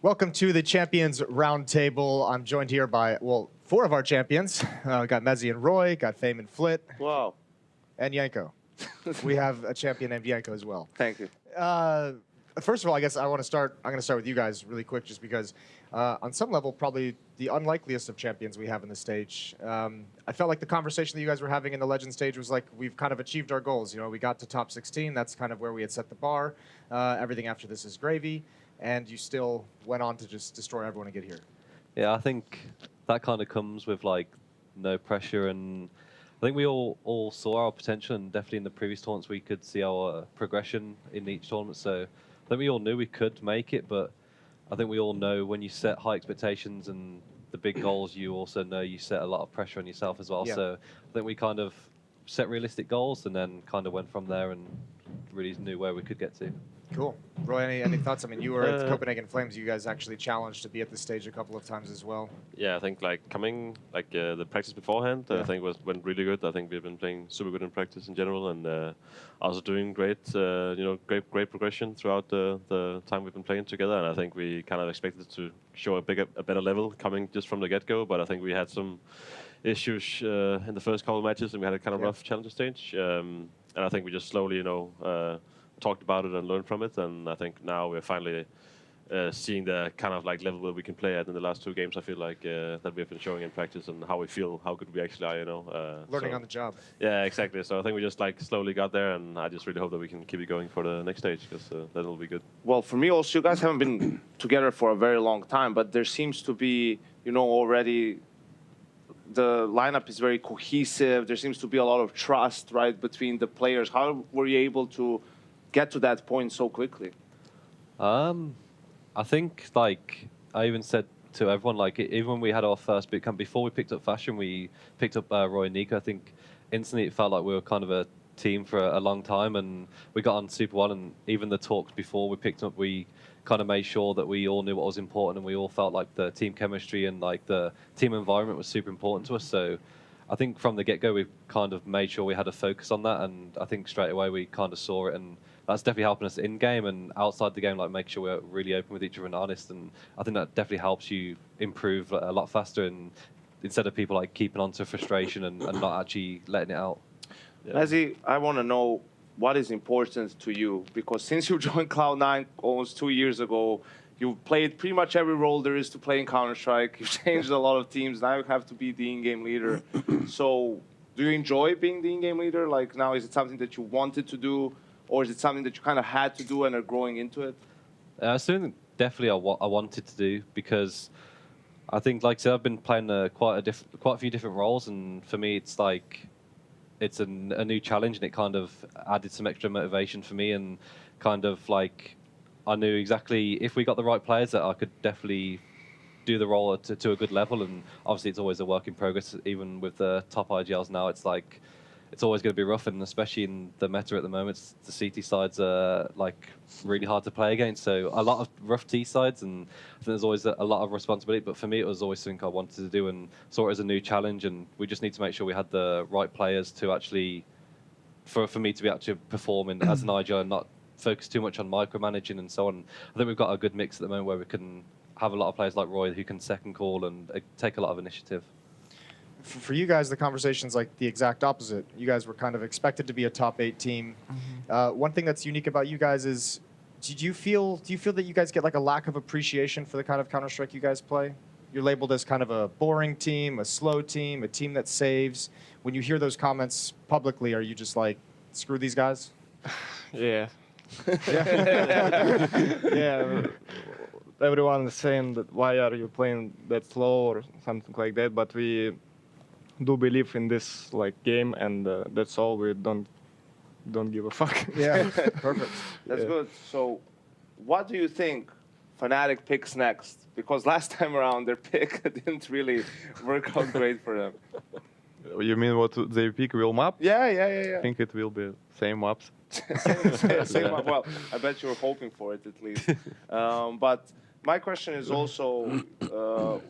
Welcome to the Champions Roundtable. I'm joined here by, well, 4 of our champions. We got Mezzy and Roy, got Fame and Flit. Wow. And Yanko. We have a champion named Yanko as well. Thank you. First of all, I guess I'm going to start with you guys really quick just because on some level, probably the unlikeliest of champions we have in this stage. I felt like the conversation that you guys were having in the Legend stage was like we've kind of achieved our goals. You know, we got to top 16. That's kind of where we had set the bar. Everything after this is gravy. And you still went on to just destroy everyone and get here. Yeah, I think that kind of comes with like no pressure, and I think we all saw our potential, and definitely in the previous tournaments we could see our progression in each tournament. So I think we all knew we could make it, but I think we all know when you set high expectations and the big goals, you also know you set a lot of pressure on yourself as well. Yeah. So I think we kind of set realistic goals and then kind of went from there and really knew where we could get to. Cool. Roy, any thoughts? I mean, you were at the Copenhagen Flames. You guys actually challenged to be at this stage a couple of times as well. Yeah, I think like coming the practice beforehand, Yeah. I think went really good. I think we've been playing super good in practice in general, and also doing great, great progression throughout the time we've been playing together. And I think we kind of expected to show a better level coming just from the get-go. But I think we had some issues in the first couple of matches, and we had a kind of rough challenger stage. And I think we just slowly, talked about it and learned from it, and I think now we're finally seeing the kind of like level where we can play at in the last 2 games. I feel like that we've been showing in practice and how we feel, how good we actually are, Learning on the job. Yeah, exactly. So I think we just like slowly got there, and I just really hope that we can keep it going for the next stage, because that'll be good. Well, for me also, you guys haven't been together for a very long time, but there seems to be, already the lineup is very cohesive. There seems to be a lot of trust, right, between the players. How were you able to get to that point so quickly? I think, like, I even said to everyone, like, even when we had our first boot camp, before we picked up Fashion, we picked up Roy and Nico. I think instantly it felt like we were kind of a team for a long time, and we got on super well. And even the talks before we picked up, we kind of made sure that we all knew what was important, and we all felt like the team chemistry and like the team environment was super important to us. So I think from the get-go, we kind of made sure we had a focus on that, and I think straight away we kind of saw it, and that's definitely helping us in-game and outside the game, like make sure we're really open with each other and honest, and I think that definitely helps you improve a lot faster, and instead of people like keeping on to frustration and not actually letting it out. Yeah. Mezzy, I want to know what is important to you, because since you joined Cloud9 almost 2 years ago, you've played pretty much every role there is to play in Counter-Strike. You've changed a lot of teams. Now you have to be the in-game leader. So do you enjoy being the in-game leader? Like, now, is it something that you wanted to do, or is it something that you kind of had to do and are growing into it? Something definitely I wanted to do, because I think, like I said, I've been playing quite a few different roles, and for me, it's like it's a new challenge, and it kind of added some extra motivation for me, and kind of like I knew exactly if we got the right players that I could definitely do the role to a good level. And obviously, it's always a work in progress. Even with the top IGLs now, it's like it's always going to be rough, and especially in the meta at the moment, the CT sides are like really hard to play against. So a lot of rough T sides, and I think there's always a lot of responsibility. But for me, it was always something I wanted to do, and saw it as a new challenge. And we just need to make sure we had the right players to actually, for me to be able to perform as an IGL and not focus too much on micromanaging and so on. I think we've got a good mix at the moment where we can have a lot of players like Roy who can second call and take a lot of initiative. For you guys, the conversation's like the exact opposite. You guys were kind of expected to be a top 8 team. One thing that's unique about you guys is, do you feel that you guys get like a lack of appreciation for the kind of Counter-Strike you guys play? You're labeled as kind of a boring team, a slow team, a team that saves. When you hear those comments publicly, are you just like, screw these guys? Yeah. Yeah. Everyone is saying that why are you playing that slow or something like that, but we do believe in this like game, and that's all. We don't give a fuck. Yeah, perfect. That's good. So what do you think Fnatic picks next? Because last time around their pick didn't really work out great for them. You mean what they pick will map? Yeah. I think it will be same maps. same map. Well, I bet you're hoping for it at least. But my question is also,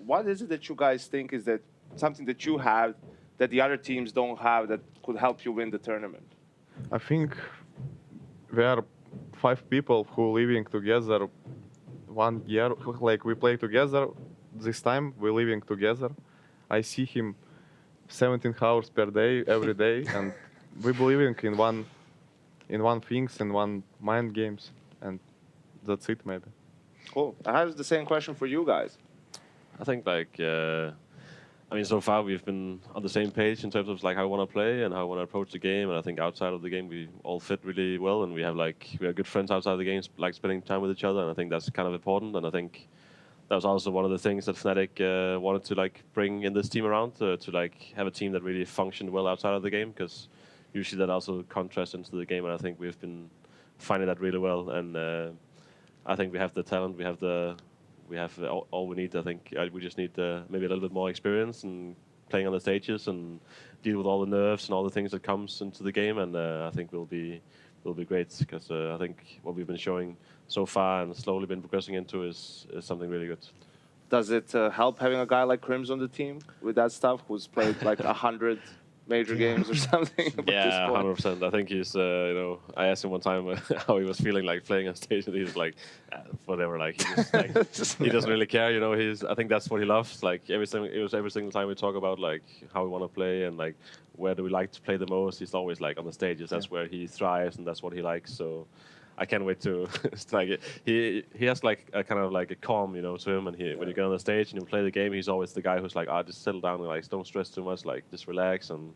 what is it that you guys think is that something that you have that the other teams don't have that could help you win the tournament? I think we are 5 people who living together 1 year, like we play together. This time we're living together. I see him 17 hours per day, every day, and we believing in one things, in one mind games, and that's it maybe. Cool. I have the same question for you guys. I think I mean, so far we've been on the same page in terms of like how we want to play and how we want to approach the game. And I think outside of the game we all fit really well, and we are good friends outside of the games, like spending time with each other. And I think that's kind of important. And I think that was also one of the things that Fnatic wanted to like bring in this team around to like have a team that really functioned well outside of the game, because usually that also contrasts into the game. And I think we've been finding that really well. And I think we have the talent, we have all we need. I think we just need maybe a little bit more experience and playing on the stages and deal with all the nerves and all the things that comes into the game. And I think we'll be great, because I think what we've been showing so far and slowly been progressing into is something really good. Does it help having a guy like Crims on the team with that stuff, who's played like 100 major games or something? Yeah, 100%. I think he's, I asked him one time how he was feeling like playing on stage, and he was like, whatever, like, he doesn't really care, I think that's what he loves. Like, every single time we talk about, like, how we want to play and, like, where do we like to play the most, he's always, like, on the stages. That's where he thrives, and that's what he likes, so I can't wait to like he has like a kind of like a calm, to him, and when you get on the stage and you play the game, he's always the guy who's like, just settle down and like don't stress too much, like just relax. And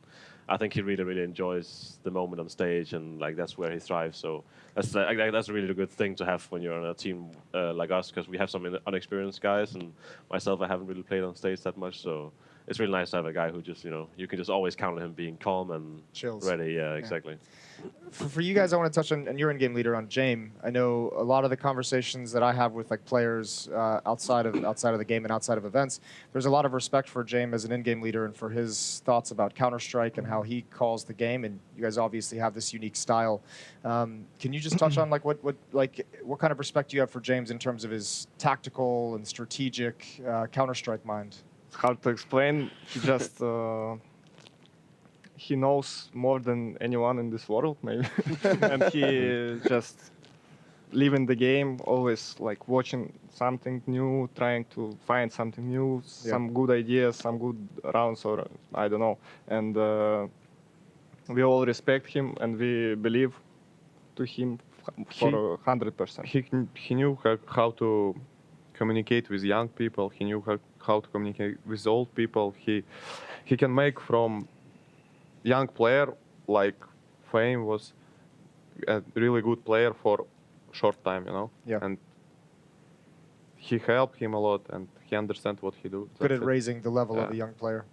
I think he really enjoys the moment on stage, and like that's where he thrives. So that's a really good thing to have when you're on a team like us, because we have some unexperienced guys, and myself, I haven't really played on stage that much, so it's really nice to have a guy who just, you can just always count on him being calm and Chills. ready. Yeah, exactly. For you guys, I want to touch on, and you're in-game leader on Jame. I know a lot of the conversations that I have with like players outside of the game and outside of events, there's a lot of respect for Jame as an in-game leader and for his thoughts about Counter-Strike and how he calls the game. And you guys obviously have this unique style. Can you just touch on like what kind of respect do you have for James in terms of his tactical and strategic Counter-Strike mind? It's hard to explain. He just he knows more than anyone in this world, maybe, and he just living the game, always like watching something new, trying to find something new, some good ideas, some good rounds, or I don't know. And we all respect him, and we believe to him for 100%. He knew how to communicate with young people. He knew how to communicate with old people. He can make from young player, like Fame was a really good player for short time, Yeah. And he helped him a lot, and he understands what he do. Good at raising the level of a young player.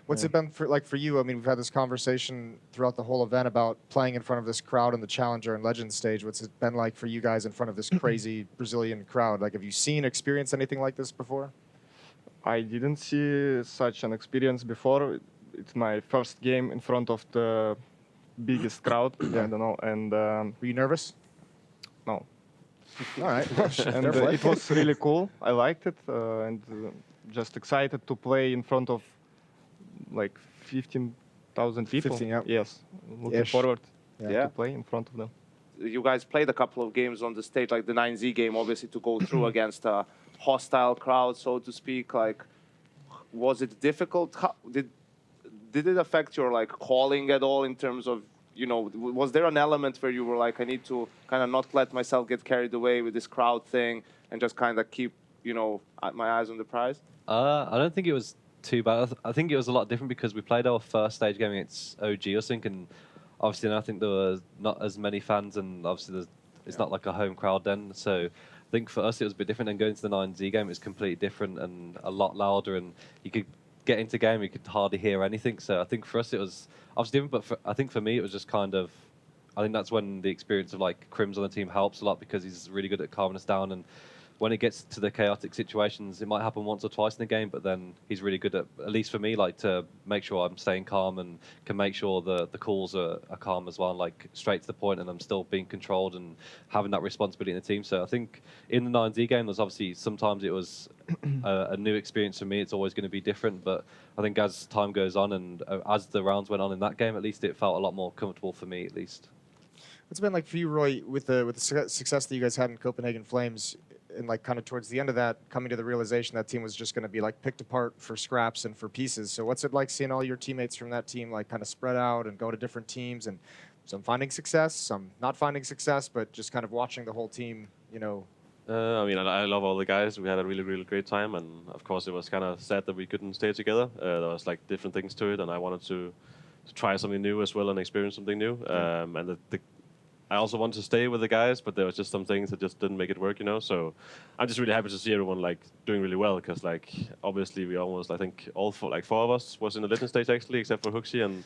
What's it been for you? I mean, we've had this conversation throughout the whole event about playing in front of this crowd in the Challenger and Legends stage. What's it been like for you guys in front of this crazy Brazilian crowd? Like, have you experienced anything like this before? I didn't see such an experience before. It's my first game in front of the biggest crowd. I don't know. And were you nervous? No. All right. And it was really cool. I liked it, and just excited to play in front of like 15,000 people. 15, yeah. Yes. Looking forward Yeah. to play in front of them. You guys played a couple of games on the stage, like the 9Z game, obviously, to go through against a hostile crowd, so to speak. Like, was it difficult? Did it affect your like calling at all in terms of, was there an element where you were like, I need to kind of not let myself get carried away with this crowd thing and just kind of keep, my eyes on the prize? I don't think it was too bad. I think it was a lot different because we played our first stage game against OG, I think, and obviously I think there were not as many fans, and obviously it's not like a home crowd then. So I think for us it was a bit different, and going to the 9Z game it was completely different and a lot louder, and you could get into game, you could hardly hear anything. So I think for us it was obviously different, but I think for me it was just kind of, I think that's when the experience of like Crims on the team helps a lot, because he's really good at calming us down, and when it gets to the chaotic situations, it might happen once or twice in the game, but then he's really good at least for me, like to make sure I'm staying calm and can make sure the calls are calm as well, like straight to the point, and I'm still being controlled and having that responsibility in the team. So I think in the 9Z game, there's obviously sometimes it was a new experience for me. It's always going to be different, but I think as time goes on and as the rounds went on in that game, at least it felt a lot more comfortable for me, at least. What's it been like for you, Roy, with the success that you guys had in Copenhagen Flames, and like kind of towards the end of that, coming to the realization that team was just going to be like picked apart for scraps and for pieces. So what's it like seeing all your teammates from that team like kind of spread out and go to different teams, and some finding success, some not finding success, but just kind of watching the whole team, you know? I mean, I love all the guys. We had a really, really great time, and of course, it was kind of sad that we couldn't stay together. There was like different things to it, and I wanted to try something new as well and experience something new. And I also wanted to stay with the guys, but there was just some things that just didn't make it work, you know. So I'm just really happy to see everyone like doing really well, because like obviously we almost, I think all four of us was in the legend stage actually, except for Huxi, and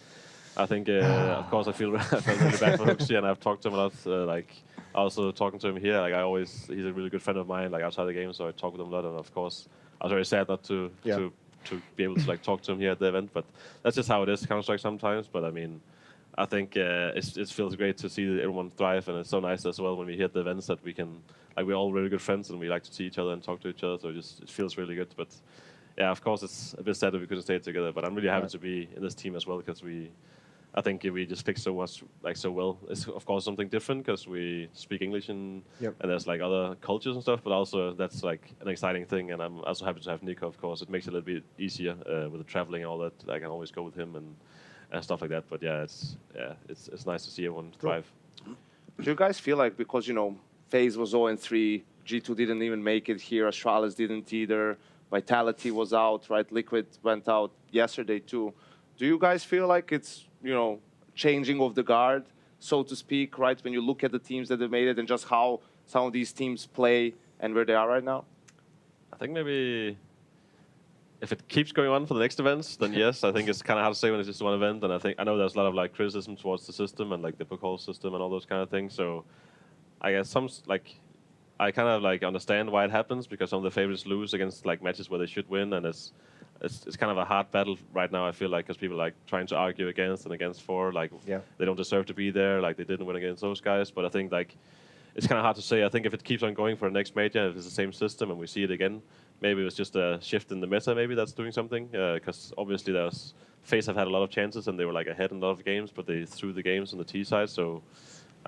I think of course I felt really bad for Huxi, and I've talked to him a lot. Like also talking to him here, like he's a really good friend of mine, like outside the game, so I talk with him a lot, and of course I was very sad not to be able to like talk to him here at the event, but that's just how it is, Counter-Strike sometimes. But I mean, I think it feels great to see everyone thrive, and it's so nice as well when we hit the events that we can, like, we're all really good friends and we like to see each other and talk to each other, so it feels really good. But yeah, of course it's a bit sad that we couldn't stay together, but I'm really happy to be in this team as well, because I think we just click so much, like so well. It's of course something different because we speak English and there's like other cultures and stuff, but also that's like an exciting thing. And I'm also happy to have Nico, of course. It makes it a little bit easier with the traveling and all that. I can always go with him and stuff like that. But yeah, it's nice to see everyone thrive. Do you guys feel like, because FaZe was 0-3, G2 didn't even make it here, Astralis didn't either, Vitality was out, right? Liquid went out yesterday too. Do you guys feel like it's changing of the guard, so to speak, right? When you look at the teams that have made it and just how some of these teams play and where they are right now? I think maybe if it keeps going on for the next events, then yes. I think it's kind of hard to say when it's just one event, and I know there's a lot of like criticism towards the system and like the book system and all those kind of things. So I guess I kind of like understand why it happens, because some of the favorites lose against like matches where they should win, and it's kind of a hard battle right now, I feel like, because people are like trying to argue against and against for, like they don't deserve to be there, like they didn't win against those guys. But I think like it's kind of hard to say. I think if it keeps on going for the next major, if it's the same system and we see it again, maybe it was just a shift in the meta, maybe that's doing something, because obviously FaZe have had a lot of chances and they were like ahead in a lot of games, but they threw the games on the T side. So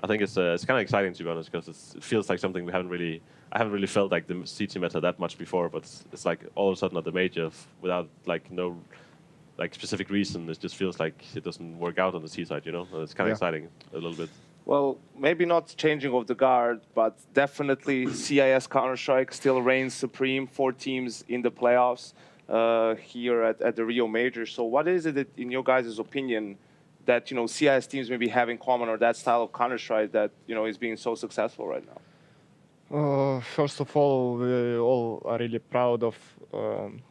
I think it's kind of exciting, to be honest, because it feels like something I haven't really felt like the CT meta that much before, but it's like all of a sudden at the major, without like no like specific reason, it just feels like it doesn't work out on the C side, And it's kind of exciting a little bit. Well, maybe not changing of the guard, but definitely CIS Counter-Strike still reigns supreme. 4 teams in the playoffs here at the Rio Major. So what is it that, in your guys' opinion, that CIS teams maybe have in common, or that style of Counter-Strike that is being so successful right now? First of all, we all are really proud of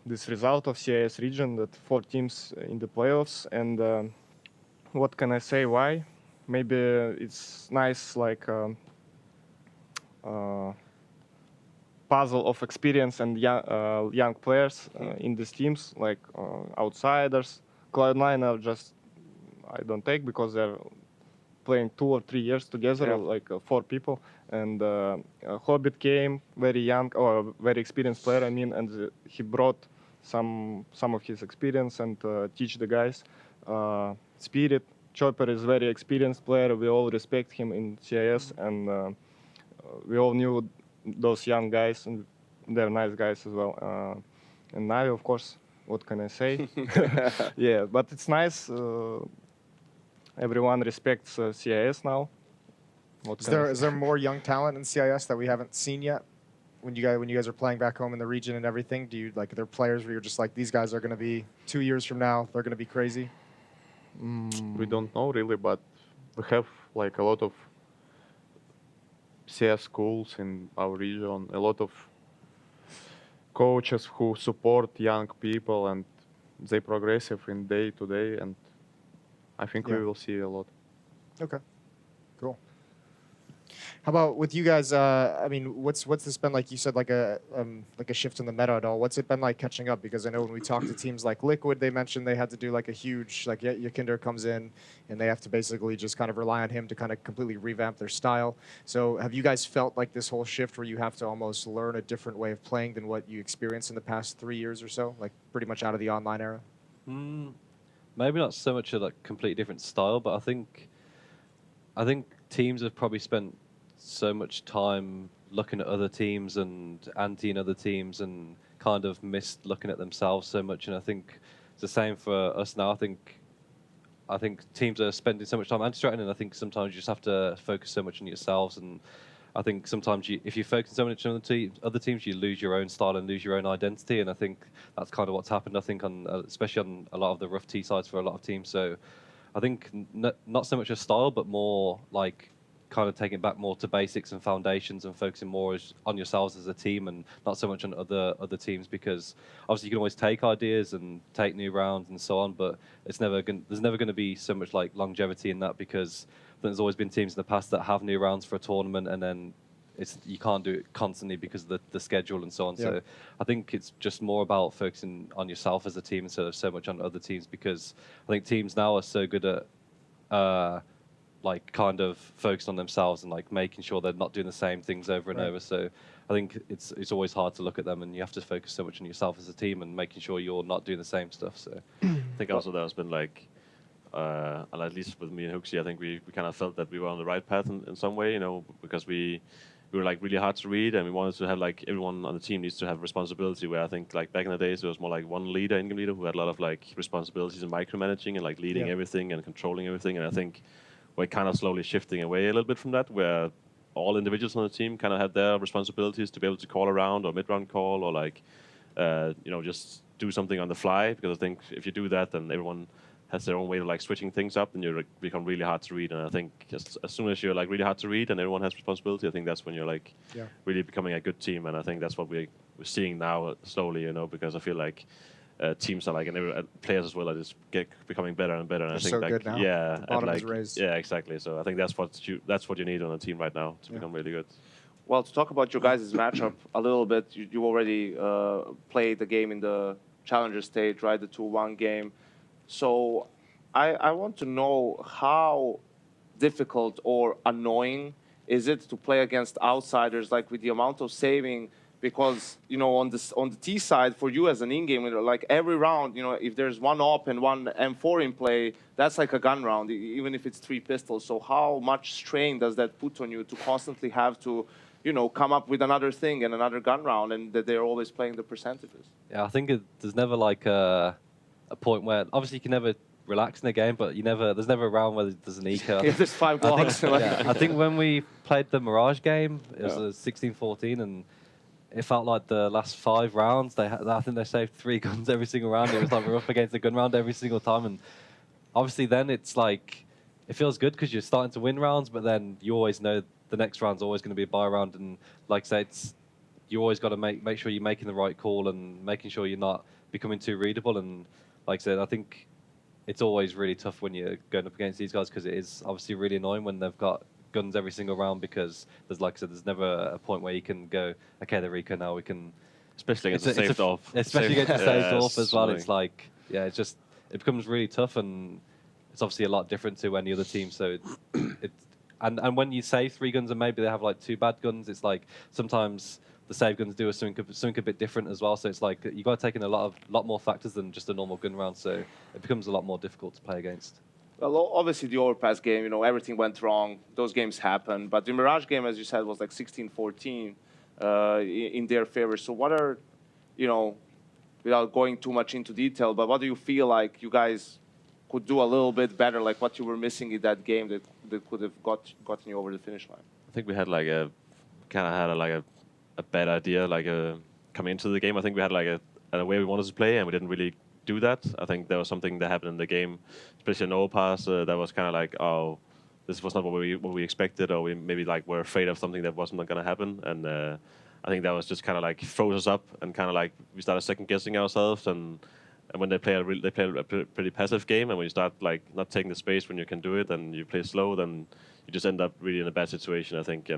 this result of CIS region, that 4 teams in the playoffs. And what can I say? Why? Maybe it's nice, like puzzle of experience and young players in these teams, like outsiders. Cloud9 are just I don't take, because they're playing 2 or 3 years together, like 4 people. And Hobbit came very young, or very experienced player, I mean, and he brought some of his experience and teach the guys. Spirit, Chopper is very experienced player. We all respect him in CIS, and we all knew those young guys, and they're nice guys as well. And Navi, of course, what can I say? Yeah, but it's nice. Everyone respects CIS now. Is there more young talent in CIS that we haven't seen yet? When you guys are playing back home in the region and everything, do you like, are there players where you're just like, these guys are going to be 2 years from now, they're going to be crazy? We don't know really, but we have like a lot of CS schools in our region, a lot of coaches who support young people, and they progressive in day to day, and I think we will see a lot. Okay, cool. How about with you guys? I mean, what's this been like? You said like a shift in the meta at all. What's it been like catching up? Because I know when we talked to teams like Liquid, they mentioned they had to do like a huge, like Yakinder comes in and they have to basically just kind of rely on him to kind of completely revamp their style. So have you guys felt like this whole shift where you have to almost learn a different way of playing than what you experienced in the past 3 years or so, like pretty much out of the online era? Maybe not so much a like completely different style, but I think teams have probably spent so much time looking at other teams and anti-ing other teams and kind of missed looking at themselves so much. And I think it's the same for us now. I think teams are spending so much time anti-stratting, and I think sometimes you just have to focus so much on yourselves. And I think sometimes if you focus so much on other teams, you lose your own style and lose your own identity. And I think that's kind of what's happened. I think especially on a lot of the rough tee sides for a lot of teams. So I think not so much a style, but more like kind of taking back more to basics and foundations and focusing more on yourselves as a team and not so much on other teams, because obviously you can always take ideas and take new rounds and so on, but there's never going to be so much like longevity in that, because there's always been teams in the past that have new rounds for a tournament and then you can't do it constantly because of the schedule and so on. Yeah. So I think it's just more about focusing on yourself as a team instead of so much on other teams, because I think teams now are so good at like kind of focused on themselves and like making sure they're not doing the same things over and over. So I think it's always hard to look at them, and you have to focus so much on yourself as a team and making sure you're not doing the same stuff. So I think also there's been like, at least with me and Hooksy, I think we kind of felt that we were on the right path in some way, because we were like really hard to read, and we wanted to have like everyone on the team needs to have responsibility, where I think like back in the days it was more like one leader, in-game leader, who had a lot of like responsibilities and micromanaging and like leading everything and controlling everything. And I think we're kind of slowly shifting away a little bit from that, where all individuals on the team kind of had their responsibilities to be able to call around or mid-round call or like, just do something on the fly. Because I think if you do that, then everyone has their own way of like switching things up, and you like, become really hard to read. And I think just as soon as you're like really hard to read and everyone has responsibility, I think that's when you're like really becoming a good team. And I think that's what we're seeing now slowly, because I feel like teams are like, and players as well are just becoming better and better. And They're I think so like, good now. yeah, The bottom and is like, raised. yeah, exactly. So I think that's what you need on a team right now to become really good. Well, to talk about your guys' matchup a little bit, you already played the game in the Challenger stage, right? The 2-1 game. So I want to know how difficult or annoying is it to play against outsiders, like with the amount of saving. Because on the T side, for you as an in-game leader, like every round, if there's one op and one M4 in play, that's like a gun round, even if it's 3 pistols. So how much strain does that put on you to constantly have to, come up with another thing and another gun round, and that they're always playing the percentages? yeah, I think there's never like a point where obviously you can never relax in a game, but there's never a round where there's an eco. Yeah, there's 5 blocks. I think when we played the Mirage game, it was a 16-14, and it felt like the last 5 rounds, I think they saved 3 guns every single round. It was like we're up against a gun round every single time. And obviously then it's like, it feels good because you're starting to win rounds, but then you always know the next round's always going to be a buy round. And like I say, you always got to make sure you're making the right call and making sure you're not becoming too readable. And like I said, I think it's always really tough when you're going up against these guys, because it is obviously really annoying when they've got guns every single round, because like I said, there's never a point where you can go, okay, the Rico now we can, especially against the saved off, especially against the saved off as well. It's like, it becomes really tough, and it's obviously a lot different to any other team. So and when you save 3 guns and maybe they have like 2 bad guns, it's like sometimes the save guns do something a bit different as well. So it's like you got to take in a lot more factors than just a normal gun round. So it becomes a lot more difficult to play against. Well, obviously the Overpass game, everything went wrong. Those games happen. But the Mirage game, as you said, was like 16-14 in their favor. So what are, without going too much into detail, but what do you feel like you guys could do a little bit better, like what you were missing in that game that could have gotten you over the finish line? I think we had like a bad idea, like coming into the game. I think we had like a way we wanted to play, and we didn't really do that. I think there was something that happened in the game, especially in Overpass, that was kind of like, oh, this was not what we expected, or we maybe like were afraid of something that wasn't going to happen. And I think that was just kind of like froze us up, and kind of like we started second guessing ourselves. And when they play a pretty passive game, and when you start like not taking the space when you can do it, and you play slow, then you just end up really in a bad situation, I think.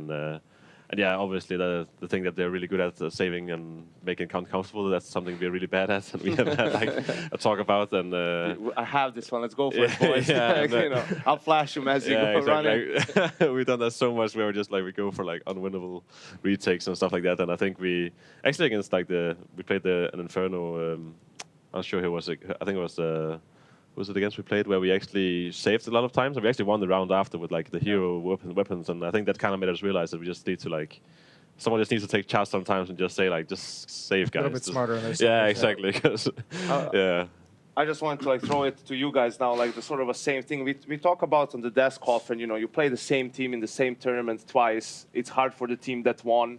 And yeah, obviously the thing that they're really good at, saving and making it comfortable, that's something we're really bad at, and we have had like a talk about. And I have this one. Let's go for it, boys. I'll flash them as you go running. We've done that so much where we just like we go for like unwinnable retakes and stuff like that. And I think we actually against like we played an Inferno. I'm not sure who was it. I think it was who was it against we played, where we actually saved a lot of times, and we actually won the round after with like the hero weapons, and I think that kind of made us realize that we just need to like, someone just needs to take charge sometimes and just say like, just save, guys. A little bit Just- smarter in their Yeah, saves, exactly. 'Cause, yeah. I just wanted to like throw it to you guys now, like the sort of a same thing we talk about on the desk often. You know, you play the same team in the same tournament twice. It's hard for the team that won.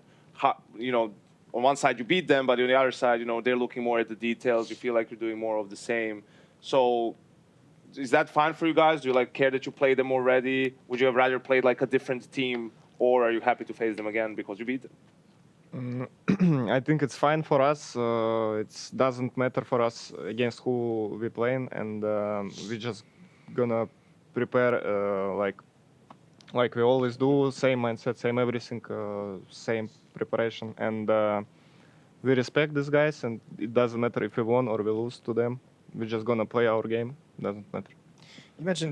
You know, on one side you beat them, but on the other side, you know, they're looking more at the details. You feel like you're doing more of the same. So, is that fine for you guys? Do you like care that you played them already? Would you have rather played like a different team, or are you happy to face them again because you beat them? I think it's fine for us. It doesn't matter for us against who we playing, and we just gonna prepare like we always do. Same mindset, same everything, same preparation, and we respect these guys. And it doesn't matter if we won or we lose to them. We're just gonna play our game. Doesn't matter.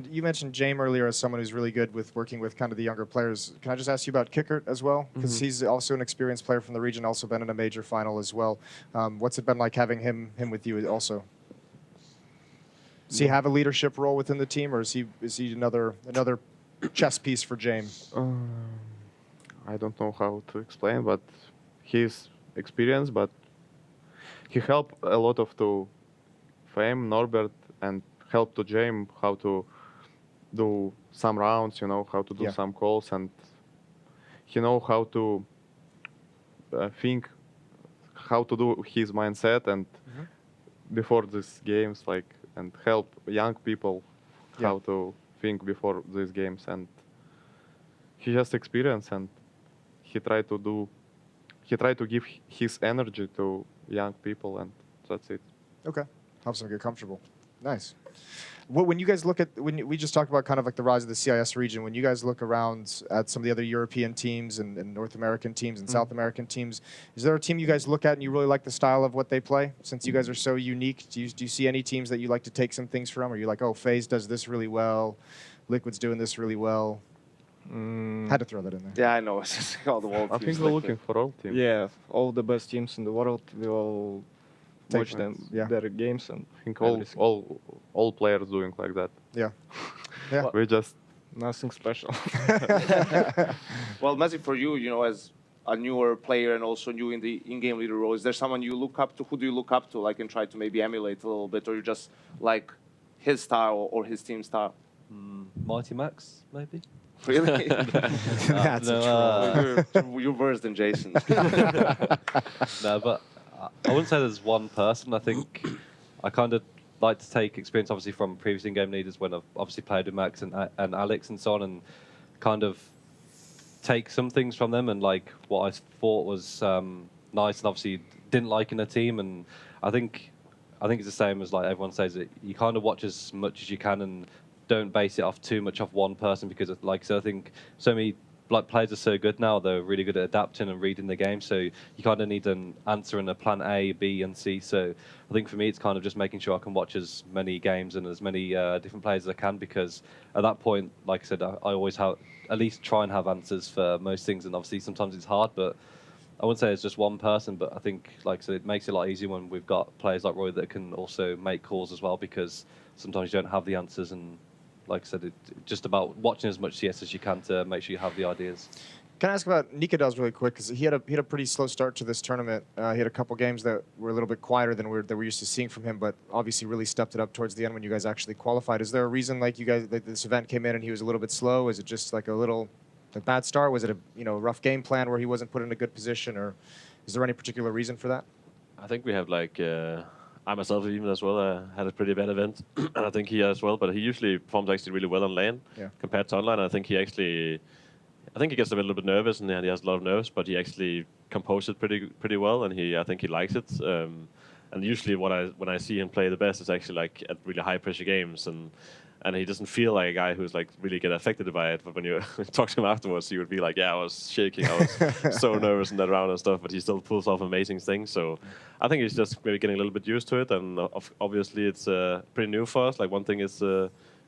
You mentioned James earlier as someone who's really good with working with kind of the younger players. Can I just ask you about Kickert as well? Because he's also an experienced player from the region, also been in a major final as well. What's it been like having him with you also? Does he have a leadership role within the team, or is he another chess piece for James? I don't know how to explain, but he's experienced, but he helped a lot of to Fame, Norbert, and help to James how to do some rounds, you know, how to do some calls, and he know how to think, how to do his mindset, and before these games, like, and help young people how to think before these games, and he just experience, and he try to give his energy to young people, and that's it. Okay, helps them get comfortable. Nice. When you guys look at, we just talked about kind of like the rise of the CIS region, when you guys look around at some of the other European teams and North American teams and South American teams, is there a team you guys look at and you really like the style of what they play? Since you guys are so unique, do you see any teams that you like to take some things from? Or you're like, oh, FaZe does this really well, Liquid's doing this really well? Had to throw that in there. Yeah, I know. It's just all the world I think we're looking for all teams. Yeah, all the best teams in the world. We all Take watch them, yeah. their games, and I think everything. all players doing like that. Yeah. Yeah. We just Nothing special. Well, Messi, for you, you know, as a newer player and also new in the in-game leader role, is there someone you look up to? Who do you look up to, like, and try to maybe emulate a little bit, or you just like his style or his team style? Mighty Max, maybe? Really? That's no, a troll. You're worse than Jason. No, but I wouldn't say there's one person. I think I kind of like to take experience, obviously, from previous in-game leaders when I've obviously played with Max and Alex and so on, and kind of take some things from them and like what I thought was nice and obviously didn't like in a team. And I think it's the same as like everyone says it. You kind of watch as much as you can and don't base it off too much off one person, because like, so I think so many like players are so good now, they're really good at adapting and reading the game, so you kind of need an answer in a plan A, B and C. So I think for me it's kind of just making sure I can watch as many games and as many different players as I can, because at that point, like I said, I always have at least try and have answers for most things, and obviously sometimes it's hard, but I wouldn't say it's just one person, but I think, like I said, it makes it a lot easier when we've got players like Roy that can also make calls as well, because sometimes you don't have the answers, and like I said, it's just about watching as much CS as you can to make sure you have the ideas. Can I ask about Nikadaz really quick? Because he had a pretty slow start to this tournament. He had a couple games that were a little bit quieter than we're used to seeing from him, but obviously really stepped it up towards the end when you guys actually qualified. Is there a reason like you guys that this event came in and he was a little bit slow? Is it just like a bad start? Was it a rough game plan where he wasn't put in a good position, or is there any particular reason for that? I think we have like I myself even as well had a pretty bad event, and I think he as well. But he usually performs actually really well on lane compared to online. I think he gets a little bit nervous, and he has a lot of nerves, but he actually composed it pretty well, and I think he likes it. And usually when I see him play the best is actually like at really high pressure games, and he doesn't feel like a guy who's like really get affected by it. But when you talk to him afterwards, he would be like, yeah, I was shaking, I was so nervous in that round and stuff, but he still pulls off amazing things. So I think he's just maybe getting a little bit used to it, and obviously it's pretty new for us. Like one thing is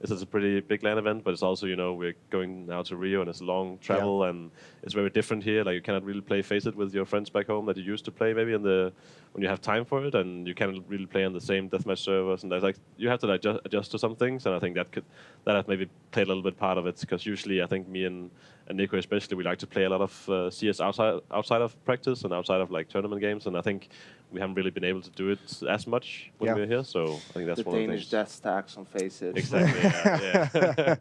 it's a pretty big LAN event, but it's also, we're going now to Rio and it's a long travel and it's very different here. Like you cannot really play Face-It with your friends back home that you used to play maybe when you have time for it, and you cannot really play on the same deathmatch servers, and there's you have to adjust to some things, and I think that has maybe played a little bit part of it, because usually I think me and Nico especially, we like to play a lot of CS outside of practice and outside of tournament games, and I think we haven't really been able to do it as much when we're here, so I think that's the one of the Danish things. death stacks on Face-It. Exactly, yeah.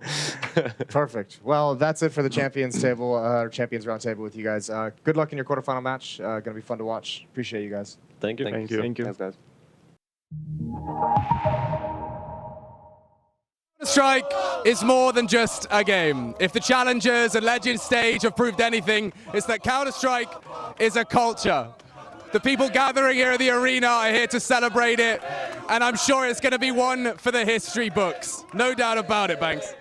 Perfect. Well, that's it for the Champions table, or Champions round table with you guys. Good luck in your quarterfinal match. Going to be fun to watch. Appreciate you guys. Thank you. Thank you. Thank you. Thanks, guys. Strike is more than just a game. If the Challengers and Legends stage have proved anything, it's that Counter-Strike is a culture. The people gathering here at the arena are here to celebrate it, and I'm sure it's going to be one for the history books. No doubt about it, Banks.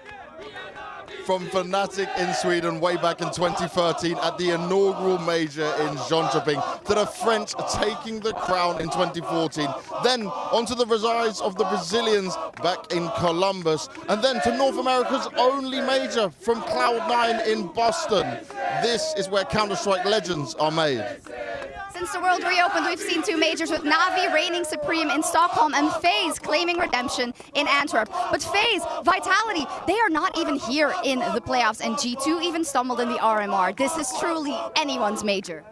From Fnatic in Sweden way back in 2013 at the inaugural major in Jönköping, to the French taking the crown in 2014, then onto the rise of the Brazilians back in Columbus, and then to North America's only major from Cloud9 in Boston. This is where Counter-Strike legends are made. Since the world reopened, we've seen two majors, with Na'Vi reigning supreme in Stockholm and FaZe claiming redemption in Antwerp. But FaZe, Vitality, they are not even here in the playoffs, and G2 even stumbled in the RMR. This is truly anyone's major.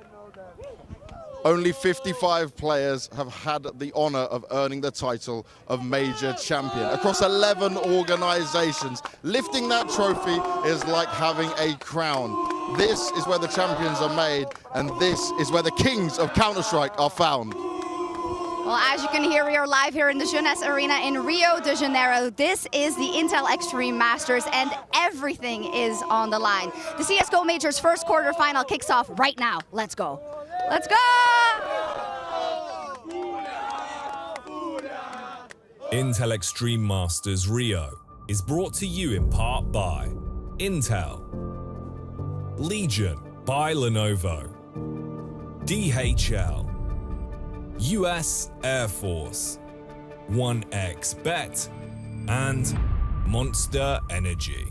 Only 55 players have had the honor of earning the title of Major Champion across 11 organizations. Lifting that trophy is like having a crown. This is where the champions are made, and this is where the kings of Counter-Strike are found. Well, as you can hear, we are live here in the Jeunesse Arena in Rio de Janeiro. This is the Intel Extreme Masters, and everything is on the line. The CSGO Major's first quarterfinal kicks off right now. Let's go. Let's go! Intel Extreme Masters Rio is brought to you in part by Intel, Legion by Lenovo, DHL, US Air Force, 1xBet, and Monster Energy.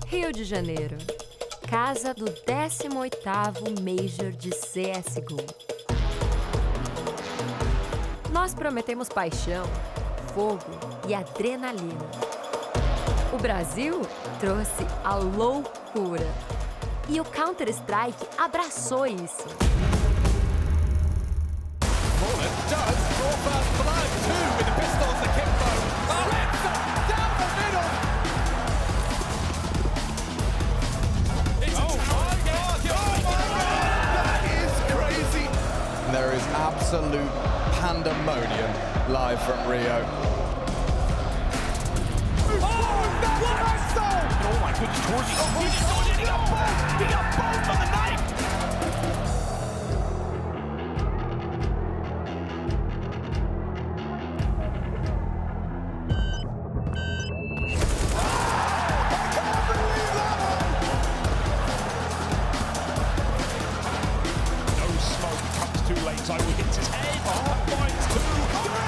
Rio de Janeiro, casa do 18º Major de CSGO. Nós prometemos paixão, fogo e adrenalina. O Brasil trouxe a loucura. E o Counter-Strike abraçou isso. There is absolute pandemonium live from Rio. Oh my goodness, Torsi. He got both on the knife! No smoke, comes too late, so he hits his head. Points 2, 3!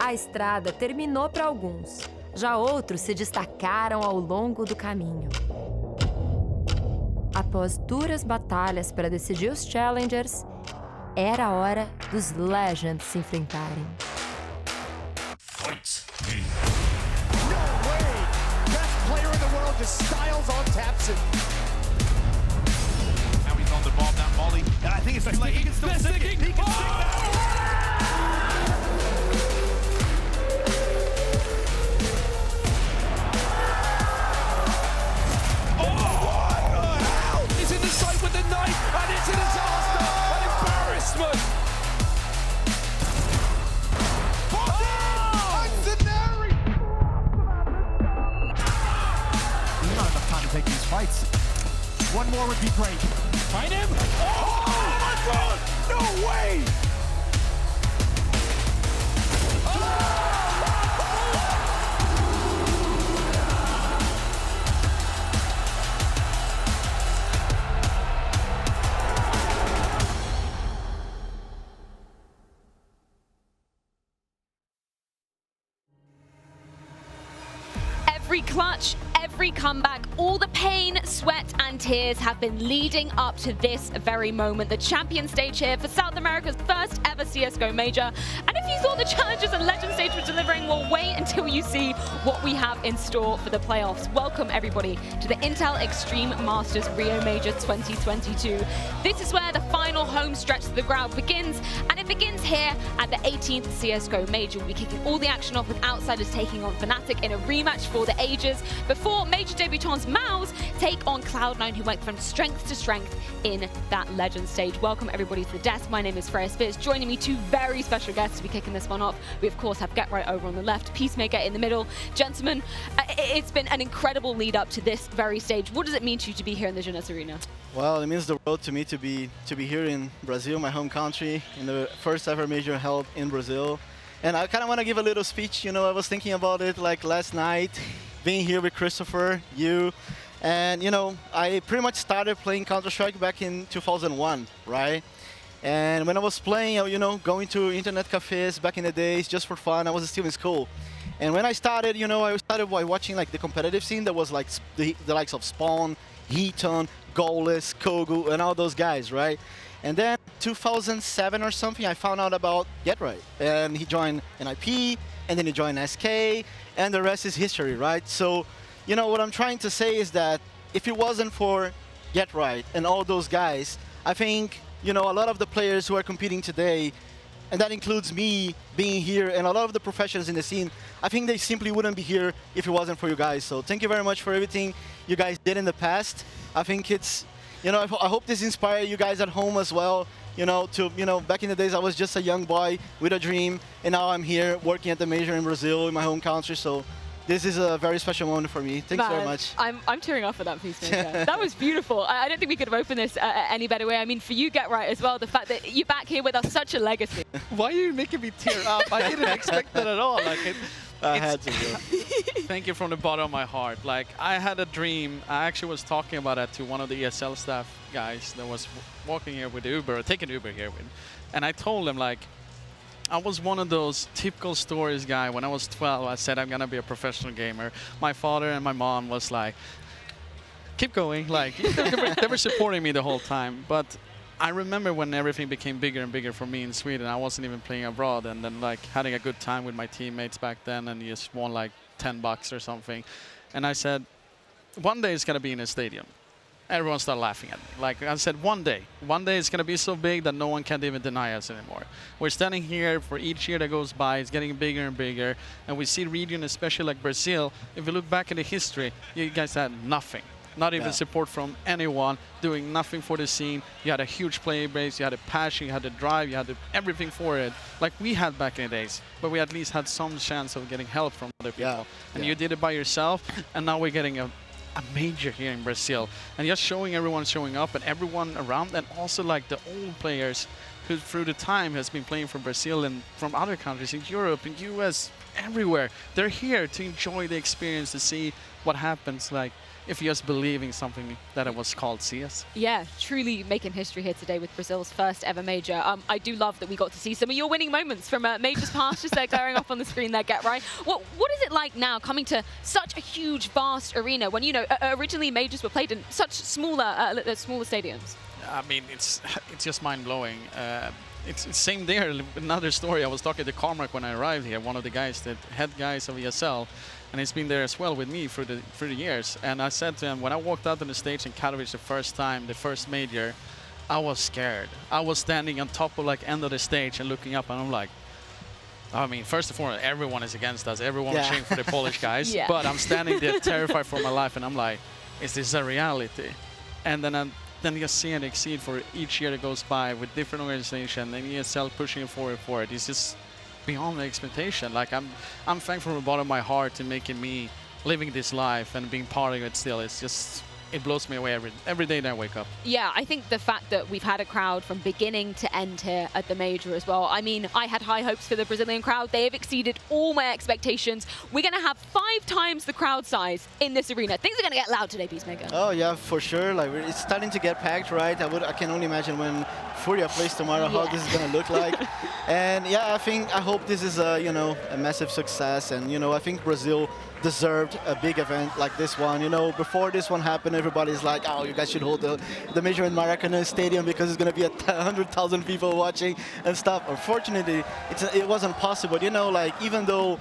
A estrada terminou para alguns, já outros se destacaram ao longo do caminho. Após duras batalhas para decidir os Challengers, era a hora dos Legends se enfrentarem. No way! Best player in the world just styles on taps it. Now he's on the ball, now Molly. And I think it's too late. He can still stick it. He can stick that. One more would be great. Find him. Oh my God! No way! Every clutch, every comeback, all the pain, sweat and tears have been leading up to this very moment. The champion stage here for South America's first ever CSGO major. And if you thought the challenges and legend stage were delivering, well, wait until you see what we have in store for the playoffs. Welcome everybody to the Intel Extreme Masters Rio Major 2022. This is where the final home stretch to the ground begins, and it begins here at the 18th CSGO major. We'll be kicking all the action off with Outsiders taking on Fnatic in a rematch for the ages before major debutants Mouse take on Cloud9, who went from strength to strength in that legend stage. Welcome everybody to the desk. My name is Freya Spears. Joining me, two very special guests to be kicking this one off. We of course have Get Right over on the left, Peacemaker in the middle. Gentlemen, it's been an incredible lead up to this very stage. What does it mean to you to be here in the Jeunesse Arena? Well, it means the world to me to be here in Brazil, my home country, in the first ever major held in Brazil. And I kind of want to give a little speech. You know, I was thinking about it like last night, being here with Christopher, you, and you know, I pretty much started playing Counter-Strike back in 2001, right? And when I was playing, you know, going to internet cafes back in the days just for fun, I was still in school. And when I started, you know, I started by watching like the competitive scene that was like the likes of Spawn, Heaton, Goalless, Kogu, and all those guys, right? And then 2007 or something, I found out about Get Right. And he joined NIP, and then he joined SK, and the rest is history, right? So, you know, what I'm trying to say is that if it wasn't for Get Right and all those guys, I think, you know, a lot of the players who are competing today, and that includes me being here and a lot of the professionals in the scene, I think they simply wouldn't be here if it wasn't for you guys. So thank you very much for everything you guys did in the past. I think it's, you know, I hope this inspires you guys at home as well. You know, back in the days I was just a young boy with a dream, and now I'm here working at the major in Brazil, in my home country. So this is a very special moment for me. Thanks very much. I'm tearing off for that Peacemaker. That was beautiful. I don't think we could have opened this any better way. I mean, for you, Get Right as well, the fact that you're back here with us, such a legacy. Why are you making me tear up? I didn't expect that at all. Like I had to. Thank you from the bottom of my heart. Like, I had a dream. I actually was talking about that to one of the ESL staff guys that was walking here with Uber, taking Uber here with, and I told them, like, I was one of those typical stories guy. When I was 12, I said I'm gonna be a professional gamer. My father and my mom was like, keep going. Like, they were supporting me the whole time. But I remember when everything became bigger and bigger for me in Sweden. I wasn't even playing abroad, and then like having a good time with my teammates back then, and just won like $10 or something. And I said, one day it's gonna be in a stadium. Everyone started laughing at me. Like I said, one day it's gonna be so big that no one can even deny us anymore. We're standing here for each year that goes by, it's getting bigger and bigger, and we see region, especially like Brazil. If you look back in the history, you guys had nothing. Not even support from anyone, doing nothing for the scene. You had a huge player base, you had a passion, you had the drive, you had everything for it, like we had back in the days. But we at least had some chance of getting help from other people. And you did it by yourself, and now we're getting a major here in Brazil. And just showing everyone showing up and everyone around, and also like the old players who through the time has been playing for Brazil and from other countries in Europe, in US, everywhere. They're here to enjoy the experience, to see what happens, like, if you just believe in something that it was called CS. Yeah, truly making history here today with Brazil's first ever major. I do love that we got to see some of your winning moments from majors past, just there glaring off on the screen there, Get Right. What is it like now coming to such a huge, vast arena when, you know, originally majors were played in such smaller stadiums? I mean, it's just mind-blowing. It's same there. Another story. I was talking to Carmack when I arrived here, one of the guys, the head guys of ESL, and he's been there as well with me through the years. And I said to him, when I walked out on the stage in Katowice the first time, the first major, I was scared. I was standing on top of like end of the stage and looking up, and I'm like, I mean, first and foremost, everyone is against us. Everyone was cheering for the Polish guys. But I'm standing there terrified for my life, and I'm like, is this a reality? And then just seeing it exceed for each year that goes by with different organizations and ESL pushing forward for it. It's just beyond the expectation. Like, I'm thankful from the bottom of my heart to making me living this life and being part of it still. It's just it blows me away every day that I wake up. Yeah, I think the fact that we've had a crowd from beginning to end here at the major as well. I mean, I had high hopes for the Brazilian crowd. They have exceeded all my expectations. We're going to have 5 times the crowd size in this arena. Things are going to get loud today, Peacemaker. Oh yeah, for sure. Like it's starting to get packed, right? I can only imagine when Furia plays tomorrow how this is going to look like. And yeah, I hope this is a massive success. And I think Brazil deserved a big event like this one. Before this one happened, everybody's like, oh, you guys should hold the major in Maracanã Stadium because it's going to be 100,000 people watching and stuff. Unfortunately, it wasn't possible. Like even though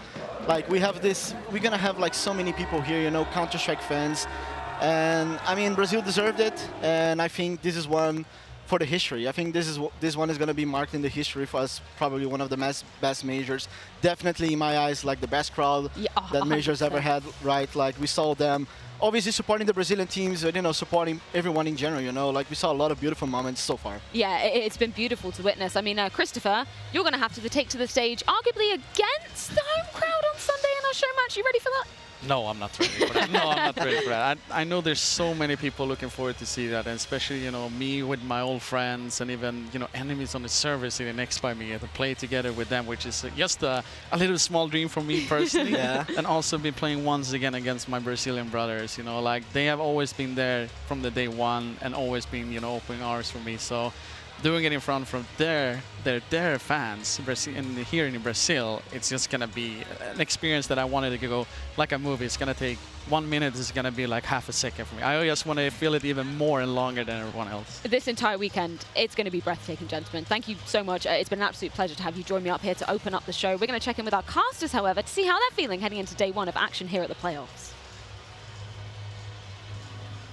like we have this, we're going to have like so many people here, Counter-Strike fans. And I mean, Brazil deserved it. And I think this is one for the history. I think this one is going to be marked in the history for us, probably one of the best majors. Definitely, in my eyes, like the best crowd that majors ever had, right? Like we saw them obviously supporting the Brazilian teams, supporting everyone in general, like we saw a lot of beautiful moments so far. Yeah, it's been beautiful to witness. I mean, Christopher, you're going to have to take to the stage, arguably against the home crowd on Sunday in our show match. You ready for that? No, I'm not ready for that. No, I'm not ready for that. I know there's so many people looking forward to see that, and especially, me with my old friends and even, enemies on the server sitting next by me to play together with them, which is just a little small dream for me personally. Yeah. And also be playing once again against my Brazilian brothers, like they have always been there from the day one and always been, opening arms for me. So doing it in front from their fans here in Brazil, it's just gonna be an experience that I wanted to go like a movie. It's gonna take 1 minute, it's gonna be like half a second for me. I just want to feel it even more and longer than everyone else. This entire weekend, it's going to be breathtaking, gentlemen. Thank you so much. It's been an absolute pleasure to have you join me up here to open up the show. We're going to check in with our casters, however, to see how they're feeling heading into day 1 of action here at the playoffs.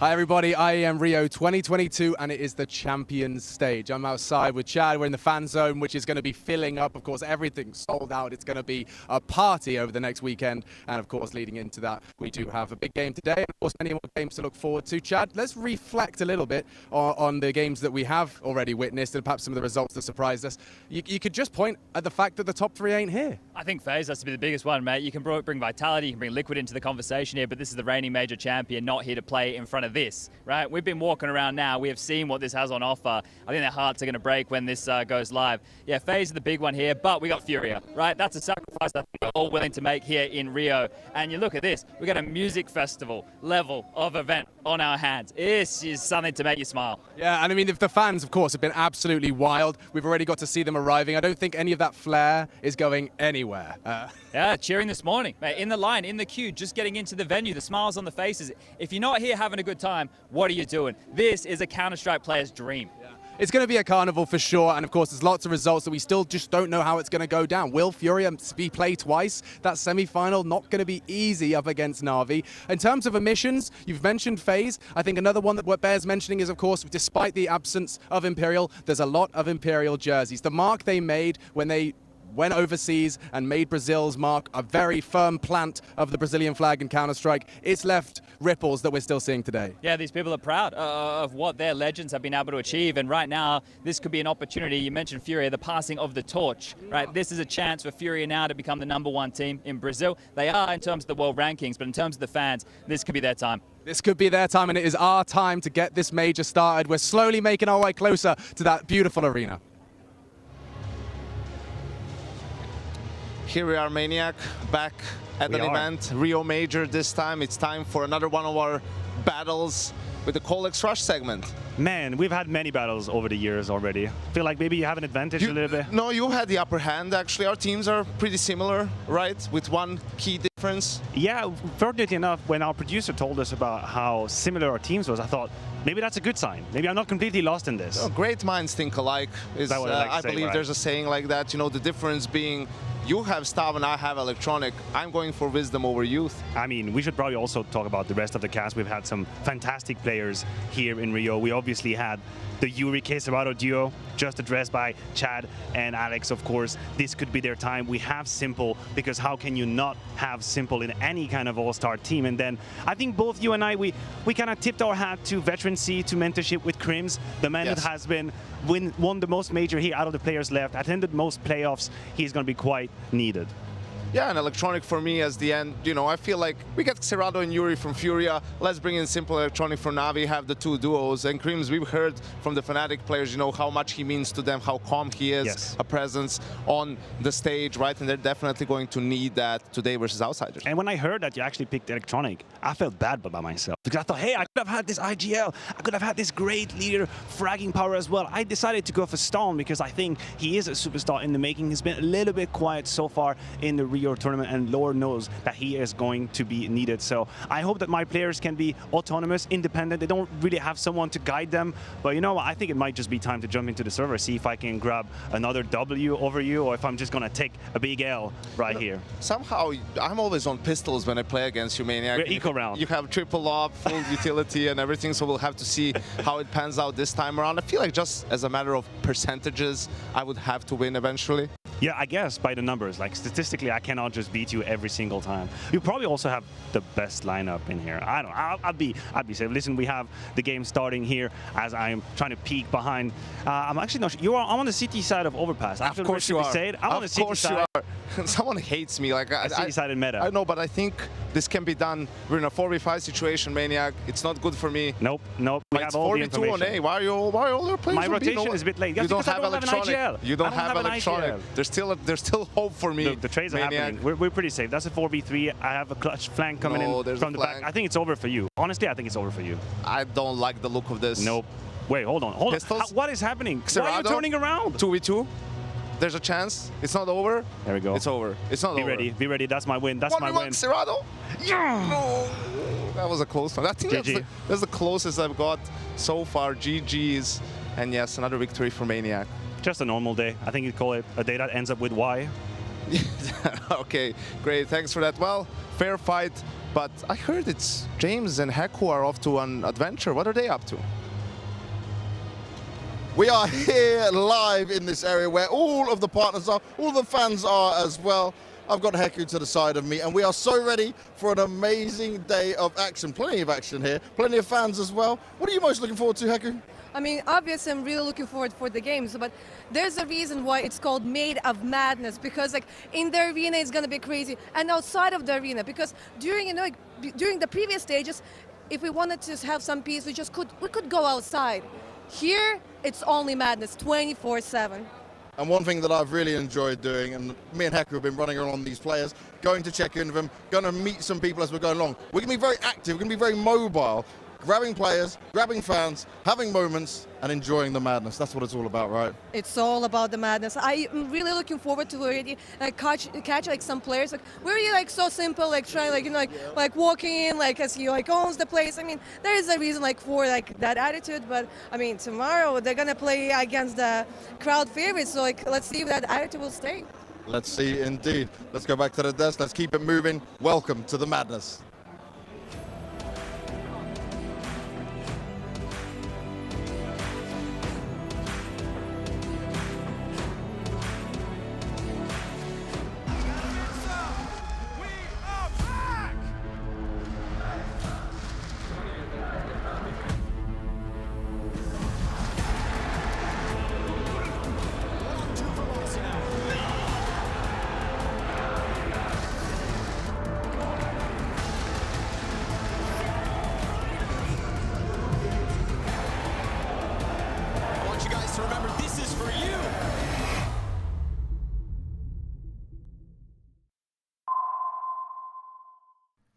Hi everybody, IEM Rio 2022, and it is the Champions stage. I'm outside with Chad. We're in the fan zone, which is going to be filling up. Of course, everything's sold out. It's going to be a party over the next weekend. And of course, leading into that, we do have a big game today. And of course, many more games to look forward to. Chad, let's reflect a little bit on the games that we have already witnessed and perhaps some of the results that surprised us. You could just point at the fact that the top 3 ain't here. I think FaZe has to be the biggest one, mate. You can bring Vitality, you can bring Liquid into the conversation here, but this is the reigning major champion, not here to play in front of this, right? We've been walking around now. We have seen what this has on offer. I think their hearts are going to break when this goes live. Yeah, FaZe is the big one here, but we got Furia, right? That's a sacrifice I think we're all willing to make here in Rio. And you look at this, we got a music festival level of event on our hands. This is something to make you smile. Yeah, and I mean, if the fans, of course, have been absolutely wild. We've already got to see them arriving. I don't think any of that flair is going anywhere. Yeah, cheering this morning, mate, in the line, in the queue, just getting into the venue, the smiles on the faces. If you're not here having a good time, what are you doing? This is a Counter-Strike player's dream. Yeah. It's going to be a carnival for sure, and of course there's lots of results that we still just don't know how it's going to go down. Will Furia be played twice? That semi-final not going to be easy up against Na'Vi. In terms of emissions, you've mentioned FaZe. I think another one that bears mentioning is, of course, despite the absence of Imperial, there's a lot of Imperial jerseys. The mark they made when they went overseas and made Brazil's mark a very firm plant of the Brazilian flag in Counter-Strike, it's left ripples that we're still seeing today. Yeah, these people are proud of what their legends have been able to achieve, and right now this could be an opportunity. You mentioned Furia, the passing of the torch, right? This is a chance for Furia now to become the #1 team in Brazil. They are in terms of the world rankings, but in terms of the fans, this could be their time. This could be their time, and it is our time to get this major started. We're slowly making our way closer to that beautiful arena. Here we are, Maniac, back at an event, Rio Major this time. It's time for another one of our battles with the Colex Rush segment. Man, we've had many battles over the years already. Feel like maybe you have an advantage a little bit. No, you had the upper hand, actually. Our teams are pretty similar, right? With one key difference. Yeah, fortunately enough, when our producer told us about how similar our teams was, I thought, maybe that's a good sign. Maybe I'm not completely lost in this. Oh, great minds think alike. I believe there's a saying like that. You know, the difference being you have Stav and I have Electronic. I'm going for Wisdom over Youth. I mean, we should probably also talk about the rest of the cast. We've had some fantastic players here in Rio. We obviously had the Yuri Queserado duo, just addressed by Chad and Alex, of course. This could be their time. We have Simple, because how can you not have Simple in any kind of all-star team? And then I think both you and I, we kind of tipped our hat to veterancy, to mentorship with Crims, the man that has been won the most major here out of the players left, attended most playoffs. He's going to be quite needed. Yeah, and electronic for me as the end, you know, I feel like we get Xerato and Yuri from Furia. Let's bring in simple electronic for Navi, have the two duos. And Creams, we've heard from the Fnatic players, you know, how much he means to them, how calm he is, a presence on the stage, right? And they're definitely going to need that today versus Outsiders. And when I heard that you actually picked electronic, I felt bad about myself. Because I thought, hey, I could have had this IGL. I could have had this great leader fragging power as well. I decided to go for Stone because I think he is a superstar in the making. He's been a little bit quiet so far in the Rio tournament, and Lord knows that he is going to be needed. So I hope that my players can be autonomous, independent. They don't really have someone to guide them. But you know what? I think it might just be time to jump into the server, see if I can grab another W over you, or if I'm just going to take a big L right here. Somehow, I'm always on pistols when I play against you, Maniac. We're eco round. You have triple up, full utility and everything, so we'll have to see how it pans out this time around. I feel like just as a matter of percentages, I would have to win eventually. Yeah, I guess by the numbers. Like statistically, I cannot just beat you every single time. You probably also have the best lineup in here. I don't know. I'd be safe. Listen, we have the game starting here as I'm trying to peek behind. I'm actually not sure. I'm on the CT side of Overpass. Of course you are. I'm on the CT side. Someone hates me. Like CT side in meta. I know, but I think this can be done. We're in a 4v5 situation, Maniac. It's not good for me. Nope. We have all the information. It's 4v2 on A. Why are all your players? My rotation is a bit late. You don't have electronic. You don't have electronic. There's still hope for me. Look, the trades are happening. We're pretty safe. That's a 4v3. I have a clutch flank coming in from the back. I think it's over for you. Honestly, I think it's over for you. I don't like the look of this. Nope. Wait, hold on. What is happening? Xerato, why are you turning around? 2v2. There's a chance. It's not over. There we go. It's over. It's not over. Be ready. Be ready. That's my win. That's my win. Xerato. Yeah. No. That was a close one. I think that's the closest I've got so far. GG's. And yes, another victory for Maniac. Just a normal day. I think you'd call it a day that ends up with Y. Okay, great. Thanks for that. Well, fair fight. But I heard it's James and Heck who are off to an adventure. What are they up to? We are here live in this area where all of the partners are, all the fans are as well. I've got Heku to the side of me, and we are so ready for an amazing day of action. Plenty of action here, plenty of fans as well. What are you most looking forward to, Heku? I mean, obviously, I'm really looking forward for the games, but there's a reason why it's called Made of Madness, because like in the arena it's gonna be crazy, and outside of the arena, because during during the previous stages, if we wanted to have some peace, we could go outside. Here, it's only madness, 24/7. And one thing that I've really enjoyed doing, and me and Heku have been running around these players, going to check in with them, going to meet some people as we're going along. We're going to be very active, we're going to be very mobile, grabbing players, grabbing fans, having moments, and enjoying the madness. That's what it's all about, right? It's all about the madness. I'm really looking forward to already catch like some players. Like we're really like so simple, like trying like walking in like as he like owns the place. I mean, there is a reason like for like that attitude, but I mean tomorrow they're gonna play against the crowd favorites. So like let's see if that attitude will stay. Let's see indeed. Let's go back to the desk. Let's keep it moving. Welcome to the madness.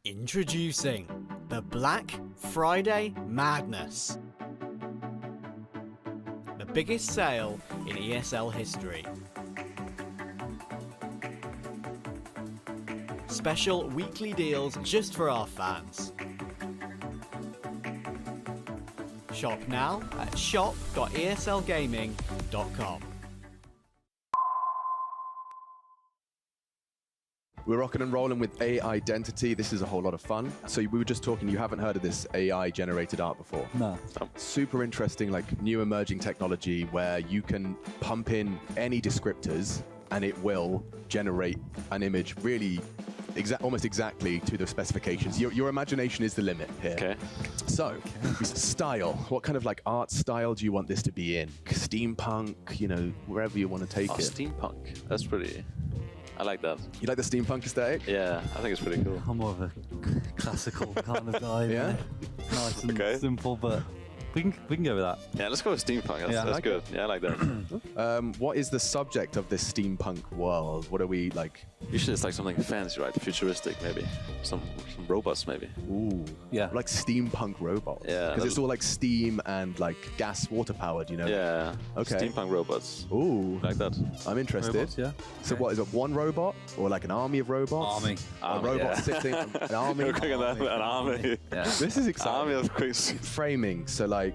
Introducing the Black Friday Madness, the biggest sale in ESL history. Special weekly deals just for our fans. Shop now at shop.eslgaming.com. We're rocking and rolling with A Identity. This is a whole lot of fun. So we were just talking, you haven't heard of this AI generated art before? No. Super interesting, like new emerging technology where you can pump in any descriptors and it will generate an image really almost exactly to the specifications. Your imagination is the limit here. Okay. So, style. What kind of like art style do you want this to be in? Steampunk, you know, wherever you want to take it. Steampunk. That's pretty I like that. You like the steampunk aesthetic? Yeah, I think it's pretty cool. I'm more of a classical kind of guy. Yeah? Nice and simple, but we can go with that. Yeah, let's go with steampunk. That's good. Yeah, I like that. What is the subject of this steampunk world? What are we like? Usually it's like something fancy, right? Futuristic, maybe. Some robots, maybe. Ooh. Yeah. Like steampunk robots. Yeah. Because it's all like steam and like gas, water powered, you know? Yeah. Okay. Steampunk robots. Ooh. Like that. I'm interested. Robots, yeah. So what, is it one robot or like an army of robots? Army. A robot sitting, an army. You're quick on that, an army. Yeah. This is exciting. Army of quiz. Framing, so like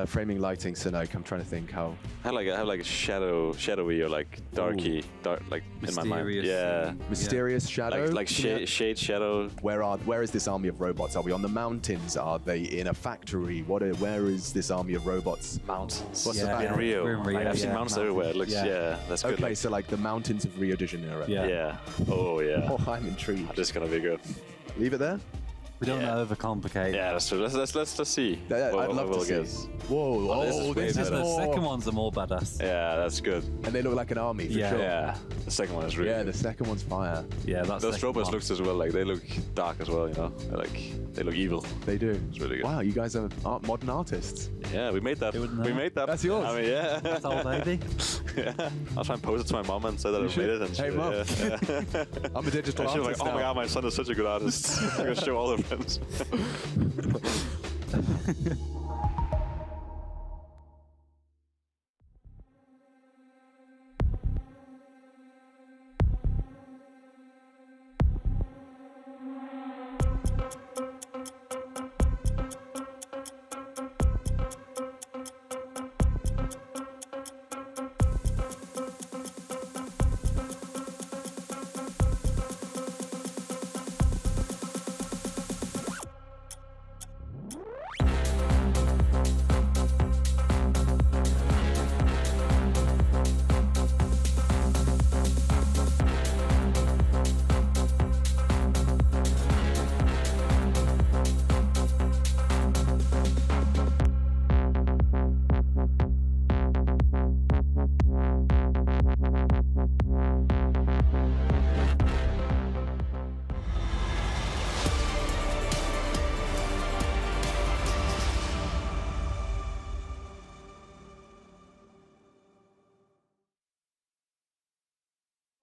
framing, lighting. So like I'm trying to think how. I have like a shadowy or like darky, dark, like in my mind. Mysterious. Yeah. Mysterious shadow. Like shade shadow. Where is this army of robots? Are we on the mountains? Are they in a factory? Where is this army of robots? Mountains. What's the In background? Rio. We're in Rio, I've seen yeah. mountains everywhere. It looks, that's good. Okay, Like, so like the mountains of Rio de Janeiro. Yeah. yeah. Oh yeah. Oh, I'm intrigued. This is gonna be good. Leave it there. We don't want to overcomplicate. Yeah, that's true. Let's see. I'd love to we'll see. guess. Whoa! This is way this is better. The more. second ones are more badass. Yeah, that's good. And they look like an army for Yeah. sure. Yeah. The second one is really Yeah, good. the second one's fire. Yeah, that's Those second robots one. looks as well, like they look dark as well, you know? They look evil. They do. It's really good. Wow, you guys are modern artists. Yeah, we made that. We made that. That's yours. I mean, yeah. That's old baby. Yeah. I'll try and post it to my mom and say that I made it. And Hey, she, Mom. yeah. I'm a digital And she was artist like, oh my now. god, my son is such a good artist. I'm gonna show all her friends.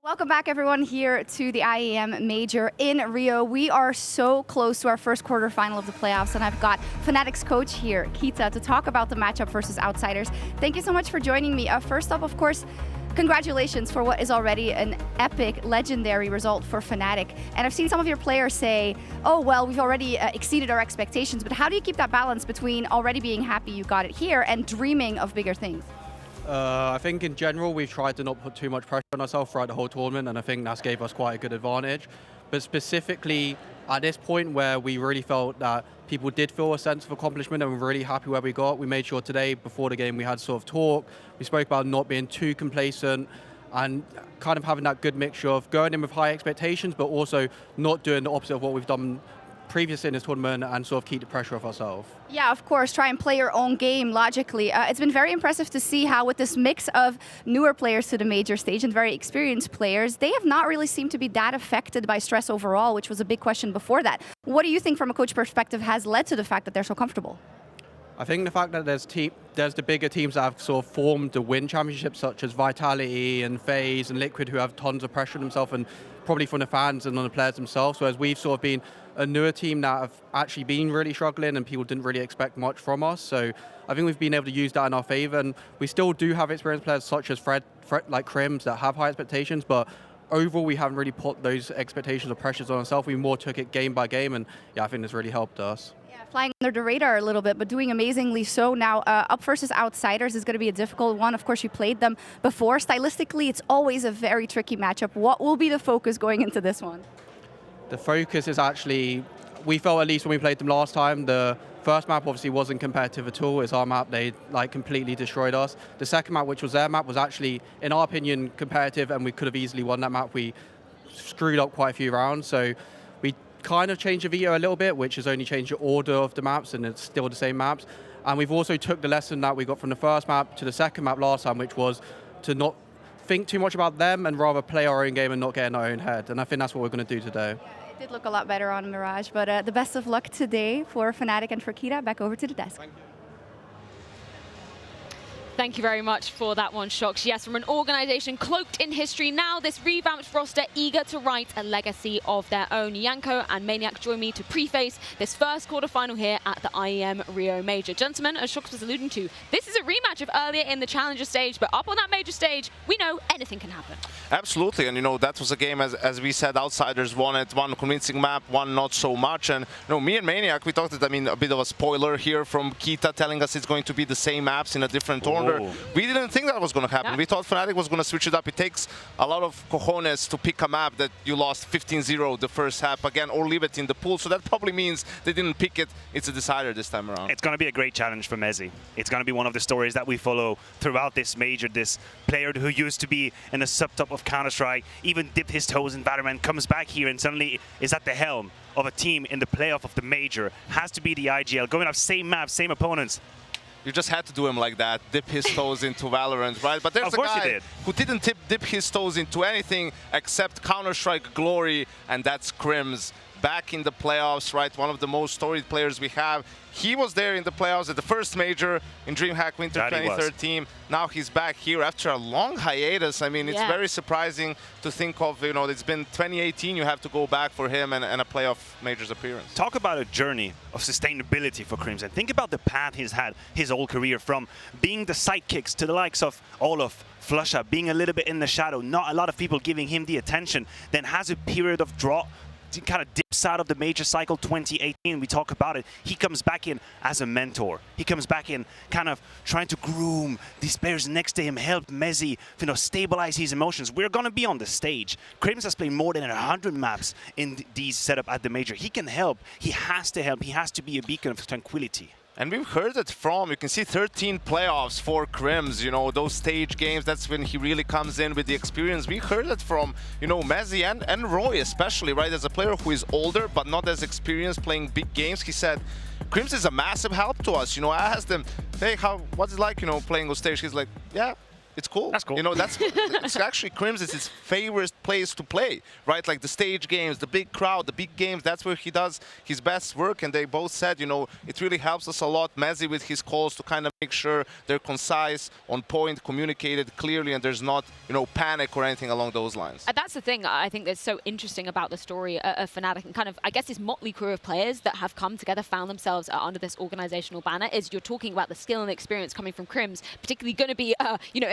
Welcome back, everyone, here to the IEM Major in Rio. We are so close to our first quarterfinal of the playoffs, and I've got Fnatic's coach here, Kita, to talk about the matchup versus Outsiders. Thank you so much for joining me. First off, of course, congratulations for what is already an epic, legendary result for Fnatic. And I've seen some of your players say, oh, well, we've already exceeded our expectations, but how do you keep that balance between already being happy you got it here and dreaming of bigger things? I think in general we've tried to not put too much pressure on ourselves throughout the whole tournament, and I think that's gave us quite a good advantage. But specifically at this point where we really felt that people did feel a sense of accomplishment and we're really happy where we got, we made sure today before the game we had sort of talk. We spoke about not being too complacent and kind of having that good mixture of going in with high expectations but also not doing the opposite of what we've done previously in this tournament and sort of keep the pressure off ourselves. Yeah, of course, try and play your own game logically. It's been very impressive to see how with this mix of newer players to the major stage and very experienced players, they have not really seemed to be that affected by stress overall, which was a big question before that. What do you think from a coach perspective has led to the fact that they're so comfortable? I think the fact that there's the bigger teams that have sort of formed to win championships, such as Vitality and FaZe and Liquid, who have tons of pressure on themselves and probably from the fans and on the players themselves, whereas we've sort of been a newer team that have actually been really struggling and people didn't really expect much from us. So I think we've been able to use that in our favor, and we still do have experienced players such as Fred like Crims that have high expectations, but overall we haven't really put those expectations or pressures on ourselves. We more took it game by game, and yeah, I think this really helped us. Flying under the radar a little bit, but doing amazingly so. Now, up versus Outsiders is going to be a difficult one. Of course, you played them before. Stylistically, it's always a very tricky matchup. What will be the focus going into this one? The focus is actually, we felt at least when we played them last time, the first map obviously wasn't competitive at all. It's our map, they like completely destroyed us. The second map, which was their map, was actually, in our opinion, competitive, and we could have easily won that map. We screwed up quite a few rounds, so we kind of changed the veto a little bit, which has only changed the order of the maps, and it's still the same maps. And we've also took the lesson that we got from the first map to the second map last time, which was to not think too much about them and rather play our own game and not get in our own head. And I think that's what we're going to do today. It did look a lot better on Mirage, but the best of luck today for Fnatic and for Kita. Back over to the desk. Thank you very much for that one, Shox. Yes, from an organization cloaked in history, now this revamped roster eager to write a legacy of their own. Yanko and Maniac join me to preface this first quarterfinal here at the IEM Rio Major. Gentlemen, as Shox was alluding to, this is a rematch of earlier in the Challenger stage, but up on that major stage, we know anything can happen. Absolutely, and that was a game, as we said, outsiders won it, one convincing map, one not so much. And me and Maniac, we talked that, a bit of a spoiler here from Kita telling us it's going to be the same maps in a different order. We didn't think that was going to happen. We thought Fnatic was going to switch it up. It takes a lot of cojones to pick a map that you lost 15-0 the first half again, or leave it in the pool. So that probably means they didn't pick it. It's a decider this time around. It's going to be a great challenge for Mezzi. It's going to be one of the stories that we follow throughout this major. This player who used to be in the sub-top of Counter-Strike, even dipped his toes in Valorant, comes back here and suddenly is at the helm of a team in the playoff of the major. Has to be the IGL, going up same map, same opponents. You just had to do him like that, dip his toes into Valorant, right? But there's a guy who didn't dip his toes into anything except Counter-Strike glory, and that's Crims. Back in the playoffs, right? One of the most storied players we have. He was there in the playoffs at the first major in DreamHack Winter 2013. Now he's back here after a long hiatus. It's very surprising to think of, it's been 2018, you have to go back for him and a playoff majors appearance. Talk about a journey of sustainability for Crimson. Think about the path he's had his whole career, from being the sidekicks to the likes of Olaf, Flusha, being a little bit in the shadow, not a lot of people giving him the attention, then has a period of drought, kind of dips out of the major cycle 2018. We talk about it. He comes back in as a mentor. He comes back in kind of trying to groom these players next to him, help Mezzi, stabilize his emotions. We're going to be on the stage. Crims has played more than 100 maps in these setup at the major. He can help. He has to help. He has to be a beacon of tranquility. And we've heard it from, you can see 13 playoffs for Crims, those stage games, that's when he really comes in with the experience. We heard it from, Mezzi and Roy especially, right? As a player who is older but not as experienced playing big games, he said, Crims is a massive help to us. I asked him, hey, what's it like, playing on stage? He's like, yeah. It's cool. That's cool. It's actually Crims is his favorite place to play, right? Like the stage games, the big crowd, the big games, that's where he does his best work. And they both said, it really helps us a lot, Mezzi with his calls, to kind of make sure they're concise, on point, communicated clearly, and there's not, panic or anything along those lines. That's the thing I think that's so interesting about the story of Fnatic, and kind of, I guess, this motley crew of players that have come together, found themselves under this organizational banner, is you're talking about the skill and experience coming from Crims, particularly going to be,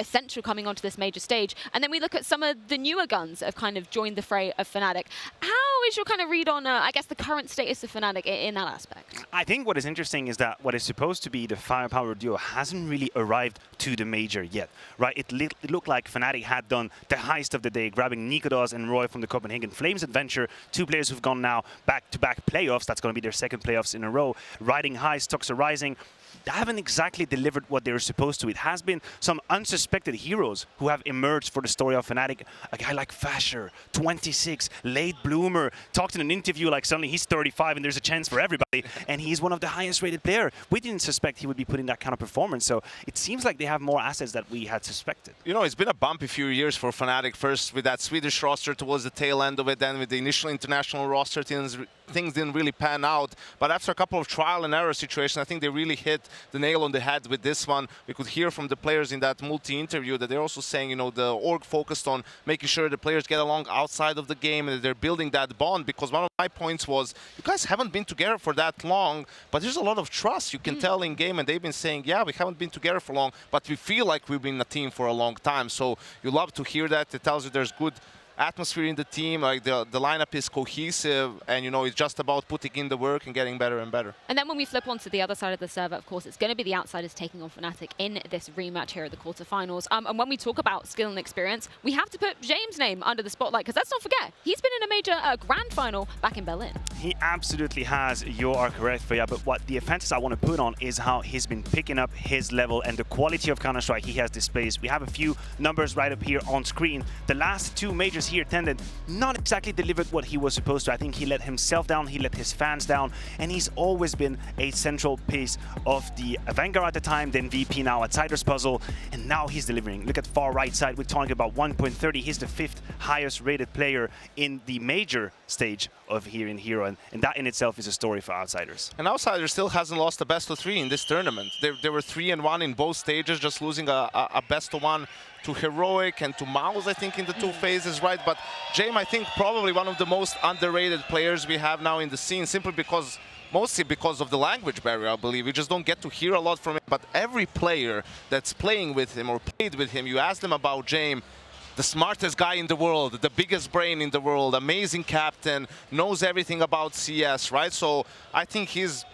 essential coming onto this major stage. And then we look at some of the newer guns that have kind of joined the fray of Fnatic. How is your kind of read on, I guess, the current status of Fnatic in that aspect? I think what is interesting is that what is supposed to be the firepower duo hasn't really arrived to the major yet, right? It looked like Fnatic had done the heist of the day, grabbing Nikodas and Roy from the Copenhagen Flames Adventure, two players who've gone now back-to-back playoffs. That's going to be their second playoffs in a row. Riding high, stocks are rising. They haven't exactly delivered what they were supposed to. It has been some unsuspected heroes who have emerged for the story of Fnatic. A guy like Fasher, 26, late bloomer, talked in an interview like suddenly he's 35 and there's a chance for everybody, and he's one of the highest rated players. We didn't suspect he would be putting that kind of performance, so it seems like they have more assets that we had suspected. It's been a bumpy few years for Fnatic, first with that Swedish roster towards the tail end of it, then with the initial international roster, things didn't really pan out. But after a couple of trial and error situations, I think they really hit the nail on the head with this one. We could hear from the players in that multi-interview that they're also saying, the org focused on making sure the players get along outside of the game and that they're building that bond. Because one of my points was, you guys haven't been together for that long, but there's a lot of trust. You can tell in game, and they've been saying, yeah, we haven't been together for long, but we feel like we've been a team for a long time. So you love to hear that. It tells you there's good atmosphere in the team, like the lineup is cohesive, and it's just about putting in the work and getting better and better. And then when we flip onto the other side of the server, of course, it's going to be the outsiders taking on Fnatic in this rematch here at the quarterfinals. And when we talk about skill and experience, we have to put James' name under the spotlight, because let's not forget, he's been in a major grand final back in Berlin. He absolutely has. You are correct, Freya, but what the emphasis I want to put on is how he's been picking up his level and the quality of Counter-Strike he has displayed. We have a few numbers right up here on screen. The last two major players here tended not exactly delivered what he was supposed to. I think he let himself down, he let his fans down, and he's always been a central piece of the Vanguard at the time, then VP, now Outsiders puzzle, and now he's delivering. Look at far right side, we're talking about 1.30. He's the 5th highest rated player in the major stage of here in Hero, and that in itself is a story for Outsiders. And Outsiders still hasn't lost a best of 3 in this tournament. They were 3-1 in both stages, just losing a best of 1 to Heroic and to Mouse, I think, in the 2 phases, right? But Jaime, I think, probably one of the most underrated players we have now in the scene, simply because, mostly because of the language barrier, I believe. We just don't get to hear a lot from him. But every player that's playing with him or played with him, you ask them about Jaime, the smartest guy in the world, the biggest brain in the world, amazing captain, knows everything about CS, right? So I think he's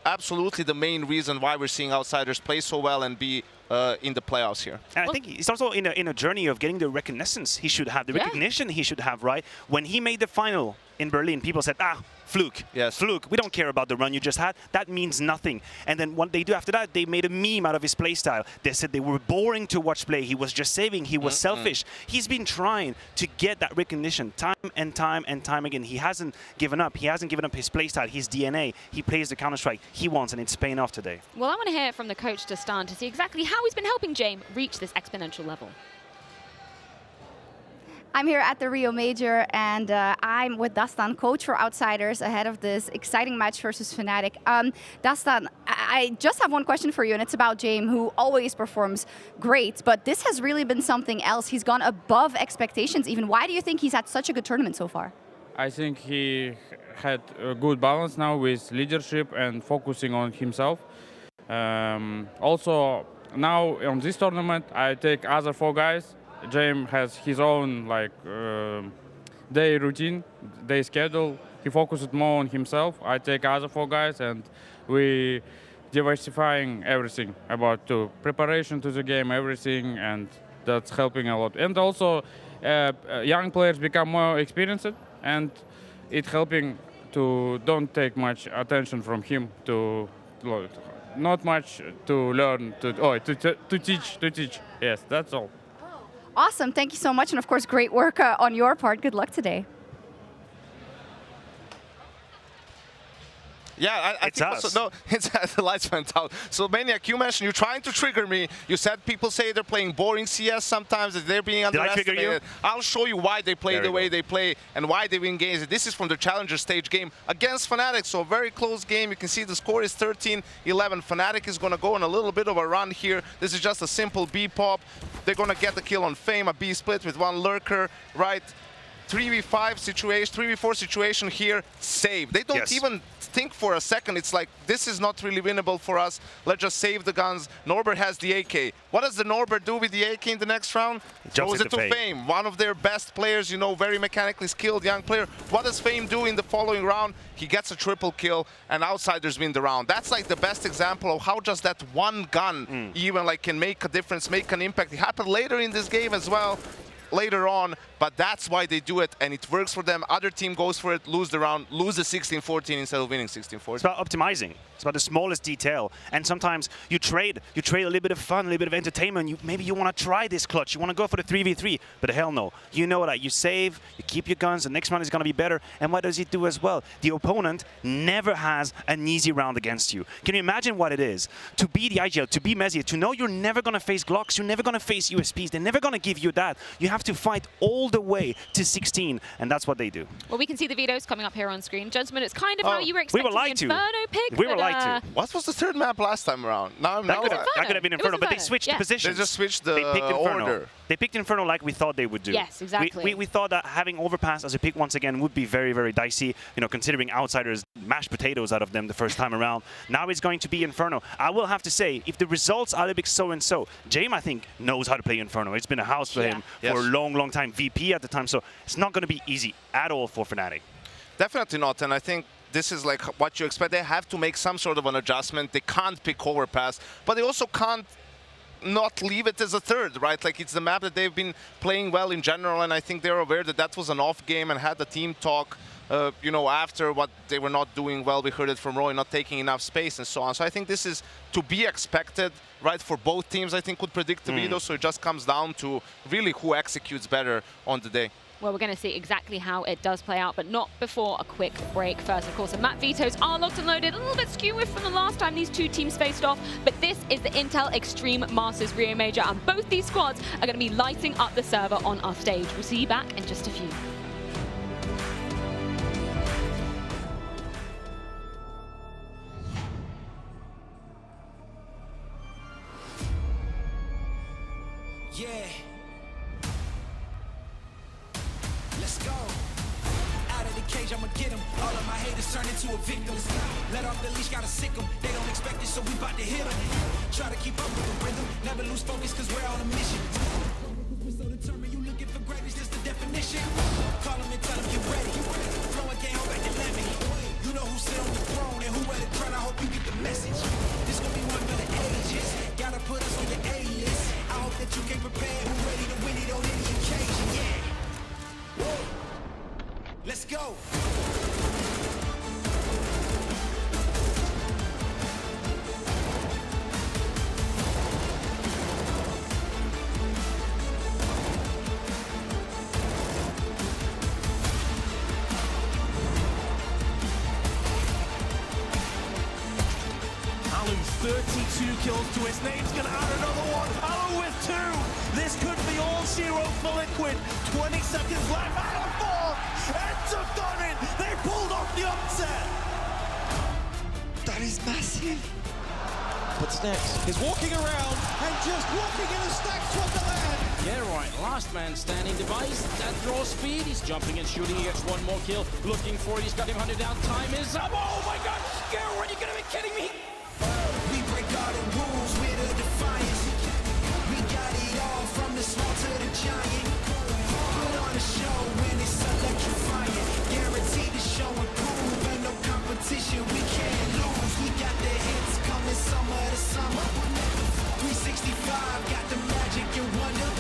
absolutely the main reason why we're seeing Outsiders play so well and be in the playoffs here. And I think he's also in a journey of getting the recognition he should have, the recognition he should have, right? When he made the final in Berlin, people said, fluke. Yes. Fluke. We don't care about the run you just had. That means nothing. And then what they do after that, they made a meme out of his playstyle. They said they were boring to watch play. He was just saving. He was selfish. He's been trying to get that recognition time and time and time again. He hasn't given up. He hasn't given up his playstyle, his DNA. He plays the Counter-Strike he wants, and it's paying off today. Well, I want to hear from the coach Dastan to see exactly how he's been helping Jaime reach this exponential level. I'm here at the Rio Major, and I'm with Dastan, coach for Outsiders, ahead of this exciting match versus Fnatic. Dastan, I just have one question for you, and it's about Jaime, who always performs great, but this has really been something else. He's gone above expectations even. Why do you think he's had such a good tournament so far? I think he had a good balance now with leadership and focusing on himself. Also, now on this tournament, I take other 4 guys. Jaime has his own day routine, day schedule. He focuses more on himself. I take other 4 guys, and we diversifying everything about preparation to the game, everything, and that's helping a lot. And also, young players become more experienced, and it's helping to don't take much attention from him to not much to learn to teach. Yes, that's all. Awesome, thank you so much, and of course, great work on your part. Good luck today. Yeah, I think also, no, it's the lights went out. So Maniac, you mentioned you're trying to trigger me. You said people say they're playing boring CS sometimes, that they're being underestimated. Did I trigger you? I'll show you why they play the way they play and why they win games. This is from the Challenger stage game against Fnatic, so a very close game. You can see the score is 13-11. Fnatic is going to go on a little bit of a run here. This is just a simple B pop. They're going to get the kill on Fame, a B split with 1 lurker, right? 3v5 situation, 3v4 situation here, save. They don't even think for a second. It's like, this is not really winnable for us. Let's just save the guns. Norbert has the AK. What does the Norbert do with the AK in the next round? Throws it to Fame. One of their best players, you know, very mechanically skilled young player. What does Fame do in the following round? He gets a triple kill, and Outsiders win the round. That's like the best example of how just that one gun even like can make a difference, make an impact. It happened later in this game as well. Later on, but that's why they do it, and it works for them. Other team goes for it, lose the round, lose the 16-14 instead of winning 16-14. It's about optimizing. It's about the smallest detail. And sometimes you trade a little bit of fun, a little bit of entertainment. Maybe you want to try this clutch. You want to go for the 3v3, but hell no. You know that you save, you keep your guns, the next round is going to be better. And what does it do as well? The opponent never has an easy round against you. Can you imagine what it is to be the IGL, to be Mezia, to know you're never going to face Glocks, you're never going to face USPs, they're never going to give you that. You have to fight all the way to 16, and that's what they do. Well, we can see the vetoes coming up here on screen. Gentlemen, it's kind of how you were expecting the Inferno pick. We were lied to. What was the third map last time around? That could have been Inferno, but they switched the positions. They just switched the order. They picked Inferno like we thought they would do. Yes, exactly. We thought that having Overpass as a pick once again would be very, very dicey, you know, considering Outsiders mashed potatoes out of them the first time around. Now it's going to be Inferno. I will have to say, if the results are a little bit so-and-so, Jaime, I think, knows how to play Inferno. It's been a house for him for a long, long time. VP at the time, so it's not going to be easy at all for Fnatic. Definitely not, and I think this is like what you expect. They have to make some sort of an adjustment. They can't pick Overpass, but they also can't not leave it as a third, right? Like, it's the map that they've been playing well in general, and I think they're aware that that was an off game and had the team talk, you know, after what they were not doing well. We heard it from Roy, not taking enough space and so on. So I think this is to be expected, right, for both teams. I think would predict the veto, so it just comes down to really who executes better on the day. Well, we're going to see exactly how it does play out, but not before a quick break first, of course. And Map Vetoes are locked and loaded, a little bit skew from the last time these two teams faced off, but this is the Intel Extreme Masters Rio Major, and both these squads are going to be lighting up the server on our stage. We'll see you back in just a few. Yeah. Let's go. Out of the cage, I'ma get them. All of my haters turn into a victim. Let off the leash, gotta sick them. They don't expect it, so we bout to hit them. Try to keep up with the rhythm. Never lose focus, cause we're on a mission. We're so determined, you looking for greatness, just the definition. Call them and tell them you're ready. Flow again, hold back the lemon. You know who sit on the throne and who wear the crown. I hope you get the message. This gonna be one for the ages. Gotta put us on the A-list. I hope that you came prepared. Who ready to win it on any occasion, yeah. Woo. Let's go. Alu, 32 kills to his name's gonna add another one. Alu with 2. This could be all 0 for Liquid. 20 seconds left. Alu 4. Ends have done it. They pulled off the upset. That is massive. What's next? He's walking around and just walking in a stacked Wonderland. Yeah, right. Last man standing device. That draws speed. He's jumping and shooting. He gets one more kill. Looking for it. He's got him hunted down. Time is up. Oh my God. Scarrow, are you going to be kidding me? We break all the rules with a defiance. We got it all from the small to the giant. Put on a show when it's electrifying. Guaranteed to show and prove. Ain't no competition, we can't lose. We got the hits coming summer to summer. 365 got the magic and wonder.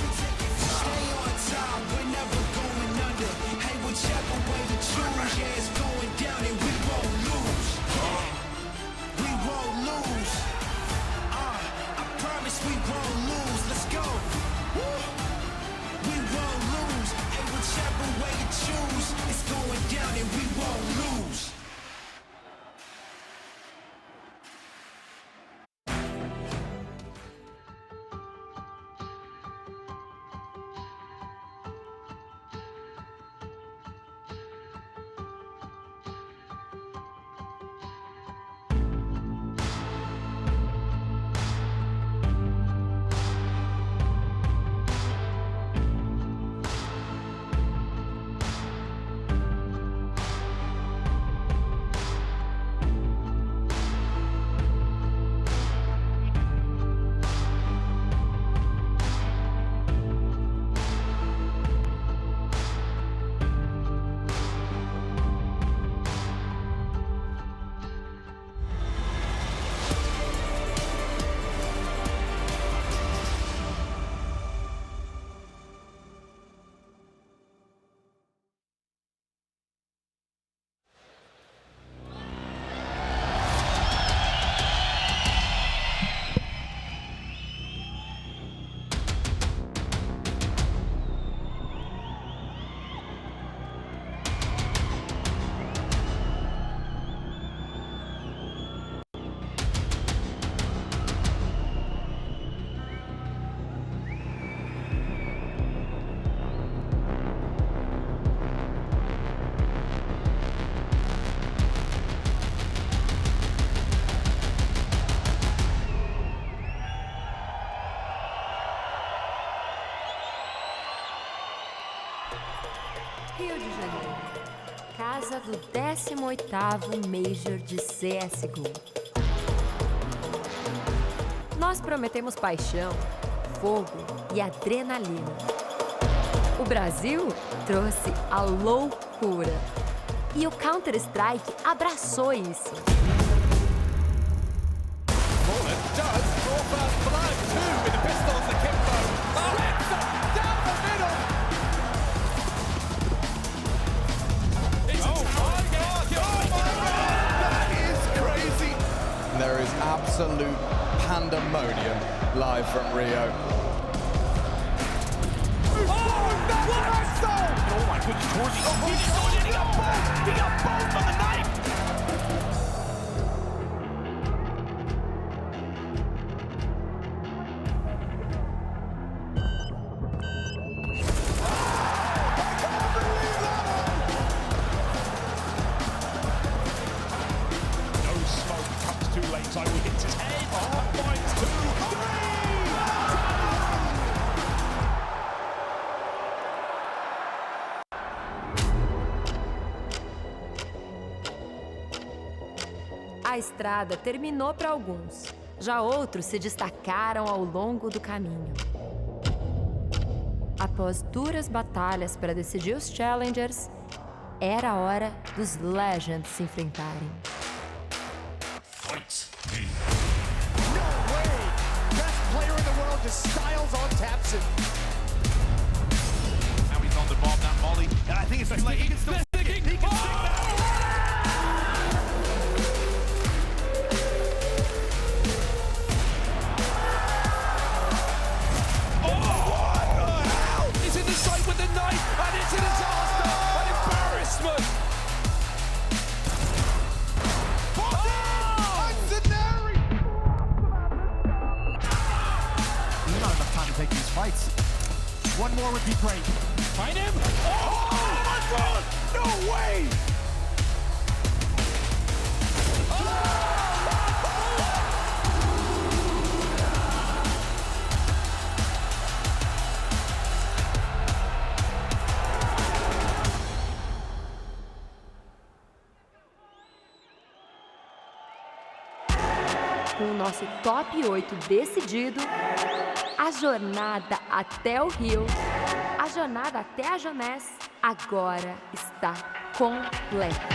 Stay on top, we're never going under. Hey, whichever way you choose, yeah, it's going down and we won't lose. We won't lose. I promise we won't lose. Let's go. Woo. We won't lose. Hey, whichever way you choose, it's going down and we won't lose. Rio de Janeiro, casa do 18º Major de CSGO. Nós prometemos paixão, fogo e adrenalina. O Brasil trouxe a loucura. E o Counter-Strike abraçou isso. There is absolute pandemonium live from Rio. Oh my goodness, Torsi. He got both! He got both on the knife! No smoke comes too late. So he hits his head. Points 2, 3! A estrada terminou para alguns, já outros se destacaram ao longo do caminho. Após duras batalhas para decidir os Challengers, era a hora dos Legends se enfrentarem. No way! Best player in the world just styles on taps it. Now he's on the ball, not Molly. And I think it's too late. He can still stick it. He can stick that. One more would be great. Find him! Oh my God! No way! Com o nosso top 8 decidido, a jornada até o Rio, a jornada até a Jonés, agora está completa.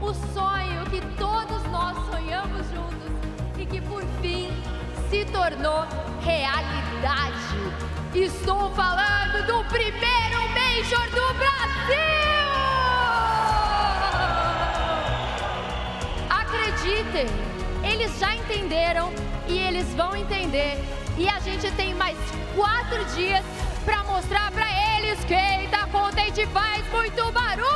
O sonho que todos nós sonhamos juntos e que por fim se tornou realidade. Estou falando do primeiro Major do Brasil! Acreditem, eles já entenderam e eles vão entender. E a gente tem mais 4 dias para mostrar para eles quem tá contente faz muito barulho!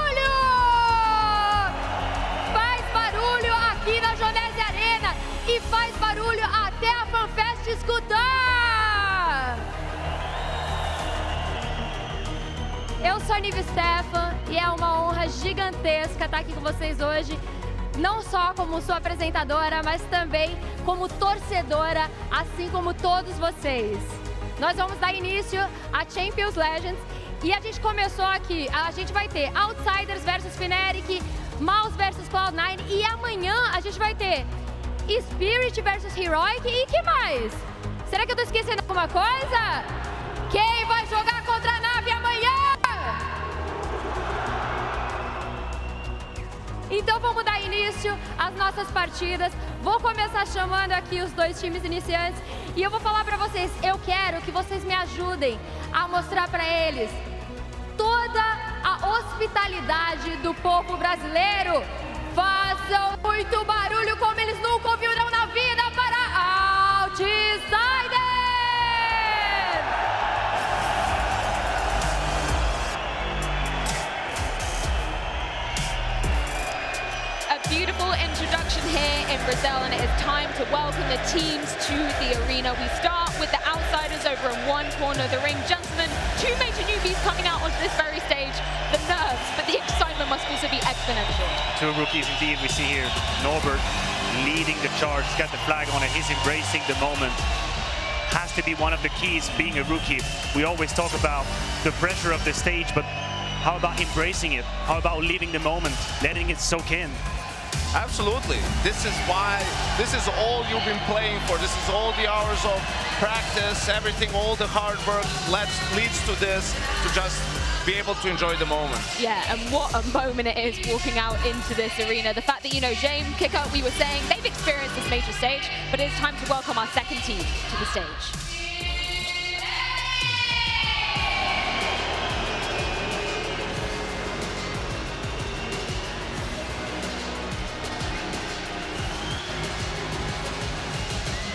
Aqui na Jonés Arena e faz barulho até a FanFest escutar! Eu sou a Nive Stefan e é uma honra gigantesca estar aqui com vocês hoje, não só como sua apresentadora, mas também como torcedora, assim como todos vocês. Nós vamos dar início a Champions Legends e a gente começou aqui, a gente vai ter Outsiders versus Fnatic, Mouse versus Cloud9 e amanhã a gente vai ter Spirit versus Heroic e que mais? Será que eu tô esquecendo alguma coisa? Quem vai jogar contra a Nave amanhã? Então vamos dar início às nossas partidas. Vou começar chamando aqui os 2 times iniciantes e eu vou falar pra vocês, eu quero que vocês me ajudem a mostrar pra eles toda a hospitalidade do povo brasileiro. Façam muito barulho como eles nunca ouviram na vida para Outside! the teams to the arena. We start with the outsiders over in one corner of the ring. Gentlemen, two major newbies coming out onto this very stage. The nerves, but the excitement must also be exponential. Two rookies indeed. We see here Norbert leading the charge. He's got the flag on it. He's embracing the moment. Has to be one of the keys being a rookie. We always talk about the pressure of the stage, but how about embracing it? How about leaving the moment, letting it soak in? Absolutely. This is all you've been playing for. This is all the hours of practice, everything, all the hard work leads to this, to just be able to enjoy the moment. Yeah, and what a moment it is walking out into this arena. The fact that, you know, James, Kicker, we were saying they've experienced this major stage, but it's time to welcome our second team to the stage.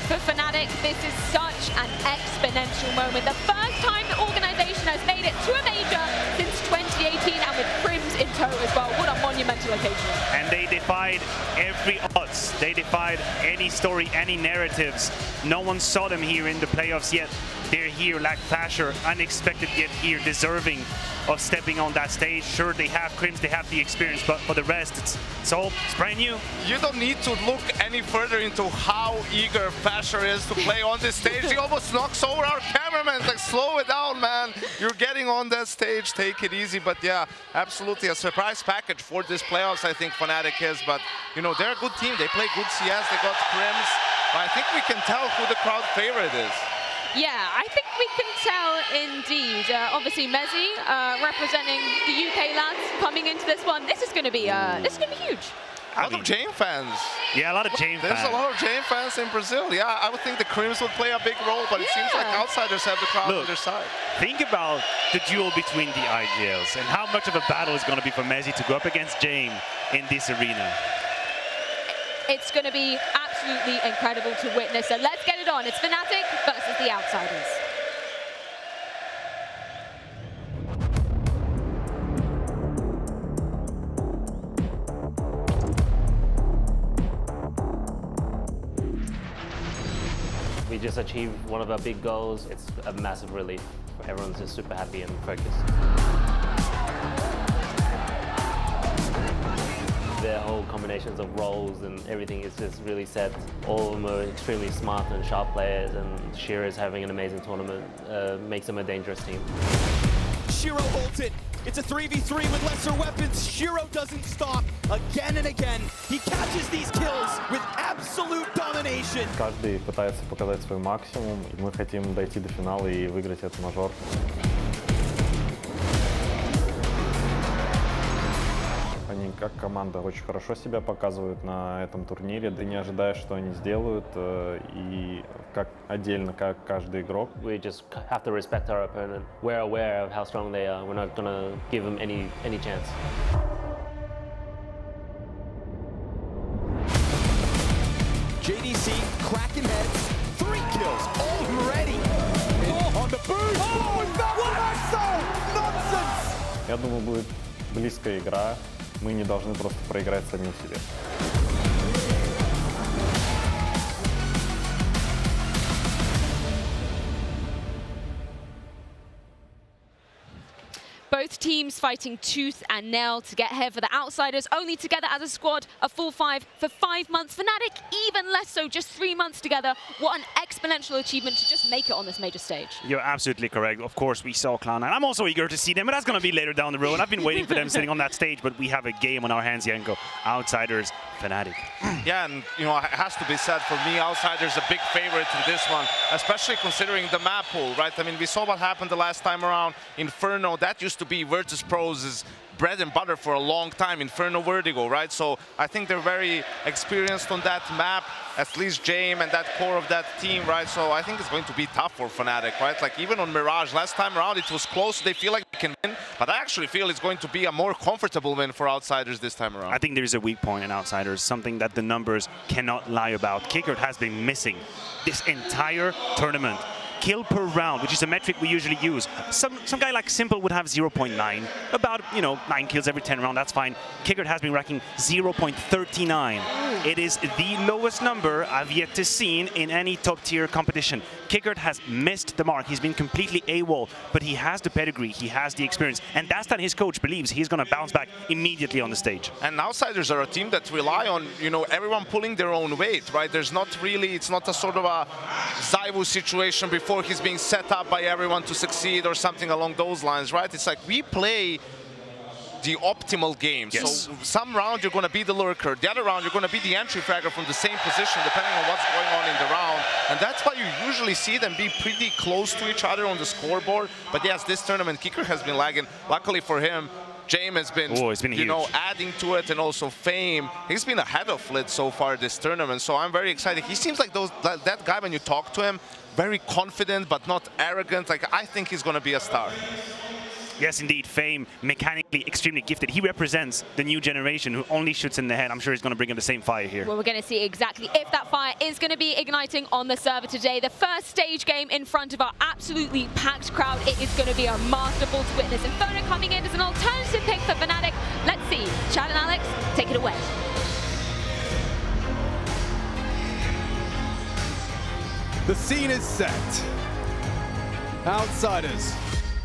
For Fnatic, this is such an exponential moment. The first time the organization has made it to a major since 2018, and with Crims in tow as well. What a monumental occasion. And they defied every odds. They defied any story, any narratives. No one saw them here in the playoffs yet. They're here like Thatcher, unexpected yet here, deserving of stepping on that stage. Sure, they have Crims, they have the experience, but for the rest, it's brand new. You don't need to look any further into how eager Thatcher is to play on this stage. He almost knocks over our cameraman. Like, slow it down, man. You're getting on that stage. Take it easy. But yeah, absolutely a surprise package for this playoffs, I think Fnatic is. But, you know, they're a good team. They play good CS. They got Crims. But I think we can tell who the crowd favorite is. Yeah, I think we can tell indeed. Obviously, Mezzi representing the UK lads coming into this one. This is going to be huge. A lot of Jane fans. Yeah, a lot of Jane fans. There's a lot of Jane fans in Brazil. Yeah, I would think the Crims would play a big role, but it seems like outsiders have the crowd on their side. Think about the duel between the IGLs and how much of a battle it's going to be for Mezzi to go up against Jane in this arena. It's going to be absolutely incredible to witness. So let's get it on. It's Fnatic versus the outsiders. We just achieved one of our big goals. It's a massive relief. Everyone's just super happy and focused. Their whole combinations of roles and everything is just really set. All of them are extremely smart and sharp players, and Shiro is having an amazing tournament. Makes them a dangerous team. Shiro holds it. It's a 3v3 with lesser weapons. Shiro doesn't stop again and again. He catches these kills with absolute domination. Каждый пытается показать свой максимум. Мы хотим дойти до финала и выиграть этот мажор. Они как команда очень хорошо себя показывают на этом турнире. Ты не ожидаешь, что они сделают, и как отдельно, как каждый игрок. We just have to respect our opponent. We're aware of how strong they are. We're not gonna give them any chance. JDC cracking heads, 3 kills already. On the boost. Oh, is that nonsense? Я думаю, будет близкая игра. Мы не должны просто проиграть самим себе. Both teams fighting tooth and nail to get here for the outsiders, only together as a squad, a full 5 for 5 months. Fnatic, even less so, just 3 months together. What an exponential achievement to just make it on this major stage. You're absolutely correct. Of course, we saw Cloud9. I'm also eager to see them, but that's going to be later down the road. I've been waiting for them sitting on that stage, but we have a game on our hands, Yanko. Outsiders, Fnatic. Yeah, and you know, it has to be said, for me, outsiders a big favorite in this one, especially considering the map pool, right? I mean, we saw what happened the last time around. Inferno, that used to be Virtus Pro's bread and butter for a long time, Inferno Vertigo, right? So I think they're very experienced on that map, at least James and that core of that team, right? So I think it's going to be tough for Fnatic, right? Like even on Mirage, last time around it was close, they feel like they can win, but I actually feel it's going to be a more comfortable win for outsiders this time around. I think there is a weak point in outsiders, something that the numbers cannot lie about. Kickert has been missing this entire tournament. kill per round, which is a metric we usually use. Some guy like Simple would have 0.9, about 9 kills every 10 rounds. That's fine. Kickert has been racking 0.39. It is the lowest number I've yet to see in any top tier competition. Kickert has missed the mark. He's been completely AWOL, but he has the pedigree, he has the experience, and that's that his coach believes he's going to bounce back immediately on the stage. And Outsiders are a team that rely on, everyone pulling their own weight, right? There's not really, it's not a sort of a Zaiwu situation before he's being set up by everyone to succeed or something along those lines, right? It's like we play the optimal game. Yes. So some round you're going to be the lurker, the other round you're going to be the entry fragger from the same position depending on what's going on in the round. And that's why you usually see them be pretty close to each other on the scoreboard. But yes, this tournament Kicker has been lagging. Luckily for him, James has been, adding to it, and also Fame. He's been ahead of Flit so far this tournament, so I'm very excited. He seems like that guy when you talk to him, very confident but not arrogant. Like, I think he's going to be a star. Yes, indeed. Fame, mechanically extremely gifted. He represents the new generation who only shoots in the head. I'm sure he's going to bring him the same fire here. Well, we're going to see exactly if that fire is going to be igniting on the server today. The first stage game in front of our absolutely packed crowd. It is going to be a masterful to witness. And Fona coming in as an alternative pick for Fnatic. Let's see. Chad and Alex, take it away. The scene is set. Outsiders,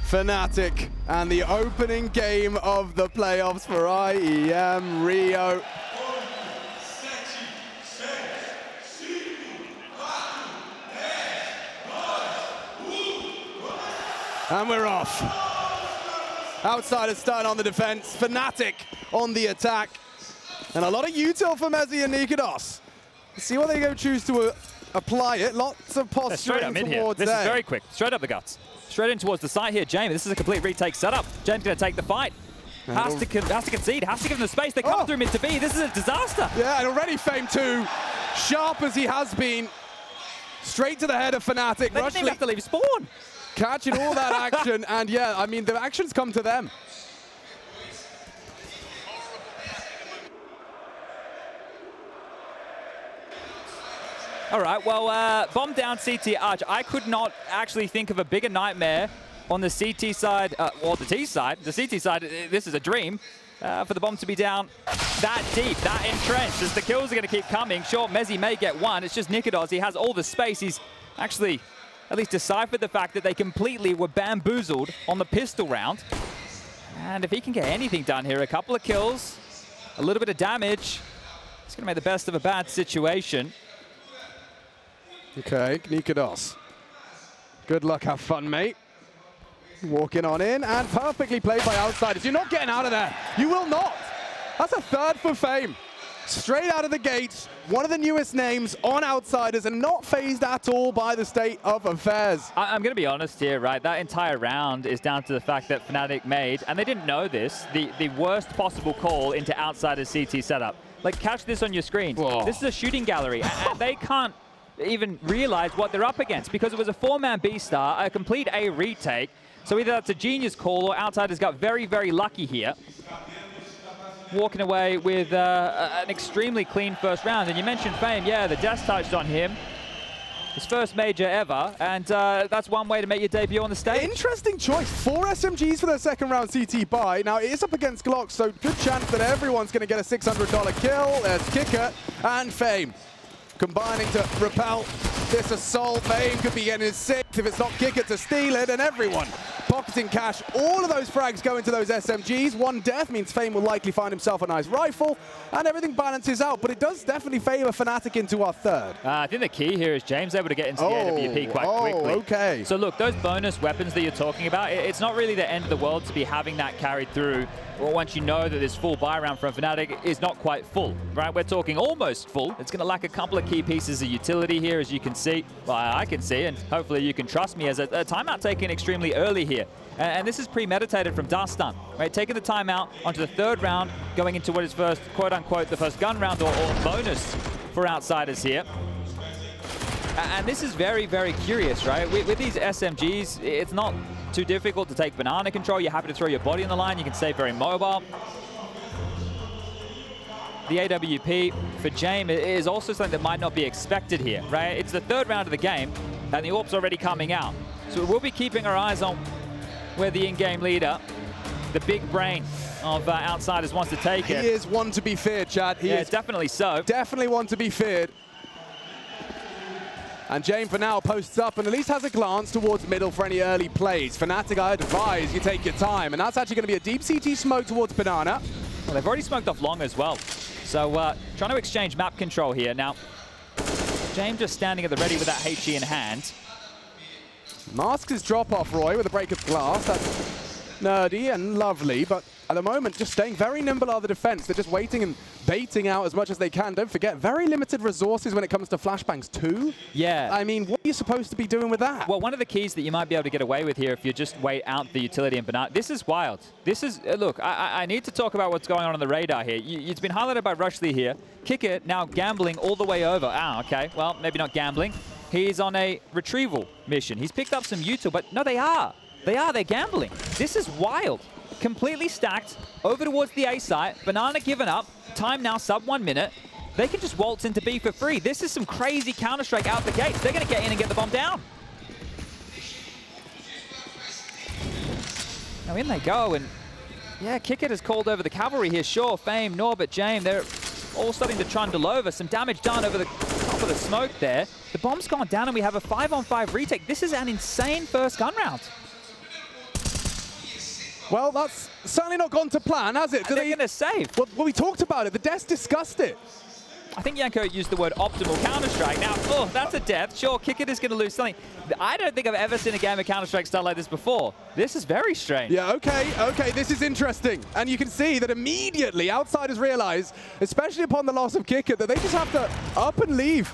Fnatic, and the opening game of the playoffs for IEM Rio. And we're off. Outsiders starting on the defense, Fnatic on the attack. And a lot of util for Mezzy and Nikados. Let's see what they go choose to apply it. Lots of posturing towards This is very quick. Straight up the guts. Straight in towards the side here, James. This is a complete retake setup. James going to take the fight. Has to concede, has to give them the space. They're coming through mid to B. This is a disaster. Yeah, and already Fame 2, sharp as he has been, straight to the head of Fnatic. They didn't even have to leave spawn. Catching all that action, and yeah, I mean, the actions come to them. All right, well, bomb down CT Arch. I could not actually think of a bigger nightmare on the CT side, or the T side. The CT side, this is a dream for the bomb to be down that deep, that entrenched, as the kills are going to keep coming. Sure, Mezzy may get one. It's just Nikados. He has all the space. He's actually at least deciphered the fact that they completely were bamboozled on the pistol round. And if he can get anything done here, a couple of kills, a little bit of damage, he's going to make the best of a bad situation. Okay, Nikados. Good luck, have fun, mate. Walking on in, and perfectly played by Outsiders. You're not getting out of there. You will not. That's a third for Fame. Straight out of the gates, one of the newest names on Outsiders, and not phased at all by the state of affairs. I'm going to be honest here, right? That entire round is down to the fact that Fnatic made, and they didn't know this, the worst possible call into Outsiders CT setup. Like, catch this on your screen. Whoa. This is a shooting gallery, and they can't even realize what they're up against, because it was a 4-man B-star, a complete A retake. So either that's a genius call or Outsiders got very, very lucky here. Walking away with an extremely clean first round. And you mentioned Fame, yeah, the death touched on him. His first major ever, and that's one way to make your debut on the stage. Interesting choice. 4 SMGs for their second round CT buy. Now, it is up against Glock, so good chance that everyone's going to get a $600 kill. There's Kicker and Fame combining to repel this assault. Fame could be getting his 6th if it's not Kicker to steal it, and everyone pocketing cash. All of those frags go into those SMGs. One death means Fame will likely find himself a nice rifle, and everything balances out, but it does definitely favor Fnatic into our third. I think the key here is James able to get into the AWP quite quickly. Okay. So look, those bonus weapons that you're talking about, it's not really the end of the world to be having that carried through. Well, once you know that this full buy round from Fnatic is not quite full, right? We're talking almost full. It's going to lack a couple of key pieces of utility here, as you can see. Well, I can see, and hopefully you can trust me, as a timeout taken extremely early here. And this is premeditated from Dustin, right? Taking the timeout onto the third round, going into what is first, quote-unquote, the first gun round or bonus for Outsiders here. And this is very, very curious, right? With these SMGs, it's not too difficult to take banana control. You're happy to throw your body on the line. You can stay very mobile. The AWP for James is also something that might not be expected here, right? It's the third round of the game. and the AWP's already coming out. So we'll be keeping our eyes on where the in-game leader, the big brain of Outsiders, wants to take it. He is one to be feared, Chad. He is definitely so. Definitely one to be feared. And Jame for now posts up and at least has a glance towards middle for any early plays. Fnatic, I advise you take your time. And that's actually going to be a deep CT smoke towards Banana. Well, they've already smoked off long as well. So trying to exchange map control here. Now, Jame just standing at the ready with that HE in hand. Masks his drop off, Roy, with a break of glass. That's nerdy and lovely, but at the moment, just staying very nimble are the defense. They're just waiting and baiting out as much as they can. Don't forget, very limited resources when it comes to flashbangs too. Yeah. I mean, what are you supposed to be doing with that? Well, one of the keys that you might be able to get away with here if you just wait out the utility and Banana. This is wild. This is, look, I need to talk about what's going on the radar here. It's been highlighted by Rushley here. Kicker now gambling all the way over. Okay. Well, maybe not gambling. He's on a retrieval mission. He's picked up some util, but no, they are. They're gambling. This is wild. Completely stacked over towards the A site. Banana given up. Time now sub 1 minute. They can just waltz into B for free. This is some crazy Counter-Strike out the gates. They're going to get in and get the bomb down. Now in they go, and yeah, Kickit has called over the cavalry here. Sure, Fame, Norbert, Jame, they're all starting to trundle over. Some damage done over the top of the smoke there. The bomb's gone down and we have a 5-on-5 retake. This is an insane first gun round. Well, that's certainly not gone to plan, has it? They're going to save. Well, we talked about it. The desk discussed it. I think Yanko used the word optimal Counter-Strike. Now, oh, that's a death. Sure, Kickit is going to lose something. I don't think I've ever seen a game of Counter-Strike style like this before. This is very strange. Yeah, okay, this is interesting. And you can see that immediately Outsiders realize, especially upon the loss of Kickit, that they just have to up and leave.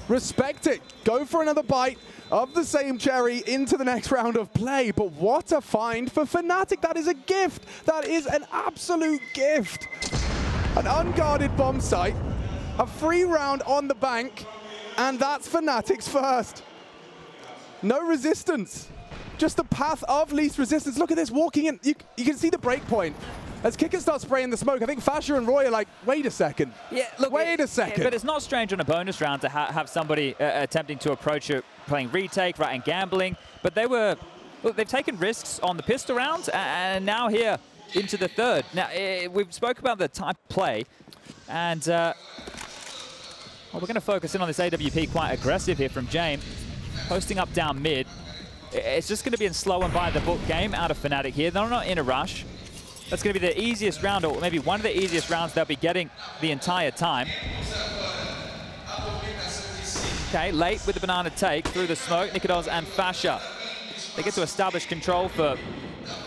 Respect it. Go for another bite of the same cherry into the next round of play. But what a find for Fnatic. That is a gift. That is an absolute gift. An unguarded bomb site. A free round on the bank, and that's Fnatic's first. No resistance, just the path of least resistance. Look at this, walking in. You can see the break point. As Kicker starts spraying the smoke, I think Fasher and Roy are like, wait a second. Yeah, look, wait a second. But it's not strange on a bonus round to have somebody attempting to approach it, playing retake, right, and gambling. But they've taken risks on the pistol rounds, and now here into the third. Now, we've spoke about the type of play, and well, we're going to focus in on this AWP, quite aggressive here from Jame. Posting up down mid. It's just going to be a slow and by the book game out of Fnatic here. They're not in a rush. That's going to be the easiest round, or maybe one of the easiest rounds they'll be getting the entire time. Okay, late with the Banana take through the smoke. Nikodos and Fasher. They get to establish control for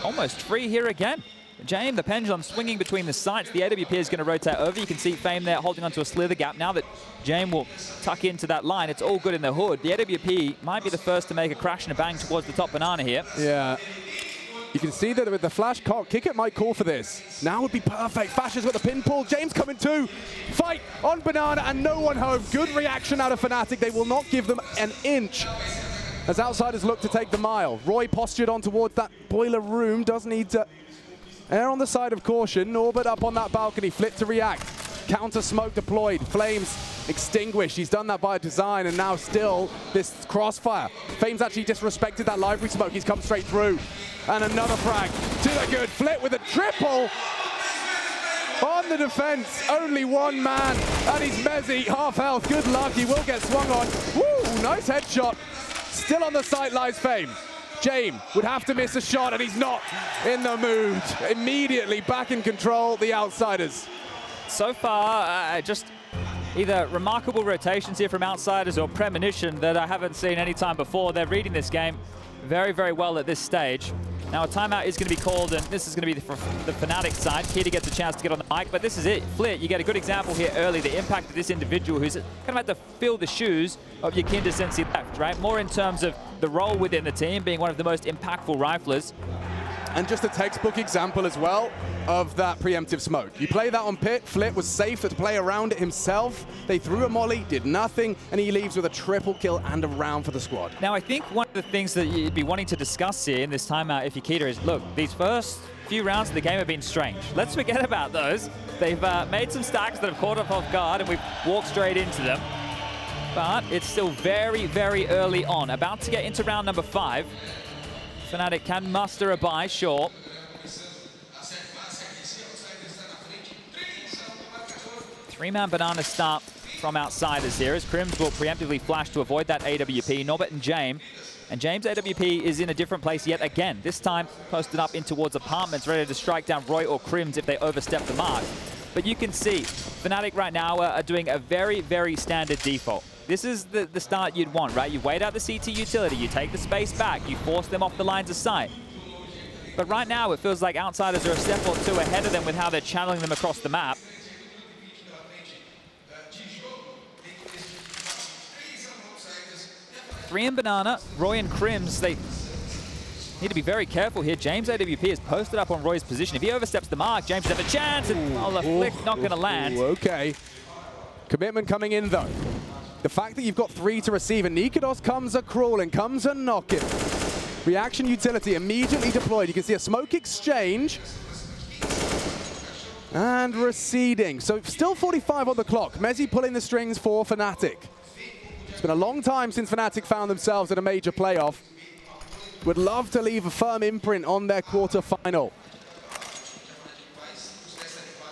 almost free here again. Jame, the pendulum swinging between the sites. The AWP is going to rotate over. You can see Fame there holding onto a slither gap. Now that Jame will tuck into that line, it's all good in the hood. The AWP might be the first to make a crash and a bang towards the top Banana here. Yeah. You can see that with the flash cock, Kickit might call for this. Now would be perfect. Fasher's got the pin pull. James coming too. Fight on Banana and no one home. Good reaction out of Fnatic. They will not give them an inch as Outsiders look to take the mile. Roy postured on towards that boiler room. Does need to err on the side of caution. Norbert up on that balcony. Flip to react. Counter smoke deployed. Flames extinguished. He's done that by design, and now still this crossfire. Fame's actually disrespected that library smoke. He's come straight through. And another frag to the good. Flip with a triple on the defense. Only one man, and he's Mezzy, half health. Good luck. He will get swung on. Woo, nice headshot. Still on the sight lies Fame. Jame would have to miss a shot, and he's not in the mood. Immediately back in control, the Outsiders. So far, just either remarkable rotations here from Outsiders or premonition that I haven't seen any time before. They're reading this game very, very well at this stage. Now a timeout is going to be called, and this is going to be the Fnatic side. Kitty gets a chance to get on the mic, but this is it. Flit, you get a good example here early, the impact of this individual who's kind of had to fill the shoes of Yakinda since he left, right? More in terms of the role within the team, being one of the most impactful riflers. And just a textbook example as well of that preemptive smoke. You play that on pit, Flit was safe to play around it himself. They threw a molly, did nothing, and he leaves with a triple kill and a round for the squad. Now, I think one of the things that you'd be wanting to discuss here in this timeout, if Yakinda, is, look, these first few rounds of the game have been strange. Let's forget about those. They've made some stacks that have caught us off guard, and we've walked straight into them. but it's still very, very early on. About to get into round number 5. Fnatic can muster a buy, sure. 3-man banana start from outsiders here as Crims will preemptively flash to avoid that AWP. Norbert and James. And James' AWP is in a different place yet again. This time posted up in towards apartments, ready to strike down Roy or Crims if they overstep the mark. But you can see Fnatic right now are doing a very, very standard default. This is the start you'd want, right? You wait out the CT utility, you take the space back, you force them off the lines of sight. But right now it feels like outsiders are a step or two ahead of them with how they're channeling them across the map. 3 in banana, Roy and Crims, they need to be very careful here. James' AWP is posted up on Roy's position. If he oversteps the mark, James should have a chance, and the flick not going to land. Okay. Commitment coming in, though. The fact that you've got 3 to receive, and Nikodos comes a-crawling, comes a-knocking. Reaction utility immediately deployed. You can see a smoke exchange. And receding. So still 45 on the clock. Mezzi pulling the strings for Fnatic. It's been a long time since Fnatic found themselves in a major playoff. Would love to leave a firm imprint on their quarterfinal.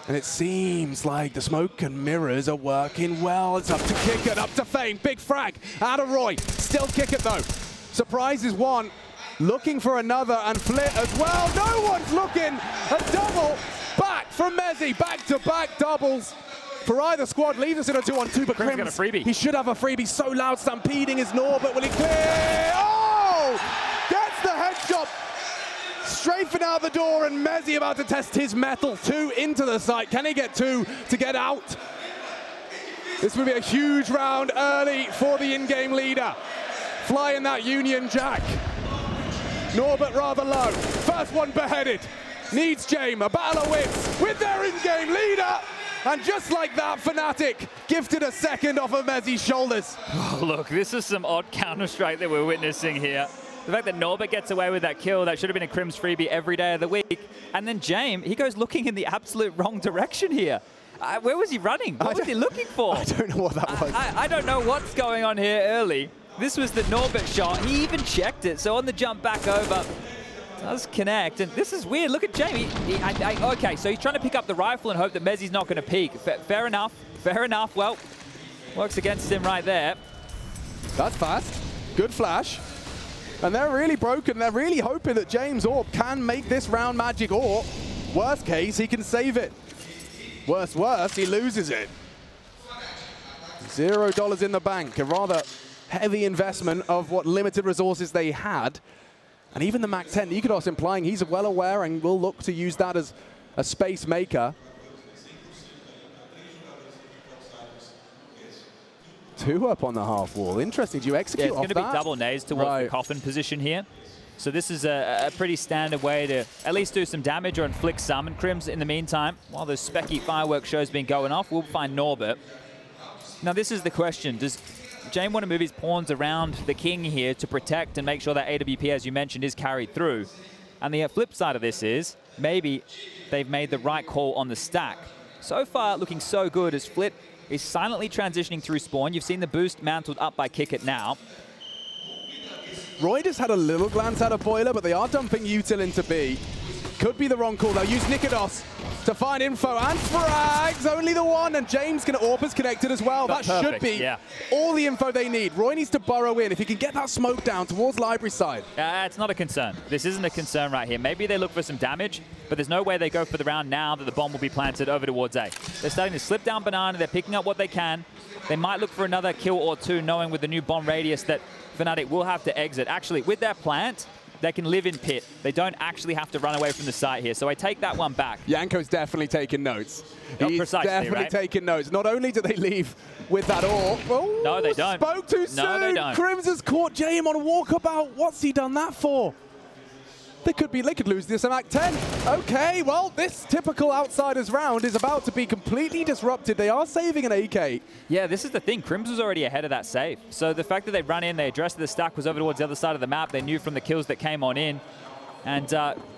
And it seems like the smoke and mirrors are working well. It's up to Kickert, up to Fame. Big frag out of Roy. Still Kickert though. Surprise is one. Looking for another and Flit as well. No one's looking. A double back from Mezzi. Back-to-back doubles for either squad. Leaves us in a 2-on-2, but Crims got a freebie. He should have a freebie. So loud stampeding is Norbert. Will he clear? Oh! Gets the headshot. Strafing out the door, and Mezzi about to test his metal. 2 into the site. Can he get 2 to get out? This will be a huge round early for the in-game leader. Flying that Union Jack. Norbert rather low. First one beheaded. Needs James. A battle of wits with their in-game leader. And just like that, Fnatic gifted a second off of Mezzi's shoulders. Oh, look, this is some odd Counter-Strike that we're witnessing here. The fact that Norbert gets away with that kill, that should have been a Crims freebie every day of the week. And then James, he goes looking in the absolute wrong direction here. Where was he running? What was he looking for? I don't know what that was. I don't know what's going on here early. This was the Norbert shot. He even checked it. So on the jump back over, does connect. And this is weird. Look at James. Okay, so he's trying to pick up the rifle and hope that Mezzi's not going to peek. Fair enough. Fair enough. Well, works against him right there. That's fast. Good flash. And they're really broken. They're really hoping that James Orb can make this round magic, or worst case, he can save it. Worst, he loses it. $0 in the bank. A rather heavy investment of what limited resources they had. And even the MAC-10, Nikodos implying he's well aware and will look to use that as a space maker. 2 up on the half wall. Interesting. Do you execute off that? It's going to be double nades towards the coffin position here. So this is a pretty standard way to at least do some damage or inflict some. And Crims, in the meantime, while the specky fireworks show's been going off, we'll find Norbert. Now this is the question. Does James want to move his pawns around the king here to protect and make sure that AWP, as you mentioned, is carried through? And the flip side of this is maybe they've made the right call on the stack. So far, looking so good as Flit is silently transitioning through spawn. You've seen the boost mantled up by Kickert now. Roy just had a little glance out of Boiler, but they are dumping Util into B. Could be the wrong call. They'll use Nikodos to find info, and frags, only the one, and James can Orpa's connected as well. That should be all the info they need. Roy needs to burrow in. If he can get that smoke down towards library side. It's not a concern. This isn't a concern right here. Maybe they look for some damage, but there's no way they go for the round now that the bomb will be planted over towards A. They're starting to slip down banana. They're picking up what they can. They might look for another kill or 2, knowing with the new bomb radius that Fnatic will have to exit. Actually, with their plant, they can live in pit. They don't actually have to run away from the site here. So I take that one back. Yanko's definitely taking notes. He's precisely, definitely taking notes. Not only do they leave with that orb. Oh, no, they don't. Spoke too soon. No, they don't. Crims has caught James on walkabout. What's he done that for? They could lose this MAC 10. Okay, well, this typical outsiders round is about to be completely disrupted. They are saving an AK. Yeah, this is the thing. Crims was already ahead of that save. So the fact that they run in, they addressed the stack was over towards the other side of the map. They knew from the kills that came on in. And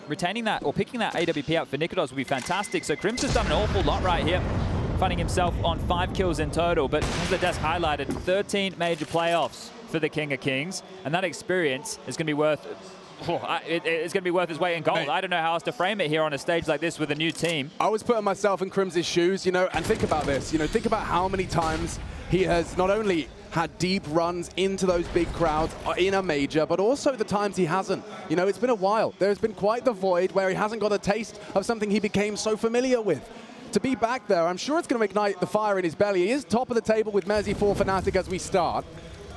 retaining that or picking that AWP out for Nikodos would be fantastic. So Crims has done an awful lot right here. finding himself on 5 kills in total. But as the desk highlighted, 13 major playoffs for the King of Kings, and that experience is going to be worth. It's going to be worth his weight in gold. I don't know how else to frame it here on a stage like this with a new team. I was putting myself in Crim's shoes, and think about this. Think about how many times he has not only had deep runs into those big crowds in a major, but also the times he hasn't. It's been a while. There's been quite the void where he hasn't got a taste of something he became so familiar with. To be back there, I'm sure it's going to ignite the fire in his belly. He is top of the table with Mezzi for Fnatic as we start.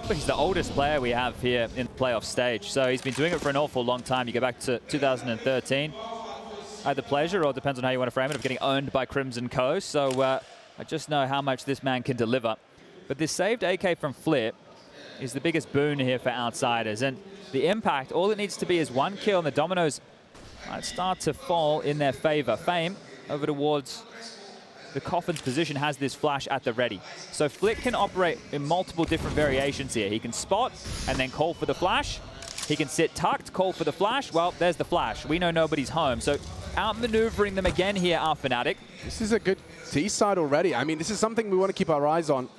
He's the oldest player we have here in the playoff stage, so he's been doing it for an awful long time. You go back to 2013. I had the pleasure, or it depends on how you want to frame it, of getting owned by Crimson Co. So I just know how much this man can deliver. But this saved AK from Flip is the biggest boon here for Outsiders. And the impact, all it needs to be is 1 kill, and the dominoes might start to fall in their favor. Fame over towards the Coffin's position has this flash at the ready. So Flick can operate in multiple different variations here. He can spot and then call for the flash. He can sit tucked, call for the flash. Well, there's the flash. We know nobody's home. So outmaneuvering them again here are Fnatic. This is a good T side already. I mean, this is something we want to keep our eyes on.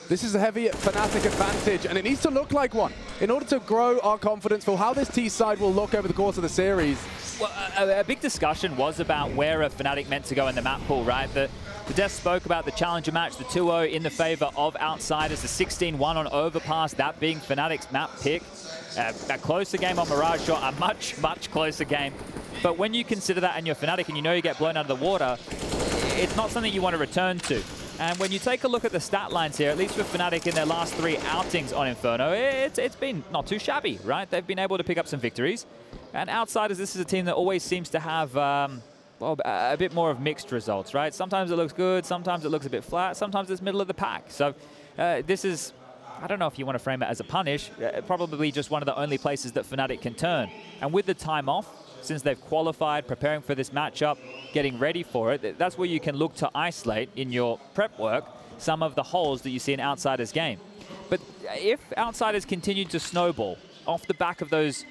This is a heavy Fnatic advantage, and it needs to look like one in order to grow our confidence for how this T side will look over the course of the series. Well, a big discussion was about where a Fnatic meant to go in the map pool, right? The desk spoke about the challenger match, the 2-0 in the favor of Outsiders, the 16-1 on Overpass, that being Fnatic's map pick. A closer game on Mirage Shot, a much, much closer game. But when you consider that and you're Fnatic and you know you get blown out of the water, it's not something you want to return to. And when you take a look at the stat lines here, at least with Fnatic in their last 3 outings on Inferno, it's been not too shabby, right? They've been able to pick up some victories. And Outsiders, this is a team that always seems to have well, a bit more of mixed results, right? Sometimes it looks good, sometimes it looks a bit flat, sometimes it's middle of the pack. So this is, I don't know if you want to frame it as a punish, probably just one of the only places that Fnatic can turn. And with the time off, since they've qualified, preparing for this matchup, getting ready for it, that's where you can look to isolate in your prep work some of the holes that you see in Outsiders' game. But if Outsiders continue to snowball off the back of those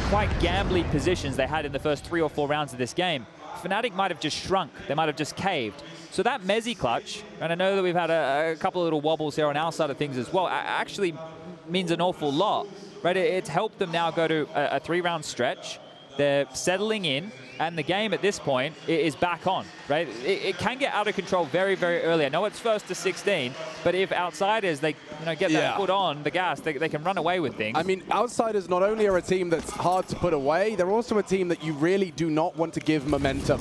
quite gambly positions they had in the first 3 or 4 rounds of this game, Fnatic might have just shrunk. They might have just caved. So that Mezzi clutch, and I know that we've had a couple of little wobbles here on our side of things as well, actually means an awful lot, right? It's helped them now go to a 3-round stretch. They're settling in, and the game at this point is back on, right? It can get out of control very, very early. I know it's first to 16, but if Outsiders, they get that foot on the gas, they can run away with things. I mean, Outsiders not only are a team that's hard to put away, they're also a team that you really do not want to give momentum.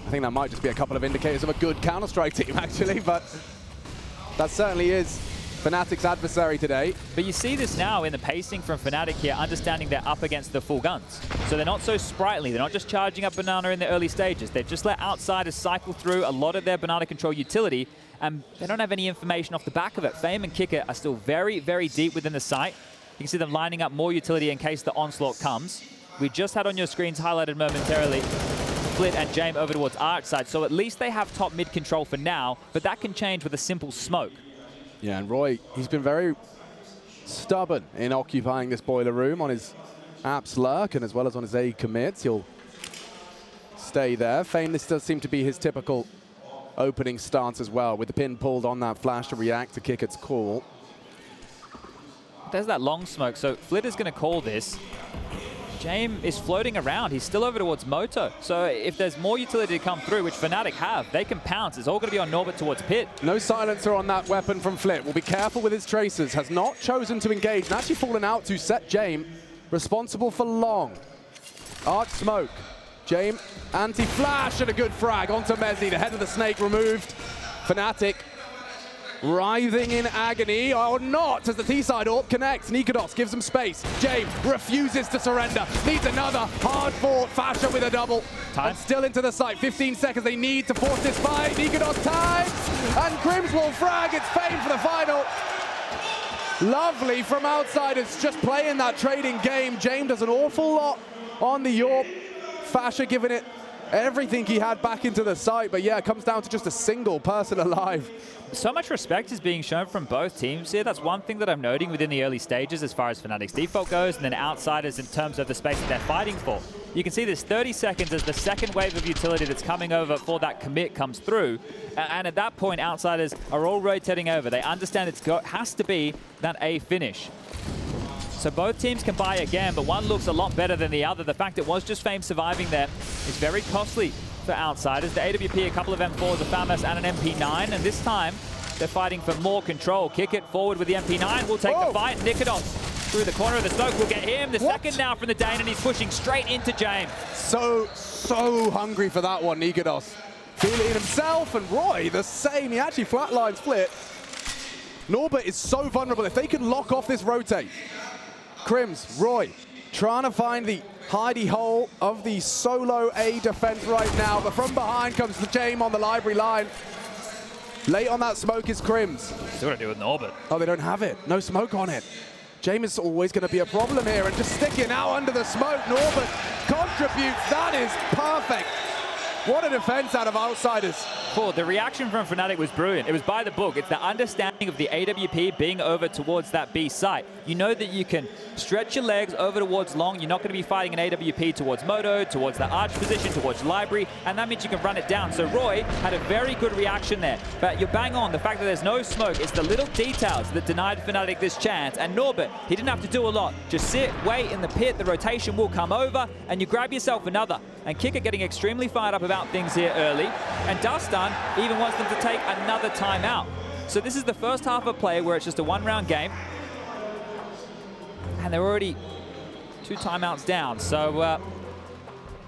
I think that might just be a couple of indicators of a good Counter-Strike team, actually, but that certainly is Fnatic's adversary today. But you see this now in the pacing from Fnatic here, understanding they're up against the full guns. So they're not so sprightly. They're not just charging up Banana in the early stages. They've just let Outsiders cycle through a lot of their Banana control utility, and they don't have any information off the back of it. Fame and Kicker are still very, very deep within the site. You can see them lining up more utility in case the onslaught comes. We just had on your screens highlighted momentarily Flit and James over towards Arch side. So at least they have top mid control for now, but that can change with a simple smoke. Yeah, and Roy, he's been very stubborn in occupying this boiler room on his apps lurk and as well as on his A commits. He'll stay there. Fame, this does seem to be his typical opening stance as well, with the pin pulled on that flash to react to Kickert's call. There's that long smoke, so Flit is going to call this. James is floating around. He's still over towards Moto. So if there's more utility to come through, which Fnatic have, they can pounce. It's all going to be on Norbert towards Pit. No silencer on that weapon from Flit. Will be careful with his tracers. Has not chosen to engage and actually fallen out to set James responsible for long. Arch smoke. James anti-flash and a good frag onto Mezzi. The head of the snake removed. Fnatic writhing in agony, or not, as the T-side AWP connects. Nikodos gives him space. James refuses to surrender. Needs another hard-fought Fasher with a double. Time. And still into the site. 15 seconds they need to force this fight. Nikodos time, and Crims will frag. It's Fame for the final. Lovely from Outsiders, just playing that trading game. James does an awful lot on the AWP. Fasher giving it everything he had back into the site. But yeah, it comes down to just a single person alive. So much respect is being shown from both teams here. That's one thing that I'm noting within the early stages as far as Fnatic's default goes, and then Outsiders in terms of the space that they're fighting for. You can see this 30 seconds as the second wave of utility that's coming over for that commit comes through. And at that point, Outsiders are all rotating over. They understand it has to be that A finish. So both teams can buy again, but one looks a lot better than the other. The fact it was just Fame surviving there is very costly for Outsiders. The AWP, a couple of M4s, a FAMAS, and an MP9, and this time they're fighting for more control. Kick it forward with the MP9. We'll take the fight. Nikodos through the corner of the smoke will get him. The second now from the Dane, and he's pushing straight into James. So hungry for that one, Nikodos. Feeling himself, and Roy the same. He actually flatlines Flit. Norbert is so vulnerable. If they can lock off this rotate. Crims, Roy, trying to find the hidey hole of the solo A defense right now, but from behind comes the James on the library line. Late on that smoke is Crims. Still got to do with Norbert. Oh, they don't have it. No smoke on it. James is always going to be a problem here, and just sticking out under the smoke. Norbert contributes. That is perfect. What a defense out of Outsiders. Cool. The reaction from Fnatic was brilliant. It was by the book. It's the understanding of the AWP being over towards that B site. You know that you can stretch your legs over towards long. You're not going to be fighting an AWP towards Moto, towards the arch position, towards library, and that means you can run it down. So Roy had a very good reaction there. But you're bang on. The fact that there's no smoke, it's the little details that denied Fnatic this chance. And Norbert, he didn't have to do a lot. Just sit, wait in the pit. The rotation will come over, and you grab yourself another. And Kicker getting extremely fired up about things here early. And Dustin even wants them to take another timeout. So this is the first half of play where it's just a one-round game. And they're already 2 timeouts down. So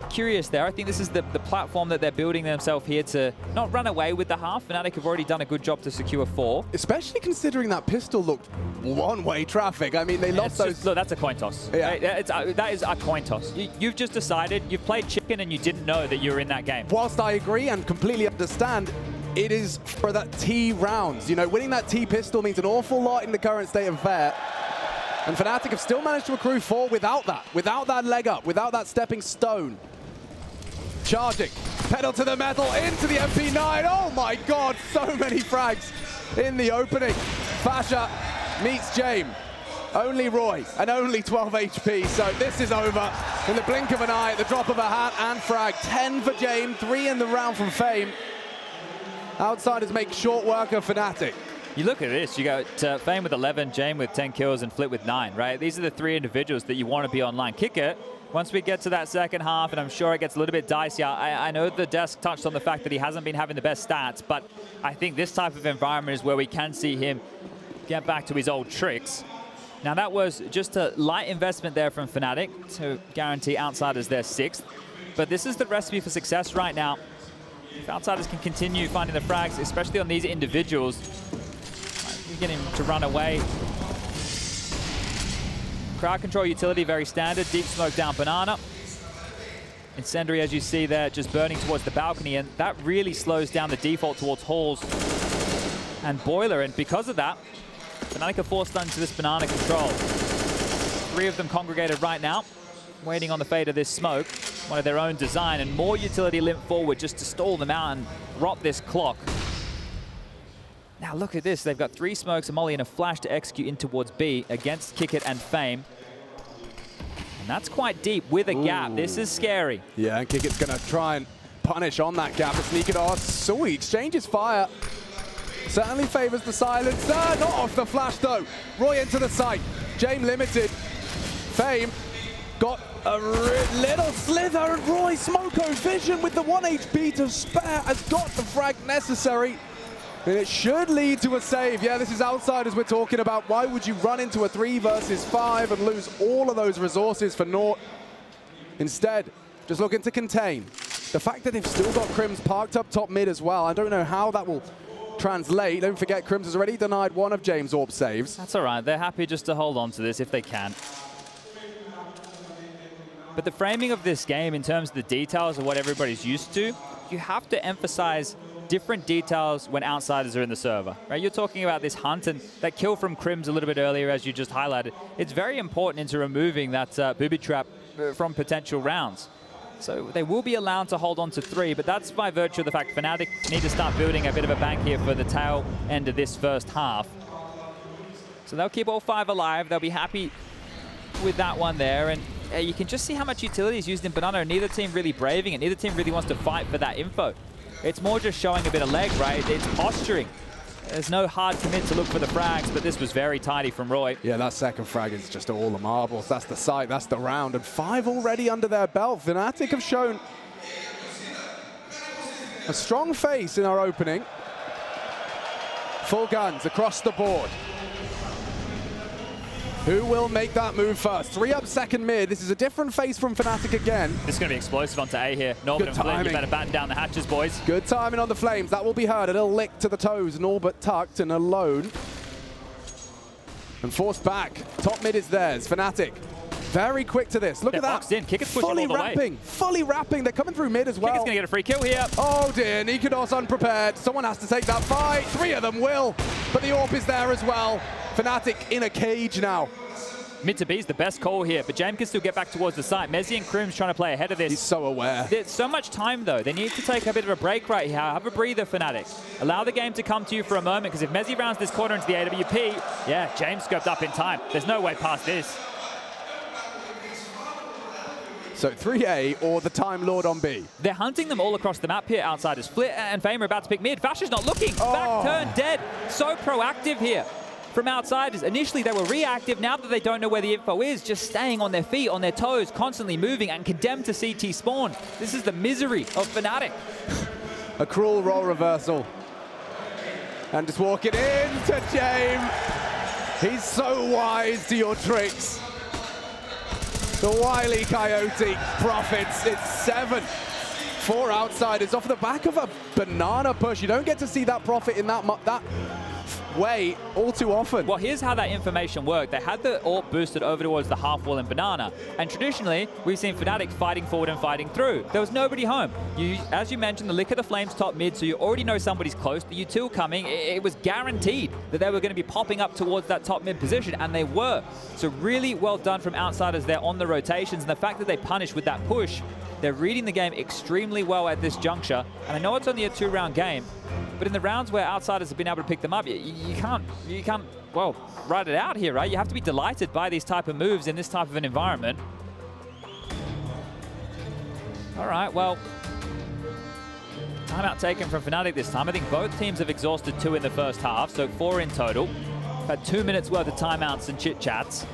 curious there. I think this is the platform that they're building themselves here to not run away with the half. Fnatic have already done a good job to secure 4. Especially considering that pistol looked one-way traffic. I mean, they lost those... Look, that's a coin toss. Yeah. That is a coin toss. You've just decided, you've played chicken and you didn't know that you were in that game. Whilst I agree and completely understand, it is for that T rounds. You know, winning that T pistol means an awful lot in the current state of affair. And Fnatic have still managed to accrue 4 without that leg up, without that stepping stone. Charging, pedal to the metal, into the MP9. Oh my God, so many frags in the opening. Fasha meets James. Only Roy, and only 12 HP, so this is over in the blink of an eye, at the drop of a hat, and frag. 10 for James, 3 in the round from Fame. Outsiders make short work of Fnatic. You look at this, you got Fame with 11, James with 10 kills, and Flit with 9, right? These are the 3 individuals that you want to be online. Kicker, once we get to that second half, and I'm sure it gets a little bit dicier, I know the desk touched on the fact that he hasn't been having the best stats, but I think this type of environment is where we can see him get back to his old tricks. Now that was just a light investment there from Fnatic to guarantee Outsiders their 6th, but this is the recipe for success right now. If Outsiders can continue finding the frags, especially on these individuals, getting him to run away. Crowd control utility, very standard. Deep smoke down banana. Incendiary, as you see there, just burning towards the balcony, and that really slows down the default towards Halls and Boiler, and because of that, Fnatic are forced into this banana control. 3 of them congregated right now, waiting on the fate of this smoke. One of their own design, and more utility limp forward just to stall them out and rot this clock. Now look at this, they've got 3 smokes, a molly and a flash to execute in towards B against Kickit and Fame. And that's quite deep with a gap. This is scary. Yeah, and Kickit's gonna try and punish on that gap to sneak it off. So he exchanges fire. Certainly favors the silencer. Not off the flash though. Roy into the site. James limited. Fame got a little slither, and Roy Smoko Vision with the 1 HP to spare has got the frag necessary. And it should lead to a save. Yeah, this is Outsiders we're talking about. Why would you run into a 3 versus 5 and lose all of those resources for naught? Instead, just looking to contain. The fact that they've still got Crims parked up top mid as well, I don't know how that will translate. Don't forget, Crims has already denied one of James' AWP saves. That's all right. They're happy just to hold on to this if they can. But the framing of this game in terms of the details of what everybody's used to, you have to emphasize different details when Outsiders are in the server, right? You're talking about this hunt and that kill from Crims a little bit earlier, as you just highlighted. It's very important into removing that booby trap from potential rounds. So they will be allowed to hold on to 3, but that's by virtue of the fact Fnatic need to start building a bit of a bank here for the tail end of this first half. So they'll keep all 5 alive. They'll be happy with that one there. And you can just see how much utility is used in Banana. Neither team really braving it. Neither team really wants to fight for that info. It's more just showing a bit of leg, right? It's posturing. There's no hard commit to look for the frags, but this was very tidy from Roy. Yeah, that second frag is just all the marbles. That's the site, that's the round. And 5 already under their belt. Fnatic have shown a strong face in our opening. Full guns across the board. Who will make that move first? 3 up second mid. This is a different face from Fnatic again. This is going to be explosive onto A here. Norbert and Flint, you better batten down the hatches, boys. Good timing on the flames. That will be heard. A little lick to the toes. Norbert tucked and alone. And forced back. Top mid is theirs. Fnatic. Very quick to this. Look at that. Boxed in. Kicker's pushing all the way. Fully wrapping. They're coming through mid as well. Kicker's going to get a free kill here. Oh dear. Nikodos unprepared. Someone has to take that fight. 3 of them will. But the AWP is there as well. Fnatic in a cage now. Mid to B is the best call here, but James can still get back towards the site. Mezzi and Krim's trying to play ahead of this. He's so aware. There's so much time, though. They need to take a bit of a break right here. Have a breather, Fnatic. Allow the game to come to you for a moment, because if Mezzi rounds this corner into the AWP, yeah, James scoped up in time. There's no way past this. So 3A or the Time Lord on B. They're hunting them all across the map here, Outsiders. Flit and Fame are about to pick mid. Fasha's not looking. Back turn dead. So proactive here from Outsiders. Initially, they were reactive. Now that they don't know where the info is, just staying on their feet, on their toes, constantly moving and condemned to CT spawn. This is the misery of Fnatic. A cruel role reversal. And just walking into James. He's so wise to your tricks. The wily Coyote profits. It's 7 for Outsiders off the back of a banana push. You don't get to see that profit in that way all too often. Well, here's how that information worked. They had the AWP boosted over towards the half wall in Banana, and traditionally we've seen Fnatic fighting forward and fighting through. There was nobody home. As you mentioned, the lick of the flames top mid, so you already know somebody's close. The util coming, it was guaranteed that they were going to be popping up towards that top mid position, and they were. So really well done from Outsiders there on the rotations, and the fact that they punished with that push. They're reading the game extremely well at this juncture, and I know it's only a 2-round game, but in the rounds where Outsiders have been able to pick them up, you can't, well, ride it out here, right? You have to be delighted by these type of moves in this type of an environment. All right, well, timeout taken from Fnatic this time. I think both teams have exhausted 2 in the first half, so 4 in total. Had 2 minutes worth of timeouts and chit-chats.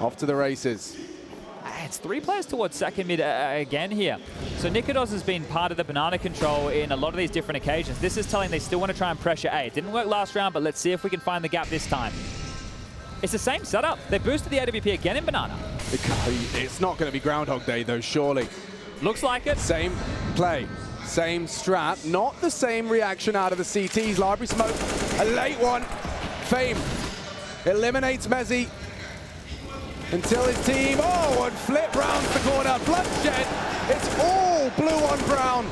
Off to the races. It's 3 players towards second mid again here. So Nikodos has been part of the banana control in a lot of these different occasions. This is telling they still want to try and pressure A. It didn't work last round, but let's see if we can find the gap this time. It's the same setup. They boosted the AWP again in banana. It's not going to be Groundhog Day, though, surely. Looks like it. Same play, same strat. Not the same reaction out of the CTs. Library smoke, a late one. Fame eliminates Mezzi. Until his team, and flip rounds the corner, bloodshed. It's all blue on brown.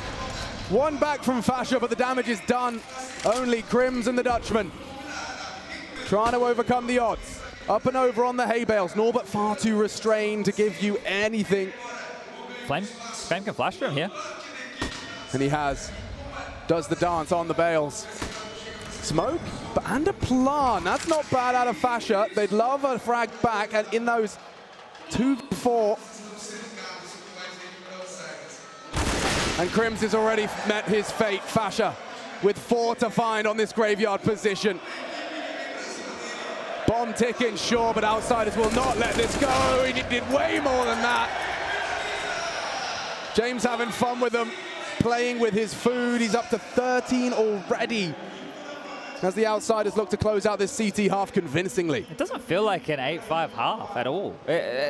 1 back from Fasha, but the damage is done. Only Krims and the Dutchman trying to overcome the odds. Up and over on the hay bales. Norbert far too restrained to give you anything. Flame can flash from here. And he does the dance on the bales. Smoke, and a plan. That's not bad out of Fasha. They'd love a frag back, and in those 2-4. And Krims has already met his fate. Fasha with 4 to find on this graveyard position. Bomb ticking, sure, but Outsiders will not let this go. He did way more than that. James having fun with them, playing with his food. He's up to 13 already, as the Outsiders look to close out this CT half convincingly. It doesn't feel like an 8-5 half at all.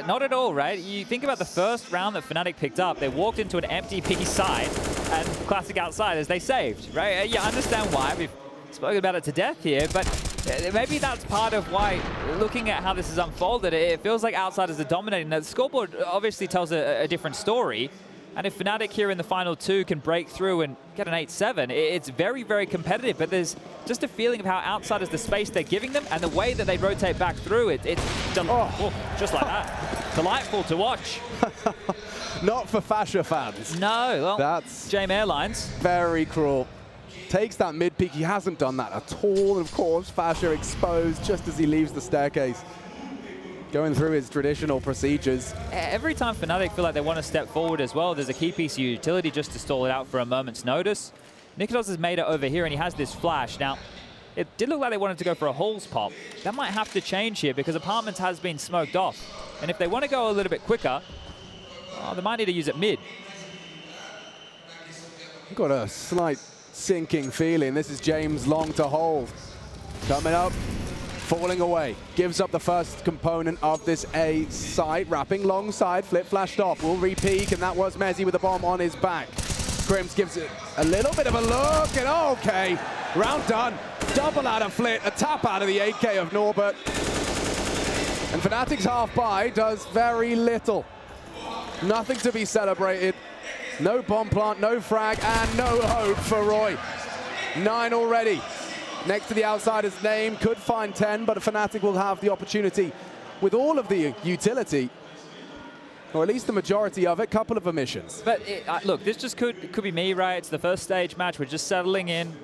Not at all, right? You think about the first round that Fnatic picked up, they walked into an empty P side, and classic Outsiders, they saved, right? You understand why. We've spoken about it to death here, but maybe that's part of why, looking at how this has unfolded, it feels like Outsiders are dominating. The scoreboard obviously tells a different story. And if Fnatic here in the final 2 can break through and get an 8-7, it's very, very competitive. But there's just a feeling of how Outsiders, the space they're giving them and the way that they rotate back through it, it's just like that. delightful to watch. Not for Fascia fans. No, well, that's JM Airlines. Very cruel. Takes that mid peak. He hasn't done that at all. And of course, Fascia exposed just as he leaves the staircase. Going through his traditional procedures. Every time Fnatic feel like they want to step forward as well, there's a key piece of utility just to stall it out for a moment's notice. Nikodos has made it over here, and he has this flash. Now, it did look like they wanted to go for a Halls pop. That might have to change here because Apartments has been smoked off. And if they want to go a little bit quicker, they might need to use it mid. Got a slight sinking feeling. This is James long to hold. Coming up, falling away. Gives up the first component of this A site. Wrapping long side, flip flashed off. Will re-peek, and that was Mezzi with the bomb on his back. Crims gives it a little bit of a look, and okay. Round done. Double out of Flit, a tap out of the 8K of Norbert. And Fnatic's half buy does very little. Nothing to be celebrated. No bomb plant, no frag, and no hope for Roy. 9 already. Next to the outsider's name, could find 10, but Fnatic will have the opportunity with all of the utility, or at least the majority of it, couple of emissions. But look, this just could be me, right? It's the first stage match. We're just settling in.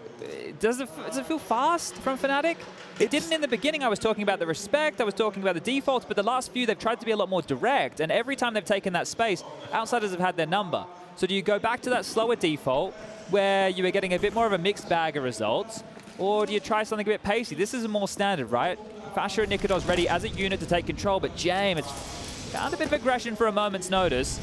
Does it feel fast from Fnatic? It didn't in the beginning. I was talking about the respect, I was talking about the defaults, but the last few, they've tried to be a lot more direct, and every time they've taken that space, outsiders have had their number. So do you go back to that slower default, where you were getting a bit more of a mixed bag of results, or do you try something a bit pacey? This is more standard, right? Fascia and Nikodos ready as a unit to take control, but James, it's found a bit of aggression for a moment's notice.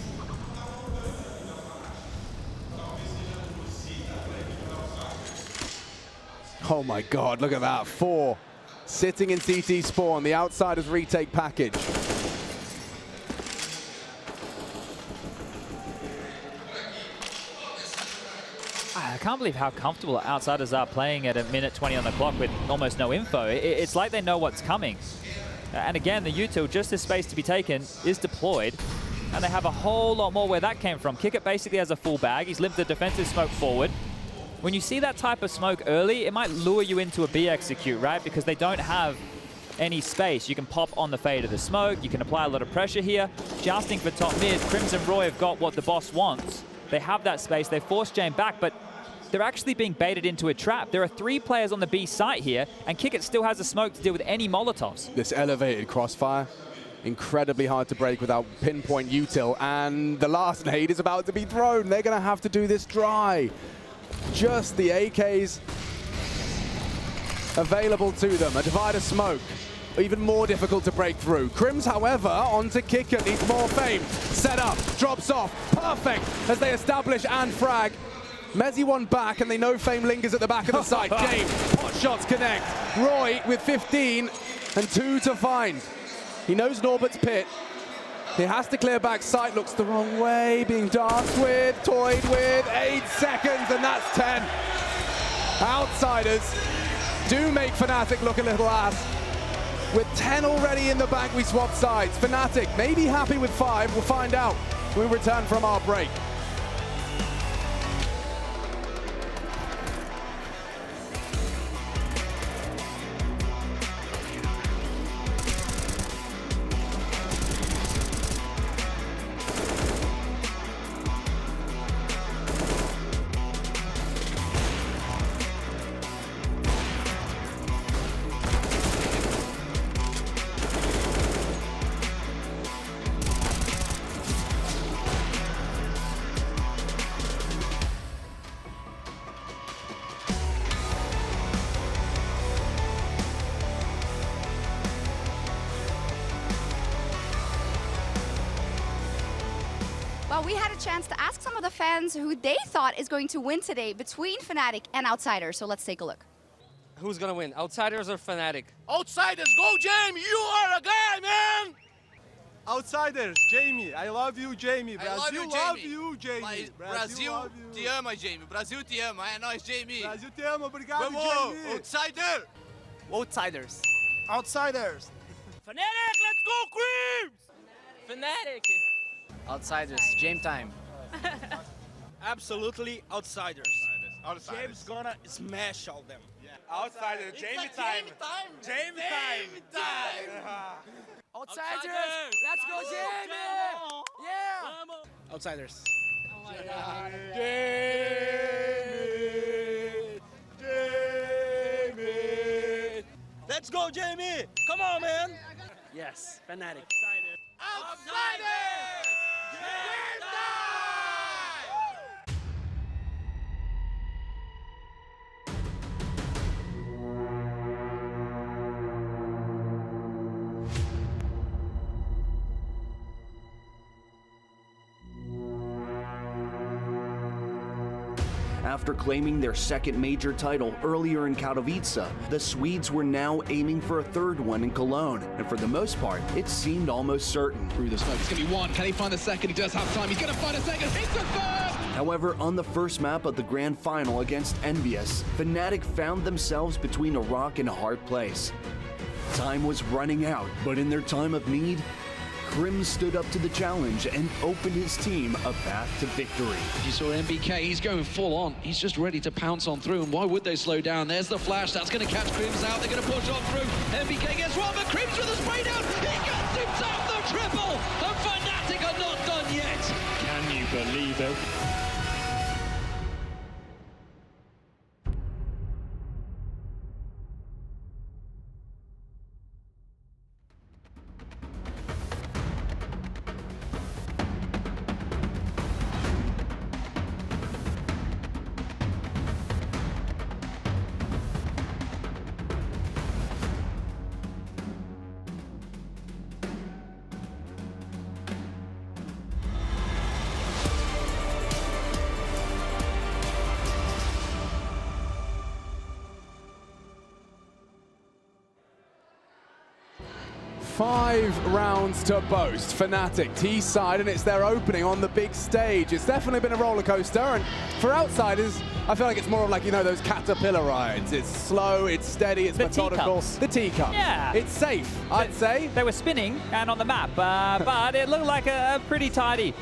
Oh my God, look at that. 4 sitting in CT spawn, the outsider's retake package. I can't believe how comfortable outsiders are playing at a minute 20 on the clock with almost no info. It's like they know what's coming. And again, the util, just this space to be taken, is deployed. And they have a whole lot more where that came from. Kickit basically has a full bag. He's limped the defensive smoke forward. When you see that type of smoke early, it might lure you into a B execute, right? Because they don't have any space. You can pop on the fade of the smoke. You can apply a lot of pressure here. Jousting for top mid. Crimson Roy have got what the boss wants. They have that space. They forced Jane back, but they're actually being baited into a trap. There are 3 players on the B site here, and Kickit still has a smoke to deal with any Molotovs. This elevated crossfire, incredibly hard to break without pinpoint util, and the last nade is about to be thrown. They're going to have to do this dry. Just the AKs available to them. A divider smoke, even more difficult to break through. Crims, however, onto Kicker, needs more fame. Set up, drops off, perfect as they establish and frag. Mezzi one back, and they know Fame lingers at the back of the site. James, pot shots connect. Roy with 15 and 2 to find. He knows Norbert's pit. He has to clear back. Sight looks the wrong way, being danced with, toyed with. 8 seconds, and that's 10. Outsiders do make Fnatic look a little ass. With 10 already in the bank, we swap sides. Fnatic may be happy with 5. We'll find out when we return from our break. Well, we had a chance to ask some of the fans who they thought is going to win today between Fnatic and Outsiders, so let's take a look. Who's gonna win, Outsiders or Fnatic? Outsiders, go Jamie! You are a guy, man! Outsiders, Jamie. I love you, Jamie. Brasil love you, Jamie. Brasil te ama, Jamie. Brasil te ama. É nóis, Jamie. Brasil te ama. Obrigado, Vamos, Jamie. Outsider! Outsiders. Outsiders. Fnatic, let's go, Creams! Fnatic. Outsiders, game time. Absolutely outsiders. Outsiders. James gonna smash all them. Outsiders, Jamie time. Jamie time. Outsiders! Let's go, Jamie! Yeah! Outsiders. Jamie! Let's go, Jamie! Come on, man! Yes, Fnatic. Outsiders! After claiming their second major title earlier in Katowice, the Swedes were now aiming for a third one in Cologne, and for the most part, it seemed almost certain. Through the smoke, it's going to be one. Can he find the second? He does have time. He's going to find a second. It's a third! However, on the first map of the grand final against Envious, Fnatic found themselves between a rock and a hard place. Time was running out, but in their time of need, Krim stood up to the challenge and opened his team a path to victory. You saw MBK, he's going full on. He's just ready to pounce on through, and why would they slow down? There's the flash, that's going to catch Krims out. They're going to push on through. MBK gets one, but Krims with a spray down. He gets himself the triple, and Fnatic are not done yet. Can you believe it? Five rounds to boast. Fnatic, T-side, and it's their opening on the big stage. It's definitely been a roller coaster, and for outsiders, I feel like it's more of like, you know, those caterpillar rides. It's slow, it's steady, it's methodical. Teacups. The teacup. Yeah. It's safe, I'd say. They were spinning and on the map, but it looked like a pretty tidy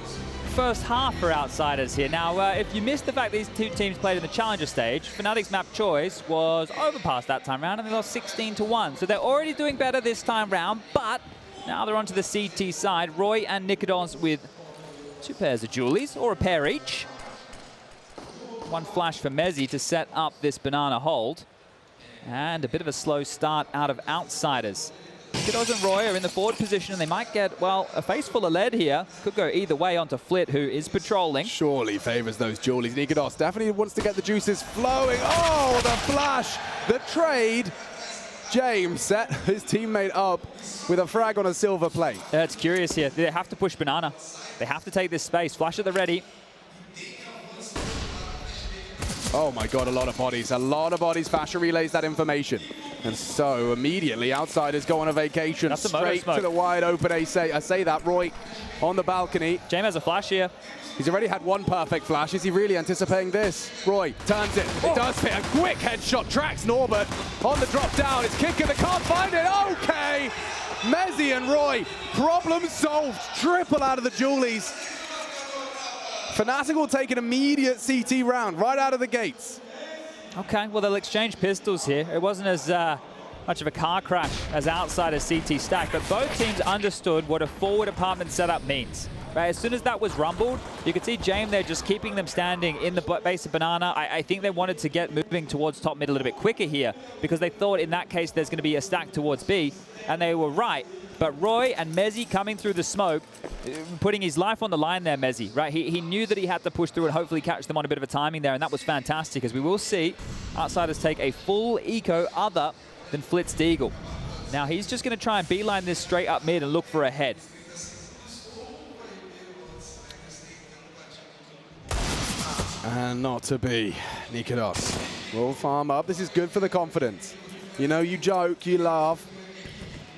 first half for outsiders here. Now, if you missed the fact these two teams played in the challenger stage, Fnatic's map choice was overpassed that time round, and they lost 16-1. So they're already doing better this time round, but now they're onto the CT side. Roy and Nikidons with two pairs of Julies, or a pair each. One flash for Mezzi to set up this banana hold. And a bit of a slow start out of outsiders. Nikidons and Roy are in the forward position, and they might get, well, a face full of lead here. Could go either way onto Flit, who is patrolling. Surely favors those Julies. Nikodos definitely wants to get the juices flowing. Oh, the flash, the trade. James set his teammate up with a frag on a silver plate. It's curious here. They have to push banana. They have to take this space. Flash at the ready. Oh my God, a lot of bodies. A lot of bodies. Fasher relays that information. And so immediately outsiders go on a vacation straight to the wide open I say that, Roy on the balcony. James has a flash here. He's already had one perfect flash. Is he really anticipating this? Roy turns it. It does fit. A quick headshot. Tracks Norbert on the drop down. It's Kicker. They can't find it. Okay. Mezzi and Roy. Problem solved. Triple out of the Julies. Fnatic will take an immediate CT round right out of the gates. Okay, well, they'll exchange pistols here. It wasn't as much of a car crash as outsiders CT stack, but both teams understood what a forward apartment setup means. Right, as soon as that was rumbled, you could see James there just keeping them standing in the base of banana. I think they wanted to get moving towards top mid a little bit quicker here because they thought in that case there's going to be a stack towards B, and they were right. But Roy and Mezzi coming through the smoke, putting his life on the line there, Mezzi, right? He knew that he had to push through and hopefully catch them on a bit of a timing there, and that was fantastic, as we will see outsiders take a full eco other than Flitz Deagle. Now he's just going to try and beeline this straight up mid and look for a head. And not to be. Nikodos will farm up. This is good for the confidence. You know, you joke, you laugh,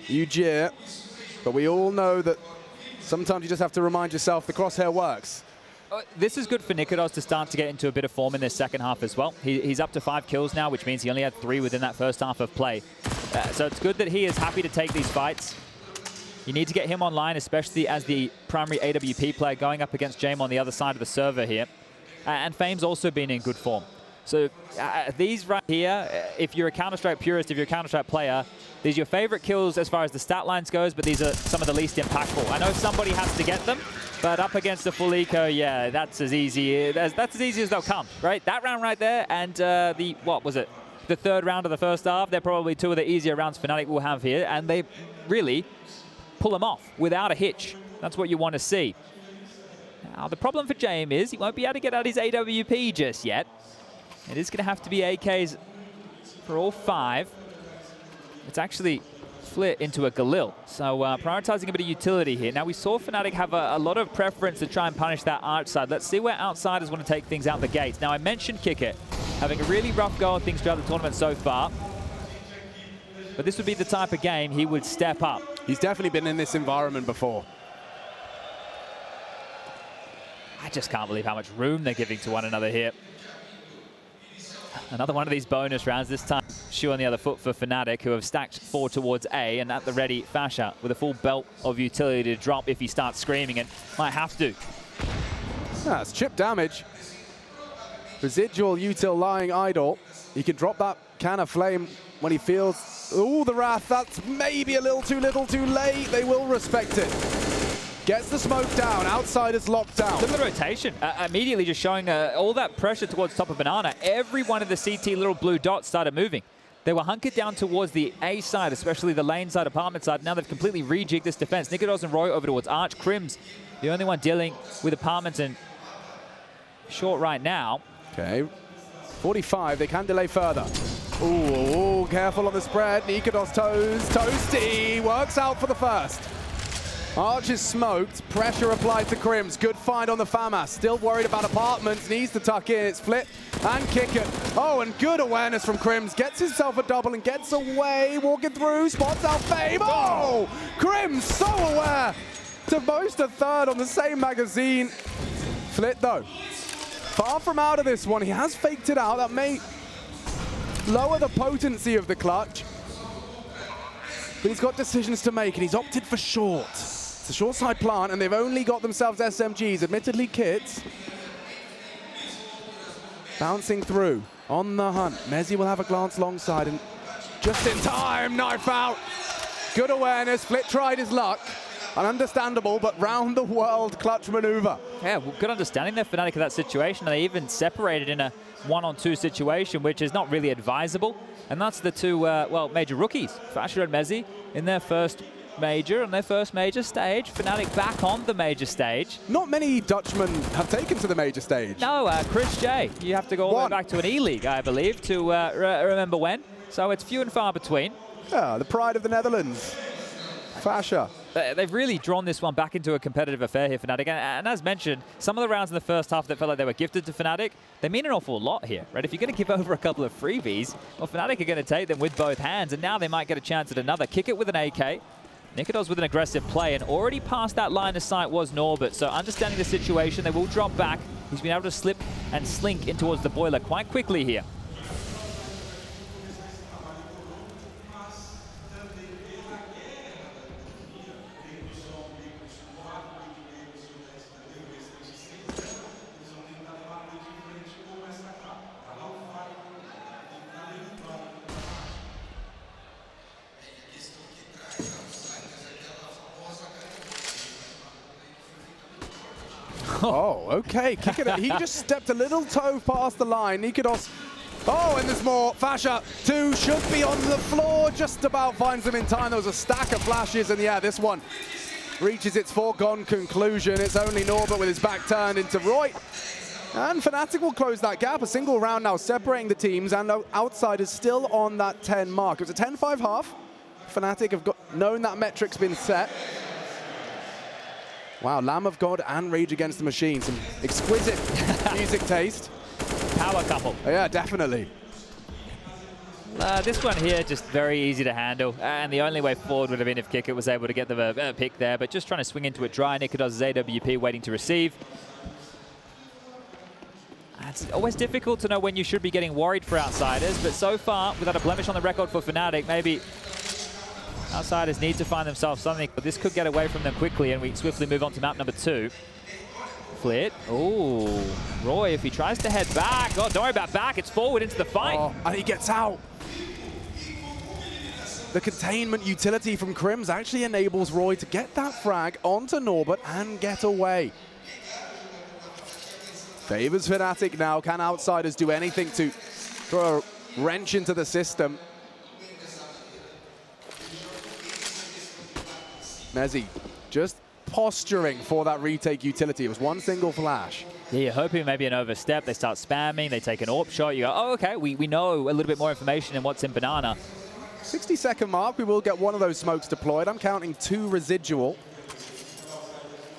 you jeer, but we all know that sometimes you just have to remind yourself the crosshair works. This is good for Nikodos to start to get into a bit of form in this second half as well. He's up to 5 kills now, which means he only had 3 within that first half of play. So it's good that he is happy to take these fights. You need to get him online, especially as the primary AWP player going up against James on the other side of the server here. And Fame's also been in good form. So these right here, if you're a Counter-Strike purist, if you're a Counter-Strike player, these are your favorite kills as far as the stat lines goes, but these are some of the least impactful. I know somebody has to get them, but up against the full eco, yeah, that's as easy as they'll come, right? That round right there, and what was it? The third round of the first half, they're probably two of the easier rounds Fnatic will have here, and they really pull them off without a hitch. That's what you want to see. Now, the problem for James is he won't be able to get out his AWP just yet. It is going to have to be AKs for all 5. It's actually split into a Galil, so prioritizing a bit of utility here. Now, we saw Fnatic have a lot of preference to try and punish that arch side. Let's see where outsiders want to take things out the gates. Now, I mentioned Kick-It having a really rough go on things throughout the tournament so far, but this would be the type of game he would step up. He's definitely been in this environment before. I just can't believe how much room they're giving to one another here. Another one of these bonus rounds, this time shoe on the other foot for Fnatic, who have stacked 4 towards A, and at the ready, Fasha with a full belt of utility to drop if he starts screaming, and might have to. That's chip damage. Residual util lying idle. He can drop that can of flame when he feels, ooh, the Wrath, that's maybe a little too late. They will respect it. Gets the smoke down, outsiders locked down. Look at the rotation, immediately just showing all that pressure towards top of Banana. Every one of the CT little blue dots started moving. They were hunkered down towards the A side, especially the lane side, apartment side. Now they've completely rejigged this defense. Nikodos and Roy over towards Arch. Crims, the only one dealing with apartments and short right now. Okay, 45, they can delay further. Ooh, careful on the spread. Nikodos toasty, works out for the first. Arch is smoked, pressure applied to Crims. Good find on the FAMAS. Still worried about apartments, needs to tuck in. It's flip and kick it. Oh, and good awareness from Crims. Gets himself a double and gets away. Walking through, spots out Fame. Oh, Crims so aware to boast a third on the same magazine. Flit though, far from out of this one. He has faked it out. That may lower the potency of the clutch. But he's got decisions to make, and he's opted for short. It's a short side plant, and they've only got themselves SMGs, admittedly kits. Bouncing through, on the hunt. Mezzi will have a glance long side, and just in time, knife out. Good awareness, Flit tried his luck. An understandable, but round the world clutch maneuver. Yeah, well, good understanding there, Fnatic, of that situation. They even separated in a 1-on-2 situation, which is not really advisable. And that's the two, major rookies, Fasha and Mezzi, in their first major, on their first major stage. Fnatic back on the major stage. Not many Dutchmen have taken to the major stage. No, Chris J. You have to go all the way back to an E-League, I believe, to remember when. So it's few and far between. Yeah, the pride of the Netherlands. Fasha. They've really drawn this one back into a competitive affair here, Fnatic. And as mentioned, some of the rounds in the first half that felt like they were gifted to Fnatic, they mean an awful lot here, right? If you're going to give over a couple of freebies, well, Fnatic are going to take them with both hands, and now they might get a chance at another. Kick it with an AK. Nikodos with an aggressive play, and already past that line of sight was Norbert. So understanding the situation, they will drop back. He's been able to slip and slink in towards the boiler quite quickly here. Oh, okay. Kick it. He just stepped a little toe past the line. Nikodos. Oh, and there's more. Fasha, 2 should be on the floor. Just about finds them in time. There was a stack of flashes, and yeah, this one reaches its foregone conclusion. It's only Norbert with his back turned into Roy. And Fnatic will close that gap. A single round now separating the teams, and outsiders still on that 10 mark. It was a 10-5 half. Fnatic have known that metric's been set. Wow, Lamb of God and Rage Against the Machine. Some exquisite music taste. Power couple. Yeah, definitely. This one here, just very easy to handle. And the only way forward would have been if Kick-It was able to get the pick there. But just trying to swing into it dry. Nikodos' AWP waiting to receive. It's always difficult to know when you should be getting worried for outsiders. But so far, without a blemish on the record for Fnatic, maybe outsiders need to find themselves something, but this could get away from them quickly, and we swiftly move on to map number 2. Flit. Oh, Roy, if he tries to head back. Oh, don't worry about back. It's forward into the fight. Oh, and he gets out. The containment utility from Crims actually enables Roy to get that frag onto Norbert and get away. Favors Fnatic now. Can Outsiders do anything to throw a wrench into the system? Mezzi just posturing for that retake utility. It was one single flash. Yeah, you're hoping maybe an overstep. They start spamming. They take an AWP shot. You go, oh, okay, we know a little bit more information in what's in Banana. 60-second mark. We will get one of those smokes deployed. I'm counting 2 residual.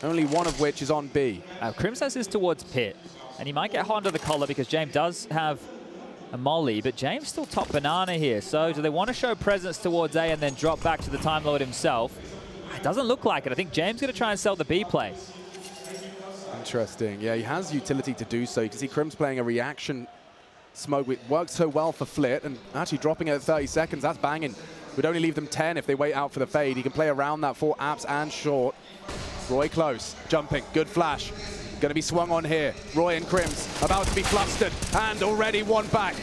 Only one of which is on B. Crims has this towards Pit. And he might get hot under the collar because James does have a molly, but James still top Banana here. So do they want to show presence towards A and then drop back to the Time Lord himself? It doesn't look like it. I think James is going to try and sell the B play. Interesting. Yeah, he has utility to do so. You can see Crims playing a reaction smoke. It worked so well for Flit, and actually dropping it at 30 seconds, that's banging. Would only leave them 10 if they wait out for the fade. He can play around that for apps and short. Roy close, jumping, good flash. Going to be swung on here. Roy and Crims about to be flustered, and already one back.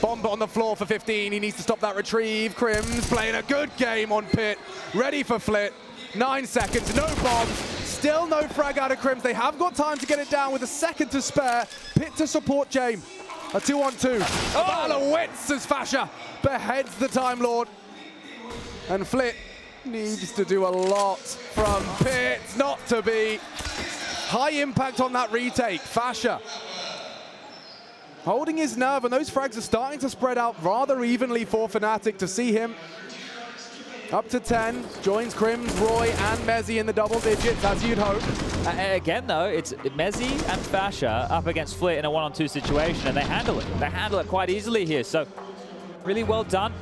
Bomb on the floor for 15. He needs to stop that retrieve. Crims playing a good game on Pit. Ready for Flit. 9 seconds, no bomb. Still no frag out of Crims. They have got time to get it down with a second to spare. Pit to support James. A 2-on-2. A battle of wits as Fasha beheads the Time Lord. And Flit needs to do a lot from Pit not to be. High impact on that retake. Fasha holding his nerve, and those frags are starting to spread out rather evenly for Fnatic. To see him up to 10, joins Crims, Roy, and Mezzi in the double digits, as you'd hope. Again, though, it's Mezzi and Fasha up against Flit in a 1-on-2 situation, and they handle it. They handle it quite easily here, so really well done.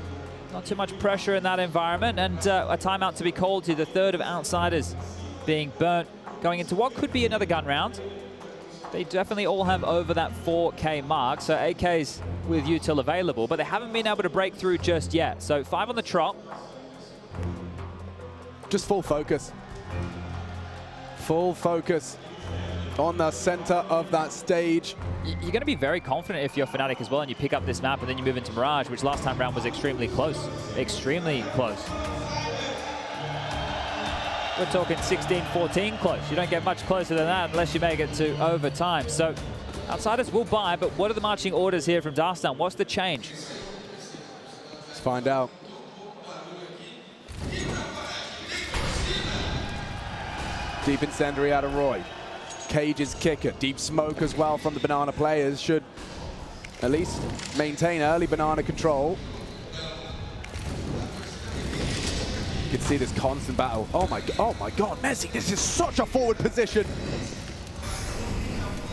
Not too much pressure in that environment, and a timeout to be called to the third of Outsiders being burnt, going into what could be another gun round. They definitely all have over that 4K mark, so AKs with util available, but they haven't been able to break through just yet. So 5 on the trot. Just full focus. Full focus on the center of that stage. You're going to be very confident if you're Fnatic as well and you pick up this map and then you move into Mirage, which last time round was extremely close. Extremely close. We're talking 16-14 close. You don't get much closer than that unless you make it to overtime. So Outsiders will buy, but what are the marching orders here from Darstan? What's the change? Let's find out. Deep incendiary out of Roy. Cage's kicker. Deep smoke as well from the Banana players. Should at least maintain early Banana control. You can see this constant battle. Oh my God, Mezzi, this is such a forward position.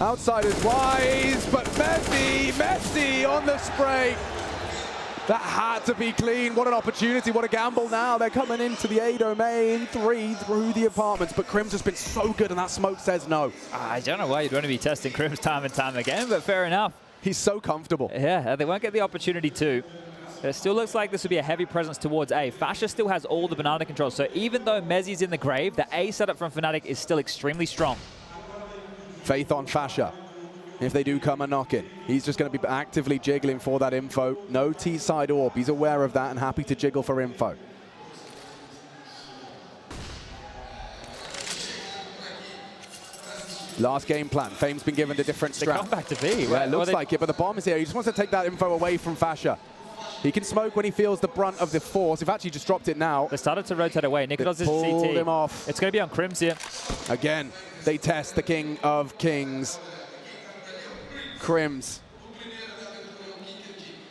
Outsiders wise, but Messi on the spray. That had to be clean. What an opportunity, what a gamble now. They're coming into the A domain, 3 through the apartments, but Crims has been so good and that smoke says no. I don't know why you'd want to be testing Crims time and time again, but fair enough. He's so comfortable. Yeah, they won't get the opportunity to. It still looks like this would be a heavy presence towards A. Fasha still has all the Banana control, so even though Mezzi's in the grave, the A setup from Fnatic is still extremely strong. Faith on Fasha. If they do come a knock-in, he's just going to be actively jiggling for that info. No T-side AWP. He's aware of that and happy to jiggle for info. Last game plan. Fame's been given a different strat. They come back to B. Yeah, it looks like it, but the bomb is here. He just wants to take that info away from Fasha. He can smoke when he feels the brunt of the force. They've actually just dropped it now. They started to rotate away. Nikodos is pulled CT. him off. It's going to be on Crims here. Again, they test the king of kings. Crims,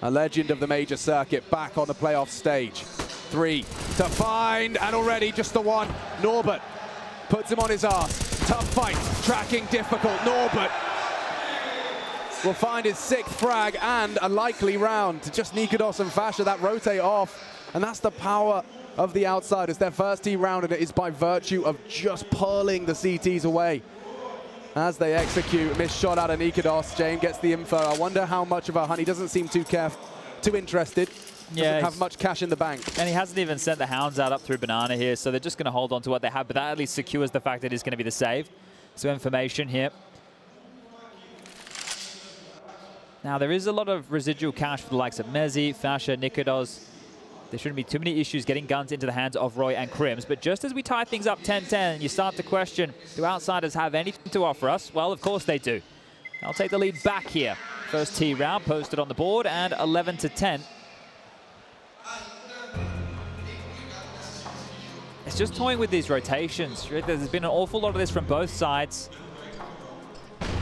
a legend of the major circuit, back on the playoff stage. 3 to find, and already just the one. Norbert puts him on his ass. Tough fight, tracking difficult. Norbert will find his 6th frag and a likely round to just Nikodos and Fasha. That rotate off, and that's the power of the Outsiders. Their first T round, and it is by virtue of just pulling the CTs away. As they execute, missed shot out of Nikodos. James gets the info. I wonder how much of a hunt. He doesn't seem too interested. Doesn't have much cash in the bank. And he hasn't even sent the hounds out up through Banana here, so they're just going to hold on to what they have, but that at least secures the fact that it's going to be the save. some information here. Now, there is a lot of residual cash for the likes of Mezi, Fasha, Nikodos. There shouldn't be too many issues getting guns into the hands of Roy and Crims. But just as we tie things up 10-10, you start to question, do outsiders have anything to offer us? Well, of course they do. I'll take the lead back here. First T round posted on the board, and 11-10. It's just toying with these rotations. There's been an awful lot of this from both sides.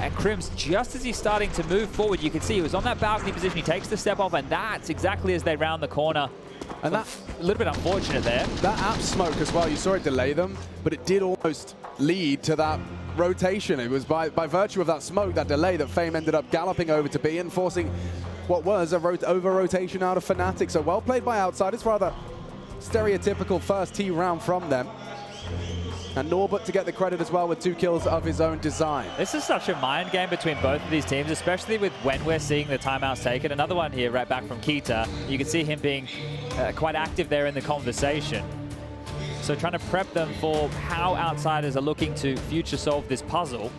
And Crims, just as he's starting to move forward, you can see he was on that balcony position. He takes the step off, and that's exactly as they round the corner. And that's a little bit unfortunate there. That app smoke as well, you saw it delay them, but it did almost lead to that rotation. It was by virtue of that smoke, that delay, that Fame ended up galloping over to B and forcing what was a over-rotation out of Fnatic. So well played by Outsiders, rather stereotypical first T round from them. And Norbert to get the credit as well with 2 kills of his own design. This is such a mind game between both of these teams, especially with when we're seeing the timeouts taken. Another one here right back from Kita. You can see him being quite active there in the conversation. So trying to prep them for how Outsiders are looking to future solve this puzzle.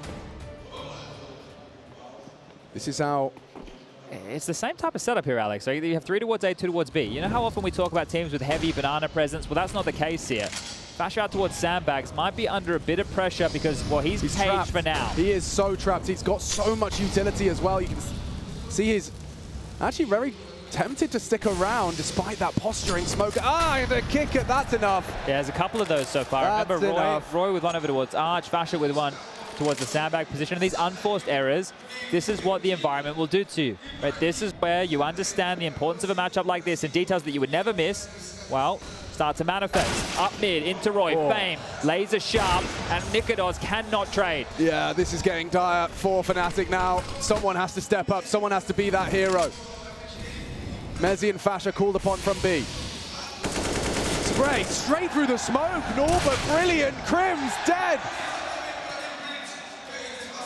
This is how... It's the same type of setup here, Alex. So you have 3 towards A, 2 towards B. You know how often we talk about teams with heavy banana presence? Well, that's not the case here. Fasher out towards Sandbags might be under a bit of pressure because, well, he's caged trapped for now. He is so trapped. He's got so much utility as well. You can see he's actually very tempted to stick around despite that posturing smoke. And the kick it, that's enough. Yeah, there's a couple of those so far. Remember Roy with one over towards Arch, Fasher with one towards the Sandbag position. And these unforced errors, this is what the environment will do to you. Right? This is where you understand the importance of a matchup like this and details that you would never miss. Well, start to manifest. Up mid, into Roy, Fame, laser sharp, and Nikodos cannot trade. Yeah, this is getting dire for Fnatic now. Someone has to step up, someone has to be that hero. Mezi and Fasher called upon from B. Spray, straight through the smoke. Norbert, brilliant. Crims, dead.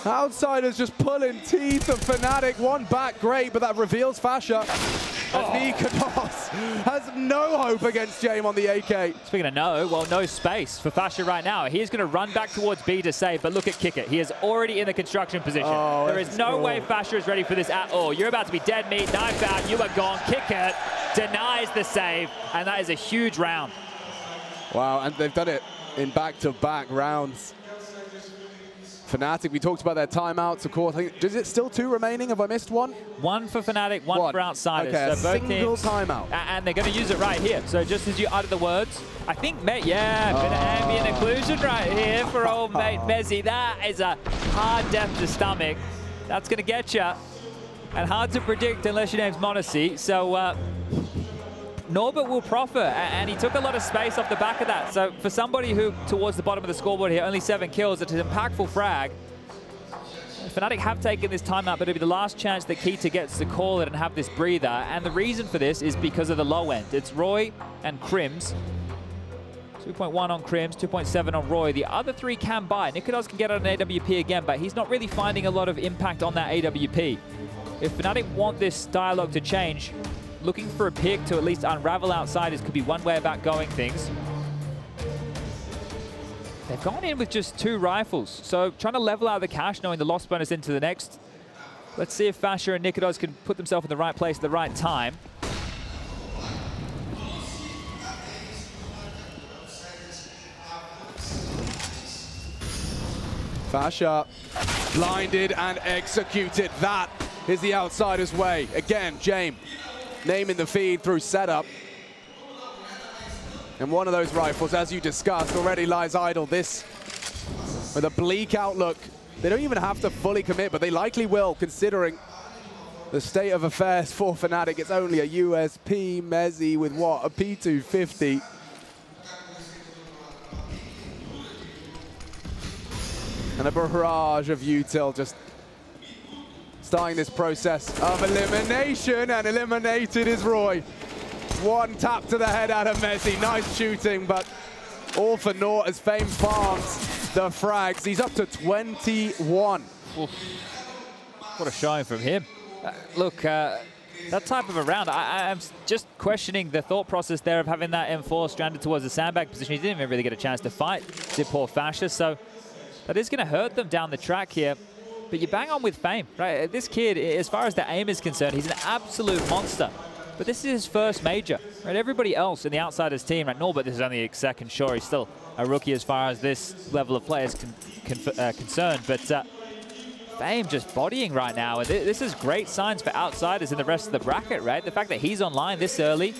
Outsiders just pulling teeth of Fnatic. One back, great, but that reveals Fasher. And Nikodos has no hope against Jame on the AK. Speaking of no, well, no space for Fasher right now. He's going to run back towards B to save, but look at Kick It. He is already in the construction position. There is no way Fasher is ready for this at all. You're about to be dead meat, knife out, you are gone. Kick It denies the save, and that is a huge round. Wow, and they've done it in back-to-back rounds. Fnatic, we talked about their timeouts, of course. I think, is it still 2 remaining? Have I missed one? 1 for Fnatic, one for Outsiders. Okay, so both single teams, timeout. And they're going to use it right here. So just as you utter the words, I think, bit of ambient occlusion right here for old mate Mezi. That is a hard death to stomach. That's going to get you. And hard to predict unless your name's Monacy. So Norbert will profit, and he took a lot of space off the back of that. So for somebody who, towards the bottom of the scoreboard here, only 7 kills, it's an impactful frag. Fnatic have taken this timeout, but it'll be the last chance that Kita gets to call it and have this breather. And the reason for this is because of the low end. It's Roy and Crims. 2.1 on Crims, 2.7 on Roy. The other 3 can buy. Nikodos can get on an AWP again, but he's not really finding a lot of impact on that AWP. If Fnatic want this dialogue to change, looking for a pick to at least unravel Outsiders could be one way about going things. They've gone in with just 2 rifles, so trying to level out the cash, knowing the loss bonus into the next. Let's see if Fasher and Nikodos can put themselves in the right place at the right time. Fasher blinded and executed. That is the Outsiders' way. Again, Jame naming the feed through setup. And one of those rifles, as you discussed, already lies idle. This, with a bleak outlook, they don't even have to fully commit, but they likely will, considering the state of affairs for Fnatic. It's only a USP Mezi with what, a P250. And a barrage of util just starting this process of elimination, and eliminated is Roy. 1 tap to the head out of Mezi. Nice shooting, but all for naught as Fame farms the frags. He's up to 21. Oof. What a showing from him. Look, that type of a round, I'm just questioning the thought process there of having that M4 stranded towards the sandbag position. He didn't even really get a chance to fight, did poor Fasher, so That is going to hurt them down the track here. But you bang on with Fame, right? This kid, as far as the aim is concerned, he's an absolute monster. But this is his first major, right? Everybody else in the Outsiders team, right? Norbert, this is only his second, sure, he's still a rookie as far as this level of play is concerned. But Fame just bodying right now. And this is great signs for Outsiders in the rest of the bracket, right? The fact that he's online this early.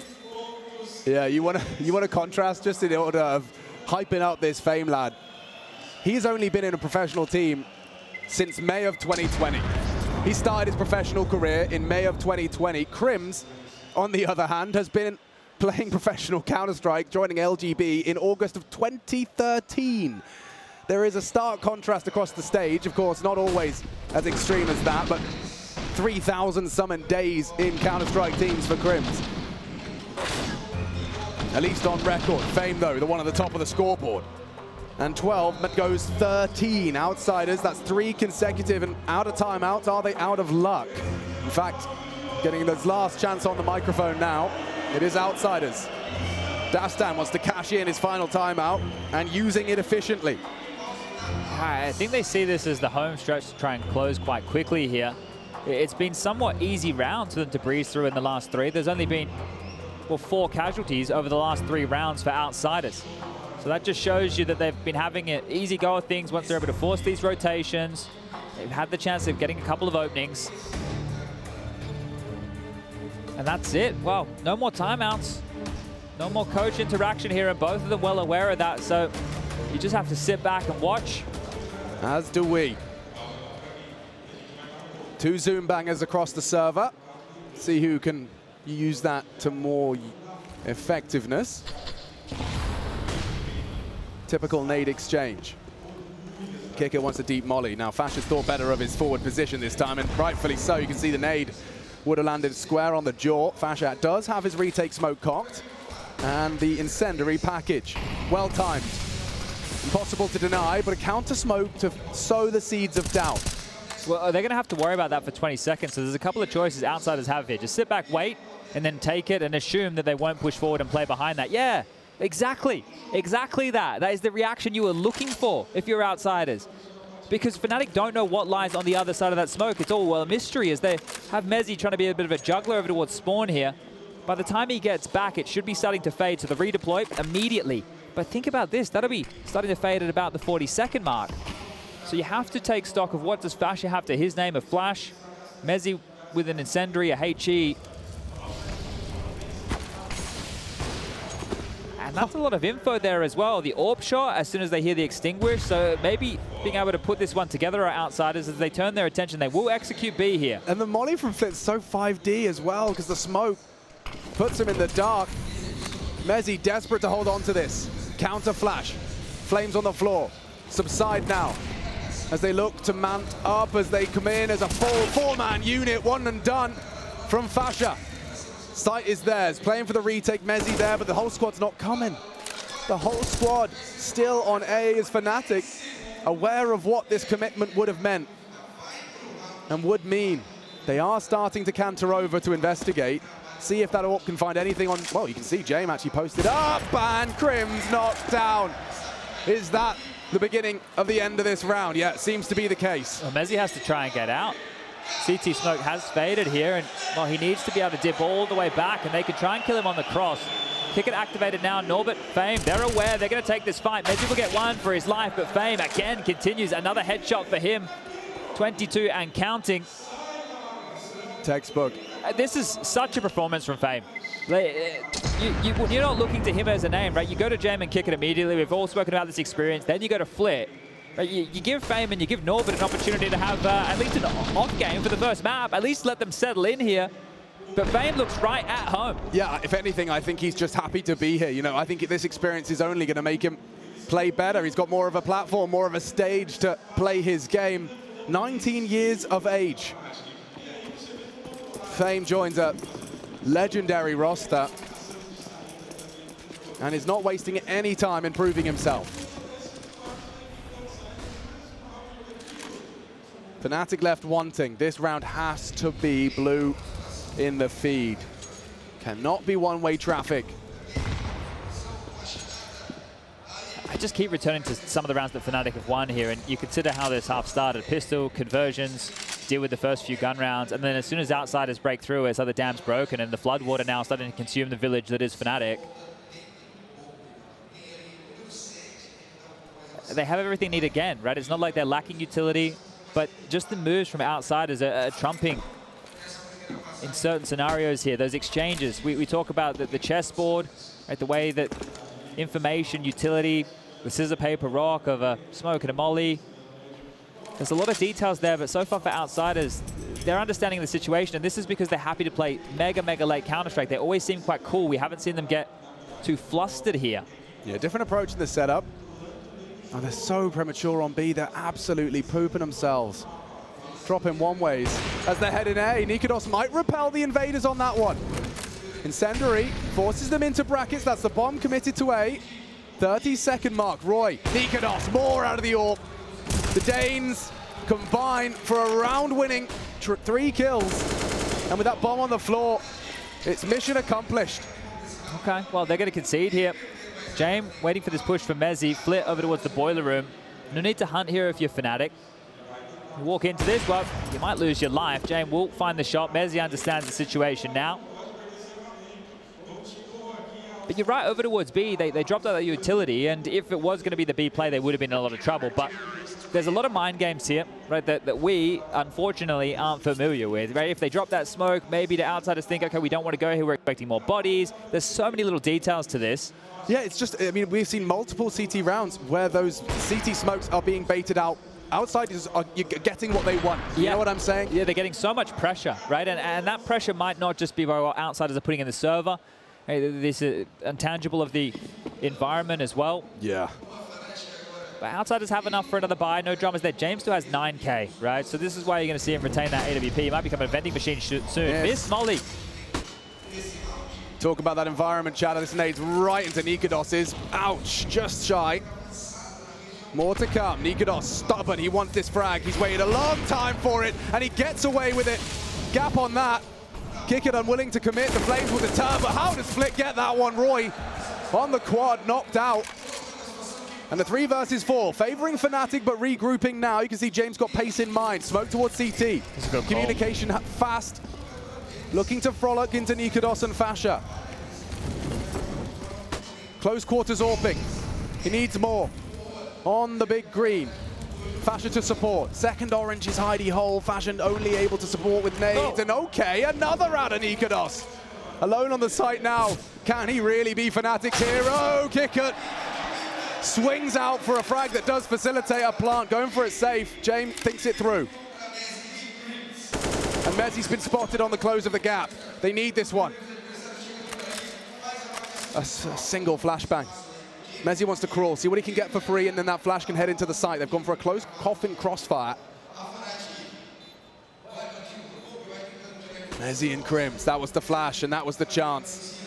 Yeah, you want to contrast just in order of hyping up this Fame lad. He's only been in a professional team since May of 2020. He started his professional career in May of 2020. Crims, on the other hand, has been playing professional Counter-Strike, joining LGB in August of 2013. There is a stark contrast across the stage, of course, not always as extreme as that, but 3,000 summoned days in Counter-Strike teams for Crims. At least on record. Fame, though, the one at the top of the scoreboard. And 12 goes 13 Outsiders. That's 3 consecutive and out of timeouts. Are they out of luck? In fact, getting his last chance on the microphone now. It is Outsiders. Dastan wants to cash in his final timeout and using it efficiently. I think they see this as the home stretch to try and close quite quickly here. It's been somewhat easy rounds for them to breeze through in the last 3. There's only been, well, 4 casualties over the last 3 rounds for Outsiders. So that just shows you that they've been having an easy go of things once they're able to force these rotations. They've had the chance of getting a couple of openings. And that's it. Wow, no more timeouts. No more coach interaction here, and both of them well aware of that. So you just have to sit back and watch. As do we. 2 zoom bangers across the server. See who can use that to more effectiveness. Typical nade exchange. Kicker wants a deep molly. Now Fasha's thought better of his forward position this time, and rightfully so. You can see the nade would have landed square on the jaw. Fasha does have his retake smoke cocked, and the incendiary package. Well timed. Impossible to deny, but a counter smoke to sow the seeds of doubt. Well, they're going to have to worry about that for 20 seconds, so there's a couple of choices Outsiders have here. Just sit back, wait, and then take it and assume that they won't push forward and play behind that. Yeah. Exactly. Exactly that. That is the reaction you were looking for if you're Outsiders. Because Fnatic don't know what lies on the other side of that smoke. It's all, well, a mystery as they have Mezzi trying to be a bit of a juggler over towards spawn here. By the time he gets back, it should be starting to fade, so the redeploy immediately. But think about this. That'll be starting to fade at about the 40-second mark. So you have to take stock of what does Fasha have to his name, a flash. Mezzi with an incendiary, a HE. And that's a lot of info there as well. The AWP shot as soon as they hear the extinguish. So maybe being able to put this one together are Outsiders as they turn their attention. They will execute B here. And the molly from Flint's so 5D as well, because the smoke puts him in the dark. Mezzi desperate to hold on to this. Counter flash. Flames on the floor. Subside now as they look to mount up as they come in as a full 4-man unit. One and done from Fasha. Sight is theirs, playing for the retake. Mezzi there, but the whole squad's not coming. The whole squad still on A as Fnatic, aware of what this commitment would have meant and would mean. They are starting to canter over to investigate, see if that AWP can find anything on. Well, you can see Jame actually posted up, and Crims knocked down. Is that the beginning of the end of this round? Yeah, it seems to be the case. Well, Mezzi has to try and get out. CT smoke has faded here, and well, he needs to be able to dip all the way back, and they could try and kill him on the cross. Kick it activated now. Norbert, Fame, they're aware they're going to take this fight. Mezzi will get one for his life, but Fame again continues. Another headshot for him. 22 and counting. Textbook. This is such a performance from Fame. You're not looking to him as a name, right? You go to Jam and kick it immediately. We've all spoken about this experience. Then you go to Flit. You give Fame and you give Norbert an opportunity to have at least an off game for the first map. At least let them settle in here. But Fame looks right at home. Yeah, if anything, I think he's just happy to be here. You know, I think this experience is only going to make him play better. He's got more of a platform, more of a stage to play his game. 19 years of age. Fame joins a legendary roster and is not wasting any time improving himself. Fnatic left wanting. This round has to be blue in the feed. Cannot be one-way traffic. just keep returning to some of the rounds that Fnatic have won here, and you consider how this half started. Pistol, conversions, deal with the first few gun rounds, and then as soon as Outsiders break through, as other dams broken, and the Floodwater now starting to consume the village that is Fnatic, they have everything needed again, right? It's not like they're lacking utility, but just the moves from Outsiders are trumping in certain scenarios here. Those exchanges, we talk about the chessboard, right? The way that information, utility, the scissor, paper, rock of a smoke and a molly. There's a lot of details there, but so far for Outsiders, they're understanding the situation, and this is because they're happy to play mega late Counter-Strike. They always seem quite cool. We haven't seen them get too flustered here. Yeah, different approach in the setup. Oh, they're so premature on B. They're absolutely pooping themselves. Dropping one ways as they're heading A. Nikodos might repel the invaders on that one. Incendiary forces them into brackets. That's the bomb committed to A. 30-second mark. Roy, Nikodos, more out of the AWP. The Danes combine for a round-winning 3 kills. And with that bomb on the floor, it's mission accomplished. Okay, well, they're going to concede here. James waiting for this push from Mezzi. Flit over towards the boiler room. No need to hunt here if you're Fnatic. You walk into this, well, you might lose your life. James will find the shot. Mezzi understands the situation now. But you're right, over towards B, they dropped out that utility, and if it was going to be the B play, they would have been in a lot of trouble. But there's a lot of mind games here, right, that we, unfortunately, aren't familiar with, right? If they drop that smoke, maybe the Outsiders think, okay, we don't want to go here, we're expecting more bodies. There's so many little details to this. Yeah, it's just, I mean, we've seen multiple CT rounds where those CT smokes are being baited out. Outsiders are getting what they want. You know what I'm saying? Yeah, they're getting so much pressure, right? And that pressure might not just be by what Outsiders are putting in the server. This is intangible of the environment as well. Yeah. But Outsiders have enough for another buy. No dramas there. James still has 9K, right? So this is why you're going to see him retain that AWP. He might become a vending machine soon. Yes. Miss Molly. Talk about that environment, Chad. This nades right into Nikodos's. Ouch, just shy. More to come. Nikodos stubborn. He wants this frag. He's waited a long time for it, and he gets away with it. Gap on that. Kickit unwilling to commit. The Flames will deter, but how does Flick get that one? Roy on the quad, knocked out. And the 3 versus 4, favoring Fnatic, but regrouping now. You can see James got pace in mind. Smoke towards CT. Communication fast. Looking to frolic into Nikodos and Fasha. Close quarters AWPing. He needs more. On the big green. Fasha to support. Second orange is hidey hole. Fashion only able to support with nades. And okay, another out of Nikodos. Alone on the site now. Can he really be Fnatic's hero? Kickert swings out for a frag that does facilitate a plant. Going for it safe. James thinks it through. And Mezzi's been spotted on the close of the gap. They need this one. A single flashbang. Mezzi wants to crawl, see what he can get for free, and then that flash can head into the site. They've gone for a close coffin crossfire. Mezzi and Crims, that was the flash, and that was the chance.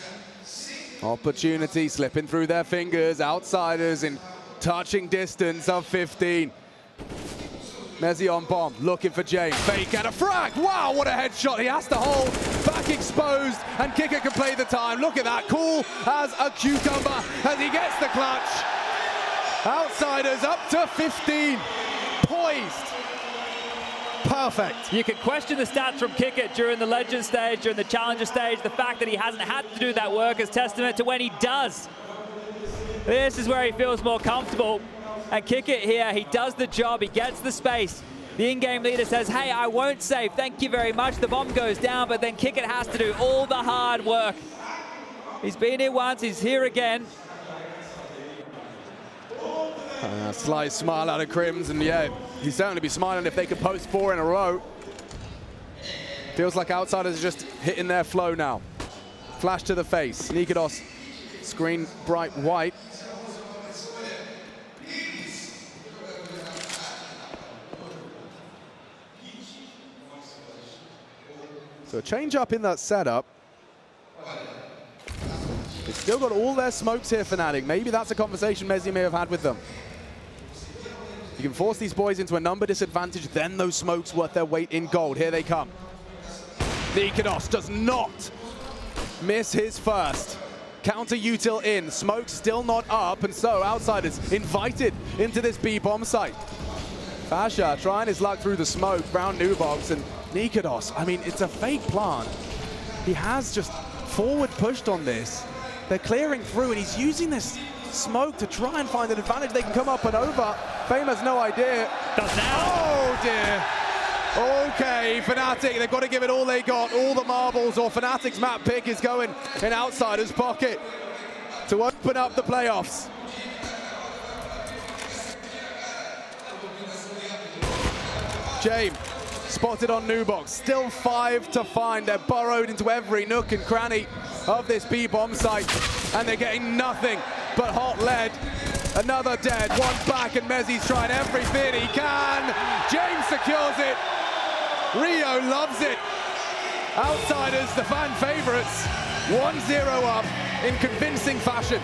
Opportunity slipping through their fingers. Outsiders in touching distance of 15. Mezzi on bomb, looking for James. Fake and a frag. Wow, what a headshot. He has to hold. Back exposed, and Kicker can play the time. Look at that, cool as a cucumber as he gets the clutch. Outsiders up to 15. Poised. Perfect. You can question the stats from Kickit during the Legend stage, during the Challenger stage. The fact that he hasn't had to do that work is testament to when he does. This is where he feels more comfortable. And Kickit here, he does the job, he gets the space. The in-game leader says, hey, I won't save, thank you very much. The bomb goes down, but then Kickit has to do all the hard work. He's been here once, he's here again. A slight smile out of Crims, and yeah, he'd certainly be smiling if they could post 4 in a row. Feels like Outsiders are just hitting their flow now. Flash to the face, Nikodos, screen bright white. So a change up in that setup. They've still got all their smokes here, Fnatic. Maybe that's a conversation Mezzi may have had with them. You can force these boys into a number disadvantage, then those smokes worth their weight in gold. Here they come. Nikodos does not miss his first. Counter util in, smoke still not up, and so Outsiders invited into this B bomb site. Fasha trying his luck through the smoke, Brown Nubox, and Nikados. I mean, it's a fake plant. He has just forward pushed on this. They're clearing through, and he's using this smoke to try and find an advantage. They can come up and over. Fame has no idea. Does now. Oh dear. Okay, Fnatic, they've got to give it all they got, all the marbles, or Fnatic's map pick is going in Outsider's pocket to open up the playoffs. James spotted on Nubox, still 5 to find. They're burrowed into every nook and cranny of this B-bomb site, and they're getting nothing but hot lead. Another dead, one back, and Mezzi's trying everything he can. James secures it. Rio loves it. Outsiders, the fan favorites, 1-0 up in convincing fashion.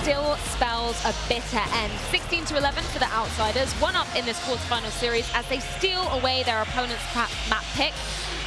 still spells a bitter end. 16-11 for the Outsiders, one up in this quarterfinal series as they steal away their opponent's map pick.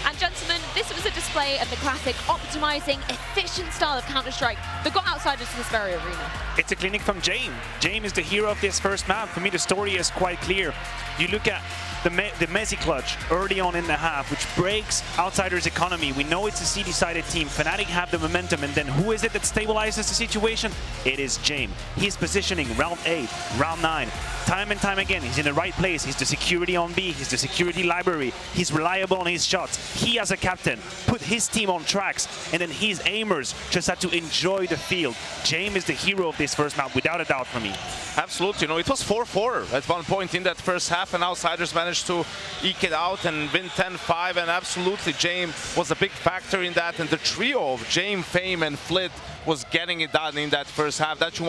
And gentlemen, this was a display of the classic optimizing, efficient style of Counter-Strike that got Outsiders to this very arena. It's a clinic from Jame. Jame is the hero of this first map. For me, the story is quite clear. You look at the Messi clutch early on in the half, which breaks Outsiders' economy. We know it's a CD-sided team. Fnatic have the momentum, and then who is it that stabilizes the situation? It is Jame. He's positioning round 8, round 9. Time and time again, he's in the right place. He's the security on B. He's the security library. He's reliable on his shots. He, as a captain, put his team on tracks, and then his aimers just had to enjoy the field. Jame is the hero of this first map, without a doubt for me. Absolutely. You know, it was 4-4 at one point in that first half, and Outsiders managed to eke it out and win 10-5, and absolutely Jame was a big factor in that, and the trio of Jame, Fame, and Flit was getting it done in that first half. That's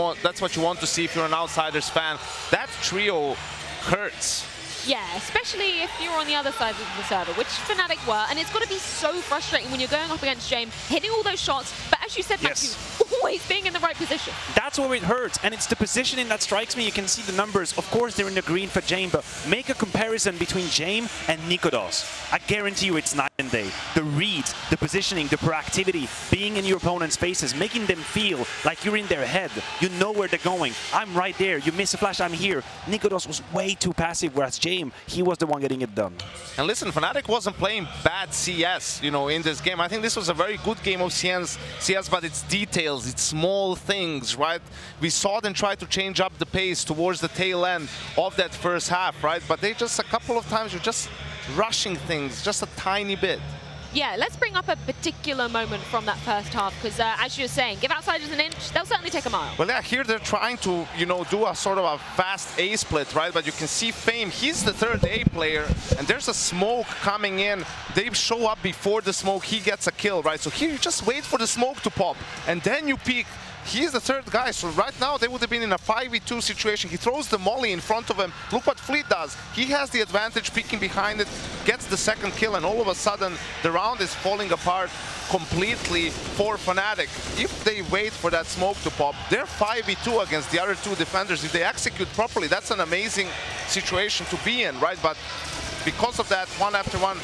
what you want to see if you're an Outsiders fan. That trio hurts. Yeah, especially if you're on the other side of the server, which Fnatic were, and it's got to be so frustrating when you're going up against Jame, hitting all those shots, but as you said, Matthew, always being in the right position. That's where it hurts, and it's the positioning that strikes me. You can see the numbers. Of course, they're in the green for Jame, but make a comparison between Jame and Nikodos. I guarantee you it's night and day. The reads, the positioning, the proactivity, being in your opponent's faces, making them feel like you're in their head. You know where they're going. I'm right there. You miss a flash, I'm here. Nikodos was way too passive, whereas Jame, he was the one getting it done. And listen, Fnatic wasn't playing bad CS, you know, in this game. I think this was a very good game of CS, but it's details, it's small things, right? We saw them try to change up the pace towards the tail end of that first half, right? But they just, a couple of times, you're just rushing things just a tiny bit. Yeah, let's bring up a particular moment from that first half, because as you were saying, give Outsiders an inch, they'll certainly take a mile. Well, yeah, here they're trying to, you know, do a sort of a fast A split, right? But you can see Fame, he's the third A player, and there's a smoke coming in. They show up before the smoke, he gets a kill, right? So here you just wait for the smoke to pop, and then you peek. He's the third guy, so right now they would have been in a 5v2 situation. He throws the molly in front of him. Look what Fleet does. He has the advantage, peeking behind it, gets the second kill, and all of a sudden the round is falling apart completely for Fnatic. If they wait for that smoke to pop, they're 5v2 against the other two defenders. If they execute properly, that's an amazing situation to be in, right? But because of that, one after one,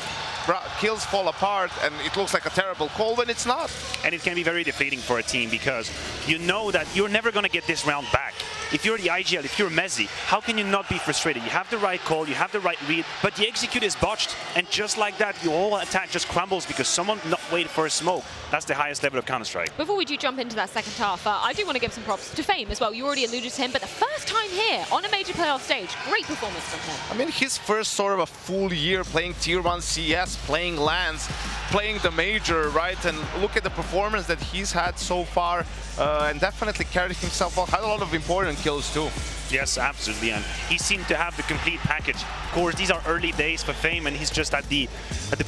kills fall apart, and it looks like a terrible call when it's not. And it can be very defeating for a team, because you know that you're never going to get this round back. If you're the IGL, if you're Messi, how can you not be frustrated? You have the right call, you have the right read, but the execute is botched, and just like that, your whole attack just crumbles because someone not waited for a smoke. That's the highest level of Counter-Strike. Before we do jump into that second half, I do want to give some props to Fame as well. You already alluded to him, but the first time here on a major playoff stage, great performance from him. I mean, his first sort of a full year playing Tier 1 CS, playing LANs, playing the major, right? And look at the performance that he's had so far, and definitely carried himself well. Had a lot of important kills too. Yes, absolutely, and he seemed to have the complete package. Of course, these are early days for Fame, and he's just at the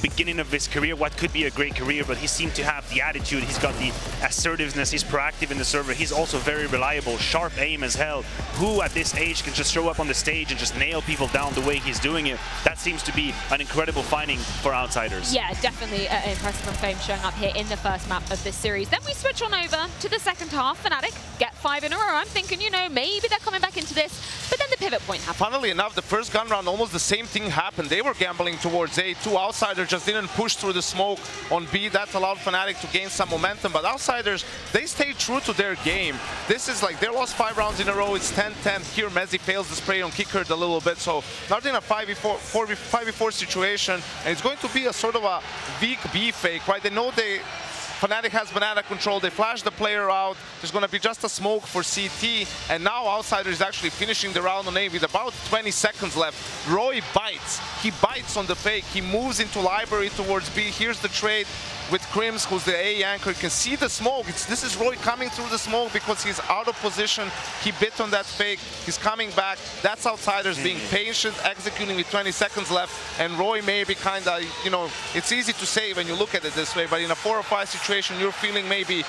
beginning of his career, what could be a great career, but he seemed to have the attitude, he's got the assertiveness, he's proactive in the server, he's also very reliable, sharp aim as hell. Who at this age can just show up on the stage and just nail people down the way he's doing it? That seems to be an incredible finding for Outsiders. Yeah, definitely impressive from Fame showing up here in the first map of this series. Then we switch on over to the second half. Fnatic get 5 in a row. I'm thinking, you know, maybe they're coming back into this, but then the pivot point happened. Funnily enough, the first gun round, almost the same thing happened. They were gambling towards A. Two Outsiders just didn't push through the smoke on B. That allowed Fnatic to gain some momentum, but Outsiders, they stayed true to their game. This is like, they lost 5 rounds in a row. It's 10-10. Here, Messi fails the spray on Kickert a little bit, so not in a 5v4 situation, and it's going to be a sort of a weak B fake, right? They know Fnatic has banana control, they flash the player out, there's going to be just a smoke for CT, and now Outsider is actually finishing the round on A with about 20 seconds left. Roy bites, he bites on the fake, he moves into library towards B, here's the trade with Crims, who's the A anchor. You can see the smoke, this is Roy coming through the smoke because he's out of position, he bit on that fake, he's coming back, that's Outsiders being patient, executing with 20 seconds left, and Roy maybe kind of, you know, it's easy to say when you look at it this way, but in a 4 or 5 situation, you're feeling maybe,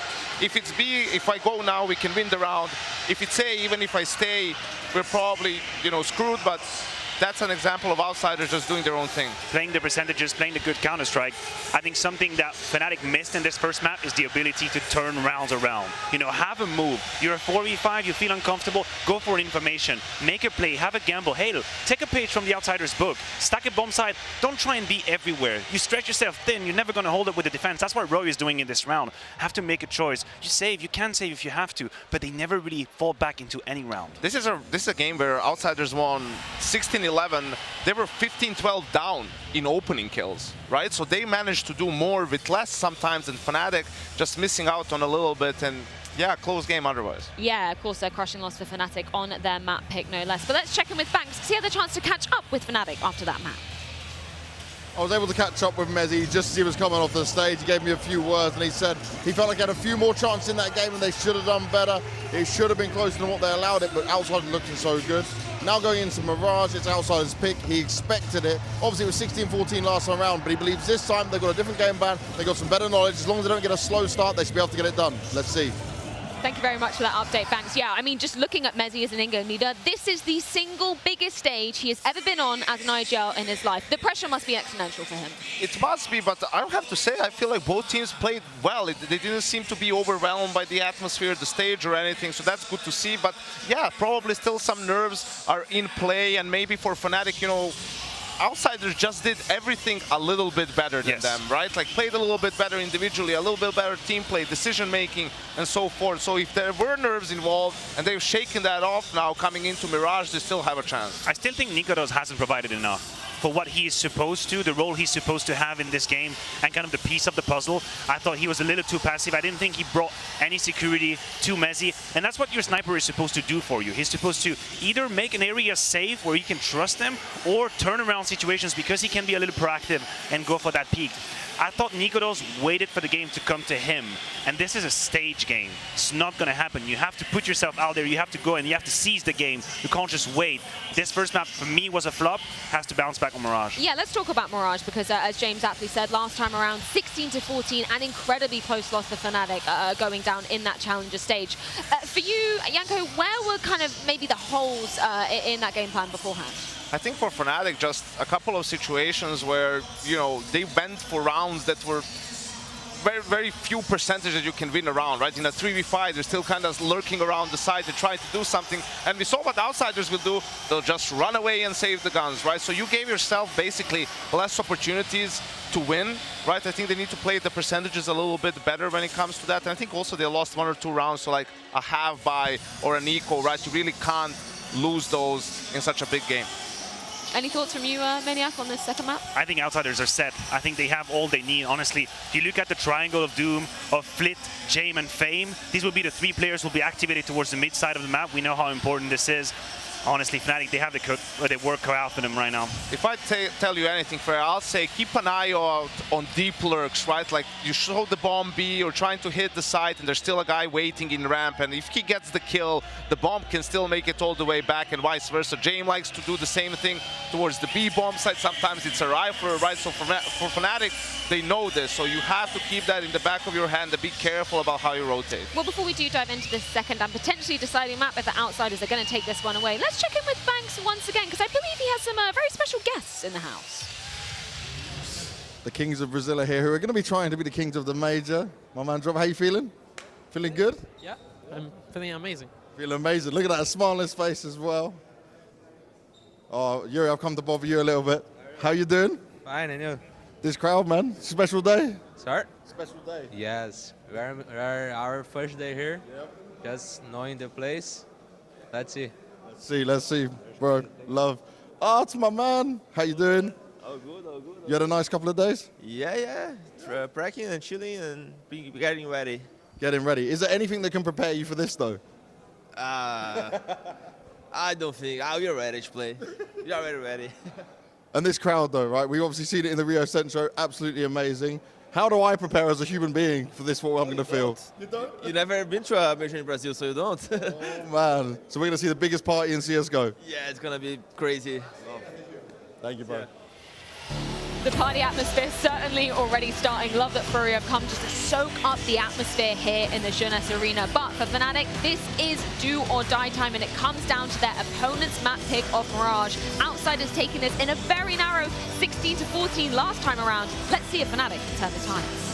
if it's B, if I go now, we can win the round. If it's A, even if I stay, we're probably, you know, screwed, but that's an example of outsiders just doing their own thing. Playing the percentages, playing the good Counter-Strike. I think something that Fnatic missed in this first map is the ability to turn rounds around. You know, have a move. You're a 4v5, you feel uncomfortable, go for information. Make a play, have a gamble. Hey, take a page from the outsider's book. Stack a bomb site. Don't try and be everywhere. You stretch yourself thin, you're never going to hold it with the defense. That's what Roy is doing in this round. Have to make a choice. You save, you can save if you have to, but they never really fall back into any round. This is a game where outsiders won 16-11. They were 15-12 down in opening kills, right? So they managed to do more with less sometimes than Fnatic, just missing out on a little bit, and yeah, close game otherwise. Yeah, of course, a crushing loss for Fnatic on their map pick, no less. But let's check in with Banks, because he had the chance to catch up with Fnatic after that map. I was able to catch up with Mezzy just as he was coming off the stage. He gave me a few words and he said he felt like he had a few more chances in that game and they should have done better. It should have been closer than what they allowed it, but outside looking so good. Now going into Mirage, it's outsider's pick. He expected it. Obviously it was 16-14 last time around, but he believes this time they've got a different game plan. They've got some better knowledge. As long as they don't get a slow start, they should be able to get it done. Let's see. Thank you very much for that update, Banks. Yeah, I mean, just looking at Mezzy as an in-game leader, this is the single biggest stage he has ever been on as an IGL in his life. The pressure must be exponential for him. It must be, but I have to say, I feel like both teams played well. They didn't seem to be overwhelmed by the atmosphere, the stage or anything, so that's good to see. But yeah, probably still some nerves are in play, and maybe for Fnatic, you know, outsiders just did everything a little bit better than them, right? Like played a little bit better individually, a little bit better team play, decision making, and so forth. So if there were nerves involved and they've shaken that off now coming into Mirage, they still have a chance. I still think Nikodos hasn't provided enough for what he is supposed to, the role he's supposed to have in this game, and kind of the piece of the puzzle. I thought he was a little too passive. I didn't think he brought any security to Mezzy, and that's what your sniper is supposed to do for you. He's supposed to either make an area safe where you can trust them, or turn around situations because he can be a little proactive and go for that peak. I thought Nikodos waited for the game to come to him, and this is a stage game. It's not going to happen. You have to put yourself out there, you have to go and you have to seize the game. You can't just wait. This first map, for me, was a flop. Has to bounce back on Mirage. Yeah, let's talk about Mirage, because as James aptly said, last time around, 16-14, an incredibly close loss for Fnatic going down in that challenger stage. For you, Janko, where were kind of maybe the holes in that game plan beforehand? I think for Fnatic, just a couple of situations where, you know, they went for rounds that were very, very few percentage that you can win a round, right? In a 3v5, they're still kind of lurking around the side and trying to do something. And we saw what outsiders will do. They'll just run away and save the guns, right? So you gave yourself basically less opportunities to win, right? I think they need to play the percentages a little bit better when it comes to that. And I think also they lost 1 or 2 rounds, so like a half buy or an eco, right? You really can't lose those in such a big game. Any thoughts from you, Maniac, on this second map? I think outsiders are set. I think they have all they need, honestly. If you look at the triangle of doom of Flit, Jame, and Fame, these will be the 3 players who will be activated towards the mid side of the map. We know how important this is. Honestly, Fnatic, they have the work cut out for them right now. If I tell you anything, fair, I'll say keep an eye out on deep lurks, right? Like you show the bomb B or trying to hit the site and there's still a guy waiting in ramp, and if he gets the kill, the bomb can still make it all the way back and vice versa. Jame likes to do the same thing towards the B bomb site. Sometimes it's a rifle, right? So for Fnatic, they know this, so you have to keep that in the back of your hand and be careful about how you rotate. Well, before we do dive into this second and potentially deciding map, if the outsiders are going to take this one away, let's check in with Banks once again, because I believe he has some very special guests in the house. The Kings of Brazil are here, who are going to be trying to be the Kings of the Major. My man, Drop, how you feeling? Feeling good? Yeah, I'm feeling amazing. Feeling amazing. Look at that, a smile on his face as well. Oh, Yuri, I've come to bother you a little bit. How you doing? Fine, and you? This crowd, man, special day? Sorry? Special day. Yes, we're our first day here. Yep. Just knowing the place. Let's see. Let's see, bro. Love. Oh, it's my man. How you doing? Oh, good, oh, good. You had a nice couple of days? Yeah. Practicing and chilling and getting ready. Getting ready. Is there anything that can prepare you for this, though? I don't think. We are ready to play. We are ready. And this crowd, though, right? We've obviously seen it in the Rio Centro. Absolutely amazing. How do I prepare as a human being for this, what I'm going to feel? You don't? You've never been to a major in Brazil, so you don't. Oh, man. So we're going to see the biggest party in CSGO. Yeah, it's going to be crazy. Thank you, bro. Yeah. The party atmosphere is certainly already starting. Love that Fury have come just to soak up the atmosphere here in the Jeunesse Arena. But for Fnatic, this is do or die time, and it comes down to their opponent's map pick of Mirage. Outsiders taking this in a very narrow 16-14 last time around. Let's see if Fnatic can turn the tides.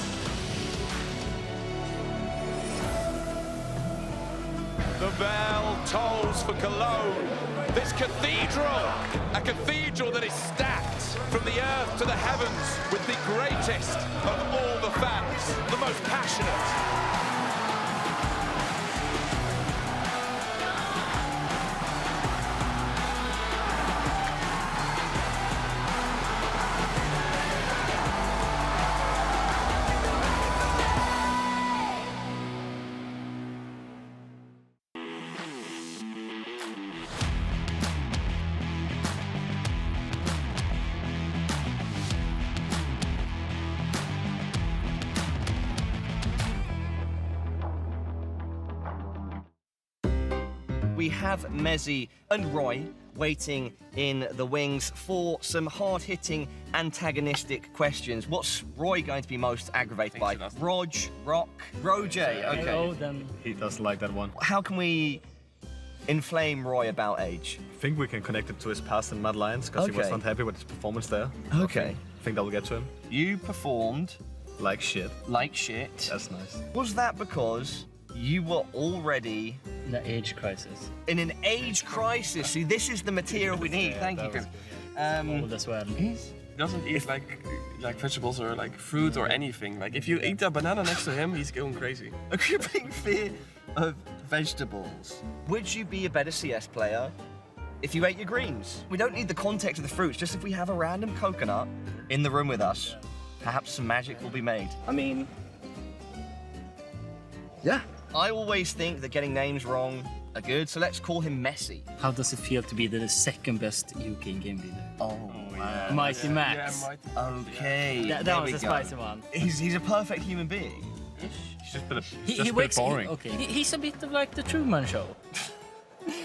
The bell tolls for Cologne. This cathedral, a cathedral that is stacked from the earth to the heavens with the greatest of all the fans, the most passionate. We have Mezzy and Roy waiting in the wings for some hard-hitting, antagonistic questions. What's Roy going to be most aggravated by? Rog, Rock, Roj? Okay. He doesn't like that one. How can we inflame Roy about age? I think we can connect it to his past in Mad Lions, because he was not happy with his performance there. Okay. I think that will get to him. You performed... like shit. Like shit. That's nice. Was that because you were already... in an age crisis. In an age crisis. See, this is the material we need. Thank you, Grim. Old as well. He doesn't eat like vegetables or like fruit or anything. Like if you eat a banana next to him, he's going crazy. A crippling fear of vegetables. Would you be a better CS player if you ate your greens? We don't need the context of the fruits, just if we have a random coconut in the room with us, perhaps some magic will be made. I mean... yeah. I always think that getting names wrong are good, so let's call him Messi. How does it feel to be the second best UK game leader? Oh, wow. Mighty Max. Yeah, Okay. That was a spicy one. He's a perfect human being. He's just a He bit boring. He's a bit of like the Truman Show.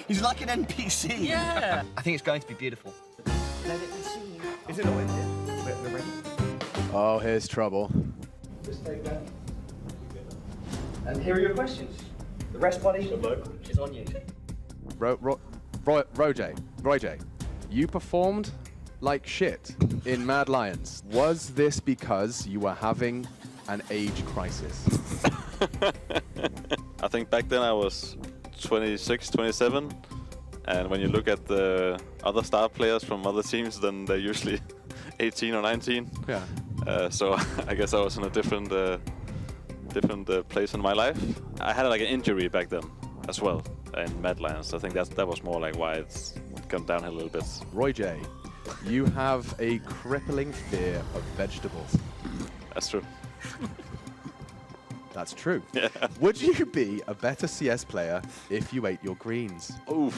He's like an NPC. Yeah. I think it's going to be beautiful. Is it all in here? We're ready. Oh, here's trouble. Just take that. And here are your questions. The rest, buddy, is on you. Roy J, you performed like shit in Mad Lions. Was this because you were having an age crisis? I think back then I was 26, 27, and when you look at the other star players from other teams, then they're usually 18 or 19. Yeah. So I guess I was in a different place in my life. I had like an injury back then as well in Mad Lions. I think that was more like why it's gone downhill a little bit. Roy J, you have a crippling fear of vegetables. That's true. That's true. Yeah. Would you be a better CS player if you ate your greens? Oof.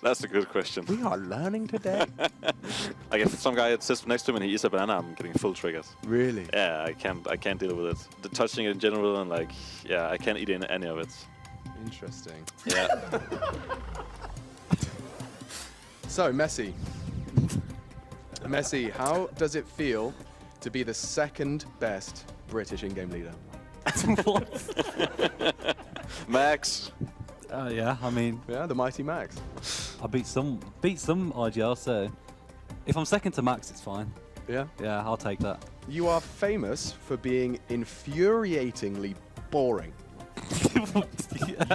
That's a good question. We are learning today. Like if some guy sits next to me and he eats a banana, I'm getting full triggers. Really? Yeah, I can't deal with it. The touching it in general and like, yeah, I can't eat any of it. Interesting. Yeah. So, Messi, how does it feel to be the second best British in-game leader? Max. Yeah, I mean... yeah, the mighty Max. I beat some IGL, so if I'm second to Max, it's fine. Yeah? Yeah, I'll take that. You are famous for being infuriatingly boring.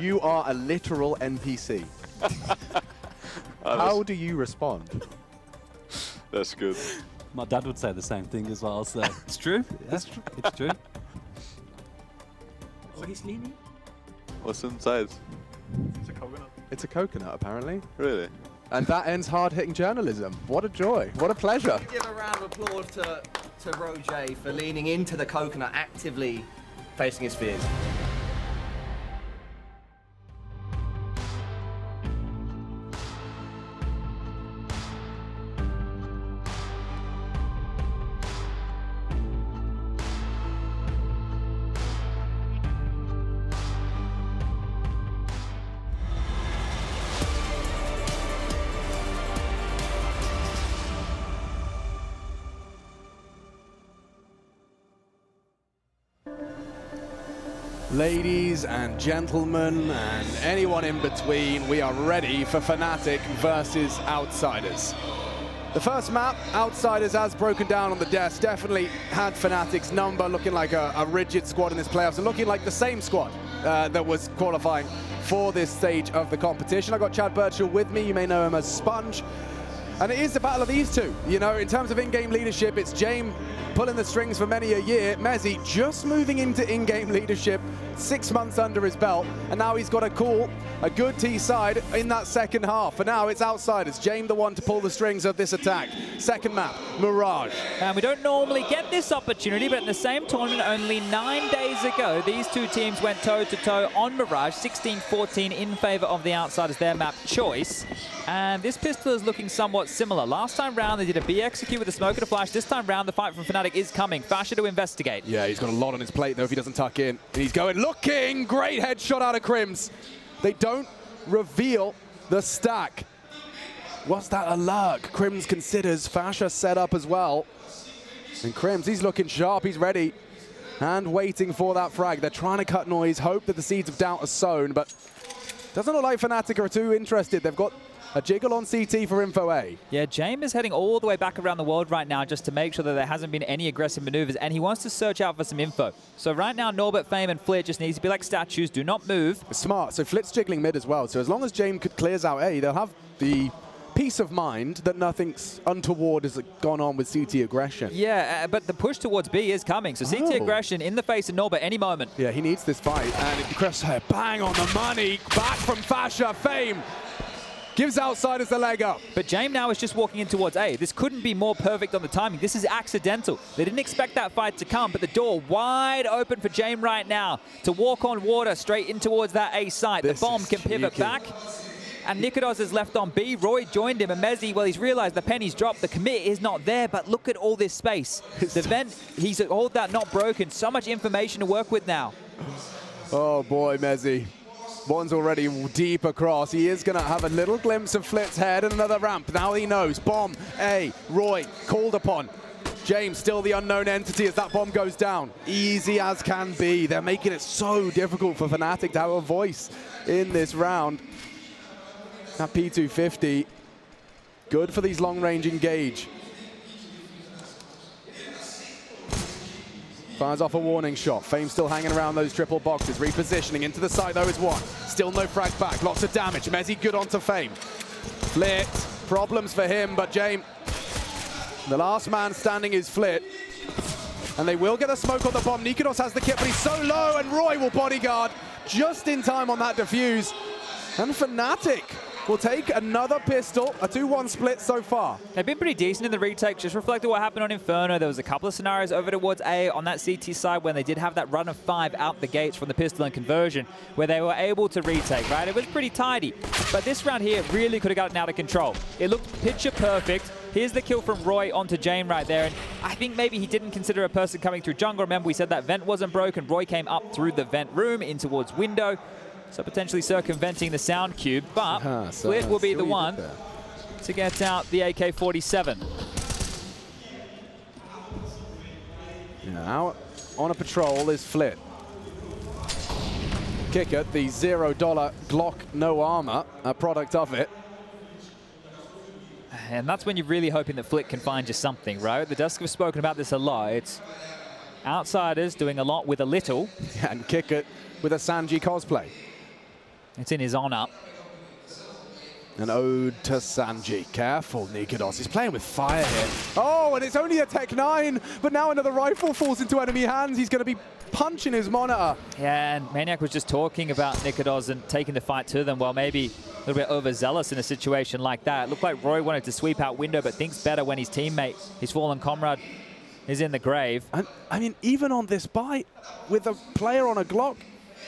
You are a literal NPC. How do you respond? That's good. My dad would say the same thing as well, so... It's true. Yeah, it's true. Oh, he's leaning. What's inside? It's a coconut. It's a coconut, apparently. Really? And that ends hard-hitting journalism. What a joy. What a pleasure. Give a round of applause to Roger for leaning into the coconut, actively facing his fears. Ladies and gentlemen, and anyone in between, we are ready for Fnatic versus Outsiders. The first map, Outsiders, as broken down on the desk, definitely had Fnatic's number, looking like a rigid squad in this playoffs, and looking like the same squad that was qualifying for this stage of the competition. I got Chad Birchall with me, you may know him as Sponge. And it is the battle of these two. You know, in terms of in-game leadership, it's James pulling the strings for many a year. Mezzi just moving into in-game leadership, 6 months under his belt, and now he's got to call a good T side in that second half. For now, it's Outsiders. James the one to pull the strings of this attack. Second map, Mirage. And we don't normally get this opportunity, but in the same tournament only 9 days ago, these two teams went toe-to-toe on Mirage, 16-14 in favor of the Outsiders, their map choice. And this pistol is looking somewhat similar. Last time round, they did a B execute with a smoke and a flash. This time round, the fight from Fnatic is coming. Fasher to investigate. Yeah, he's got a lot on his plate, though, if he doesn't tuck in. And he's going, looking! Great headshot out of Crims. They don't reveal the stack. Was that a lurk? Crims considers. Fasher set up as well. And Crims, he's looking sharp. He's ready. And waiting for that frag. They're trying to cut noise, hope that the seeds of doubt are sown, but doesn't look like Fnatic are too interested. They've got a jiggle on CT for Info A. Yeah, James is heading all the way back around the world right now just to make sure that there hasn't been any aggressive maneuvers, and he wants to search out for some info. So right now, Norbert, Fame, and Flit just needs to be like statues, do not move. Smart. So Flit's jiggling mid as well. So as long as James clears out A, they'll have the peace of mind that nothing's untoward has gone on with CT aggression. Yeah, but the push towards B is coming. So CT aggression in the face of Norbert any moment. Yeah, he needs this fight. And Crosshair, bang on the money. Back from Fasher. Fame gives Outsiders the leg up. But James now is just walking in towards A. This couldn't be more perfect on the timing. This is accidental. They didn't expect that fight to come, but the door wide open for James right now to walk on water straight in towards that A site. The bomb can pivot back. And Nikodos is left on B. Roy joined him, and Mezzi, well, he's realized the penny's dropped. The commit is not there, but look at all this space. The vent, he's all that not broken. So much information to work with now. Oh boy, Mezzi. One's already deep across. He is going to have a little glimpse of Flit's head and another ramp. Now he knows. Bomb, A, Roy, called upon. James still the unknown entity as that bomb goes down. Easy as can be. They're making it so difficult for Fnatic to have a voice in this round. That P250, good for these long-range engage. Fires off a warning shot. Fame still hanging around those triple boxes. Repositioning into the side though is one. Still no frag back. Lots of damage. Mezzi good onto Fame. Flit. Problems for him, but James, the last man standing is Flit. And they will get a smoke on the bomb. Nikodos has the kit, but he's so low, and Roy will bodyguard just in time on that defuse. And Fnatic will take another pistol, a 2-1 split so far. They've been pretty decent in the retake, just reflected what happened on Inferno. There was a couple of scenarios over towards A on that CT side when they did have that run of 5 out the gates from the pistol and conversion, where they were able to retake, right? It was pretty tidy. But this round here really could have gotten out of control. It looked picture perfect. Here's the kill from Roy onto Jane right there, and I think maybe he didn't consider a person coming through jungle. Remember, we said that vent wasn't broken. Roy came up through the vent room in towards window. So potentially circumventing the sound cube, but Flit will be the one to get out the AK-47. Now on a patrol is Flit. Kicker, the $0 Glock no armor, a product of it. And that's when you're really hoping that Flit can find you something, right? The Dusk have spoken about this a lot. It's Outsiders doing a lot with a little. Yeah, and Kicker with a Sanji cosplay. It's in his honor. An ode to Sanji. Careful, Nikodos. He's playing with fire here. Oh, and it's only a Tech 9, but now another rifle falls into enemy hands. He's going to be punching his monitor. Yeah, and Maniac was just talking about Nikodos and taking the fight to them. Well, maybe a little bit overzealous in a situation like that. It looked like Roy wanted to sweep out window, but thinks better when his teammate, his fallen comrade, is in the grave. And I mean, even on this bite, with a player on a Glock,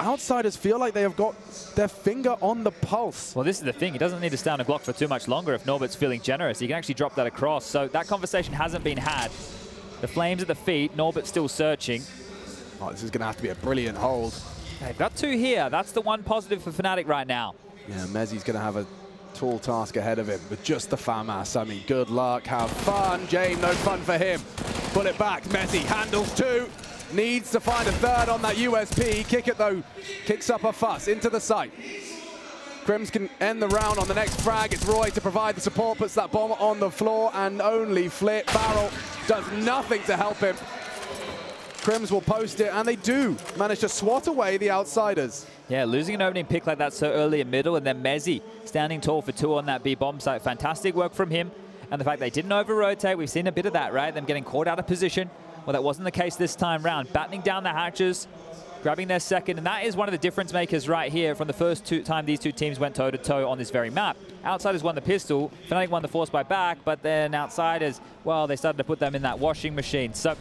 Outsiders feel like they have got their finger on the pulse. Well, this is the thing. He doesn't need to stay on a Glock for too much longer if Norbert's feeling generous. He can actually drop that across. So that conversation hasn't been had. The flames at the feet. Norbert still searching. Oh, this is going to have to be a brilliant hold. They've got 2 here. That's the one positive for Fnatic right now. Yeah, Mezzi's going to have a tall task ahead of him with just the FAMAS. I mean, good luck. Have fun. Jane, no fun for him. Pull it back. Mezzi handles 2. needs to find a third on that USP. Kick it though, kicks up a fuss into the site. Crims can end the round on the next frag. It's Roy to provide the support, puts that bomb on the floor, and only Flit Barrel does nothing to help him. Crims will post it, and they do manage to swat away the outsiders. Yeah, losing an opening pick like that so early in middle, and then Mezzi standing tall for 2 on that B bomb site. Fantastic work from him. And the fact they didn't over-rotate, we've seen a bit of that, right? Them getting caught out of position. Well, that wasn't the case this time round. Battening down the hatches, grabbing their second, and that is one of the difference makers right here from the first time these two teams went toe-to-toe on this very map. Outsiders won the pistol, Fnatic won the force by back, but then Outsiders, well, they started to put them in that washing machine. So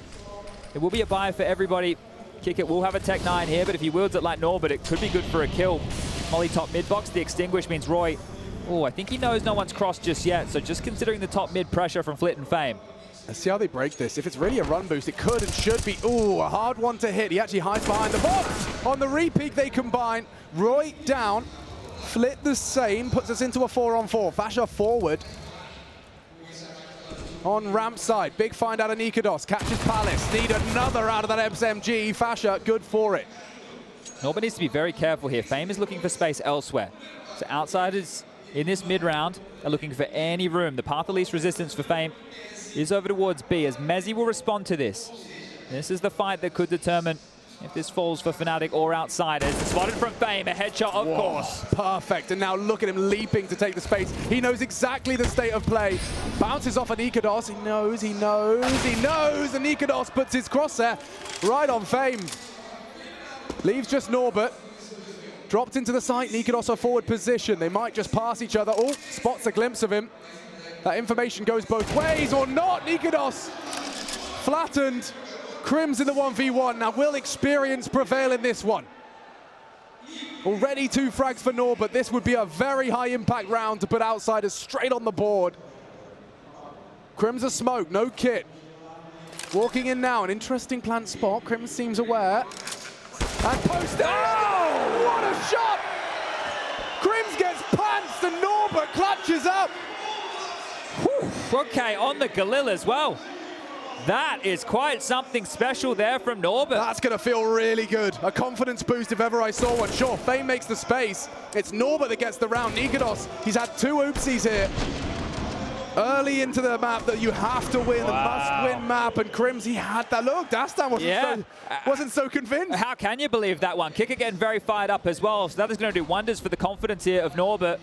it will be a buy for everybody. Kick it will have a Tech 9 here, but if he wields it like Norbert, it could be good for a kill. Molly top mid box, the extinguish means Roy, oh, I think he knows no one's crossed just yet, so just considering the top mid pressure from Flit and Fame. Let's see how they break this. If it's really a run boost, it could and should be. Ooh, a hard one to hit. He actually hides behind the box. On the repeat, they combine. Roy down. Flit the same. Puts us into a 4-on-4. Fasha forward. On ramp side. Big find out of Nikados. Catches Palace. Need another out of that SMG. Fasha, good for it. Norbert needs to be very careful here. Fame is looking for space elsewhere. So Outsiders in this mid-round are looking for any room. The path of least resistance for Fame is over towards B, as Mezzi will respond to this. This is the fight that could determine if this falls for Fnatic or Outsiders. Spotted from Fame, a headshot, of course. Perfect, and now look at him leaping to take the space. He knows exactly the state of play. Bounces off of Nikados. He knows, and Nikados puts his crosshair right on Fame. Leaves just Norbert. Dropped into the site, Nikados a forward position. They might just pass each other. Oh, spots a glimpse of him. That information goes both ways, or not. Nikados flattened. Crims in the 1v1. Now, will experience prevail in this one? Already 2 frags for Norbert. This would be a very high impact round to put Outsiders straight on the board. Crims a smoke, no kit. Walking in now, an interesting plant spot. Crims seems aware. And post. Oh, what a shot! Crims gets pantsed and Norbert clutches up. Whew, okay, on the Galil as well. That is quite something special there from Norbert. That's going to feel really good. A confidence boost if ever I saw one. Sure, Fame makes the space. It's Norbert that gets the round. Nikados, he's had 2 oopsies here. Early into the map that you have to win, the must-win map, and Crims, he had that. Look, Dastan wasn't so convinced. How can you believe that one? Kicker getting very fired up as well, so that is going to do wonders for the confidence here of Norbert.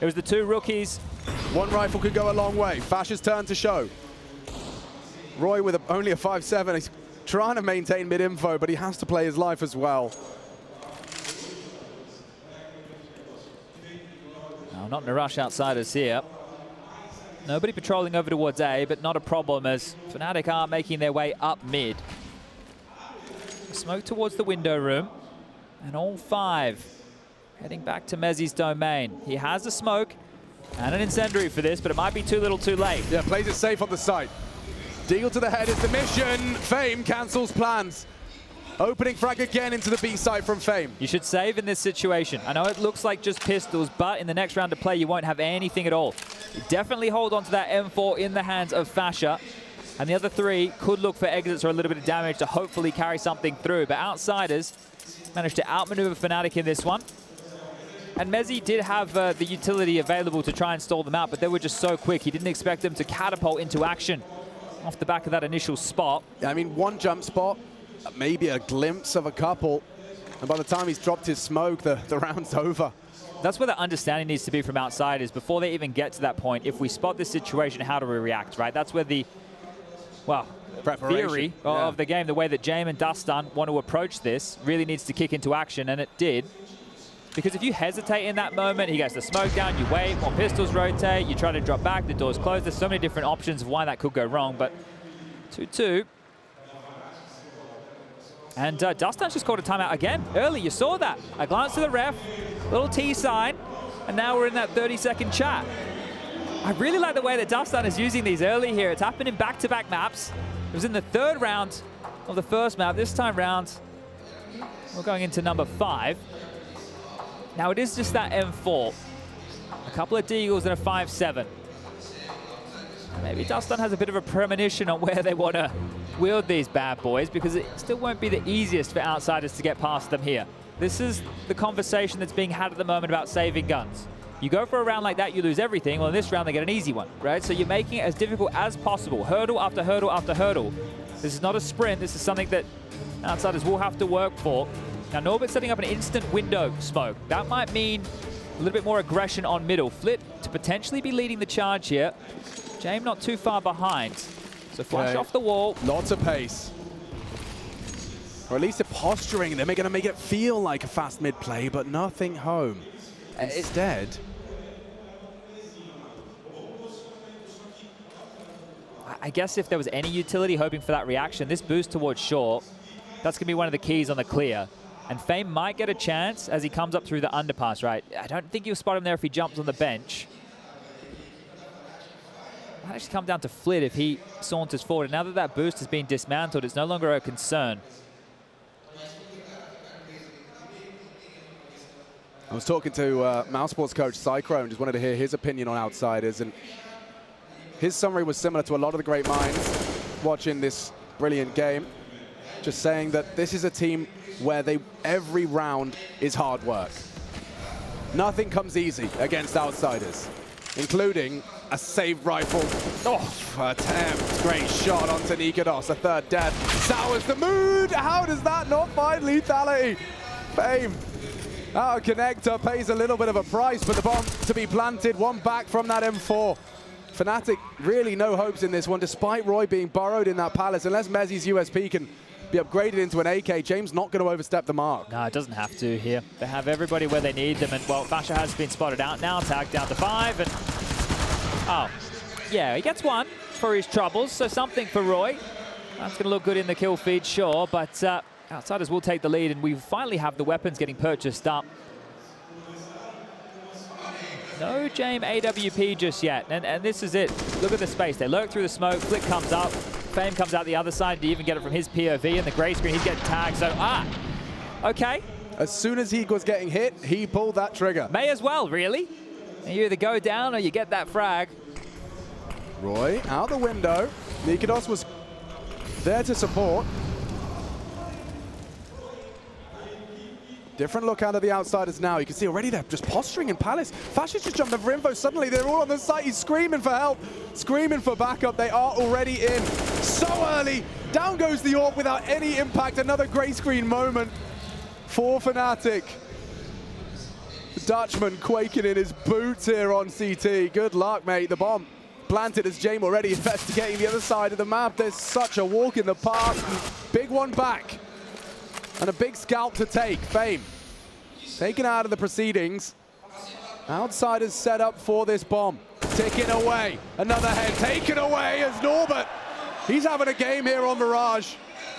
It was the 2 rookies. One rifle could go a long way. Fasha's turn to show. Roy with only a 5-7. He's trying to maintain mid-info, but he has to play his life as well. No, not in a rush. Outsiders here. Nobody patrolling over towards A, but not a problem as Fnatic are making their way up mid. Smoke towards the window room, and all 5 heading back to Mezzi's domain. He has a smoke and an incendiary for this, but it might be too little too late. Yeah, plays it safe on the site. Deagle to the head is the mission. Fame cancels plans. Opening frag again into the B side from Fame. You should save in this situation. I know it looks like just pistols, but in the next round of play, you won't have anything at all. You definitely hold on to that M4 in the hands of Fasha. And the other 3 could look for exits or a little bit of damage to hopefully carry something through. But Outsiders managed to outmaneuver Fnatic in this one. And Mezzi did have the utility available to try and stall them out, but they were just so quick. He didn't expect them to catapult into action off the back of that initial spot. I mean, one jump spot, maybe a glimpse of a couple, and by the time he's dropped his smoke, the round's over. That's where the understanding needs to be from Outsiders before they even get to that point. If we spot this situation, how do we react, right? That's where the, well, theory of the game, the way that Jame and Dastan want to approach this, really needs to kick into action, and it did. Because if you hesitate in that moment, he gets the smoke down, you wait, more pistols rotate, you try to drop back, the door's closed. There's so many different options of why that could go wrong, but 2-2. And Dastan's just called a timeout again. Early, you saw that. A glance to the ref, little T sign, and now we're in that 30-second chat. I really like the way that Dastan is using these early here. It's happened in back-to-back maps. It was in the 3rd round of the first map. This time round, we're going into number 5. Now it is just that M4. A couple of Deagles and a 5-7. Maybe Dastan has a bit of a premonition on where they want to wield these bad boys because it still won't be the easiest for outsiders to get past them here. This is the conversation that's being had at the moment about saving guns. You go for a round like that, you lose everything. Well, in this round, they get an easy one, right? So you're making it as difficult as possible, hurdle after hurdle after hurdle. This is not a sprint. This is something that outsiders will have to work for. Now, Norbert's setting up an instant window smoke. That might mean a little bit more aggression on middle. Flit to potentially be leading the charge here. James not too far behind. So flash off the wall. Lots of pace. Or at least they're posturing. They're going to make it feel like a fast mid play, but nothing home. Instead, I guess if there was any utility hoping for that reaction, this boost towards short, that's going to be one of the keys on the clear. And Fame might get a chance as he comes up through the underpass, right? I don't think you'll spot him there if he jumps on the bench. Might actually come down to Flit if he saunters forward. And now that that boost has been dismantled, it's no longer a concern. I was talking to Mouse Sports coach Cyclone, just wanted to hear his opinion on outsiders, and his summary was similar to a lot of the great minds watching this brilliant game, just saying that this is a team where every round is hard work. Nothing comes easy against outsiders, including a save rifle. Oh, attempt. Great shot onto Nikados. A third death. Sours the mood. How does that not find lethality? Fame. Our connector pays a little bit of a price for the bomb to be planted. One back from that M4. Fnatic really no hopes in this one, despite Roy being burrowed in that palace. Unless Mezzi's USP can be upgraded into an AK, James not going to overstep the mark. No, it doesn't have to here. They have everybody where they need them. And, well, Fasha has been spotted out now, tagged down to 5. And, oh, yeah, he gets 1 for his troubles. So something for Roy. That's going to look good in the kill feed, sure. But outsiders will take the lead, and we finally have the weapons getting purchased up. No James AWP just yet, and this is it. Look at the space. They lurk through the smoke. Flick comes up. Fame comes out the other side to even get it from his POV, and the gray screen, he's getting tagged. So, okay. As soon as he was getting hit, he pulled that trigger. May as well, really. You either go down or you get that frag. Roy out the window. Nikados was there to support. Different look out of the outsiders now. You can see already they're just posturing in Palace. Fasha's just jumped up for info. Suddenly they're all on the site. He's screaming for help, screaming for backup. They are already in. So early. Down goes the AWP without any impact. Another gray screen moment for Fnatic. The Dutchman quaking in his boots here on CT. Good luck, mate. The bomb planted as James already investigating the other side of the map. There's such a walk in the park. Big one back. And a big scalp to take. Fame taken out of the proceedings. Outsiders set up for this bomb. Ticking away. Another head taken away as Norbert. He's having a game here on Mirage.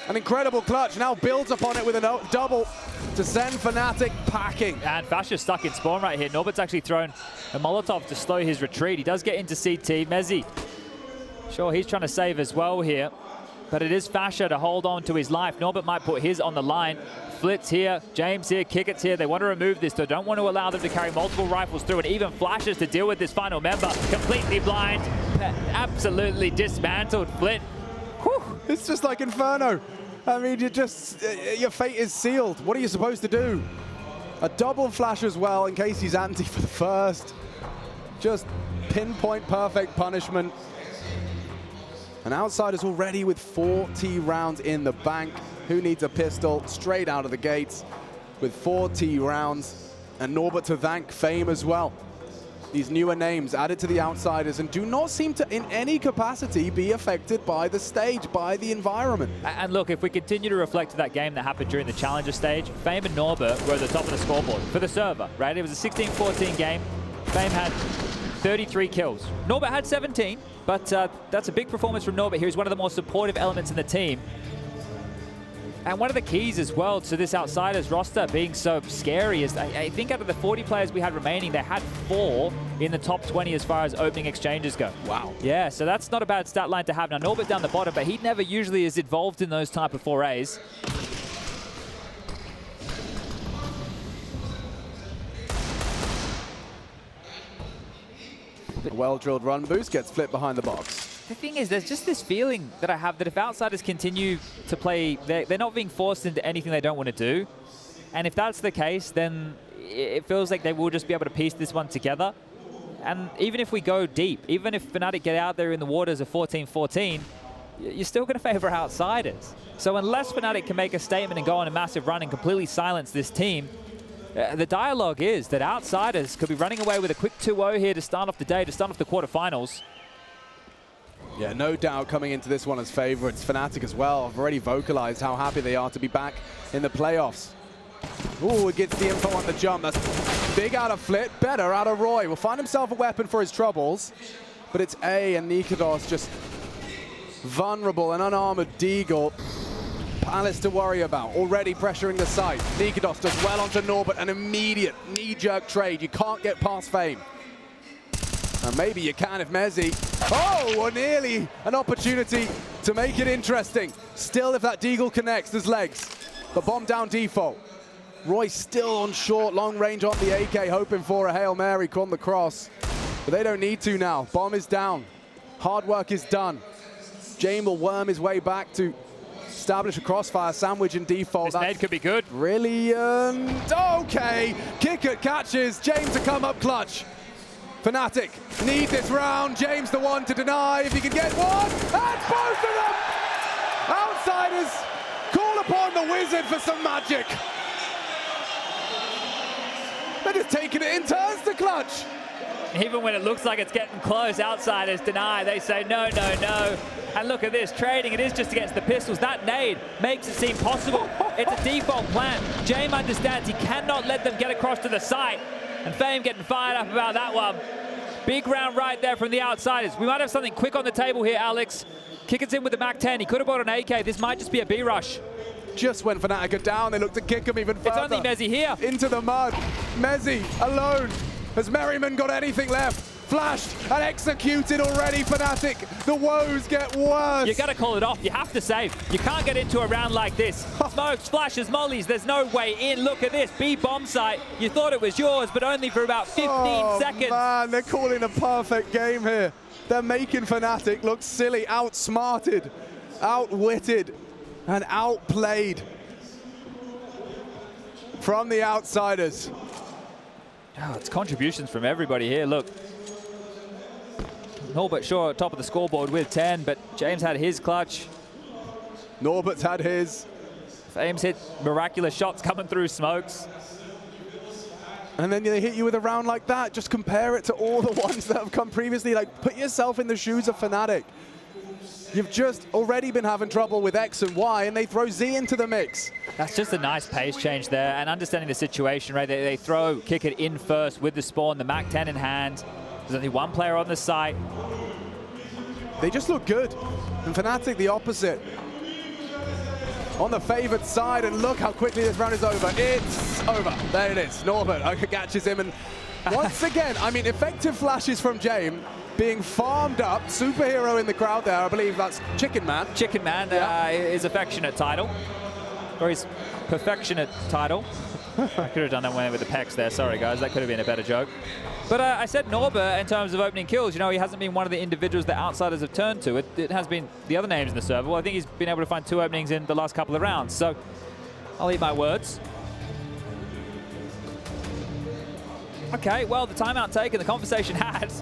An incredible clutch. Now builds upon it with a double to send Fnatic packing. And Fasha's stuck in spawn right here. Norbert's actually thrown a Molotov to slow his retreat. He does get into CT. Mezzi, sure, he's trying to save as well here. But it is Fasha to hold on to his life. Norbert might put his on the line. Flitz here, James here, Kickett's here. They want to remove this, though. Don't want to allow them to carry multiple rifles through, and even flashes to deal with this final member. Completely blind, absolutely dismantled. Flit. Whew, it's just like Inferno. I mean, your fate is sealed. What are you supposed to do? A double flash as well in case he's anti for the first. Just pinpoint perfect punishment. And outsiders already with 40 rounds in the bank. Who needs a pistol? Straight out of the gates with 40 rounds. And Norbert to thank Fame as well. These newer names added to the outsiders and do not seem to, in any capacity, be affected by the stage, by the environment. And look, if we continue to reflect to that game that happened during the Challenger stage, Fame and Norbert were at the top of the scoreboard for the server, right? It was a 16-14 game. Fame had 33 kills. Norbert had 17, but that's a big performance from Norbert here. He's one of the more supportive elements in the team. And one of the keys as well to this Outsiders roster being so scary is I think out of the 40 players we had remaining, they had 4 in the top 20 as far as opening exchanges go. Wow. Yeah, so that's not a bad stat line to have. Now, Norbert down the bottom, but he never usually is involved in those type of forays. A well-drilled run boost gets flipped behind the box. the thing is, there's just this feeling that I have that if Outsiders continue to play, they're not being forced into anything they don't want to do. And if that's the case, then it feels like they will just be able to piece this one together. And even if we go deep, even if Fnatic get out there in the waters of 14-14, you're still going to favor Outsiders. So unless Fnatic can make a statement and go on a massive run and completely silence this team, the dialogue is that Outsiders could be running away with a quick 2-0 here to start off the day, to start off the quarterfinals. Yeah, no doubt coming into this one as favorites. Fnatic as well have already vocalized how happy they are to be back in the playoffs. Ooh, it gets the info on the jump. That's big out of Flit, better out of Roy. Will find himself a weapon for his troubles, but it's A and Nikados just vulnerable and unarmored Deagle. Palace to worry about, already pressuring the site. Nikados does well onto Norbert, an immediate knee-jerk trade. You can't get past Fame. And maybe you can if Mezzy. Oh, nearly an opportunity to make it interesting. Still, if that Deagle connects, there's legs. The bomb down default. Roy still on short, long range on the AK, hoping for a Hail Mary on the cross. But they don't need to now. Bomb is down. Hard work is done. Jame will worm his way back to establish a crossfire sandwich in default. This nade could be good. Brilliant. Okay. Kicker catches. James to come up clutch. Fnatic need this round. James the one to deny. If he can get one. That's both of them. Outsiders call upon the wizard for some magic. They're just taking it in turns to clutch. Even when it looks like it's getting close, Outsiders deny. They say no, no, no. And look at this, trading. It is just against the pistols. That nade makes it seem possible. It's a default plan. Jame understands he cannot let them get across to the site. And Fame getting fired up about that one. Big round right there from the Outsiders. We might have something quick on the table here, Alex. Kicker's in with the MAC-10. He could have bought an AK. This might just be a B-rush. Just when Fnatic are down, they look to kick him even further. It's only Mezzy here. Into the mud. Mezzy alone. Has Merriman got anything left? Flashed and executed already, Fnatic. The woes get worse. You got to call it off. You have to save. You can't get into a round like this. Smokes, flashes, mollies. There's no way in. Look at this. B bomb site. You thought it was yours, but only for about 15 seconds. Man, they're calling a perfect game here. They're making Fnatic look silly, outsmarted, outwitted, and outplayed from the Outsiders. Oh, it's contributions from everybody here. Look, Norbert Shaw top of the scoreboard with 10, but James had his clutch. Norbert's had his. Fame's hit miraculous shots coming through smokes. And then they hit you with a round like that. Just compare it to all the ones that have come previously. Like, put yourself in the shoes of Fnatic. You've just already been having trouble with X and Y, and they throw Z into the mix. That's just a nice pace change there, and understanding the situation, right? They throw, kick it in first with the spawn, the MAC-10 in hand. There's only one player on the site. They just look good. And Fnatic the opposite. On the favored side, and look how quickly this round is over. It's over. There it is. Norbert catches him, and once again, I mean, effective flashes from Jame. Being farmed up, superhero in the crowd there. I believe that's Chicken Man. Chicken Man, yeah. His affectionate title, or his perfectionate title. I could have done that one with the pecs there. Sorry, guys, that could have been a better joke. But I said Norbert in terms of opening kills. You know, he hasn't been one of the individuals that Outsiders have turned to. It has been the other names in the server. Well, I think he's been able to find 2 openings in the last couple of rounds. So I'll eat my words. Okay, well, the timeout taken, the conversation had.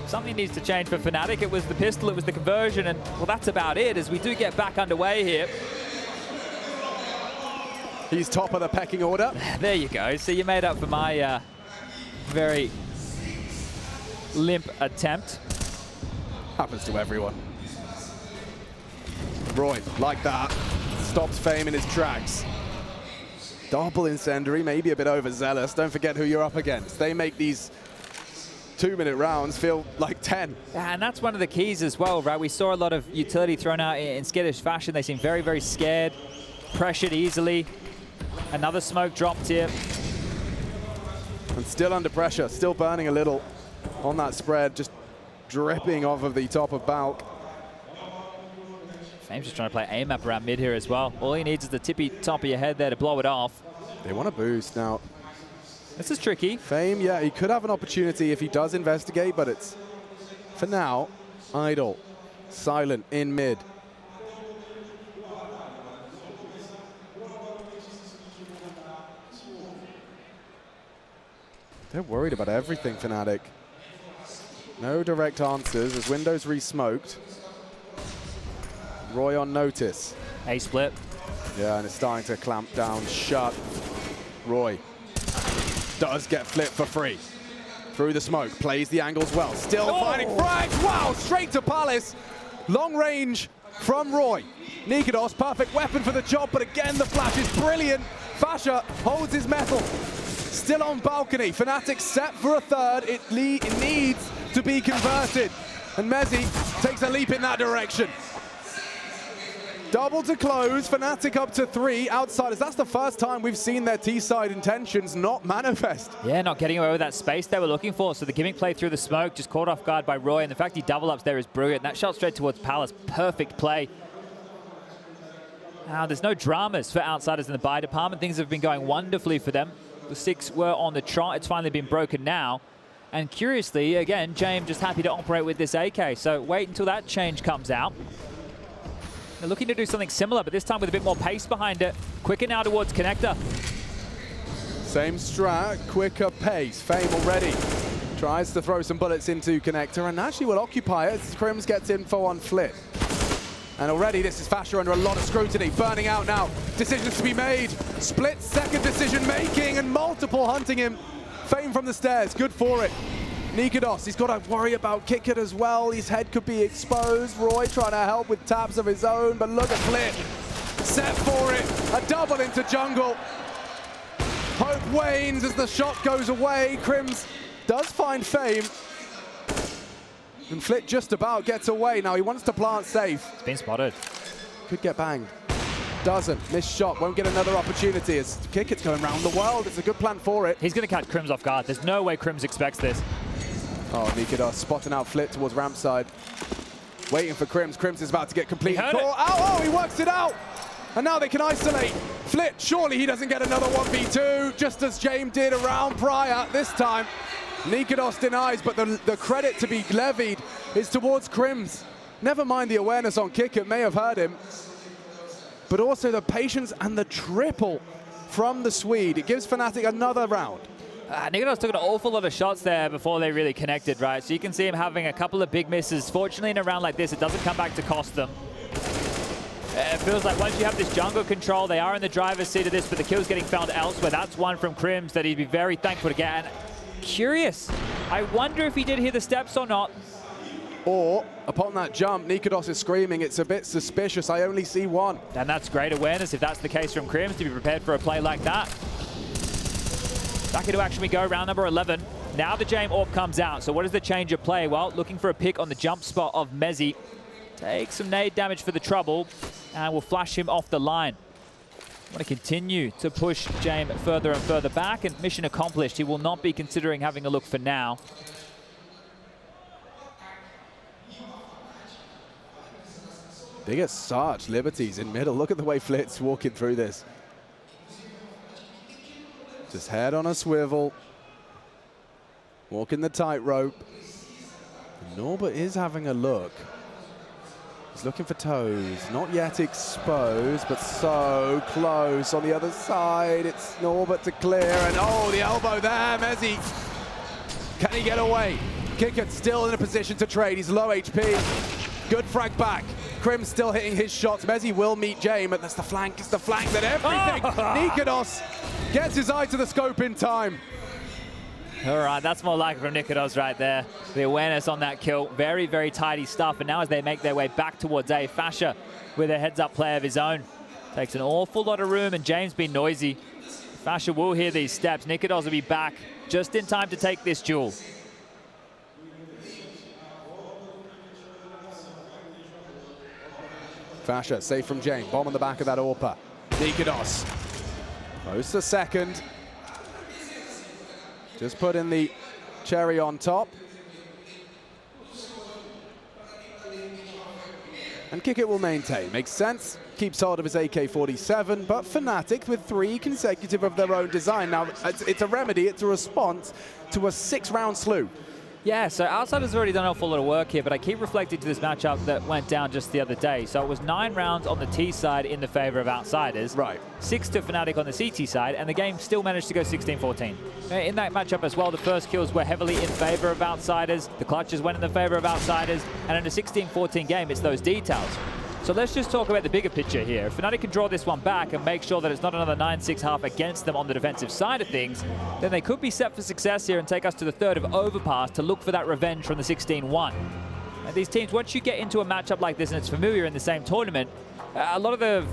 Something needs to change for Fnatic. It was the pistol, it was the conversion, and well, that's about it as we do get back underway here. He's top of the pecking order. There you go. So you made up for my very limp attempt. Happens to everyone. Roy, like that, stops Fame in his tracks. Double incendiary, maybe a bit overzealous. Don't forget who you're up against. They make these 2-minute rounds feel like 10. Yeah, and that's one of the keys as well, right? We saw a lot of utility thrown out in skittish fashion. They seem very, very scared, pressured easily. Another smoke dropped here. And still under pressure, still burning a little on that spread, just dripping off of the top of Balk. Fame's just trying to play aim up around mid here as well. All he needs is the tippy top of your head there to blow it off. They want to boost now. This is tricky. Fame, yeah, he could have an opportunity if he does investigate, but it's, for now, idle. silent in mid. They're worried about everything, Fnatic. No direct answers as Windows re-smoked. Roy on notice. A split. Yeah, and it's starting to clamp down shut. Roy does get flipped for free. Through the smoke, plays the angles well. Still finding frags. Wow, straight to Palace. Long range from Roy. Nikados, perfect weapon for the job, but again, the flash is brilliant. Fasha holds his metal. Still on balcony. Fnatic set for a third. It needs to be converted. And Mezzi takes a leap in that direction. Double to close. Fnatic up to 3 outsiders. That's the first time we've seen their T-side intentions not manifest. Yeah, not getting away with that space they were looking for. So the gimmick play through the smoke, just caught off guard by Roy. And the fact he double ups there is brilliant. That shot straight towards Palace. Perfect play. Now, there's no dramas for outsiders in the buy department. Things have been going wonderfully for them. The 6 were on the trot. It's finally been broken now. And curiously, again, James just happy to operate with this AK. So wait until that change comes out. They're looking to do something similar, but this time with a bit more pace behind it. Quicker now towards Connector. Same strat, quicker pace. Fame already tries to throw some bullets into Connector and actually will occupy it as Crims gets info on Flit. And already this is Fasher under a lot of scrutiny. Burning out now. Decisions to be made. Split second decision making and multiple hunting him. Fame from the stairs. Good for it. Nikados, he's got to worry about kick it as well. His head could be exposed. Roy trying to help with taps of his own, but look at Flit. Set for it. A double into jungle. Hope wanes as the shot goes away. Crims does find Fame. And Flit just about gets away. Now he wants to plant safe. It's been spotted. Could get banged. Doesn't. Missed shot. Won't get another opportunity. As kick it's going around the world. It's a good plan for it. He's going to catch Crims off guard. There's no way Crims expects this. Oh, Nikados spotting out Flit towards ramp side. Waiting for Crims. Crims is about to get completely caught. Oh, he works it out. And now they can isolate. Flit, surely he doesn't get another 1v2, just as James did around prior. This time, Nikados denies, but the credit to be levied is towards Crims. Never mind the awareness on kick, it may have hurt him. But also the patience and the triple from the Swede. It gives Fnatic another round. Nikados took an awful lot of shots there before they really connected, right? So you can see him having a couple of big misses. Fortunately, in a round like this, it doesn't come back to cost them. It feels like once you have this jungle control, they are in the driver's seat of this, but the kill's getting found elsewhere. That's one from Crims that he'd be very thankful to get. And curious, I wonder if he did hear the steps or not. Or, upon that jump, Nikados is screaming, it's a bit suspicious, I only see one. And that's great awareness, if that's the case from Crims, to be prepared for a play like that. Back into action we go, round number 11. Now the James AWP comes out, so what is the change of play? Well, looking for a pick on the jump spot of Mezzi. Takes some nade damage for the trouble, and will flash him off the line. Want to continue to push James further and further back, and mission accomplished. He will not be considering having a look for now. They get such liberties in middle. Look at the way Flit's walking through this. Just head on a swivel. Walking the tightrope. Norbert is having a look. He's looking for toes. Not yet exposed, but so close on the other side. It's Norbert to clear, and oh, the elbow there, Mezzi. Can he get away? Kickert still in a position to trade. He's low HP. Good frag back. Crims still hitting his shots. Mezzi will meet James, but that's the flank. It's the flank that everything. Nikados gets his eye to the scope in time. All right, that's more like it from Nikados right there. The awareness on that kill. Very, very tidy stuff. And now as they make their way back towards A, Fasher with a heads-up play of his own. Takes an awful lot of room, and James being noisy. Fasher will hear these steps. Nikados will be back just in time to take this duel. Fasher, safe from James. Bomb on the back of that AWPer. Nikados. Close to second. Just put in the cherry on top. And Kickit will maintain. Makes sense. Keeps hold of his AK-47, but Fnatic with 3 consecutive of their own design. Now, it's a remedy, it's a response to a 6-round slew. Yeah, so Outsiders has already done an awful lot of work here, but I keep reflecting to this matchup that went down just the other day. So it was 9 rounds on the T side in the favor of Outsiders. Right. 6 to Fnatic on the CT side, and the game still managed to go 16-14. In that matchup as well, the first kills were heavily in favor of Outsiders. The clutches went in the favor of Outsiders. And in a 16-14 game, it's those details. So let's just talk about the bigger picture here. If Fnatic can draw this one back and make sure that it's not another 9-6 half against them on the defensive side of things, then they could be set for success here and take us to the third of Overpass to look for that revenge from the 16-1. These teams, once you get into a matchup like this and it's familiar in the same tournament, a lot of the,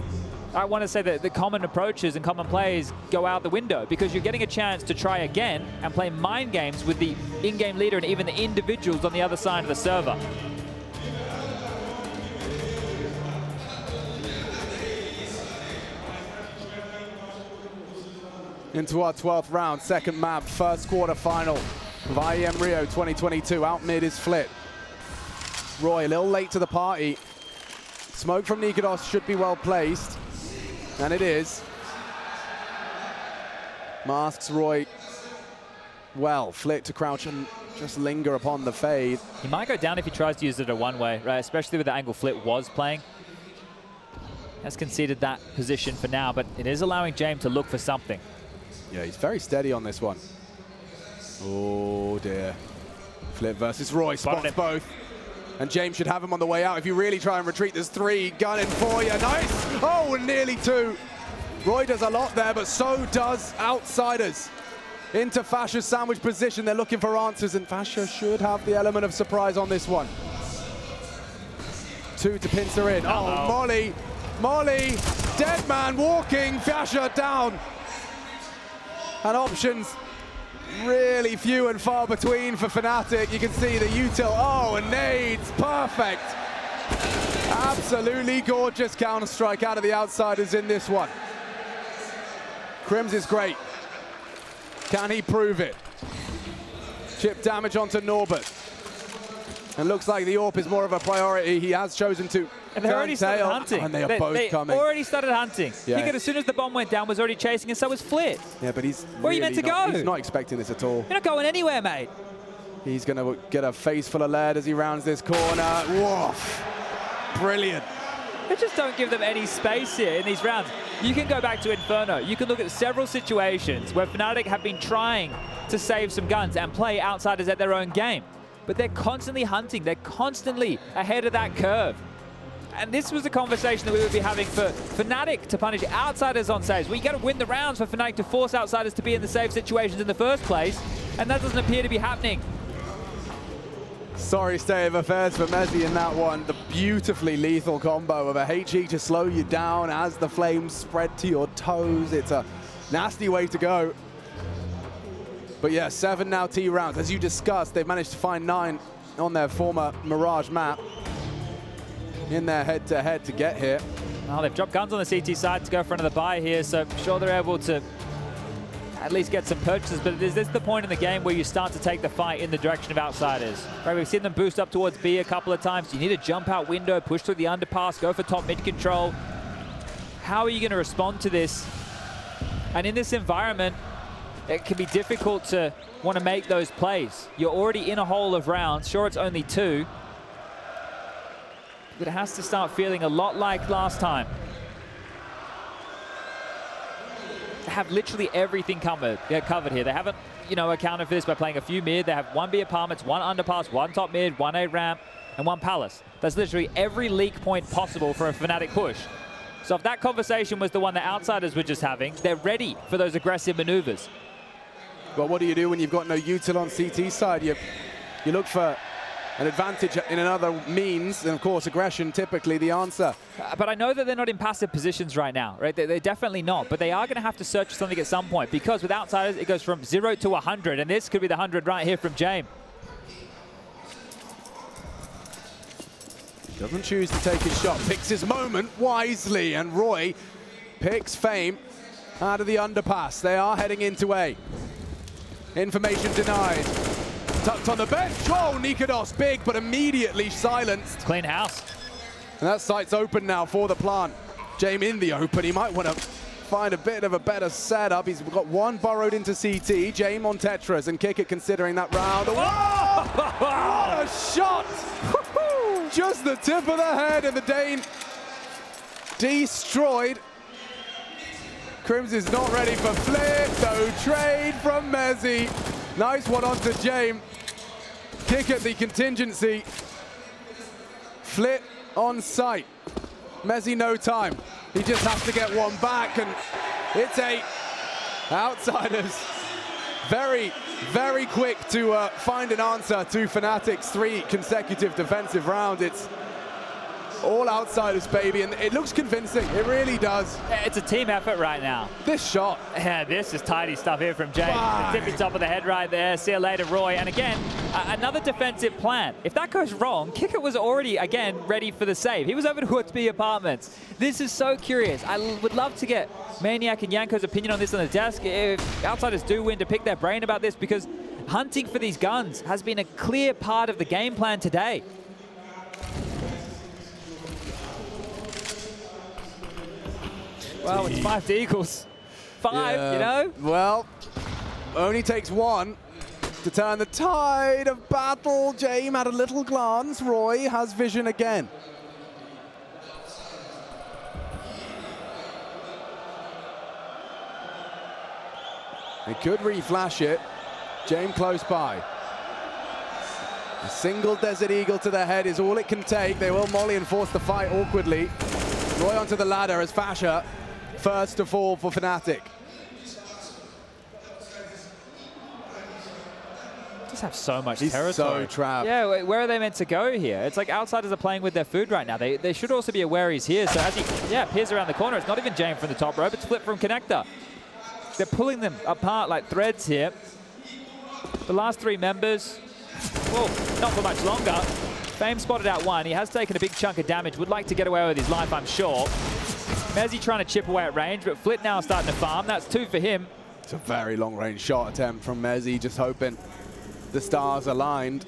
I want to say that the common approaches and common plays go out the window because you're getting a chance to try again and play mind games with the in-game leader and even the individuals on the other side of the server. Into our 12th round, second map, first quarter-final of IEM Rio 2022. Out mid is Flit. Roy, a little late to the party. Smoke from Nikodos should be well placed, and it is. Masks Roy well. Flit to crouch and just linger upon the fade. He might go down if he tries to use it a one-way, right? Especially with the angle Flit was playing. Has conceded that position for now, but it is allowing James to look for something. Yeah, he's very steady on this one. Oh dear. Flip versus Roy, spots both. And James should have him on the way out. If you really try and retreat, there's 3 gunning for you. Nice! Oh, and nearly 2. Roy does a lot there, but so does Outsiders. Into Fasha's sandwich position. They're looking for answers, and Fasha should have the element of surprise on this one. 2 to pincer in. Oh, Molly! Molly! Dead man walking. Fasha down. And options really few and far between for Fnatic. You can see the util. Oh, and nades. Perfect. Absolutely gorgeous counter-strike out of the Outsiders in this one. Crims is great. Can he prove it? Chip damage onto Norbert. And looks like the AWP is more of a priority. He has chosen to and they're already started hunting. And they are both coming. Already started hunting. Yeah. Kickett, as soon as the bomb went down, was already chasing, and so was Flit. Yeah, but he's where are you meant to go? He's not expecting this at all. You're not going anywhere, mate. He's going to get a face full of lead as he rounds this corner. Woof. Brilliant. They just don't give them any space here in these rounds. You can go back to Inferno. You can look at several situations where Fnatic have been trying to save some guns and play Outsiders at their own game. But they're constantly hunting. They're constantly ahead of that curve. And this was a conversation that we would be having for Fnatic to punish Outsiders on saves. Well, you got to win the rounds for Fnatic to force Outsiders to be in the save situations in the first place. And that doesn't appear to be happening. Sorry state of affairs for Mezzi in that one. The beautifully lethal combo of a HE to slow you down as the flames spread to your toes. It's a nasty way to go. But yeah, 7 now T rounds. As you discussed, they've managed to find 9 on their former Mirage map in their head-to-head to get here. Well, they've dropped guns on the CT side to go for another buy here, so I'm sure they're able to at least get some purchases, but is this the point in the game where you start to take the fight in the direction of Outsiders? Right, we've seen them boost up towards B a couple of times. You need a jump out window, push through the underpass, go for top mid control. How are you going to respond to this? And in this environment, it can be difficult to want to make those plays. You're already in a hole of rounds. Sure, it's only 2, but it has to start feeling a lot like last time. They have literally everything covered here. They haven't, accounted for this by playing a few mid. They have 1 B apartments, 1 underpass, 1 top mid, 1 A ramp, and 1 palace. That's literally every leak point possible for a Fnatic push. So if that conversation was the one that Outsiders were just having, they're ready for those aggressive maneuvers. But what do you do when you've got no util on CT side? You look for an advantage in another means, and of course aggression typically the answer. But I know that they're not in passive positions right now, right? They're definitely not, but they are going to have to search for something at some point, because with Outsiders it goes from 0 to 100, and this could be the 100 right here from James. Doesn't choose to take his shot, picks his moment wisely, and Roy picks Fame out of the underpass. They are heading into A. Information denied. Tucked on the bench. Oh, Nikodos big, but immediately silenced. Clean house. And that site's open now for the plant. James in the open. He might want to find a bit of a better setup. He's got 1 burrowed into CT. James on Tetris, and Kickett considering that round. Whoa! What a shot! Just the tip of the head, and the Dane destroyed. Crims is not ready for flip, no trade from Mezzy. Nice one onto James. Kick at the contingency. Flip on sight. Mezzy no time. He just has to get one back, and it's 8. Outsiders very, very quick to find an answer to Fnatic's 3 consecutive defensive rounds. It's all Outsiders, baby, and it looks convincing. It really does. It's a team effort right now. This shot. Yeah, this is tidy stuff here from James. The tippy top of the head right there. See you later, Roy. And again, another defensive plan. If that goes wrong, Kicker was already, again, ready for the save. He was over to Huatsby Apartments. This is so curious. I would love to get Maniac and Yanko's opinion on this on the desk. If Outsiders do win, to pick their brain about this, because hunting for these guns has been a clear part of the game plan today. Well, it's 5 to equals 5, yeah. You know? Well, only takes 1 to turn the tide of battle. James had a little glance. Roy has vision again. He could reflash it. James close by. A single Desert Eagle to the head is all it can take. They will molly and force the fight awkwardly. Roy onto the ladder as Fasher first to fall for Fnatic. Just have so much He's territory. so trapped. Yeah, where are they meant to go here? It's like Outsiders are playing with their food right now. They should also be aware he's here. So as he peers around the corner, it's not even James from the top rope, it's Flip from Connector. They're pulling them apart like threads here. The last 3 members, well, not for much longer. Fame spotted out 1. He has taken a big chunk of damage. Would like to get away with his life, I'm sure. Mezzy trying to chip away at range, but Flit now starting to farm. That's 2 for him. It's a very long-range shot attempt from Mezzy, just hoping the stars aligned.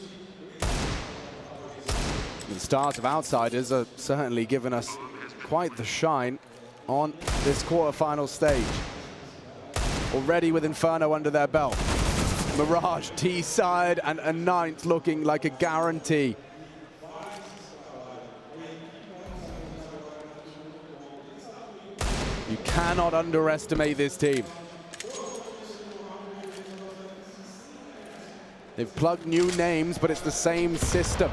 The stars of Outsiders are certainly giving us quite the shine on this quarterfinal stage. Already with Inferno under their belt. Mirage T-side and a 9th looking like a guarantee. You cannot underestimate this team. They've plugged new names, but it's the same system.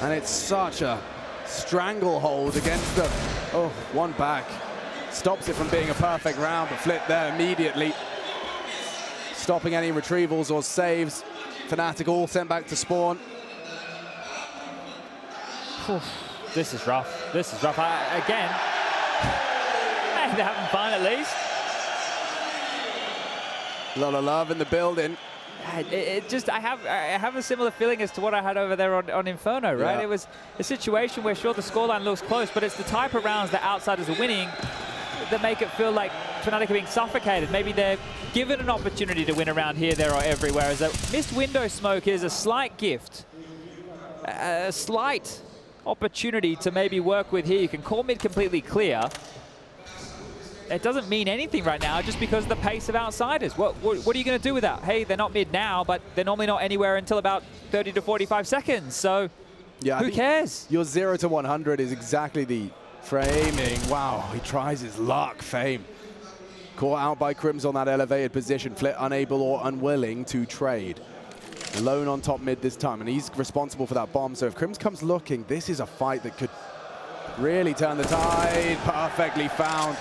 And it's such a stranglehold against them. Oh, 1 back. Stops it from being a perfect round, but Flip there immediately. Stopping any retrievals or saves. Fnatic all sent back to spawn. This is rough. This is rough. Again, they're having fun at least. A lot of love in the building. I have a similar feeling as to what I had over there on Inferno, right? Yeah. It was a situation where, sure, the scoreline looks close, but it's the type of rounds that Outsiders are winning that make it feel like Fnatic are being suffocated. Maybe they're given an opportunity to win around here, there, or everywhere. As that missed window smoke is a slight gift, a slight opportunity to maybe work with here. You can call mid completely clear. It doesn't mean anything right now just because of the pace of Outsiders. What are you going to do with that? Hey, they're not mid now, but they're normally not anywhere until about 30 to 45 seconds. So yeah, who cares? Your 0 to 100 is exactly the framing. Wow, he tries his luck. Fame. Caught out by Crims on that elevated position. Flit unable or unwilling to trade. Alone on top mid this time, and he's responsible for that bomb. So if Crims comes looking, this is a fight that could really turn the tide. Perfectly found.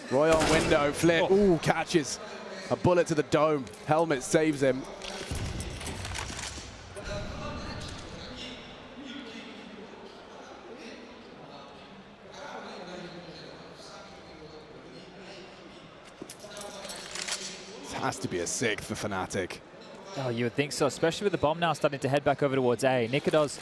Roy on window, Flit, ooh, catches a bullet to the dome. Helmet saves him. This has to be a 6th for Fnatic. Oh, you would think so, especially with the bomb now starting to head back over towards A. Nikodos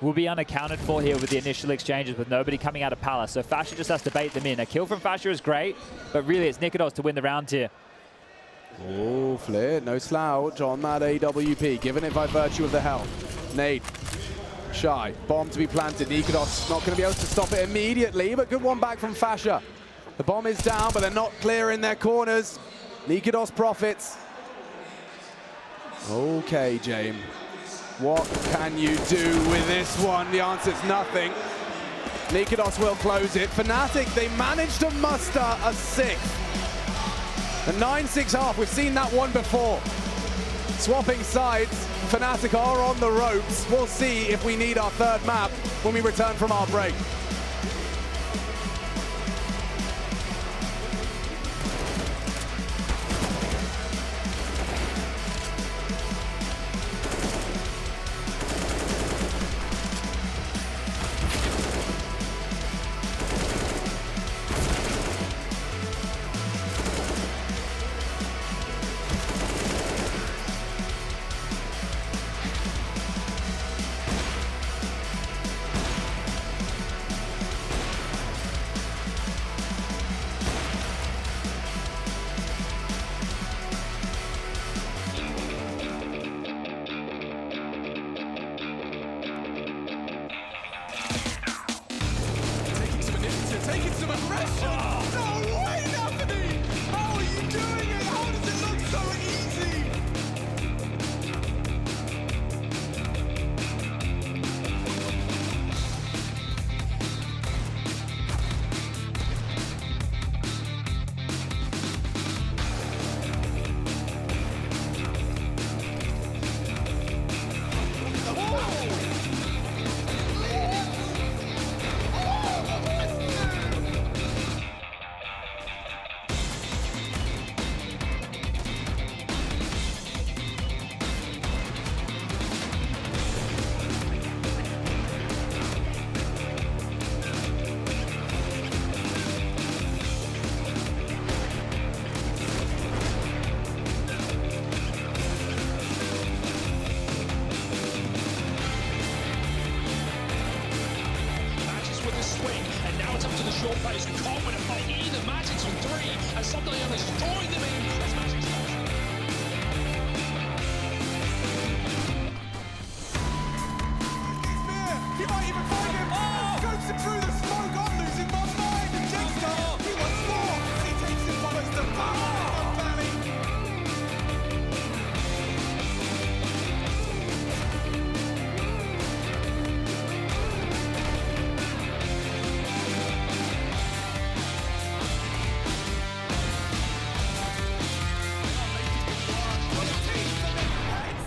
will be unaccounted for here with the initial exchanges with nobody coming out of Palace. So Fasher just has to bait them in. A kill from Fasher is great, but really it's Nikodos to win the round here. Oh, Flit, no slouch on that AWP, given it by virtue of the health. Nade, shy, bomb to be planted. Nikodos not going to be able to stop it immediately, but good one back from Fasher. The bomb is down, but they're not clear in their corners. Nikodos profits. Okay, James. What can you do with this one? The answer is nothing. Nikodos will close it. Fnatic, they managed to muster a 6th. A 9-6 half, we've seen that one before. Swapping sides, Fnatic are on the ropes. We'll see if we need our 3rd map when we return from our break. Taking some aggression. No way, Anthony! How are you doing it? How does it look so easy? short pace and confident by either Magic's from 3 and suddenly destroying them in as Magic's He might even find him. Scopes him through the smoke. I'm losing my mind. And Jigsaw, he wants more. He takes him, follows the power. Valley.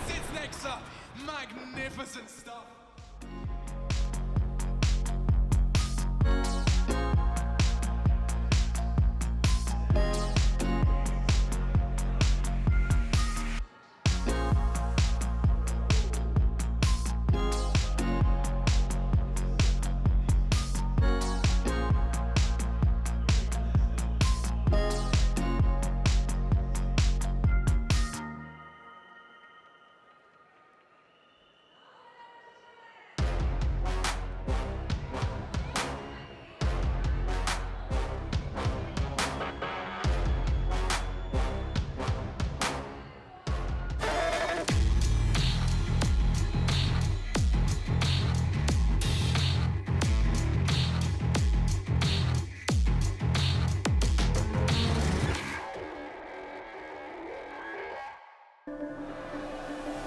Sits next up. Magnificent stuff.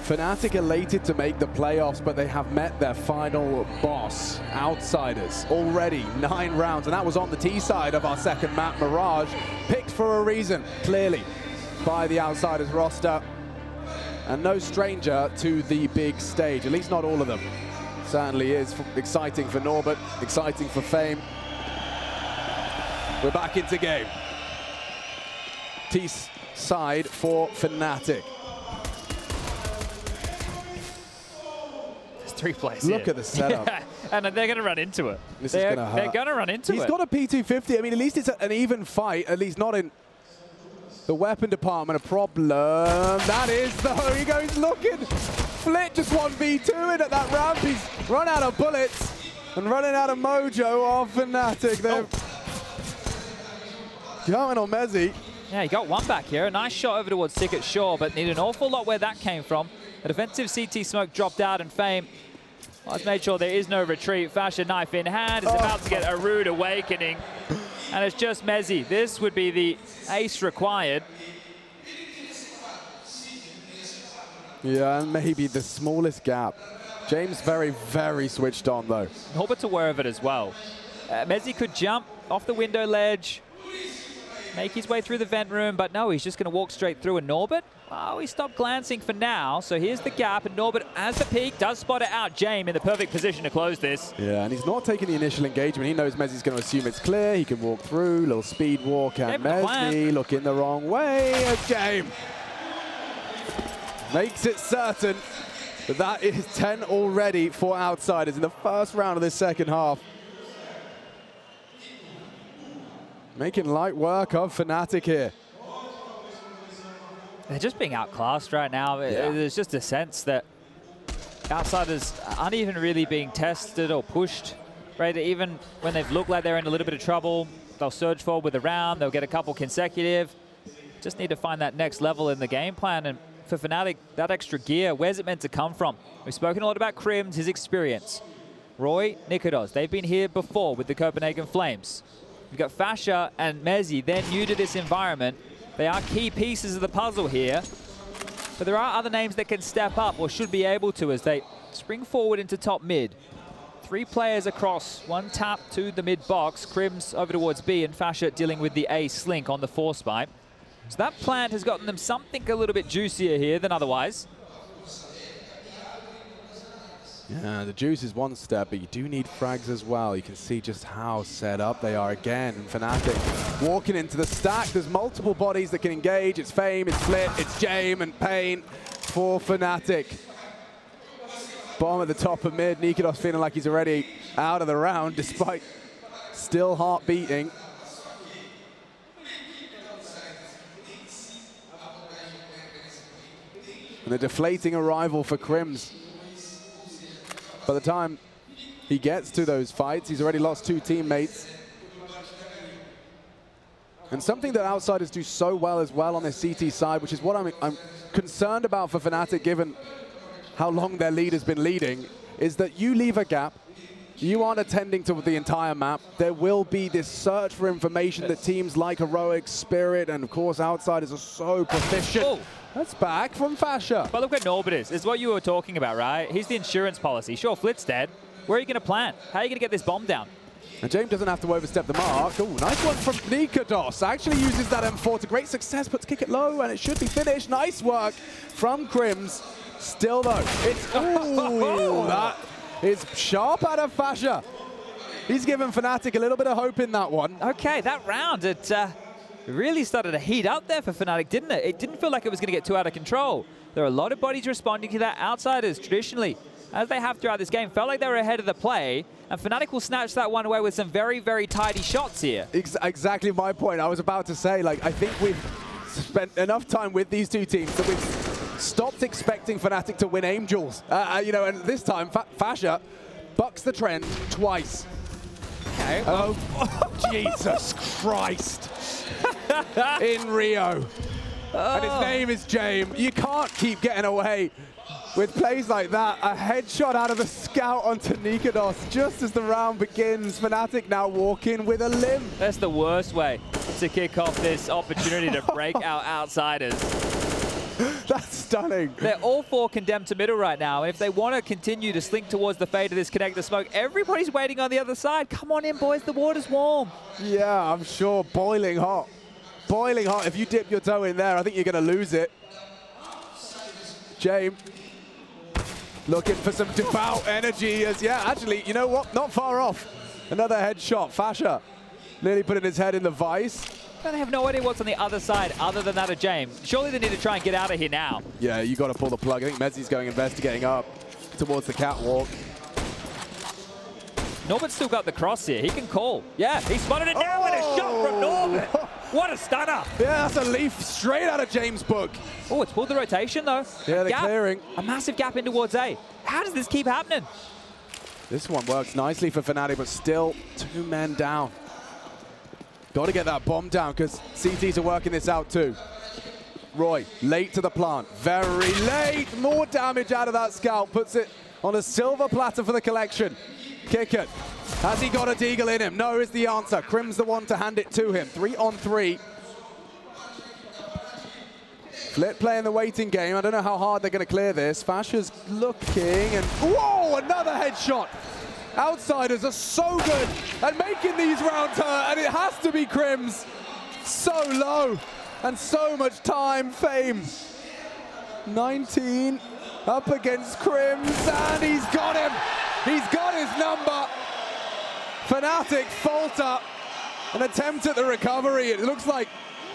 Fnatic elated to make the playoffs, but they have met their final boss, Outsiders, already 9 rounds, and that was on the T side of our second map. Mirage, picked for a reason, clearly, by the Outsiders roster, and no stranger to the big stage, at least not all of them. Certainly is exciting for Norbert, exciting for Fame. We're back into game. T side for Fnatic. 3 plays. Look at the setup. Yeah. And they're going to run into it. This is going to hurt. They're going to run into it. He's got a P250. I mean, at least it's an even fight, at least not in the weapon department. A problem. That is, though. He goes looking. Flit just 1v2 in at that ramp. He's run out of bullets and running out of mojo off Fnatic. They're going on Mezzi. Yeah, he got one back here. A nice shot over towards Ticket, sure, but need an awful lot where that came from. A defensive CT smoke dropped out, and Fame has made sure there is no retreat. Fashion knife in hand, is about to get a rude awakening. And it's just Mezzi. This would be the ace required. Yeah, and maybe the smallest gap. James very, very switched on, though. Norbert's aware of it as well. Mezzi could jump off the window ledge, make his way through the vent room, but no, he's just going to walk straight through. And Norbert, oh, he stopped glancing for now. So here's the gap, and Norbert, as the peak, does spot it out. James in the perfect position to close this. Yeah, and he's not taking the initial engagement. He knows Mezzi's going to assume it's clear. He can walk through, little speed walk, and Mezzi looking the wrong way as James makes it certain that that is 10 already for Outsiders in the first round of this second half. Making light work of Fnatic here. They're just being outclassed right now. Yeah. There's just a sense that Outsiders aren't even really being tested or pushed, right? Even when they've looked like they're in a little bit of trouble, they'll surge forward with a round, they'll get a couple consecutive. Just need to find that next level in the game plan. And for Fnatic, that extra gear, where's it meant to come from? We've spoken a lot about Crims, his experience. Roy, Nikodos, they've been here before with the Copenhagen Flames. You've got Fasha and Mezzi, they're new to this environment. They are key pieces of the puzzle here. But there are other names that can step up or should be able to as they spring forward into top mid. 3 players across, 1 tap to the mid box. Crims over towards B and Fasha dealing with the A slink on the force pipe. So that plant has gotten them something a little bit juicier here than otherwise. Yeah, the juice is one step, but you do need frags as well. You can see just how set up they are again. Fnatic walking into the stack. There's multiple bodies that can engage. It's Fame, it's Flit, it's James and Payne for Fnatic. Bomb at the top of mid. Nikodos feeling like he's already out of the round despite still heart beating. And a deflating arrival for Crims. By the time he gets to those fights, he's already lost 2 teammates. And something that Outsiders do so well as well on their CT side, which is what I'm concerned about for Fnatic, given how long their lead has been leading, is that you leave a gap, you aren't attending to the entire map. There will be this search for information that teams like Heroic, Spirit, and of course Outsiders are so proficient. Oh. That's back from Fasha. But look where Norbert is. It's what you were talking about, right? He's the insurance policy. Sure, Flit's dead. Where are you going to plant? How are you going to get this bomb down? And James doesn't have to overstep the mark. Oh, nice one from Nikodos. Actually uses that M4 to great success, puts kick it low, and it should be finished. Nice work from Crims. Still, though, it's... Ooh, that is sharp out of Fasha. He's given Fnatic a little bit of hope in that one. Okay, that round, it really started to heat up there for Fnatic, didn't it? It didn't feel like it was going to get too out of control. There are a lot of bodies responding to that. Outsiders, traditionally, as they have throughout this game, felt like they were ahead of the play, and Fnatic will snatch that one away with some very, very tidy shots here. Exactly my point. I was about to say, like, I think we've spent enough time with these 2 teams that we've stopped expecting Fnatic to win Angels. You know, and this time, Fasha bucks the trend twice. Okay. Oh, Jesus Christ. In Rio. And his name is James. You can't keep getting away with plays like that. A headshot out of the scout onto Nikodos just as the round begins. Fnatic now walking with a limb. That's the worst way to kick off this opportunity to break out Outsiders. That's stunning. They're all 4 condemned to middle right now. And if they want to continue to slink towards the fade of this connector smoke, everybody's waiting on the other side. Come on in, boys. The water's warm. Yeah, I'm sure. Boiling hot. Boiling hot. If you dip your toe in there, I think you're going to lose it. James looking for some devout energy. As yeah, actually, you know what? Not far off. Another headshot. Fasha nearly putting his head in the vice. They have no idea what's on the other side other than that of James. Surely they need to try and get out of here now. Yeah, you got to pull the plug. I think Mezzi's going investigating up towards the catwalk. Norbert's still got the cross here. He can call. Yeah, he spotted it now with a shot from Norbert. What a stunner. Yeah, that's a leaf straight out of James' book. Oh, it's pulled the rotation, though. Yeah, they're clearing. A massive gap in towards A. How does this keep happening? This one works nicely for Fnatic, but still 2 men down. Got to get that bomb down because CTs are working this out too. Roy, late to the plant. Very late. More damage out of that scout. Puts it on a silver platter for the collection. Kick it. Has he got a deagle in him? No is the answer. Crim's the one to hand it to him. 3 on 3. Flit playing the waiting game. I don't know how hard they're going to clear this. Fasha's looking and whoa, another headshot. Outsiders are so good at making these rounds hurt, and it has to be Crims. So low and so much time. Fame 19 up against Crims, and he's got him. He's got his number. Fnatic falter, an attempt at the recovery. It looks like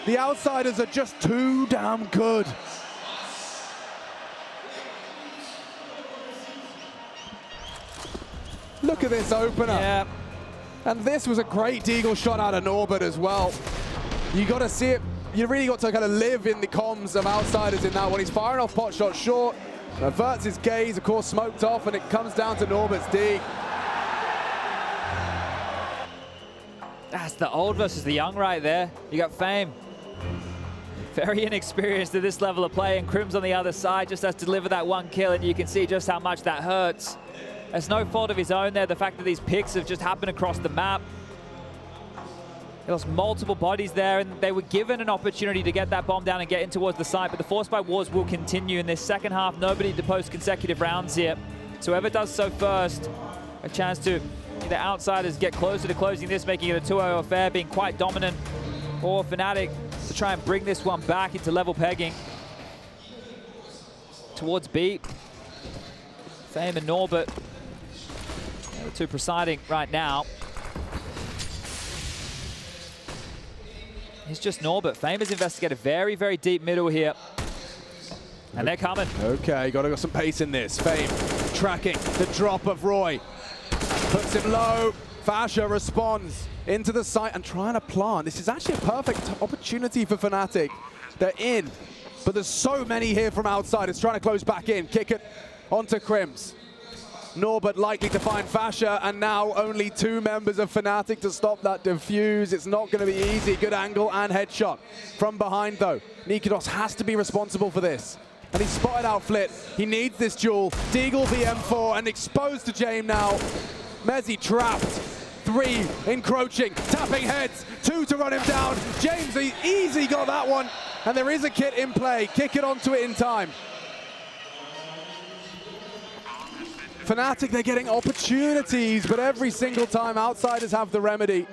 the Outsiders are just too damn good. Look at this opener. Yeah. And this was a great deagle shot out of Norbert as well. You got to see it. You really got to kind of live in the comms of Outsiders in that one. He's firing off pot shot short, averts his gaze, of course, smoked off, and it comes down to Norbert's D. That's the old versus the young right there. You got Fame. Very inexperienced at this level of play, and Crims on the other side just has to deliver that one kill, and you can see just how much that hurts. It's no fault of his own there, the fact that these picks have just happened across the map. There was multiple bodies there, and they were given an opportunity to get that bomb down and get in towards the site, but the Force by Wars will continue in this second half. Nobody to post consecutive rounds here. So whoever does so first, a chance to the Outsiders get closer to closing this, making it a 2-0 affair, being quite dominant, or Fnatic to try and bring this one back into level pegging. Towards B. Fame and Norbert, the two presiding right now. It's just Norbert. Fame has investigated very, very deep middle here. And they're coming. Okay, got some pace in this. Fame tracking the drop of Roy. Puts him low. Fasha responds into the site and trying to plant. This is actually a perfect opportunity for Fnatic. They're in, but there's so many here from outside. It's trying to close back in. Kick it onto Crims. Norbert likely to find Fasha, and now only two members of Fnatic to stop that defuse. It's not going to be easy. Good angle and headshot from behind, though. Nikodos has to be responsible for this. And he spotted out Flit. He needs this duel. Deagle VM4 and exposed to James now. Mezzi trapped. 3 encroaching, tapping heads. 2 to run him down. James easy got that one. And there is a kit in play. Kick it onto it in time. Fnatic, they're getting opportunities, but every single time Outsiders have the remedy.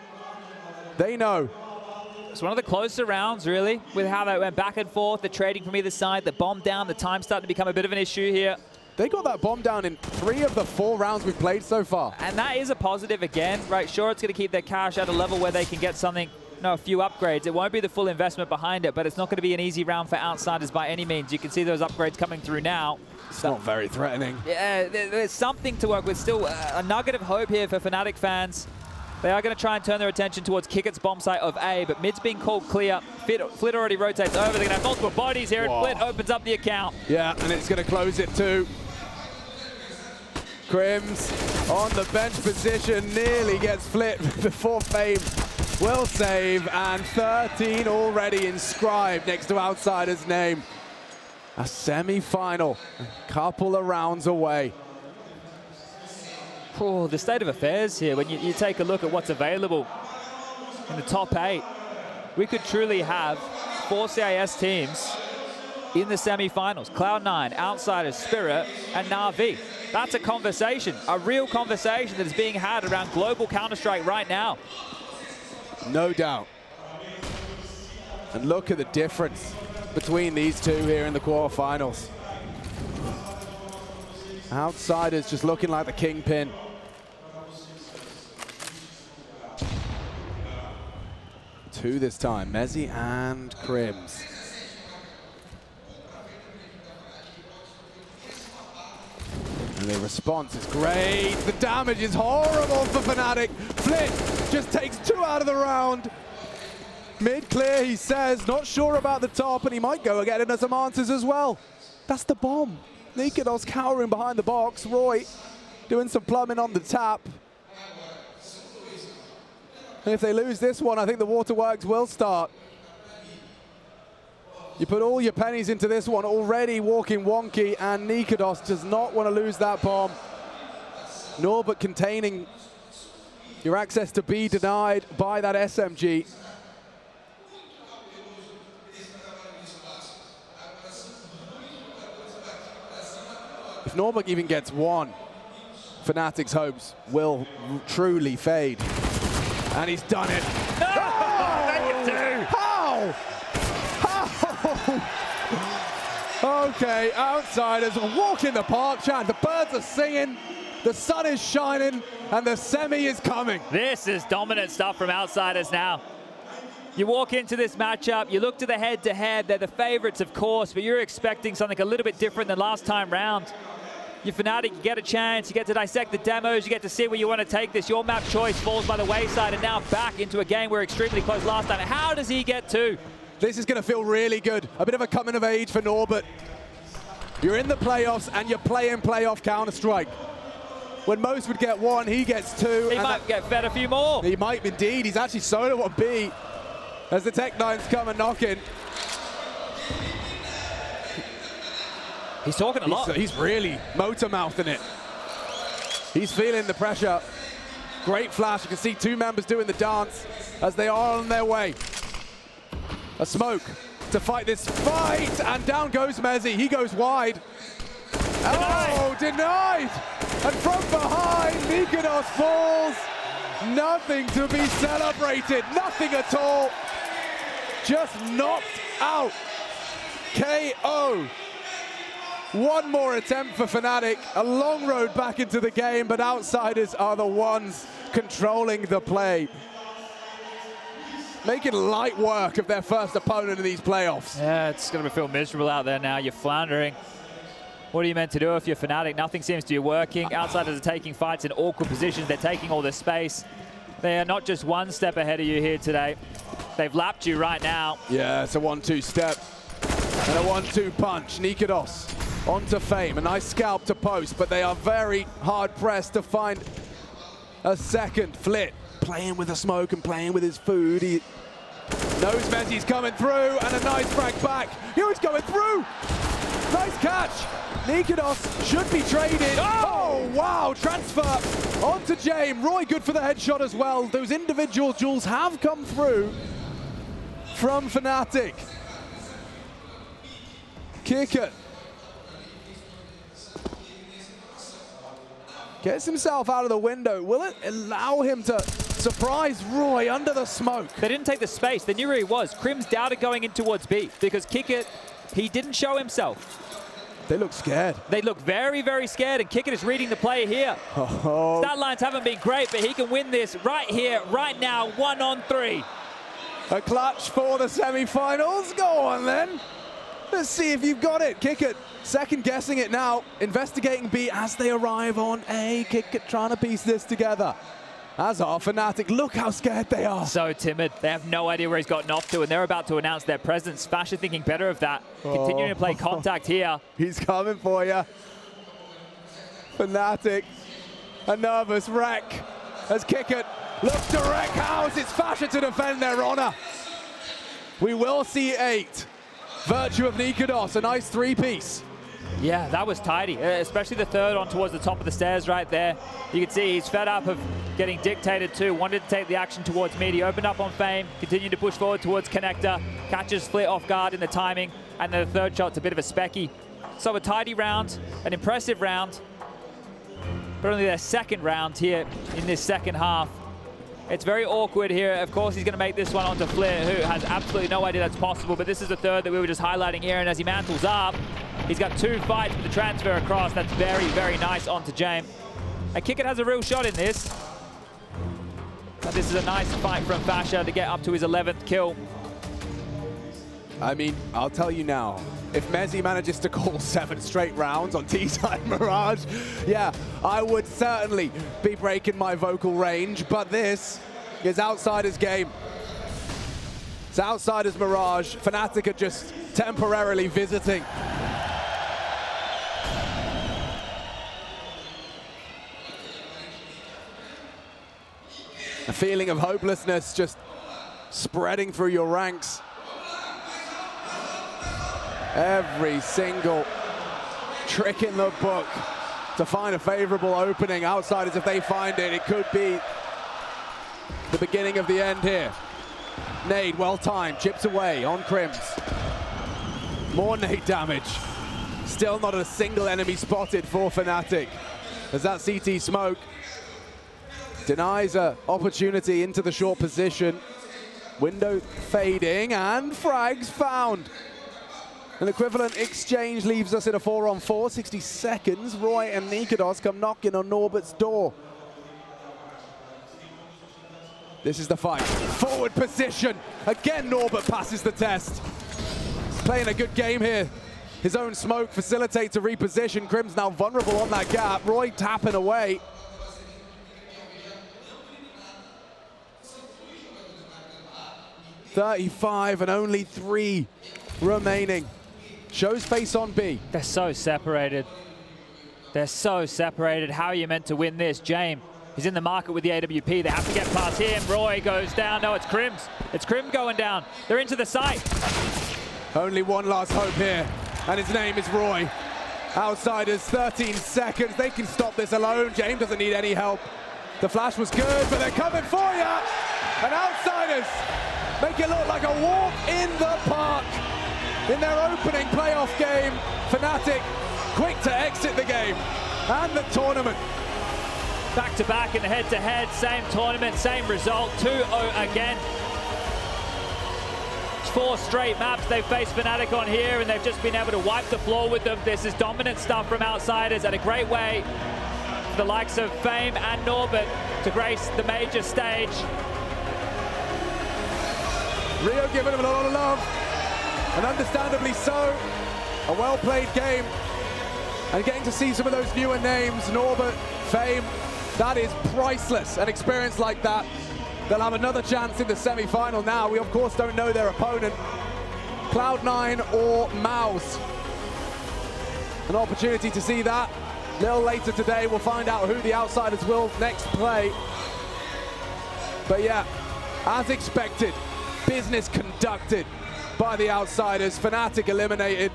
They know. It's one of the closer rounds, really, with how they went back and forth, the trading from either side, the bomb down, the time starting to become a bit of an issue here. They got that bomb down in 3 of the 4 rounds we've played so far. And that is a positive again, right? Sure, it's going to keep their cash at a level where they can get something, a few upgrades. It won't be the full investment behind it, but it's not going to be an easy round for Outsiders by any means. You can see those upgrades coming through now. It's not very threatening. Yeah, there's something to work with. Still a nugget of hope here for Fnatic fans. They are going to try and turn their attention towards Kickett's bomb site of A, but mid's being called clear. Flit already rotates over. They're going to have multiple bodies here, and Flit opens up the account. Yeah, and it's going to close it too. Crims on the bench position, nearly gets Flit before Fame will save, and 13 already inscribed next to Outsider's name. A semi-final, a couple of rounds away. Oh, the state of affairs here, when you take a look at what's available in the top 8, we could truly have 4 CIS teams in the semi-finals. Cloud9, Outsiders, Spirit, and Na'Vi. That's a conversation, a real conversation that is being had around global Counter-Strike right now. No doubt. And look at the difference between these two here in the quarterfinals. Outsiders just looking like the kingpin. Two this time, Mezzi and Crims. And the response is great. The damage is horrible for Fnatic. Flit just takes 2 out of the round. Mid clear, he says, not sure about the top, and he might go again into some answers as well. That's the bomb. Nikodos cowering behind the box. Roy doing some plumbing on the tap. And if they lose this one, I think the waterworks will start. You put all your pennies into this one, already walking wonky, and Nikodos does not want to lose that bomb. Norbert containing your access to B denied by that SMG. If Norbert even gets one, Fnatic's hopes will truly fade. And he's done it. No! How? How? Okay, Outsiders walk in the park, chat. The birds are singing, the sun is shining, and the semi is coming. This is dominant stuff from Outsiders now. You walk into this matchup, you look to the head-to-head, they're the favorites, of course, but you're expecting something a little bit different than last time round. You're Fnatic, you get a chance, you get to dissect the demos, you get to see where you want to take this. Your map choice falls by the wayside, and now back into a game we're extremely close last time. How does he get two? This is going to feel really good. A bit of a coming of age for Norbert. You're in the playoffs, and you're playing playoff Counter-Strike. When most would get one, he gets two. He might get fed a few more. He might indeed. He's actually solo on B as the Tech9s come and knock in. He's talking a lot. He's really motor-mouthing it. He's feeling the pressure. Great flash. You can see two members doing the dance as they are on their way. A smoke to fight this fight, and down goes Mezzi. He goes wide. Oh, denied! And from behind, Nikonos falls. Nothing to be celebrated. Nothing at all. Just knocked out. KO. One more attempt for Fnatic. A long road back into the game, but Outsiders are the ones controlling the play. Making light work of their first opponent in these playoffs. Yeah, it's going to feel miserable out there now. You're floundering. What are you meant to do if you're Fnatic? Nothing seems to be working. Outsiders are taking fights in awkward positions. They're taking all the space. They are not just one step ahead of you here today. They've lapped you right now. Yeah, it's a 1-2 step and a 1-2 punch. Nikonos onto Fame. A nice scalp to post, but they are very hard pressed to find a second. Flit playing with the smoke and playing with his food. He knows Mezzi's coming through, and a nice frag back. He's going through. Nice catch. Nikonos should be traded. Oh, wow. Transfer onto James. Roy good for the headshot as well. Those individual duels have come through from Fnatic. Kick it. Gets himself out of the window. Will it allow him to surprise Roy under the smoke? They didn't take the space. They knew where he was. Crim's doubted going in towards B because Kickit, he didn't show himself. They look scared. They look very, very scared, and Kickit is reading the play here. Oh. Stat lines haven't been great, but he can win this right here, right now, 1-on-3. A clutch for the semi-finals. Go on then. Let's see if you've got it. Kickit second guessing it now. Investigating B as they arrive on A. Kickit trying to piece this together. As are Fnatic. Look how scared they are. So timid. They have no idea where he's gotten off to, and they're about to announce their presence. Fasher thinking better of that. Continuing to play contact here. He's coming for you. Fnatic. A nervous wreck as Kickit looks to wreck house. It's Fasher to defend their honor. We will see 8. Virtue of Nikonos, a nice 3-piece. Yeah, that was tidy, especially the third on towards the top of the stairs right there. You can see he's fed up of getting dictated to, wanted to take the action towards mid. He opened up on Fame, continued to push forward towards Connector, catches Flit off guard in the timing, and then the third shot's a bit of a specky. So a tidy round, an impressive round, but only their second round here in this second half. It's very awkward here. Of course, he's going to make this one onto Flair, who has absolutely no idea that's possible, but this is the third that we were just highlighting here, and as he mantles up, he's got 2 fights with the transfer across. That's very, very nice onto James. And Kickit has a real shot in this. But this is a nice fight from Fasher to get up to his 11th kill. I mean, I'll tell you now, if Mezzi manages to call 7 straight rounds on T-Side Mirage, yeah, I would certainly be breaking my vocal range, but this is Outsiders' game. It's Outsiders' Mirage. Fnatic are just temporarily visiting. A feeling of hopelessness just spreading through your ranks. Every single trick in the book to find a favorable opening. Outsiders, if they find it, it could be the beginning of the end here. Nade, well timed, chips away on Crims. More nade damage. Still not a single enemy spotted for Fnatic, as that CT smoke denies an opportunity into the short position. Window fading, and frags found. An equivalent exchange leaves us in a 4-on-4, 60 seconds. Roy and Nikodos come knocking on Norbert's door. This is the fight. Forward position. Again, Norbert passes the test. Playing a good game here. His own smoke facilitates a reposition. Crim's now vulnerable on that gap. Roy tapping away. .35 and only 3 remaining. Shows face on B. They're so separated. They're so separated. How are you meant to win this? James, he's in the market with the AWP. They have to get past him. Roy goes down. No, it's Crims. It's Crim going down. They're into the site. Only one last hope here, and his name is Roy. Outsiders, 13 seconds. They can stop this alone. James doesn't need any help. The flash was good, but they're coming for you. And Outsiders make it look like a walk in the park. In their opening playoff game, Fnatic quick to exit the game and the tournament. Back-to-back in the head-to-head, same tournament, same result, 2-0 again. 4 straight maps they've faced Fnatic on here, and they've just been able to wipe the floor with them. This is dominant stuff from Outsiders, and a great way for the likes of Fame and Norbert to grace the major stage. Rio giving them a lot of love, and understandably so. A well-played game, and getting to see some of those newer names, Norbert, Fame, that is priceless. An experience like that, they'll have another chance in the semi-final now. We of course don't know their opponent, Cloud9 or Mouse. An opportunity to see that. A little later today, we'll find out who the Outsiders will next play. But yeah, as expected, business conducted by the Outsiders. Fnatic eliminated.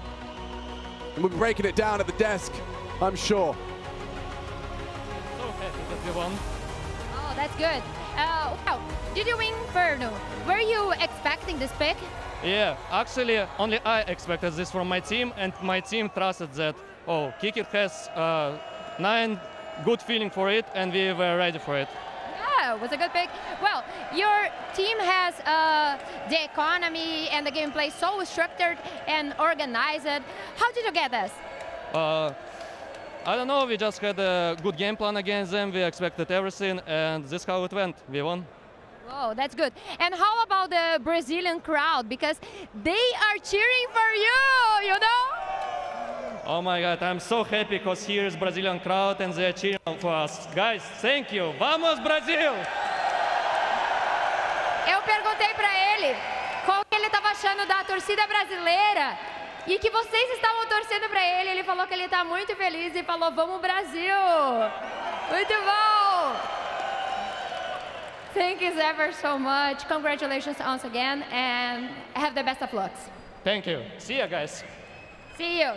And we'll be breaking it down at the desk, I'm sure. So happy that we won. Oh, that's good. Wow, did you win Inferno? Were you expecting this pick? Yeah, actually, only I expected this from my team, and my team trusted that, oh, Kicker has 9 good feeling for it, and we were ready for it. Yeah, it was a good pick. Well, your team has the economy and the gameplay so structured and organized. How did you get this? I don't know, we just had a good game plan against them, we expected everything, and this is how it went, we won. Oh, that's good. And how about the Brazilian crowd? Because they are cheering for you, you know? Oh my God, I'm so happy because here is Brazilian crowd and they're cheering for us. Guys, thank you. Vamos, Brasil! Eu perguntei para ele qual que ele estava achando da torcida brasileira e que vocês estavam torcendo para ele. Ele falou que ele está muito feliz e falou, vamos, Brasil! Muito bom! Thank you ever so much. Congratulations once again and have the best of luck. Thank you. See you guys. See you.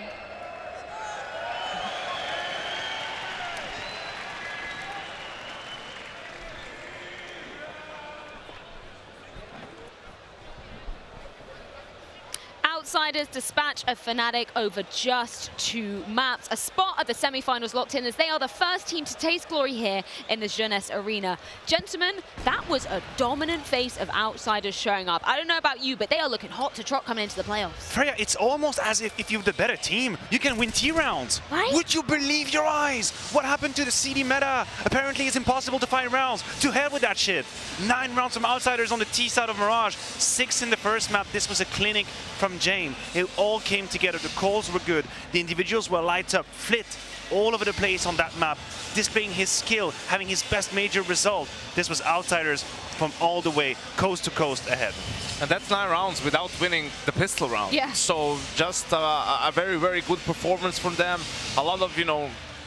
Outsiders dispatch a Fnatic over just 2 maps. A spot at the semi-finals locked in as they are the first team to taste glory here in the Jeunesse Arena. Gentlemen, that was a dominant face of Outsiders showing up. I don't know about you, but they are looking hot to trot coming into the playoffs. Freya, it's almost as if you're the better team, you can win T rounds. Right? Would you believe your eyes? What happened to the CD meta? Apparently it's impossible to find rounds. To hell with that shit. 9 rounds from Outsiders on the T side of Mirage. 6 in the first map. This was a clinic from James. It all came together. The calls were good. The individuals were lights up. Flit all over the place on that map, displaying his skill, having his best major result. This was Outsiders from all the way, coast to coast ahead. And that's 9 rounds without winning the pistol round. Yeah. So just a very, very good performance from them. A lot of,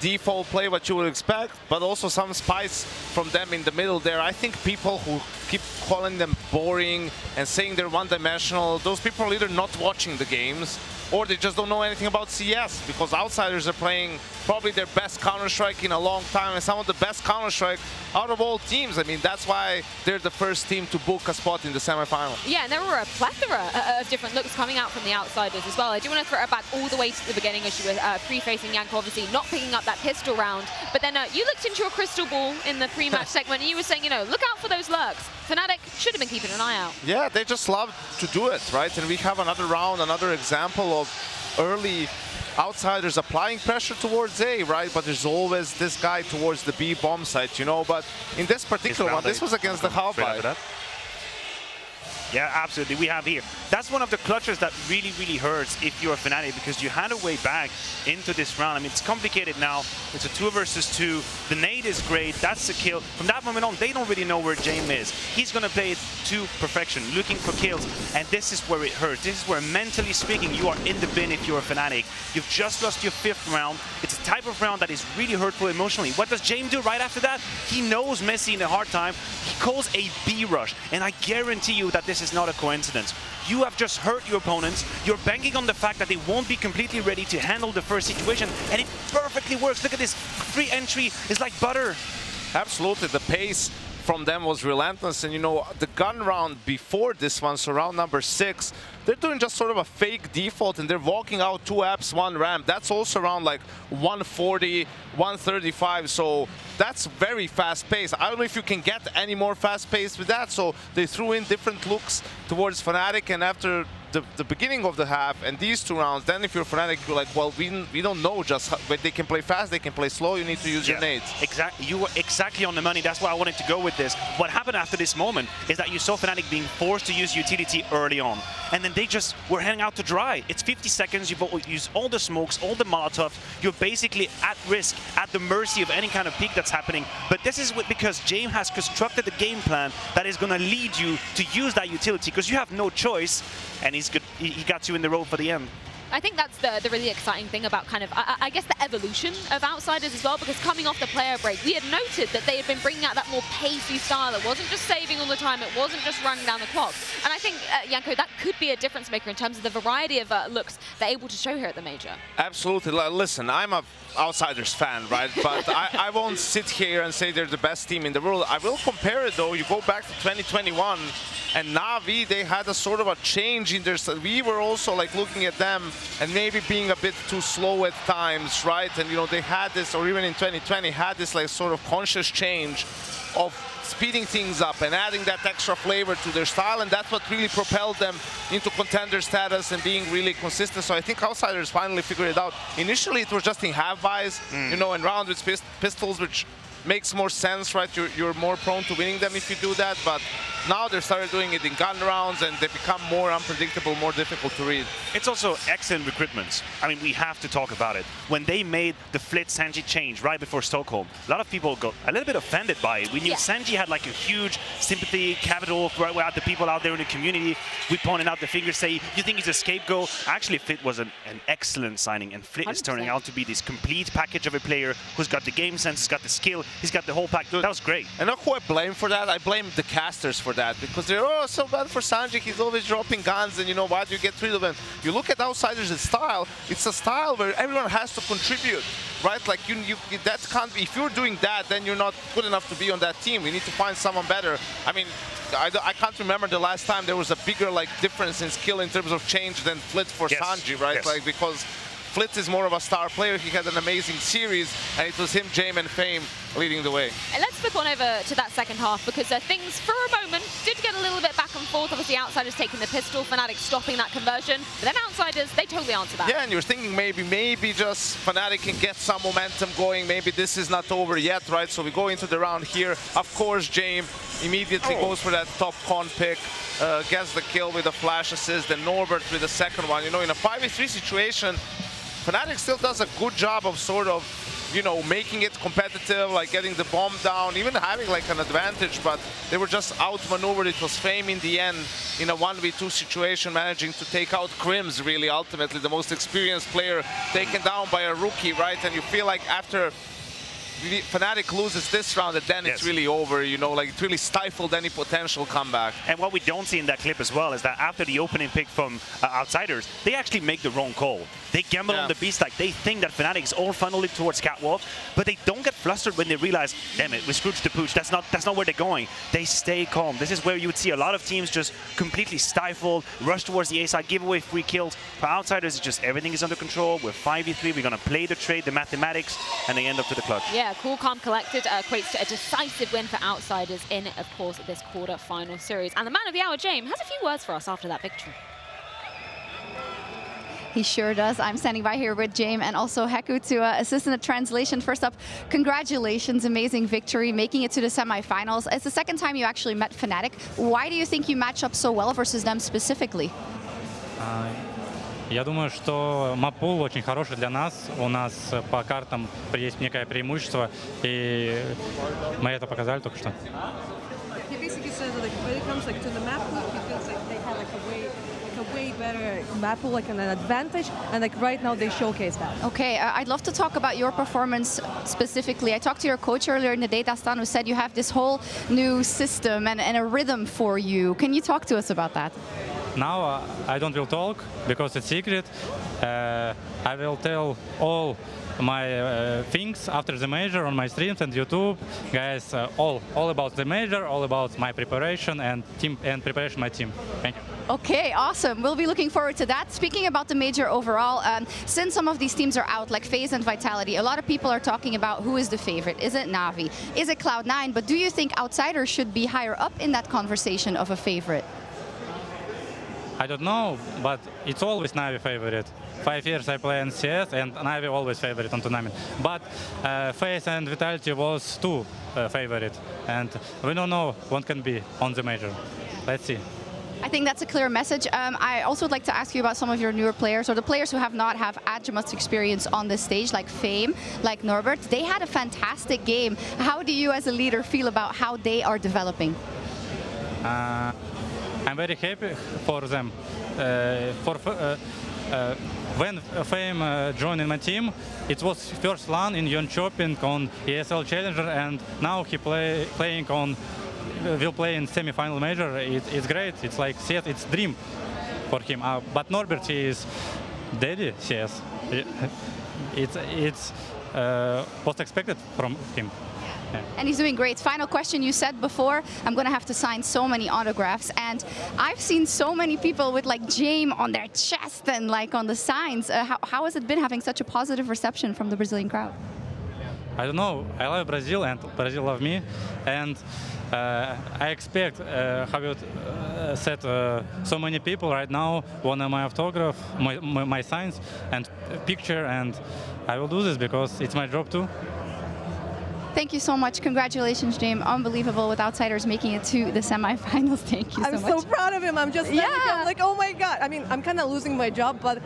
default play, what you would expect, but also some spice from them in the middle there. I think people who keep calling them boring and saying they're one-dimensional, those people are either not watching the games or they just don't know anything about CS, because Outsiders are playing probably their best Counter-Strike in a long time, and some of the best Counter-Strike out of all teams. I mean, that's why they're the first team to book a spot in the semifinal. Yeah, and there were a plethora of different looks coming out from the Outsiders as well. I do want to throw it back all the way to the beginning as you were pre-facing Yanko, obviously not picking up that pistol round. But then you looked into your crystal ball in the pre-match segment and you were saying, you know, look out for those lurks. Fnatic should have been keeping an eye out. Yeah, they just love to do it, right? And we have another round, another example of early Outsiders applying pressure towards A, right? But there's always this guy towards the B bomb site, you know? But in this particular one, this was against the Halberd. Yeah, absolutely. We have here. That's one of the clutches that really, really hurts if you're a Fnatic, because you had a way back into this round. I mean, it's complicated now. It's a 2 versus 2. The nade is great. That's the kill. From that moment on, they don't really know where James is. He's going to play it to perfection, looking for kills. And this is where it hurts. This is where, mentally speaking, you are in the bin if you're a Fnatic. You've just lost your 5th round. It's a type of round that is really hurtful emotionally. What does James do right after that? He knows Messi in a hard time. He calls a B rush. And I guarantee you that this is not a coincidence. You have just hurt your opponents. You're banking on the fact that they won't be completely ready to handle the first situation, and it perfectly works. Look at this free entry. It's like butter. Absolutely. The pace from them was relentless, and you know, the gun round before this one, so round number 6, they're doing just sort of a fake default, and they're walking out 2 apps, 1 ramp. That's also around like 140, 135, so that's very fast pace. I don't know if you can get any more fast pace with that, so they threw in different looks towards Fnatic, and after the beginning of the half and these 2 rounds, then if you're Fnatic, you're like, well, we don't know just how, but they can play fast, they can play slow, you need to use your nades. Exactly. You were exactly on the money. That's why I wanted to go with this. What happened after this moment is that you saw Fnatic being forced to use utility early on, and then they just were hanging out to dry. It's 50 seconds, you've used all the smokes, all the Molotov, you're basically at risk, at the mercy of any kind of peak that's happening. But this is because James has constructed a game plan that is going to lead you to use that utility, because you have no choice, and he's good. He got you in the road for the end. I think that's the really exciting thing about kind of, I guess, the evolution of Outsiders as well, because coming off the player break, we had noted that they had been bringing out that more pacey style. It wasn't just saving all the time, it wasn't just running down the clock. And I think, Yanko, that could be a difference maker in terms of the variety of looks they're able to show here at the Major. Absolutely. Listen, I'm a Outsiders fan, right? But I won't sit here and say they're the best team in the world. I will compare it, though. You go back to 2021, and Na'Vi, they had a sort of a change in their... We were also like looking at them and maybe being a bit too slow at times, right? And you know, they had this, or even in 2020, had this like sort of conscious change of speeding things up and adding that extra flavor to their style, and that's what really propelled them into contender status and being really consistent. So I think Outsiders finally figured it out. Initially, it was just in half buys, you know, and round with pistols, which makes more sense, right? You're more prone to winning them if you do that, but now they started doing it in gun rounds, and they become more unpredictable, more difficult to read. It's also excellent recruitments. I mean, we have to talk about it. When they made the Flit Sanji change right before Stockholm, a lot of people got a little bit offended by it. We knew Sanji had like a huge sympathy capital for the people out there in the community. We pointed out the fingers, say, you think he's a scapegoat? Actually, Flit was an excellent signing, and Flit is turning out to be this complete package of a player who's got the game sense, he's got the skill, he's got the whole pack. That was great. And who I blame for that? I blame the casters for that, because they're, oh, so bad for Sanji, he's always dropping guns, and you know, why do you get rid of him? You look at Outsiders' style, it's a style where everyone has to contribute, right? Like, that can't be, if you're doing that, then you're not good enough to be on that team. We need to find someone better. I mean, I can't remember the last time there was a bigger like difference in skill in terms of change than Flit for Sanji, right? Like, because Flit is more of a star player. He had an amazing series, and it was him, James, and Fame leading the way. And let's flip on over to that second half, because things, for a moment, did get a little bit back and forth. Obviously, Outsiders taking the pistol, Fnatic stopping that conversion. But then Outsiders, they totally answer that. Yeah, and you're thinking maybe just Fnatic can get some momentum going. Maybe this is not over yet, right? So we go into the round here. Of course, James immediately goes for that top con pick, gets the kill with a flash assist, then Norbert with the second one. You know, in a 5v3 situation, Fnatic still does a good job of sort of, you know, making it competitive, like getting the bomb down, even having like an advantage, but they were just outmaneuvered. It was Fame in the end in a 1v2 situation, managing to take out Crims, really, ultimately the most experienced player taken down by a rookie, right? And you feel like after Fnatic loses this round, and then it's really over, you know, like it really stifled any potential comeback. And what we don't see in that clip as well is that after the opening pick from Outsiders, they actually make the wrong call. They gamble on the B stack. They think that Fnatic is all funneling towards Catwalk, but they don't get flustered when they realize, damn it, we screwed the pooch. That's not where they're going. They stay calm. This is where you would see a lot of teams just completely stifled, rush towards the A side, give away free kills. For Outsiders, it's just everything is under control. We're 5v3. We're going to play the trade, the mathematics, and they end up to the clutch. Yeah, cool, calm, collected equates to a decisive win for Outsiders in, of course, this quarter-final series. And the man of the hour, James, has a few words for us after that victory. He sure does. I'm standing by here with James and also Heku to assist in the translation. First up, congratulations, amazing victory, making it to the semifinals. It's the second time you actually met Fnatic. Why do you think you match up so well versus them specifically? Я думаю, что мап-пул очень хороший для нас. У нас по картам есть некое преимущество, и мы это показали только что. He basically says that when it comes to the map pool, he feels like they have a way better map pool, like an advantage, and like right now they showcase that. Okay, I'd love to talk about your performance specifically. I talked to your coach earlier in the day, Dastan, who said you have this whole new system and a rhythm for you. Can you talk to us about that? Now I don't will talk because it's secret. I will tell all my things after the major on my streams and YouTube, guys. All about the major, all about my preparation and team and preparation my team. Thank you. Okay, awesome. We'll be looking forward to that. Speaking about the major overall, since some of these teams are out, like FaZe and Vitality, a lot of people are talking about who is the favorite. Is it Na'Vi? Is it Cloud9? But do you think Outsiders should be higher up in that conversation of a favorite? I don't know, but it's always Na'Vi favorite. 5 years I play in CS, and Na'Vi always favorite on tournament. But FaZe and Vitality was too favorite, and we don't know what can be on the major. Let's see. I think that's a clear message. I also would like to ask you about some of your newer players, or the players who have not had as much experience on this stage, like Fame, like Norbert. They had a fantastic game. How do you as a leader feel about how they are developing? I'm very happy for them. When Fame joined in my team, it was first LAN in Jönköping on ESL Challenger, and now he will play in semi-final major. It's great. It's like CS. It's dream for him. But Norbert, he is daddy CS. It's what's expected from him. Yeah. And he's doing great. Final question, you said before, I'm going to have to sign so many autographs. And I've seen so many people with like James on their chest and like on the signs. How has it been having such a positive reception from the Brazilian crowd? I don't know. I love Brazil and Brazil love me. And I expect, how you said, so many people right now want my autograph, my signs and picture. And I will do this because it's my job too. Thank you so much. Congratulations, James. Unbelievable with Outsiders making it to the semifinals. Thank you so much. I'm so proud of him. I'm just I'm like, oh my God. I mean, I'm kind of losing my job, but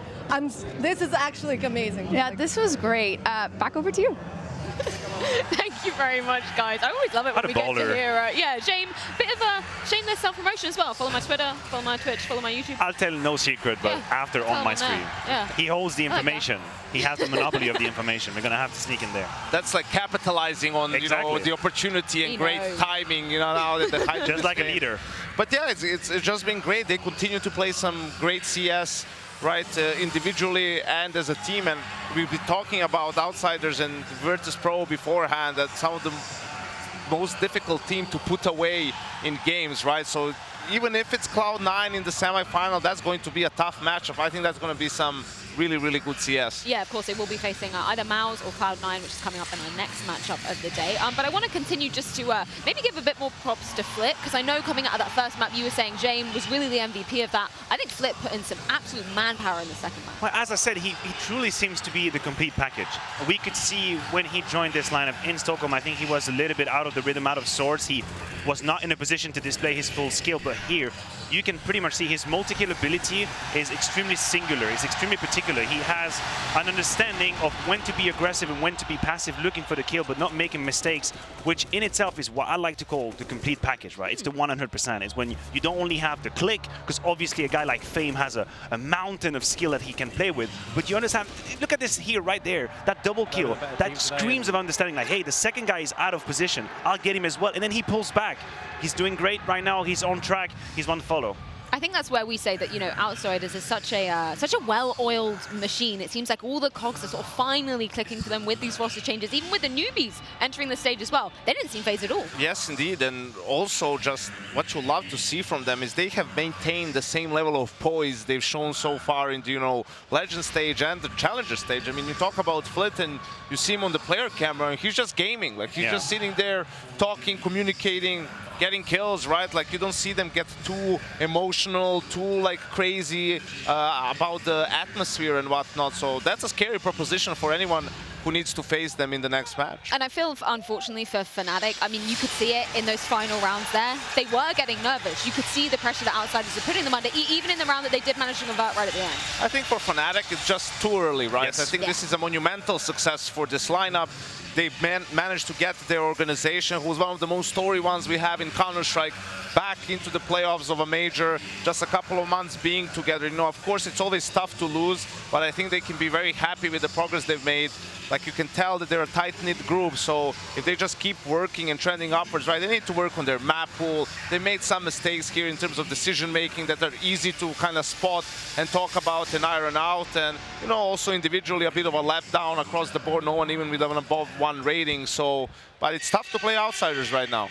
this is actually amazing. Yeah, like, this was great. Back over to you. Thank you very much, guys. I always love it when we get to hear, yeah, James, bit of a shameless self-promotion as well. Follow my Twitter, follow my Twitch, follow my YouTube. I'll tell no secret, but after on my stream. Yeah. He holds the information. He has the monopoly of the information. We're going to have to sneak in there. That's like capitalizing on you know, the opportunity and great timing, you know, now that the hype just like a leader. But yeah, it's just been great. They continue to play some great CS, right, individually and as a team. And we've been talking about Outsiders and Virtus Pro beforehand, that some of the most difficult team to put away in games, right? So even if it's Cloud9 in the semifinal, that's going to be a tough matchup. I think that's going to be some really, really good CS. Yeah, of course, they will be facing either Mouse or Cloud9, which is coming up in our next matchup of the day. But I want to continue just to maybe give a bit more props to Flip, because I know coming out of that first map, you were saying James was really the MVP of that. I think Flip put in some absolute manpower in the second map. Well, as I said, he truly seems to be the complete package. We could see when he joined this lineup in Stockholm, I think he was a little bit out of the rhythm, out of sorts. He was not in a position to display his full skill, but but here you can pretty much see his multi-kill ability is extremely singular, it's extremely particular. He has an understanding of when to be aggressive and when to be passive, looking for the kill, but not making mistakes, which in itself is what I like to call the complete package, right? It's the 100%. It's when you don't only have the click, because obviously a guy like Fame has a mountain of skill that he can play with, but you understand, look at this here, right there, that double kill, that screams of understanding, like, hey, the second guy is out of position, I'll get him as well, and then he pulls back. He's doing great right now, he's on track, he's one follow. I think that's where we say that, you know, Outsiders is such a well-oiled machine. It seems like all the cogs are sort of finally clicking for them with these roster changes, even with the newbies entering the stage as well. They didn't seem phased at all. Yes, indeed, and also just what you love to see from them is they have maintained the same level of poise they've shown so far in the, you know, Legend stage and the Challenger stage. I mean, you talk about Flit and you see him on the player camera and he's just gaming. Like, he's just sitting there talking, communicating, getting kills, right? Like, you don't see them get too emotional, too like crazy about the atmosphere and whatnot. So that's a scary proposition for anyone who needs to face them in the next match. And I feel, unfortunately, for Fnatic, I mean, you could see it in those final rounds there. They were getting nervous. You could see the pressure that Outsiders are putting them under, even in the round that they did manage to convert right at the end. I think for Fnatic, it's just too early, right? Yes. I think this is a monumental success for this lineup. They've managed to get their organization, who's one of the most storied ones we have in Counter-Strike, back into the playoffs of a major, just a couple of months being together. You know, of course, it's always tough to lose, but I think they can be very happy with the progress they've made. Like, you can tell that they're a tight-knit group, so if they just keep working and trending upwards, right, they need to work on their map pool. They made some mistakes here in terms of decision-making that are easy to kind of spot and talk about and iron out. And, you know, also individually a bit of a letdown across the board, no one even with an above 1 rating. So, but it's tough to play Outsiders right now.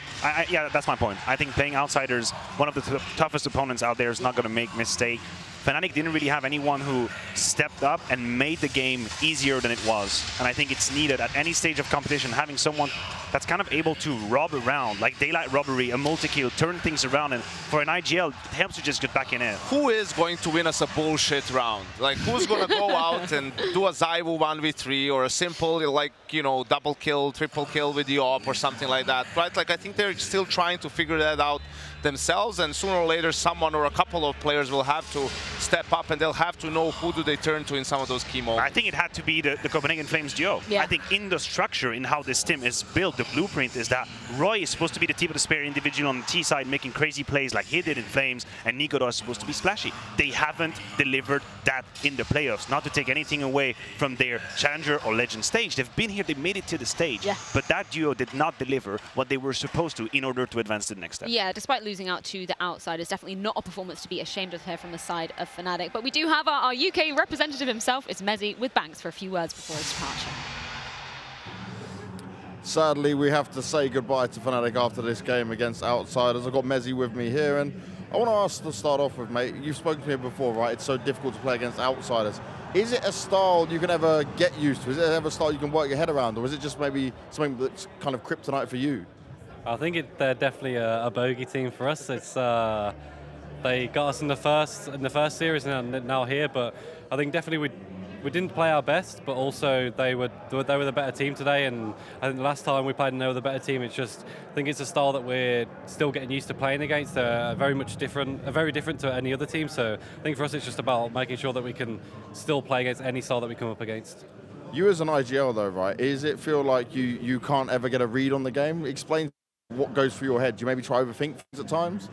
Yeah, that's my point. I think playing Outsiders, one of the toughest opponents out there, is not going to make mistake. Fnatic didn't really have anyone who stepped up and made the game easier than it was. And I think it's needed at any stage of competition, having someone that's kind of able to rob around, like Daylight Robbery, a multi-kill, turn things around. And for an IGL, it helps you just get back in it. Who is going to win us a bullshit round? Like, who's going to go out and do a Zaiwu 1v3 or a simple, like, you know, double kill, triple kill with the AWP or something like that, right? Like, I think they're still trying to figure that out themselves, and sooner or later someone or a couple of players will have to step up and they'll have to know who do they turn to in some of those key moments. I think it had to be the Copenhagen Flames duo. Yeah. I think in the structure, in how this team is built, the blueprint is that Roy is supposed to be the tip of the spear individual on the T side, making crazy plays like he did in Flames, and Nikodo is supposed to be splashy. They haven't delivered that in the playoffs. Not to take anything away from their Challenger or Legend stage. They've been here, they made it to the stage, but that duo did not deliver what they were supposed to in order to advance to the next step. Yeah, despite losing out to the Outsiders, definitely not a performance to be ashamed of here from the side of Fnatic. But we do have our UK representative himself, it's Mezzy, with Banks for a few words before his departure. Sadly, we have to say goodbye to Fnatic after this game against Outsiders. I've got Mezzy with me here, and I want to ask to start off with, mate, you've spoken to me before, right? It's so difficult to play against Outsiders. Is it a style you can ever get used to? Is it ever a style you can work your head around, or is it just maybe something that's kind of kryptonite for you? I think they're definitely a bogey team for us. It's they got us in the first series and now here, but I think definitely we didn't play our best, but also they were the better team today. And I think the last time we played, and they were the better team. It's just, I think it's a style that we're still getting used to playing against. They're very different to any other team. So I think for us, it's just about making sure that we can still play against any style that we come up against. You as an IGL though, right? Is it feel like you can't ever get a read on the game? Explain what goes through your head. Do you maybe try to overthink things at times?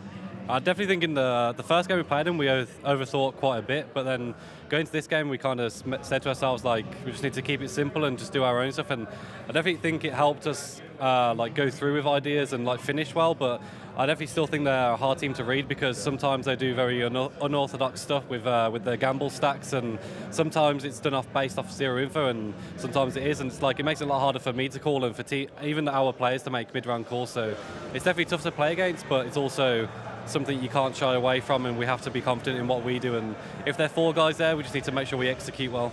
I definitely think in the first game we played them, we overthought quite a bit, but then going to this game, we kind of said to ourselves, like, we just need to keep it simple and just do our own stuff. And I definitely think it helped us like go through with ideas and like finish well, but I definitely still think they're a hard team to read because sometimes they do very unorthodox stuff with their gamble stacks, and sometimes it's done based off zero info, and sometimes it is, and it's like it makes it a lot harder for me to call and for even our players to make mid-round calls. So it's definitely tough to play against, but it's also something you can't shy away from, and we have to be confident in what we do. And if there are 4 guys there, we just need to make sure we execute well.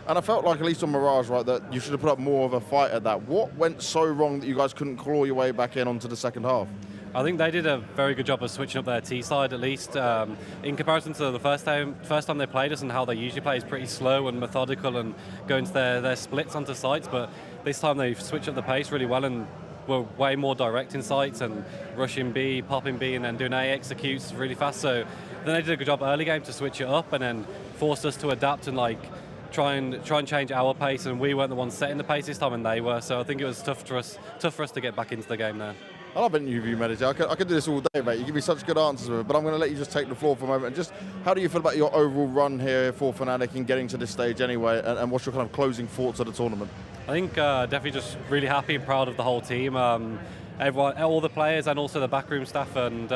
And I felt like, at least on Mirage, right, that you should have put up more of a fight at that. What went so wrong that you guys couldn't claw your way back in onto the second half? I think they did a very good job of switching up their T side, at least. In comparison to the first time they played us and how they usually play is pretty slow and methodical and go into their splits onto sites. But this time they've switched up the pace really well, and were way more direct in sights and rushing B, popping B, and then doing A executes really fast. So then they did a good job early game to switch it up and then forced us to adapt and like try and change our pace. And we weren't the ones setting the pace this time, and they were. So I think it was tough for us to get back into the game there. I love an interview manager. I could do this all day, mate. You give me such good answers with it, but I'm going to let you just take the floor for a moment. And just how do you feel about your overall run here for Fnatic and getting to this stage anyway? And what's your kind of closing thoughts of the tournament? I think definitely just really happy and proud of the whole team. Everyone, all the players and also the backroom staff, and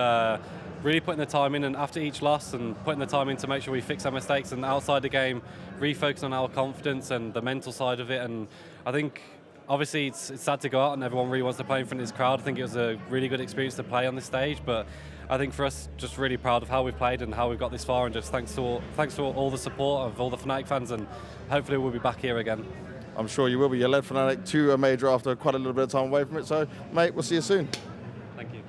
really putting the time in. And after each loss, and putting the time in to make sure we fix our mistakes. And outside the game, refocus on our confidence and the mental side of it. And I think, obviously, it's sad to go out and everyone really wants to play in front of this crowd. I think it was a really good experience to play on this stage, but I think for us, just really proud of how we've played and how we've got this far, and just thanks to all the support of all the Fnatic fans, and hopefully we'll be back here again. I'm sure you will be. You led Fnatic to a major after quite a little bit of time away from it, so, mate, we'll see you soon. Thank you.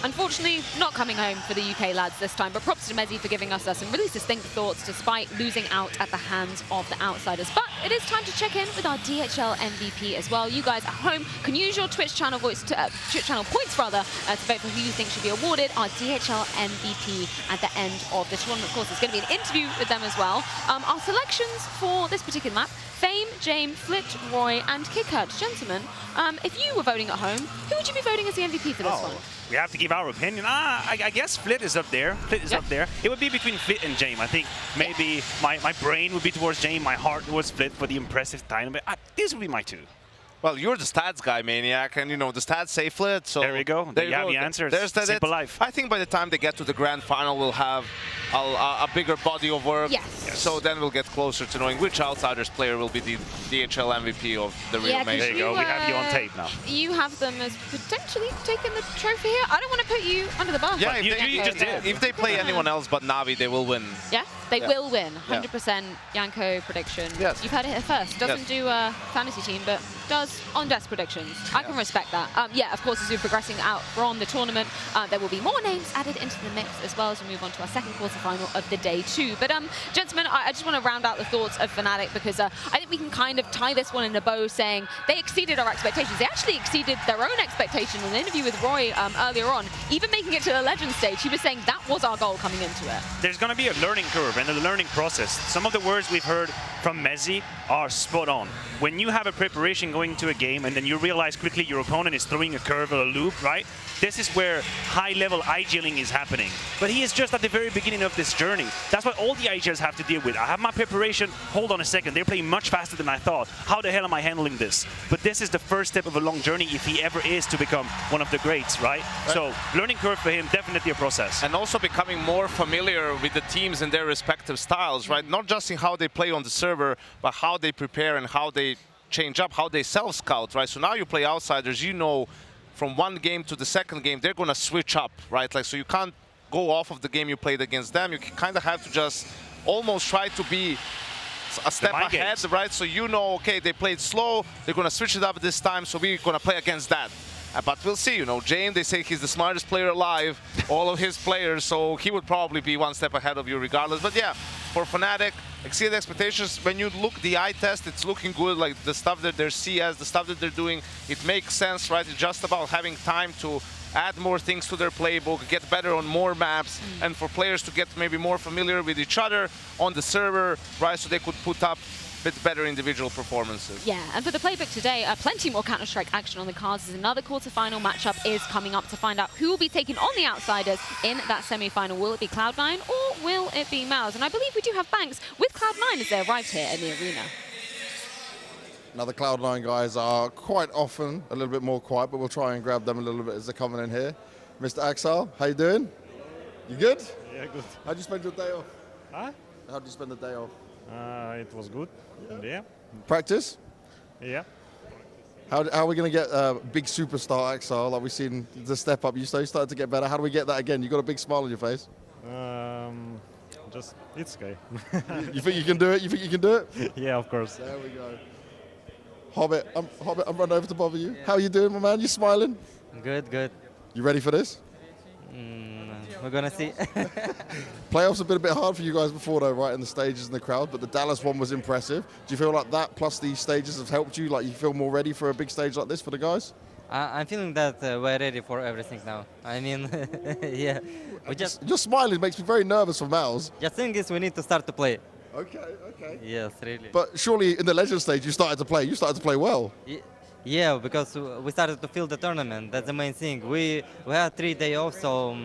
Unfortunately, not coming home for the UK lads this time, but props to Mezzy for giving us some really distinct thoughts despite losing out at the hands of the outsiders. But it is time to check in with our DHL MVP as well. You guys at home can use your Twitch channel points to vote for who you think should be awarded our DHL MVP at the end of the tournament. Of course, there's going to be an interview with them as well. Our selections for this particular map: Fame, James, Flit, Roy, and Kickert. Gentlemen, if you were voting at home, who would you be voting as the MVP for this one? We have to give our opinion. I guess Flit is up there. Flit is up there. It would be between Flit and James. I think maybe my brain would be towards James, my heart towards Flit for the impressive time. But these would be my two. Well, you're the stats guy, Maniac, and you know the stats say Flit. So there we go. There you have the answers. There's that. Simple life. I think by the time they get to the grand final, we'll have a bigger body of work. Yes. So then we'll get closer to knowing which Outsiders player will be the DHL MVP of the real major. There you go. We have you on tape now. You have them as potentially taking the trophy here. I don't want to put you under the bus. Yeah, if they play anyone else but Na'Vi, they will win. Yeah, they will win. 100% Yanko prediction. Yes. You've heard it here first. Doesn't do a fantasy team, but does on desk predictions. I can respect that. Yeah, of course, as we're progressing out from the tournament, there will be more names added into the mix as well as we move on to our second quarterfinal of the day two. But gentlemen, I just want to round out the thoughts of Fnatic, because I think we can kind of tie this one in a bow, saying they exceeded our expectations. They actually exceeded their own expectation. In an interview with Roy earlier on, even making it to the Legend stage, he was saying that was our goal coming into it. There's going to be a learning curve and a learning process. Some of the words we've heard from Mezzy are spot on. When you have a preparation going into a game and then you realize quickly your opponent is throwing a curve or a loop, right? This is where high-level IGLing is happening. But he is just at the very beginning of this journey. That's what all the IGLs have to deal with. I have my preparation. Hold on a second. They're playing much faster than I thought. How the hell am I handling this? But this is the first step of a long journey if he ever is to become one of the greats, right? So learning curve for him, definitely a process. And also becoming more familiar with the teams and their respective styles, right? Not just in how they play on the server, but how they prepare and how they change up, how they self-scout, right? So now you play Outsiders, you know, from one game to the second game, they're going to switch up, right? Like, so you can't go off of the game you played against them. You kind of have to just almost try to be a step ahead, right? So you know, okay, they played slow, they're going to switch it up this time, so we're going to play against that. But we'll see, you know, James, they say he's the smartest player alive, all of his players, so he would probably be one step ahead of you regardless. But yeah, for Fnatic, exceed expectations. When you look the eye test, it's looking good, like the stuff that they're CS, the stuff that they're doing, it makes sense, right? It's just about having time to add more things to their playbook, get better on more maps, and for players to get maybe more familiar with each other on the server, right? So they could put up bit better individual performances. Yeah, and for the playbook today, plenty more Counter-Strike action on the cards as another quarterfinal matchup is coming up to find out who will be taking on the Outsiders in that semi-final. Will it be Cloud9 or will it be Mouse? And I believe we do have Banks with Cloud9 as they arrived here in the arena. Now the Cloud9 guys are quite often a little bit more quiet, but we'll try and grab them a little bit as they're coming in here. Mr. Axel, how you doing? You good? Yeah, good. How'd you spend your day off? Huh? How'd you spend the day off? It was good. Yeah. Practice? Yeah. How are we going to get a big superstar Axel? Like we've seen the step up. You started to get better. How do we get that again? You got a big smile on your face. Just it's okay. You think you can do it? You think you can do it? Yeah, of course. There we go. Hobbit, I'm running over to bother you. How are you doing, my man? You smiling? Good, good. You ready for this? we're gonna see. Playoffs have been a bit hard for you guys before, though, right, in the stages and the crowd, but the Dallas one was impressive. Do you feel like that plus these stages have helped you? Like, you feel more ready for a big stage like this for the guys? I'm feeling that we're ready for everything now. I mean, yeah. Your smiling makes me very nervous for Miles. The thing is, we need to start to play. Okay, okay. Yes, really. But surely in the Legend stage, you started to play. You started to play well. Yeah, because we started to feel the tournament. That's the main thing. We had 3 days off, so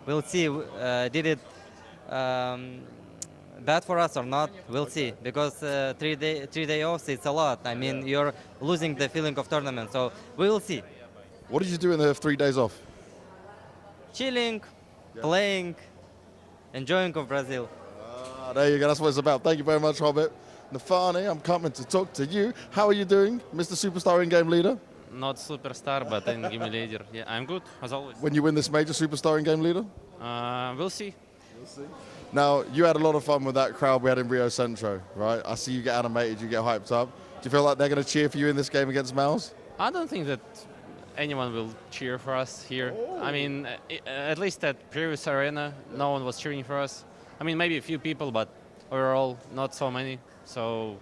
we'll see. Did it bad for us or not? We'll see. Because 3 day off, it's a lot. I mean, you're losing the feeling of tournament. So we will see. What did you do in the 3 days off? Chilling, playing, enjoying of Brazil. There you go. That's what it's about. Thank you very much, Hobbit. Nafani, I'm coming to talk to you. How are you doing, Mr. Superstar in-game leader? Not superstar, but in-game leader. Yeah, I'm good, as always. When you win this major, Superstar in-game leader? We'll see. We'll see. Now, you had a lot of fun with that crowd we had in Rio Centro, right? I see you get animated, you get hyped up. Do you feel like they're going to cheer for you in this game against Mouse? I don't think that anyone will cheer for us here. I mean, at least at previous arena, no one was cheering for us. I mean, maybe a few people, but overall, not so many. So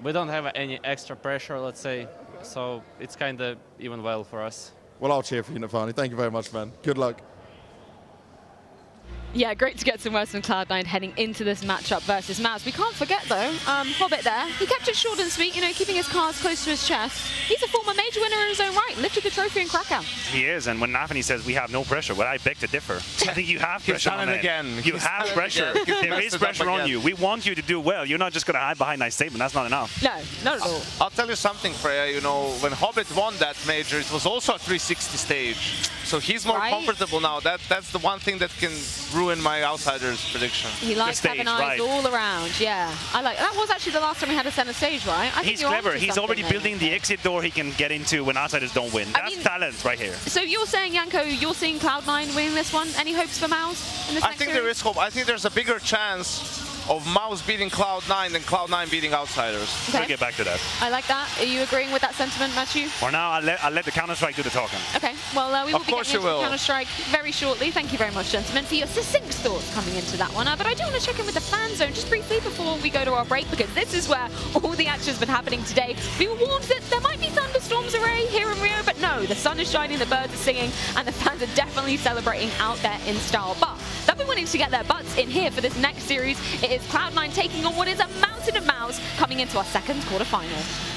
we don't have any extra pressure, let's say. So it's kind of even well for us. Well, I'll cheer for you, Nafani. Thank you very much, man. Good luck. Yeah, great to get some words from Cloud9 heading into this matchup versus Mouse. We can't forget, though, Hobbit there. He kept it short and sweet, you know, keeping his cards close to his chest. He's a former major winner in his own right, lifted the trophy in Krakow. He is, and when Nafani says we have no pressure, well, I beg to differ. I think you have pressure on it. You have pressure. There is pressure on you. We want you to do well. You're not just going to hide behind nice statement. That's not enough. No, not at all. I'll tell you something, Freya. You know, when Hobbit won that major, it was also a 360 stage. So he's more comfortable now. That's the one thing that can ruin my outsider's prediction. He likes having eyes all around, yeah. I like that. Was actually the last time we had a center stage, right? I He's clever. He's already building the exit door he can get into when outsiders don't win. That's talent right here. So you're saying, Janko, you're seeing Cloud9 winning this one? Any hopes for Mouse in this I think there is hope. I think there's a bigger chance of Mouse beating Cloud9 than Cloud9 beating outsiders. Okay. We'll get back to that. I like that. Are you agreeing with that sentiment, Matthew? For now, I'll let the Counter-Strike do the talking. Okay, well, we will be getting into Counter-Strike very shortly. Thank you very much, gentlemen, for your succinct thoughts coming into that one. But I do want to check in with the fan zone just briefly before we go to our break, because this is where all the action's been happening today. We were warned that there might be thunderstorms array here in Rio, but no, the sun is shining, the birds are singing, and the fans are definitely celebrating out there in style. But they'll be wanting to get their butts in here for this next series. It is Cloud9 taking on what is a mountain of Mouse coming into our second quarterfinal.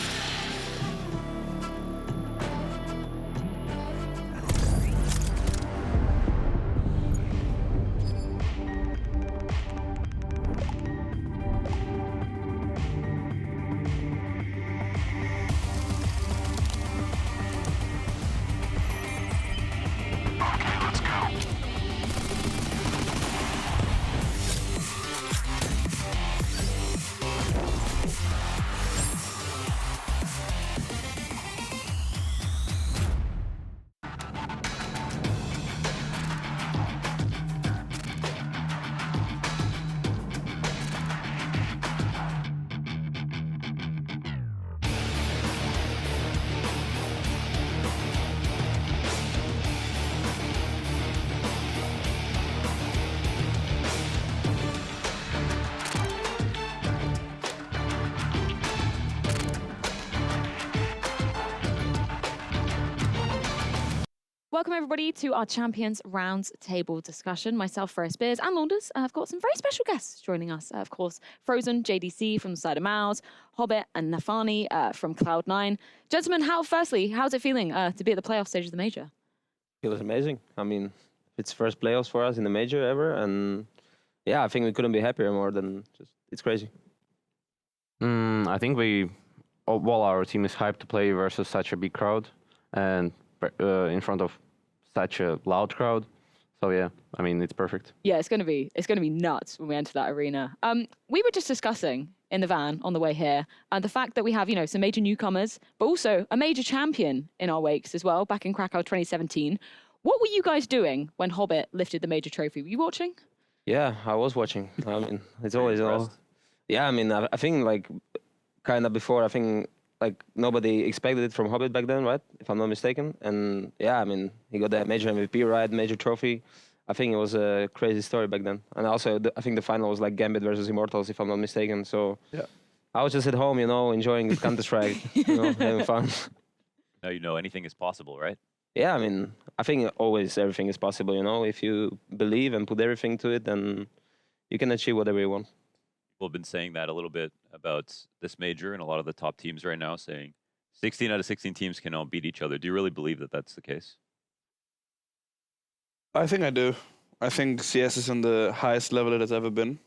Welcome everybody to our Champions Rounds Table discussion. Myself, Freya Spears, and Launders have got some very special guests joining us. Of course, Frozen, JDC from the side of Mouse, Hobbit and Nafani from Cloud9. Gentlemen, how's it feeling to be at the playoff stage of the major? Feels amazing. I mean, it's first playoffs for us in the major ever, and yeah, I think we couldn't be happier more than just, it's crazy. I think our team is hyped to play versus such a big crowd and in front of such a loud crowd. So yeah, I mean, it's perfect. Yeah, it's gonna be nuts when we enter that arena. We were just discussing in the van on the way here the fact that we have, some major newcomers, but also a major champion in our wakes as well, back in Krakow 2017. What were you guys doing when Hobbit lifted the major trophy? Were you watching? Yeah, I was watching. I mean, it's always yeah, I mean, I think like kind of before, I think like nobody expected it from Hobbit back then, right? If I'm not mistaken. And yeah, I mean, he got that major MVP, right? Major trophy. I think it was a crazy story back then. And also, I think the final was like Gambit versus Immortals, if I'm not mistaken. So yeah. I was just at home, enjoying Counter-Strike, having fun. Now you know anything is possible, right? Yeah, I mean, I think always everything is possible, If you believe and put everything to it, then you can achieve whatever you want. People have been saying that a little bit about this major and a lot of the top teams right now, saying 16 out of 16 teams can all beat each other. Do you really believe that that's the case? I think I do. I think CS is on the highest level it has ever been.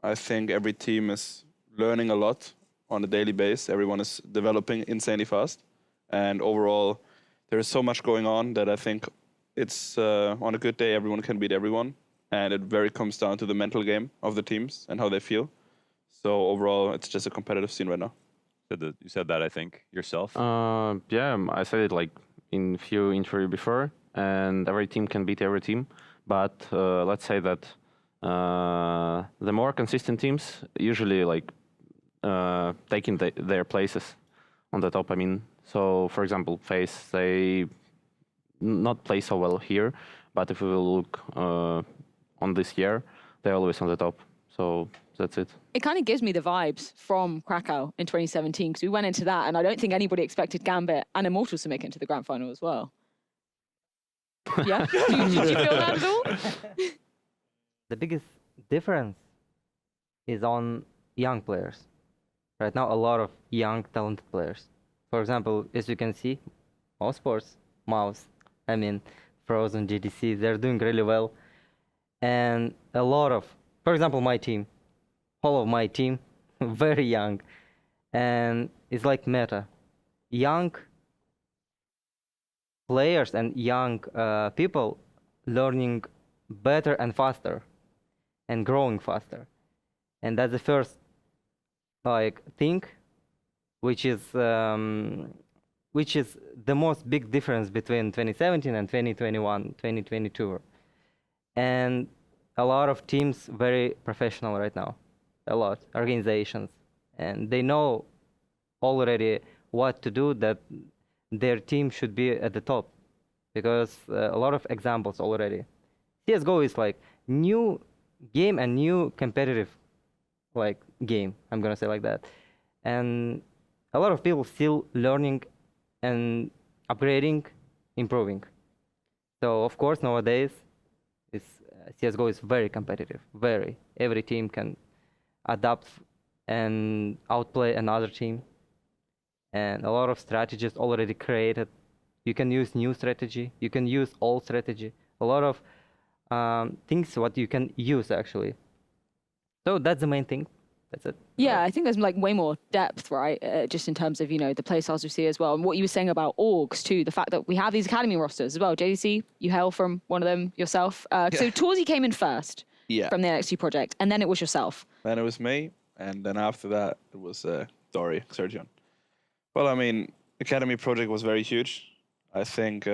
I think every team is learning a lot on a daily basis. Everyone is developing insanely fast. And overall, there is so much going on that I think it's on a good day, everyone can beat everyone. And it very comes down to the mental game of the teams and how they feel. So overall, it's just a competitive scene right now. You said that, I think, yourself? Yeah, I said it like in a few interviews before, and every team can beat every team. But let's say that the more consistent teams usually like taking their places on the top. I mean, so for example, FaZe, they not play so well here, but if we will look on this year, they're always on the top. So that's it. It kind of gives me the vibes from Krakow in 2017, because we went into that, and I don't think anybody expected Gambit and Immortals to make it into the grand final as well. Yeah? Did you feel that at all? The biggest difference is on young players. Right now, a lot of young, talented players. For example, as you can see, all sports, Mouse, I mean, Frozen, GDC, they're doing really well. And a lot of, for example, my team, all of my team, very young. And it's like meta. Young players and young people learning better and faster and growing faster. And that's the first thing which is the most big difference between 2017 and 2021, 2022. And a lot of teams very professional right now, a lot, organizations, and they know already what to do, that their team should be at the top, because a lot of examples already. CSGO is like new game and new competitive game, I'm gonna say like that. And a lot of people still learning and upgrading, improving. So of course nowadays, CSGO is very competitive, very. Every team can adapt and outplay another team. And a lot of strategies already created. You can use new strategy, you can use old strategy. A lot of things what you can use actually. So that's the main thing. That's it. Yeah, I think there's like way more depth, right? Just in terms of, the play styles we see as well. And what you were saying about orgs too, the fact that we have these academy rosters as well. JDC, you hail from one of them yourself. So Torsey came in first from the NXT project, and then it was yourself. Then it was me, and then after that, it was Dory, Sergion. Well, I mean, academy project was very huge. I think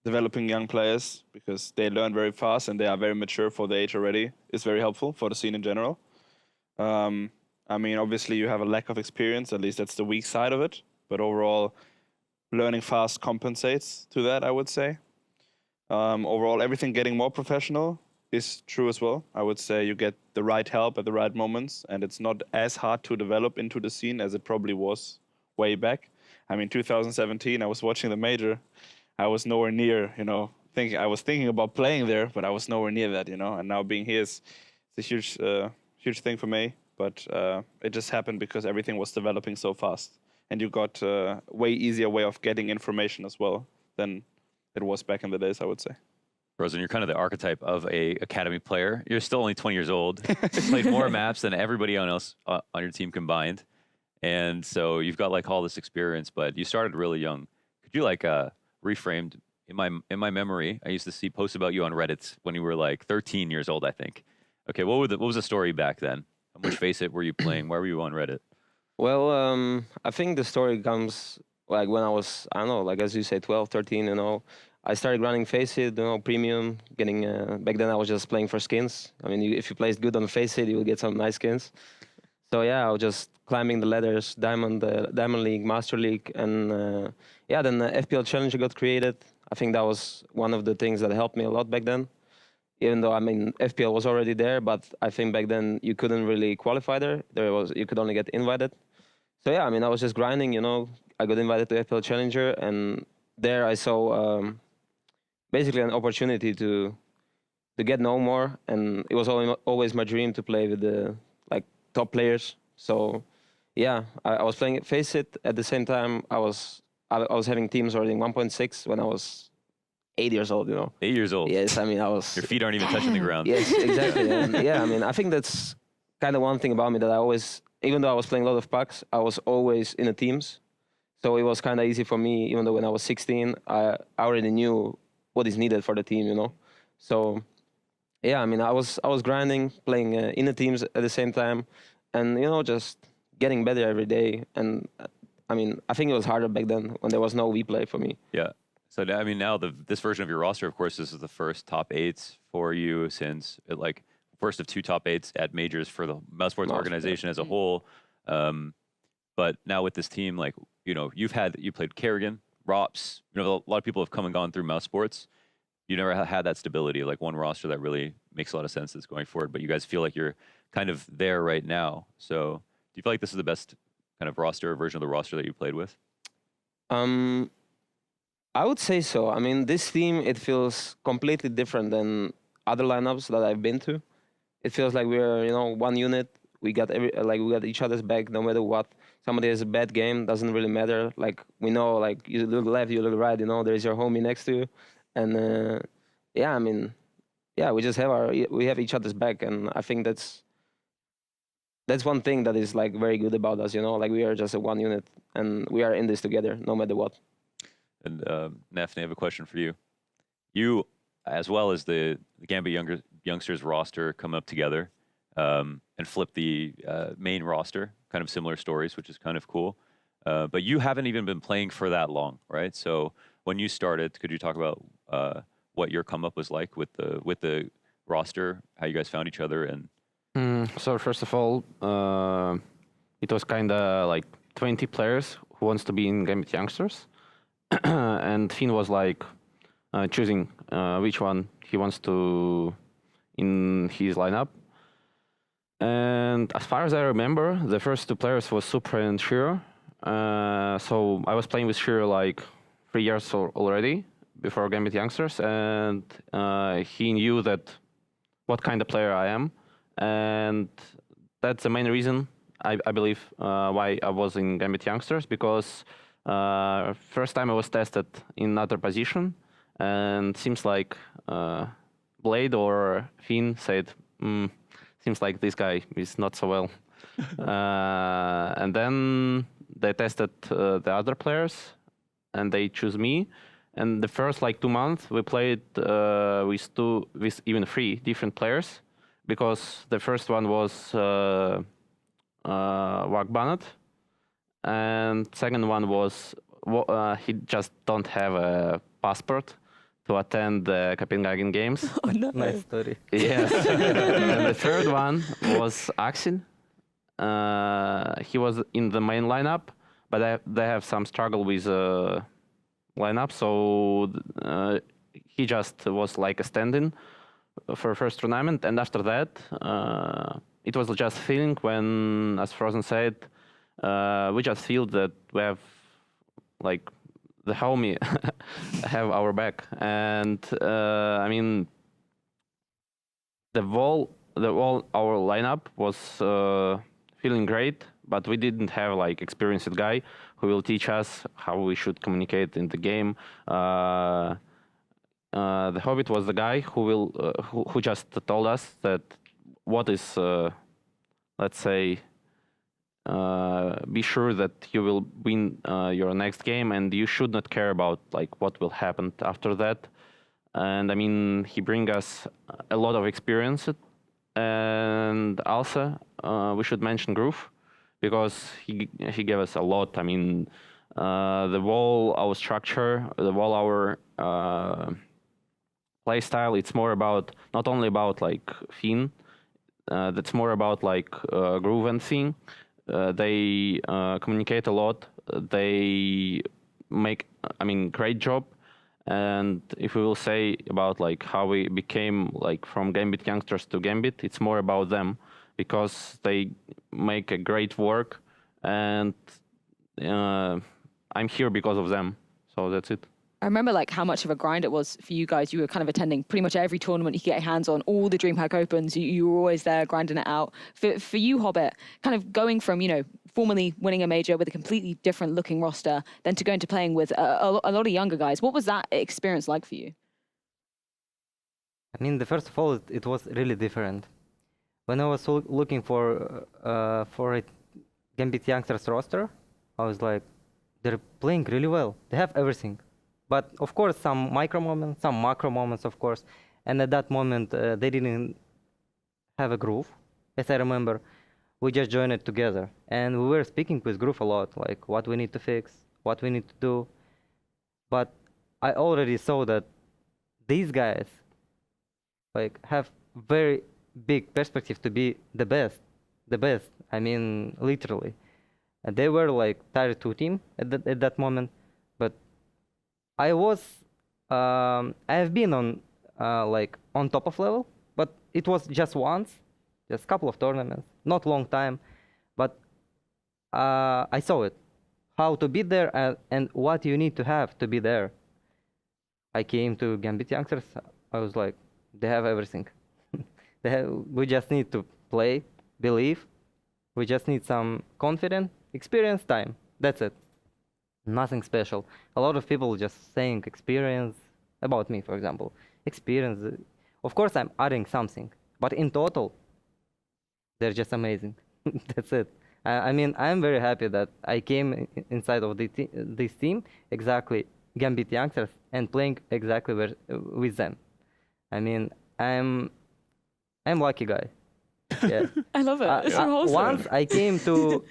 developing young players, because they learn very fast and they are very mature for the age already, is very helpful for the scene in general. I mean, obviously you have a lack of experience, at least that's the weak side of it. But overall, learning fast compensates to that, I would say. Overall, everything getting more professional is true as well. I would say you get the right help at the right moments, and it's not as hard to develop into the scene as it probably was way back. I mean, 2017, I was watching the major. I was nowhere near, I was thinking about playing there, but I was nowhere near that, And now being here is a huge thing for me. But it just happened because everything was developing so fast. And you got a way easier way of getting information as well than it was back in the days, I would say. Frozen, you're kind of the archetype of a academy player. You're still only 20 years old. You played more maps than everybody else on your team combined. And so you've got all this experience, but you started really young. Could you reframe, in my memory, I used to see posts about you on Reddit when you were 13 years old, I think. Okay, what was the story back then? How much FACEIT were you playing? Where were you on Reddit? Well, I think the story comes when I was, I don't know, as you say, 12, 13, I started running FACEIT, premium, getting, back then I was just playing for skins. I mean, if you placed good on FACEIT, you will get some nice skins. So yeah, I was just climbing the ladders, Diamond League, Master League, and then the FPL Challenger got created. I think that was one of the things that helped me a lot back then. even though I mean FPL was already there, but I think back then you couldn't really qualify there. You could only get invited. So yeah, I mean I was just grinding, you know. I got invited to FPL Challenger, and there I saw basically an opportunity to get known more, and it was always my dream to play with the like top players. So yeah, I was playing Face It at the same time. I was having teams already in 1.6 when I was 8 years old, you know. 8 years old. Yes, I mean I was. Your feet aren't even touching the ground. Yes, exactly. And yeah, I mean I think that's kind of one thing about me that I always, even though I was playing a lot of packs, I was always in the teams. So it was kind of easy for me, even though when I was 16, I already knew what is needed for the team, you know. So yeah, I mean I was grinding, playing in the teams at the same time, and you know just getting better every day. And I mean I think it was harder back then when there was no WePlay for me. Yeah. So I mean now this version of your roster, of course, this is the first top 8s for you since like first of 2 top 8s at majors for the Mousesports organization as a whole. But now with this team, like you know, you played Kerrigan, Rops. You know, a lot of people have come and gone through Mousesports. You never had that stability, like one roster that really makes a lot of sense that's going forward. But you guys feel like you're kind of there right now. So do you feel like this is the best kind of roster version of the roster that you played with? I would say so. I mean, this team, it feels completely different than other lineups that I've been to. It feels like we're, you know, one unit. We got we got each other's back no matter what. Somebody has a bad game, doesn't really matter. Like we know, like you look left, you look right. You know, there's your homie next to you, and yeah, I mean, yeah, we just have each other's back, and I think that's one thing that is like very good about us. You know, like we are just a one unit, and we are in this together, no matter what. And Nefne, I have a question for you. You, as well as the Gambit youngsters roster, come up together and flip the main roster. Kind of similar stories, which is kind of cool. But you haven't even been playing for that long, right? So when you started, could you talk about what your come up was like with the roster, how you guys found each other, and So first of all, it was kind of like 20 players who wants to be in Gambit youngsters, and Finn was like choosing which one he wants to in his lineup. And as far as I remember, the first 2 players was Supra and Shiro. So I was playing with Shiro like 3 years already before Gambit youngsters, and he knew that what kind of player I am, and that's the main reason I believe why I was in Gambit youngsters, because first time I was tested in another position, and seems like Blade or Finn said, seems like this guy is not so well. And then they tested the other players, and they choose me. And the first like 2 months we played with even 3 different players, because the first one was Wag Bannett, and second one was he just don't have a passport to attend the Copenhagen Games. Oh, no. Nice story. Yes. And the third one was Axel. He was in the main lineup, but they have some struggle with lineup, so he just was like a stand-in for first tournament. And after that, it was just feeling when, as Frozen said, we just feel that we have like the homie have our back. And I mean, the whole our lineup was feeling great, but we didn't have like experienced guy who will teach us how we should communicate in the game. The Hobbit was the guy who just told us that what is let's say be sure that you will win your next game, and you should not care about like what will happen after that. And I mean, he bring us a lot of experience. And also we should mention Groove, because he gave us a lot. I mean, the whole our structure, the whole our play style, it's more about not only about like Finn, that's more about like Groove and Finn. They communicate a lot. They make, I mean, great job. And if we will say about like how we became like from Gambit youngsters to Gambit, it's more about them because they make a great work, and I'm here because of them. So that's it. I remember like how much of a grind it was for you guys. You were kind of attending pretty much every tournament you could get your hands on, all the DreamHack Opens. You were always there grinding it out. For you, Hobbit, kind of going from, you know, formerly winning a major with a completely different looking roster, then to going to playing with a lot of younger guys. What was that experience like for you? I mean, first of all, it was really different. When I was looking for a Gambit youngsters roster, I was like, they're playing really well. They have everything. But of course, some micro moments, some macro moments, of course. And at that moment, they didn't have a groove. As I remember, we just joined it together. And we were speaking with Groove a lot, like what we need to fix, what we need to do. But I already saw that these guys like have very big perspective to be the best. I mean, literally. And they were like tier 2 team at that moment. But I have been on like on top of level, but it was just once, just a couple of tournaments, not long time, but I saw it, how to be there and what you need to have to be there. I came to Gambit youngsters, I was like, they have everything. We just need to play, believe, we just need some confidence, experience, time, that's it. Nothing special. A lot of people just saying experience about me, for example. Experience. Of course, I'm adding something, but in total, they're just amazing. That's it. I mean, I'm very happy that I came inside of this team, exactly Gambit youngsters, and playing exactly with them. I mean, I'm lucky guy. Yeah. I love it. It's so awesome. Once I came to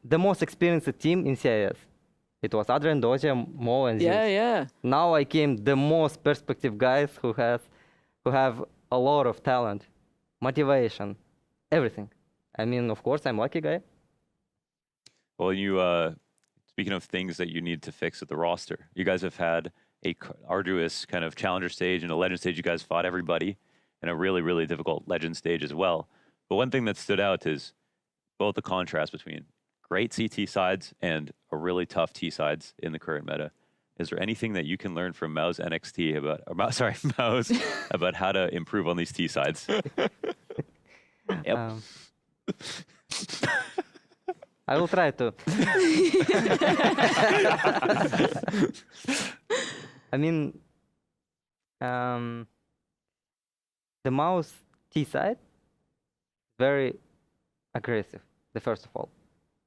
the most experienced team in CIS. It was Adrian, Doja, Mo, and Zeus. Yeah. Now I came the most perspective guys who have a lot of talent, motivation, everything. I mean, of course, I'm lucky guy. Well, you speaking of things that you need to fix at the roster, you guys have had a arduous kind of challenger stage and a legend stage. You guys fought everybody, and a really, really difficult legend stage as well. But one thing that stood out is both the contrast between great CT sides and a really tough T sides in the current meta. Is there anything that you can learn from Mao's NXT Mao's about how to improve on these T sides? Yep. I will try to. I mean, the Mao's T side very aggressive. The first of all.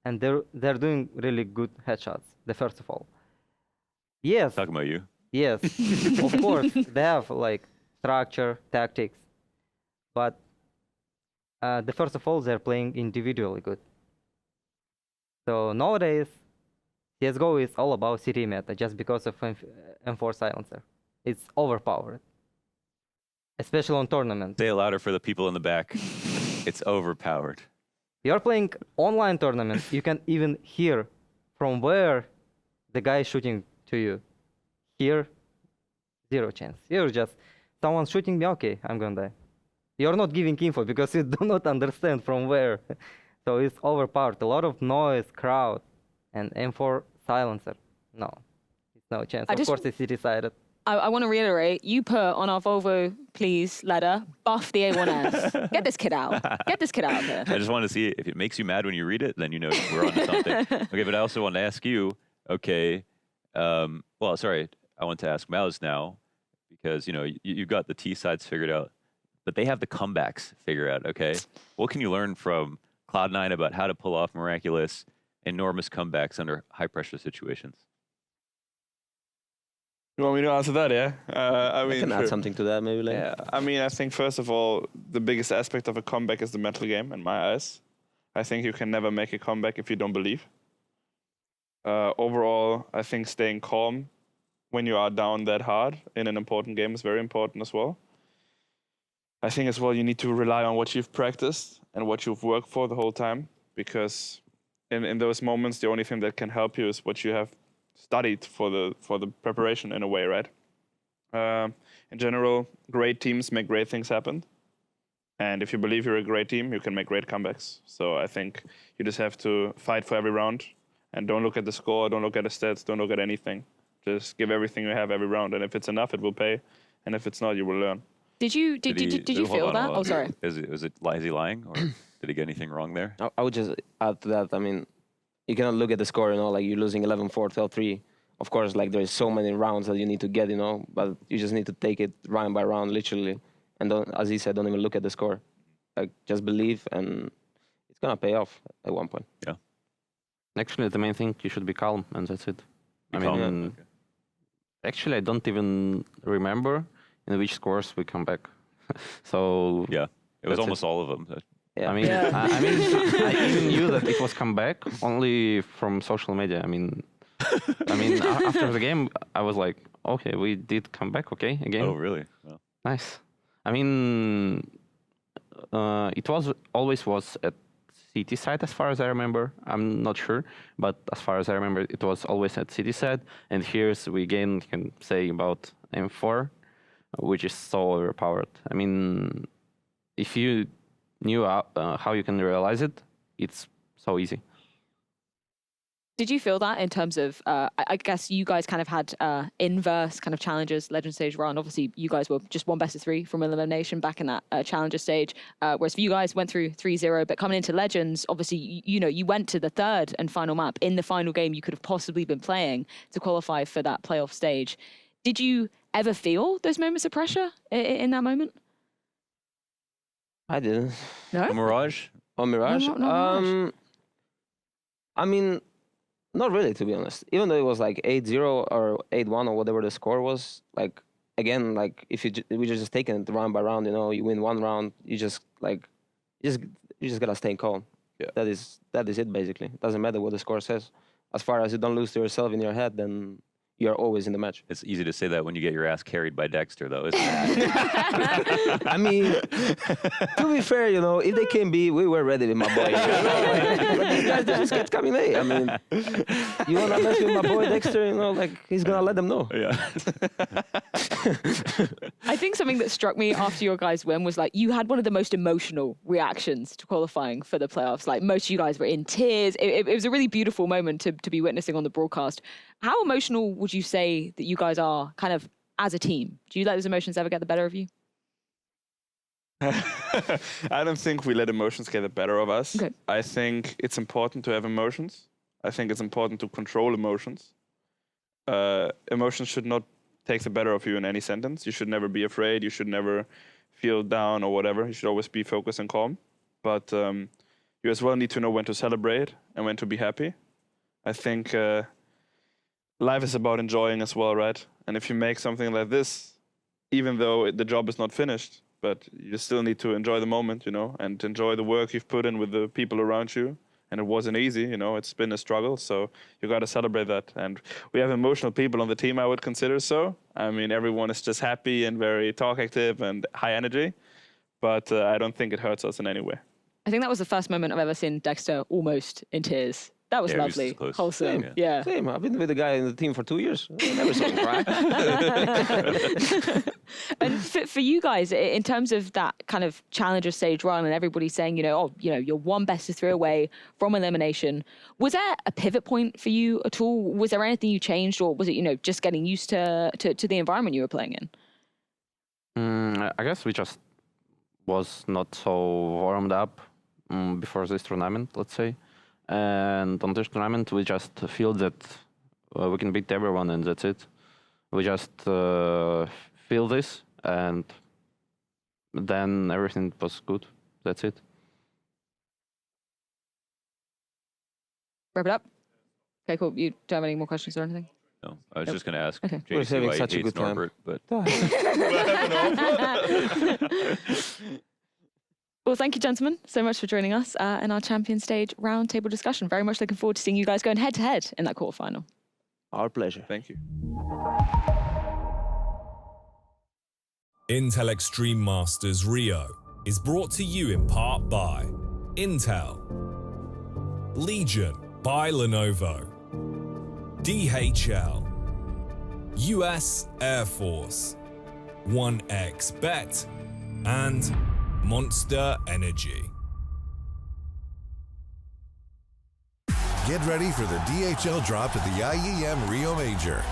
And they're doing really good headshots, the first of all. Yes. Talking about you. Yes, of course, they have like structure, tactics, but the first of all, they're playing individually good. So nowadays, CSGO is all about CT meta just because of M4 silencer. It's overpowered, especially on tournaments. Say it louder for the people in the back. It's overpowered. You're playing online tournaments, you can even hear from where the guy is shooting to you. Here, zero chance. You're just, someone's shooting me, okay, I'm gonna die. You're not giving info because you do not understand from where. So it's overpowered. A lot of noise, crowd, and M4 silencer. No, it's no chance. Of course, it's city-sided. I want to reiterate, you put on our Volvo Please ladder, buff the A1S. Get this kid out. Get this kid out of here. I just want to see if it makes you mad when you read it, then you know we're on to something. Okay, but I also want to ask you, okay, well, sorry, I want to ask Mao's now, because, you know, you've got the T sides figured out, but they have the comebacks figured out, okay? What can you learn from Cloud9 about how to pull off miraculous, enormous comebacks under high-pressure situations? You want me to answer that, yeah? I mean, I can add something to that, maybe later. Yeah, I mean, I think, first of all, the biggest aspect of a comeback is the mental game, in my eyes. I think you can never make a comeback if you don't believe. Overall, I think staying calm when you are down that hard in an important game is very important as well. I think as well you need to rely on what you've practiced and what you've worked for the whole time, because in those moments, the only thing that can help you is what you have studied for the preparation in a way, right? In general, great teams make great things happen. And if you believe you're a great team, you can make great comebacks. So I think you just have to fight for every round and don't look at the score, don't look at the stats, don't look at anything. Just give everything you have every round. And if it's enough, it will pay. And if it's not, you will learn. Did you feel that? Oh, sorry. Is he lying, or did he get anything wrong there? I would just add to that. I mean, you cannot look at the score, like you're losing 11-4, 12-3. Of course, like there's so many rounds that you need to get, but you just need to take it round by round, literally. And don't, as he said, don't even look at the score. Like, just believe, and it's gonna pay off at one point. Yeah. Actually, the main thing, you should be calm, and that's it. Actually, I don't even remember in which scores we come back. So yeah, it was almost all of them. Yeah. I even knew that it was comeback only from social media. After the game, I was like, okay, we did come back, okay, again. Oh, really? Well. Nice. It always was at CT side, as far as I remember. I'm not sure, but as far as I remember, it was always at CT side. And here's we again can say about M4, which is so overpowered. If you knew how you can realize it, it's so easy. Did you feel that in terms of, I guess you guys kind of had inverse kind of challenges, Legend stage run. Obviously, you guys were just 1 best of 3 from elimination back in that challenger stage, whereas for you guys went through 3-0, but coming into Legends, obviously, you went to the 3rd and final map in the final game you could have possibly been playing to qualify for that playoff stage. Did you ever feel those moments of pressure in that moment? I didn't. No? Mirage? Oh, Mirage? No, Mirage. Not really, to be honest. Even though it was like 8-0 or 8-1 or whatever the score was, like, again, like, if we just taking it round by round, you win one round, you just gotta stay calm. Yeah. That is it, basically. It doesn't matter what the score says. As far as you don't lose to yourself in your head, then you're always in the match. It's easy to say that when you get your ass carried by Dexter, though, isn't it? To be fair, if they came B, we were ready with my boy. But these guys, they just kept coming late. You want to mess with my boy Dexter, he's going to let them know. Yeah. I think something that struck me after your guys' win was, you had one of the most emotional reactions to qualifying for the playoffs. Most of you guys were in tears. It was a really beautiful moment to be witnessing on the broadcast. How emotional would you say that you guys are kind of as a team? Do you let those emotions ever get the better of you? I don't think we let emotions get the better of us. Okay. I think it's important to have emotions. I think it's important to control emotions. Emotions should not take the better of you in any sentence. You should never be afraid. You should never feel down or whatever. You should always be focused and calm. But you as well need to know when to celebrate and when to be happy. I think life is about enjoying as well, right? And if you make something like this, even though the job is not finished, but you still need to enjoy the moment, and enjoy the work you've put in with the people around you. And it wasn't easy, it's been a struggle, so you got to celebrate that. And we have emotional people on the team, I would consider so. Everyone is just happy and very talkative and high energy, but I don't think it hurts us in any way. I think that was the first moment I've ever seen Dexter almost in tears. That was lovely, wholesome. Yeah. Same. I've been with the guy in the team for 2 years. I never saw him cry. And for you guys, in terms of that kind of challenger stage run and everybody saying, you're 1 best of 3 away from elimination, was there a pivot point for you at all? Was there anything you changed, or was it, just getting used to the environment you were playing in? I guess we just was not so warmed up before this tournament, let's say. And on this tournament, we just feel that we can beat everyone, and that's it. We just feel this, and then everything was good. That's it. Wrap it up. Okay, cool. You don't have any more questions or anything? No, I was just going to ask Okay. JC why he hates Norbert, but... Well, thank you, gentlemen, so much for joining us in our champion stage roundtable discussion. Very much looking forward to seeing you guys going head-to-head in that quarterfinal. Our pleasure. Thank you. Intel Extreme Masters Rio is brought to you in part by Intel, Legion by Lenovo, DHL, US Air Force, 1xBet, and Monster Energy. Get ready for the DHL drop at the IEM Rio Major.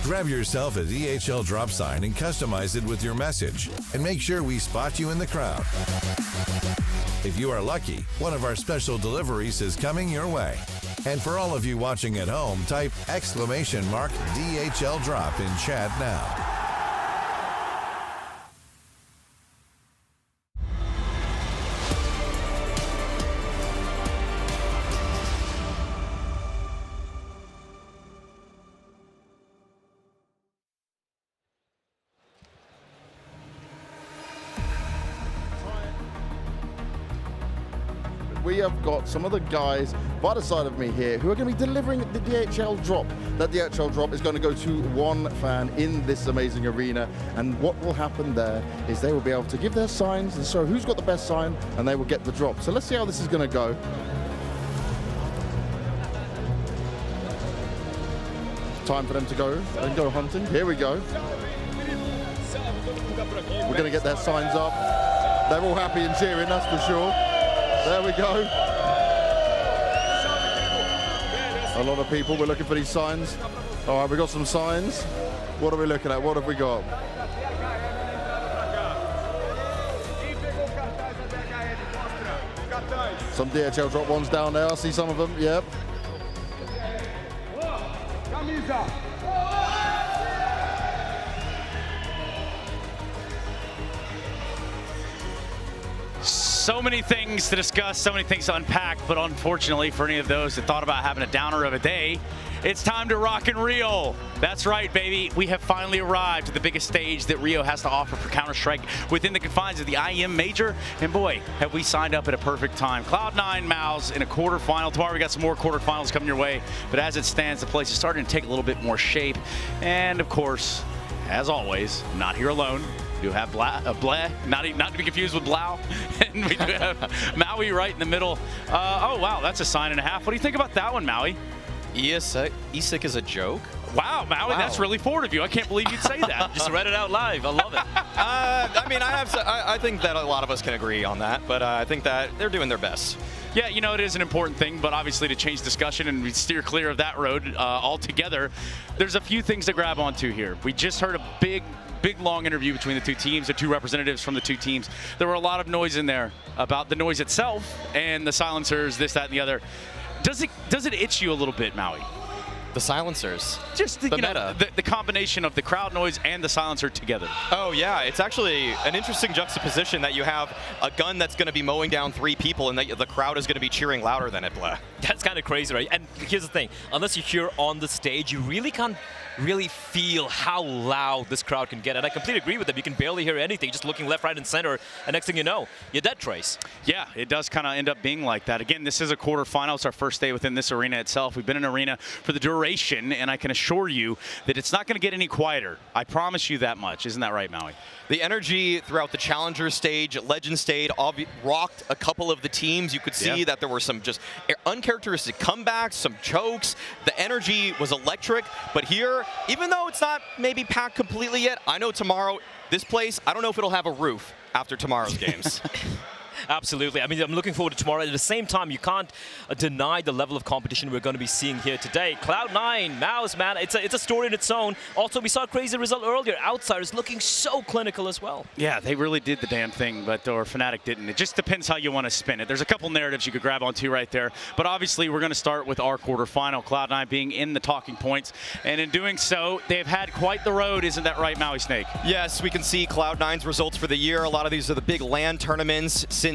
Grab yourself a DHL drop sign and customize it with your message, and make sure we spot you in the crowd. If you are lucky, one of our special deliveries is coming your way. And for all of you watching at home, type !DHL drop in chat now. We have got some of the guys by the side of me here who are going to be delivering the DHL drop. That DHL drop is going to go to one fan in this amazing arena, and what will happen there is they will be able to give their signs and show who's got the best sign, and they will get the drop. So let's see how this is going to go. Time for them to go and go hunting. Here we go. We're going to get their signs up. They're all happy and cheering, that's for sure. There we go. A lot of people, we're looking for these signs. All right, we got some signs. What are we looking at? What have we got? Some DHL drop ones down there. I see some of them, yep. So many things to discuss, so many things to unpack, but unfortunately for any of those that thought about having a downer of a day, it's time to rock and reel. That's right, baby. We have finally arrived at the biggest stage that Rio has to offer for Counter-Strike within the confines of the IEM Major. And boy, have we signed up at a perfect time. Cloud9 Mouse in a quarterfinal. Tomorrow we got some more quarterfinals coming your way. But as it stands, the place is starting to take a little bit more shape. And of course, as always, not here alone. We do have Bleh, not to be confused with Blau. And we do have Maui right in the middle. Oh, wow, that's a sign and a half. What do you think about that one, Maui? ESIC is a joke? Wow, Maui, Wow. that's really forward of you. I can't believe you'd say that. Just read it out live. I love it. I mean, I think that a lot of us can agree on that, but I think that they're doing their best. Yeah, you know, it is an important thing, but obviously to change discussion and we steer clear of that road altogether, there's a few things to grab onto here. We just heard a big, long interview between the two teams, the two representatives from the two teams. There were a lot of noise in there about the noise itself and the silencers, this, that, and the other. Does it itch you a little bit, Maui? The silencers? Just the, meta. The combination of the crowd noise and the silencer together. Oh, yeah. It's actually an interesting juxtaposition that you have a gun that's going to be mowing down 3 people and the crowd is going to be cheering louder than it, Bleh. That's kind of crazy, right? And here's the thing. Unless you're here on the stage, you really can't really feel how loud this crowd can get. And I completely agree with them. You can barely hear anything, just looking left, right, and center. And next thing you know, you're dead, Trace. Yeah, it does kind of end up being like that. Again, this is a quarterfinal. It's our first day within this arena itself. We've been in arena for the duration, and I can assure you that it's not going to get any quieter. I promise you that much. Isn't that right, Maui? The energy throughout the Challenger stage, Legend stage, rocked a couple of the teams. You could see that there were some just uncharacteristic comebacks, some chokes. The energy was electric. But here, even though it's not maybe packed completely yet, I know tomorrow, this place, I don't know if it'll have a roof after tomorrow's games. Absolutely. I mean, I'm looking forward to tomorrow. At the same time, you can't deny the level of competition we're going to be seeing here today. Cloud9, Mouse, man, it's a story in its own. Also, we saw a crazy result earlier. Outsiders looking so clinical as well. Yeah, they really did the damn thing, but or Fnatic didn't. It just depends how you want to spin it. There's a couple narratives you could grab onto right there, but obviously we're going to start with our quarterfinal, Cloud9 being in the talking points, and in doing so, they've had quite the road. Isn't that right, Maui Snake? Yes, we can see Cloud9's results for the year. A lot of these are the big LAN tournaments since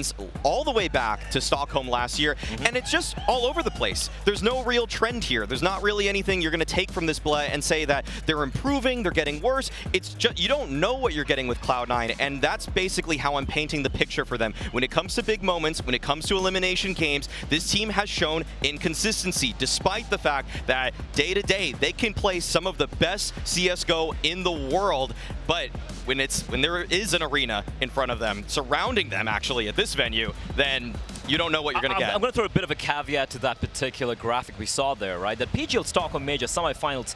all the way back to Stockholm last year, and it's just all over the place. There's no real trend here. There's not really anything you're going to take from this Bleh and say that they're improving, they're getting worse. It's just, you don't know what you're getting with Cloud9, and that's basically how I'm painting the picture for them. When it comes to big moments, when it comes to elimination games, this team has shown inconsistency, despite the fact that day to day, they can play some of the best CSGO in the world, but when there is an arena in front of them, surrounding them actually at this venue, then You don't know what you're going to get. I'm going to throw a bit of a caveat to that particular graphic we saw there, right? That PGL Stockholm Major semifinals,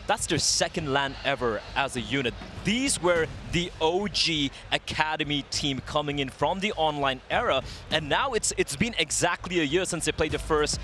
that's their second LAN ever as a unit. These were the OG Academy team coming in from the online era, and now it's been exactly a year since they played the first,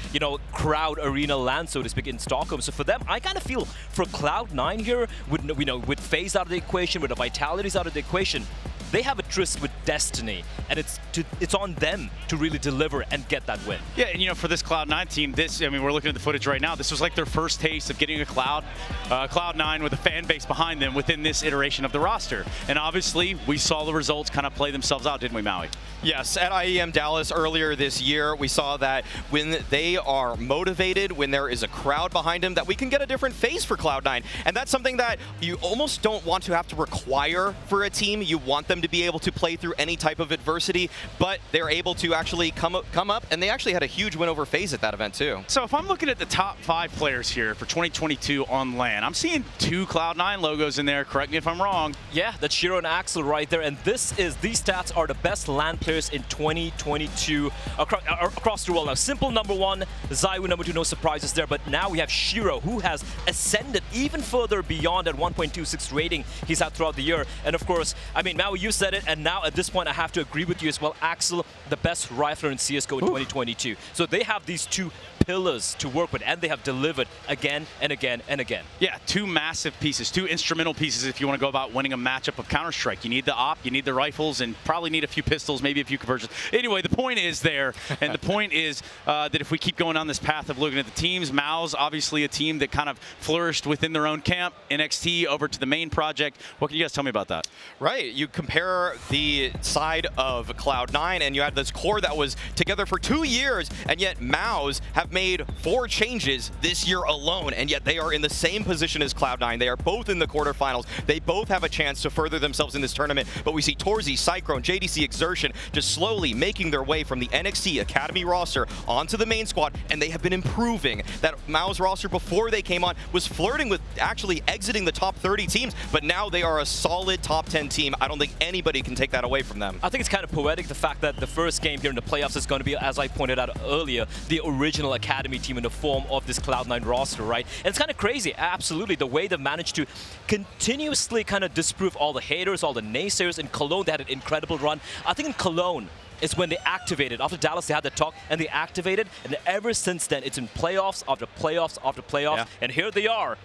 crowd arena LAN, so to speak, in Stockholm. So for them, I kind of feel for Cloud9 here, with FaZe out of the equation, with the Vitalities out of the equation, they have a tryst with destiny, and it's on them to really deliver and get that win. Yeah, and for this Cloud9 team, we're looking at the footage right now. This was like their first taste of getting a Cloud9 with a fan base behind them within this iteration of the roster. And obviously, we saw the results kind of play themselves out, didn't we, Maui? Yes, at IEM Dallas earlier this year, we saw that when they are motivated, when there is a crowd behind them, that we can get a different phase for Cloud9. And that's something that you almost don't want to have to require for a team. You want them to be able to play through any type of adversity, but they're able to actually come up, and they actually had a huge win over FaZe at that event too. So if I'm looking at the top 5 players here for 2022 on LAN, I'm seeing 2 Cloud9 logos in there. Correct me if I'm wrong. Yeah, that's Shiro and Axel right there, and these stats are the best LAN players in 2022 across the world. Now, Simple number 1, ZywOo number 2, no surprises there, but now we have Shiro, who has ascended even further beyond that 1.26 rating he's had throughout the year. And of course, Maui, you said it, and now at this point I have to agree with you as well. Axel, the best rifler in CSGO in 2022. So they have these 2 pillars to work with, and they have delivered again and again and again. Yeah, 2 massive pieces, 2 instrumental pieces if you want to go about winning a matchup of Counter-Strike. You need the op, you need the rifles, and probably need a few pistols, maybe a few conversions. Anyway, the point is there, and the point is that if we keep going on this path of looking at the teams, MOUZ, obviously a team that kind of flourished within their own camp, NXT over to the main project. What can you guys tell me about that? Right, you compare the side of Cloud9, and you had this core that was together for 2 years, and yet MOUZ have made 4 changes this year alone, and yet they are in the same position as Cloud9. They are both in the quarterfinals. They both have a chance to further themselves in this tournament, but we see Torzy, Cyclone, JDC, Exertion just slowly making their way from the NXT Academy roster onto the main squad, and they have been improving. That MOUZ roster before they came on was flirting with actually exiting the top 30 teams, but now they are a solid top 10 team. I don't think anybody can take that away from them. I think it's kind of poetic, the fact that the first game here in the playoffs is going to be, as I pointed out earlier, the original Academy team in the form of this Cloud9 roster, right? And it's kind of crazy, absolutely, the way they've managed to continuously kind of disprove all the haters, all the naysayers. In Cologne, they had an incredible run. I think in Cologne is when they activated. After Dallas, they had the talk, and they activated, and ever since then, it's in playoffs after playoffs after playoffs, and here they are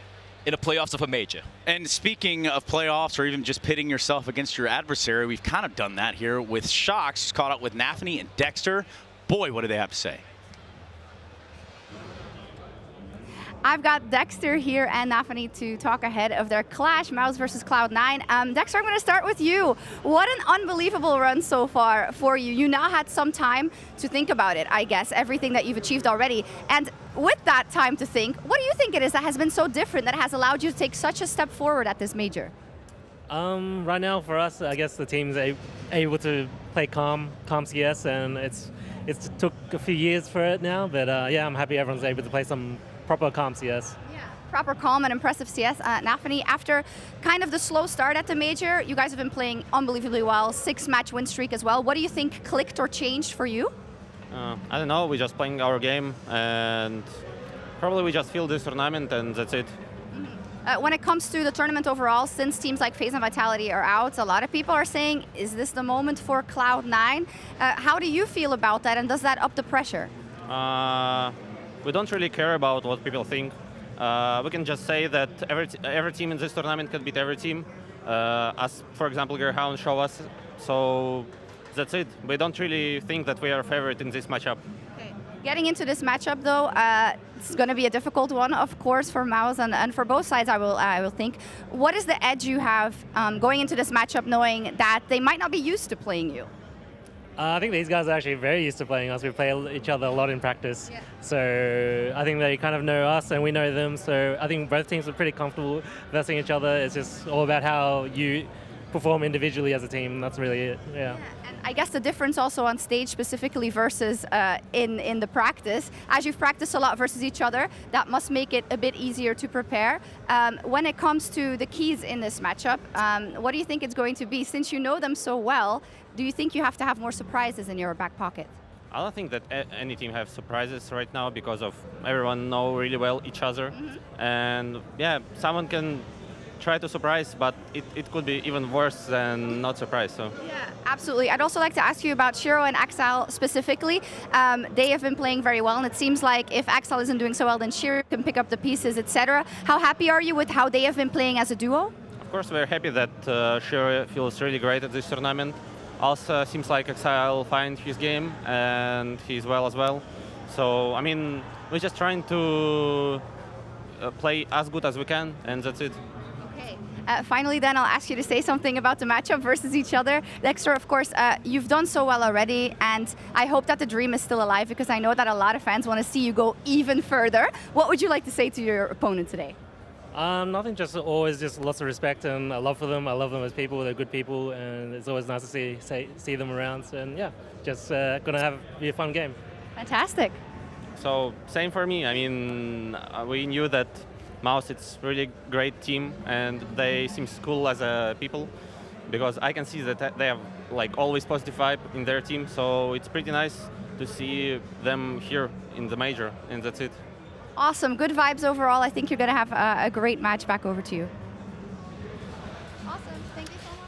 in the playoffs of a major. And speaking of playoffs, or even just pitting yourself against your adversary, we've kind of done that here with Shox, who's caught up with Nafany and Dexter. Boy, what do they have to say? I've got Dexter here and Nafany to talk ahead of their clash, MOUZ versus Cloud9. Dexter, I'm going to start with you. What an unbelievable run so far for you. You now had some time to think about it, I guess, everything that you've achieved already. And with that time to think, what do you think it is that has been so different, that has allowed you to take such a step forward at this major? Right now for us, I guess the team's able to play calm CS, and it took a few years for it now, but yeah, I'm happy everyone's able to play some proper calm CS. Yeah, proper calm and impressive CS. Nafany, after kind of the slow start at the major, you guys have been playing unbelievably well, 6-match win streak as well. What do you think clicked or changed for you? I don't know, we're just playing our game, and probably we just feel this tournament, and that's it. When it comes to the tournament overall, since teams like FaZe and Vitality are out, a lot of people are saying, is this the moment for Cloud9? How do you feel about that, and does that up the pressure? We don't really care about what people think. We can just say that every team in this tournament can beat every team, as, for example, Greyhound show us. So that's it. We don't really think that we are a favorite in this matchup. Okay. Getting into this matchup, though, it's going to be a difficult one, of course, for MOUZ and for both sides, I will think. What is the edge you have going into this matchup, knowing that they might not be used to playing you? I think these guys are actually very used to playing us. We play each other a lot in practice. Yeah. So I think they kind of know us and we know them. So I think both teams are pretty comfortable versing each other. It's just all about how you perform individually as a team. That's really it, yeah. And I guess the difference also on stage specifically versus in the practice, as you've practiced a lot versus each other, that must make it a bit easier to prepare. When it comes to the keys in this matchup, what do you think it's going to be? Since you know them so well, do you think you have to have more surprises in your back pocket? I don't think that any team have surprises right now because of everyone know really well each other. And yeah, someone can try to surprise, but it could be even worse than not surprise. So Yeah, absolutely. I'd also like to ask you about Shiro and Axel specifically. They have been playing very well, and it seems like if Axel isn't doing so well, then Shiro can pick up the pieces, etc. How happy are you with how they have been playing as a duo? of course we're happy that Shiro feels really great at this tournament. Also seems like Axel find his game and he's well as well. So I mean, we're just trying to play as good as we can, and that's it. Finally, then, I'll ask you to say something about the matchup versus each other. Dexter, of course, you've done so well already, and I hope that the dream is still alive because I know that a lot of fans want to see you go even further. What would you like to say to your opponent today? Nothing, just always just lots of respect and a love for them. I love them as people. They're good people, and it's always nice to see them around. And yeah, just gonna be a fun game. Fantastic. So same for me. I mean, we knew that Mouse, it's really great team, and they seem cool as a people, because I can see that they have like always positive vibe in their team. So it's pretty nice to see them here in the major, and that's it. Awesome, good vibes overall. I think you're going to have a great match. Back over to you.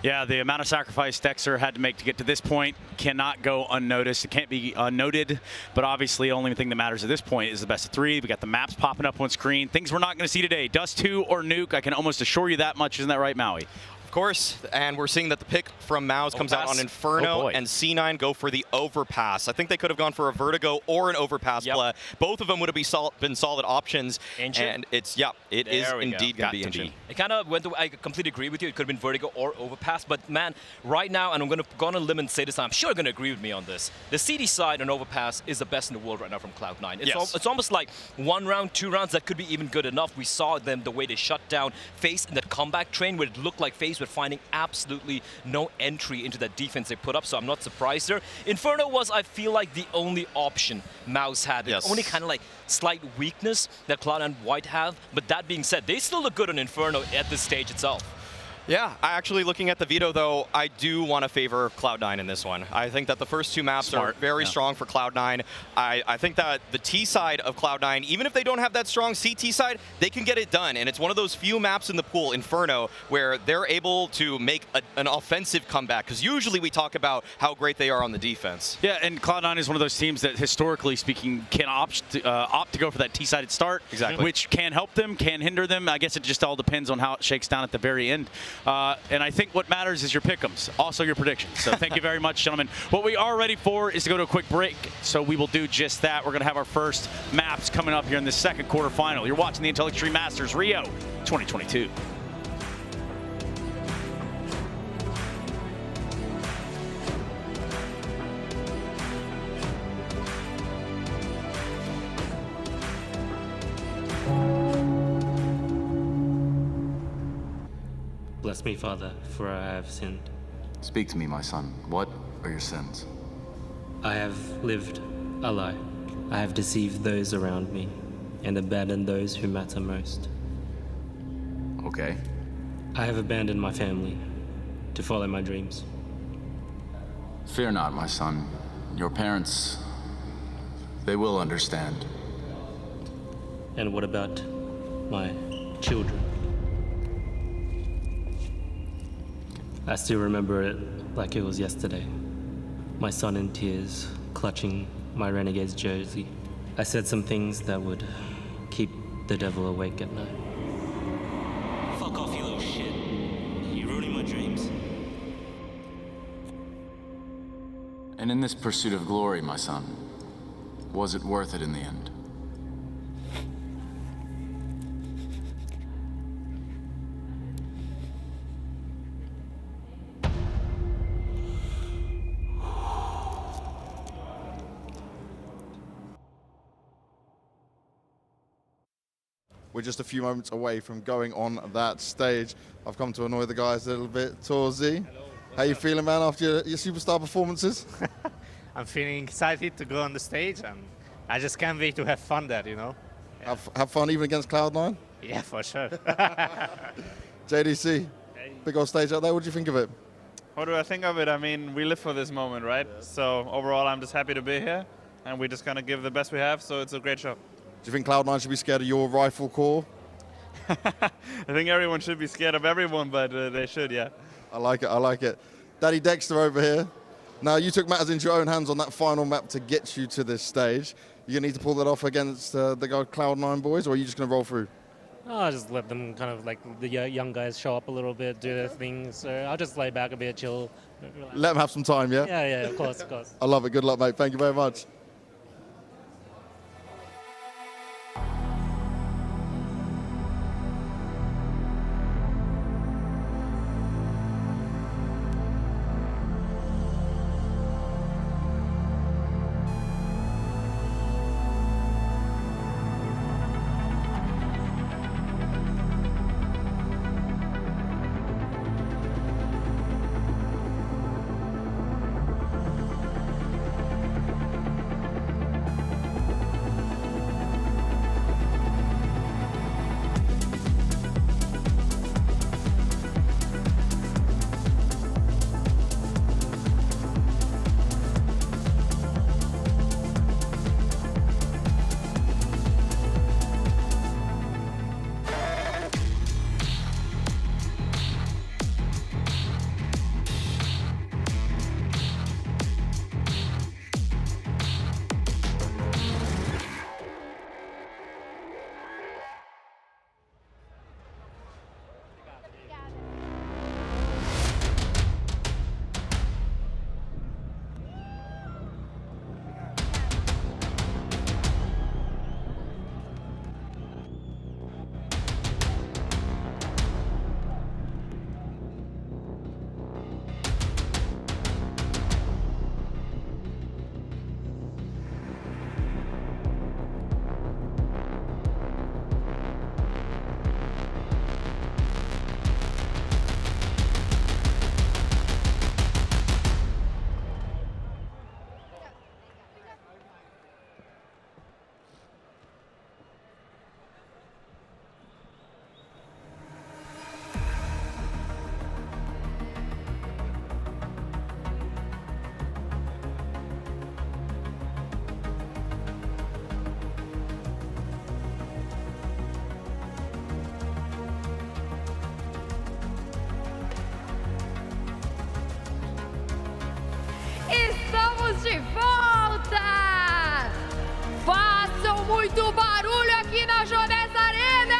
Yeah, the amount of sacrifice Dexter had to make to get to this point cannot go unnoticed. It can't be unnoted, but obviously the only thing that matters at this point is the best of three. We got the maps popping up on screen. Things we're not going to see today. Dust 2 or Nuke, I can almost assure you that much. Isn't that right, Maui? Of course, and we're seeing that the pick from Maus comes out on Inferno, and C9 go for the Overpass. I think they could have gone for a Vertigo or an Overpass play. Both of them would have been solid options. Ancient? And it's, yeah, it is indeed going to be Ancient. It kind of went to, I completely agree with you. It could have been Vertigo or Overpass, but man, right now, and I'm going to go on a limb and say this, I'm sure you're going to agree with me on this. The CD side on Overpass is the best in the world right now from Cloud9. It's almost like 1 round, 2 rounds that could be even good enough. We saw them, the way they shut down FaZe in that comeback train where it looked like FaZe were finding absolutely no entry into that defense they put up, so I'm not surprised there. Inferno was, I feel like, the only option Mouse had. The only kind of like slight weakness that Cloud and White have, but that being said, they still look good on Inferno at this stage itself. Yeah, actually looking at the veto though, I do want to favor Cloud9 in this one. I think that the first 2 maps are very strong for Cloud9. I think that the T side of Cloud9, even if they don't have that strong CT side, they can get it done. And it's one of those few maps in the pool, Inferno, where they're able to make an offensive comeback. Because usually we talk about how great they are on the defense. Yeah, and Cloud9 is one of those teams that, historically speaking, can opt to go for that T-sided start. Exactly. Which can help them, can hinder them. I guess it just all depends on how it shakes down at the very end. And I think what matters is your pick'ems, also your predictions. So thank you very much, gentlemen. What we are ready for is to go to a quick break, so we will do just that. We're going to have our first maps coming up here in the second quarterfinal. You're watching the Intel Extreme Masters Rio 2022. Bless me, Father, for I have sinned. Speak to me, my son. What are your sins? I have lived a lie. I have deceived those around me and abandoned those who matter most. Okay. I have abandoned my family to follow my dreams. Fear not, my son. Your parents, they will understand. And what about my children? I still remember it like it was yesterday. My son in tears, clutching my Renegades jersey. I said some things that would keep the devil awake at night. Fuck off, you little shit. You're ruining my dreams. And in this pursuit of glory, my son, was it worth it in the end? We're just a few moments away from going on that stage. I've come to annoy the guys a little bit. Torzy, how you feeling, man, after your superstar performances? I'm feeling excited to go on the stage, and I just can't wait to have fun there, you know. Yeah. Have fun even against Cloud9? Yeah, for sure. JDC, big old stage out there. What do you think of it? What do I think of it? I mean, we live for this moment, right? So overall, I'm just happy to be here, and we're just gonna give the best we have. So it's a great show. Do you think Cloud9 should be scared of your rifle core? I think everyone should be scared of everyone, but they should, yeah. I like it, I like it. Daddy Dexter over here. Now, you took matters into your own hands on that final map to get you to this stage. You're gonna need to pull that off against the Cloud9 boys, or are you just gonna roll through? I'll just let them kind of like the young guys show up a little bit, do their thing. So I'll just lay back a bit, chill. Relax. Let them have some time, yeah? Yeah, of course, of course. I love it. Good luck, mate. Thank you very much. Estamos de volta! Façam muito barulho aqui na Jones Arena!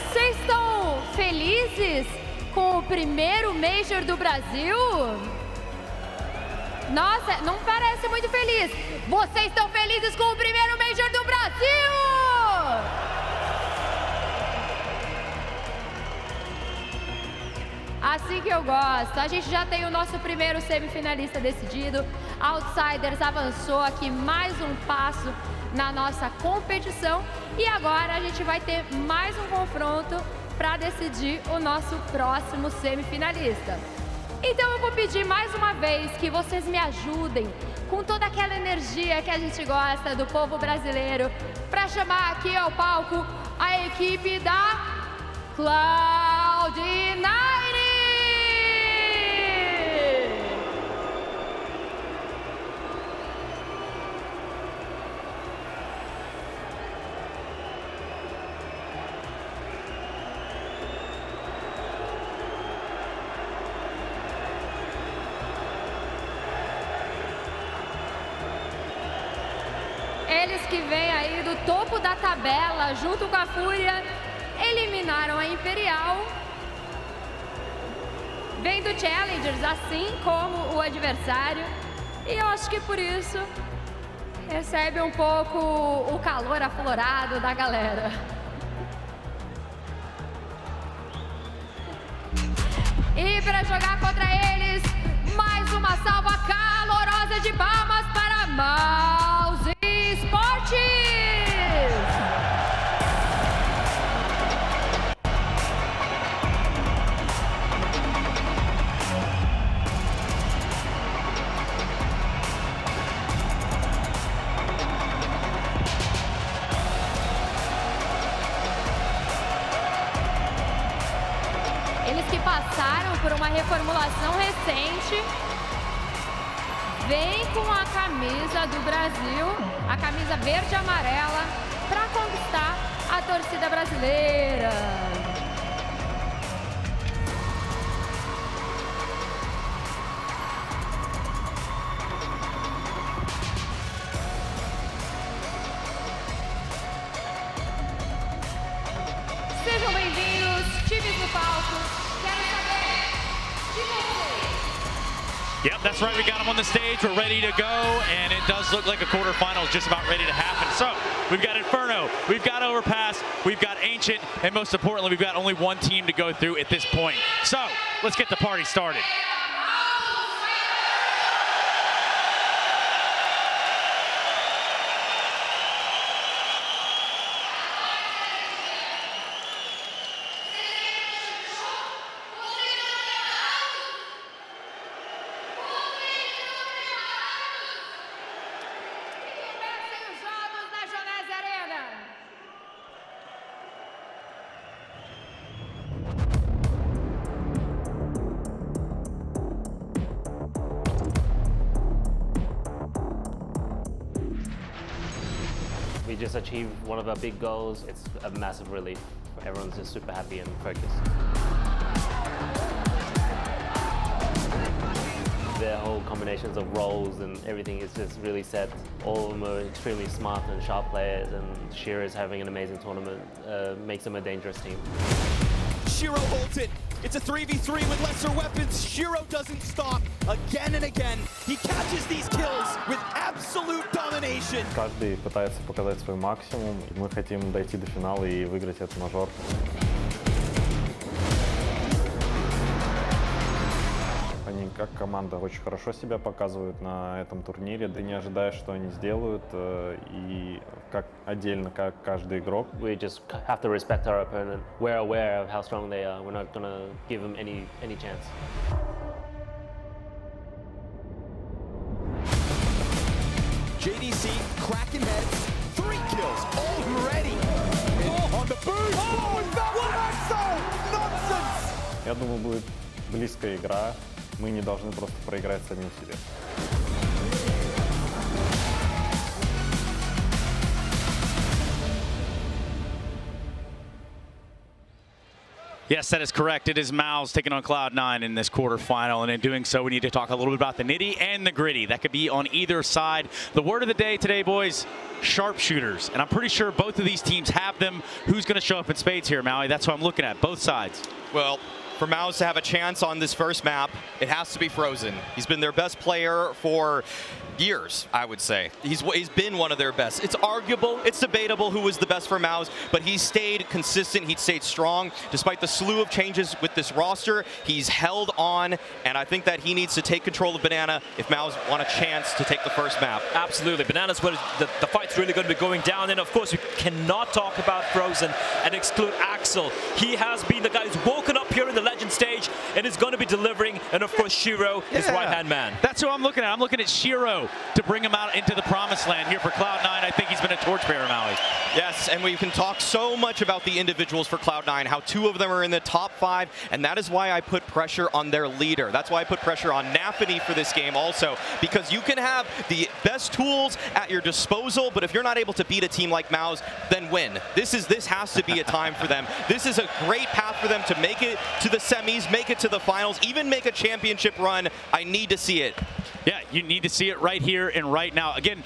Vocês estão felizes com o primeiro Major do Brasil? Nossa, não parece muito feliz. Vocês estão felizes com o primeiro Major do Brasil? Assim que eu gosto. A gente já tem o nosso primeiro semifinalista decidido. Outsiders avançou aqui mais um passo na nossa competição. E agora a gente vai ter mais um confronto para decidir o nosso próximo semifinalista. Então eu vou pedir mais uma vez que vocês me ajudem com toda aquela energia que a gente gosta do povo brasileiro para chamar aqui ao palco a equipe da Cloud9! Eles que vêm aí do topo da tabela, junto com a Fúria, eliminaram a Imperial. Vem do Challengers, assim como o adversário. E eu acho que por isso recebe um pouco o calor aflorado da galera. E para jogar contra eles, mais uma salva calorosa de palmas para Mouse Esportes! passaram por uma reformulação recente. Vem com a camisa do Brasil, a camisa verde e amarela, para conquistar a torcida brasileira. Sejam bem-vindos, times no palco. Quero saber de vocês. Yep, that's right. We got them on the stage. We're ready to go, and it does look like a quarterfinal is just about ready to happen. So we've got Inferno, we've got Overpass, we've got Ancient, and most importantly, we've got only one team to go through at this point. So let's get the party started. We just achieved one of our big goals. It's a massive relief. Everyone's just super happy and focused. Their whole combinations of roles and everything is just really set. All of them are extremely smart and sharp players, and Shearer is having an amazing tournament. Makes them a dangerous team. Shiro holds it. It's a 3v3 with lesser weapons. Shiro doesn't stop again and again. He catches these kills with absolute domination. Каждый пытается показать свой максимум, и мы хотим дойти до финала и выиграть этот мажор. Они как команда очень хорошо себя показывают на этом турнире. Ты не ожидаешь, что они сделают, и как отдельно, как каждый игрок. We just have to respect our opponent. We're aware of how strong they are. We're not going to give them any chance. JDC cracking heads, 3 kills already. On the boost. Oh, that's so nonsense. Я думаю, будет близкая игра. Мы не должны просто проиграть самим себе. Yes, that is correct. It is Mouse taking on Cloud9 in this quarterfinal, and in doing so, we need to talk a little bit about the nitty and the gritty. That could be on either side. The word of the day today, boys, sharpshooters, and I'm pretty sure both of these teams have them. Who's going to show up in spades here, Maui? That's what I'm looking at, both sides. Well, for Mouse to have a chance on this first map, it has to be Frozen. He's been their best player for years, I would say. He's been one of their best. It's arguable, it's debatable who was the best for Mouse, but he stayed consistent, he stayed strong. Despite the slew of changes with this roster, he's held on, and I think that he needs to take control of Banana if Mouse want a chance to take the first map. Absolutely. Banana's where the fight's really going to be going down, and of course we cannot talk about Frozen and exclude Axel. He has been the guy who's woken up here in the Legend stage and is going to be delivering, and of course Shiro, his right-hand man. That's who I'm looking at. I'm looking at Shiro to bring him out into the promised land here for Cloud9. I think he's been a torchbearer, Maui. Yes, and we can talk so much about the individuals for Cloud9, how 2 of them are in the top 5, and that is why I put pressure on their leader. That's why I put pressure on Nafany for this game also, because you can have the best tools at your disposal, but if you're not able to beat a team like Mouse, then win. This has to be a time for them. This is a great path for them to make it to the semis, make it to the finals, even make a championship run. I need to see it. Yeah, you need to see it right here and right now. Again,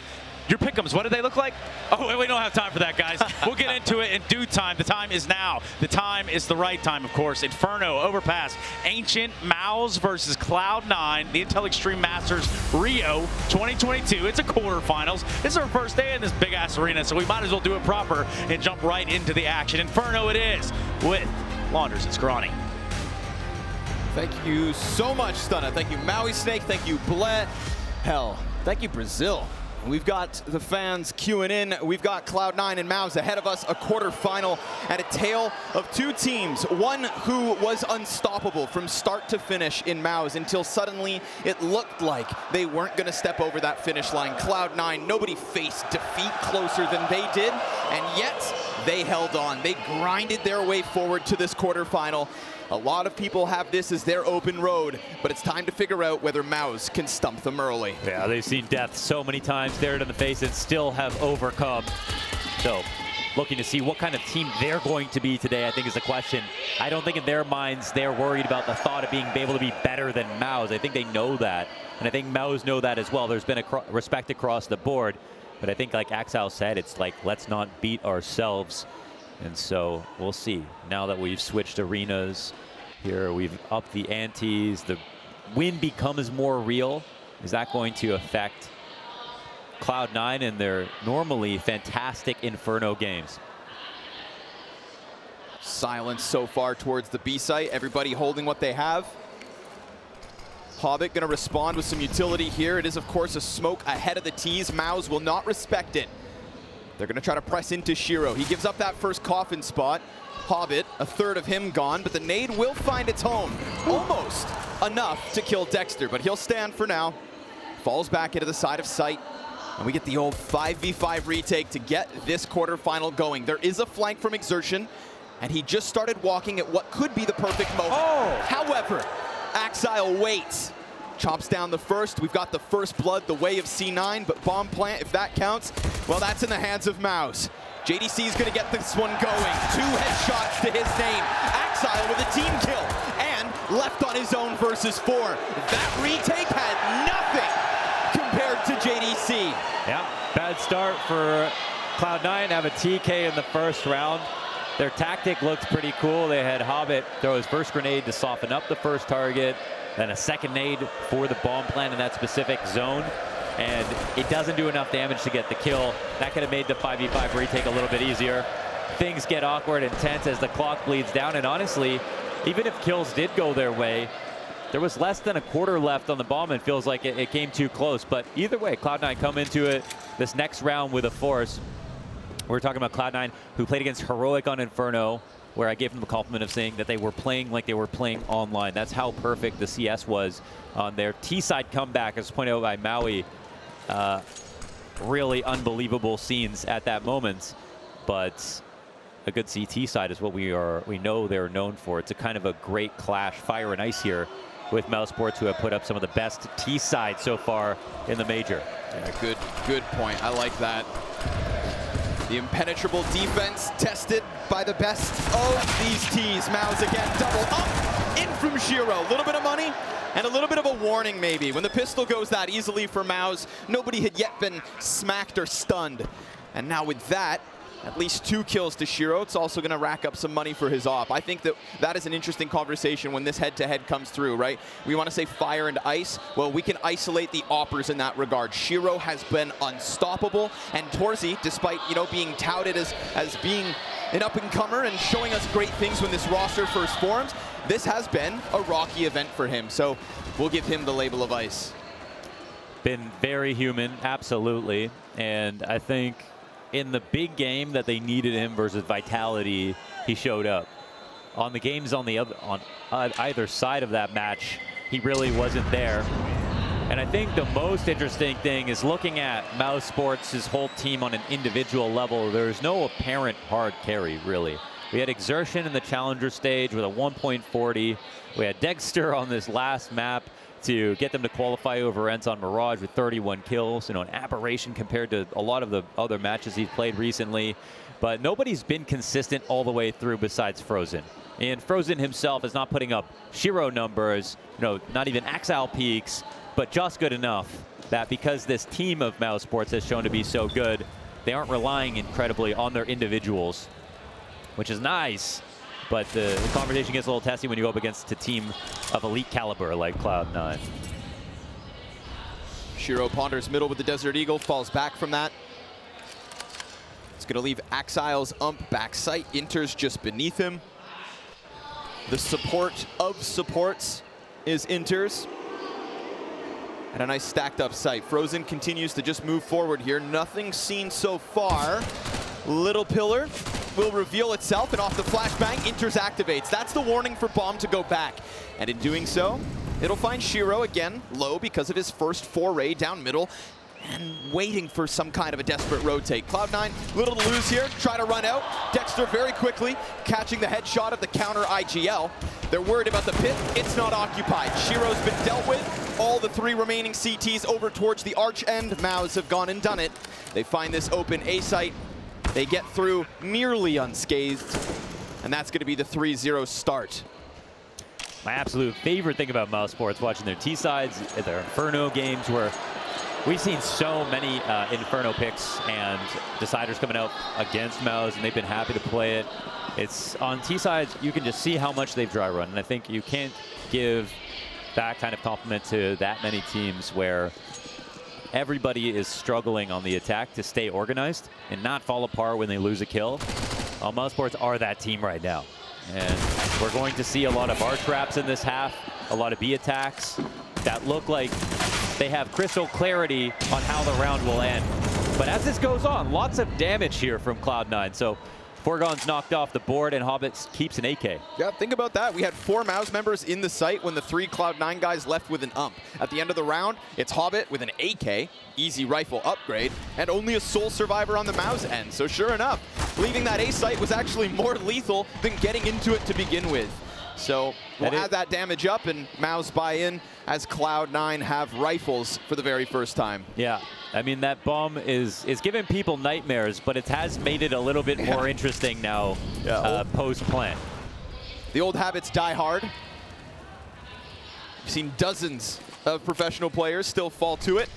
your pick'ems, what do they look like? Oh, we don't have time for that, guys. We'll get into it in due time. The time is now. The time is the right time, of course. Inferno, Overpass, Ancient, Mouse versus Cloud9, the Intel Extreme Masters Rio 2022. It's a quarterfinals. This is our first day in this big-ass arena, so we might as well do it proper and jump right into the action. Inferno it is with Launders and Scrawny. Thank you so much, Stunna. Thank you, Maui Snake. Thank you, Bled. Hell, thank you, Brazil. We've got the fans queuing in. We've got Cloud9 and Mouse ahead of us, a quarterfinal at a tale of 2 teams. One who was unstoppable from start to finish in Mouse until suddenly it looked like they weren't going to step over that finish line. Cloud9, nobody faced defeat closer than they did, and yet they held on. They grinded their way forward to this quarterfinal. A lot of people have this as their open road, but it's time to figure out whether MOUZ can stump them early. Yeah, they've seen death so many times, stared in the face, and still have overcome. So, looking to see what kind of team they're going to be today, I think is the question. I don't think in their minds they're worried about the thought of being able to be better than MOUZ. I think they know that, and I think MOUZ know that as well. There's been a respect across the board, but I think like Axel said, it's like, let's not beat ourselves. And so we'll see. Now that we've switched arenas here, we've upped the antes, the win becomes more real. Is that going to affect Cloud9 and their normally fantastic Inferno games? Silence so far towards the B site. Everybody holding what they have. Hobbit going to respond with some utility here. It is, of course, a smoke ahead of the tees. MOUZ will not respect it. They're going to try to press into Shiro. He gives up that first coffin spot. Hobbit, a third of him gone, but the nade will find its home. Almost enough to kill Dexter, but he'll stand for now. Falls back into the side of sight. And we get the old 5v5 retake to get this quarterfinal going. There is a flank from Exertion, and he just started walking at what could be the perfect moment. Oh. However, Axile waits. Chops down the first. We've got the first blood, the way of C9, but bomb plant, if that counts, well, that's in the hands of MOUZ. JDC is going to get this one going. 2 headshots to his name. Axile with a team kill, and left on his own versus 4. That retake had nothing compared to JDC. Yeah, bad start for Cloud9. Have a TK in the first round. Their tactic looks pretty cool. They had Hobbit throw his first grenade to soften up the first target, then a second nade for the bomb plant in that specific zone. And it doesn't do enough damage to get the kill. That could have made the 5v5 retake a little bit easier. Things get awkward and tense as the clock bleeds down. And honestly, even if kills did go their way, there was less than a quarter left on the bomb. It feels like it came too close. But either way, Cloud9 come into it this next round with a force. We're talking about Cloud9, who played against Heroic on Inferno, where I gave them a compliment of saying that they were playing like they were playing online. That's how perfect the CS was on their T-side comeback, as pointed out by Maui. Really unbelievable scenes at that moment, but a good CT side is what we know they're known for. It's a kind of a great clash, fire and ice here with mousesports, who have put up some of the best T-side so far in the major. Yeah, good point. I like that. The impenetrable defense tested by the best of these Ts. MOUZ again, double up, in from Shiro. A little bit of money and a little bit of a warning maybe. When the pistol goes that easily for MOUZ, nobody had yet been smacked or stunned. And now with that, at least 2 kills to Shiro. It's also going to rack up some money for his op. I think that is an interesting conversation when this head-to-head comes through, right? We want to say fire and ice. Well, we can isolate the oppers in that regard. Shiro has been unstoppable, and Torzy, despite being touted as being an up-and-comer and showing us great things when this roster first forms, this has been a rocky event for him. So we'll give him the label of ice. Been very human, absolutely, and I think in the big game that they needed him versus Vitality, he showed up. On the games on either side of that match, he really wasn't there. And I think the most interesting thing is looking at mousesports' whole team on an individual level. There's no apparent hard carry, really. We had Exertion in the Challenger stage with a 1.40. We had Dexter on this last map to get them to qualify over Ents on Mirage with 31 kills. An aberration compared to a lot of the other matches he's played recently. But nobody's been consistent all the way through besides Frozen. And Frozen himself is not putting up Shiro numbers, not even Axile peaks, but just good enough that because this team of mousesports has shown to be so good, they aren't relying incredibly on their individuals, which is nice. But the conversation gets a little testy when you go up against a team of elite caliber like Cloud9. Shiro ponders middle with the Desert Eagle, falls back from that. It's going to leave Axile's ump back sight. Inter's just beneath him. The support of supports is Inter's. And a nice stacked up sight. Frozen continues to just move forward here. Nothing seen so far. Little Pillar will reveal itself, and off the flashbang, Inter's activates. That's the warning for Bomb to go back. And in doing so, it'll find Shiro again low because of his first foray down middle. and waiting for some kind of a desperate rotate. Cloud9, little to lose here, try to run out. Dexter very quickly catching the headshot of the counter IGL. They're worried about the pit, it's not occupied. Shiro's been dealt with. All the 3 remaining CTs over towards the arch end. Mouse have gone and done it. They find this open A site. They get through nearly unscathed, and that's going to be the 3-0 start. My absolute favorite thing about Mousesports, watching their T-sides, their Inferno games, where we've seen so many Inferno picks and deciders coming out against Mouse, and they've been happy to play it. It's on T-sides, you can just see how much they've dry run, and I think you can't give that kind of compliment to that many teams where everybody is struggling on the attack to stay organized and not fall apart when they lose a kill. Mousesports are that team right now. And we're going to see a lot of R traps in this half, a lot of B attacks that look like they have crystal clarity on how the round will end. But as this goes on, lots of damage here from Cloud9. So Foregne's knocked off the board, and Hobbit keeps an AK. Yeah, think about that. We had 4 Mouse members in the site when the 3 Cloud9 guys left with an ump. At the end of the round, it's Hobbit with an AK, easy rifle upgrade, and only a sole survivor on the Mouse end. So sure enough, leaving that A site was actually more lethal than getting into it to begin with. So we'll add that damage up, and Mouse buy in as Cloud9 have rifles for the very first time. Yeah, I mean, that bomb is giving people nightmares, but it has made it a little bit more interesting now post-plant. The old habits die hard. We've seen dozens of professional players still fall to it.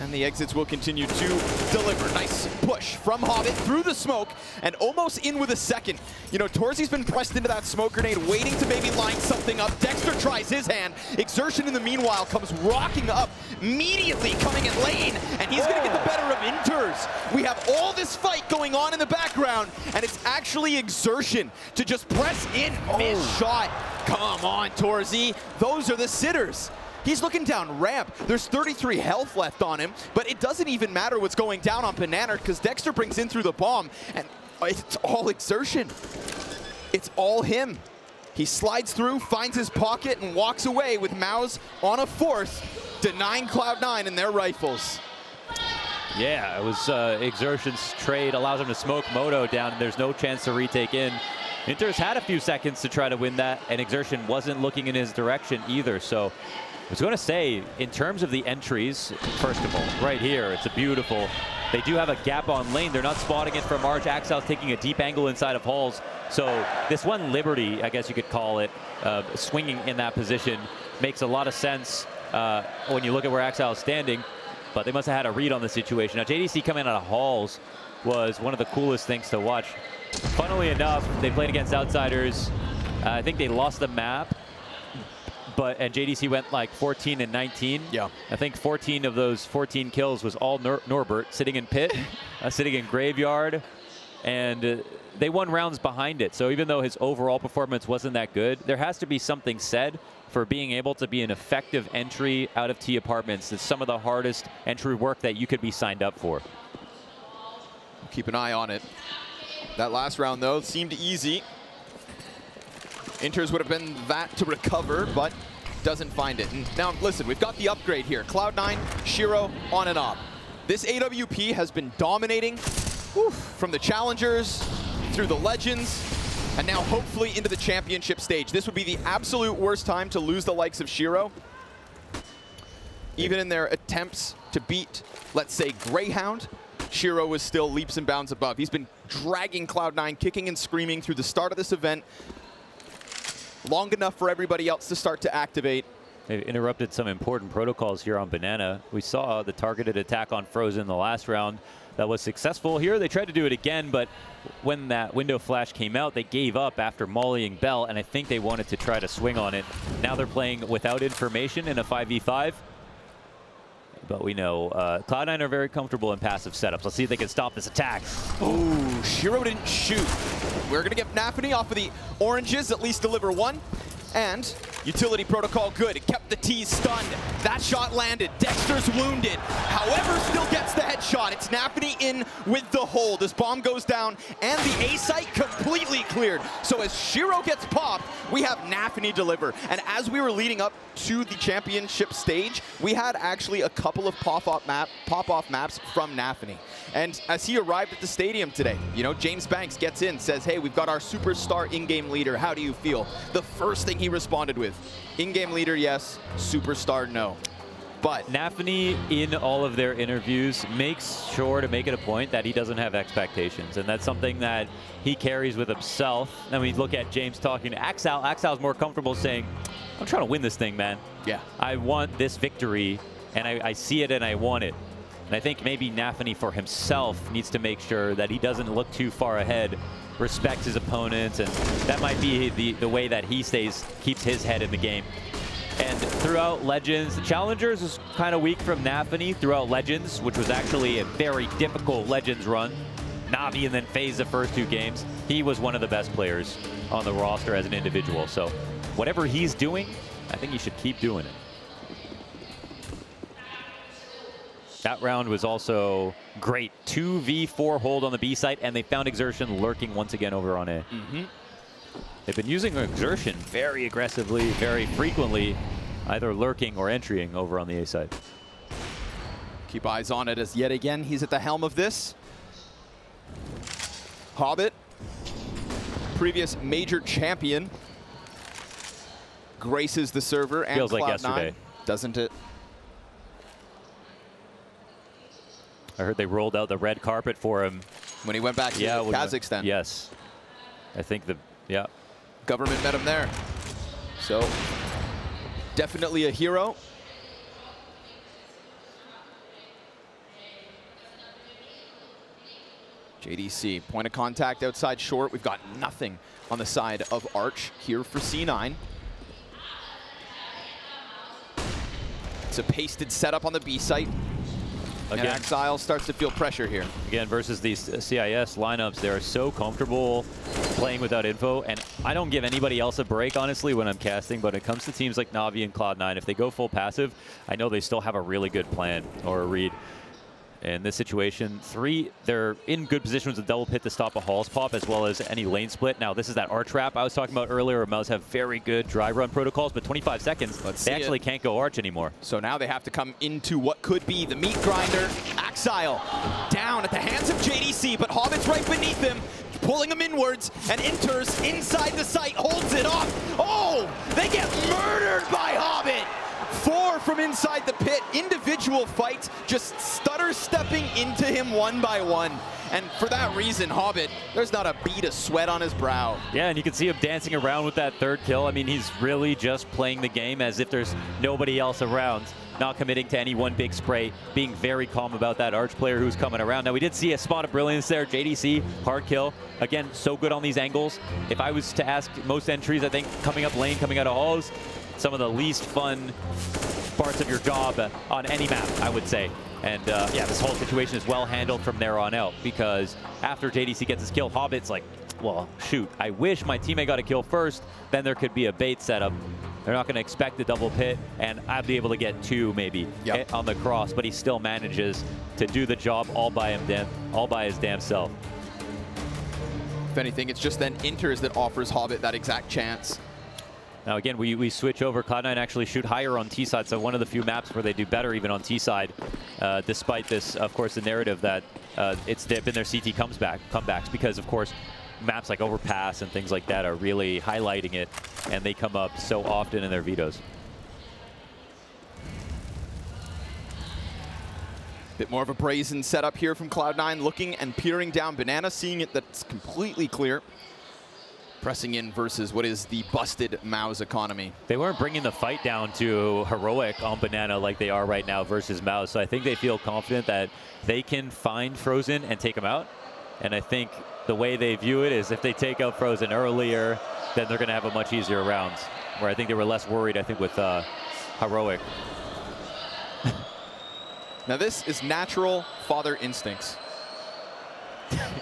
And the exits will continue to deliver. Nice push from Hobbit through the smoke and almost in with a second. You know, Torzi's been pressed into that smoke grenade, waiting to maybe line something up. Dexter tries his hand. Exertion in the meanwhile comes rocking up, immediately coming in lane, and he's going to get the better of Inters. We have all this fight going on in the background, and it's actually Exertion to just press in. Missed shot. Come on, Torzi. Those are the sitters. He's looking down ramp. There's 33 health left on him, but it doesn't even matter what's going down on Banana because Dexter brings in through the bomb, and it's all Exertion. It's all him. He slides through, finds his pocket, and walks away with Mouse on a 4th, denying Cloud9 and their rifles. Yeah, it was Exertion's trade allows him to smoke Moto down, and there's no chance to retake in. Inter's had a few seconds to try to win that, and Exertion wasn't looking in his direction either, so I was going to say, in terms of the entries, first of all, right here, it's a beautiful. They do have a gap on lane. They're not spotting it from Arch. Axel's taking a deep angle inside of Halls. So this one Liberty, I guess you could call it, swinging in that position, makes a lot of sense when you look at where Axel is standing. But they must have had a read on the situation. Now, JDC coming out of Halls was one of the coolest things to watch. Funnily enough, they played against Outsiders. I think they lost the map. And JDC went like 14 and 19. Yeah. I think 14 of those 14 kills was all Norbert sitting in pit, sitting in graveyard, and they won rounds behind it. So even though his overall performance wasn't that good, there has to be something said for being able to be an effective entry out of T Apartments. It's some of the hardest entry work that you could be signed up for. Keep an eye on it. That last round, though, seemed easy. Inters would have been that to recover, but doesn't find it. And now, listen, we've got the upgrade here. Cloud9, Shiro, on and off. This AWP has been dominating from the challengers through the legends, and now hopefully into the championship stage. This would be the absolute worst time to lose the likes of Shiro. Even in their attempts to beat, let's say, Greyhound, Shiro was still leaps and bounds above. He's been dragging Cloud9, kicking and screaming through the start of this event, long enough for everybody else to start to activate. They've interrupted some important protocols here on Banana. We saw the targeted attack on Frozen the last round that was successful. Here they tried to do it again, but when that window flash came out, they gave up after mollying Bell, and I think they wanted to try to swing on it. Now they're playing without information in a 5v5. But we know Cloud9 are very comfortable in passive setups. Let's see if they can stop this attack. Ooh, Shiro didn't shoot. We're going to get Nafany off of the oranges, at least deliver one. And Utility protocol good. It kept the T's stunned. That shot landed. Dexter's wounded. However, still gets the headshot. It's Nafany in with the hold as bomb goes down and the A site completely cleared. So as Shiro gets popped, we have Nafany deliver. And as we were leading up to the championship stage, we had actually a couple of pop-off maps from Nafany. And as he arrived at the stadium today, you know, James Banks gets in, says, hey, we've got our superstar in-game leader. How do you feel? The first thing he responded with, in-game leader, yes, superstar, no. But Nafany, in all of their interviews, makes sure to make it a point that he doesn't have expectations. And that's something that he carries with himself. And we look at James talking to Axel. Axel's more comfortable saying, I'm trying to win this thing, man. Yeah. I want this victory, and I see it and I want it. And I think maybe Nafany for himself needs to make sure that he doesn't look too far ahead, respects his opponents, and that might be the way that he keeps his head in the game. And throughout Legends, the Challengers was kind of weak from Nafany throughout Legends, which was actually a very difficult Legends run. Navi and then FaZe the first 2 games. He was one of the best players on the roster as an individual. So whatever he's doing, I think he should keep doing it. That round was also great. 2v4 hold on the B site, and they found Exertion lurking once again over on A. They've been using Exertion very aggressively, very frequently, either lurking or entering over on the A side. Keep eyes on it as yet again he's at the helm of this. Hobbit, previous major champion, graces the server and Feels Cloud9, like yesterday, doesn't it? I heard they rolled out the red carpet for him when he went back to Kazakhstan. Yes, I think government met him there. So definitely a hero. JDC, point of contact outside short. We've got nothing on the side of Arch here for C9. It's a pasted setup on the B site. Again, and Exile starts to feel pressure here. Again, versus these CIS lineups, they're so comfortable playing without info, and I don't give anybody else a break, honestly, when I'm casting, but when it comes to teams like Navi and Cloud9, if they go full passive, I know they still have a really good plan or a read. In this situation, 3, they're in good positions with double pit to stop a Halls pop as well as any lane split. Now, this is that Arch wrap I was talking about earlier. Mouse have very good dry run protocols, but 25 seconds, they actually can't go Arch anymore. So now they have to come into what could be the meat grinder. Axile down at the hands of JDC, but Hobbit's right beneath him, pulling him inwards, and enters inside the site, holds it off. Oh, they get murdered by Hobbit. 4 from inside the pit, individual fights, just stutter stepping into him one by one. And for that reason, Hobbit, there's not a bead of sweat on his brow. Yeah, and you can see him dancing around with that 3rd kill. I mean, he's really just playing the game as if there's nobody else around, not committing to any one big spray, being very calm about that Arch player who's coming around. Now, we did see a spot of brilliance there. JDC, hard kill. Again, so good on these angles. If I was to ask most entries, I think coming up lane, coming out of halls, some of the least fun parts of your job on any map, I would say. And yeah, this whole situation is well handled from there on out, because after JDC gets his kill, Hobbit's like, well, shoot, I wish my teammate got a kill first, then there could be a bait setup. They're not going to expect the double pit, and I'd be able to get 2 maybe on the cross, but he still manages to do the job all by his damn self. If anything, it's just then enters that offers Hobbit that exact chance. Now again, we switch over. Cloud9 actually shoot higher on T side, so one of the few maps where they do better even on T side, despite this, of course, the narrative that it's been their CT comebacks, because of course maps like Overpass and things like that are really highlighting it, and they come up so often in their vetoes. Bit more of a brazen setup here from Cloud9, looking and peering down Banana, seeing it that's completely clear. Pressing in versus what is the busted Mao's economy. They weren't bringing the fight down to heroic on Banana like they are right now versus Mao, so I think they feel confident that they can find Frozen and take him out. And I think the way they view it is if they take out Frozen earlier, then they're going to have a much easier round. Where I think they were less worried, I think, with heroic. Now this is natural father instincts.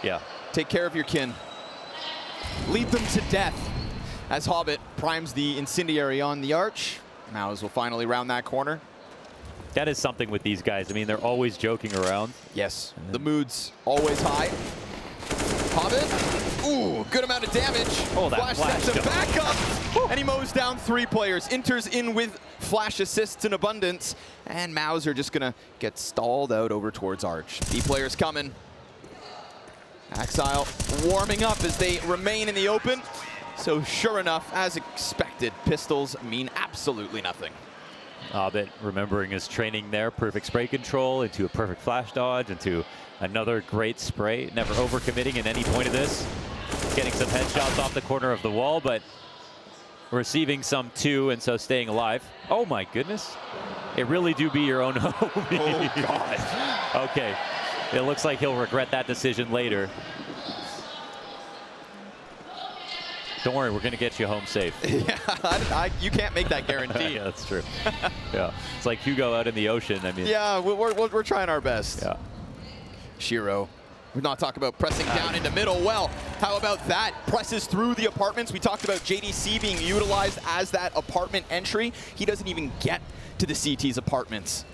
Yeah. Take care of your kin. Lead them to death. as Hobbit primes the incendiary on the arch. Maus will finally round that corner. That is something with these guys. I mean, they're always joking around. Yes, the mood's always high. Hobbit, ooh, good amount of damage. Oh, that flash sets him back up, and he mows down 3 players. Inter's in with flash assists in abundance, and Maus are just gonna get stalled out over towards Arch. B players coming. Axile warming up as they remain in the open. So sure enough, as expected, pistols mean absolutely nothing. Hobbit remembering his training there, perfect spray control into a perfect flash dodge, into another great spray, never overcommitting at any point of this. Getting some headshots off the corner of the wall, but receiving some too, and so staying alive. Oh my goodness. It really do be your own homie. Oh God. Okay, it looks like he'll regret that decision later. Don't worry, we're going to get you home safe. Yeah, you can't make that guarantee. Yeah, that's true. Yeah, it's like Hugo out in the ocean. I mean, yeah, we're trying our best. Yeah. Shiro, we're not talking about pressing down into middle. Well, how about that? Presses through the apartments. We talked about JDC being utilized as that apartment entry. He doesn't even get to the CT's apartments.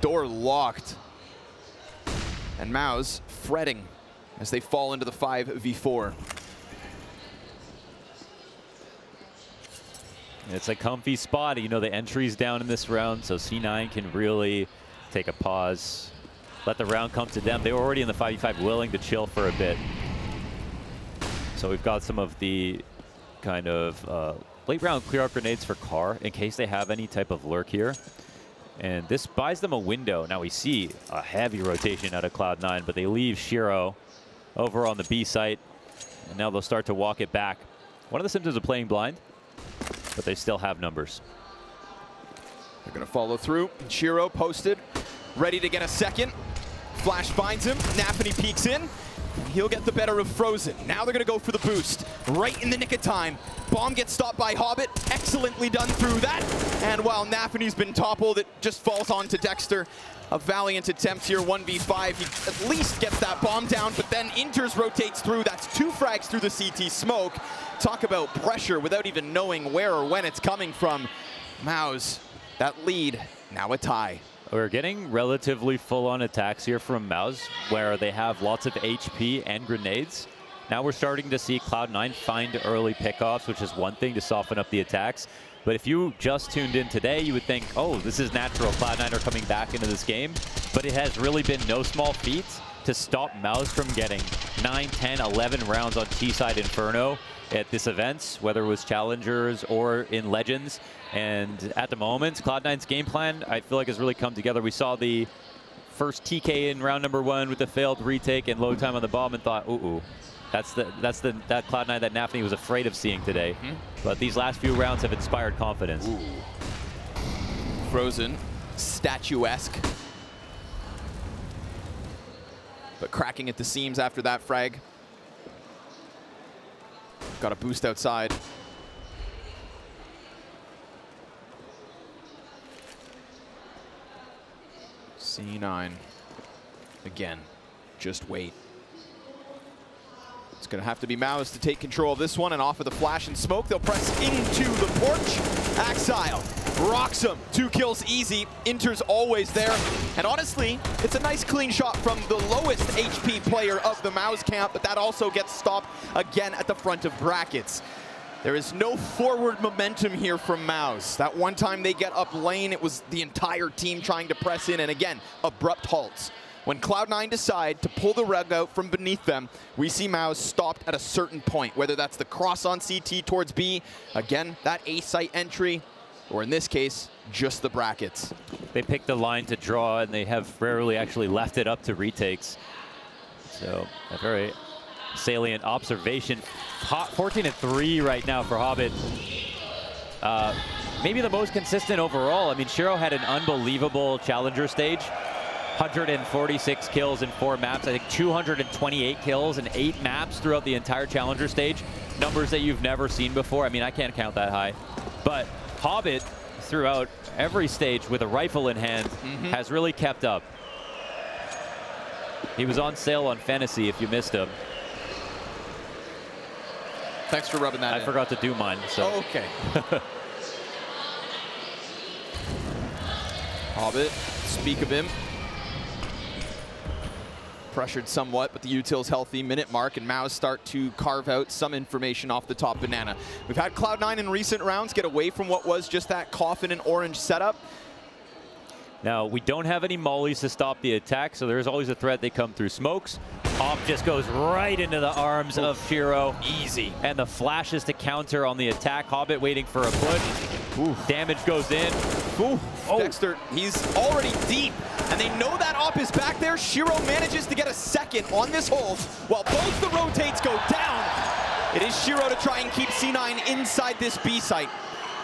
Door locked. And Maus fretting as they fall into the 5v4. It's a comfy spot. You know, the entry's down in this round, so C9 can really take a pause, let the round come to them. They were already in the 5v5 willing to chill for a bit. So we've got some of the kind of late round clear up grenades for Car in case they have any type of lurk here. And this buys them a window. Now we see a heavy rotation out of Cloud9, but they leave Shiro over on the B site, and now they'll start to walk it back. One of the symptoms of playing blind, but they still have numbers. They're going to follow through. Shiro posted, ready to get a second. Flash finds him. Nafany peeks in. He'll get the better of Frozen. Now they're going to go for the boost. Right in the nick of time. Bomb gets stopped by Hobbit. Excellently done through that. And while Nafany's been toppled, it just falls on to Dexter. A valiant attempt here, 1v5. He at least gets that bomb down, but then Inters rotates through. That's 2 frags through the CT smoke. Talk about pressure without even knowing where or when it's coming from. Maus, that lead, now a tie. We're getting relatively full-on attacks here from Maus, where they have lots of HP and grenades. Now we're starting to see Cloud9 find early pickoffs, which is one thing to soften up the attacks. But if you just tuned in today, you would think, oh, this is natural. Cloud9 are coming back into this game. But it has really been no small feat to stop Maus from getting 9, 10, 11 rounds on T-side Inferno at this event, whether it was Challengers or in Legends. And at the moment, Cloud9's game plan, I feel like, has really come together. We saw the first TK in round number 1 with the failed retake and low time on the bomb and thought, ooh. That's that Cloud9 that Nafany was afraid of seeing today. But these last few rounds have inspired confidence. Ooh. Frozen, statuesque. But cracking at the seams after that frag. Got a boost outside. C9. Again, just wait. It's going to have to be Maus to take control of this one, and off of the flash and smoke, they'll press into the porch. Axile rocks him. 2 kills easy. Inter's always there. And honestly, it's a nice clean shot from the lowest HP player of the Maus camp, but that also gets stopped again at the front of brackets. There is no forward momentum here from Maus. That one time they get up lane, it was the entire team trying to press in, and again, abrupt halts. When Cloud9 decide to pull the rug out from beneath them, we see Maus stopped at a certain point, whether that's the cross on CT towards B, again, that A site entry, or in this case, just the brackets. They picked the line to draw, and they have rarely actually left it up to retakes. So a very salient observation. 14-3 right now for Hobbit. Maybe the most consistent overall. I mean, Shiro had an unbelievable challenger stage. 146 kills in 4 maps. I think 228 kills in 8 maps throughout the entire challenger stage. Numbers that you've never seen before. I mean, I can't count that high. But Hobbit, throughout every stage with a rifle in hand, has really kept up. He was on sale on Fantasy if you missed him. Thanks for rubbing that in. I forgot to do mine, so. Oh, okay. Hobbit, speak of him. Pressured somewhat, but the util's healthy. Minute mark, and Maus start to carve out some information off the top banana. We've had Cloud9 in recent rounds get away from what was just that coffin and orange setup. Now, we don't have any mollies to stop the attack, so there's always a threat they come through smokes. Hop just goes right into the arms of Shiro. Easy. And the flashes to counter on the attack. Hobbit waiting for a push. Ooh. Damage goes in. Ooh. Oh. Dexter, he's already deep, and they know that Op is back there. Shiro manages to get a second on this hold while both the rotates go down. It is Shiro to try and keep C9 inside this B site.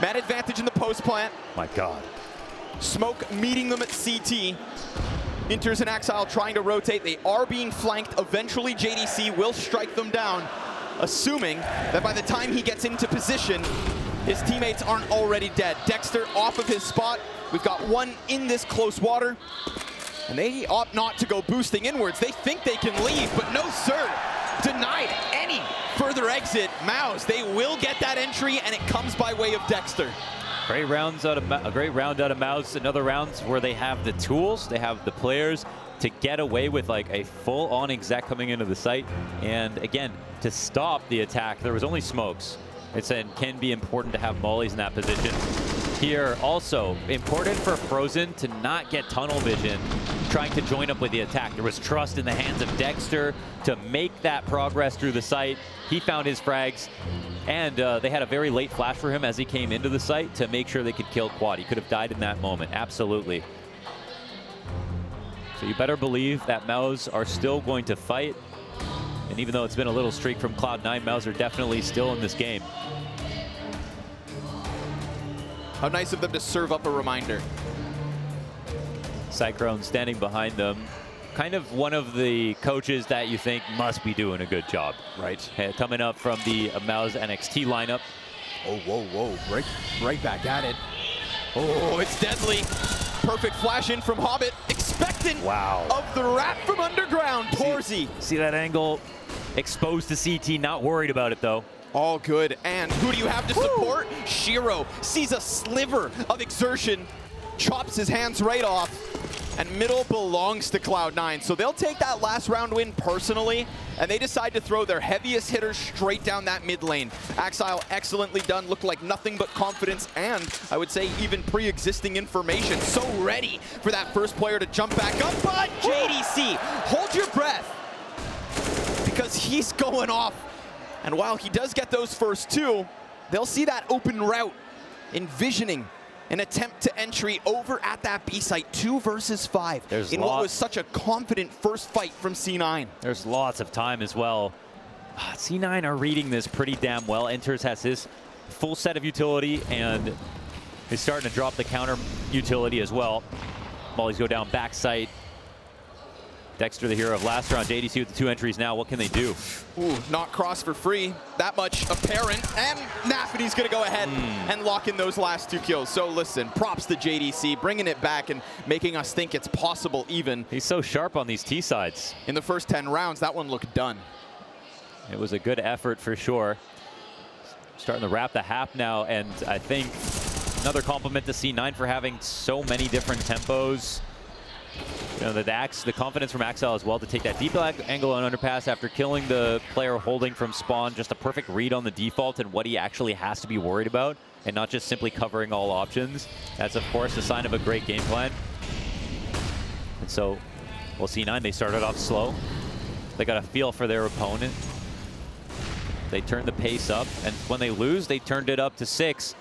Man advantage in the post plant. My God. Smoke meeting them at CT. Inters and Axile trying to rotate. They are being flanked. Eventually, JDC will strike them down, assuming that by the time he gets into position, his teammates aren't already dead. Dexter off of his spot. We've got one in this close water, and they opt not to go boosting inwards. They think they can leave, but no, sir. Denied any further exit. Maus, they will get that entry, and it comes by way of Dexter. Great rounds out of a great round out of Maus. Another rounds where they have the tools, they have the players to get away with like a full-on exec coming into the site. And again, to stop the attack, there was only smokes. It can be important to have mollies in that position. Here, also important for Frozen to not get tunnel vision trying to join up with the attack. There was trust in the hands of Dexter to make that progress through the site. He found his frags, and they had a very late flash for him as he came into the site to make sure they could kill Quad. He could have died in that moment, absolutely. So you better believe that Maus are still going to fight. And even though it's been a little streak from Cloud9, Maus are definitely still in this game. How nice of them to serve up a reminder. Cyclone standing behind them. Kind of one of the coaches that you think must be doing a good job. Right. Coming up from the Maus NXT lineup. Oh, whoa, whoa. Right back at it. Oh, it's deadly. Perfect flash in from Hobbit. Expectant of the wrap from underground. Torzy. See that angle? Exposed to CT, not worried about it though. All good. And who do you have to support? Shiro sees a sliver of exertion, chops his hands right off, and middle belongs to Cloud9. So they'll take that last round win personally, and they decide to throw their heaviest hitters straight down that mid lane. Axile excellently done, looked like nothing but confidence, and I would say even pre-existing information. So ready for that first player to jump back up, but JDC, hold your breath, because he's going off. And while he does get those first two, they'll see that open route, envisioning an attempt to entry over at that B site, 2 versus 5, in what was such a confident first fight from C9. There's lots of time as well. C9 are reading this pretty damn well. Enters has his full set of utility and is starting to drop the counter utility as well. Mollies go down back site. Dexter, the hero of last round. JDC with the 2 entries now. What can they do? Ooh, not cross for free. That much apparent. And Nafany's going to go ahead and lock in those last 2 kills. So listen, props to JDC, bringing it back and making us think it's possible even. He's so sharp on these T sides. In the first 10 rounds, that one looked done. It was a good effort for sure. Starting to wrap the half now, and I think another compliment to C9 for having so many different tempos. You know, the confidence from Axile as well to take that deep angle on underpass after killing the player holding from spawn. Just a perfect read on the default and what he actually has to be worried about, and not just simply covering all options. That's, of course, a sign of a great game plan. And so, well, C9, they started off slow. They got a feel for their opponent. They turned the pace up, and when they lose, they turned it up to 6.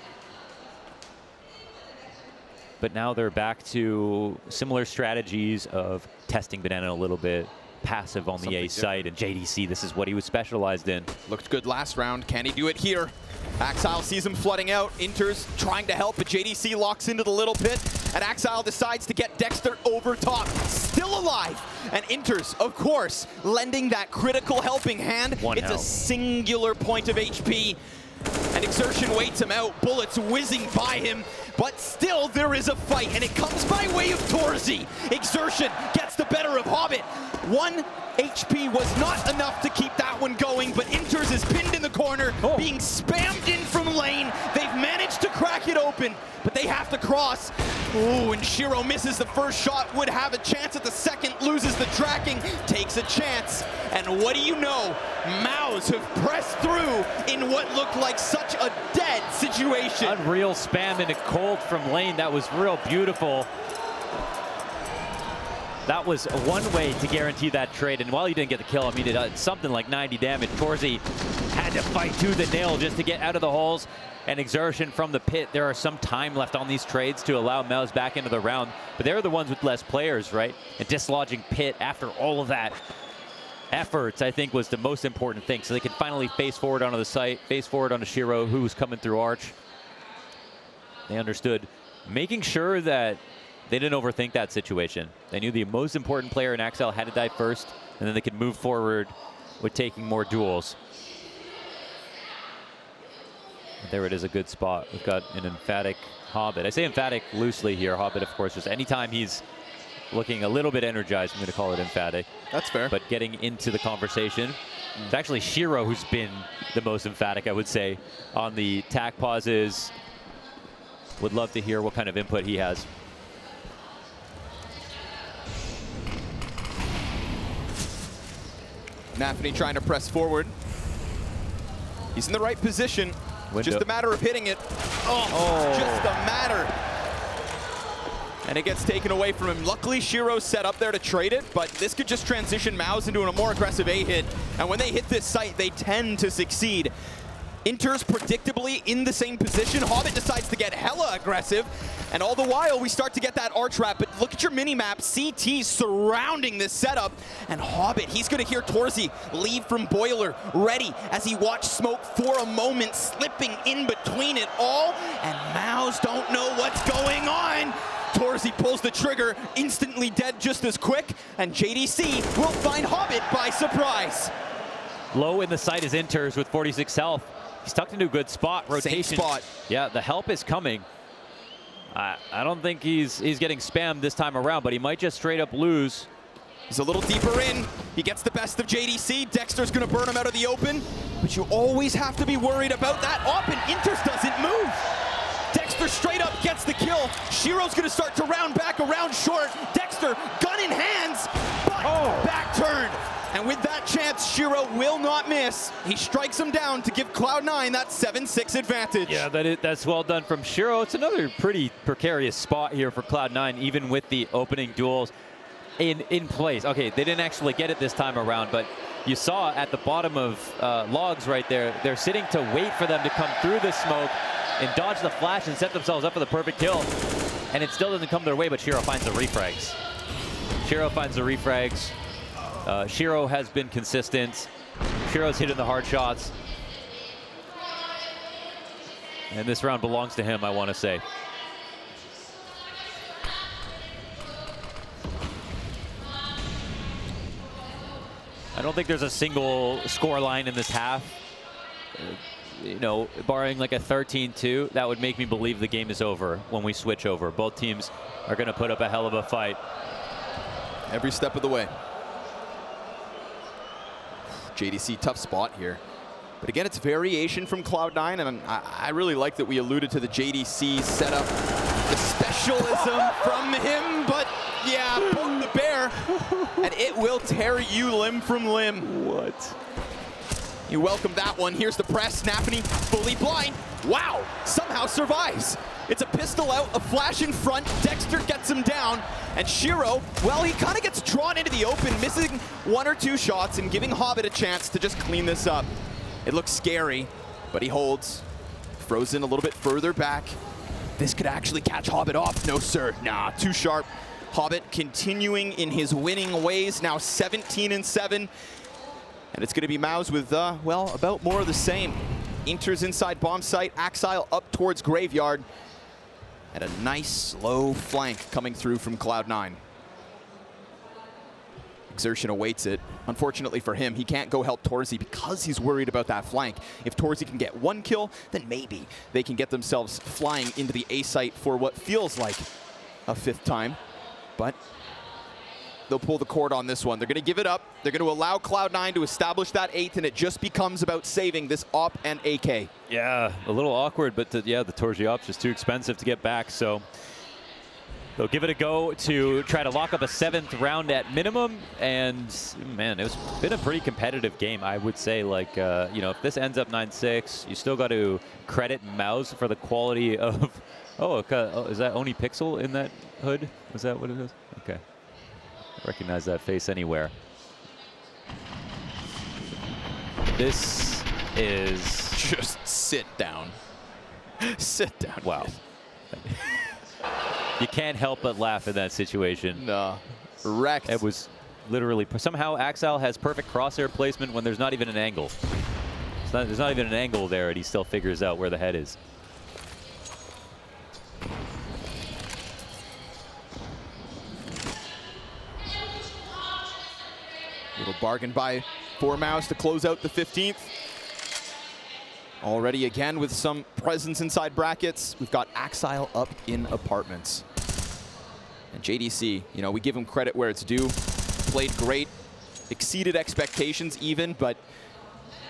But now they're back to similar strategies of testing Banana a little bit, passive on the A site, and JDC, this is what he was specialized in. Looked good last round. Can he do it here? Axile sees him flooding out. Inters trying to help, but JDC locks into the little pit, and Axile decides to get Dexter over top. Still alive, and Inters, of course, lending that critical helping hand. It's a singular point of HP. And Exertion waits him out, bullets whizzing by him, but still there is a fight, and it comes by way of Torzy. Exertion gets the better of Hobbit. 1 HP was not enough to keep that one going, but Inters is pinned in the corner. counter being spammed in from lane. They've managed to crack it open, but they have to cross. Ooh, and Shiro misses the first shot, would have a chance at the second, loses the tracking, takes a chance. And what do you know? Maus have pressed through in what looked like such a dead situation. Unreal spam into cold from lane. That was real beautiful. That was one way to guarantee that trade. And while he didn't get the kill, I mean, it did something like 90 damage. Torzy had to fight tooth and nail just to get out of the holes. And exertion from the pit. There are some time left on these trades to allow Maus back into the round, but they're the ones with less players, right? And dislodging pit after all of that efforts, I think, was the most important thing. So they could finally face forward onto the site, face forward onto Shiro, who was coming through Arch. They understood, making sure that they didn't overthink that situation. They knew the most important player in Axel had to die first, and then they could move forward with taking more duels. There it is, a good spot. We've got an emphatic Hobbit. I say emphatic loosely here. Hobbit, of course, just anytime he's looking a little bit energized, I'm going to call it emphatic. That's fair. But getting into the conversation. It's actually Shiro who's been the most emphatic, I would say, on the tack pauses. Would love to hear what kind of input he has. Nafany trying to press forward. He's in the right position. Window. Just a matter of hitting it. Oh, just a matter. And it gets taken away from him. Luckily, Shiro's set up there to trade it, but this could just transition Maus into a more aggressive A-hit. And when they hit this site, they tend to succeed. Inter's predictably in the same position. Hobbit decides to get hella aggressive. And all the while, we start to get that arch wrap. But look at your mini-map. CT surrounding this setup. And Hobbit, he's going to hear Torzy leave from Boiler, ready as he watched Smoke for a moment, slipping in between it all. And Maus don't know what's going on. Torzy pulls the trigger, instantly dead just as quick. And JDC will find Hobbit by surprise. Low in the site is Inters with 46 health. He's tucked into a good spot. Rotation. Same spot. Yeah, the help is coming. I don't think he's getting spammed this time around, but he might just straight up lose. He's a little deeper in. He gets the best of JDC. Dexter's going to burn him out of the open. But you always have to be worried about that op, and Inters doesn't move. Dexter straight up gets the kill. Shiro's going to start to round back around short. Dexter, gun in hands, but back turn. And with that chance, Shiro will not miss. He strikes him down to give Cloud9 that 7-6 advantage. Yeah, that's well done from Shiro. It's another pretty precarious spot here for Cloud9, even with the opening duels in place. Okay, they didn't actually get it this time around, but you saw at the bottom of logs right there, they're sitting to wait for them to come through the smoke and dodge the flash and set themselves up for the perfect kill. And it still doesn't come their way, but Shiro finds the refrags. Shiro has been consistent. Shiro's hitting the hard shots. And this round belongs to him, I want to say. I don't think there's a single score line in this half. You know, barring like a 13-2, that would make me believe the game is over when we switch over. Both teams are going to put up a hell of a fight. Every step of the way. JDC, tough spot here. But again, it's variation from Cloud9, and I really like that we alluded to the JDC setup. The specialism from him, but yeah, poke the bear, and it will tear you limb from limb. What? You welcome that one. Here's the press. Nafany fully blind. Wow, somehow survives. It's a pistol out, a flash in front. Dexter gets him down. And Shiro, well, he kind of gets drawn into the open, missing one or two shots and giving Hobbit a chance to just clean this up. It looks scary, but he holds. Frozen a little bit further back. This could actually catch Hobbit off. No, sir. Nah, too sharp. Hobbit continuing in his winning ways, now 17-7. And it's going to be Maus with, well, about more of the same. Inters inside bomb site, Axile up towards Graveyard. And a nice slow flank coming through from Cloud9. Exertion awaits it. Unfortunately for him, he can't go help Torzy because he's worried about that flank. If Torzy can get one kill, then maybe they can get themselves flying into the A site for what feels like a fifth time. But they'll pull the cord on this one. They're going to give it up. They're going to allow Cloud9 to establish that 8th, and it just becomes about saving this op and AK. Yeah, a little awkward, but yeah, the Torgy op's just too expensive to get back, so they'll give it a go to try to lock up a 7th round at minimum. And man, it's been a pretty competitive game, I would say. Like, you know, if this ends up 9-6, you still got to credit Mouse for the quality of. Oh, is that Oni Pixel in that hood? Is that what it is? Okay. I recognize that face anywhere. This is. Just sit down. Sit down. Wow. You can't help but laugh in that situation. No. Wrecked. It was literally. Somehow Axile has perfect crosshair placement when there's not even an angle. There's not even an angle there, and he still figures out where the head is. Little bargain by for Mouse to close out the 15th. Already again with some presence inside brackets. We've got Axile up in apartments. And JDC, you know, we give him credit where it's due. Played great, exceeded expectations even, but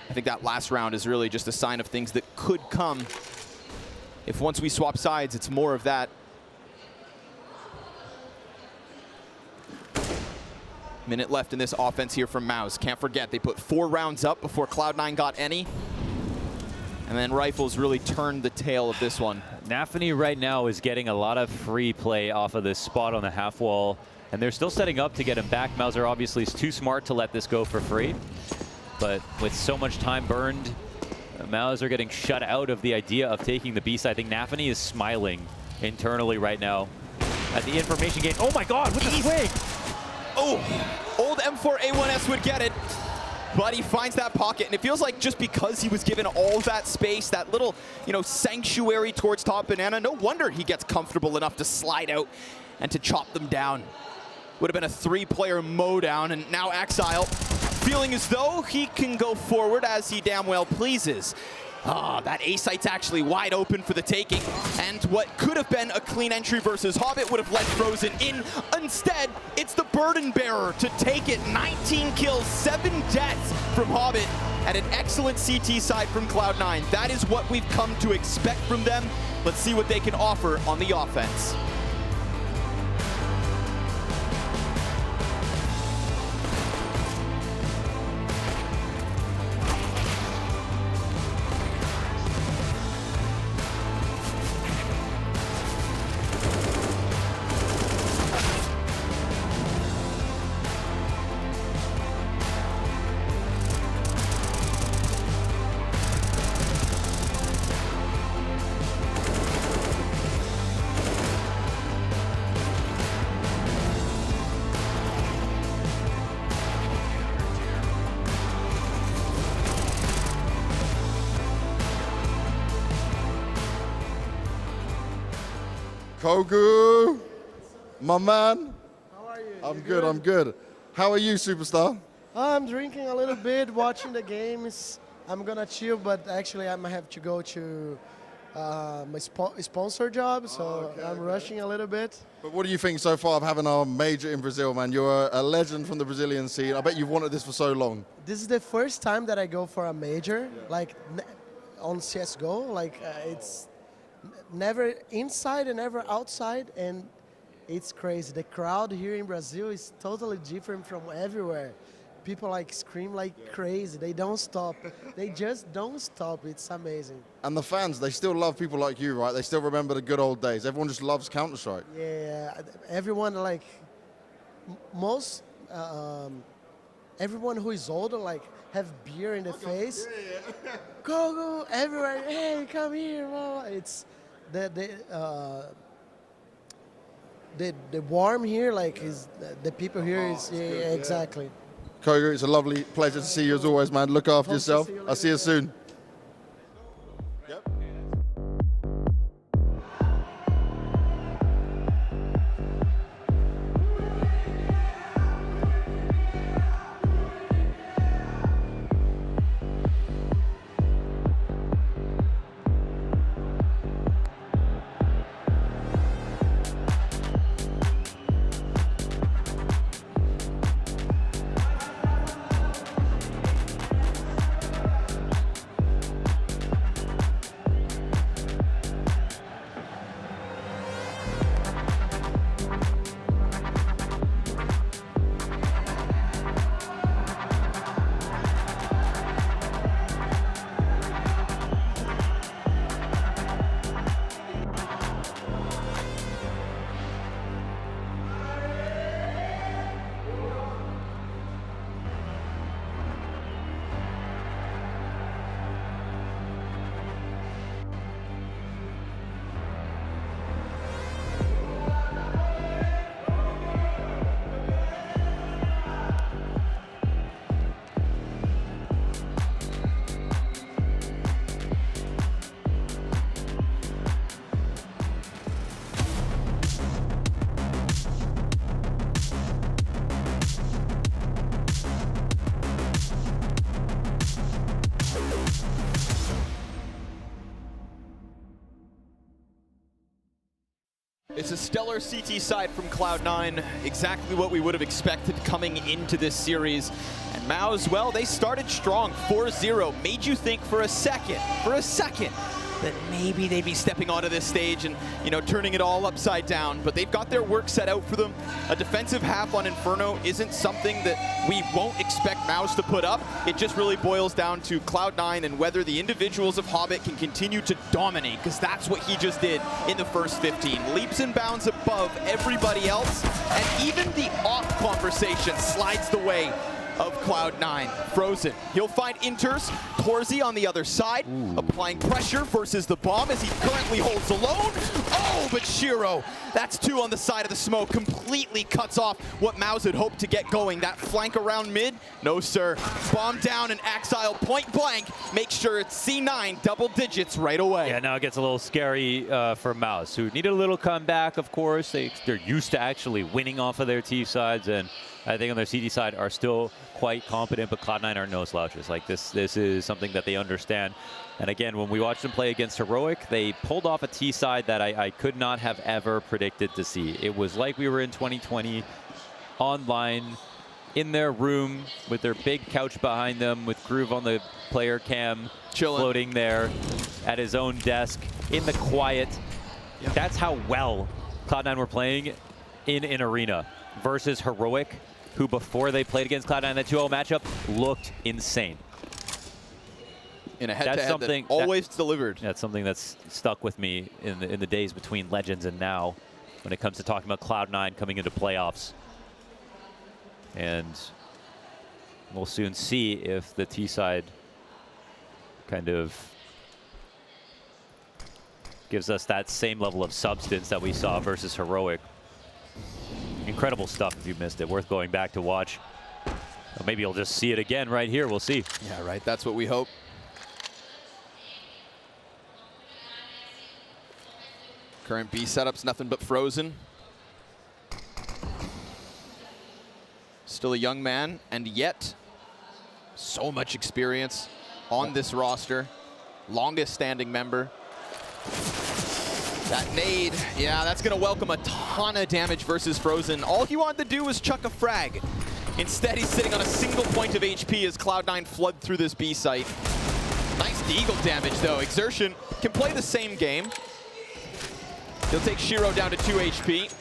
I think that last round is really just a sign of things that could come. If once we swap sides, it's more of that. Minute left in this offense here from Mouse. Can't forget, they put 4 rounds up before Cloud9 got any. And then Rifles really turned the tail of this one. Nafany right now is getting a lot of free play off of this spot on the half wall, and they're still setting up to get him back. Mauser obviously is too smart to let this go for free, but with so much time burned, Mauser getting shut out of the idea of taking the beast. I think Nafany is smiling internally right now at the information gain. Oh my God, with the swing! Oh, old M4A1S would get it. But he finds that pocket, and it feels like just because he was given all that space, that little, you know, sanctuary towards top banana, no wonder he gets comfortable enough to slide out and to chop them down. Would have been a 3-player mowdown, and now Axile feeling as though he can go forward as he damn well pleases. Ah, that A site's actually wide open for the taking, and what could have been a clean entry versus Hobbit would have led Frozen in. Instead, it's the burden bearer to take it. 19 kills, 7 deaths from Hobbit, and an excellent CT side from Cloud9. That is what we've come to expect from them. Let's see what they can offer on the offense. Kogu, my man. How are you? I'm good, I'm good. How are you, superstar? I'm drinking a little bit, watching the games. I'm gonna chill, but actually I might have to go to my sponsor job, so I'm rushing a little bit. But what do you think so far of having our major in Brazil, man? You're a legend from the Brazilian scene. I bet you've wanted this for so long. This is the first time that I go for a major, like on CSGO. Like it's never inside and never outside, and it's crazy. The crowd here in Brazil is totally different from everywhere. People like scream like crazy. They don't stop. They just don't stop. It's amazing. And the fans, they still love people like you, right? They still remember the good old days. Everyone just loves Counter-Strike. Yeah, everyone like most everyone who is older like have beer in the face. Go everywhere. Hey, come here. It's the warm here, like is the people here is exactly. Kogu, it's a lovely pleasure to see you as always, man. Look after yourself. I'll see you soon. It's a stellar CT side from Cloud9, exactly what we would have expected coming into this series. And Maus, well, they started strong, 4-0. Made you think for a second, that maybe they'd be stepping onto this stage and, you know, turning it all upside down. But they've got their work set out for them. A defensive half on Inferno isn't something that we won't expect Maus to put up. It just really boils down to Cloud9 and whether the individuals of Hobbit can continue to dominate, because that's what he just did in the first 15. Leaps and bounds above everybody else, and even the off conversation slides the way of Cloud9. Frozen. He'll find Inters. Torzi on the other side, applying pressure versus the bomb as he currently holds alone. Oh, but Shiro, that's two on the side of the smoke, completely cuts off what Maus had hoped to get going. That flank around mid, no sir. Bomb down and Exile point blank. Make sure it's C9 double digits right away. Yeah, now it gets a little scary for Maus, who needed a little comeback, of course. They're used to actually winning off of their T sides, and I think on their CD side are still quite competent, but Cloud9 are no slouches. Like this is something that they understand. And again, when we watched them play against Heroic, they pulled off a T side that I could not have ever predicted to see. It was like we were in 2020 online in their room with their big couch behind them with Groove on the player cam, floating there at his own desk in the quiet. Yep. That's how well Cloud9 were playing in an arena versus Heroic, who before they played against Cloud9 in that 2-0 matchup looked insane. In a head-to-head that always delivered. That's something that's stuck with me in the days between Legends and now when it comes to talking about Cloud9 coming into playoffs. And we'll soon see if the T side kind of gives us that same level of substance that we saw versus Heroic. Incredible stuff if you missed it. Worth going back to watch. Or maybe you'll just see it again right here. We'll see. Yeah, right. That's what we hope. Current B setup's nothing but Frozen. Still a young man, and yet so much experience on this roster. Longest standing member. That nade, yeah, that's gonna welcome a ton of damage versus Frozen. All he wanted to do was chuck a frag. Instead, he's sitting on a single point of HP as Cloud9 flood through this B site. Nice deagle damage though. Exertion can play the same game. He'll take Shiro down to 2 HP.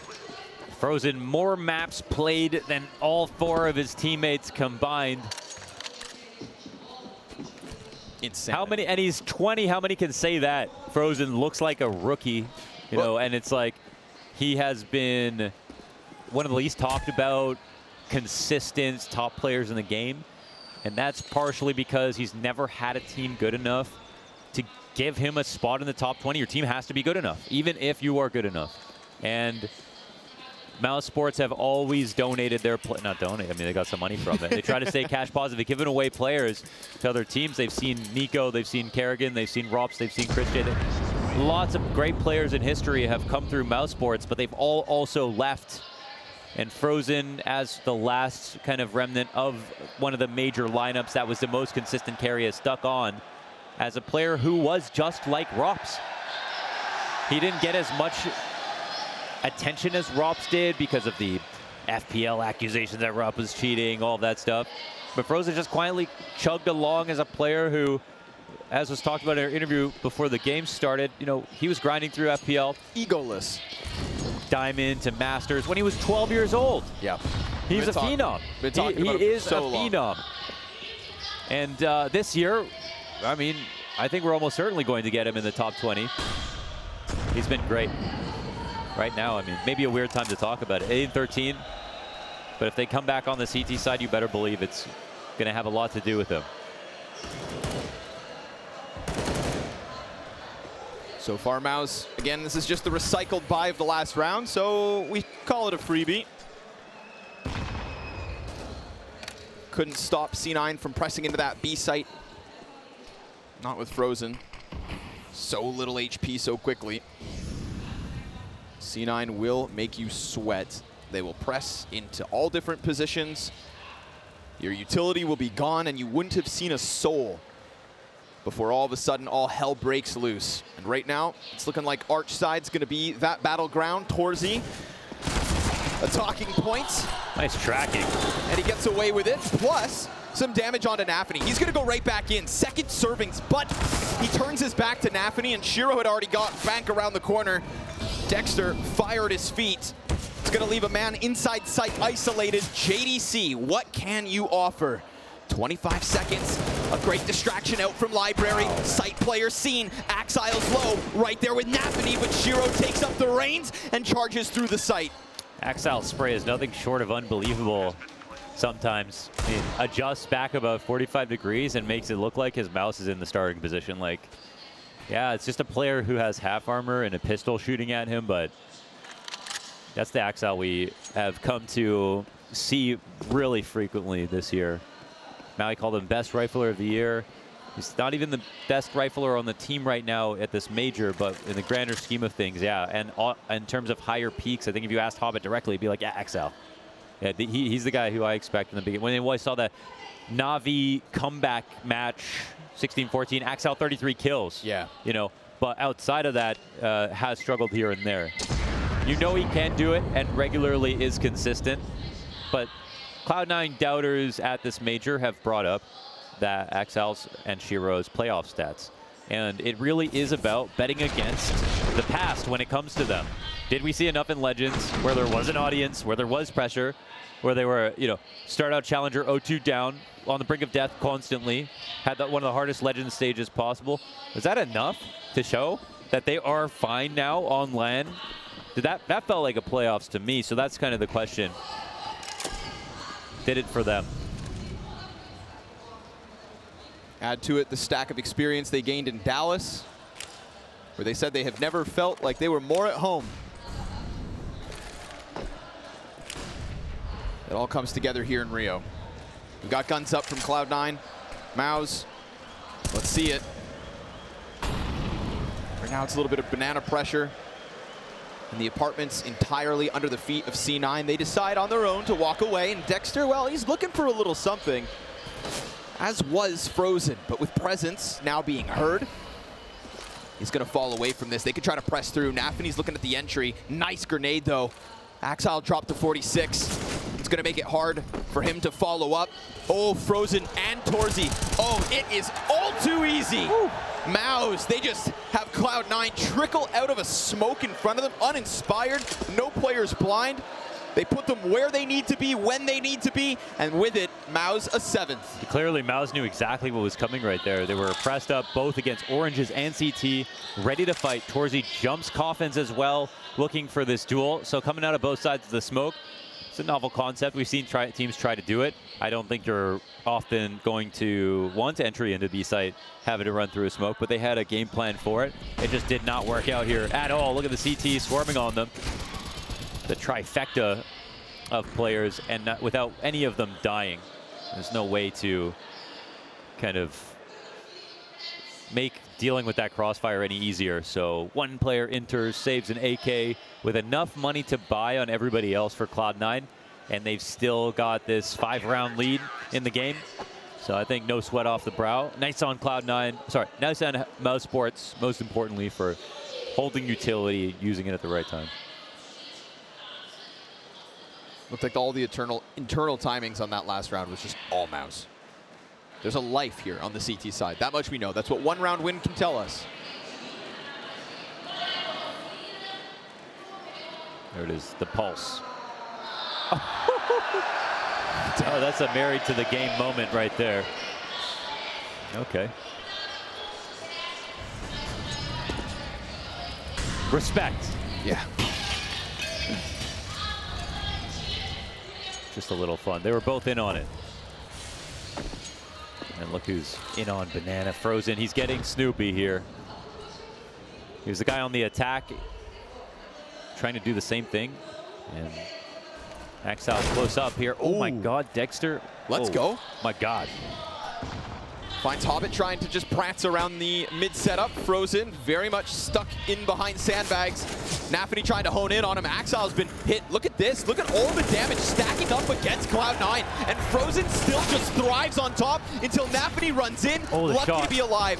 Frozen, more maps played than all 4 of his teammates combined. Insane. How many, and he's 20, how many can say that? Frozen looks like a rookie, you know, and it's like he has been one of the least talked about, consistent top players in the game. And that's partially because he's never had a team good enough to give him a spot in the top 20. Your team has to be good enough, even if you are good enough. And Mouse Sports have always donated their not donate. I mean, they got some money from it. They try to stay cash positive, giving away players to other teams. They've seen Nico, they've seen Kerrigan, they've seen Rops, they've seen Chris J. Lots of great players in history have come through Mouse Sports, but they've all also left. And Frozen, as the last kind of remnant of one of the major lineups that was the most consistent carry, has stuck on as a player who was just like Rops. He didn't get as much attention as Rops did because of the FPL accusations that Rops was cheating, all of that stuff. But Frozen just quietly chugged along as a player who, as was talked about in our interview before the game started, you know, he was grinding through FPL. Egoless. Diamond to Masters when he was 12 years old. Yeah. He's a phenom. He is a phenom. And this year, I mean, I think we're almost certainly going to get him in the top 20. He's been great. Right now, I mean, maybe a weird time to talk about it. 8-13. But if they come back on the CT side, you better believe it's going to have a lot to do with them. So far, Mouse, again, this is just the recycled buy of the last round, so we call it a freebie. Couldn't stop C9 from pressing into that B site. Not with Frozen. So little HP so quickly. C9 will make you sweat. They will press into all different positions. Your utility will be gone, and you wouldn't have seen a soul before all of a sudden all hell breaks loose. And right now, it's looking like Archside's going to be that battleground. Torzy, a talking point. Nice tracking. And he gets away with it, plus some damage onto Nafany. He's going to go right back in. Second servings, but he turns his back to Nafany, and Shiro had already got back around the corner. Dexter fired his feet. It's going to leave a man inside sight isolated. JDC, what can you offer? 25 seconds, a great distraction out from Library. Sight player seen, Axile's low, right there with Nafany, but Shiro takes up the reins and charges through the sight. Axile's spray is nothing short of unbelievable sometimes. He adjusts back about 45 degrees and makes it look like his mouse is in the starting position. Like, yeah, it's just a player who has half armor and a pistol shooting at him, but that's the Axile we have come to see really frequently this year. Maui called him best rifler of the year. He's not even the best rifler on the team right now at this major, but in the grander scheme of things, yeah. And in terms of higher peaks, I think if you asked Hobbit directly, he'd be like, yeah, Axile. Yeah, he's the guy who I expect in the beginning. When I saw the Na'Vi comeback match, 16-14, Axile 33 kills. Yeah. You know, but outside of that, has struggled here and there. You know he can do it and regularly is consistent, but Cloud9 doubters at this major have brought up that Axile's and Shiro's playoff stats. And it really is about betting against the past when it comes to them. Did we see enough in Legends where there was an audience, where there was pressure, where they were, you know, start out challenger 0-2 down on the brink of death constantly, had one of the hardest Legends stages possible? Was that enough to show that they are fine now on LAN? That felt like a playoffs to me, so that's kind of the question. Did it for them? Add to it the stack of experience they gained in Dallas, where they said they have never felt like they were more at home. It all comes together here in Rio. We got guns up from Cloud9. Mouse, let's see it. Right now it's a little bit of banana pressure. And the apartment's entirely under the feet of C9. They decide on their own to walk away, and Dexter, well, he's looking for a little something, as was Frozen, but with presence now being heard, he's gonna fall away from this. They could try to press through. Nafany's looking at the entry. Nice grenade though. Axile dropped to 46. It's gonna make it hard for him to follow up. Oh, Frozen and Torzy. Oh, it is all too easy. Woo. Mouse, they just have Cloud9 trickle out of a smoke in front of them, uninspired, no players blind. They put them where they need to be, when they need to be, and with it, Mouse a 7th. Clearly, Mouse knew exactly what was coming right there. They were pressed up both against Oranges and CT, ready to fight. Torzy jumps Coffins as well, looking for this duel. So coming out of both sides of the smoke, it's a novel concept. We've seen teams try to do it. I don't think you're often going to want entry into B site having to run through a smoke, but they had a game plan for it. It just did not work out here at all. Look at the CT swarming on them. The trifecta of players, and without any of them dying. There's no way to kind of make dealing with that crossfire any easier. So one player enters, saves an AK with enough money to buy on everybody else for Cloud9, and they've still got this 5-round lead in the game. So I think no sweat off the brow. Nice on Cloud9, sorry, nice on Mouse Sports, most importantly for holding utility, using it at the right time. Looked like all the internal timings on that last round was just all Mouse. There's a life here on the CT side. That much we know. That's what one round win can tell us. There it is, the pulse. Oh, that's a married to the game moment right there. Okay. Respect. Yeah. Just a little fun. They were both in on it. And look who's in on Banana. Frozen. He's getting Snoopy here. He was the guy on the attack, trying to do the same thing. And Axile's close up here. Oh my God, Dexter. Let's go. My God. Finds Hobbit trying to just prance around the mid setup. Frozen very much stuck in behind sandbags. Nafany trying to hone in on him. Axile's been hit. Look at this. Look at all the damage stacking up against Cloud9. And Frozen still just thrives on top until Nafany runs in. Lucky to be alive.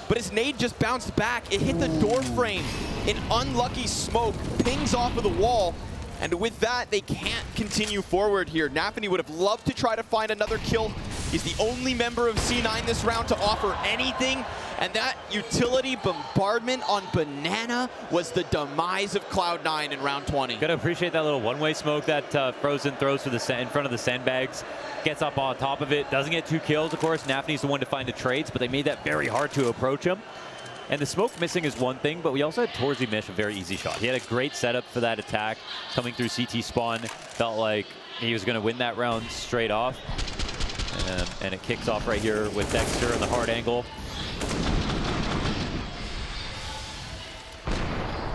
But his nade just bounced back. It hit the door frame. An unlucky smoke pings off of the wall. And with that, they can't continue forward here. Nafany would have loved to try to find another kill. He's the only member of C9 this round to offer anything. And that utility bombardment on Banana was the demise of Cloud9 in round 20. Gotta appreciate that little one-way smoke that Frozen throws in front of the sandbags. Gets up on top of it, doesn't get 2 kills, of course. Nafany's the one to find the trades, but they made that very hard to approach him. And the smoke missing is one thing, but we also had Torzy miss a very easy shot. He had a great setup for that attack coming through CT spawn. Felt like he was going to win that round straight off. And it kicks off right here with Dexter in the hard angle.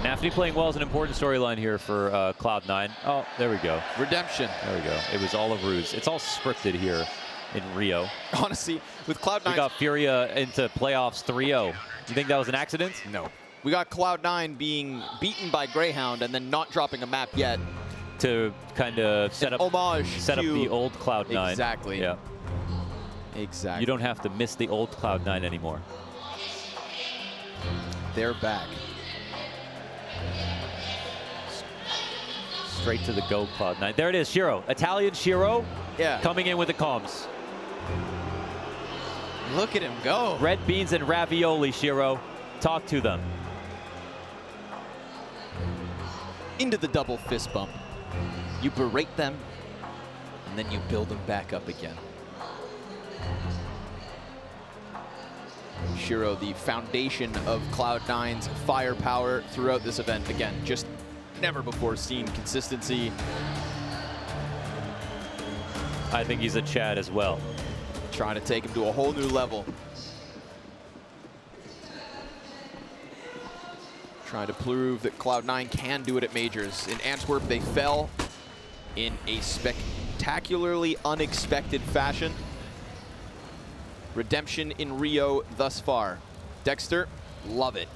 Nafany playing well is an important storyline here for Cloud9. Oh, there we go. Redemption. There we go. It was all a ruse. It's all scripted here in Rio. Honestly, with Cloud9... We got Furia into playoffs 3-0. You think that was an accident? No. We got Cloud9 being beaten by Greyhound and then not dropping a map yet. To kind of set up the old Cloud9. Exactly. Yeah. Exactly. You don't have to miss the old Cloud9 anymore. They're back. Straight to the go, Cloud9. There it is, Shiro. Italian Shiro. Yeah. Coming in with the comms. Look at him go. Red beans and ravioli, Shiro. Talk to them. Into the double fist bump. You berate them, and then you build them back up again. Shiro, the foundation of Cloud9's firepower throughout this event. Again, just never before seen consistency. I think he's a Chad as well. Trying to take him to a whole new level. Trying to prove that Cloud9 can do it at majors. In Antwerp, they fell in a spectacularly unexpected fashion. Redemption in Rio thus far. Dexter, love it.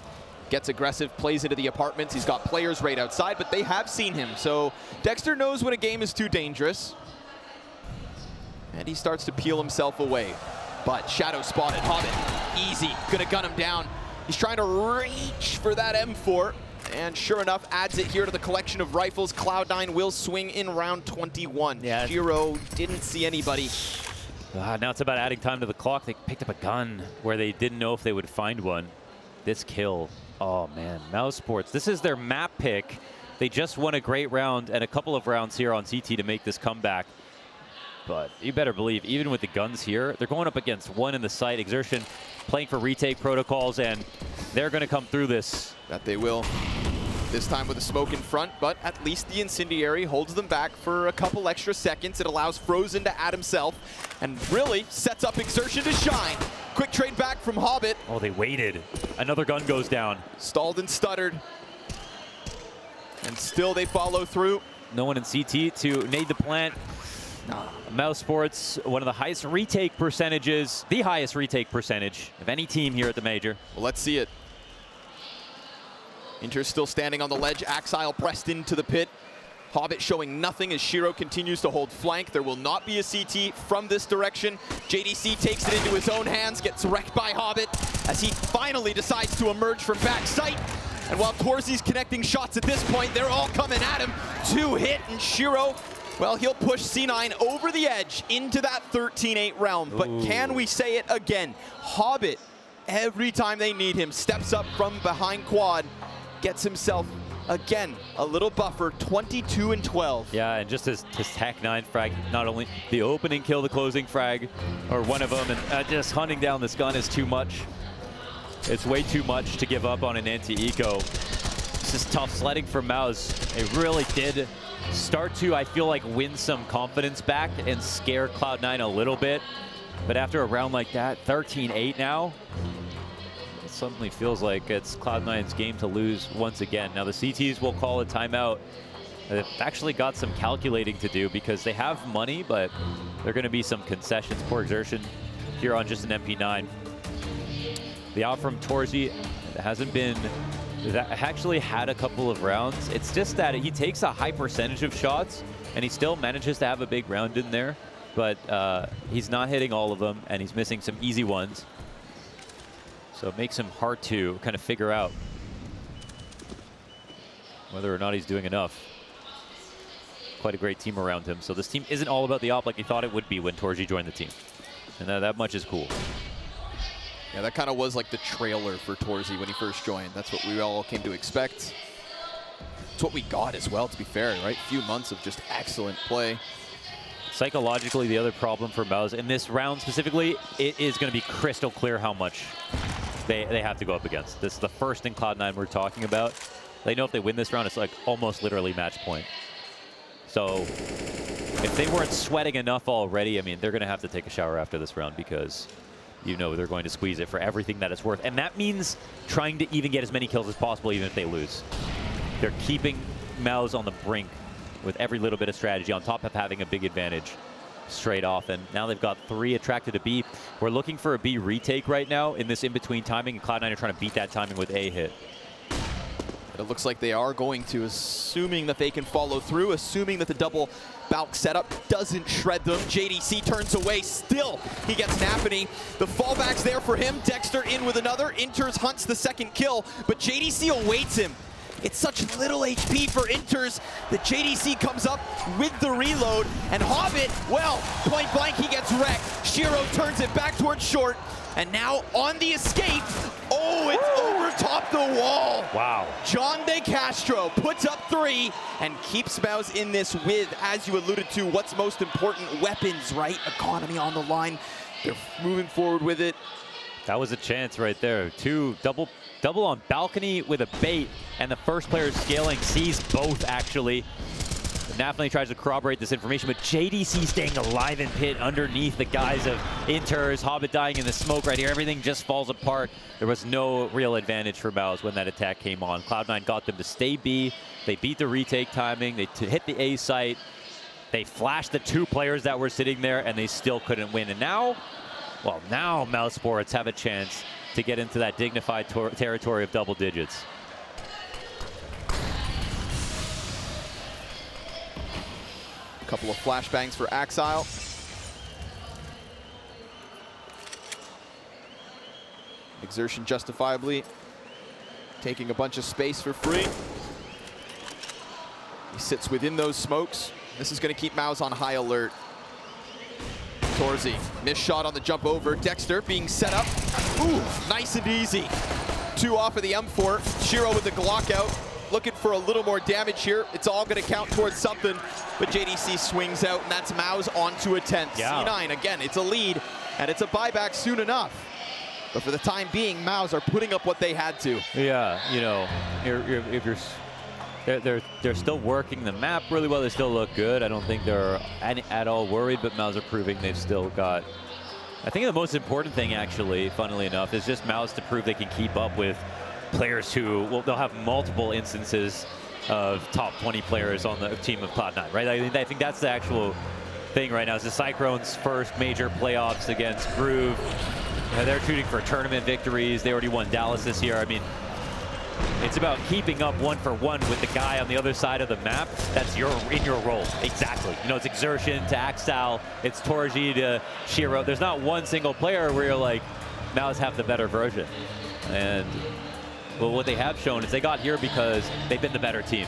Gets aggressive, plays into the apartments. He's got players right outside, but they have seen him. So Dexter knows when a game is too dangerous. And he starts to peel himself away. But shadow spotted, Hobbit, easy, gonna gun him down. He's trying to reach for that M4. And sure enough, adds it here to the collection of rifles. Cloud9 will swing in round 21. Yeah. Shiro didn't see anybody. Now it's about adding time to the clock. They picked up a gun where they didn't know if they would find one. This kill, oh man, mousesports. This is their map pick. They just won a great round and a couple of rounds here on CT to make this comeback. But you better believe, even with the guns here, they're going up against one in the site. Exertion playing for retake protocols, and they're going to come through this. That they will. This time with a smoke in front, but at least the incendiary holds them back for a couple extra seconds. It allows Frozen to add himself and really sets up Exertion to shine. Quick trade back from Hobbit. Oh, they waited. Another gun goes down. Stalled and stuttered. And still they follow through. No one in CT to nade the plant. mousesports, one of the highest retake percentages, the highest retake percentage of any team here at the Major. Well, let's see it. Inter still standing on the ledge. Axile pressed into the pit. Hobbit showing nothing as Shiro continues to hold flank. There will not be a CT from this direction. JDC takes it into his own hands, gets wrecked by Hobbit as he finally decides to emerge from back sight. And while Torzy's connecting shots at this point, they're all coming at him. 2 hit, and Shiro, well, he'll push C9 over the edge into that 13-8 realm. But can we say it again? Hobbit, every time they need him, steps up from behind quad, gets himself, again, a little buffer, 22 and 12. Yeah, and just his Tech 9 frag, not only the opening kill, the closing frag, or one of them, and just hunting down this gun is too much. It's way too much to give up on an anti-eco. This is tough sledding for Mouse. It really did start to, I feel like, win some confidence back and scare Cloud9 a little bit. But after a round like that, 13-8 now, it suddenly feels like it's Cloud9's game to lose once again. Now the CTs will call a timeout. They've actually got some calculating to do because they have money, but there are going to be some concessions. Poor Exertion here on just an MP9. The out from Torzy hasn't been, that actually had a couple of rounds. It's just that he takes a high percentage of shots and he still manages to have a big round in there, but he's not hitting all of them and he's missing some easy ones. So it makes him hard to kind of figure out whether or not he's doing enough. Quite a great team around him. So this team isn't all about the op like he thought it would be when Torzy joined the team. And that much is cool. Yeah, that kind of was like the trailer for Torzy when he first joined. That's what we all came to expect. It's what we got as well, to be fair, right? A few months of just excellent play. Psychologically, the other problem for Maus in this round specifically, it is going to be crystal clear how much they have to go up against. This is the first in Cloud9 we're talking about. They know if they win this round, it's like almost literally match point. So if they weren't sweating enough already, I mean, they're going to have to take a shower after this round because you know they're going to squeeze it for everything that it's worth. And that means trying to even get as many kills as possible, even if they lose. They're keeping Maus on the brink with every little bit of strategy on top of having a big advantage straight off. And now they've got 3 attracted to B. We're looking for a B retake right now in this in-between timing, and Cloud9 are trying to beat that timing with A hit. It looks like they are going to, assuming that they can follow through, assuming that the double Balk setup doesn't shred them. JDC turns away, still he gets Nappany. The fallback's there for him. Dexter in with another. Inters hunts the second kill, but JDC awaits him. It's such little HP for Inters that JDC comes up with the reload, and Hobbit, well, point blank, he gets wrecked. Shiro turns it back towards short, and now on the escape, oh, it's over top the wall. Wow. John De Castro puts up 3 and keeps Maus in this with, as you alluded to, what's most important, weapons, right? Economy on the line. They're moving forward with it. That was a chance right there. 2 double on balcony with a bait, and the first player scaling sees both actually. Nappany tries to corroborate this information, but JDC staying alive in pit underneath the guise of Inters, Hobbit dying in the smoke right here. Everything just falls apart. There was no real advantage for Maus when that attack came on. Cloud9 got them to stay B. They beat the retake timing. They hit the A site. They flashed the 2 players that were sitting there, and they still couldn't win. And now, well, now Maus Sports have a chance to get into that dignified territory of double digits. A couple of flashbangs for Axile. Exertion justifiably taking a bunch of space for free. He sits within those smokes. This is going to keep Maus on high alert. Torzy, missed shot on the jump over. Dexter being set up. Ooh, nice and easy. 2 off of the M4. Shiro with the Glock out. Looking for a little more damage here. It's all going to count towards something, but JDC swings out, and that's Maus onto a 10th. Yeah. C9, again, it's a lead, and it's a buyback soon enough. But for the time being, Maus are putting up what they had to. Yeah, you know, they're still working the map really well. They still look good. I don't think they're at all worried, but Maus are proving they've still got. I think the most important thing, actually, funnily enough, is just Maus to prove they can keep up with players who, well, they'll have multiple instances of top 20 players on the team of Cloud9, right? I think that's the actual thing right now. Is the Cyclones' first major playoffs against Groove. They're shooting for tournament victories. They already won Dallas this year. I mean, it's about keeping up 1-for-1 with the guy on the other side of the map. That's in your role. Exactly. You know, it's Exertion to Axile. It's Torzy to Shiro. There's not one single player where you're like, Maus have the better version. And well, what they have shown is they got here because they've been the better team.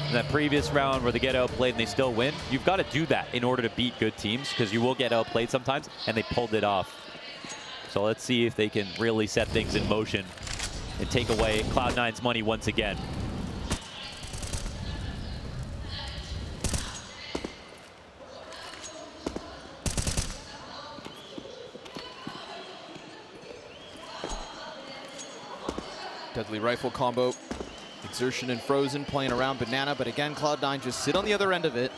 In that previous round where they get outplayed and they still win, you've got to do that in order to beat good teams, because you will get outplayed sometimes, and they pulled it off. So let's see if they can really set things in motion and take away Cloud9's money once again. Deadly rifle combo. Exertion and Frozen playing around Banana, but again, Cloud9 just sit on the other end of it.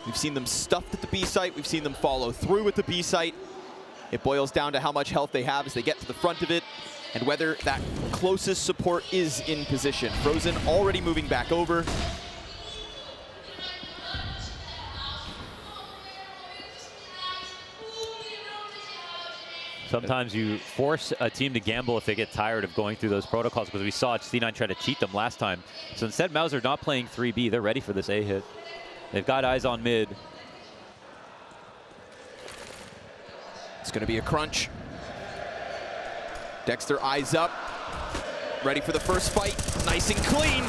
We've seen them stuffed at the B site. We've seen them follow through with the B site. It boils down to how much health they have as they get to the front of it and whether that closest support is in position. Frozen already moving back over. Sometimes you force a team to gamble if they get tired of going through those protocols, because we saw C9 try to cheat them last time. So instead, Mauser not playing 3B. They're ready for this A hit. They've got eyes on mid. It's going to be a crunch. Dexter eyes up. Ready for the first fight. Nice and clean.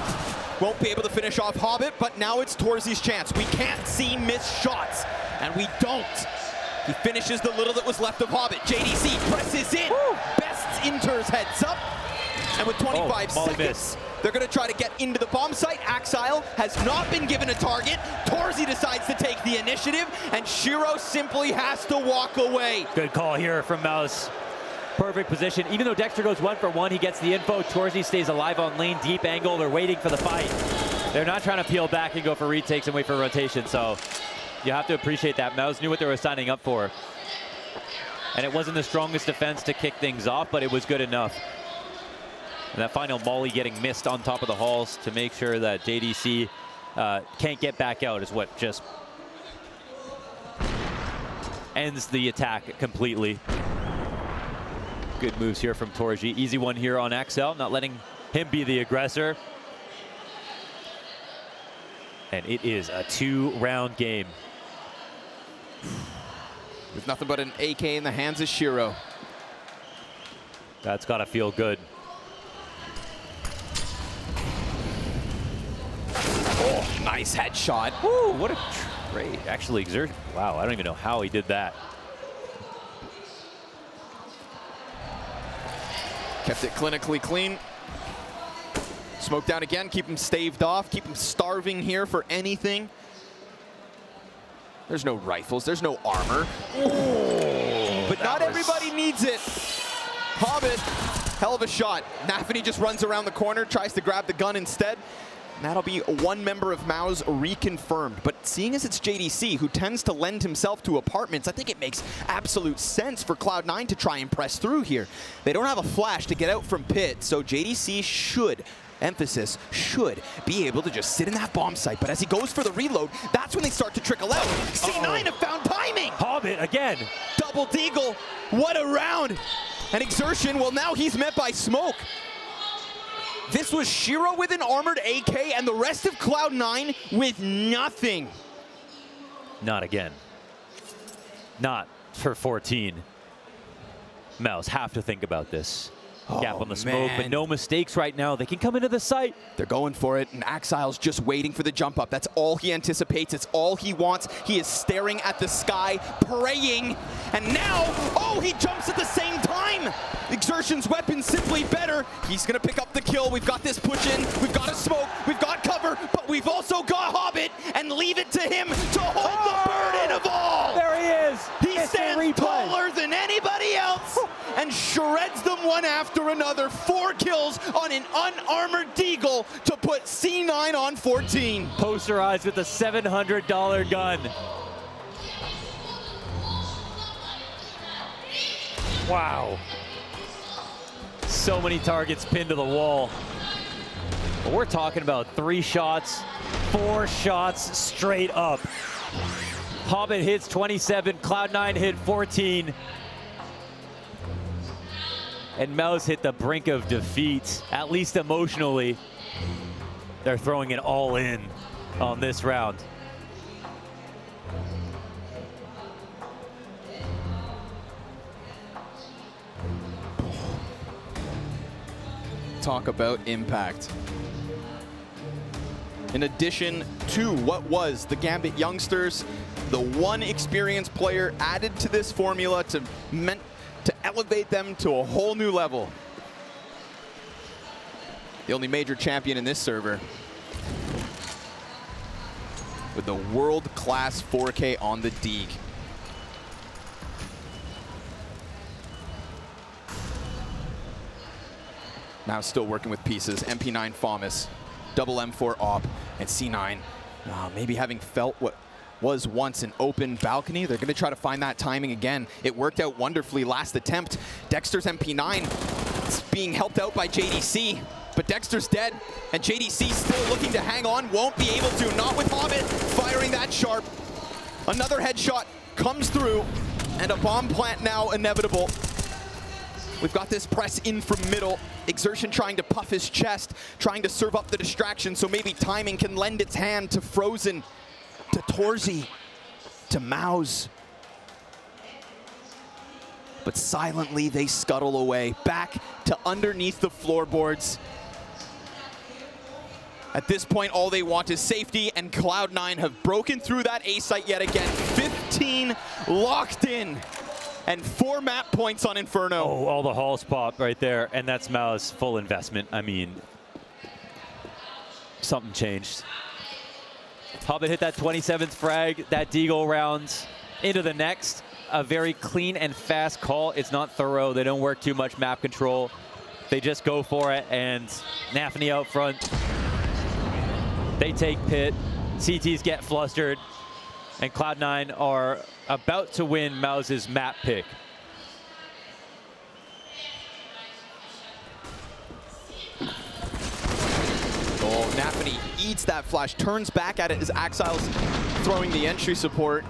Won't be able to finish off Hobbit, but now it's Torzy's chance. We can't see missed shots, and we don't. He finishes the little that was left of Hobbit. JDC presses in. Woo! Best enters heads up. And with 25 seconds, they're going to try to get into the bomb site. Axile has not been given a target. Torzy decides to take the initiative, and Shiro simply has to walk away. Good call here from Mouse. Perfect position. Even though Dexter goes 1 for 1, he gets the info. Torzy stays alive on lane, deep angle. They're waiting for the fight. They're not trying to peel back and go for retakes and wait for rotation, so you have to appreciate that. Mouse knew what they were signing up for. And it wasn't the strongest defense to kick things off, but it was good enough. And that final molly getting missed on top of the halls to make sure that JDC can't get back out is what just ends the attack completely. Good moves here from Torzy. Easy one here on Axel, not letting him be the aggressor. And it is a 2-round game. With nothing but an AK in the hands of Shiro. That's got to feel good. Oh, nice headshot. Woo, what a trade. Actually, exertion. Wow, I don't even know how he did that. Kept it clinically clean. Smoke down again, keep him staved off, keep him starving here for anything. There's no rifles, there's no armor. Oh, but not everybody needs it. Hobbit, hell of a shot. Nafany just runs around the corner, tries to grab the gun instead. And that'll be one member of Mao's reconfirmed. But seeing as it's JDC, who tends to lend himself to apartments, I think it makes absolute sense for Cloud9 to try and press through here. They don't have a flash to get out from pit, so JDC should, emphasis, should be able to just sit in that bomb site. But as he goes for the reload, that's when they start to trickle out. C9 have found timing. Hobbit again. Double deagle. What a round. And exertion, well, now he's met by smoke. This was Shiro with an armored AK and the rest of Cloud9 with nothing. Not again. Not for 14. Mouse have to think about this. Gap on the smoke, but no mistakes right now. They can come into the site. They're going for it, and Axile's just waiting for the jump up. That's all he anticipates. It's all he wants. He is staring at the sky, praying. And now, oh, he jumps at the same time. Exertion's weapon simply better. He's going to pick up the kill. We've got this push in. We've got a smoke. We've got cover. But we've also got Hobbit, and leave it to him to hold the burden of all. There he is. He stands taller than anybody else and shreds them one after another. 4 kills on an unarmored deagle to put C9 on 14. Posterized with a $700 gun. Wow. So many targets pinned to the wall. But we're talking about 3 shots, 4 shots straight up. Hobbit hits 27, Cloud9 hit 14. And Mouse hit the brink of defeat, at least emotionally. They're throwing it all in on this round. Talk about impact. In addition to what was the Gambit youngsters, the one experienced player added to this formula to elevate them to a whole new level. The only major champion in this server with the world-class 4K on the Deeg. Now still working with pieces. MP9 Famas, double M4 Op, and C9 maybe having felt what was once an open balcony. They're going to try to find that timing again. It worked out wonderfully last attempt. Dexter's MP9 is being helped out by JDC, but Dexter's dead, and JDC still looking to hang on, won't be able to. Not with Hobbit firing that sharp. Another headshot comes through, and a bomb plant now inevitable. We've got this press in from middle. Exertion trying to puff his chest, trying to serve up the distraction, so maybe timing can lend its hand to Frozen, to Torzy, to Maus. But silently they scuttle away, back to underneath the floorboards. At this point, all they want is safety, and Cloud9 have broken through that A site yet again. 15 locked in, and 4 map points on Inferno. Oh, all the halls pop right there, and that's Maus' full investment. I mean, something changed. Hobbit hit that 27th frag, that Deagle round into the next. A very clean and fast call. It's not thorough. They don't work too much map control. They just go for it, and Nafany out front. They take pit. CTs get flustered, and Cloud9 are about to win Maus' map pick. Oh, Nafany eats that flash, turns back at it as Axile's throwing the entry support.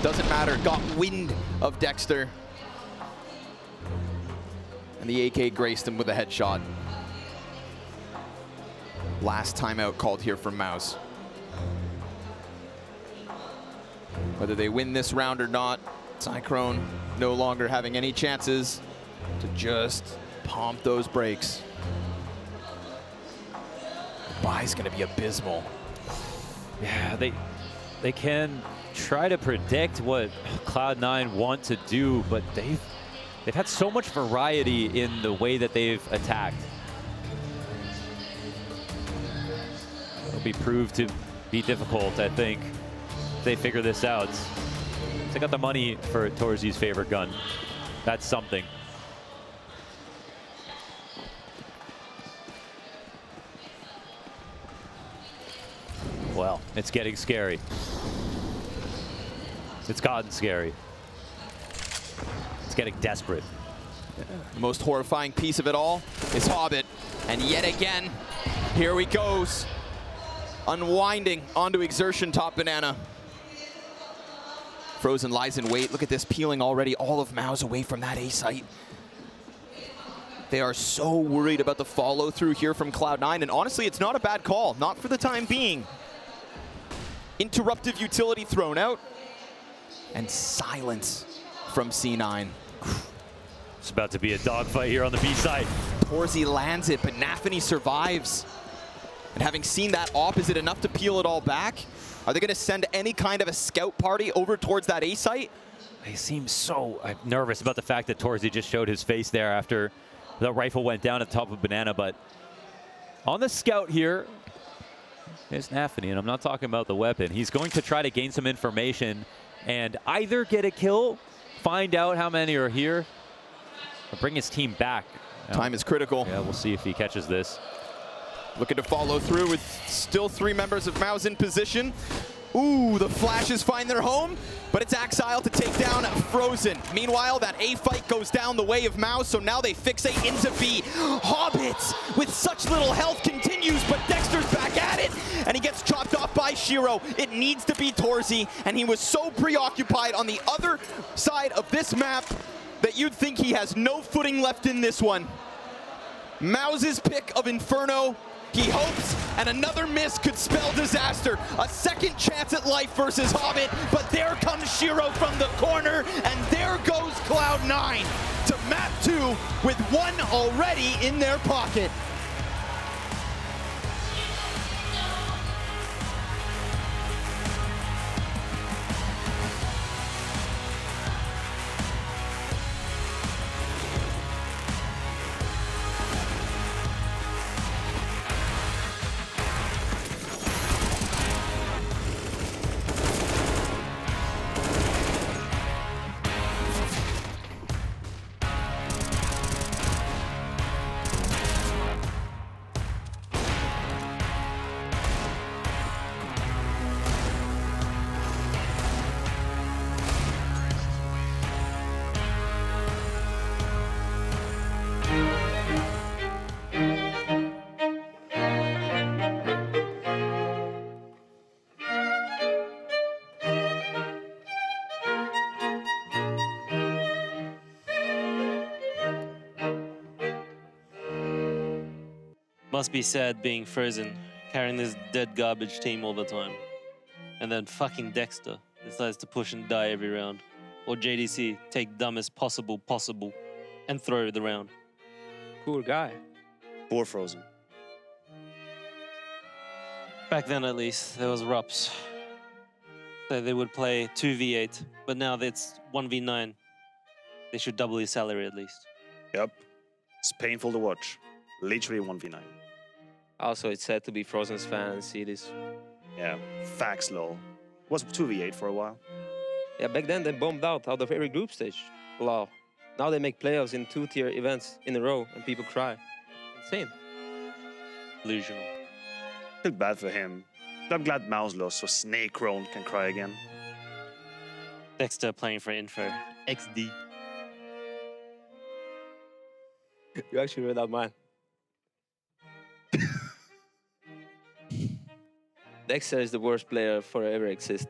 Doesn't matter, got wind of Dexter. And the AK graced him with a headshot. Last timeout called here from Maus. Whether they win this round or not, Cyclone no longer having any chances to just pump those brakes. The buy's gonna be abysmal. Yeah, they can try to predict what Cloud9 want to do, but they've had so much variety in the way that they've attacked. It'll be proved to be difficult, I think, if they figure this out. They got the money for Torzy's favorite gun. That's something. Well, it's getting scary. It's gotten scary. It's getting desperate. The most horrifying piece of it all is Hobbit. And yet again, here he goes. Unwinding onto Exertion top banana. Frozen lies in wait. Look at this, peeling already all of Maus away from that A site. They are so worried about the follow through here from Cloud9, and honestly, it's not a bad call, not for the time being. Interruptive utility thrown out, and silence from C9. It's about to be a dogfight here on the B side. Torzy lands it, but Nafany survives. And having seen that op, is it enough to peel it all back? Are they going to send any kind of a scout party over towards that A site? They seem so nervous about the fact that Torzy just showed his face there after the rifle went down at the top of Banana. But on the scout here is Nafany, and I'm not talking about the weapon. He's going to try to gain some information and either get a kill, find out how many are here, or bring his team back. Time is critical. Yeah, we'll see if he catches this. Looking to follow through with still 3 members of Maus in position. Ooh, the flashes find their home, but it's Axile to take down Frozen. Meanwhile, that A fight goes down the way of Maus, so now they fixate into B. Hobbit, with such little health, continues, but Dexter's back at it, and he gets chopped off by Shiro. It needs to be Torzy, and he was so preoccupied on the other side of this map that you'd think he has no footing left in this one. Maus' pick of Inferno. He hopes, and another miss could spell disaster. A second chance at life versus Hobbit, but there comes Shiro from the corner, and there goes Cloud9 to map 2 with 1 already in their pocket. Must be sad being frozen, carrying this dead garbage team all the time. And then fucking Dexter decides to push and die every round. Or JDC, take dumbest possible, and throw the round. Poor guy. Poor Frozen. Back then, at least, there was RUPS. So they would play 2v8, but now it's 1v9. They should double his salary at least. Yep. It's painful to watch. Literally 1v9. Also, it's sad to be Frozen's fan and see this. Yeah, facts lol. Was 2v8 for a while. Yeah, back then they bombed out of every group stage. Lol. Now they make playoffs in 2-tier events in a row and people cry. Insane. Delusional. Feel bad for him. I'm glad Mouse lost so Snake Crone can cry again. Dexter playing for Info. XD. You actually read out mine. Dexter is the worst player for ever exist.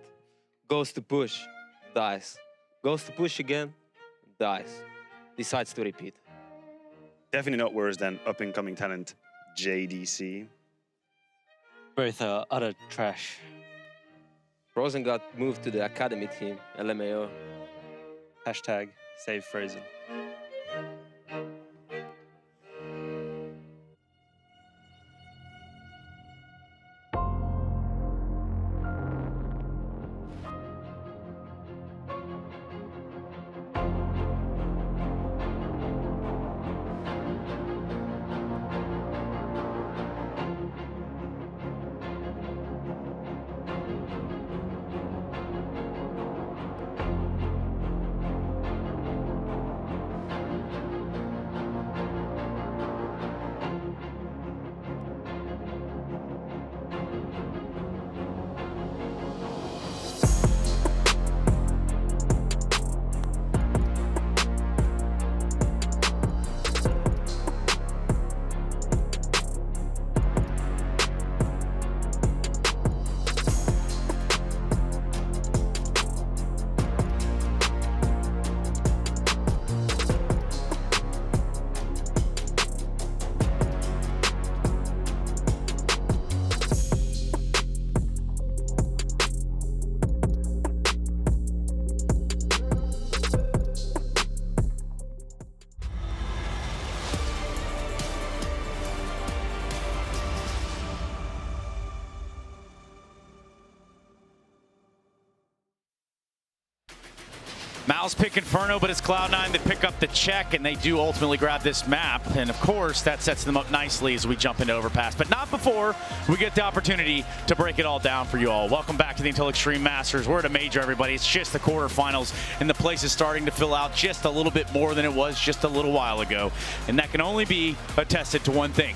Goes to push, dies. Goes to push again, dies. Decides to repeat. Definitely not worse than up-and-coming talent JDC. Both are utter trash. Frozen got moved to the academy team, LMAO. Hashtag save Frozen. Mal's pick Inferno, but it's Cloud9 that pick up the check, and they do ultimately grab this map. And of course, that sets them up nicely as we jump into Overpass, but not before we get the opportunity to break it all down for you all. Welcome back to the Intel Extreme Masters. We're at a major, everybody. It's just the quarterfinals, and the place is starting to fill out just a little bit more than it was just a little while ago. And that can only be attested to one thing: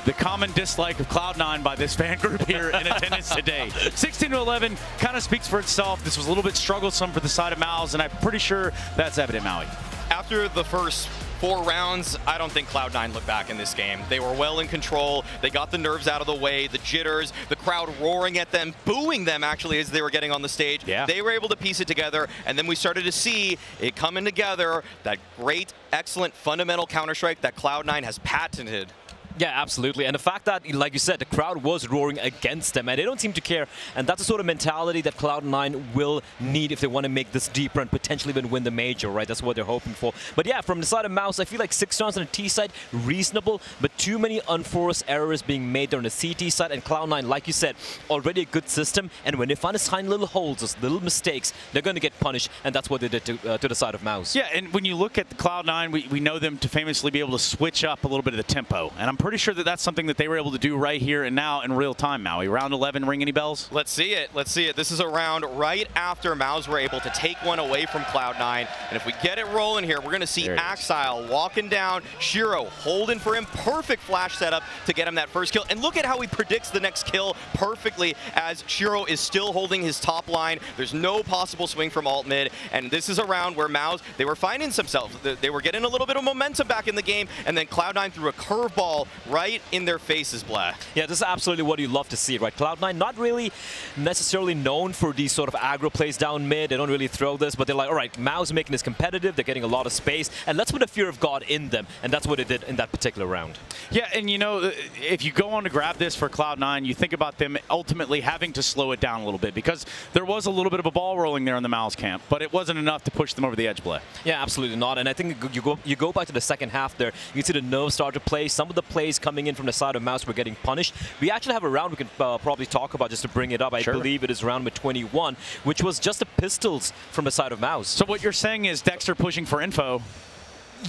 the common dislike of Cloud9 by this fan group here in attendance today. 16-11 kind of speaks for itself. This was a little bit strugglesome for the side of Mouse, and I'm pretty sure that's evident, Maui. After the first 4 rounds, I don't think Cloud9 looked back in this game. They were well in control. They got the nerves out of the way, the jitters, the crowd roaring at them, booing them actually as they were getting on the stage. Yeah. They were able to piece it together, and then we started to see it coming together, that great, excellent, fundamental Counter-Strike that Cloud9 has patented. Yeah, absolutely. And the fact that, like you said, the crowd was roaring against them, and they don't seem to care. And that's the sort of mentality that Cloud9 will need if they want to make this deeper and potentially even win the major, right? That's what they're hoping for. But yeah, from the side of Mouse, I feel like 6 rounds on the T side, reasonable, but too many unforced errors being made there on the CT side. And Cloud9, like you said, already a good system. And when they find those tiny little holes, those little mistakes, they're going to get punished. And that's what they did to the side of Mouse. Yeah, and when you look at the Cloud9, we know them to famously be able to switch up a little bit of the tempo. And I'm pretty sure that that's something that they were able to do right here and now in real time, Maui. Round 11, ring any bells? Let's see it. Let's see it. This is a round right after Mouse were able to take one away from Cloud9. And if we get it rolling here, we're going to see Axile walking down, Shiro holding for him. Perfect flash setup to get him that first kill. And look at how he predicts the next kill perfectly as Shiro is still holding his top line. There's no possible swing from alt mid. And this is a round where Mouse, they were finding themselves. They were getting a little bit of momentum back in the game. And then Cloud9 threw a curveball right in their faces, Blair. Yeah, this is absolutely what you love to see, right? Cloud9 not really necessarily known for these sort of aggro plays down mid. They don't really throw this, but they're like, all right, Mao's making this competitive. They're getting a lot of space, and let's put a fear of God in them, and that's what they did in that particular round. Yeah, and you know, if you go on to grab this for Cloud9, you think about them ultimately having to slow it down a little bit because there was a little bit of a ball rolling there in the Mouse camp, but it wasn't enough to push them over the edge, Blair. Yeah, absolutely not. And I think you go back to the second half there, you can see the nerves start to play. Some of the plays coming in from the side of Mouse were getting punished. We actually have a round we can probably talk about just to bring it up. I believe it is round with 21, which was just the pistols from the side of Mouse. So what you're saying is Dexter pushing for info.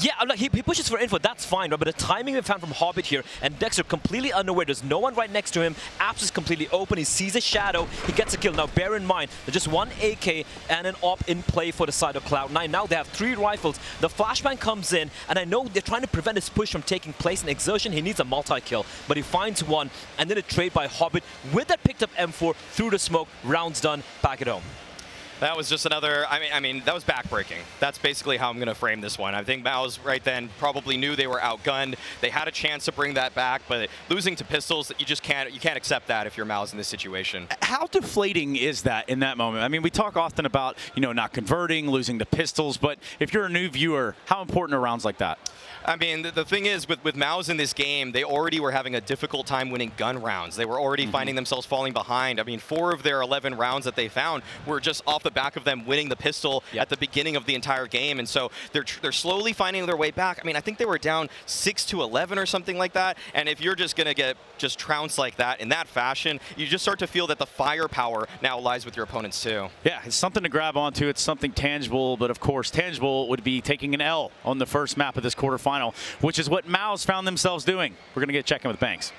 Yeah, he pushes for info, that's fine, right? But the timing we found from Hobbit here, and Dexter completely unaware, there's no one right next to him, Apps is completely open, he sees a shadow, he gets a kill. Now bear in mind, there's just one AK and an AWP in play for the side of Cloud9. Now they have 3 rifles, the flashbang comes in, and I know they're trying to prevent his push from taking place in Exertion. He needs a multi-kill, but he finds one, and then a trade by Hobbit with that picked up M4 through the smoke, rounds done, back at home. That was just another, I mean, that was backbreaking. That's basically how I'm going to frame this one. I think Mao's right then probably knew they were outgunned. They had a chance to bring that back, but losing to pistols, you can't accept that if you're Mao's in this situation. How deflating is that in that moment? I mean, we talk often about, you know, not converting, losing to pistols, but if you're a new viewer, how important are rounds like that? I mean, the thing is, with Mao's in this game, they already were having a difficult time winning gun rounds. They were already finding themselves falling behind. I mean, 4 of their 11 rounds that they found were just off the back of them winning the pistol at the beginning of the entire game. And so they're slowly finding their way back. I mean, I think they were down 6-11 or something like that. And if you're just going to get just trounced like that in that fashion, you just start to feel that the firepower now lies with your opponents too. Yeah, it's something to grab onto. It's something tangible. But of course, tangible would be taking an L on the first map of this quarterfinal, which is what Mao's found themselves doing. We're going to get checking with Banks.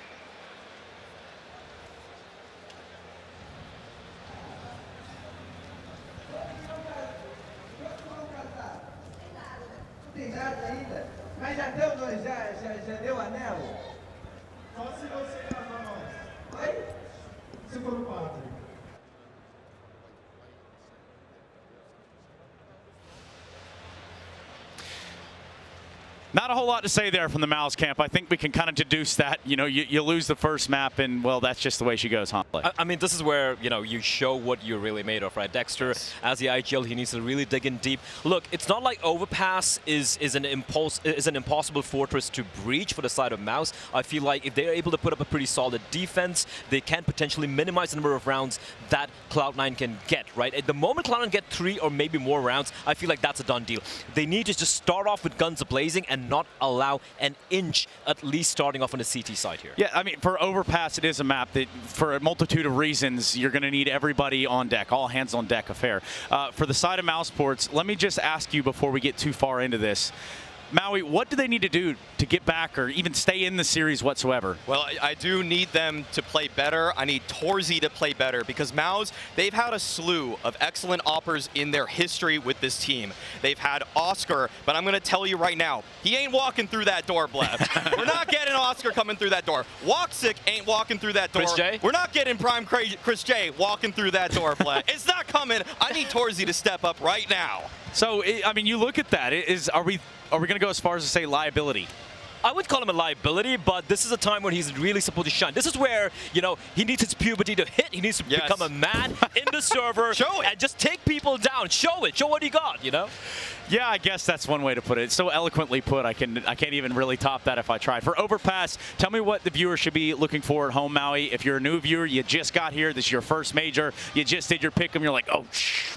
Not a whole lot to say there from the Mouse camp. I think we can kind of deduce that. You know, you lose the first map, and, well, that's just the way she goes, huh? I mean, this is where, you know, you show what you're really made of, right? Dexter, as the IGL, he needs to really dig in deep. Look, it's not like Overpass is an impossible fortress to breach for the side of Mouse. I feel like if they're able to put up a pretty solid defense, they can potentially minimize the number of rounds that Cloud9 can get, right? At the moment Cloud9 get 3 or maybe more rounds, I feel like that's a done deal. They need to just start off with guns a-blazing and not allow an inch, at least starting off on the CT side here. Yeah, I mean, for Overpass, it is a map that, for a multitude of reasons, you're going to need everybody on deck, all hands on deck affair. For the side of Mouseports, let me just ask you before we get too far into this, Maui, what do they need to do to get back or even stay in the series whatsoever? Well, I do need them to play better. I need Torzy to play better because Maus, they've had a slew of excellent oppers in their history with this team. They've had Oscar, but I'm going to tell you right now, he ain't walking through that door, Blev. We're not getting Oscar coming through that door. Woxic ain't walking through that door. Chris J? We're not getting Prime Chris J walking through that door, Blev. It's not coming. I need Torzy to step up right now. So, I mean, you look at that. Are we going to go as far as to say liability? I would call him a liability, but this is a time when he's really supposed to shine. This is where, you know, he needs his puberty to hit. He needs to become a man in the server. Show it. And just take people down. Show it. Show what he got, you know? Yeah, I guess that's one way to put it. It's so eloquently put, I can't even really top that if I tried. For Overpass, tell me what the viewer should be looking for at home, Maui. If you're a new viewer, you just got here, this is your first major, you just did your pick 'em, you're like, oh,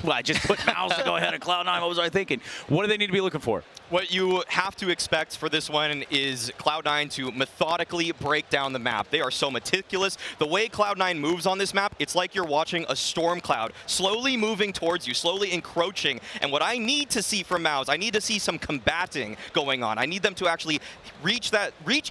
well, I just put Mouse to go ahead of Cloud9. What was I thinking? What do they need to be looking for? What you have to expect for this one is Cloud9 to methodically break down the map. They are so meticulous. The way Cloud9 moves on this map, it's like you're watching a storm cloud slowly moving towards you, slowly encroaching. And what I need to see from Mouse, I need to see some combating going on. I need them to actually reach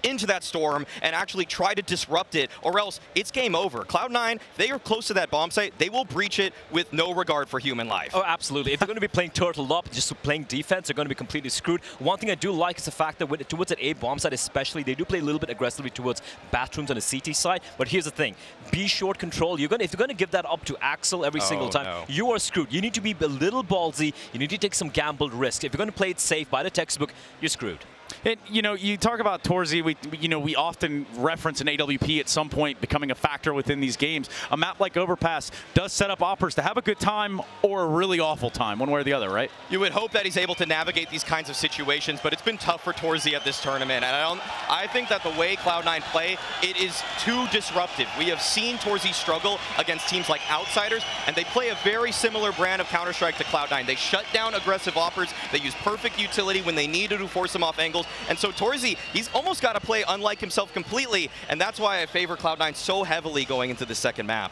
into that storm and actually try to disrupt it, or else it's game over. Cloud9, if they are close to that bomb site, they will breach it with no regard for human life. Oh, absolutely. If they're going to be playing turtle up, just playing defense, they're going to be completely screwed. One thing I do like is the fact that towards that A bomb side especially, they do play a little bit aggressively towards bathrooms on the CT side. But here's the thing. Be short control. If you're going to give that up to Axel every single time, you are screwed. You need to be a little ballsy. You need to take some gambled risks. If you're going to play it safe by the textbook, you're screwed. And, you know, you talk about Torzy, we often reference an AWP at some point becoming a factor within these games. A map like Overpass does set up Oppers to have a good time or a really awful time, one way or the other, right? You would hope that he's able to navigate these kinds of situations, but it's been tough for Torzy at this tournament. And I think that the way Cloud9 play, it is too disruptive. We have seen Torzy struggle against teams like Outsiders, and they play a very similar brand of Counter-Strike to Cloud9. They shut down aggressive Oppers, they use perfect utility when they needed to force them off angles. And so Torzy, he's almost got to play unlike himself completely, and that's why I favor Cloud9 so heavily going into the second map.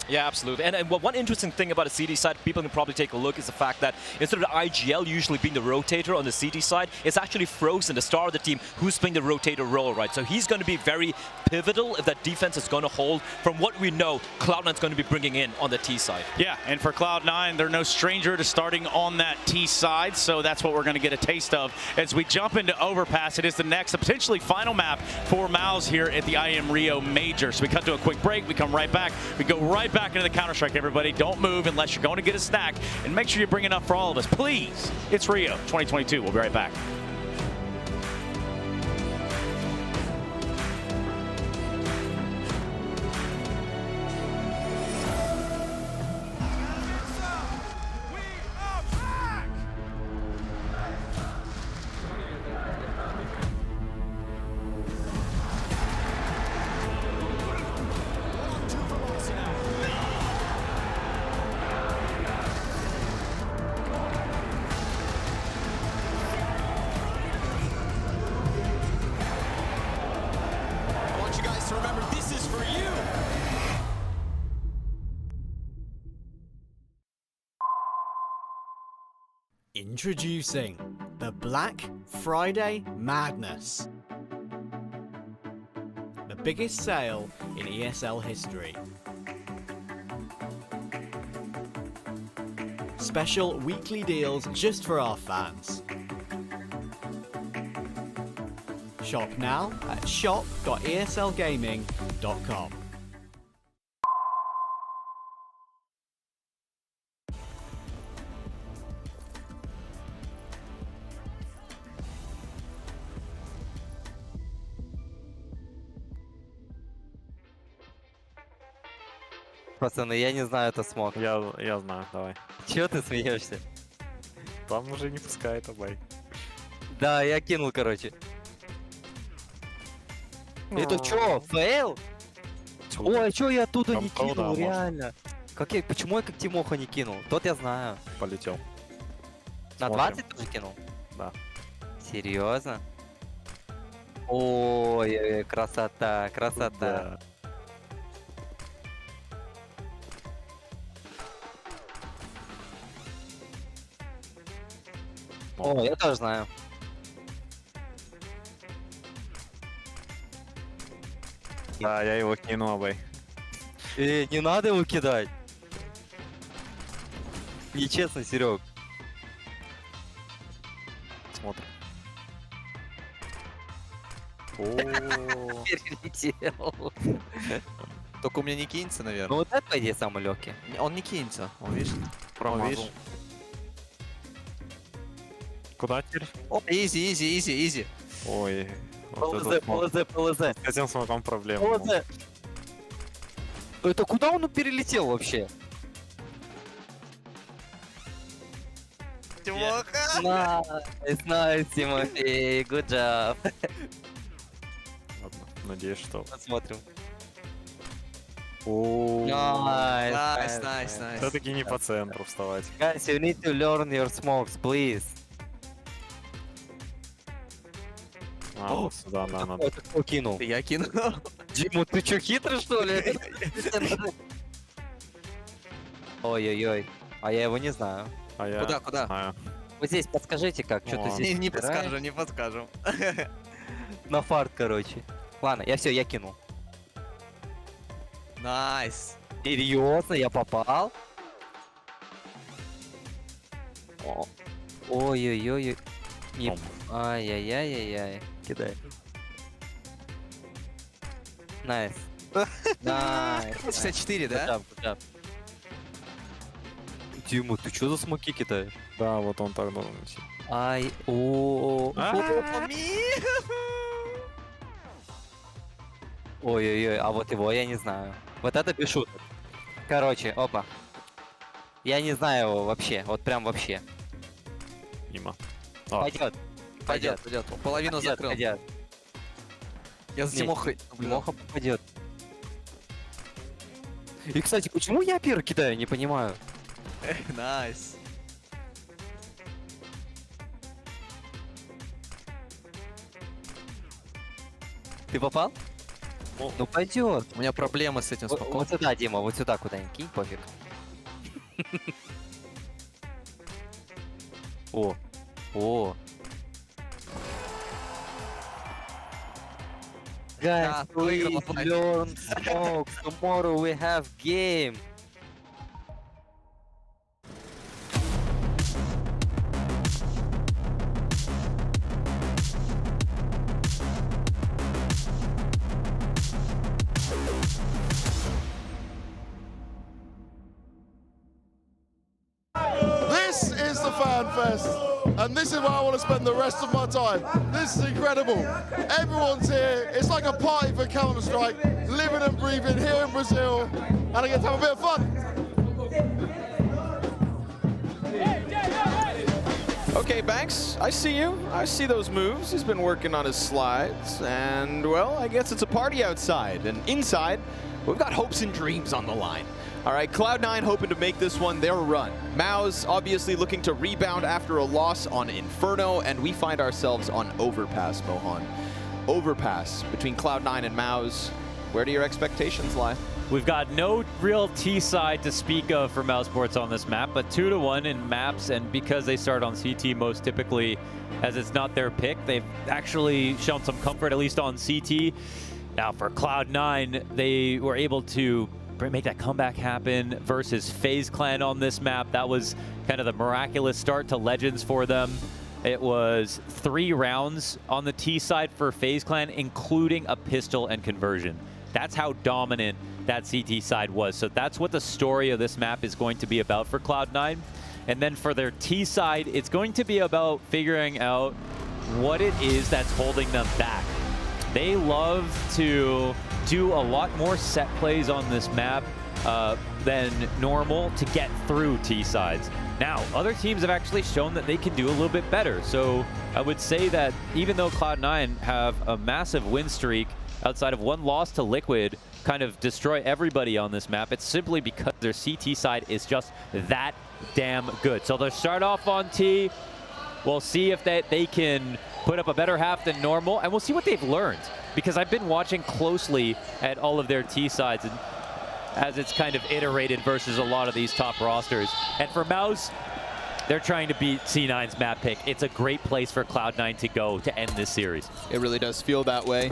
Yeah, absolutely. And one interesting thing about the CD side, people can probably take a look, is the fact that instead of the IGL usually being the rotator on the CD side, it's actually Frozen, the star of the team, who's playing the rotator role, right? So he's going to be very pivotal if that defense is going to hold. From what we know, Cloud9's going to be bringing in on the T side. Yeah, and for Cloud9, they're no stranger to starting on that T side, so that's what we're going to get a taste of as we jump into Overpass. It is the next, potentially final map for Mouse here at the IEM Rio Major. So we cut to a quick break, we come right back, we go right back into the Counter-Strike, everybody. Don't move unless you're going to get a snack, and make sure you bring enough for all of us, please. It's Rio 2022. We'll be right back. Introducing the Black Friday Madness. The biggest sale in ESL history. Special weekly deals just for our fans. Shop now at shop.eslgaming.com. Пацаны, я не знаю, это смог. Я знаю, давай. Чего ты смеешься? Там уже не пускает обай. Да, я кинул, короче. Это чё, фейл? Ой, а чё я оттуда не кинул, реально? Почему я как Тимоха не кинул? Тот я знаю. Полетел. На 20 тоже кинул? Да. Серьезно? Ой, красота, красота. Да. О, я тоже знаю. Да, я его кину, обай. Не надо его кидать. Нечестно, Серег. Смотрим. Перелетел. Только у меня не кинется, наверное. Ну вот это, по идее, самый легкий. Он не кинется, он, видишь? Промазал. Куда теперь? О, изи. Ой. ПЛЗ. С этим смоком проблема. ПЛЗ. Это куда он перелетел вообще? Тимоха! Найс, Тимофей, good job. Ладно, надеюсь, что... Посмотрим. Найс. Все-таки не по центру вставать. Guys, you need to learn your smokes, please. Вот сюда надо. Кто кинул? Я кинул. Дима, ты чё, хитрый, что ли? Ой-ой-ой. А я его не знаю. А я Куда? знаю. Вот здесь подскажите, как, что-то здесь Не подскажем. На фарт, короче. Ладно, я кинул. Найс. Серьезно, я попал? Ой-ой-ой. Ай-яй-яй-яй-яй. Кидай. Найс. Найс. 64, да? Good job. Тима, ты что за смоки кидаешь? Да, вот он так должен идти. Ай, о. Ой-ой-ой, а вот его я не знаю. Вот это без шуток. Короче, опа. Я не знаю его вообще, вот прям вообще. Мимо. Пойдет. Пойдет. Половину закрыл. Пойдет. Я за Тимохой. Тимоха попадет. И, кстати, почему я первый кидаю, не понимаю. Найс. Ты попал? Ну пойдет. У меня проблемы с этим спокойно. Вот сюда, Дима, вот сюда куда-нибудь кинь, пофиг. О, о. Guys, please learn smoke. Tomorrow we have game. This is the Fan Fest, and this is where I want to spend the rest of my time. This is incredible. Everyone's here. It's like a party for Counter-Strike, living and breathing here in Brazil, and I get to have a bit of fun. Okay, Banks, I see you. I see those moves. He's been working on his slides. And, well, I guess it's a party outside. And inside, we've got hopes and dreams on the line. All right, Cloud9 hoping to make this one their run. Mao's obviously looking to rebound after a loss on Inferno, and we find ourselves on Overpass, Mohan. Overpass between Cloud9 and Mao's. Where do your expectations lie? We've got no real T-side to speak of for Mousesports on this map, but 2-1 in maps, and because they start on CT most typically, as it's not their pick, they've actually shown some comfort, at least on CT. Now for Cloud9, they were able to make that comeback happen versus FaZe Clan on this map. That was kind of the miraculous start to Legends for them. It was 3 rounds on the T side for FaZe Clan, including a pistol and conversion. That's how dominant that CT side was. So that's what the story of this map is going to be about for Cloud9. And then for their T side, it's going to be about figuring out what it is that's holding them back. They love to do a lot more set plays on this map than normal to get through T sides. Now, other teams have actually shown that they can do a little bit better. So I would say that even though Cloud9 have a massive win streak, outside of 1 loss to Liquid, kind of destroy everybody on this map, it's simply because their CT side is just that damn good. So they'll start off on T. We'll see if they can put up a better half than normal, and we'll see what they've learned. Because I've been watching closely at all of their T sides, and as it's kind of iterated versus a lot of these top rosters. And for Mouse, they're trying to beat C9's map pick. It's a great place for Cloud9 to go to end this series. It really does feel that way.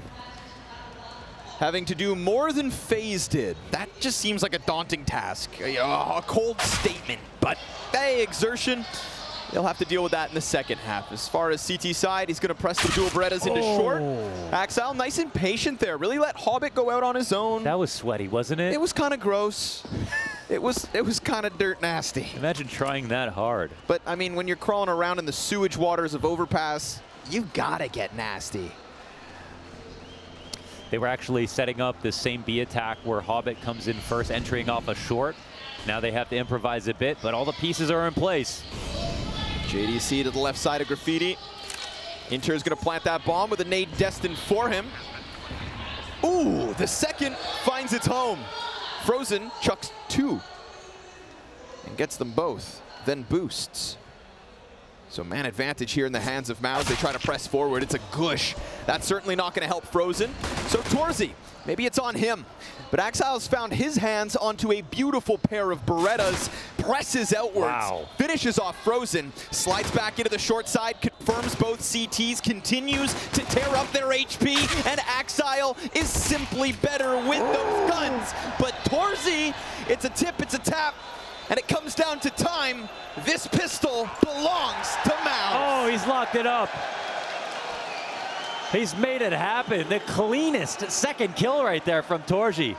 Having to do more than FaZe did. That just seems like a daunting task. A cold statement, but hey, exertion. They'll have to deal with that in the second half. As far as CT side, he's going to press the dual Berettas into short. Axile, nice and patient there. Really let Hobbit go out on his own. That was sweaty, wasn't it? It was kind of gross. It was kind of dirt nasty. Imagine trying that hard. But, I mean, when you're crawling around in the sewage waters of Overpass, you gotta get nasty. They were actually setting up this same B attack where Hobbit comes in first, entering off a short. Now they have to improvise a bit, but all the pieces are in place. JDC to the left side of Graffiti. Inter's gonna plant that bomb with a nade destined for him. Ooh, the second finds its home. Frozen chucks 2 and gets them both, then boosts. So man advantage here in the hands of Mouse. They try to press forward. It's a gush. That's certainly not going to help Frozen. So Torzy, maybe it's on him. But Axile's found his hands onto a beautiful pair of Berettas, presses outwards, finishes off Frozen, slides back into the short side, confirms both CTs, continues to tear up their HP, and Axile is simply better with those guns. But Torzy, it's a tip, it's a tap, and it comes down to time. This pistol belongs to Mouse. Oh, he's locked it up. He's made it happen. The cleanest second kill right there from Torzy.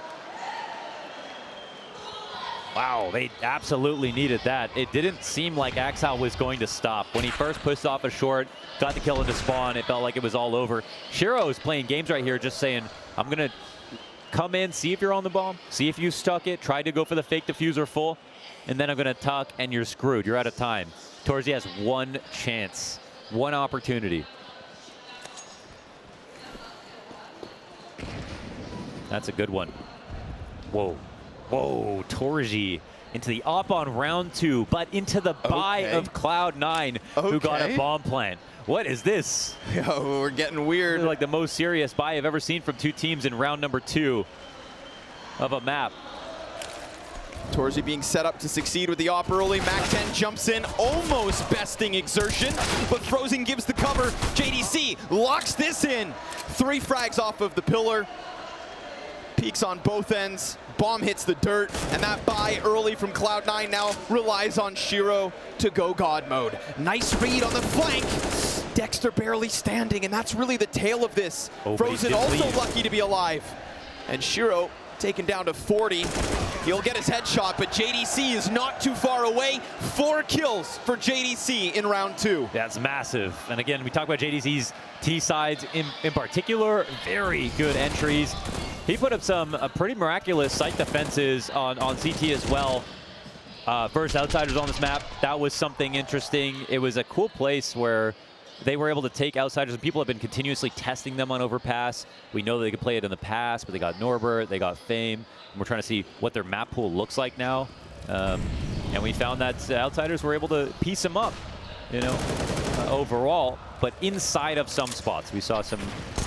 Wow, they absolutely needed that. It didn't seem like Axel was going to stop. When he first pushed off a short, got the kill into spawn, it felt like it was all over. Shiro is playing games right here, just saying, I'm going to come in, see if you're on the bomb, see if you stuck it, try to go for the fake diffuser full, and then I'm going to tuck, and you're screwed. You're out of time. Torzy has one chance, one opportunity. That's a good one. Whoa. Whoa, Torzy into the op on round 2, but into the buy of Cloud9, who got a bomb plant. What is this? Yo, we're getting weird. This is like the most serious buy I've ever seen from 2 teams in round number 2 of a map. Torzy being set up to succeed with the op early. Mac-10 jumps in, almost besting Exertion, but Frozen gives the cover. JDC locks this in. 3 frags off of the pillar. Peaks on both ends. Bomb hits the dirt, and that buy early from Cloud9 now relies on Shiro to go God mode. Nice read on the flank. Dexter barely standing, and that's really the tail of this. Frozen also lucky to be alive. And Shiro taken down to 40. He'll get his headshot, but JDC is not too far away. 4 kills for JDC in round 2. That's massive. And again, we talk about JDC's T-sides in particular. Very good entries. He put up some pretty miraculous site defenses on CT as well. First Outsiders on this map, that was something interesting. It was a cool place where they were able to take Outsiders, and people have been continuously testing them on Overpass. We know they could play it in the past, but they got Norbert, they got Fame, and we're trying to see what their map pool looks like now. And we found that Outsiders were able to piece them up, you know, overall. But inside of some spots, we saw some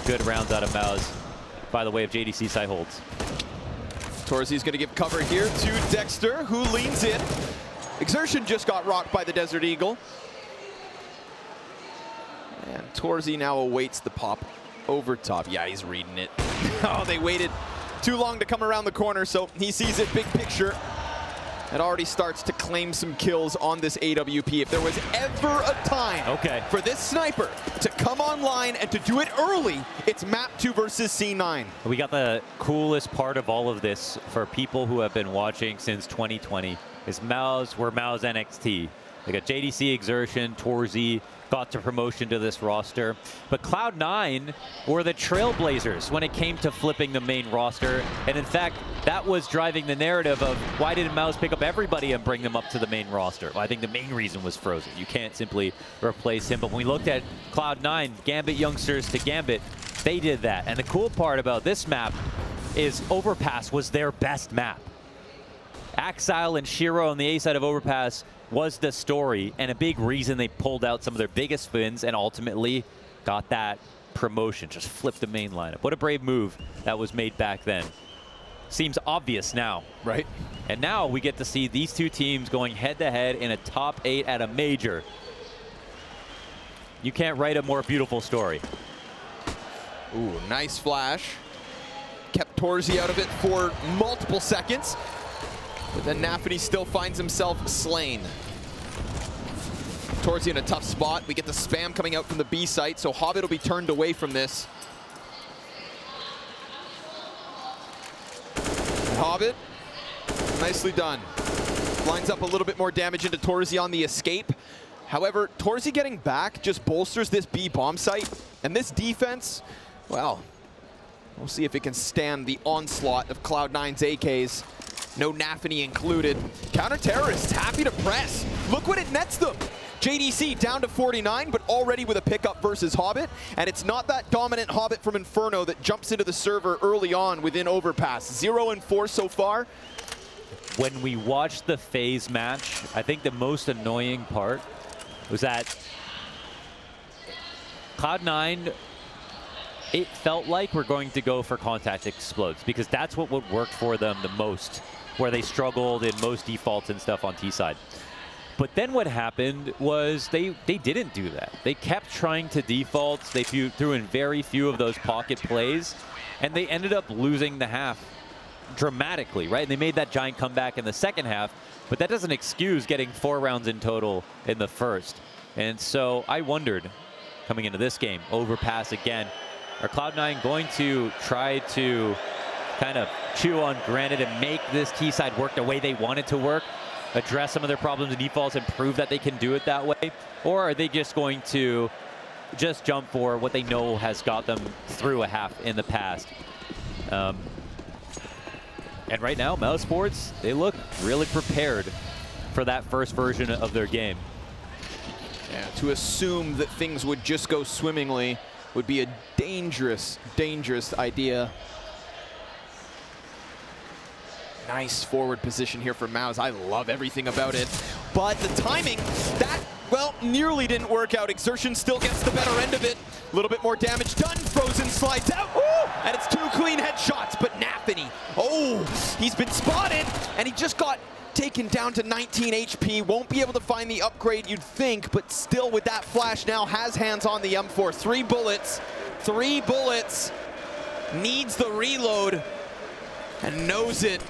good rounds out of Mouse by the way of JDC side holds. Torzy's going to give cover here to Dexter, who leans in. Exertion just got rocked by the Desert Eagle. And Torzy now awaits the pop over top. Yeah, he's reading it. Oh, they waited too long to come around the corner, so he sees it big picture. It already starts to claim some kills on this AWP. If there was ever a time for this sniper to come online and to do it early, it's map 2 versus C9. We got the coolest part of all of this for people who have been watching since 2020 is Mouse, we're Mouse NXT. They got JDC, Exertion, Torzy, got to promotion to this roster. But Cloud9 were the trailblazers when it came to flipping the main roster. And in fact, that was driving the narrative of why didn't Mouse pick up everybody and bring them up to the main roster? Well, I think the main reason was Frozen. You can't simply replace him. But when we looked at Cloud9, Gambit youngsters to Gambit, they did that. And the cool part about this map is Overpass was their best map. Axile and Shiro on the A side of Overpass was the story, and a big reason they pulled out some of their biggest wins and ultimately got that promotion. Just flipped the main lineup. What a brave move that was made back then. Seems obvious now. Right. And now we get to see these 2 teams going head-to-head in a top 8 at a major. You can't write a more beautiful story. Ooh, nice flash. Kept Torzy out of it for multiple seconds. But then Nafany still finds himself slain. Torzy in a tough spot. We get the spam coming out from the B site, so Hobbit will be turned away from this. Hobbit, nicely done. Lines up a little bit more damage into Torzy on the escape. However, Torzy getting back just bolsters this B bomb site, and this defense, well, we'll see if it can stand the onslaught of Cloud9's AKs. No Nafany included. Counter-terrorists happy to press. Look what it nets them. JDC down to 49, but already with a pickup versus Hobbit. And it's not that dominant Hobbit from Inferno that jumps into the server early on within Overpass. 0-4 so far. When we watched the FaZe match, I think the most annoying part was that Cloud9, it felt like we're going to go for contact explodes because that's what would work for them the most, where they struggled in most defaults and stuff on T-side. But then what happened was they didn't do that. They kept trying to default. They threw in very few of those pocket plays, and they ended up losing the half dramatically, right? And they made that giant comeback in the second half, but that doesn't excuse getting 4 rounds in total in the first. And so I wondered, coming into this game, Overpass again, are Cloud9 going to try to kind of chew on granite and make this T side work the way they want it to work, address some of their problems and defaults and prove that they can do it that way? Or are they just going to just jump for what they know has got them through a half in the past? And right now, Mousesports, they look really prepared for that first version of their game. Yeah, to assume that things would just go swimmingly would be a dangerous, dangerous idea. Nice forward position here for Maus. I love everything about it. But the timing, that, well, nearly didn't work out. Exertion still gets the better end of it. A little bit more damage done. Frozen slides out. Woo! And it's 2 clean headshots. But Nafany, oh, he's been spotted. And he just got taken down to 19 HP. Won't be able to find the upgrade you'd think. But still with that flash now has hands on the M4. 3 bullets. 3 bullets. Needs the reload. And knows it.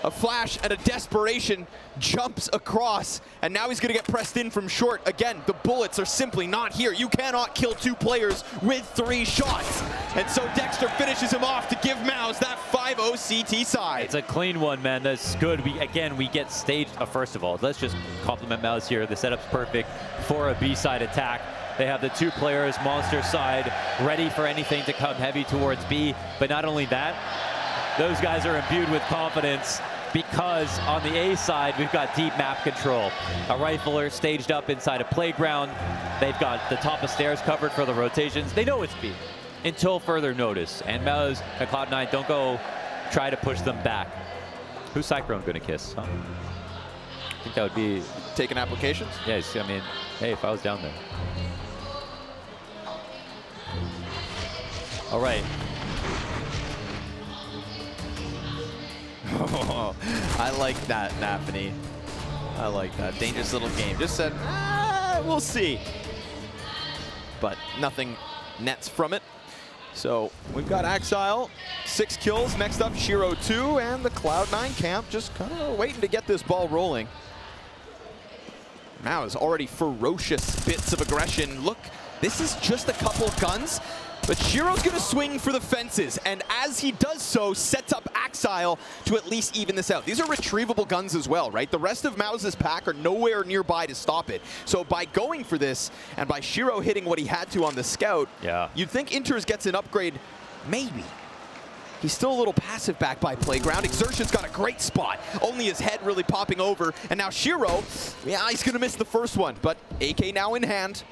A flash and a desperation jumps across, and now he's going to get pressed in from short. Again, the bullets are simply not here. You cannot kill 2 players with 3 shots. And so Dexter finishes him off to give Maus that 5-0 CT side. It's a clean one, man. That's good. We get staged. First of all, let's just compliment Maus here. The setup's perfect for a B-side attack. They have the 2 players, Monster side, ready for anything to come heavy towards B. But not only that, those guys are imbued with confidence, because on the A side, we've got deep map control. A rifler staged up inside a playground. They've got the top of stairs covered for the rotations. They know it's B until further notice. And Maus and Cloud9 don't go try to push them back. Who's Cyclone gonna kiss? Huh? I think that would be... Taking applications? Yes, I mean, hey, if I was down there. All right. Oh, I like that, Nafany. I like that. Dangerous little game. Just said, we'll see. But nothing nets from it. So we've got Axile, 6 kills. Next up, Shiro 2, and the Cloud9 camp just kind of waiting to get this ball rolling. Maus already ferocious bits of aggression. Look, this is just a couple guns. But Shiro's going to swing for the fences, and as he does so, sets up Axile to at least even this out. These are retrievable guns as well, right? The rest of Maus's pack are nowhere nearby to stop it. So by going for this, and by Shiro hitting what he had to on the scout, you'd think Inters gets an upgrade, maybe. He's still a little passive back by Playground. Exertion's got a great spot. Only his head really popping over. And now Shiro, yeah, he's going to miss the first one, but AK now in hand.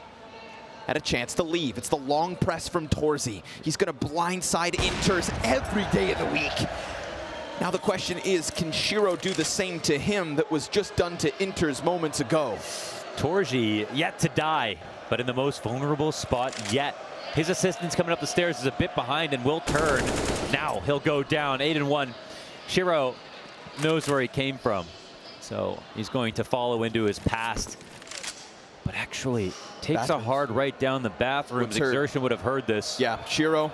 Had a chance to leave. It's the long press from Torzy. He's going to blindside Inters every day of the week. Now the question is, can Shiro do the same to him that was just done to Inters moments ago? Torzy yet to die, but in the most vulnerable spot yet. His assistant's coming up the stairs is a bit behind and will turn. Now he'll go down 8-1. Shiro knows where he came from, so he's going to follow into his past. But actually takes a hard right down the bathroom. Exertion would have heard this. Yeah, Shiro.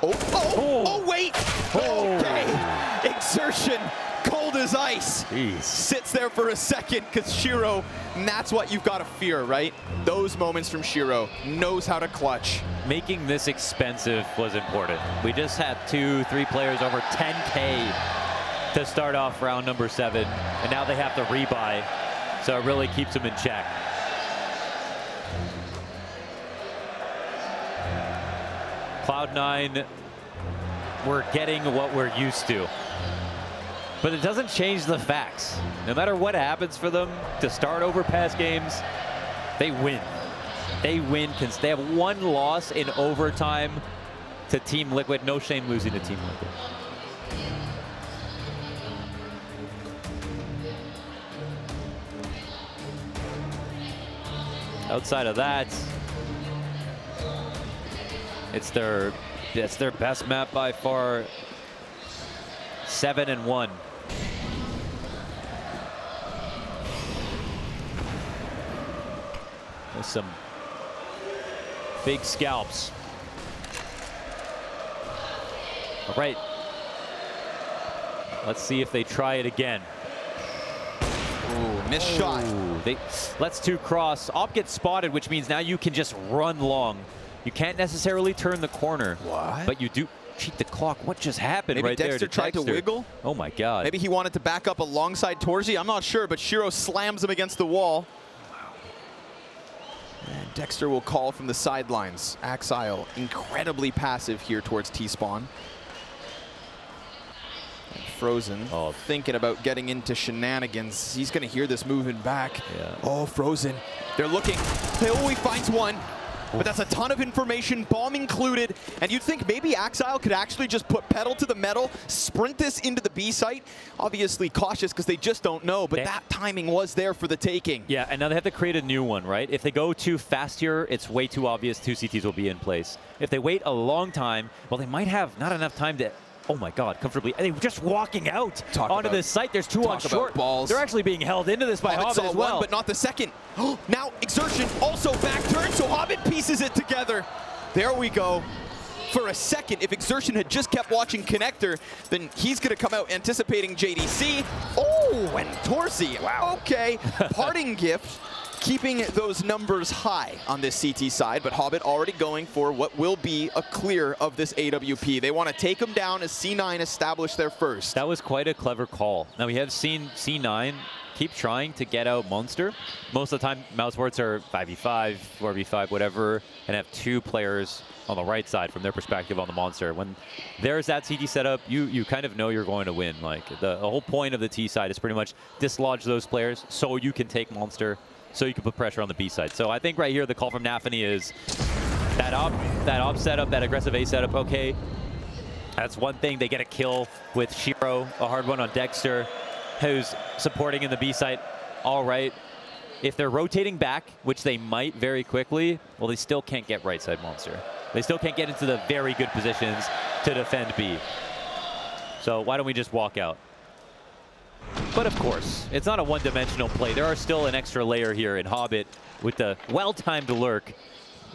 Oh, wait! Okay, Exertion, cold as ice. Jeez. Sits there for a second, because Shiro, and that's what you've got to fear, right? Those moments from Shiro, knows how to clutch. Making this expensive was important. We just had 2-3 players over 10K to start off round number 7, and now they have to rebuy, so it really keeps them in check. Cloud9, we're getting what we're used to. But it doesn't change the facts. No matter what happens for them to start over past games, they win. They win because they have 1 loss in overtime to Team Liquid. No shame losing to Team Liquid. Outside of that, it's their best map by far. 7-1. There's some big scalps. All right. Let's see if they try it again. Ooh, missed shot. Let's 2 cross. Op gets spotted, which means now you can just run long. You can't necessarily turn the corner. What? But you do. cheat the clock. What just happened Maybe right Dexter there? tried to wiggle? Oh my God. Maybe he wanted to back up alongside Torzy. I'm not sure, but Shiro slams him against the wall. And Dexter will call from the sidelines. Axile incredibly passive here towards T-Spawn. Frozen thinking about getting into shenanigans. He's going to hear this moving back. Yeah. Oh, Frozen. They're looking. Oh, he finds one. But that's a ton of information, bomb included. And you'd think maybe Axile could actually just put pedal to the metal, sprint this into the B site. Obviously cautious because they just don't know, but that timing was there for the taking. Yeah, and now they have to create a new one, right? If they go too fast here, it's way too obvious 2 CTs will be in place. If they wait a long time, well, they might have not enough time to, oh my God, comfortably. And they're just walking out onto this site. There's 2 on short. Balls. They're actually being held into this by Hobbit as well. One, but not the second. Now Exertion also back turn, so Hobbit pieces it together. There we go. For a second, if Exertion had just kept watching Connector, then he's going to come out anticipating JDC. Oh, and Torzy. Wow. Okay. Parting gift. Keeping those numbers high on this CT side, but Hobbit already going for what will be a clear of this AWP. They want to take them down as C9 establish their first. That was quite a clever call. Now we have seen C9 keep trying to get out Monster. Most of the time, Mousesports are 5v5, 4v5, whatever, and have 2 players on the right side from their perspective on the Monster. When there's that CT setup, you kind of know you're going to win. Like the whole point of the T side is pretty much dislodge those players so you can take Monster, so you can put pressure on the B side. So I think right here the call from Nafany is that op setup, that aggressive A setup, okay. That's one thing. They get a kill with Shiro, a hard one on Dexter, who's supporting in the B site. All right. If they're rotating back, which they might very quickly, well, they still can't get right side Monster. They still can't get into the very good positions to defend B. So why don't we just walk out? But of course, it's not a one-dimensional play. There are still an extra layer here in Hobbit with the well-timed lurk.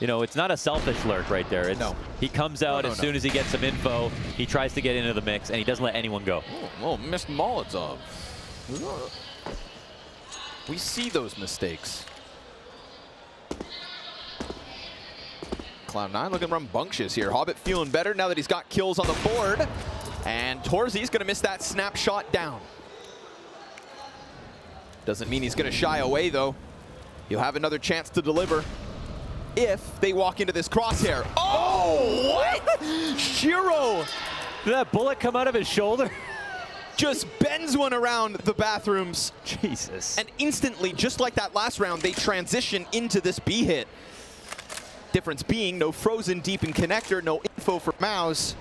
You know, it's not a selfish lurk right there. It's, he comes out as soon as he gets some info. He tries to get into the mix, and he doesn't let anyone go. Oh, missed Molotov. We see those mistakes. Cloud9 looking rambunctious here. Hobbit feeling better now that he's got kills on the board. And Torzy's going to miss that snapshot down. Doesn't mean he's going to shy away, though. He'll have another chance to deliver if they walk into this crosshair. Oh, what? Shiro! Did that bullet come out of his shoulder? Just bends one around the bathrooms. Jesus. And instantly, just like that last round, they transition into this B hit. Difference being no Frozen deep in connector, no info for Mouse.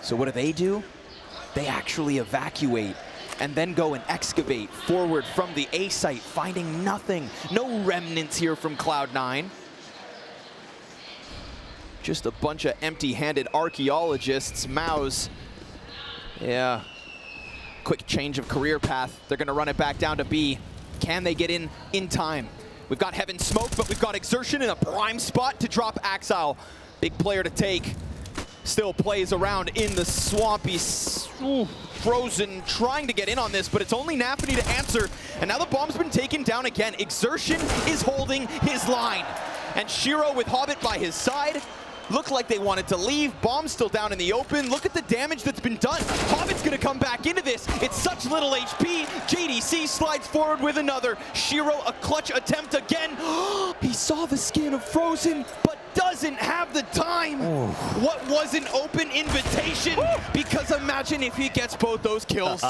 So what do? They actually evacuate and then go and excavate forward from the A site, finding nothing. No remnants here from Cloud9. Just a bunch of empty-handed archaeologists. Mouse, yeah, quick change of career path. They're gonna run it back down to B. Can they get in time? We've got Heaven Smoke, but we've got Exertion in a prime spot to drop Axile. Big player to take. Still plays around in the swampy, Frozen trying to get in on this, but it's only Nafany to answer. And now the bomb's been taken down again. Exertion is holding his line. And Shiro with Hobbit by his side. Looked like they wanted to leave. Bomb's still down in the open. Look at the damage that's been done. Hobbit's gonna come back into this. It's such little HP. JDC slides forward with another. Shiro, a clutch attempt again. He saw the skin of Frozen, but doesn't have the time. Ooh. What was an open invitation? Because imagine if he gets both those kills.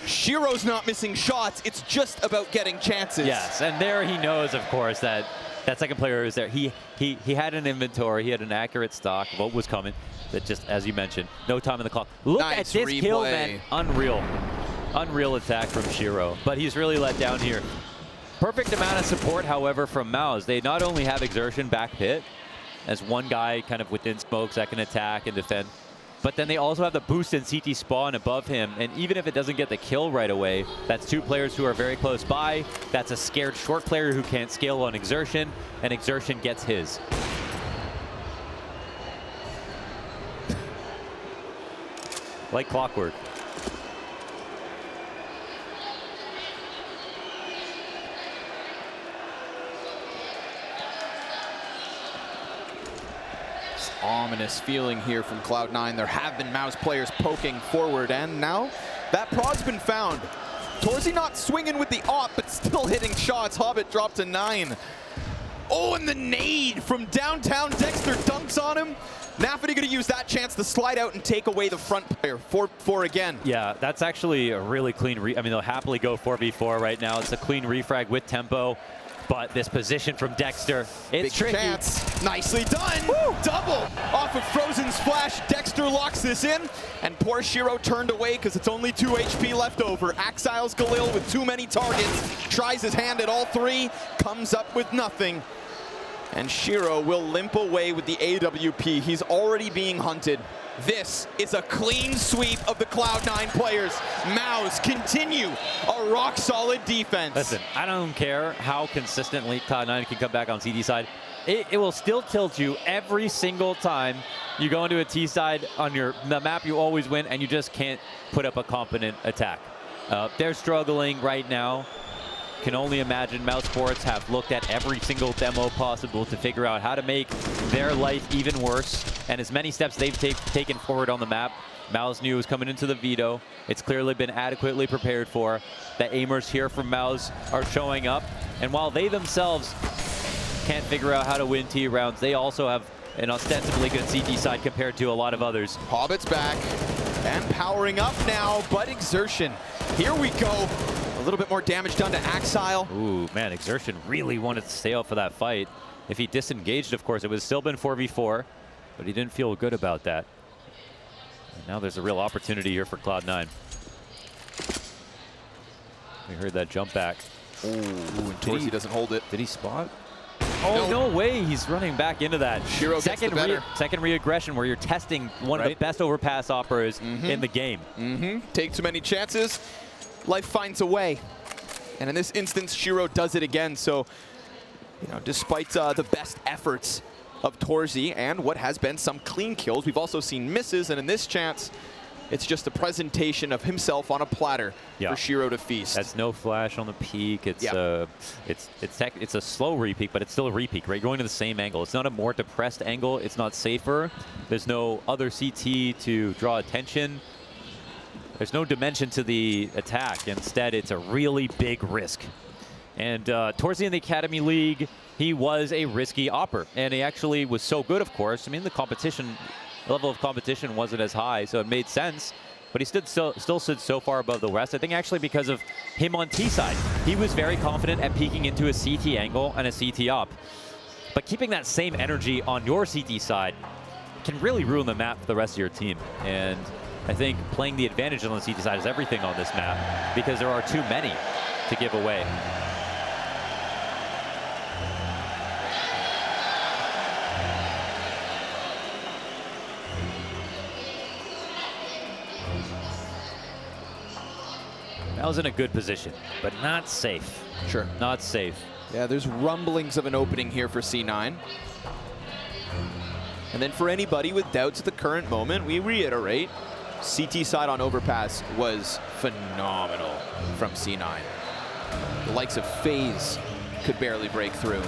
Shiro's not missing shots. It's just about getting chances. Yes, and there he knows, of course, that second player was there. He had an inventory. He had an accurate stock of what was coming. That just, as you mentioned, no time on the clock. Look at this kill, man. Unreal. Unreal attack from Shiro. But he's really let down here. Perfect amount of support, however, from Mouse. They not only have Exertion back pit, as one guy kind of within smokes that can attack and defend, but then they also have the boost in CT spawn above him, and even if it doesn't get the kill right away, that's 2 players who are very close by. That's a scared short player who can't scale on Exertion, and Exertion gets his. Like clockwork. Ominous feeling here from Cloud9. There have been Mouse players poking forward, and now that prod's been found. Torzy not swinging with the op, but still hitting shots. Hobbit dropped to 9. Oh, and the nade from downtown. Dexter dunks on him. Nafity gonna use that chance to slide out and take away the front player. 4-4 again. Yeah, that's actually a really clean I mean, they'll happily go 4v4 right now. It's a clean refrag with tempo. But this position from Dexter, it's Big tricky. Chance. Nicely done. Woo! Double off of Frozen Splash. Dexter locks this in, and poor Shiro turned away because it's only 2 HP left over. Axiles Galil with too many targets. Tries his hand at all 3, comes up with nothing. And Shiro will limp away with the AWP. He's already being hunted. This is a clean sweep of the Cloud9 players. Mouse continue a rock-solid defense. Listen, I don't care how consistently Cloud9 can come back on CD side. It will still tilt you every single time you go into a T side on the map. You always win, and you just can't put up a competent attack. They're struggling right now. Can only imagine Mouse Sports have looked at every single demo possible to figure out how to make their life even worse. And as many steps they've taken forward on the map, Mouse knew was coming into the veto. It's clearly been adequately prepared for. The aimers here from Mouse are showing up. And while they themselves can't figure out how to win T rounds, they also have an ostensibly good CT side compared to a lot of others. Hobbit's back and powering up now, but Exertion. Here we go. A little bit more damage done to Axile. Ooh, man, Exertion really wanted to stay out for that fight. If he disengaged, of course, it would still been 4v4, but he didn't feel good about that. And now there's a real opportunity here for Cloud9. We heard that jump back. Ooh, and Torzy doesn't hold it. Did he spot? Oh, no way. He's running back into that. Shiro gets the better. Second re-aggression where you're testing one of the best overpass operas in the game. Take too many chances. Life finds a way. And in this instance, Shiro does it again. So, you know, despite the best efforts of Torzy and what has been some clean kills, we've also seen misses. And in this chance, it's just a presentation of himself on a platter for Shiro to feast. That's no flash on the peak. It's it's a slow re-peak, but it's still a re-peak, right? You're going to the same angle. It's not a more depressed angle. It's not safer. There's no other CT to draw attention. There's no dimension to the attack. Instead, it's a really big risk. And Torzy in the Academy League, he was a risky opper. And he actually was so good, of course. I mean, the level of competition wasn't as high, so it made sense. But he still stood so far above the rest. I think actually because of him on T side. He was very confident at peeking into a CT angle and a CT op. But keeping that same energy on your CT side can really ruin the map for the rest of your team. And I think playing the advantage on the CT side is everything on this map because there are too many to give away. That was in a good position, but not safe. Sure. Not safe. Yeah, there's rumblings of an opening here for C9. And then for anybody with doubts at the current moment, we reiterate, CT side on overpass was phenomenal from C9. The likes of FaZe could barely break through.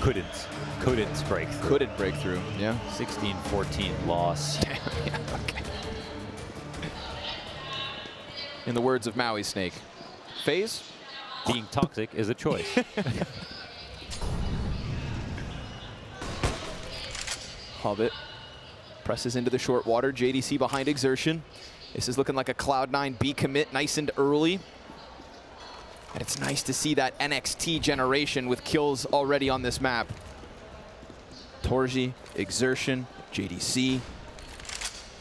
Couldn't break through. Couldn't break through, yeah. 16-14 loss. Damn, yeah, okay. In the words of Maui Snake, FaZe? Being toxic is a choice. Hobbit presses into the short water. JDC behind Exertion. This is looking like a Cloud9 B commit nice and early. And it's nice to see that NXT generation with kills already on this map. Torzy, Exertion, JDC.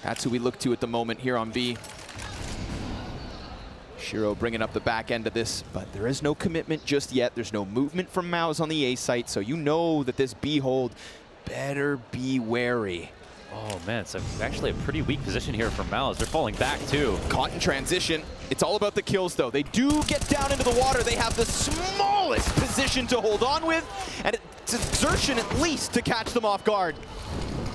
That's who we look to at the moment here on B. Shiro bringing up the back end of this, but there is no commitment just yet. There's no movement from Mouse on the A site, so you know that this B hold better be wary. Oh man, it's actually a pretty weak position here for Mouse. They're falling back too. Caught in transition. It's all about the kills though. They do get down into the water. They have the smallest position to hold on with, and it's Exertion at least to catch them off guard.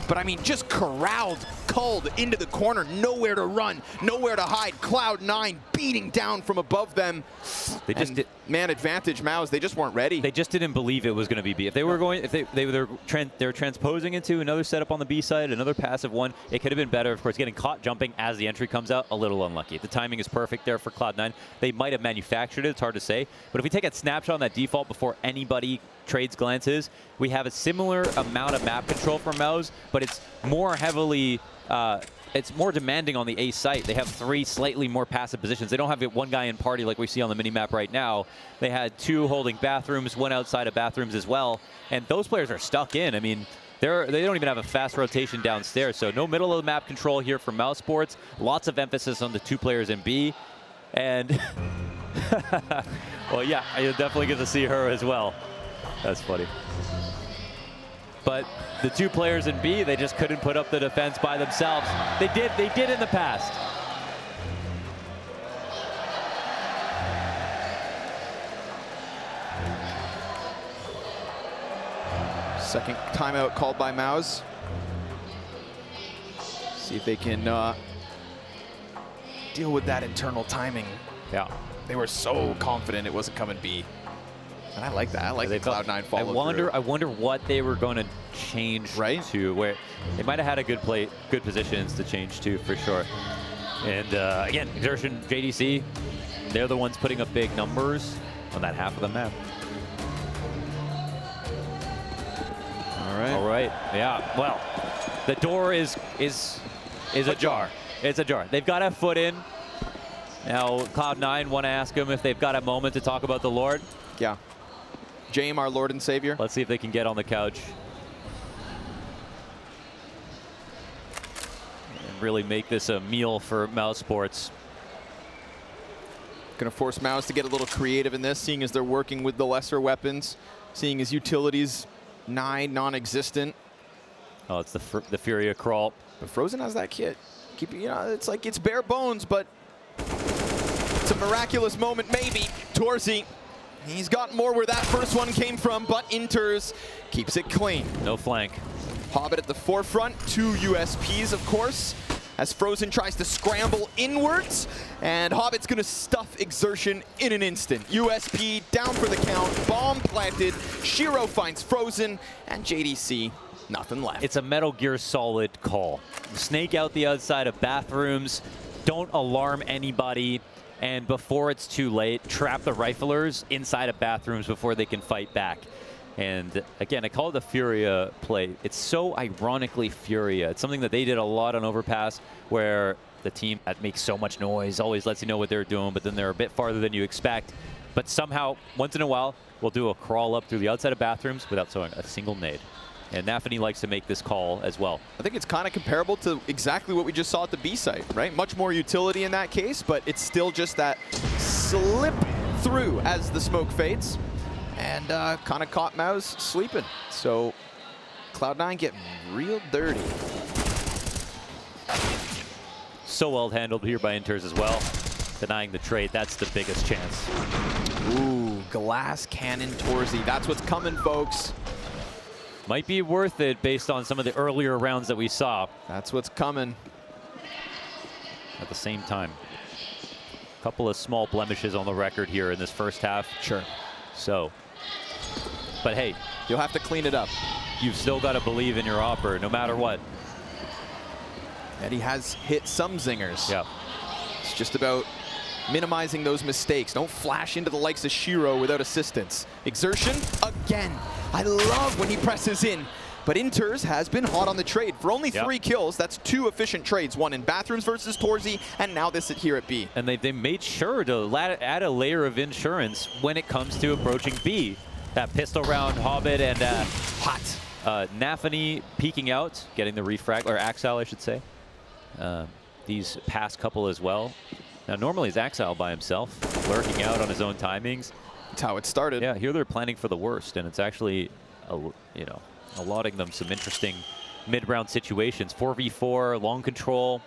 But I mean, just corralled, culled into the corner, nowhere to run, nowhere to hide. Cloud9 beating down from above them. They just did, man advantage, Mouse. They just weren't ready. They just didn't believe it was going to be B. If they were going, if they were transposing into another setup on the B side, another passive one, it could have been better. Of course, getting caught jumping as the entry comes out, a little unlucky. The timing is perfect there for Cloud9. They might have manufactured it. It's hard to say. but if we take a snapshot on that default before anybody trades glances, we have a similar amount of map control for Mouse, but it's more heavily, it's more demanding on the A site. They have 3 slightly more passive positions. They don't have one guy in party like we see on the mini-map right now. They had 2 holding bathrooms, 1 outside of bathrooms as well, and those players are stuck in. I mean, they don't even have a fast rotation downstairs, so no middle of the map control here for Mouse Sports. Lots of emphasis on the 2 players in B, and well, yeah, I definitely get to see her as well. That's funny. But the 2 players in B, they just couldn't put up the defense by themselves. They did in the past. Second timeout called by Mouse. See if they can deal with that internal timing. Yeah. They were so confident it wasn't coming B. And I like that. I like the Cloud9 follow I wonder what they were going to change to, where they might have had a good positions to change to for sure. And again, Exertion, JDC, they're the ones putting up big numbers on that half of the map. All right. Yeah. Well, the door is ajar. It's ajar. They've got a foot in. Now, Cloud9 want to ask them if they've got a moment to talk about the Lord. Yeah. James, our Lord and Savior. Let's see if they can get on the couch and really make this a meal for Mouse Sports. Going to force Mouse to get a little creative in this, seeing as they're working with the lesser weapons, seeing as utilities 9 non-existent. Oh, it's the Furia crawl. But Frozen has that kit. It's like it's bare bones, but it's a miraculous moment, maybe. Torzy, he's got more where that first one came from, but Inters keeps it clean. No flank. Hobbit at the forefront, 2 USPs, of course, as Frozen tries to scramble inwards, and Hobbit's gonna stuff Exertion in an instant. USP down for the count, bomb planted, Shiro finds Frozen, and JDC, nothing left. It's a Metal Gear Solid call. Snake out the outside of bathrooms, don't alarm anybody, and before it's too late, trap the riflers inside of bathrooms before they can fight back. And again, I call it the Furia play. It's so ironically Furia. It's something that they did a lot on Overpass, where the team that makes so much noise always lets you know what they're doing, but then they're a bit farther than you expect. But somehow, once in a while, we'll do a crawl up through the outside of bathrooms without throwing a single nade. And Nafany likes to make this call as well. I think it's kind of comparable to exactly what we just saw at the B site, right? Much more utility in that case, but it's still just that slip through as the smoke fades. And kind of caught Mouse sleeping. So Cloud9 getting real dirty. So well handled here by Inters as well. Denying the trade, that's the biggest chance. Ooh, glass cannon Torzy. That's what's coming, folks. Might be worth it based on some of the earlier rounds that we saw. That's what's coming. At the same time, a couple of small blemishes on the record here in this first half. Sure. So, but hey, you'll have to clean it up. You've still got to believe in your opper, no matter what. And he has hit some zingers. Yeah. It's just about minimizing those mistakes. Don't flash into the likes of Shiro without assistance. Exertion again. I love when he presses in. But Inters has been hot on the trade. For only 3 kills, that's 2 efficient trades. 1 in bathrooms versus Torzy, and now this here at B. And they made sure to add a layer of insurance when it comes to approaching B. That pistol round, Hobbit, and hot. Nafany peeking out, getting the refrag, or Axile, I should say. These past couple as well. Now, normally it's Axile by himself, lurking out on his own timings. That's how it started. Yeah, here they're planning for the worst, and it's actually, allotting them some interesting mid-round situations. 4v4, long control.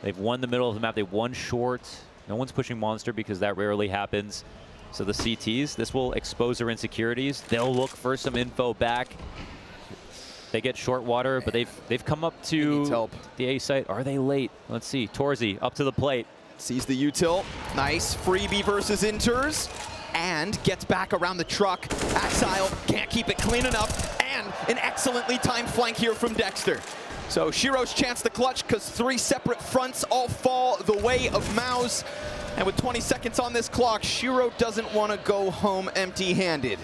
They've won the middle of the map. They've won short. No one's pushing Monster because that rarely happens. So the CTs, this will expose their insecurities. They'll look for some info back. They get short water, but they've come up to the A site. Are they late? Let's see. Torzy up to the plate. Sees the util. Nice freebie versus Inters. And gets back around the truck. Axile can't keep it clean enough. And an excellently timed flank here from Dexter. So Shiro's chance to clutch because 3 separate fronts all fall the way of Maus. And with 20 seconds on this clock, Shiro doesn't want to go home empty-handed.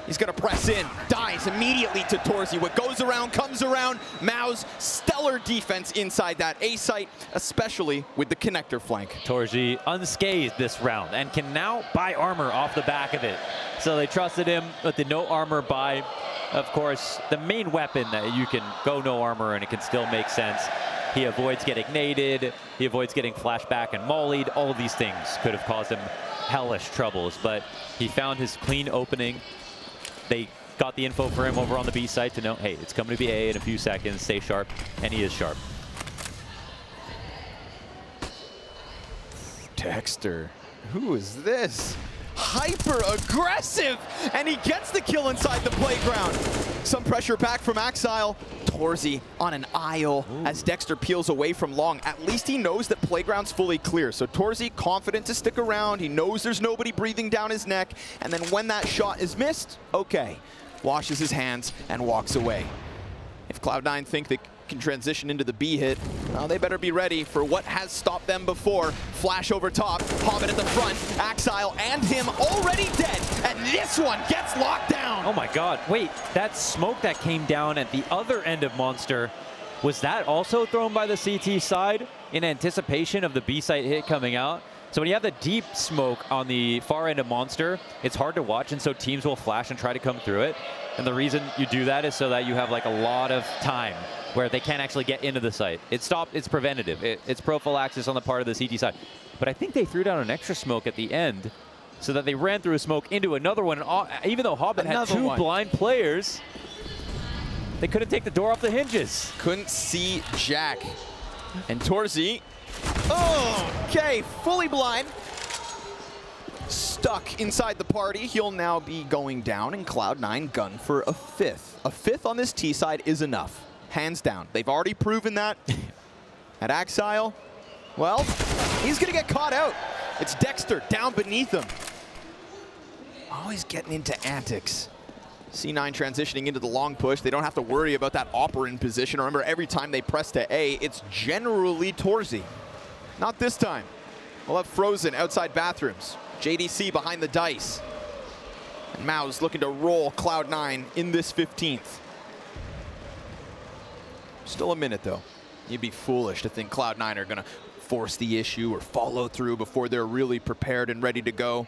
He's going to press in, dies immediately to Torzy. What goes around comes around. Maus, stellar defense inside that A site, especially with the connector flank. Torzy unscathed this round and can now buy armor off the back of it. So they trusted him with the no armor buy. Of course, the main weapon that you can go no armor and it can still make sense. He avoids getting naded, he avoids getting flashback and mollied. All of these things could have caused him hellish troubles, but he found his clean opening. They got the info for him over on the B site to know, hey, it's coming to be A in a few seconds, stay sharp, and he is sharp. Dexter, who is this? Hyper aggressive, and he gets the kill inside the playground. Some pressure back from Axile. Torzy on an aisle as Dexter peels away from Long. At least he knows that playground's fully clear. So Torzy confident to stick around. He knows there's nobody breathing down his neck. And then when that shot is missed, okay, washes his hands and walks away. If Cloud9 think they can transition into the B hit, well, they better be ready for what has stopped them before. Flash over top, Hobbit at the front, Axile and him already dead, and this one gets locked down. Oh my god, wait, that smoke that came down at the other end of Monster, was that also thrown by the CT side in anticipation of the B site hit coming out? So when you have the deep smoke on the far end of Monster, it's hard to watch, and so teams will flash and try to come through it. And the reason you do that is so that you have like a lot of time where they can't actually get into the site. It's preventative. It's prophylaxis on the part of the CT side. But I think they threw down an extra smoke at the end so that they ran through a smoke into another one. And even though Hobbit had 2 blind players, they couldn't take the door off the hinges. Couldn't see Jack. And Torzy, okay, fully blind. Stuck inside the party. He'll now be going down, and Cloud9 gun for a 5th. A 5th on this T side is enough. Hands down. They've already proven that. At Axile, well, he's going to get caught out. It's Dexter down beneath him. Always getting into antics. C9 transitioning into the long push. They don't have to worry about that operand position. Remember, every time they press to A, it's generally Torzy. Not this time. We'll have Frozen outside bathrooms. JDC behind the dice. And Maus looking to roll Cloud9 in this 15th. Still a minute, though. You'd be foolish to think Cloud9 are going to force the issue or follow through before they're really prepared and ready to go.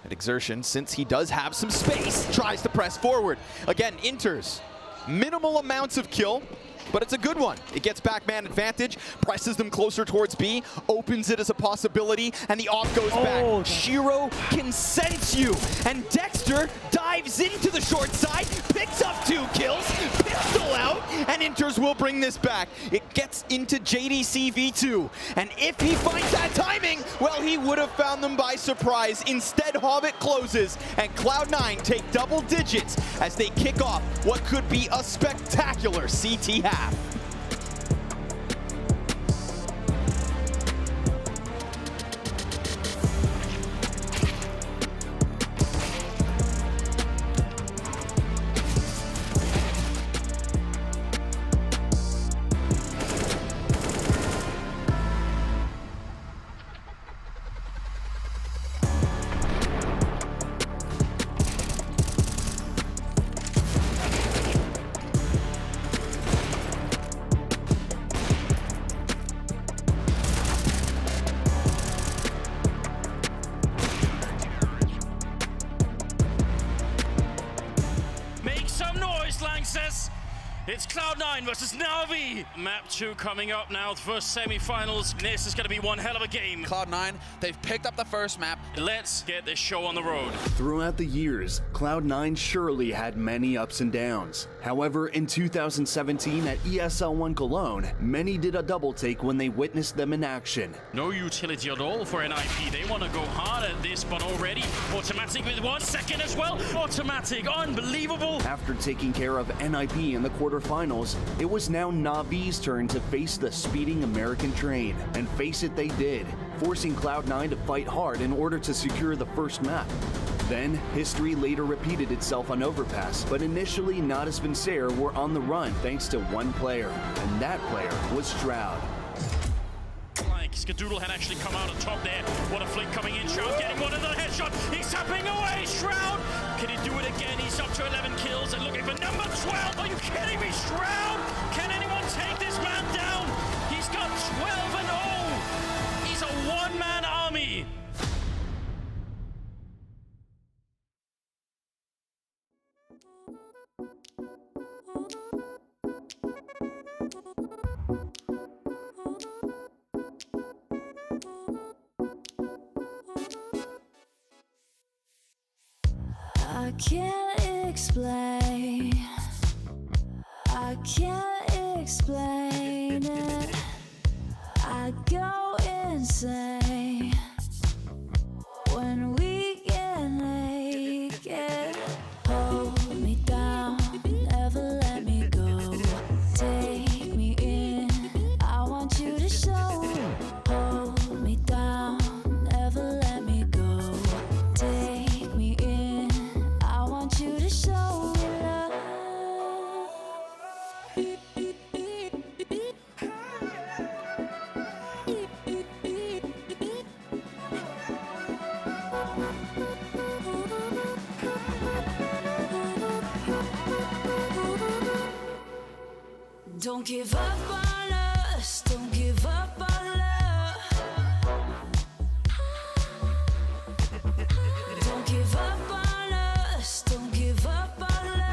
At Exertion, since he does have some space, tries to press forward. Again, Inters. Minimal amounts of kill, but it's a good one. It gets back man advantage, presses them closer towards B, opens it as a possibility, and the off goes back. Shiro can sense you, and Dexter dives into the short side, picks up 2 kills, pistol out, and Inters will bring this back. It gets into JDC V2, and if he finds that timing, well, he would have found them by surprise. Instead, Hobbit closes, and Cloud9 take double digits as they kick off what could be a spectacular CT half. It's Cloud9 versus Na'Vi. Map 2 coming up now, the first semi-finals. This is going to be one hell of a game. Cloud9, they've picked up the first map. Let's get this show on the road. Throughout the years, Cloud9 surely had many ups and downs. However, in 2017 at ESL One Cologne, many did a double take when they witnessed them in action. No utility at all for NIP. They want to go hard at this, but already Automatic with 1 second as well. Automatic, unbelievable. After taking care of NIP in the quarterfinals, it was now Na'Vi's turn to face the speeding American train. And face it, they did, forcing Cloud9 to fight hard in order to secure the first map. Then, history later repeated itself on Overpass, but initially Nadas Vincere were on the run thanks to one player, and that player was Shroud. Like Skadoodle had actually come out on top there. What a flick coming in. Shroud getting one another headshot. He's tapping away. Shroud. Can he do it again? He's up to 11 kills and looking for number 12. Are you kidding me, Shroud? Can anyone take this man down? He's got 12 and 0. He's a one-man army. I can't explain. I can't explain it. I go insane when we get naked. Hold me down, never let me go. Take me in, I want you to show. Hold me down, never let me go. Take me in, I want you to show me love. Don't give up on us, don't give up on love. Don't give up on us, don't give up on love.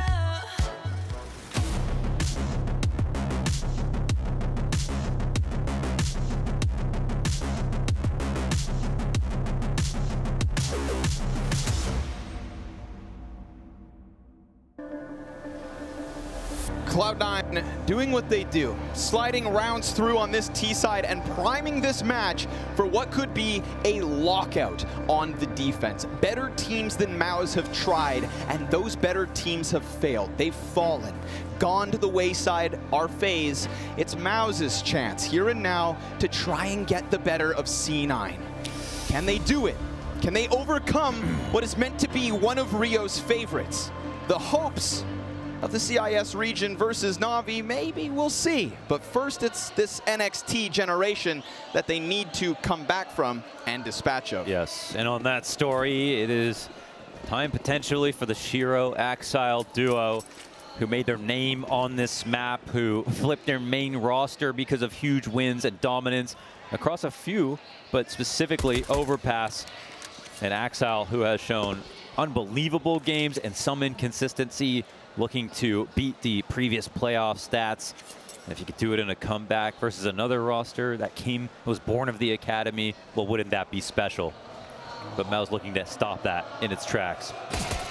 Cloud9 doing what they do, sliding rounds through on this T side and priming this match for what could be a lockout on the defense. Better teams than MOUZ have tried, and those better teams have failed. They've fallen, gone to the wayside. Our phase, it's MOUZ's chance here and now to try and get the better of C9. Can they do it? Can they overcome what is meant to be one of Rio's favorites? The hopes of the CIS region versus Na'Vi, maybe we'll see. But first, it's this NXT generation that they need to come back from and dispatch of. Yes, and on that story, it is time potentially for the Shiro Axile duo, who made their name on this map, who flipped their main roster because of huge wins and dominance across a few, but specifically Overpass. And Axile, who has shown unbelievable games and some inconsistency, looking to beat the previous playoff stats. And if you could do it in a comeback versus another roster that was born of the academy, well, wouldn't that be special? But Mel's looking to stop that in its tracks.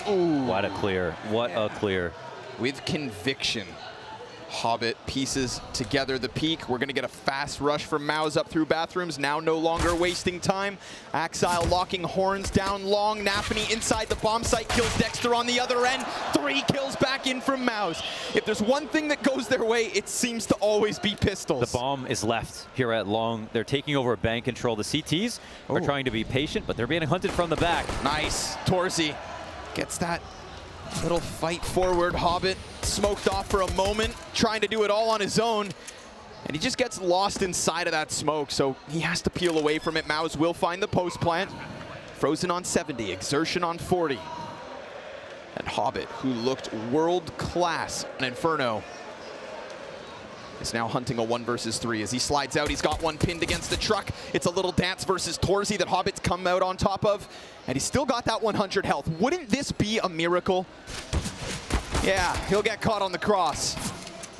Ooh. What a clear. What a clear. With conviction. Hobbit pieces together the peak. We're going to get a fast rush from MOUZ up through bathrooms. Now no longer wasting time. Axile locking horns down long. Nafany inside the bomb site. Kills Dexter on the other end. 3 kills back in from MOUZ. If there's one thing that goes their way, it seems to always be pistols. The bomb is left here at long. They're taking over bank control. The CTs are trying to be patient, but they're being hunted from the back. Nice. Torzy gets that little fight forward. Hobbit smoked off for a moment, trying to do it all on his own. And he just gets lost inside of that smoke, so he has to peel away from it. MOUZ will find the post plant. Frozen on 70, Exertion on 40. And Hobbit, who looked world class on Inferno, is now hunting a 1 versus 3. As he slides out, he's got one pinned against the truck. It's a little dance versus Torzy that Hobbit's come out on top of. And he's still got that 100 health. Wouldn't this be a miracle? Yeah, he'll get caught on the cross.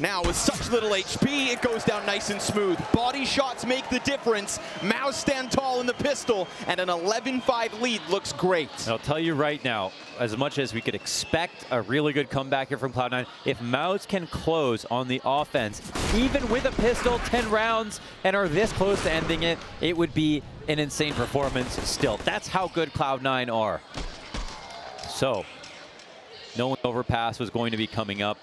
Now with such little HP, it goes down nice and smooth. Body shots make the difference. Mouse stand tall in the pistol, and an 11-5 lead looks great. I'll tell you right now, as much as we could expect a really good comeback here from Cloud9, if Mouse can close on the offense, even with a pistol, 10 rounds, and are this close to ending it, it would be an insane performance still. That's how good Cloud9 are. So, no overpass was going to be coming up.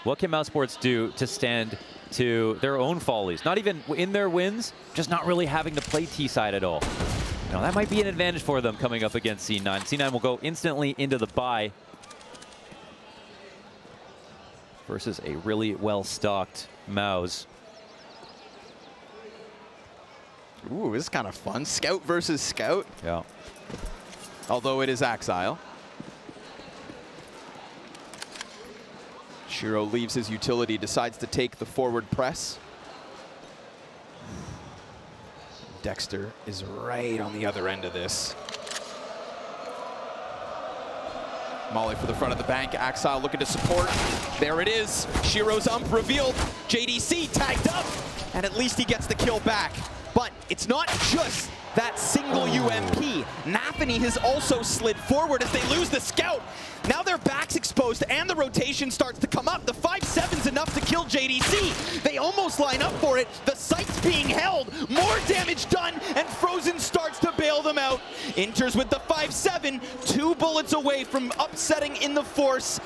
What can Mouse Sports do to stand to their own follies? Not even in their wins, just not really having to play T-side at all. Now that might be an advantage for them coming up against C9. C9 will go instantly into the bye versus a really well-stocked Mouse. Ooh, this is kind of fun. Scout versus Scout. Yeah. Although it is Axile. Shiro leaves his utility, decides to take the forward press. Dexter is right on the other end of this. Molly for the front of the bank. Axile looking to support. There it is. Shiro's ump revealed. JDC tagged up, and at least he gets the kill back. But it's not just that single UMP. Nafany has also slid forward as they lose the scout. Now their back's exposed and the rotation starts to come up. The 5-7's enough to kill JDC. They almost line up for it. The site's being held. More damage done, and Frozen starts to bail them out. Enters with the 5-7, 2 bullets away from upsetting in the force.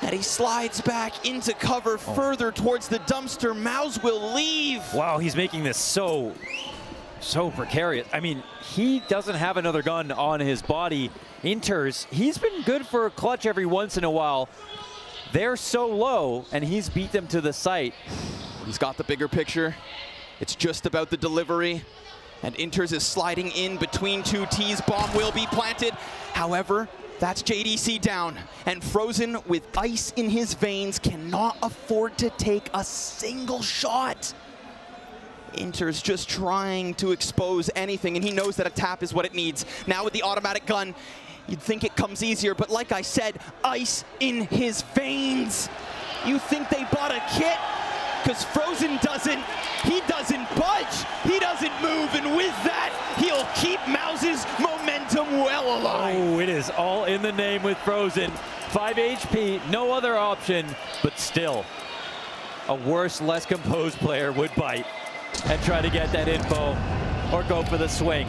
And he slides back into cover further towards the dumpster. Mouse will leave. Wow, he's making this so precarious. I mean, he doesn't have another gun on his body. Inters, he's been good for a clutch every once in a while. They're so low, and he's beat them to the site. He's got the bigger picture. It's just about the delivery. And Inters is sliding in between two T's. Bomb will be planted. However, that's JDC down. And Frozen, with ice in his veins, cannot afford to take a single shot. Inter's just trying to expose anything, and he knows that a tap is what it needs. Now with the automatic gun, you'd think it comes easier, but like I said, ice in his veins. You think they bought a kit? Because Frozen doesn't. He doesn't budge. He doesn't move, and with that, he'll keep Mouse's momentum well alive. Oh, it is all in the name with Frozen. 5 HP, no other option, but still, a worse, less composed player would bite and try to get that info or go for the swing.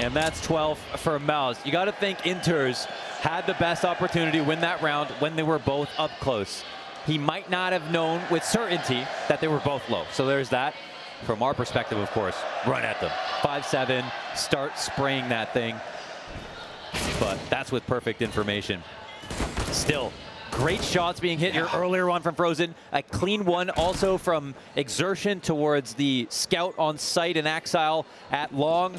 And that's 12 for Mouse. You got to think Inters had the best opportunity to win that round when they were both up close. He might not have known with certainty that they were both low. So there's that. From our perspective, of course, run at them. 5-7, start spraying that thing. But that's with perfect information. Still, great shots being hit here. Earlier one from Frozen. A clean one also from Exertion towards the scout on site and Axile at long.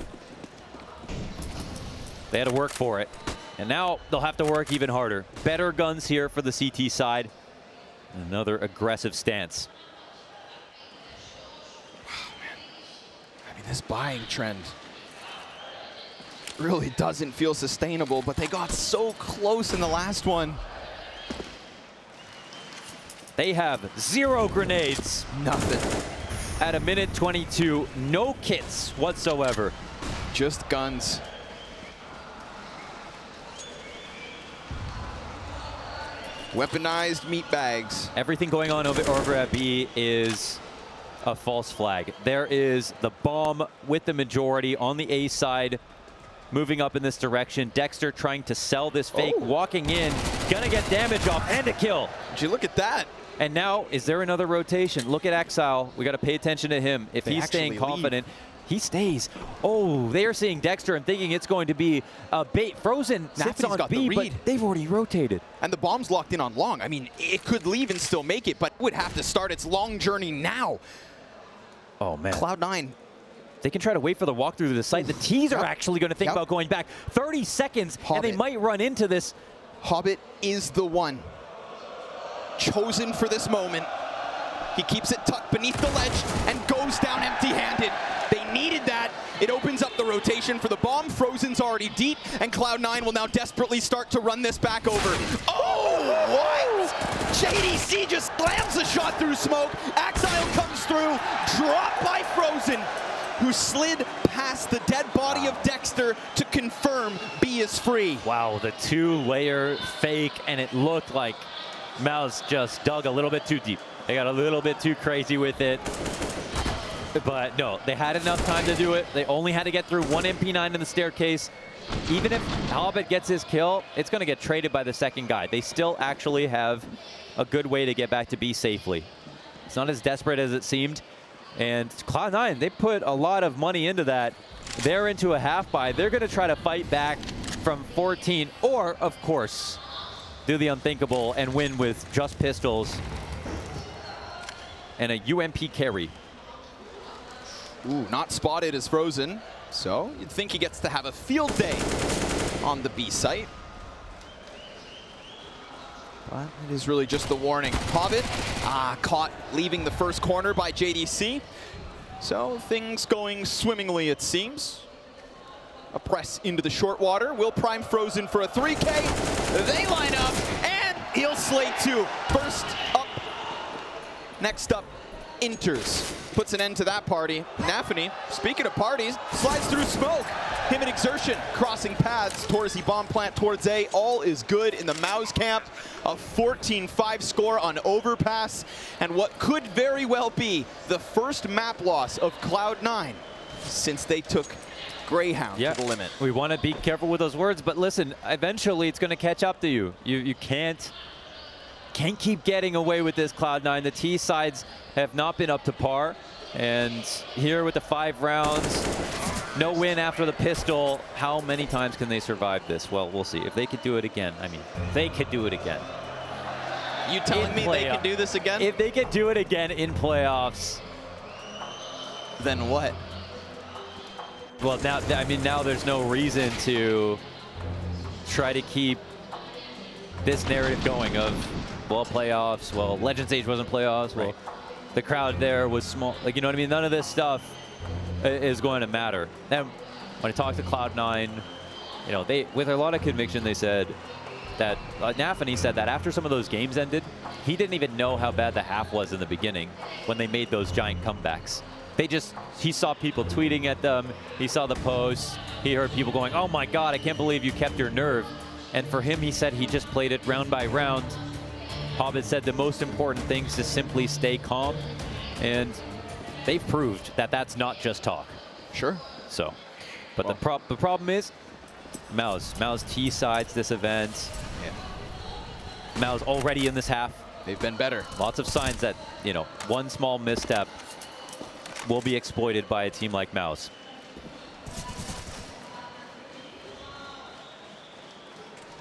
They had to work for it. And now they'll have to work even harder. Better guns here for the CT side. Another aggressive stance. I mean, this buying trend really doesn't feel sustainable, but they got so close in the last one. They have 0 grenades. Nothing. At a minute 22, no kits whatsoever. Just guns. Weaponized meat bags. Everything going on over at B is a false flag. There is the bomb with the majority on the A side, moving up in this direction. Dexter trying to sell this fake, walking in, gonna get damage off and a kill. Did you look at that? And now, is there another rotation? Look at Axile. We got to pay attention to him. If he's staying confident, he stays. Oh, they are seeing Dexter and thinking it's going to be a bait. Frozen sits on B, but they've already rotated. And the bomb's locked in on long. I mean, it could leave and still make it, but would have to start its long journey now. Oh, man. Cloud9. They can try to wait for the walk through the site. The T's are actually going to think about going back. 30 seconds, and they might run into this. Hobbit is the one chosen for this moment. He keeps it tucked beneath the ledge and goes down empty-handed. They needed that. It opens up the rotation for the bomb. Frozen's already deep, and Cloud9 will now desperately start to run this back over. Oh, what? JDC just slams a shot through smoke. Axile comes through, dropped by Frozen, who slid past the dead body of Dexter to confirm B is free. Wow, the 2-layer fake, and it looked like Mouse just dug a little bit too deep. They got a little bit too crazy with it. But no, they had enough time to do it. They only had to get through one MP9 in the staircase. Even if Hobbit gets his kill, it's going to get traded by the second guy. They still actually have a good way to get back to B safely. It's not as desperate as it seemed. And Cloud9, they put a lot of money into that. They're into a half buy. They're going to try to fight back from 14, or, of course, do the unthinkable and win with just pistols and a UMP carry. Ooh, not spotted as Frozen. So you'd think he gets to have a field day on the B site. But it is really just the warning. Hobbit, caught leaving the first corner by JDC. So things going swimmingly, it seems. A press into the short water. Will prime Frozen for a 3K. They line up, and he'll slay 2. First up. Next up, Inters. Puts an end to that party. Nafany, speaking of parties, slides through smoke. Him and Exertion crossing paths towards the bomb plant towards A. All is good in the Mouse camp. A 14-5 score on Overpass. And what could very well be the first map loss of Cloud9 since they took Greyhound to the limit. We want to be careful with those words, but listen, eventually it's going to catch up to you. You can't keep getting away with this, Cloud9. The T sides have not been up to par. And here with the 5 rounds, no win after the pistol. How many times can they survive this? Well, we'll see. If they could do it again, I mean, they could do it again. You telling me they can do this again? If they could do it again in playoffs. Then what? Well, now, I mean, now there's no reason to try to keep this narrative going of, well, playoffs, well, Legends Age wasn't playoffs, well, the crowd there was small. Like, you know what I mean? None of this stuff is going to matter. And when I talked to Cloud9, you know, they, with a lot of conviction, they said that, Nafany said that after some of those games ended, he didn't even know how bad the half was in the beginning when they made those giant comebacks. He saw people tweeting at them, he saw the posts, he heard people going, oh my God, I can't believe you kept your nerve. And for him, he said he just played it round by round. Hobbit said the most important thing is to simply stay calm. And they've proved that that's not just talk. Sure. So, but well, the problem is, Mouse T sides this event. Yeah. Mouse already in this half. They've been better. Lots of signs that, you know, one small misstep will be exploited by a team like Mouse.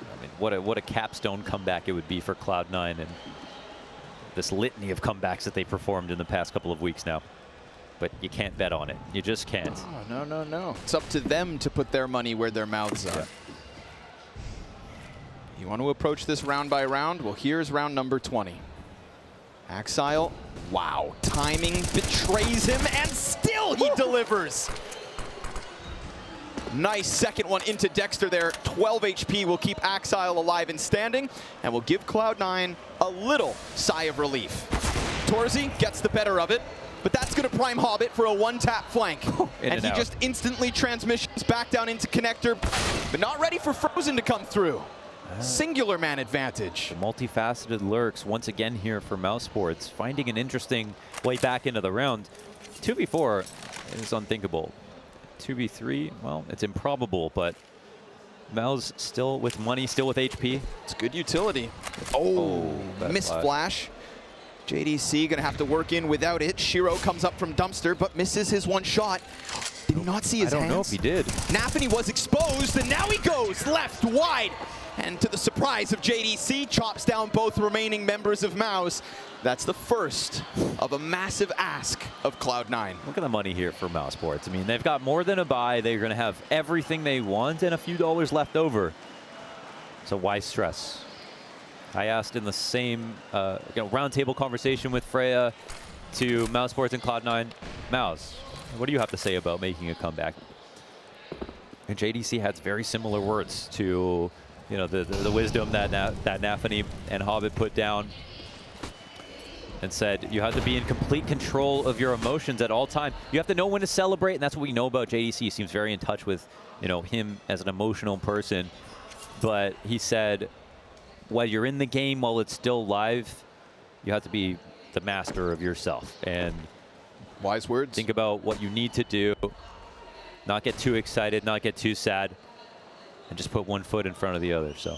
I mean, what a capstone comeback it would be for Cloud9 and this litany of comebacks that they performed in the past couple of weeks now. But you can't bet on it. You just can't. Oh, no. It's up to them to put their money where their mouths are. Yeah. You want to approach this round by round? Well, here's round number 20. Axile, wow, timing betrays him, and still he delivers. Nice second one into Dexter there. 12 HP will keep Axile alive and standing, and will give Cloud9 a little sigh of relief. Torzi gets the better of it, but that's going to prime Hobbit for a one-tap flank. And he just instantly transmissions back down into connector, but not ready for Frozen to come through. Singular man advantage. The multifaceted lurks once again here for Mousesports, finding an interesting way back into the round. 2v4 is unthinkable. 2v3, well, it's improbable, but Mouse still with money, still with HP. It's good utility. Oh, missed flash. JDC gonna have to work in without it. Shiro comes up from dumpster, but misses his one shot. Did he not see his hands? I don't know if he did. Nafany was exposed, and now he goes left wide. And to the surprise of JDC, chops down both remaining members of Mouse. That's the first of a massive ask of Cloud9. Look at the money here for Mousesports. I mean, they've got more than a buy. They're going to have everything they want and a few dollars left over. So why stress? I asked in the same roundtable conversation with Freya to Mousesports and Cloud9, Mouse, what do you have to say about making a comeback? And JDC had very similar words to, you know, the wisdom that Nafany and Hobbit put down. and said you have to be in complete control of your emotions at all times. You have to know when to celebrate, and that's what we know about JDC. He seems very in touch with, you know, him as an emotional person. But he said, while you're in the game, while it's still live, you have to be the master of yourself. And wise words. Think about what you need to do. Not get too excited, not get too sad, and just put one foot in front of the other. So,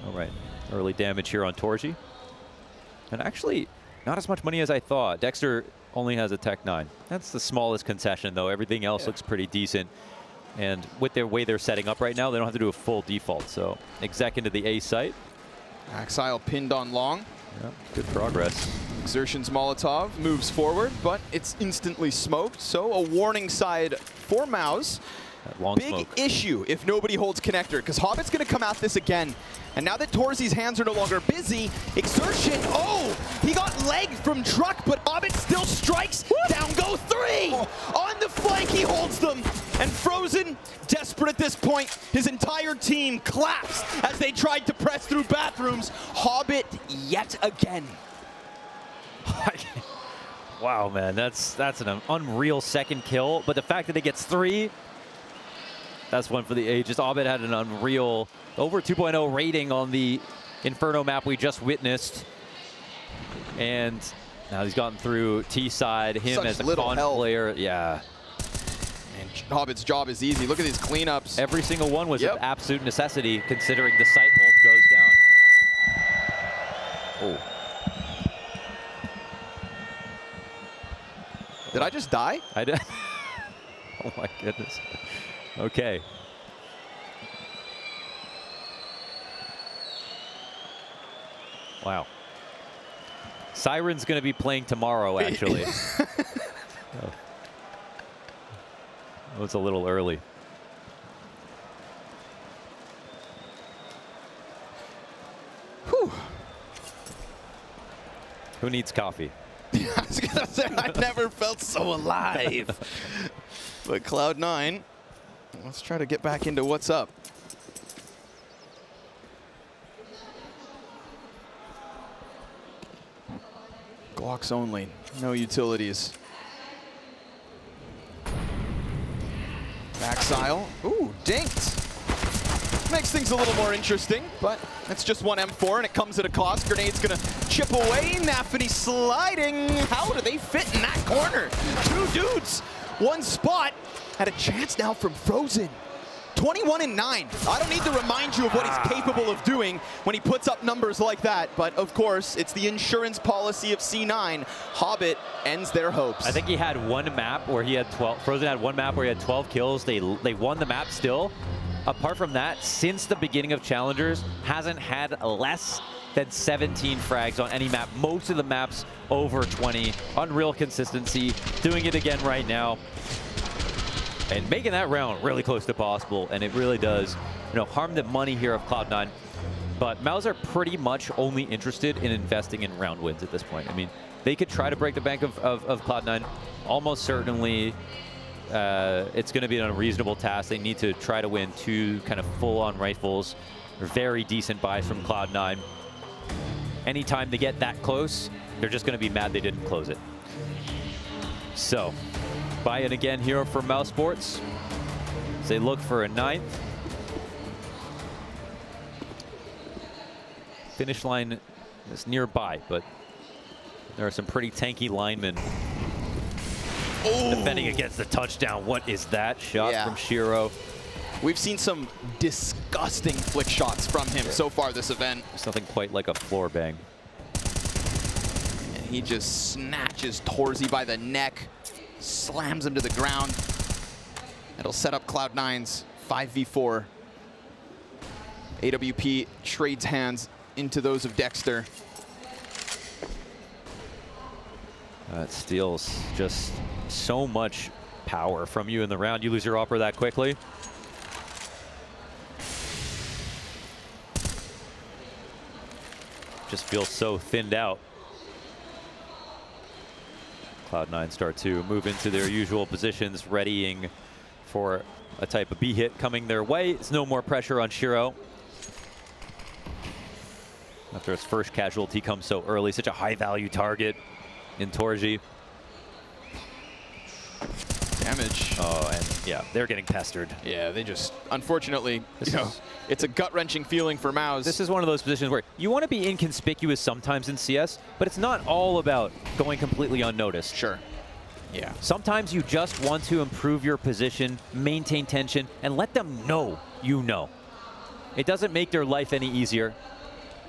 all right, early damage here on Torji. And actually, not as much money as I thought. Dexter only has a Tech 9. That's the smallest concession, though. Everything else looks pretty decent. And with their way they're setting up right now, they don't have to do a full default. So, exec into the A site. Axile pinned on long. Yeah, good progress. Exertion's Molotov moves forward, but it's instantly smoked. So a warning side for Mouse. Long Big smoke. issue if nobody holds connector, because Hobbit's going to come at this again. And now that Torzi's hands are no longer busy, Exertion, oh, he got legged from Truck, but Hobbit still strikes. Down go 3. On the flank, he holds them. And Frozen, desperate at this point, his entire team collapsed as they tried to press through bathrooms. Hobbit yet again. Wow, man, that's an unreal second kill. But the fact that it gets 3, that's one for the ages. Abed had an unreal over 2.0 rating on the Inferno map we just witnessed. And now he's gotten through T side, him Such as a little con help. player. Yeah. And Hobbit's job is easy. Look at these cleanups. Every single one was an absolute necessity considering the site hold goes down. Oh. Did I just die? I did. Oh my goodness. Okay. Wow. Siren's going to be playing tomorrow, actually. Oh. That was a little early. Whew. Who needs coffee? I was gonna say, I never felt so alive. But Cloud9, let's try to get back into what's up. Glocks only, no utilities. Axile, ooh, dinked. Makes things a little more interesting, but it's just one M4 and it comes at a cost. Grenade's gonna chip away. Nafany sliding. How do they fit in that corner? 2 dudes, 1 spot. Had a chance now from Frozen. 21 and 9. I don't need to remind you of what he's capable of doing when he puts up numbers like that. But of course, it's the insurance policy of C9. Hobbit ends their hopes. I think he had one map where he had 12. Frozen had one map where he had 12 kills. They won the map still. Apart from that, since the beginning of Challengers, hasn't had less than 17 frags on any map. Most of the maps over 20. Unreal consistency. Doing it again right now. And making that round really close to possible. And it really does, you know, harm the money here of Cloud9. But Mouse are pretty much only interested in investing in round wins at this point. I mean, they could try to break the bank of Cloud9. Almost certainly, it's going to be an unreasonable task. They need to try to win 2 kind of full-on rifles. Very decent buys from Cloud9. Anytime they get that close, they're just going to be mad they didn't close it. So, buy in again here for Mouse Sports as they look for a 9th. Finish line is nearby, but there are some pretty tanky linemen defending against the touchdown. What is that shot from Shiro? We've seen some disgusting flick shots from him so far this event. There's nothing quite like a floor bang. And he just snatches Torzi by the neck, slams him to the ground. It'll set up Cloud9's 5v4. AWP trades hands into those of Dexter. That steals just so much power from you in the round. You lose your opera that quickly. Just feels so thinned out. Cloud9 start to move into their usual positions, readying for a type of B hit coming their way. It's no more pressure on Shiro. After his first casualty comes so early, such a high-value target in Torji. Damage. Oh, and yeah, they're getting pestered. Yeah, they just, unfortunately, it's a gut-wrenching feeling for Maus. This is one of those positions where you want to be inconspicuous sometimes in CS, but it's not all about going completely unnoticed. Sure. Yeah. Sometimes you just want to improve your position, maintain tension, and let them know you know. It doesn't make their life any easier.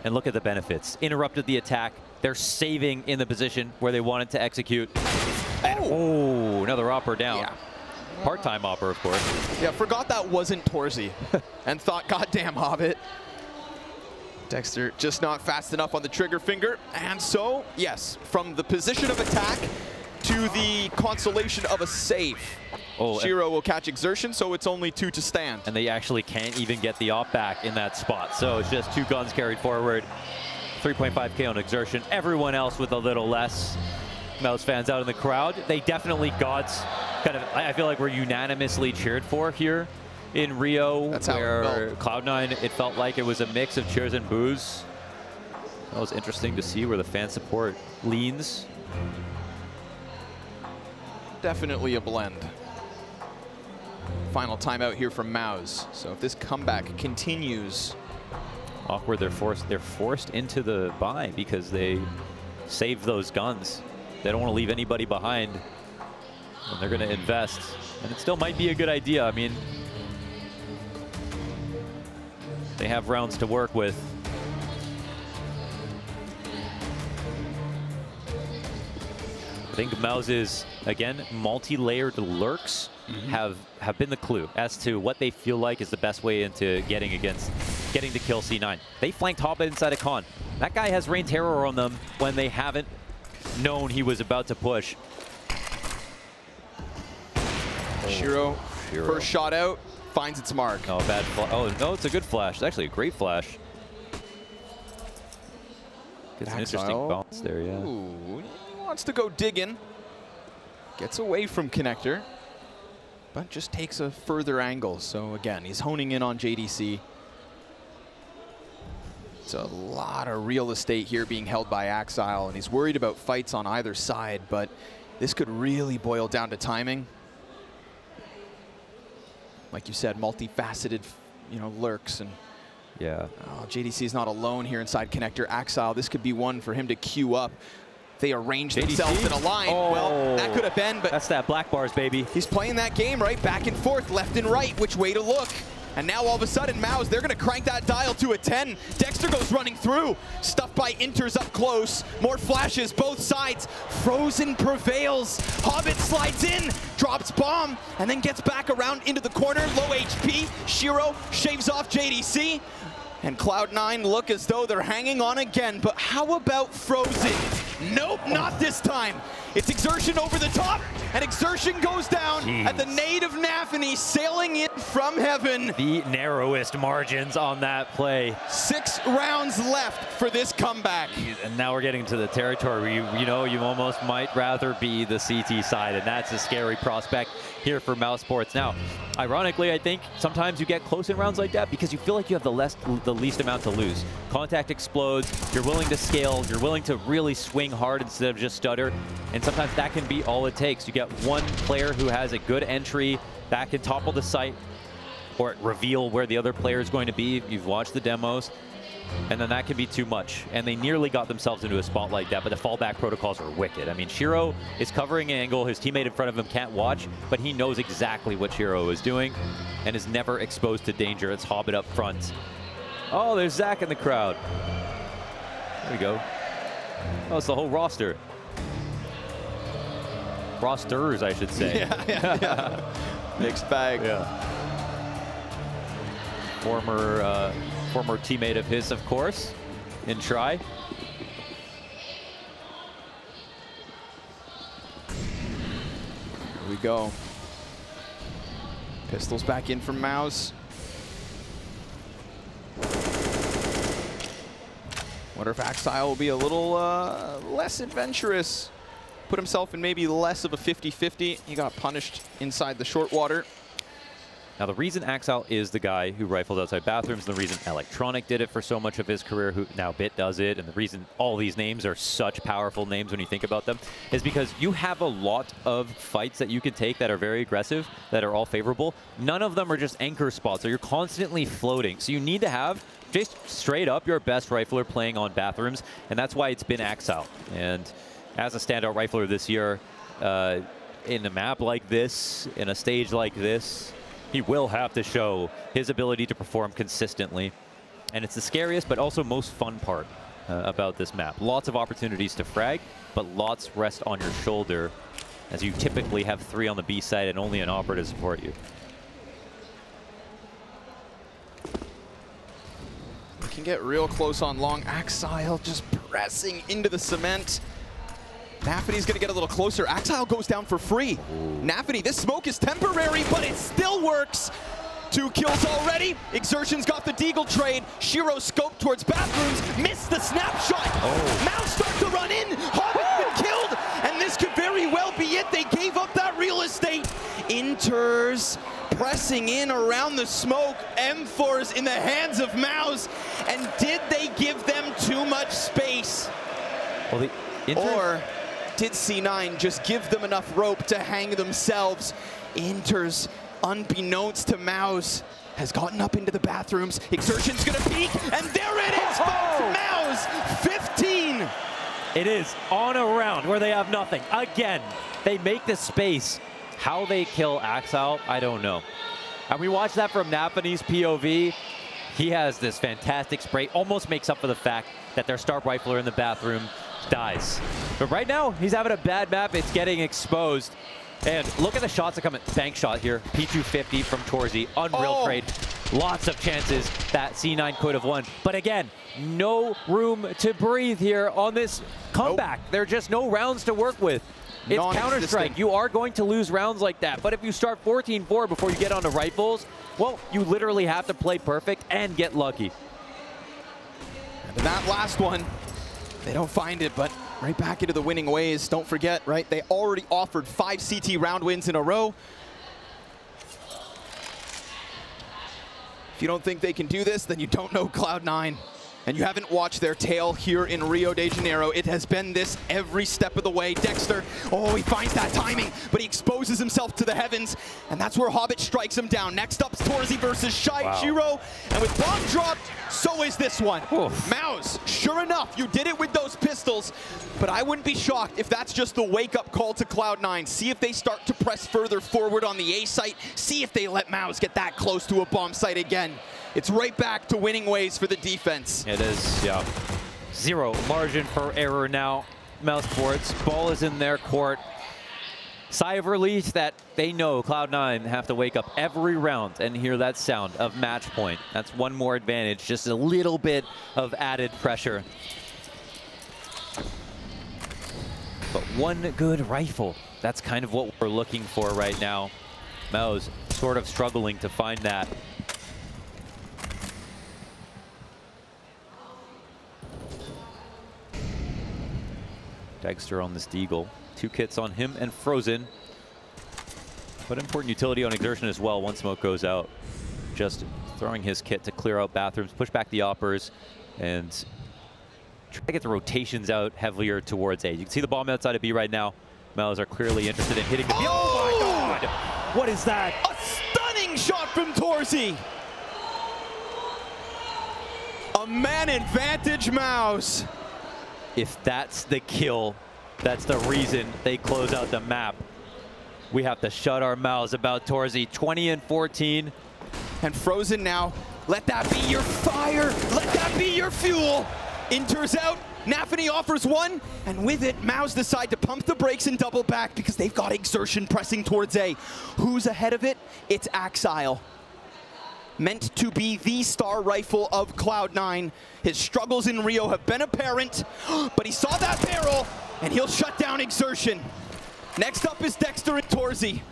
And look at the benefits. Interrupted the attack. They're saving in the position where they wanted to execute. And, oh, another opper down. Yeah. Part-time opper, of course. Yeah, forgot that wasn't Torzi and thought, goddamn Hobbit. Dexter just not fast enough on the trigger finger. And so, yes, from the position of attack to the consolation of a save. Oh, Shiro will catch Exertion, so it's only 2 to stand. And they actually can't even get the op back in that spot. So it's just 2 guns carried forward. 3.5K on Exertion. Everyone else with a little less. Maus fans out in the crowd, they definitely got kind of, I feel like we're unanimously cheered for here in Rio. That's how where it felt. Cloud9, it felt like it was a mix of cheers and boos. That was interesting to see where the fan support leans. Definitely a blend. Final timeout here from Maus. So if this comeback continues. Awkward, they're forced into the buy because they saved those guns. They don't want to leave anybody behind. And they're going to invest. And it still might be a good idea. I mean, they have rounds to work with. I think Maus's, again, multi-layered lurks have been the clue as to what they feel like is the best way into getting to kill C9. They flanked Hobbit inside a con. That guy has rain terror on them when they haven't known he was about to push. Shiro, first shot out, finds its mark. Oh, bad flash. Oh, no, it's a good flash. It's actually a great flash. Gets an interesting bounce there, yeah. Ooh, he wants to go digging. Gets away from Connector, but just takes a further angle. So again, he's honing in on JDC. It's a lot of real estate here being held by Axile, and he's worried about fights on either side, but this could really boil down to timing. Like you said, multifaceted, lurks, and yeah. JDC is not alone here inside Connector. Axile, this could be one for him to queue up. They arrange themselves in a line. Oh. Well, that could have been, but that's that black bars, baby. He's playing that game, right? Back and forth, left and right, which way to look. And now all of a sudden, Maus, they're going to crank that dial to a 10. Dexter goes running through. Stuffed by Inters up close. More flashes, both sides. Frozen prevails. Hobbit slides in, drops bomb, and then gets back around into the corner. Low HP. Shiro shaves off JDC. And Cloud9 look as though they're hanging on again. But how about Frozen? Nope, not this time. It's Exertion over the top, and Exertion goes down at the nade of Nafany, sailing in from heaven. The narrowest margins on that play. 6 rounds left for this comeback. And now we're getting to the territory where you almost might rather be the CT side, and that's a scary prospect here for Mousesports. Now, ironically, I think sometimes you get close in rounds like that because you feel like you have the least amount to lose. Contact explodes, you're willing to scale, you're willing to really swing hard instead of just stutter. And sometimes that can be all it takes. You get one player who has a good entry that can topple the site or reveal where the other player is going to be. You've watched the demos, and then that can be too much. And they nearly got themselves into a spot like that, but the fallback protocols are wicked. I mean, Shiro is covering an angle. His teammate in front of him can't watch, but he knows exactly what Shiro is doing and is never exposed to danger. It's Hobbit up front. Oh, there's Zach in the crowd. There we go. Oh, it's the whole roster. Rosters, I should say. Yeah. Mixed bag. Yeah. Former teammate of his, of course, in Tri. Here we go. Pistols back in from Maus. Wonder if Axile will be a little less adventurous. Put himself in maybe less of a 50-50. He got punished inside the short water. Now, the reason Axile is the guy who rifles outside bathrooms, and the reason Electronic did it for so much of his career, who now Bit does it, and the reason all these names are such powerful names when you think about them, is because you have a lot of fights that you can take that are very aggressive, that are all favorable. None of them are just anchor spots, so you're constantly floating. So you need to have just straight up your best rifler playing on bathrooms, and that's why it's been Axile. And as a standout rifler this year, in a map like this, in a stage like this, he will have to show his ability to perform consistently. And it's the scariest, but also most fun part about this map. Lots of opportunities to frag, but lots rest on your shoulder, as you typically have 3 on the B side and only an Opera to support you. We can get real close on long. Axile just pressing into the cement. Nafany's gonna get a little closer. Axile goes down for free. Nafany, this smoke is temporary, but it still works. 2 kills already. Exertion's got the Deagle trade. Shiro scoped towards bathrooms, missed the snapshot. Mouse start to run in. Hobbit's been killed, and this could very well be it. They gave up that real estate. Inters pressing in around the smoke. M4's in the hands of Mouse, and did they give them too much space? Well, or did C9 just give them enough rope to hang themselves? Inters, unbeknownst to Mouse, has gotten up into the bathrooms. Exertion's gonna peek, and there it is, folks! Mouse, 15! It is on a round where they have nothing. Again, they make the space. How they kill Axile, I don't know. And we watched that from Nafany's POV. He has this fantastic spray, almost makes up for the fact that their star rifler in the bathroom dies. But right now, he's having a bad map. It's getting exposed. And look at the shots that come in. Bank shot here. P250 from Torzy. Unreal trade. Lots of chances that C9 could have won. But again, no room to breathe here on this comeback. There are just no rounds to work with. It's Counter-Strike. You are going to lose rounds like that. But if you start 14-4 before you get onto rifles, well, you literally have to play perfect and get lucky. And that last one, they don't find it, but right back into the winning ways. Don't forget, right? They already offered 5 CT round wins in a row. If you don't think they can do this, then you don't know Cloud9. And you haven't watched their tail here in Rio de Janeiro. It has been this every step of the way. Dexter, he finds that timing, but he exposes himself to the heavens, and that's where Hobbit strikes him down. Next up's Torzy versus Shiro, and with bomb dropped, so is this one. Mouse, sure enough, you did it with those pistols, but I wouldn't be shocked if that's just the wake-up call to Cloud9. See if they start to press further forward on the A site. See if they let Mouse get that close to a bomb site again. It's right back to winning ways for the defense. It is, yeah. 0 margin for error now. Mouse Sports, ball is in their court. Sigh of relief that they know Cloud9 have to wake up every round and hear that sound of match point. That's one more advantage, just a little bit of added pressure. But one good rifle, that's kind of what we're looking for right now. Mouse sort of struggling to find that. Dexter on this Deagle. 2 kits on him and Frozen. But important utility on Exertion as well. One smoke goes out. Just throwing his kit to clear out bathrooms, push back the Oppers, and try to get the rotations out heavier towards A. You can see the bomb outside of B right now. Mels are clearly interested in hitting the B. Oh my God! What is that? A stunning shot from Torzy. A man advantage Mouse. If that's the kill, that's the reason they close out the map. We have to shut our mouths about Torzy. 20 and 14. And Frozen now. Let that be your fire. Let that be your fuel. Inters out. Nafany offers one. And with it, Mouse decide to pump the brakes and double back because they've got Exertion pressing towards A. Who's ahead of it? It's Axile. Meant to be the star rifle of Cloud9. His struggles in Rio have been apparent, but he saw that barrel, and he'll shut down Exertion. Next up is Dexter and Torzy,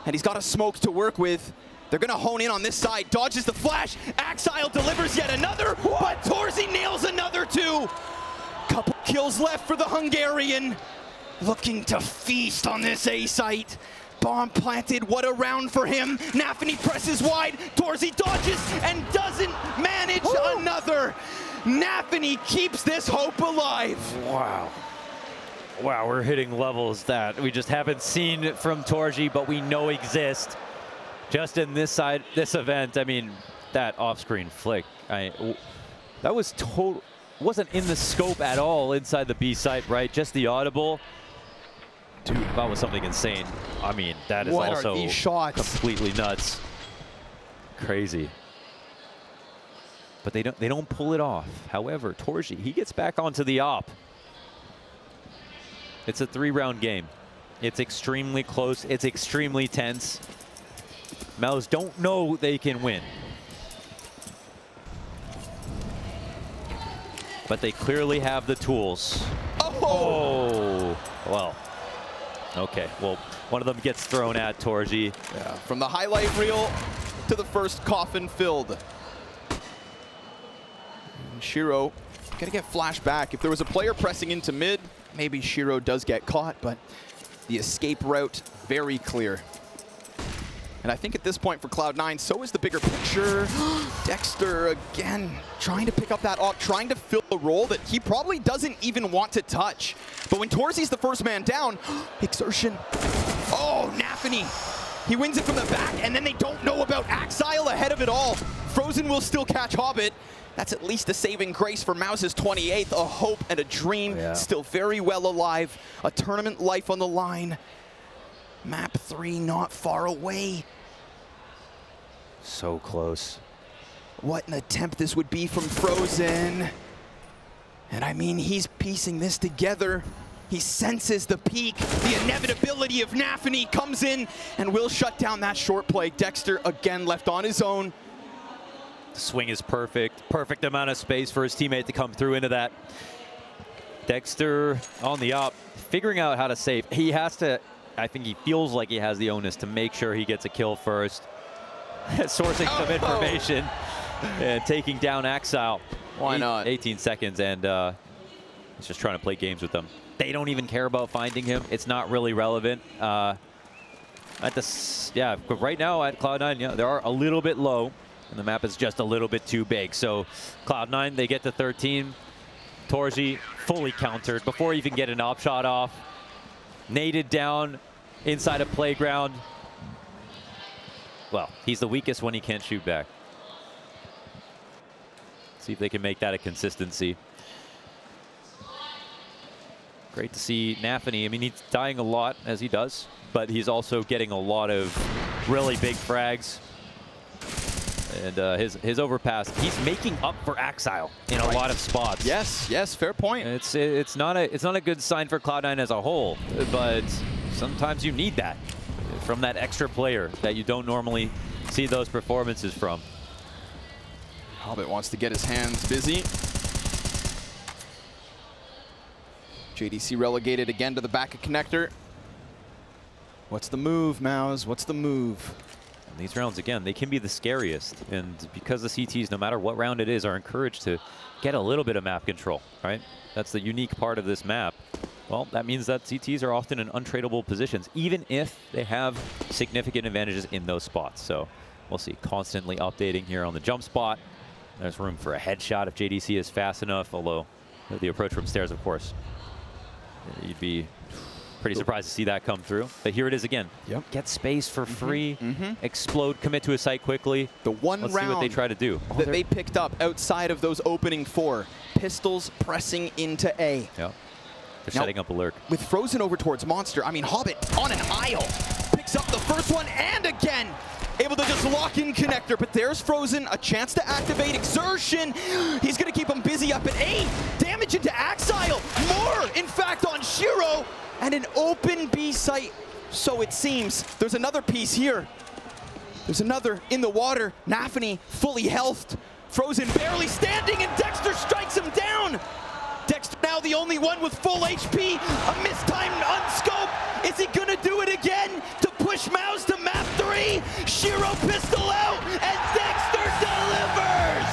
and he's got a smoke to work with. They're gonna hone in on this side, dodges the flash, Axile delivers yet another, but Torzy nails another 2. Couple kills left for the Hungarian, looking to feast on this A site. Bomb planted, what a round for him. Nafany presses wide, Torzy dodges and doesn't manage another. Nafany keeps this hope alive. Wow. Wow, we're hitting levels that we just haven't seen from Torzy, but we know exist. Just in this event, I mean, that off-screen flick, that was wasn't in the scope at all inside the B site, right? Just the audible. Dude, that was something insane. I mean, that is what also are these shots? Completely nuts. Crazy. But they don't pull it off. However, Torzy, he gets back onto the op. It's a 3-round game. It's extremely close. It's extremely tense. Mouse don't know they can win. But they clearly have the tools. Oh! Well, okay. Well, one of them gets thrown at Torzy. Yeah, from the highlight reel to the first coffin filled. And Shiro gonna get flashed back. If there was a player pressing into mid, maybe Shiro does get caught, but the escape route very clear. And I think at this point for Cloud9, so is the bigger picture. Dexter again trying to pick up that op, trying to fill a role that he probably doesn't even want to touch. But when Torzy's the first man down, exertion. Oh, Nafany. He wins it from the back, and then they don't know about Axile ahead of it all. Frozen will still catch Hobbit. That's at least a saving grace for Mouse's 28th. A hope and a dream, still very well alive. A tournament life on the line. Map 3 not far away. So close. What an attempt this would be from Frozen. And I mean, he's piecing this together. He senses the peak. The inevitability of Nafany comes in and will shut down that short play. Dexter again left on his own. The swing is perfect. Perfect amount of space for his teammate to come through into that. Dexter on the op, figuring out how to save. He has to, I think he feels like he has the onus to make sure he gets a kill first. Sourcing some information and taking down Axile. Why not? 18 seconds, and he's just trying to play games with them. They don't even care about finding him. It's not really relevant. Right now at Cloud9, they are a little bit low, and the map is just a little bit too big. So Cloud9, they get to 13. Torzy fully countered before even get an op shot off. Naded down inside a playground. Well, he's the weakest when he can't shoot back. See if they can make that a consistency. Great to see Nafany. I mean, he's dying a lot, as he does, but he's also getting a lot of really big frags. And his overpass, he's making up for Axile in a lot of spots. Yes, fair point. It's not a good sign for Cloud9 as a whole, but sometimes you need that from that extra player that you don't normally see those performances from. Hobbit wants to get his hands busy. JDC relegated again to the back of connector. What's the move, Mouse? What's the move? And these rounds, again, they can be the scariest. And because the CTs, no matter what round it is, are encouraged to get a little bit of map control, right? That's the unique part of this map. Well, that means that CTs are often in untradeable positions, even if they have significant advantages in those spots. So we'll see. Constantly updating here on the jump spot. There's room for a headshot if JDC is fast enough, although the approach from stairs, of course, you'd be pretty surprised to see that come through. But here it is again. Yep. Get space for free, explode, commit to a site quickly. The one Let's round see what they try to do. that they picked up outside of those opening 4. Pistols pressing into A. Yep. They're Now, setting up a lurk. With Frozen over towards Monster, I mean, Hobbit on an aisle. Picks up the first one and again. Able to just lock in connector, but there's Frozen, a chance to activate exertion. He's gonna keep him busy up at A. Damage into Axile. More, in fact, on Shiro. And an open B site, so it seems. There's another piece here. There's another in the water. Nafany fully healthed. Frozen barely standing, and Dexter strikes him down. Dexter now the only one with full HP. A mistimed unscope. Is he gonna do it again to push Mouse to map 3? Shiro pistol out, and Dexter delivers!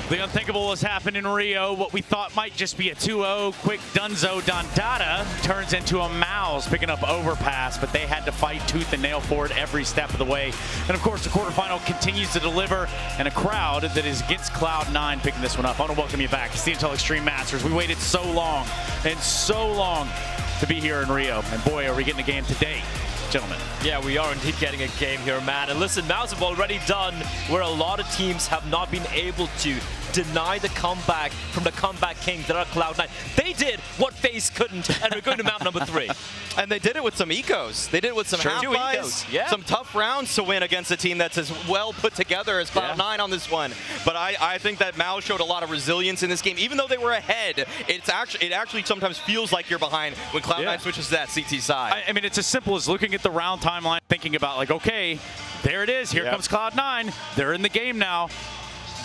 The unthinkable has happened in Rio. What we thought might just be a 2-0 quick Dunzo Dondada turns into a Mouse picking up overpass, but they had to fight tooth and nail for it every step of the way. And of course, the quarterfinal continues to deliver, and a crowd that is against Cloud9 picking this one up. I want to welcome you back. It's the Intel Extreme Masters. We waited so long and so long to be here in Rio, and boy, are we getting a game today. Gentlemen. Yeah, we are indeed getting a game here, man. And listen, Mouse have already done where a lot of teams have not been able to deny the comeback from the comeback king that are Cloud9. They did what FaZe couldn't, and we're going to map number 3. And they did it with some ecos. They did it with some half-buys, some tough rounds to win against a team that's as well put together as Cloud9 on this one. But I think that Mao showed a lot of resilience in this game. Even though they were ahead, it actually sometimes feels like you're behind when Cloud9 switches to that CT side. I mean, it's as simple as looking at the round timeline, thinking about like, okay, there it is. Here comes Cloud9. They're in the game now.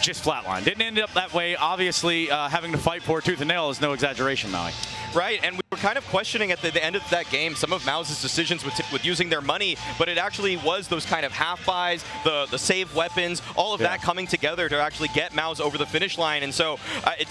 Just flatline. Didn't end up that way. Obviously, having to fight for tooth and nail is no exaggeration, Maui. Right, and we were kind of questioning at the end of that game some of Mao's decisions with using their money, but it actually was those kind of half buys, the save weapons, all of that coming together to actually get Mao's over the finish line. And so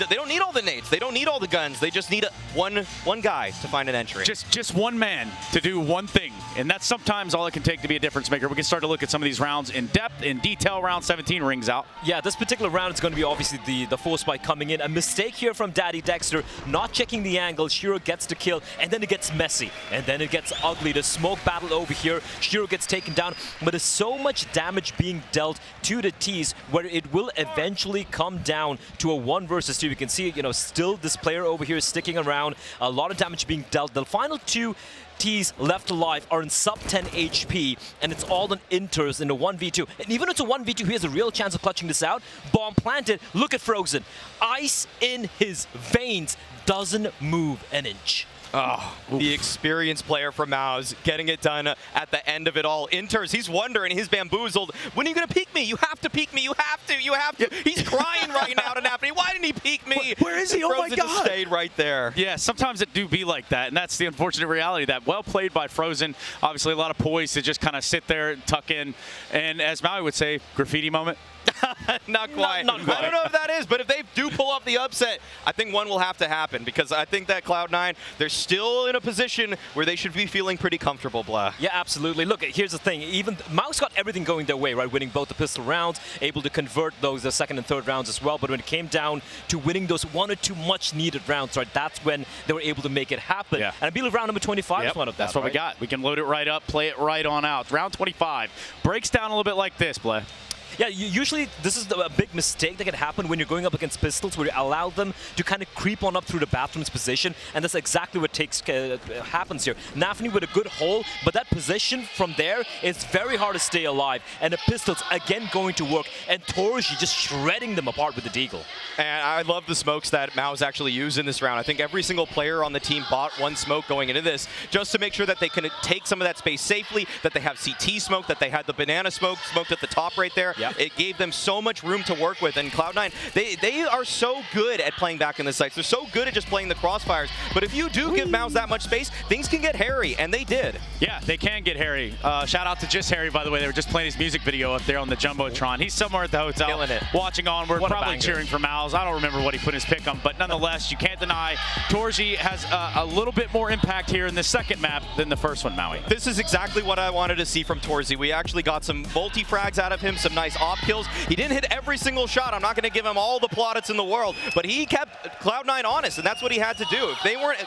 they don't need all the nades, they don't need all the guns, they just need one guy to find an entry. Just one man to do one thing, and that's sometimes all it can take to be a difference maker. We can start to look at some of these rounds in depth, in detail. Round 17 rings out. Yeah, this particular round is going to be obviously the force spike coming in. A mistake here from Daddy Dexter, not checking the angle. Shiro gets the kill, and then it gets messy, and then it gets ugly. The smoke battle over here, Shiro gets taken down, but there's so much damage being dealt to the T's where it will eventually come down to a 1 versus 2. You can see, still this player over here is sticking around. A lot of damage being dealt. The final 2 T's left alive are in sub 10 HP, and it's all on Inters in a 1v2. And even if it's a 1v2, he has a real chance of clutching this out. Bomb planted. Look at Frozen. Ice in his veins. Doesn't move an inch. Oh, the experienced player from Mao's getting it done at the end of it all. Inters, he's wondering, he's bamboozled. When are you going to peek me? You have to peek me. You have to. You have to. He's crying right now to Napney. Why didn't he peek me? Where is he? Oh my God. Just stayed right there. Yeah, sometimes it do be like that, and that's the unfortunate reality. That well played by Frozen. Obviously, a lot of poise to just kind of sit there and tuck in. And as Maui would say, graffiti moment. Not quite. Not quite. I don't know if that is, but if they do pull off the upset, I think one will have to happen, because I think that Cloud9, they're still in a position where they should be feeling pretty comfortable, Blah. Yeah, absolutely. Look, here's the thing. Even Mouse got everything going their way, right? Winning both the pistol rounds, able to convert those the second and third rounds as well. But when it came down to winning those 1 or 2 much-needed rounds, right, that's when they were able to make it happen. Yeah. And I believe round number 25 is one of that. That's what we got. We can load it right up, play it right on out. Round 25 breaks down a little bit like this, Blay. Yeah, usually this is a big mistake that can happen when you're going up against pistols, where you allow them to kind of creep on up through the bathroom's position, and that's exactly what happens here. Nafny with a good hole, but that position from there is very hard to stay alive, and the pistols again going to work, and Torji just shredding them apart with the deagle. And I love the smokes that Mao's actually used in this round. I think every single player on the team bought one smoke going into this, just to make sure that they can take some of that space safely, that they have CT smoke, that they had the banana smoke smoked at the top right there. Yep. It gave them so much room to work with, and Cloud9, they are so good at playing back in the sights. They're so good at just playing the crossfires, but if you do give Mao's that much space, things can get hairy, and they did. Yeah, they can get hairy. Shout out to Just Harry, by the way. They were just playing his music video up there on the Jumbotron. He's somewhere at the hotel watching onward, probably cheering for Mao's. I don't remember what he put his pick on, but nonetheless, you can't deny Torji has a little bit more impact here in the second map than the first one, Maui. This is exactly what I wanted to see from Torzi. We actually got some multi-frags out of him, some nice op kills. He didn't hit every single shot. I'm not going to give him all the plaudits in the world, but he kept Cloud9 honest, and that's what he had to do.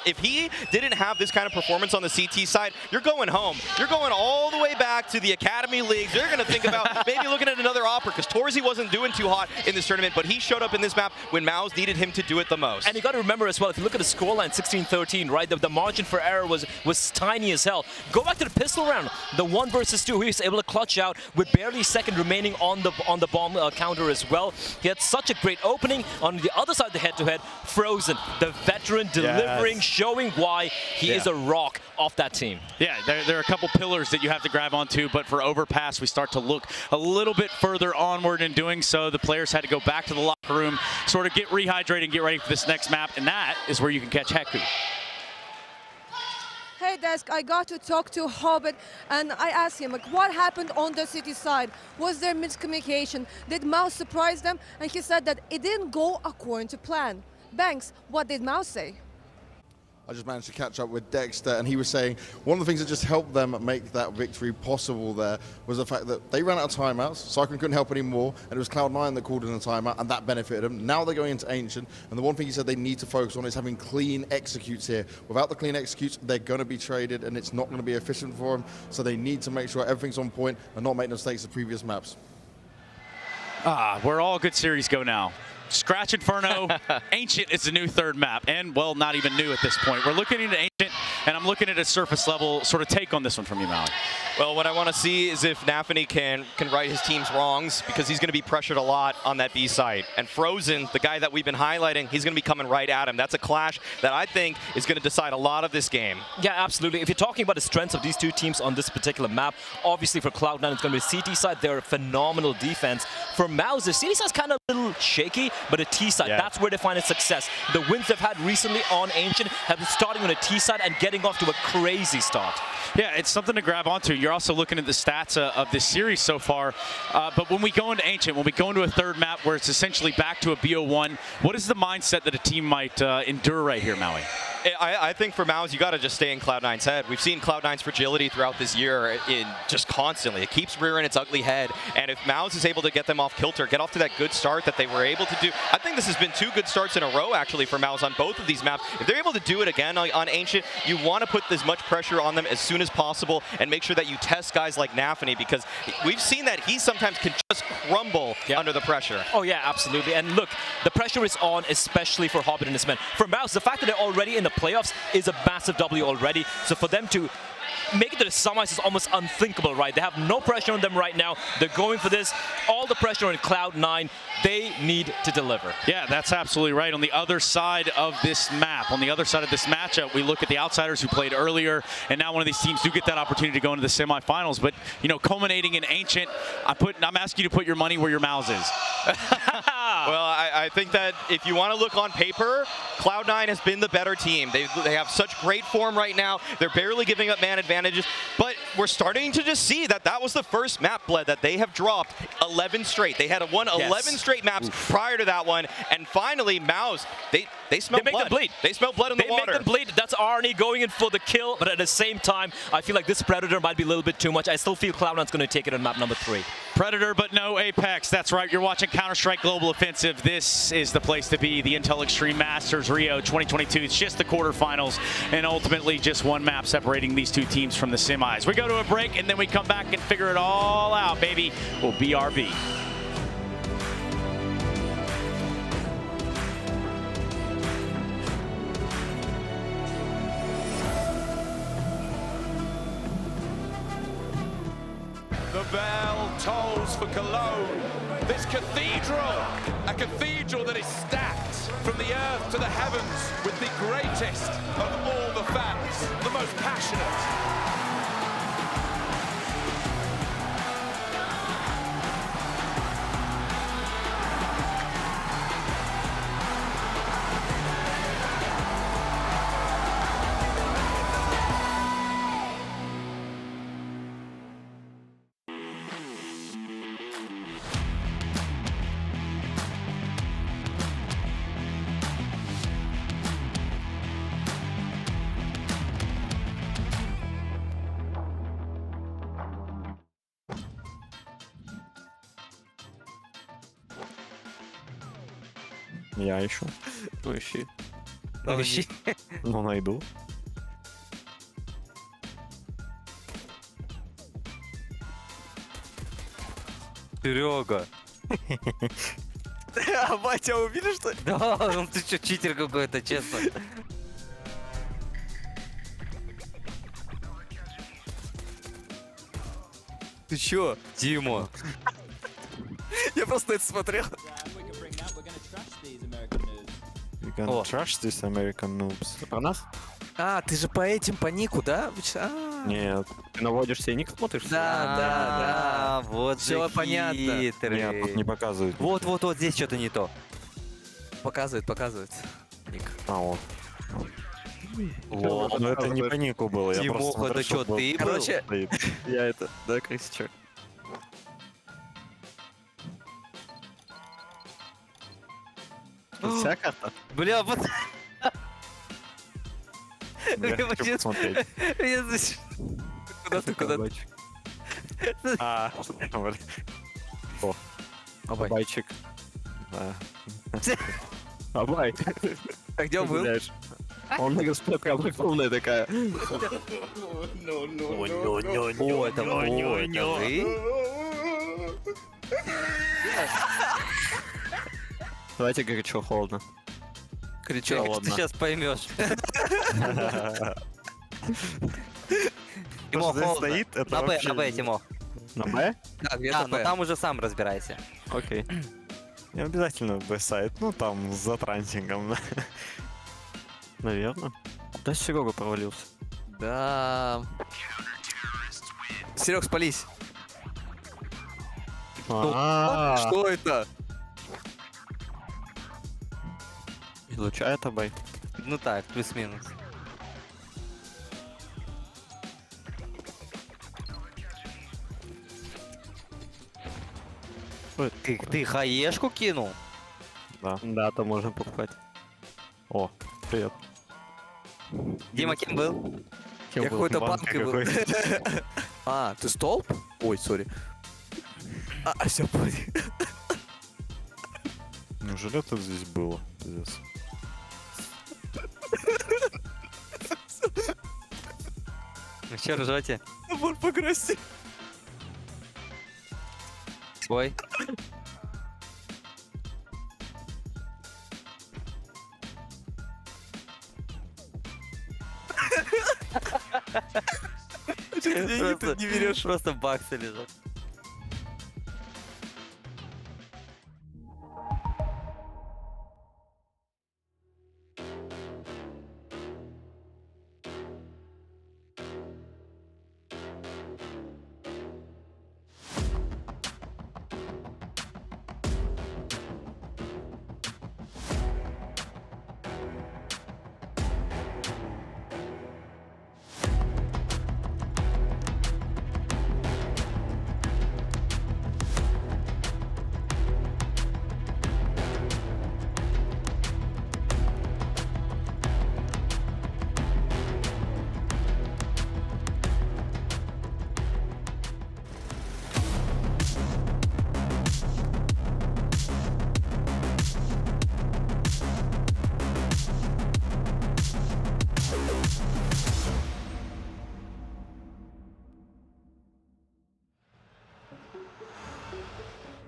If he didn't have this kind of performance on the CT side, you're going home. You're going all the way back to the Academy Leagues. You're going to think about maybe looking at another opera, because Torzi wasn't doing too hot in this tournament, but he showed up in this map when Mao's needed him to do it the most. And you got to remember as well, if you look at the scoreline, 16-13, right, the margin for error was tiny as hell. Go back to the pistol round, the 1 versus 2. He was able to clutch out with barely a second remaining on the bomb counter as well. He had such a great opening. On the other side of the head-to-head, Frozen, the veteran, delivering, showing why he is a rock off that team. Yeah, there are a couple pillars that you have to grab onto, but for overpass, we start to look a little bit further onward. In doing so, the players had to go back to the locker room, sort of get rehydrated and get ready for this next map, and that is where you can catch Heku. hey Desk, I got to talk to Hobbit and I asked him, like, what happened on the city side? Was there miscommunication? Did Mouse surprise them? And he said that it didn't go according to plan. Banks, what did Mouse say? I just managed to catch up with Dexter, and he was saying one of the things that just helped them make that victory possible there was the fact that they ran out of timeouts. Cyclone couldn't help anymore, and it was Cloud9 that called in a timeout, and that benefited them. Now they're going into Ancient, and the one thing he said they need to focus on is having clean executes here. Without the clean executes, they're going to be traded, and it's not going to be efficient for them, so they need to make sure everything's on point and not make mistakes of previous maps. Where all good series go now. Scratch Inferno, Ancient is the new third map, and, well, not even new at this point. We're looking at Ancient, and I'm looking at a surface level sort of take on this one from you, Maui. Well, what I want to see is if Nafany can right his team's wrongs, because he's going to be pressured a lot on that B side. And Frozen, the guy that we've been highlighting, he's going to be coming right at him. That's a clash that I think is going to decide a lot of this game. Yeah, absolutely. If you're talking about the strengths of these two teams on this particular map, obviously for Cloud9, it's going to be a CT side. They're a phenomenal defense. For Mouse, the CT side's kind of a little shaky, but a T side, that's where they find a success. The wins they've had recently on Ancient have been starting on a T side and getting off to a crazy start. Yeah, it's something to grab onto. You're also looking at the stats of this series so far. But when we go into Ancient, when we go into a third map where it's essentially back to a BO1, what is the mindset that a team might endure right here, Maui? I think for Mouse, you got to just stay in Cloud9's head. We've seen Cloud9's fragility throughout this year in just constantly. It keeps rearing its ugly head. And if Mouse is able to get them off kilter, get off to that good start that they were able to do, I think this has been 2 good starts in a row, actually, for Mouse on both of these maps. If they're able to do it again on Ancient, you want to put as much pressure on them as soon as possible and make sure that you test guys like Nafany, because we've seen that he sometimes can just crumble under the pressure. Oh, yeah, absolutely. And look, the pressure is on, especially for Hobbit and his men. For Mouse, the fact that they're already in the playoffs is a massive W already. So for them to make it to the semis is almost unthinkable, right? They have no pressure on them right now. They're going for this. All the pressure on Cloud9. They need to deliver. Yeah, that's absolutely right. On the other side of this map, on the other side of this matchup, we look at the outsiders who played earlier, and now one of these teams do get that opportunity to go into the semifinals. But, you know, culminating in Ancient, I'm asking you to put your money where your mouth is. Well, I think that if you want to look on paper, Cloud9 has been the better team. They have such great form right now. They're barely giving up man advantages, but we're starting to just see that that was the first map, Bled, that they have dropped 11 straight. They had won 11 straight maps prior to that one, and finally, Mouse, they smell blood. They make them bleed. They smell blood in the water. They make them bleed. That's Arnie going in for the kill, but at the same time, I feel like this Predator might be a little bit too much. I still feel Cloud9's going to take it on map number 3. Predator, but no Apex. That's right. You're watching Counter-Strike Global Offensive. This is the place to be. The Intel Extreme Masters Rio 2022. It's just the quarterfinals, and ultimately just one map separating these two teams from the semis. We go to a break, and then we come back and figure it all out, baby. We'll BRB. The bell tolls for Cologne. This cathedral, a cathedral that is stacked from the earth to the heavens with the greatest of all the fans, the most passionate. Я ищу. Ну, ищи. Ну, ищи. Ну, найду. Серега. А батя увидел, что ли? Да, ну ты что, читер какой-то, честно. Ты чё, Дима? Я просто это смотрел. You can trash these American noobs. Про нас? А, ты же по этим, по нику, да? Нет. Ты наводишь себе ник, смотришь? Да. Вот Все же понятно. хитрый. Нет, тут не показывают. Вот, здесь что-то не то. Показывает ник. А, вот. Вот, ну это не по нику было, я просто Тимоха, это смотрю, что, что ты был? короче, я это, да, крысичок. Вся карта? Бля, вот... Я хочу посмотреть. Куда ты, куда ты? А, блин. О, Абайчик. Да. Абай. А где он был? Гуляешь. Он на господа прям умная такая. О, это вы? Давайте горячо, холодно. Кричу, ты сейчас поймешь. То, что здесь стоит, это на Б, вообще... на Б, Тимо. На Б? Да, где-то ну там уже сам разбирайся. Окей. Не обязательно Б-сайт, ну там за трансингом. Наверное. Да, Серега провалился. Да. Серег, спались. Что это? Излучает Абай. Ну так, плюс-минус. Ты хаешку кинул? Да. Да, то можно покупать. О, привет. Дима, кем был? Кем Я был? какой-то Банка банкой был. какой? А, ты столб? Ой, сори. А, все, понял. Неужели это здесь было? Пиздец. Ну че, ржете? Набор погрузти. Ой. Просто не берешь, просто баксы лежат.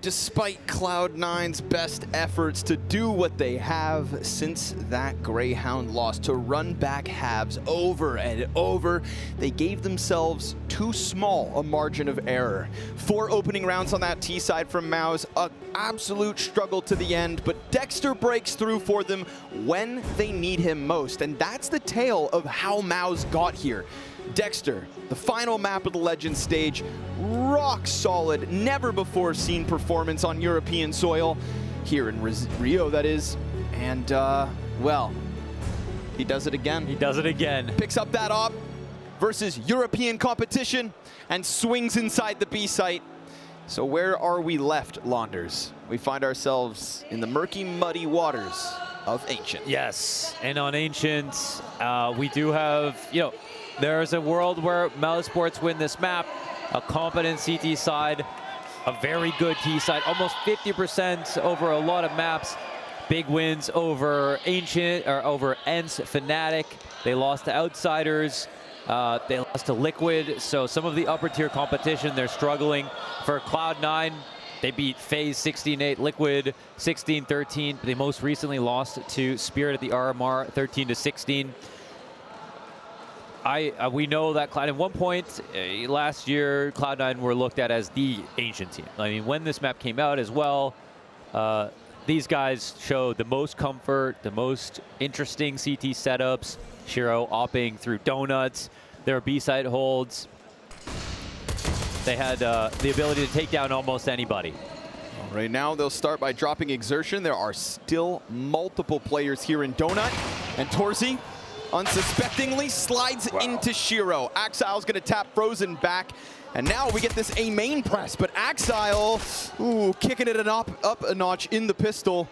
Despite Cloud9's best efforts to do what they have since that Greyhound loss, to run back halves over and over, they gave themselves too small a margin of error. 4 opening rounds on that T side from Maus, an absolute struggle to the end, but Dexter breaks through for them when they need him most, and that's the tale of how Maus got here. Dexter, the final map of the Legends stage, rock solid, never before seen performance on European soil, here in Rio that is, and well, he does it again. He does it again. Picks up that op versus European competition and swings inside the B site. So where are we left, Launders? We find ourselves in the murky, muddy waters of Ancient. Yes, and on Ancient, we do have, there's a world where Mousesports win this map, a competent CT side, a very good T side, almost 50% over a lot of maps. Big wins over Ancient, or over ENCE, Fnatic. They lost to Outsiders. They lost to Liquid. So some of the upper tier competition, they're struggling. For Cloud9, they beat FaZe 16-8, Liquid 16-13. They most recently lost to Spirit at the RMR 13-16. We know that at one point last year, Cloud9 were looked at as the Ancient team. I mean, when this map came out as well, these guys showed the most comfort, the most interesting CT setups. Shiro opping through donuts, their B-side holds. They had the ability to take down almost anybody. Right now, they'll start by dropping Exertion. There are still multiple players here in Donut. And Torzi unsuspectingly slides into Shiro. Axile's gonna tap Frozen back. And now we get this A main press, but Axile, kicking it up a notch in the pistol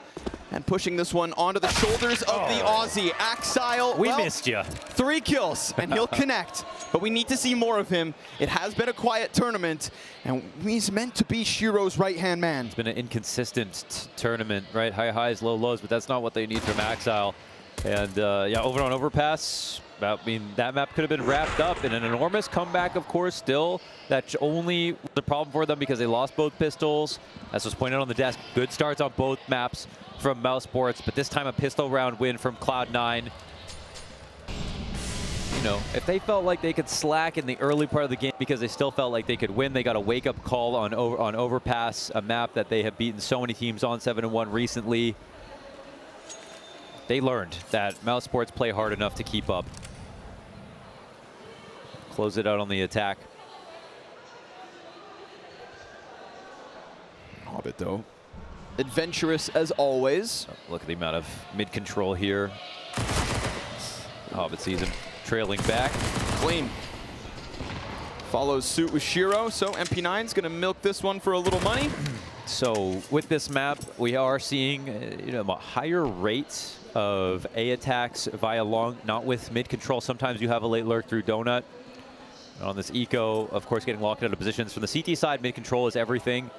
and pushing this one onto the shoulders of the Aussie. Axile, we missed you. 3 kills, and he'll connect, but we need to see more of him. It has been a quiet tournament, and he's meant to be Shiro's right-hand man. It's been an inconsistent tournament, right? High highs, low lows, but that's not what they need from Axile. And yeah, over on overpass, I mean, that map could have been wrapped up in an enormous comeback, of course, still. That's only the problem for them because they lost both pistols. As was pointed out on the desk, good starts on both maps from Mousesports, but this time a pistol round win from Cloud9. You know, if they felt like they could slack in the early part of the game because they still felt like they could win, they got a wake-up call on Overpass, a map that they have beaten so many teams on 7-1 recently. They learned that Mousesports play hard enough to keep up. Close it out on the attack. Hobbit, though, adventurous as always. Oh, look at the amount of mid-control here. Hobbit sees him trailing back. Clean. Follows suit with Shiro, so MP9's going to milk this one for a little money. So with this map, we are seeing a higher rate of A attacks via long, not with mid-control. Sometimes you have a late lurk through Donut. On this eco, of course, getting locked out of positions. From the CT side, mid-control is everything.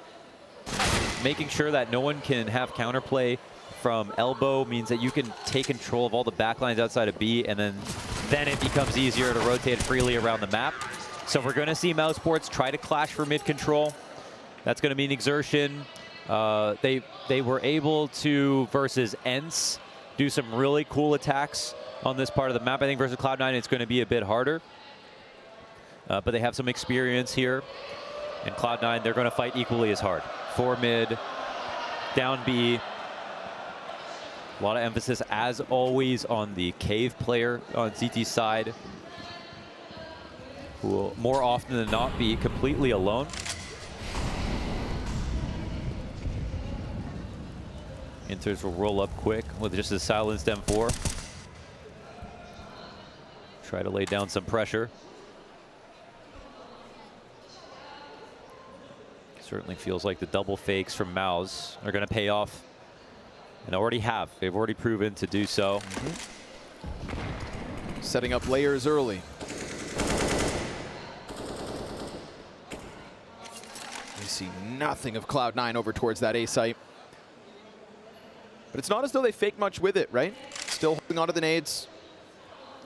Making sure that no one can have counterplay from elbow means that you can take control of all the backlines outside of B, and then it becomes easier to rotate freely around the map. So we're going to see Mousesports try to clash for mid-control. That's going to mean exertion. They were able to, versus ENCE, do some really cool attacks on this part of the map. I think versus Cloud9, it's going to be a bit harder. But they have some experience here. And Cloud9, they're going to fight equally as hard. 4 mid, down B. A lot of emphasis, as always, on the Cave player on CT's side, who will more often than not be completely alone. Inters will roll up quick with just a silenced M4. Try to lay down some pressure. Certainly feels like the double fakes from Mouse are going to pay off, and already have. They've already proven to do so. Setting up layers early. We see nothing of Cloud9 over towards that A site. But it's not as though they fake much with it, right? Still holding onto the nades.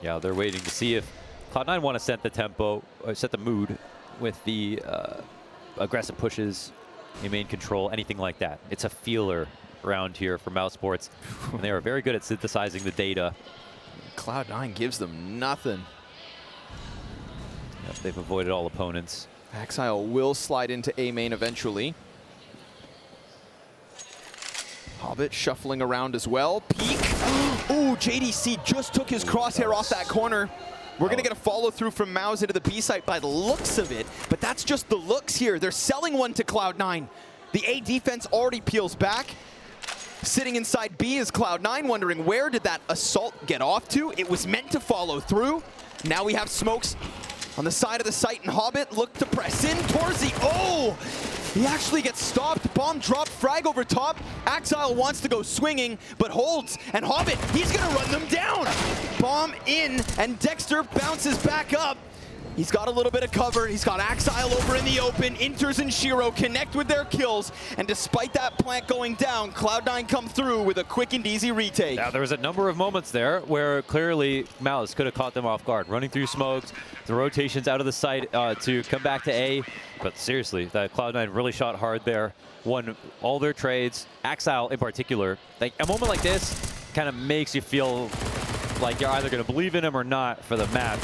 Yeah, they're waiting to see if Cloud9 want to set the tempo, or set the mood with the aggressive pushes, a main control, anything like that. It's a feeler round here for Mousesports, and they are very good at synthesizing the data. Cloud9 gives them nothing. Yep, they've avoided all opponents. Axile will slide into A main eventually. Hobbit shuffling around as well. Peek. Ooh, JDC just took his crosshair off that corner. We're going to get a follow-through from Mouse into the B site by the looks of it, but that's just the looks here. They're selling one to Cloud9. The A defense already peels back. Sitting inside B is Cloud9, wondering where did that assault get off to? It was meant to follow through. Now we have smokes on the side of the site, and Hobbit look to press in. Torzi, oh! He actually gets stopped. Bomb drop, frag over top. Axile wants to go swinging, but holds. And Hobbit, he's going to run them down. Bomb in, and Dexter bounces back up. He's got a little bit of cover. He's got Axile over in the open. Inters and Shiro connect with their kills. And despite that plant going down, Cloud9 come through with a quick and easy retake. Now, there was a number of moments there where clearly Mouse could have caught them off guard. Running through smokes, the rotations out of the site to come back to A. But seriously, that Cloud9 really shot hard there. Won all their trades. Axile in particular. Like, a moment like this kind of makes you feel like you're either going to believe in him or not for the map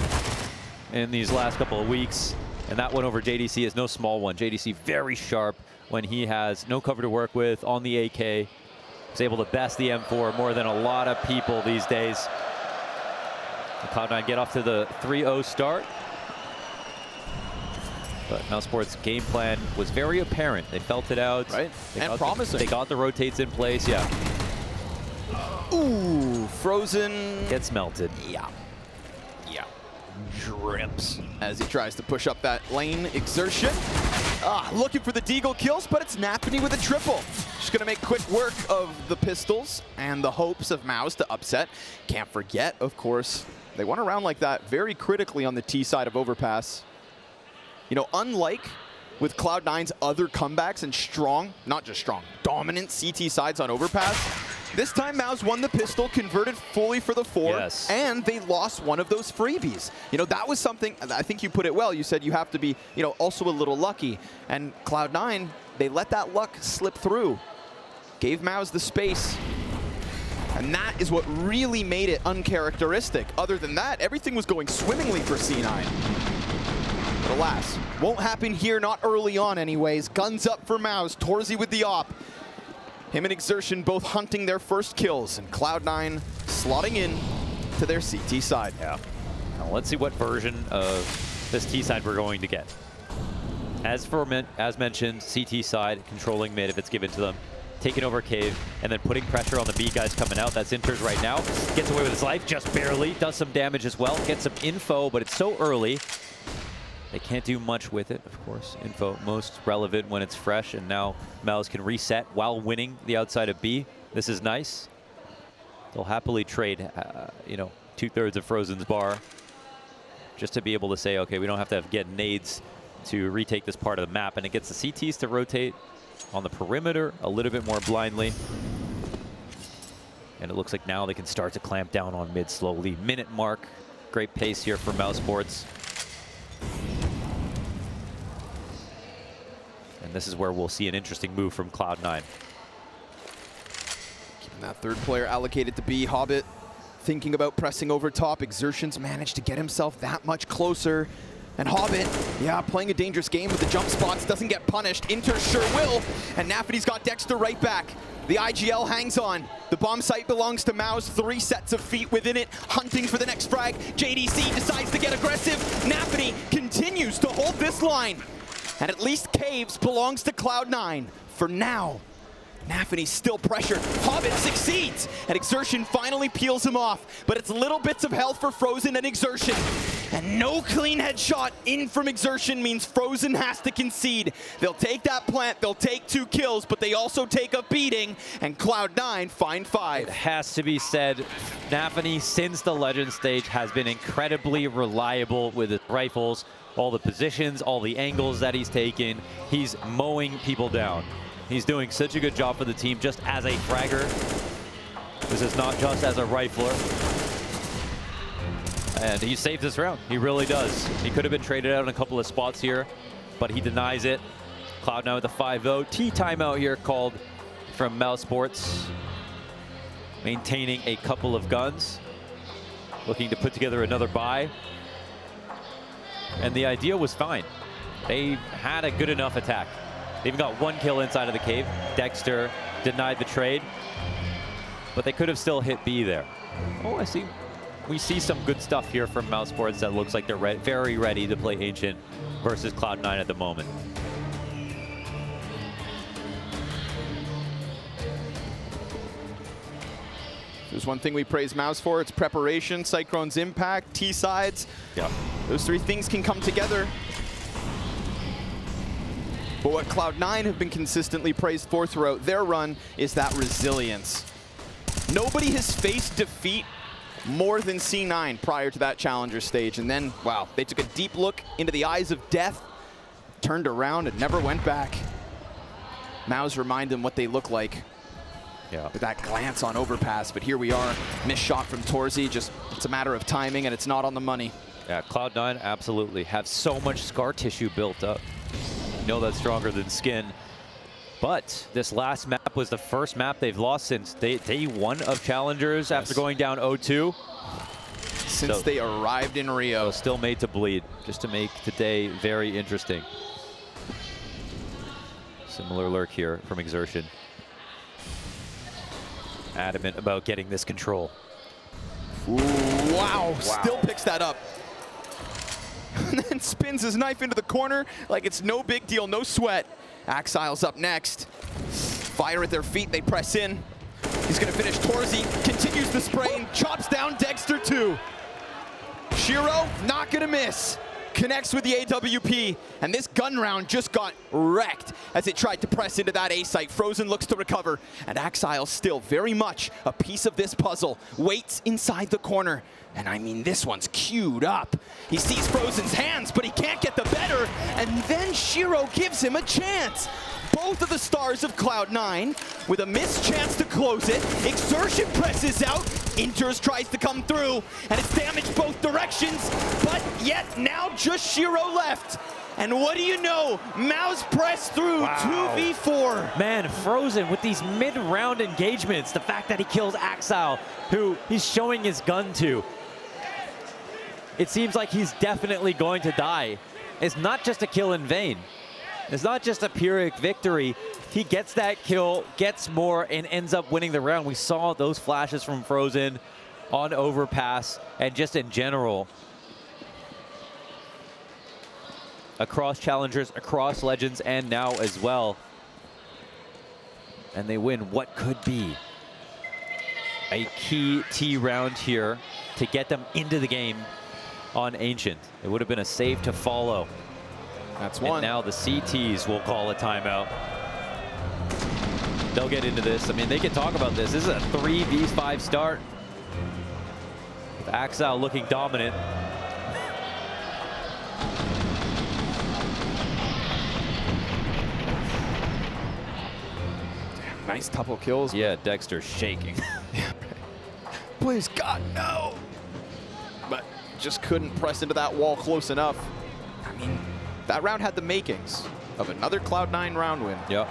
in these last couple of weeks. And that one over JDC is no small one. JDC very sharp when he has no cover to work with on the AK. He's able to best the M4 more than a lot of people these days. The Cloud9 get off to the 3-0 start. But Mousesports' game plan was very apparent. They felt it out. Right, and promising. They got the rotates in place, yeah. Ooh, Frozen. Gets melted. Yeah. drips as he tries to push up that lane. Exertion. Looking for the deagle kills, but it's Napany with a triple. Just going to make quick work of the pistols and the hopes of Maus to upset. Can't forget, of course, they won a round like that very critically on the T side of Overpass. You know, unlike with Cloud9's other comebacks and strong, not just strong, dominant CT sides on Overpass, this time Maus won the pistol, converted fully for the 4, and they lost one of those freebies. You know, that was something, I think you put it well. You said you have to be, you know, also a little lucky. And Cloud9, they let that luck slip through. Gave Maus the space. And that is what really made it uncharacteristic. Other than that, everything was going swimmingly for C9. But alas, won't happen here, not early on anyways. Guns up for Maus, Torzy with the op. Him and Exertion both hunting their first kills, and Cloud9 slotting in to their CT side. Yeah. Now let's see what version of this T side we're going to get. As mentioned, CT side controlling mid if it's given to them, taking over cave, and then putting pressure on the B guys coming out. That's Inters right now. Gets away with his life, just barely. Does some damage as well. Gets some info, but it's so early. They can't do much with it, of course. Info most relevant when it's fresh, and now Maus can reset while winning the outside of B. This is nice. They'll happily trade, you know, 2/3 of Frozen's bar just to be able to say, okay, we don't have to get nades to retake this part of the map, and it gets the CTs to rotate on the perimeter a little bit more blindly. And it looks like now they can start to clamp down on mid slowly. Minute mark. Great pace here for mousesports. And this is where we'll see an interesting move from Cloud9. Keeping that third player allocated to B. Hobbit thinking about pressing over top. Exertion's managed to get himself that much closer. And Hobbit, yeah, playing a dangerous game with the jump spots, doesn't get punished. Inter sure will. And Napany's got Dexter right back. The IGL hangs on. The bomb site belongs to Maus. 3 sets of feet within it, hunting for the next frag. JDC decides to get aggressive. Napany continues to hold this line. And at least Caves belongs to Cloud9 for now. Napany's still pressured. Hobbit succeeds, and Exertion finally peels him off. But it's little bits of health for Frozen and Exertion. And no clean headshot in from Exertion means Frozen has to concede. They'll take that plant, they'll take 2 kills, but they also take a beating, and Cloud9 find 5. It has to be said, Napany, since the Legend stage, has been incredibly reliable with his rifles. All the positions, all the angles that he's taken, he's mowing people down. He's doing such a good job for the team just as a fragger. This is not just as a rifler. And he saved this round. He really does. He could have been traded out in a couple of spots here, but he denies it. Cloud9 with a 5-0. T timeout here called from mousesports. Maintaining a couple of guns. Looking to put together another buy. And the idea was fine. They had a good enough attack. They even got 1 kill inside of the cave. Dexter denied the trade, but they could have still hit B there. Oh, I see. We see some good stuff here from mousesports that looks like they're very ready to play Ancient versus Cloud9 at the moment. There's one thing we praise Maus for, it's preparation, Cyclone's impact, T-sides. Yeah. Those 3 things can come together. But what Cloud9 have been consistently praised for throughout their run is that resilience. Nobody has faced defeat more than C9 prior to that challenger stage. And then, wow, they took a deep look into the eyes of death, turned around and never went back. Maus remind them what they look like. Yeah. With that glance on Overpass, but here we are. Missed shot from Torzy, just it's a matter of timing and it's not on the money. Yeah, Cloud9 absolutely have so much scar tissue built up. You know that's stronger than skin. But this last map was the first map they've lost since day 1 of Challengers after going down 0-2. Since they arrived in Rio. So still made to bleed, just to make today very interesting. Similar lurk here from Exertion. Adamant about getting this control. Ooh, wow, still picks that up. And then spins his knife into the corner like it's no big deal, no sweat. Axile's up next. Fire at their feet, they press in. He's gonna finish Torzy, continues the spray and chops down Dexter too. Shiro, not gonna miss. Connects with the AWP, and this gun round just got wrecked as it tried to press into that A site. Frozen looks to recover, and Axile still very much a piece of this puzzle. Waits inside the corner, and I mean, this one's queued up. He sees Frozen's hands, but he can't get the better, and then Shiro gives him a chance. Both of the stars of Cloud9 with a missed chance to close it. Exertion presses out. Inters tries to come through, and it's damaged both directions, but yet now just Shiro left. And what do you know? Mouse pressed through. Wow. 2v4. Man, Frozen with these mid-round engagements, the fact that he kills Axile, who he's showing his gun to. It seems like he's definitely going to die. It's not just a kill in vain. It's not just a Pyrrhic victory. He gets that kill, gets more, and ends up winning the round. We saw those flashes from Frozen on Overpass and just in general. Across Challengers, across Legends, and now as well. And they win what could be a key T round here to get them into the game on Ancient. It would have been a save to follow. That's one. And now the CTs will call a timeout. They'll get into this. I mean, they can talk about this. This is a 3v5 start. With Axile looking dominant. Nice couple kills. Yeah, Dexter shaking. Please, God, no. But just couldn't press into that wall close enough. I mean, that round had the makings of another Cloud9 round win. Yep.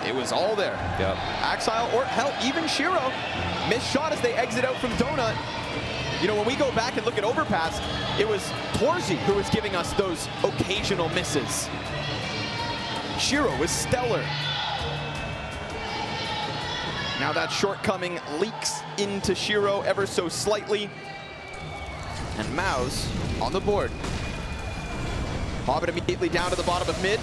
It was all there. Yep. Axile, or hell, even Shiro, missed shot as they exit out from Donut. You know, when we go back and look at Overpass, it was Torzy who was giving us those occasional misses. Shiro was stellar. Now that shortcoming leaks into Shiro ever so slightly. And Mouse on the board. Hobbit immediately down to the bottom of mid.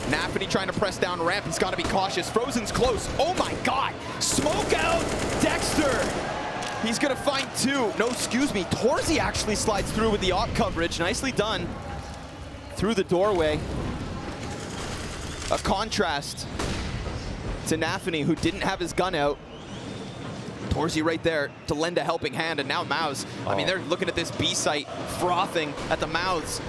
Nafany trying to press down ramp. He's got to be cautious. Frozen's close. Oh my God. Smoke out Dexter. He's going to find two. No, excuse me. Torzy actually slides through with the op coverage. Nicely done. Through the doorway. A contrast to Nafany, who didn't have his gun out. Torzy right there to lend a helping hand, and now Mouse. I mean, they're looking at this B site, frothing at the mouths.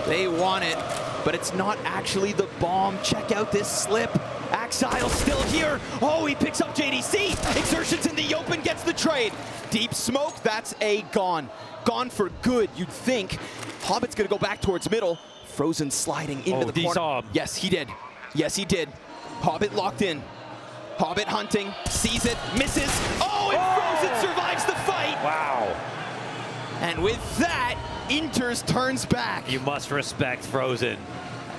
They want it, but it's not actually the bomb. Check out this slip. Axile still here. Oh, he picks up JDC. Exertions in the open, gets the trade. Deep smoke, that's a gone. Gone for good, you'd think. Hobbit's gonna go back towards middle. Frozen sliding into the corner. Yes, he did. Yes, he did. Hobbit locked in. Hobbit hunting, sees it, misses. Oh, and Frozen survives the fight. Wow. And with that, Inters turns back. You must respect Frozen.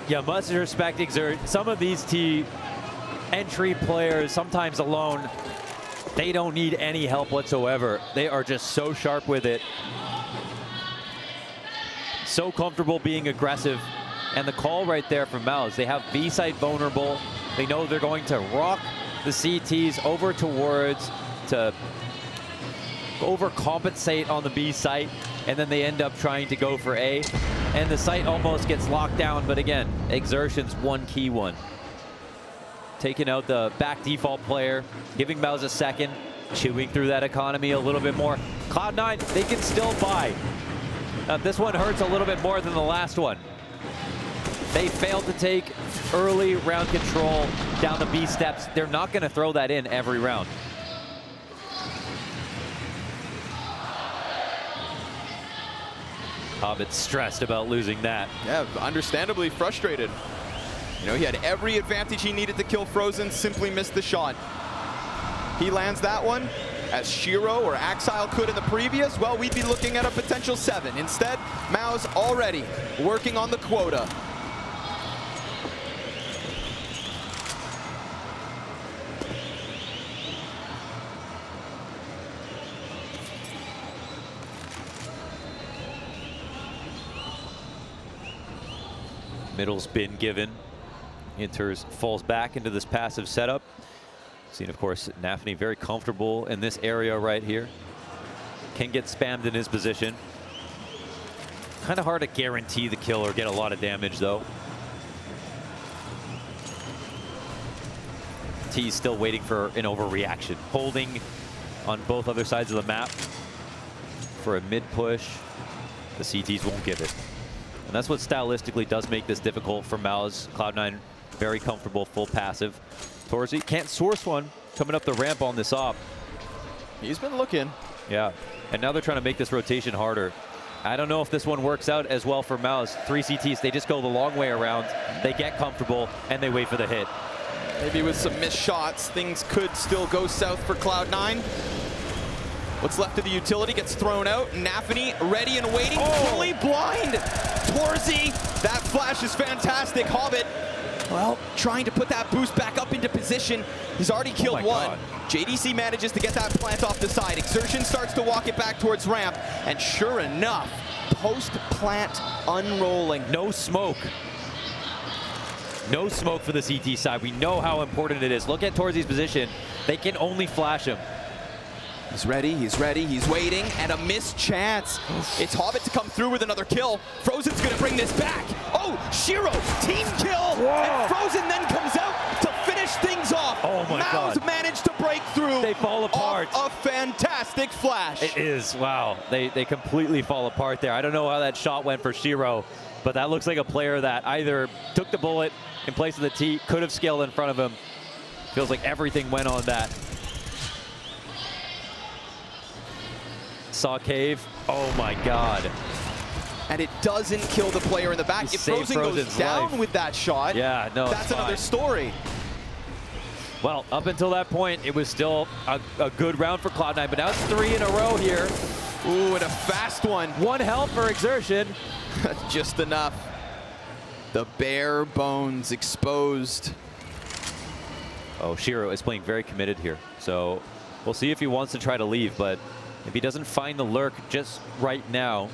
You must respect Exert. Some of these T entry players, sometimes alone, they don't need any help whatsoever. They are just so sharp with it. So comfortable being aggressive. And the call right there from Mouse, they have B site vulnerable. They know they're going to rock the CTs over towards to overcompensate on the B site, and then they end up trying to go for A, and the site almost gets locked down, but again, Exertion's one key one. Taking out the back default player, giving Mouse a second, chewing through that economy a little bit more. Cloud9, they can still buy. This one hurts a little bit more than the last one. They failed to take early round control down the B steps. They're not going to throw that in every round. Hobbit's stressed about losing that. Yeah, understandably frustrated. You know, he had every advantage he needed to kill Frozen, simply missed the shot. He lands that one, as Shiro or Axile could in the previous. Well, we'd be looking at a potential 7. Instead, Mao's already working on the quota. Middle's been given. Inters falls back into this passive setup. Seen, of course, Nafany very comfortable in this area right here. Can get spammed in his position. Kind of hard to guarantee the kill or get a lot of damage, though. T's still waiting for an overreaction. Holding on both other sides of the map for a mid push. The CTs won't give it. And that's what stylistically does make this difficult for Maus. Cloud9 very comfortable, full passive. Torzy can't source one coming up the ramp on this op. He's been looking. Yeah, and now they're trying to make this rotation harder. I don't know if this one works out as well for Maus. 3 CTs, they just go the long way around. They get comfortable, and they wait for the hit. Maybe with some missed shots, things could still go south for Cloud9. What's left of the utility gets thrown out. Nafany ready and waiting, fully blind. Torzy, that flash is fantastic. Hobbit, well, trying to put that boost back up into position. He's already killed one. JDC manages to get that plant off the side. Exertion starts to walk it back towards ramp. And sure enough, post-plant unrolling. No smoke. No smoke for the CT side. We know how important it is. Look at Torzy's position. They can only flash him. He's ready, he's waiting, and a missed chance. It's Hobbit to come through with another kill. Frozen's gonna bring this back. Oh, Shiro, team kill! Whoa. And Frozen then comes out to finish things off. Oh my God. Maus managed to break through. They fall apart. A fantastic flash. It is, wow. They completely fall apart there. I don't know how that shot went for Shiro, but that looks like a player that either took the bullet in place of the T, could have scaled in front of him. Feels like everything went on that. Saw cave. Oh my God. And it doesn't kill the player in the back. If Frozen goes down with that shot, yeah, no, that's another story. Well, up until that point, it was still a good round for Cloud9, but now it's 3 in a row here. Ooh, and a fast one. One health for Exertion. Just enough. The bare bones exposed. Oh, Shiro is playing very committed here. So we'll see if he wants to try to leave, but if he doesn't find the lurk just right now,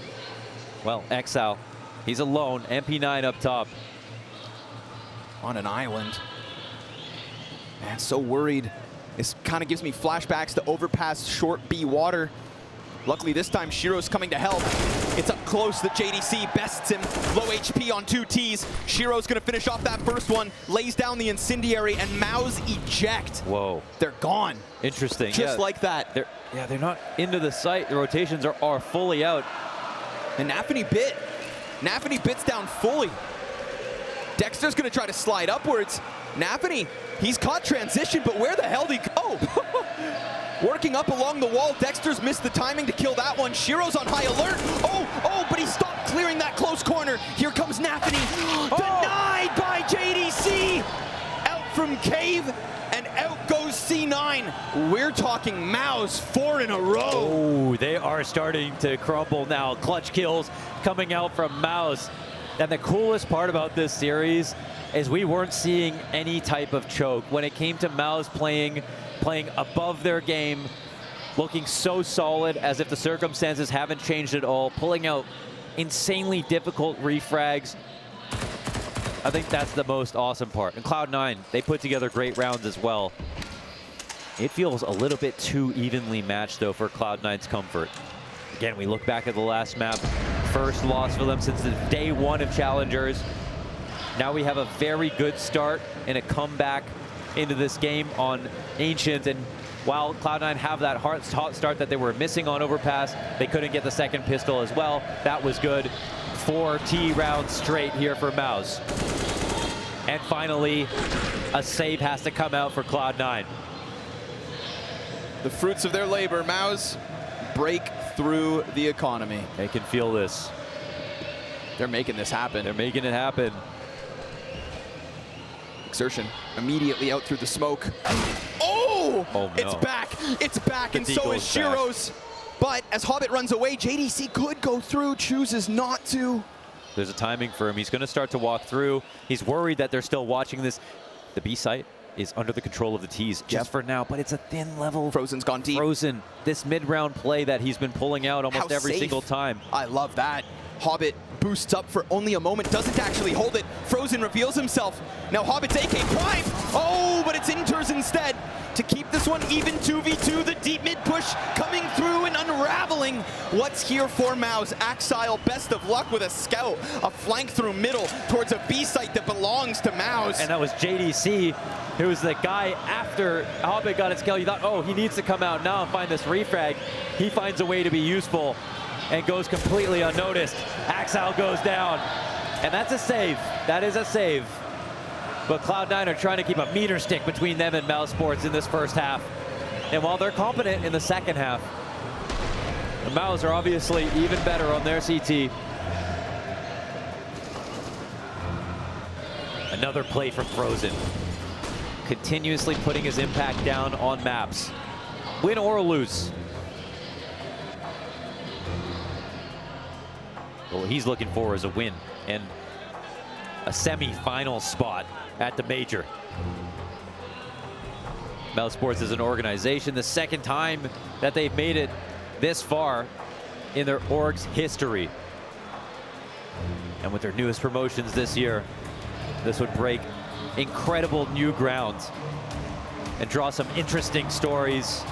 well, Exile, he's alone. MP9 up top. On an island. Man, so worried. This kind of gives me flashbacks to overpass short B water. Luckily this time Shiro's coming to help. It's up close that JDC bests him. Low HP on 2 Ts. Shiro's gonna finish off that first one, lays down the incendiary, and Maus eject. Whoa. They're gone. Interesting. Just like that. They're not into the site. The rotations are fully out. And Nafany bit. Nafany bits down fully. Dexter's gonna try to slide upwards. Nafany, he's caught transition, but where the hell did he go? Working up along the wall, Dexter's missed the timing to kill that one. Shiro's on high alert. Oh, but he stopped clearing that close corner. Here comes Nafany. Denied by JDC. Out from cave, and out goes C9. We're talking Maus 4 in a row. Oh, they are starting to crumble now. Clutch kills coming out from Maus. And the coolest part about this series is we weren't seeing any type of choke. When it came to Maus playing above their game, looking so solid as if the circumstances haven't changed at all, pulling out insanely difficult refrags. I think that's the most awesome part. And Cloud9, they put together great rounds as well. It feels a little bit too evenly matched though for Cloud9's comfort. Again, we look back at the last map, first loss for them since the day 1 of Challengers. Now we have a very good start and a comeback into this game on Ancient, and while Cloud9 have that hot start that they were missing on Overpass, they couldn't get the second pistol as well. That was good. 4 T rounds straight here for Maus. And finally, a save has to come out for Cloud9. The fruits of their labor, Maus break through the economy. They can feel this. They're making this happen. They're making it happen. Exertion immediately out through the smoke. Oh no. It's back, and so is Shiro's. But as Hobbit runs away, JDC could go through, chooses not to. There's a timing for him. He's going to start to walk through. He's worried that they're still watching this. The B site is under the control of the T's just for now, but it's a thin level. Frozen's gone deep. Frozen, this mid-round play that he's been pulling out almost every single time. I love that. Hobbit boosts up for only a moment, doesn't actually hold it. Frozen reveals himself. Now Hobbit's AK prime. Oh, but it's Inters instead. to keep this one even 2v2. The deep mid push coming through and unraveling what's here for Maus. Axile, best of luck with a scout, a flank through middle towards a B site that belongs to Maus. And that was JDC, who was the guy after Hobbit got his kill. You thought, oh, he needs to come out now and find this refrag. He finds a way to be useful and goes completely unnoticed. Axile goes down, and that's a save. That is a save. But Cloud9 are trying to keep a meter stick between them and Mousesports in this first half. And while they're competent in the second half, the Maus are obviously even better on their CT. Another play from Frozen. Continuously putting his impact down on maps. Win or lose. What he's looking for is a win and a semi-final spot at the major. Mousesports is an organization, the second time that they've made it this far in their org's history. And with their newest promotions this year, this would break incredible new ground and draw some interesting stories,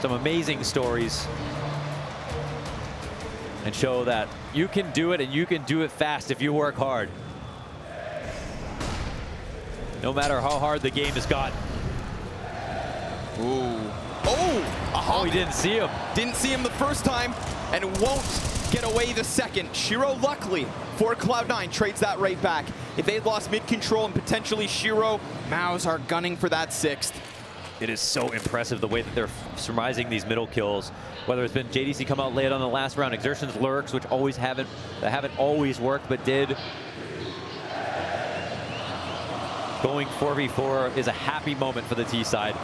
some amazing stories, and show that you can do it and you can do it fast if you work hard. No matter how hard the game has gotten. Ooh. Oh, he didn't see him. Didn't see him the first time and won't get away the second. Shiro, luckily for Cloud9, trades that right back. If they had lost mid-control and potentially Shiro, Maus are gunning for that sixth. It is so impressive the way that they're surmising these middle kills. Whether it's been JDC come out late on the last round, Exertion's lurks, which haven't always worked, but did. Going 4v4 is a happy moment for the T side.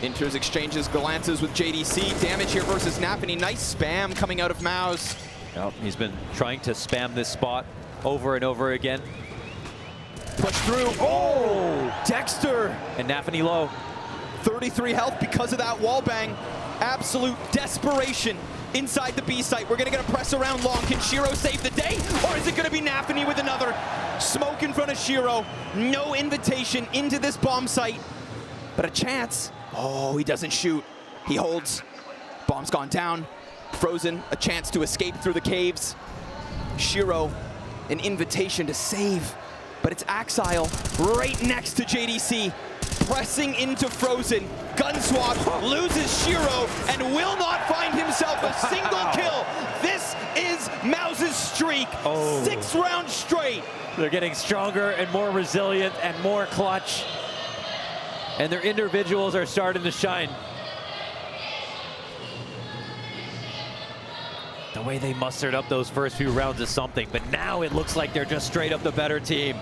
Inters exchanges glances with JDC. Damage here versus Nafany. Nice spam coming out of Maus. Yep, he's been trying to spam this spot over and over again. Push through. Oh! Dexter! And Nafany low. 33 health because of that wall bang. Absolute desperation inside the B site. We're gonna get a press around long. Can Shiro save the day? Or is it gonna be Nafany with another smoke in front of Shiro? No invitation into this bomb site, but a chance. Oh, he doesn't shoot. He holds. Bomb's gone down. Frozen, a chance to escape through the caves. Shiro, an invitation to save. But it's Axile right next to JDC. Pressing into Frozen. Gun swap, loses Shiro, and will not find himself a single kill. This is Maus's streak. 6 rounds straight. They're getting stronger and more resilient and more clutch. And their individuals are starting to shine. The way they mustered up those first few rounds is something, but now it looks like they're just straight up the better team.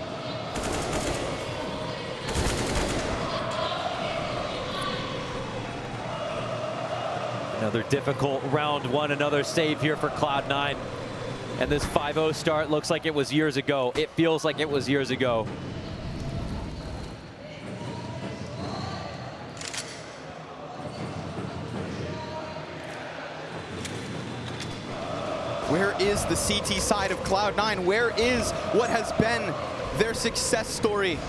Another difficult round one, another save here for Cloud9. And this 5-0 start looks like it was years ago. It feels like it was years ago. Where is the CT side of Cloud9? Where is what has been their success story?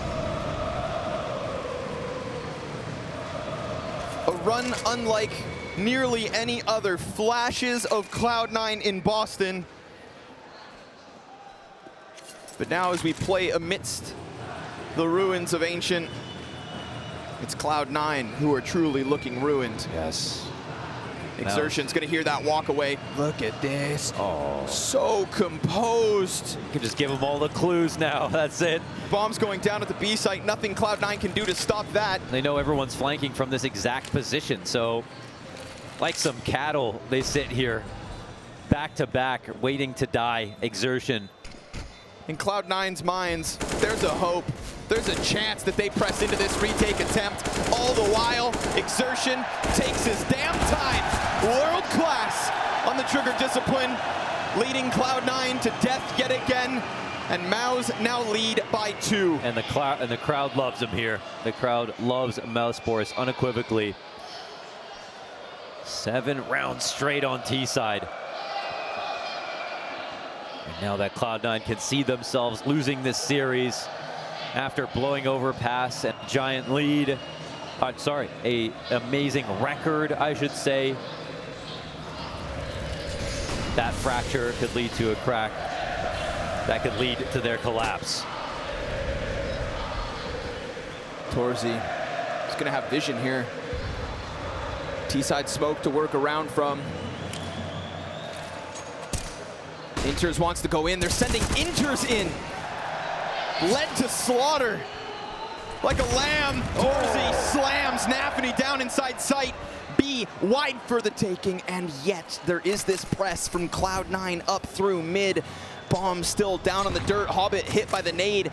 A run unlike nearly any other. Flashes of Cloud9 in Boston. But now as we play amidst the ruins of Ancient, it's Cloud9 who are truly looking ruined. Yes. Exertion's gonna hear that walk away. Look at this. Oh. So composed. You can just give them all the clues now. That's it. Bombs going down at the B site. Nothing Cloud9 can do to stop that. They know everyone's flanking from this exact position. So like some cattle, they sit here back to back, waiting to die. Exertion. In Cloud9's minds, there's a hope. There's a chance that they press into this retake attempt. All the while, Exertion takes his damn time. World class on the trigger discipline, leading Cloud9 to death yet again. And Maus now lead by 2. And the crowd loves him here. The crowd loves Mousesports unequivocally. 7 rounds straight on T side. And now that Cloud9 can see themselves losing this series after blowing over past a giant lead. Sorry, a amazing record, I should say. That fracture could lead to a crack. That could lead to their collapse. Torzy is going to have vision here. T-side smoke to work around from. Inters wants to go in. They're sending Inters in. Led to slaughter. Like a lamb, Torzy slams Nafany down inside sight. B wide for the taking, and yet there is this press from Cloud9 up through mid. Bomb still down on the dirt. Hobbit hit by the nade.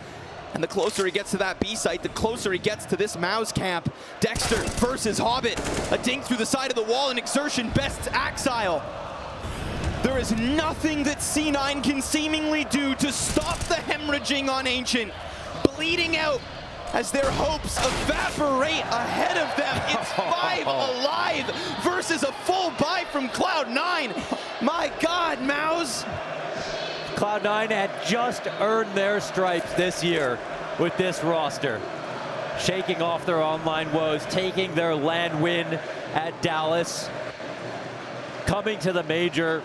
And the closer he gets to that B site, the closer he gets to this Mouse camp. Dexter versus Hobbit. A dink through the side of the wall, and Exertion bests Axile. There is nothing that C9 can seemingly do to stop the hemorrhaging on Ancient. Bleeding out as their hopes evaporate ahead of them. It's 5 alive versus a full buy from Cloud9. My God, Mouse. Cloud9 had just earned their stripes this year with this roster. Shaking off their online woes, taking their LAN win at Dallas, coming to the major,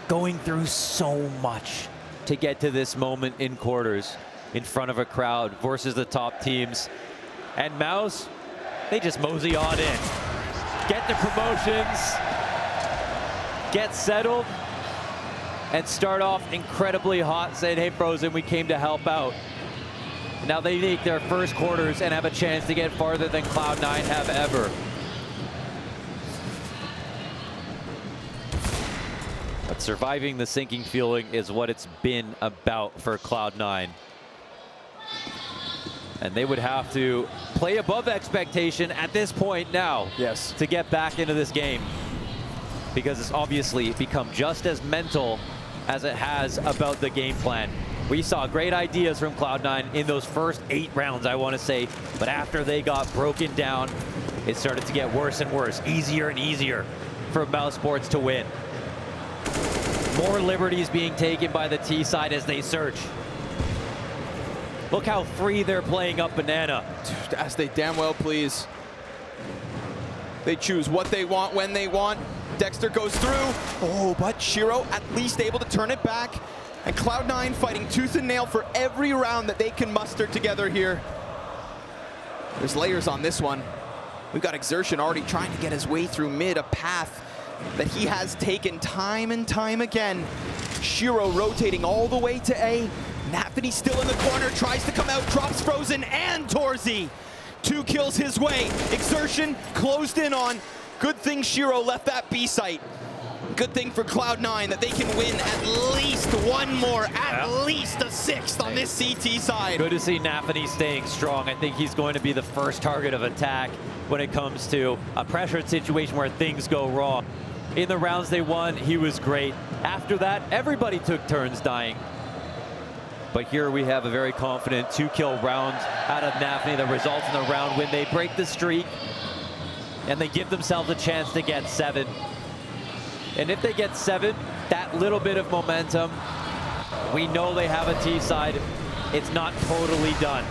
going through so much to get to this moment in quarters in front of a crowd versus the top teams. And Mouse, they just mosey on in. Get the promotions, get settled, and start off incredibly hot, saying, hey, Frozen, we came to help out. Now they make their first quarters and have a chance to get farther than Cloud9 have ever. But surviving the sinking feeling is what it's been about for Cloud9. And they would have to play above expectation at this point now, yes, to get back into this game. Because it's obviously become just as mental as it has about the game plan. We saw great ideas from Cloud9 in those first 8 rounds, I want to say, but after they got broken down, it started to get worse and worse, easier and easier for Mouse Sports to win. More liberties being taken by the T side as they search. Look how free they're playing up Banana. As they damn well please. They choose what they want when they want. Dexter goes through. Oh, but Shiro at least able to turn it back. And Cloud9 fighting tooth and nail for every round that they can muster together here. There's layers on this one. We've got Exertion already trying to get his way through mid, a path that he has taken time and time again. Shiro rotating all the way to A. Nafany still in the corner, tries to come out, drops Frozen and Torzy. 2 kills his way. Exertion closed in on. Good thing Shiro left that B site. Good thing for Cloud9 that they can win at least one more, at least a 6th on this CT side. Good to see Nafany staying strong. I think he's going to be the first target of attack when it comes to a pressured situation where things go wrong. In the rounds they won, he was great. After that, everybody took turns dying. But here we have a very confident 2-kill round out of Nafany that results in the round when they break the streak and they give themselves a chance to get 7. And if they get 7, that little bit of momentum, we know they have a T side. It's not totally done.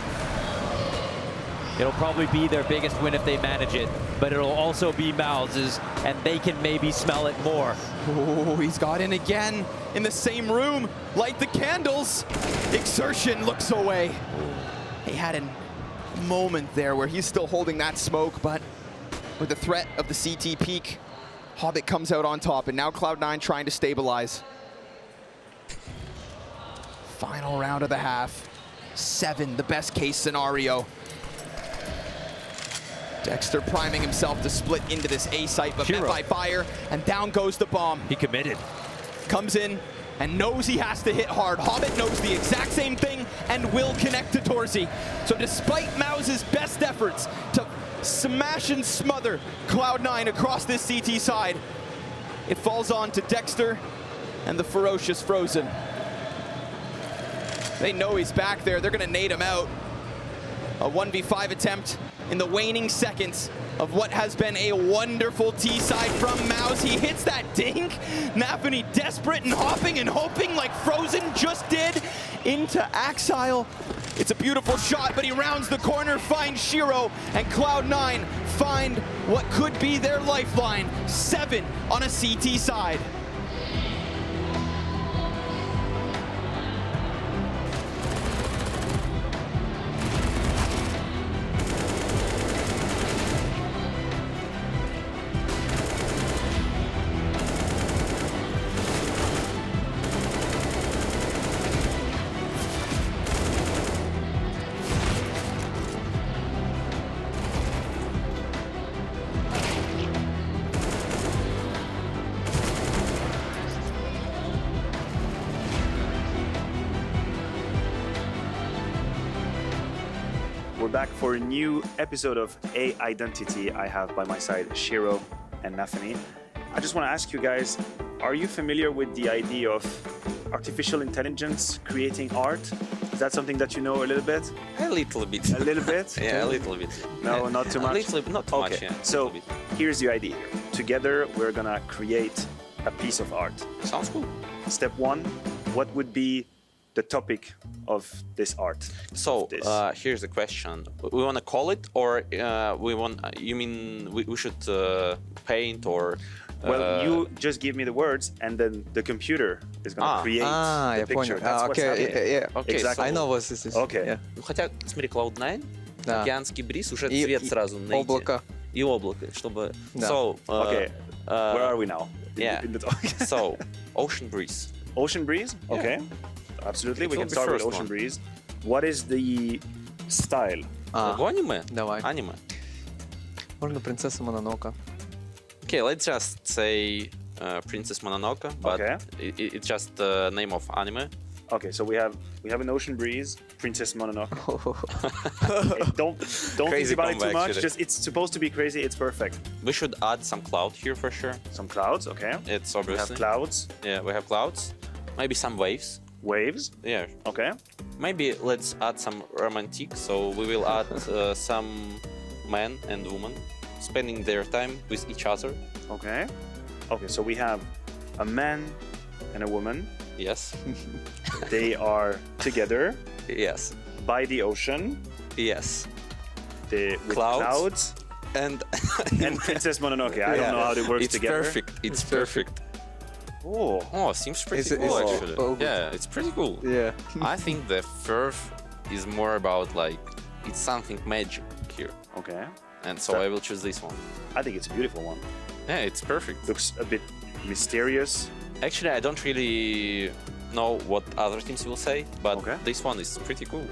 It'll probably be their biggest win if they manage it, but it'll also be Mouse's, and they can maybe smell it more. Oh, he's got in again in the same room. Light the candles. Exertion looks away. He had a moment there where he's still holding that smoke, but with the threat of the CT peak, Hobbit comes out on top, and now Cloud9 trying to stabilize. Final round of the half. 7, the best case scenario. Dexter priming himself to split into this A site, but met by fire, and down goes the bomb. He committed. Comes in and knows he has to hit hard. Hobbit knows the exact same thing and will connect to Torzy. So despite Mouse's best efforts to smash and smother Cloud9 across this CT side, it falls on to Dexter and the ferocious Frozen. They know he's back there. They're going to nade him out. A 1v5 attempt in the waning seconds of what has been a wonderful T-side from Maus. He hits that dink. Nafany desperate and hopping and hoping like Frozen just did into Axile. It's a beautiful shot, but he rounds the corner, finds Shiro, and Cloud9 find what could be their lifeline. 7 on a CT side. We're back for a new episode of A Identity. I have by my side Shiro and Nafany. I just want to ask you guys, are you familiar with the idea of artificial intelligence creating art? Is that something that you know a little bit? A little bit. A little bit? Yeah, a little bit. No, not too much? A little bit, not too much, yeah. So here's the idea. Together, we're gonna create a piece of art. Sounds cool. Step 1, what would be the topic of this art? So here's the question: we want to call it, or we want? You mean we should paint or? Well, you just give me the words, and then the computer is going to create the picture. That's what's happening. Okay, exactly. I know what this is. Okay. Yeah. Ну, хотя, смотри, Cloud9, Да. океанский бриз, уже И- цвет и сразу найти. облако. И облако, чтобы... Да. So, Okay, where are we now? Yeah. So, ocean breeze. Ocean breeze? Yeah. Okay. Absolutely, It we will can be start with first ocean one. breeze. What is the style? Go aниме? Давай. Аниме. Можно принцесса Мононока. Okay, let's just say Princess Mononoke, but Okay. it's just the name of anime. Okay, so we have an ocean breeze, Princess Mononoke. don't think Crazy about it too combo, much. actually. Just it's supposed to be crazy. It's perfect. We should add some cloud here for sure. Some clouds, okay. It's We obviously. have clouds, Yeah, we have clouds. Maybe some waves. waves. Yeah. Okay. Maybe let's add some romantic. So we will add some man and woman spending their time with each other. Okay. Okay, so we have a man and a woman. Yes. They are together Yes. by the ocean. Yes. With Clouds. clouds And and Princess Mononoke. I don't know how it works it's together. Perfect. It's perfect. Oh. Oh, seems pretty Is it- cool is it- actually. oh, Yeah, it's pretty cool. Yeah. I think the first is more about like it's something magic here, Okay. and so I will choose this one. I think it's a beautiful one. Yeah, it's perfect. Looks a bit mysterious. Actually, I don't really know what other teams will say, but Okay. this one is pretty cool.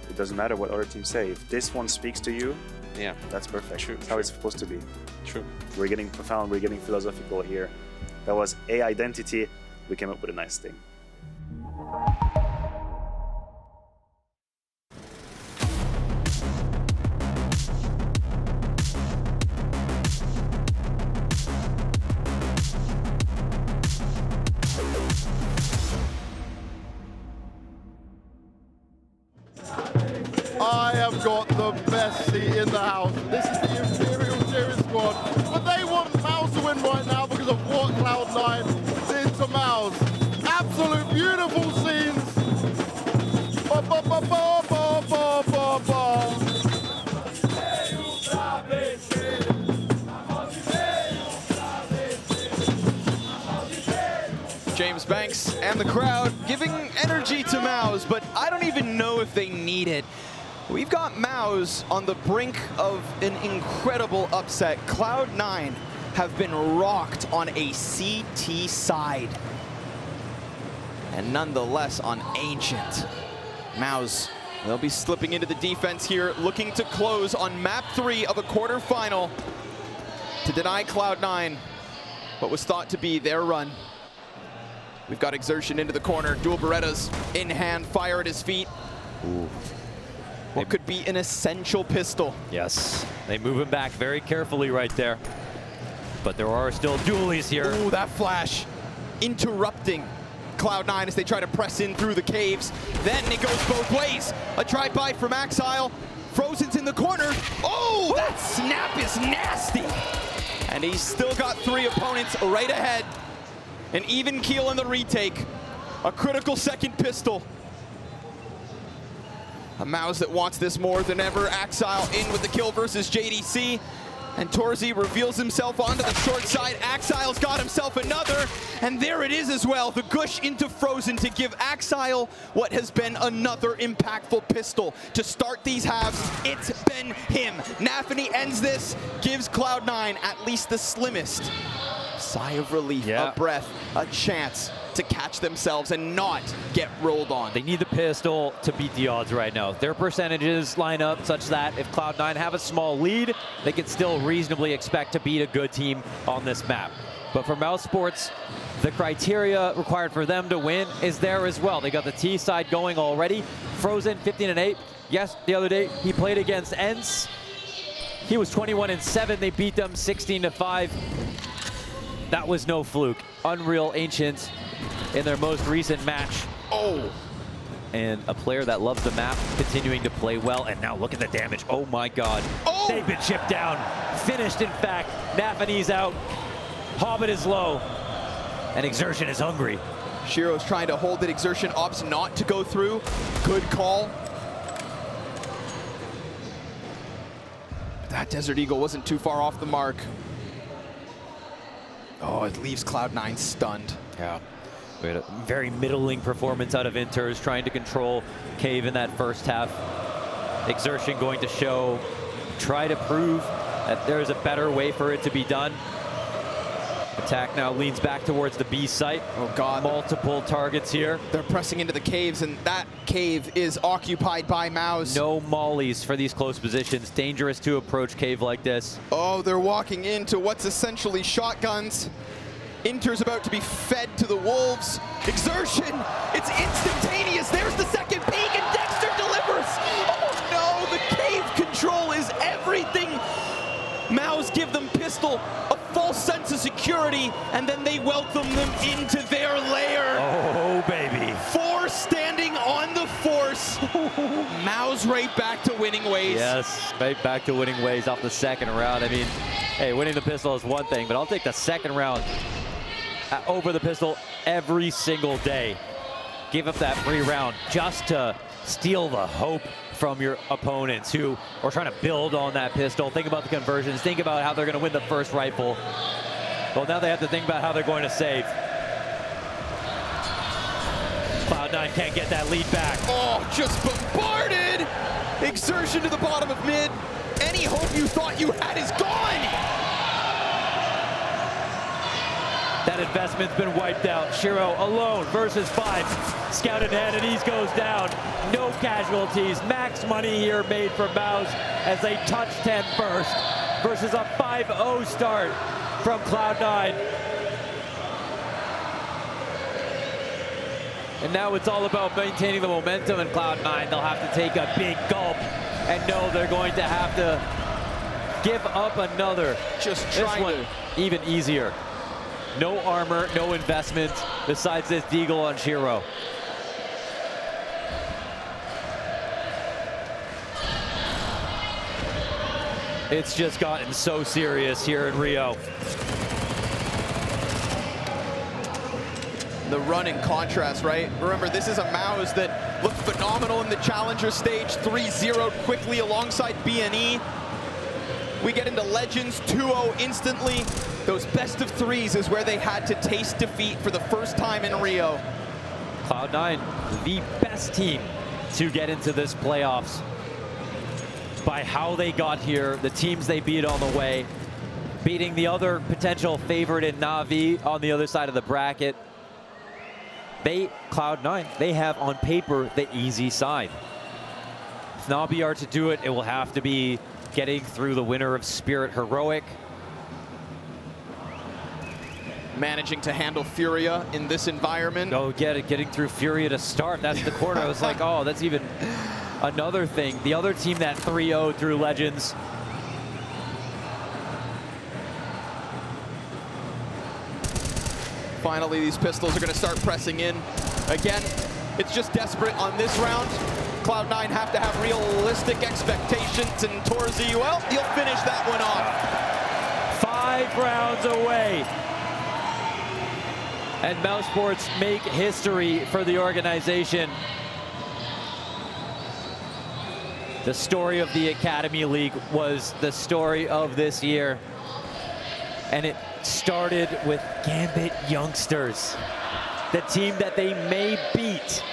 It doesn't matter what other teams say. If this one speaks to you, Yeah, that's perfect. True, That's how it's supposed to be. true. We're getting profound. We're getting philosophical here. That was A Identity. We came up with a nice thing. I have got the best seat in the house. This is the Imperial Cheering Squad. But they want Maus to win right now because of what Cloud9 did to Maus. Absolute beautiful scenes. Ba, ba, ba, ba, ba, ba, ba, ba. James Banks and the crowd giving energy to Maus, but I don't even know if they need it. We've got Maus on the brink of an incredible upset. Cloud9 have been rocked on a CT side. And nonetheless on Ancient. Maus, they'll be slipping into the defense here, looking to close on map 3 of a quarterfinal to deny Cloud9 what was thought to be their run. We've got Exertion into the corner. Dual Berettas in hand, fire at his feet. Ooh. What could be an essential pistol. Yes, they move him back very carefully right there. But there are still dualies here. Ooh, that flash interrupting Cloud9 as they try to press in through the caves. Then it goes both ways. A drive-by from Axile. Frozen's in the corner. Oh, that snap is nasty. And he's still got 3 opponents right ahead. An even keel on the retake. A critical second pistol. A Mouse that wants this more than ever. Axile in with the kill versus JDC. And Torzy reveals himself onto the short side. Axile's got himself another. And there it is as well. The gush into Frozen to give Axile what has been another impactful pistol. To start these halves, it's been him. Nafany ends this, gives Cloud9 at least the slimmest sigh of relief, a breath, a chance to catch themselves and not get rolled on. They need the pistol to beat the odds right now. Their percentages line up such that if Cloud9 have a small lead, they can still reasonably expect to beat a good team on this map. But for Mouse Sports, the criteria required for them to win is there as well. They got the T side going already. Frozen 15-8. Yes, the other day he played against ENCE. He was 21-7. They beat them 16-5. That was no fluke. Unreal Ancients in their most recent match. Oh! And a player that loves the map continuing to play well. And now look at the damage. Oh my God. Oh! They've been chipped down. Finished, in fact. Nafany's out. Hobbit is low. And Exertion is hungry. Shiro's trying to hold it. Exertion opts not to go through. Good call. That Desert Eagle wasn't too far off the mark. Oh, it leaves Cloud9 stunned. Yeah. We had a very middling performance out of Inters, trying to control Cave in that first half. Exertion going to show, try to prove that there is a better way for it to be done. Attack now leans back towards the B site. Oh God. Multiple targets here. They're pressing into the caves, and that cave is occupied by Mouse. No mollies for these close positions. Dangerous to approach cave like this. Oh, they're walking into what's essentially shotguns. Inter's about to be fed to the wolves. Exertion, it's instantaneous. There's the second peek, and Dexter delivers. Oh no, the cave control is everything. Mouse give them pistol, a false sense of security, and then they welcome them into their lair. Oh, baby. 4 standing on the force. Mouse right back to winning ways. Yes, right back to winning ways off the second round. I mean, hey, winning the pistol is one thing, but I'll take the second round over the pistol every single day. Give up that free round just to steal the hope from your opponents who are trying to build on that pistol. Think about the conversions. Think about how they're going to win the first rifle. Well, now they have to think about how they're going to save. Cloud9 can't get that lead back. Oh, just bombarded! Exertion to the bottom of mid. Any hope you thought you had is gone! That investment's been wiped out. Shiro alone versus 5. Scouted ahead, and he goes down. No casualties. Max money here made for Mouse as they touch 10 first versus a 5-0 start from Cloud9. And now it's all about maintaining the momentum in Cloud9. They'll have to take a big gulp and know they're going to have to give up another. Just this trying one even easier. No armor, no investment besides this deagle on Shiro. It's just gotten so serious here in Rio. The run in contrast, right? Remember, this is a Mouse that looked phenomenal in the Challenger stage, 3-0'd quickly alongside BNE. We get into Legends, 2-0 instantly. Those best of 3s is where they had to taste defeat for the first time in Rio. Cloud9, the best team to get into this playoffs. By how they got here, the teams they beat on the way, beating the other potential favorite in Na'Vi on the other side of the bracket. Cloud9, they have on paper the easy side. If Na'Vi are to do it, it will have to be getting through the winner of Spirit Heroic. Managing to handle Furia in this environment. Oh, getting through Furia to start. That's the corner. I was like, oh, that's even another thing. The other team that 3-0 through Legends. Finally, these pistols are going to start pressing in. Again, it's just desperate on this round. Cloud9 have to have realistic expectations, and Torzy, well, he'll finish that one off. 5 rounds away. And Mousesports make history for the organization. The story of the Academy League was the story of this year. And it started with Gambit Youngsters, the team that they may beat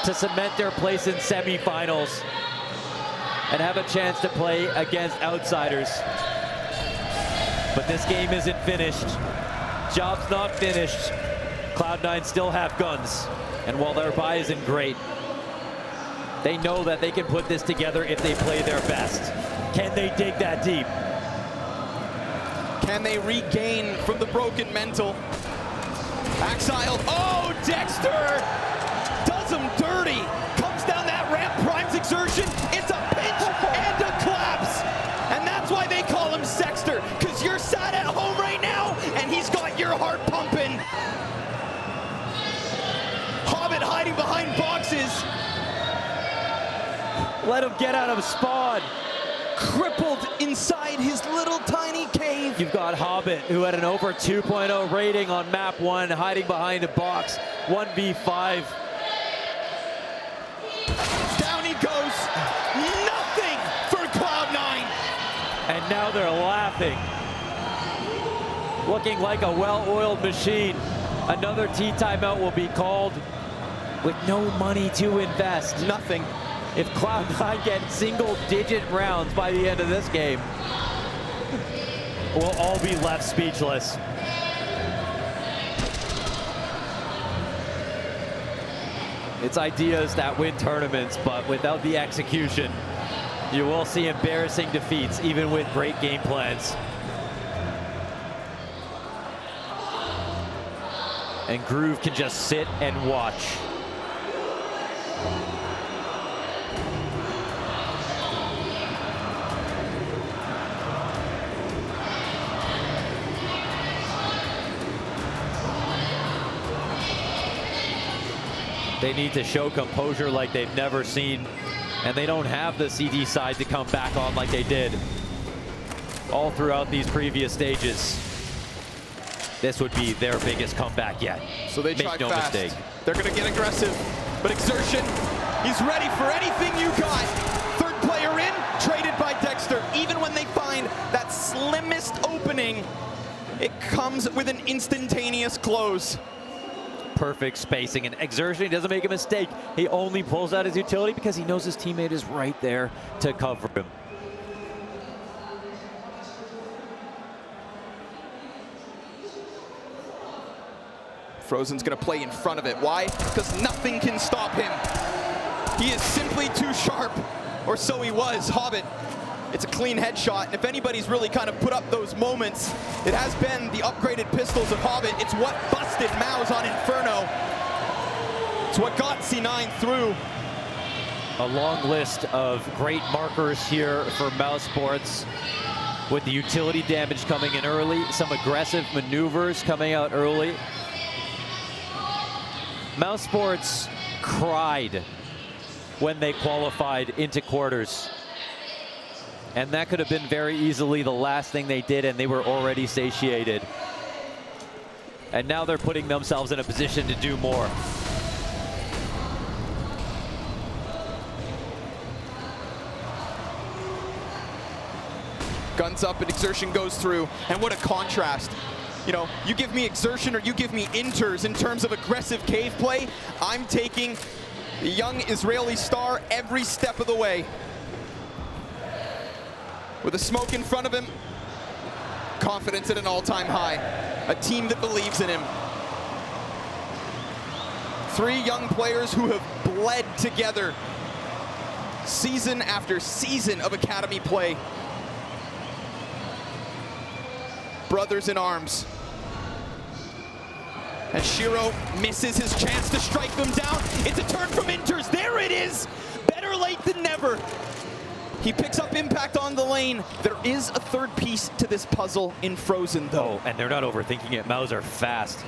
to cement their place in semifinals and have a chance to play against outsiders. But this game isn't finished. Job's not finished. Cloud9 still have guns. And while their buy isn't great, they know that they can put this together if they play their best. Can they dig that deep? Can they regain from the broken mental? Axile, oh, Dexter does him dirty. Comes down that ramp, primes exertion. It's a pinch and a collapse. And that's why they call him Sexter, because you're sat at home right now and he's got your heart pumping. Hobbit hiding behind boxes. Let him get out of spawn. Crippled inside his little tiny cave. You've got Hobbit, who had an over 2.0 rating on map 1, hiding behind a box. 1v5. Down he goes. Nothing for Cloud9. And now they're laughing. Looking like a well-oiled machine. Another T timeout will be called with no money to invest. Nothing. If Cloud9 get single-digit rounds by the end of this game, we'll all be left speechless. It's ideas that win tournaments, but without the execution, you will see embarrassing defeats, even with great game plans. And Groove can just sit and watch. They need to show composure like they've never seen, and they don't have the CD side to come back on like they did all throughout these previous stages. This would be their biggest comeback yet. So they try Make no fast. mistake. They're going to get aggressive, but Exertion, he's ready for anything you got. Third player in, traded by Dexter. Even when they find that slimmest opening, it comes with an instantaneous close. Perfect spacing, and Exertion, he doesn't make a mistake. He only pulls out his utility because he knows his teammate is right there to cover him. Frozen's going to play in front of it. Why? Because nothing can stop him. He is simply too sharp, or so he was. Hobbit, it's a clean headshot. If anybody's really kind of put up those moments, it has been the upgraded pistols of Hobbit. It's what busted Maus on Inferno. It's what got C9 through. A long list of great markers here for Mousesports, with the utility damage coming in early, some aggressive maneuvers coming out early. Mousesports cried when they qualified into quarters. And that could have been very easily the last thing they did, and they were already satiated. And now they're putting themselves in a position to do more. Guns up and Exertion goes through, and what a contrast. You know, you give me Exertion or you give me Inters in terms of aggressive cave play, I'm taking the young Israeli star every step of the way. With a smoke in front of him, confidence at an all-time high. A team that believes in him. 3 young players who have bled together season after season of academy play. Brothers in arms. And Shiro misses his chance to strike them down. It's a turn from Inters. There it is. Better late than never. He picks up impact on the lane. There is a third piece to this puzzle in Frozen, though. Oh, and they're not overthinking it. Maus are fast.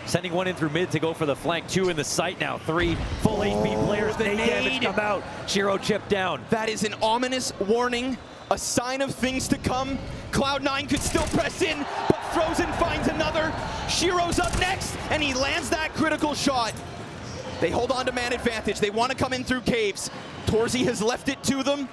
Sending one in through mid to go for the flank. 2 in the sight now. 3 full HP players. the Nade damage nade. come out. Shiro chipped down. That is an ominous warning, a sign of things to come. Cloud9 could still press in, but Frozen finds another. Shiro's up next, and he lands that critical shot. They hold on to man advantage. They want to come in through caves. Torzy has left it to them.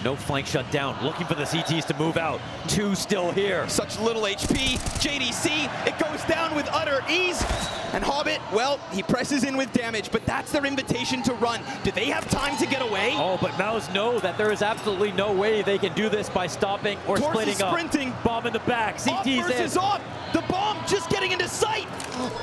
No flank shut down. Looking for the CTs to move out. 2 still here. Such little HP. JDC, it goes down with utter ease. And Hobbit, well, he presses in with damage, but that's their invitation to run. Do they have time to get away? Oh, but Maus know that there is absolutely no way they can do this by stopping or Torzy splitting up. sprinting. Bomb in the back. CT's versus in. Op. The bomb just getting into sight.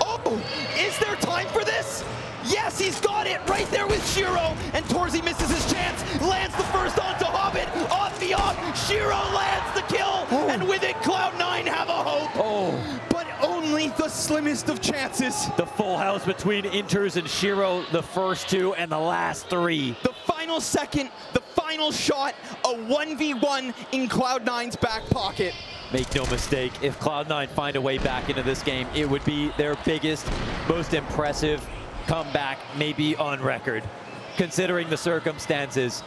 Oh, is there time for this? Yes, he's got it right there with Shiro, and Torzy misses his chance, lands the first onto Hobbit, off the off, Shiro lands the kill, and with it, Cloud9 have a hope. But only the slimmest of chances. The full house between Inters and Shiro, the first 2 and the last 3. The final second, the final shot, a 1v1 in Cloud9's back pocket. Make no mistake, if Cloud9 find a way back into this game, it would be their biggest, most impressive comeback maybe on record. Considering the circumstances,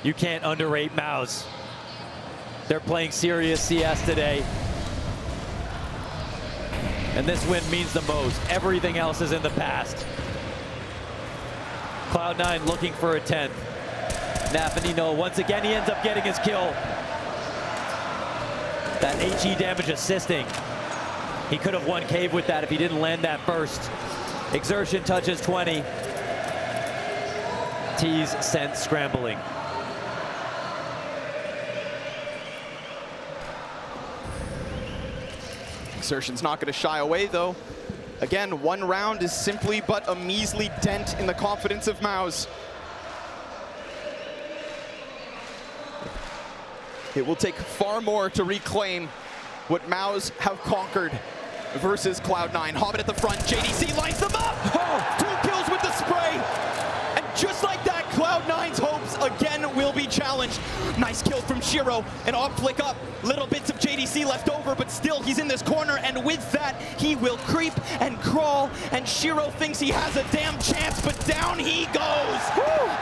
you can't underrate Maus. They're playing serious CS today. And this win means the most. Everything else is in the past. Cloud9 looking for a 10th. Nafanino, once again, he ends up getting his kill. That HE damage assisting. He could have won Cave with that if he didn't land that first. Exertion touches 20. T's sent scrambling. Exertion's not going to shy away, though. Again, 1 round is simply but a measly dent in the confidence of Maus. It will take far more to reclaim what Maus have conquered versus Cloud9. Hobbit at the front, JDC lines them up! 2 kills with the spray! And just like that, Cloud9's hopes again will be challenged. Nice kill from Shiro, and Op flick up. Little bits of JDC left over, but still he's in this corner, and with that, he will creep and crawl, and Shiro thinks he has a damn chance, but down he goes!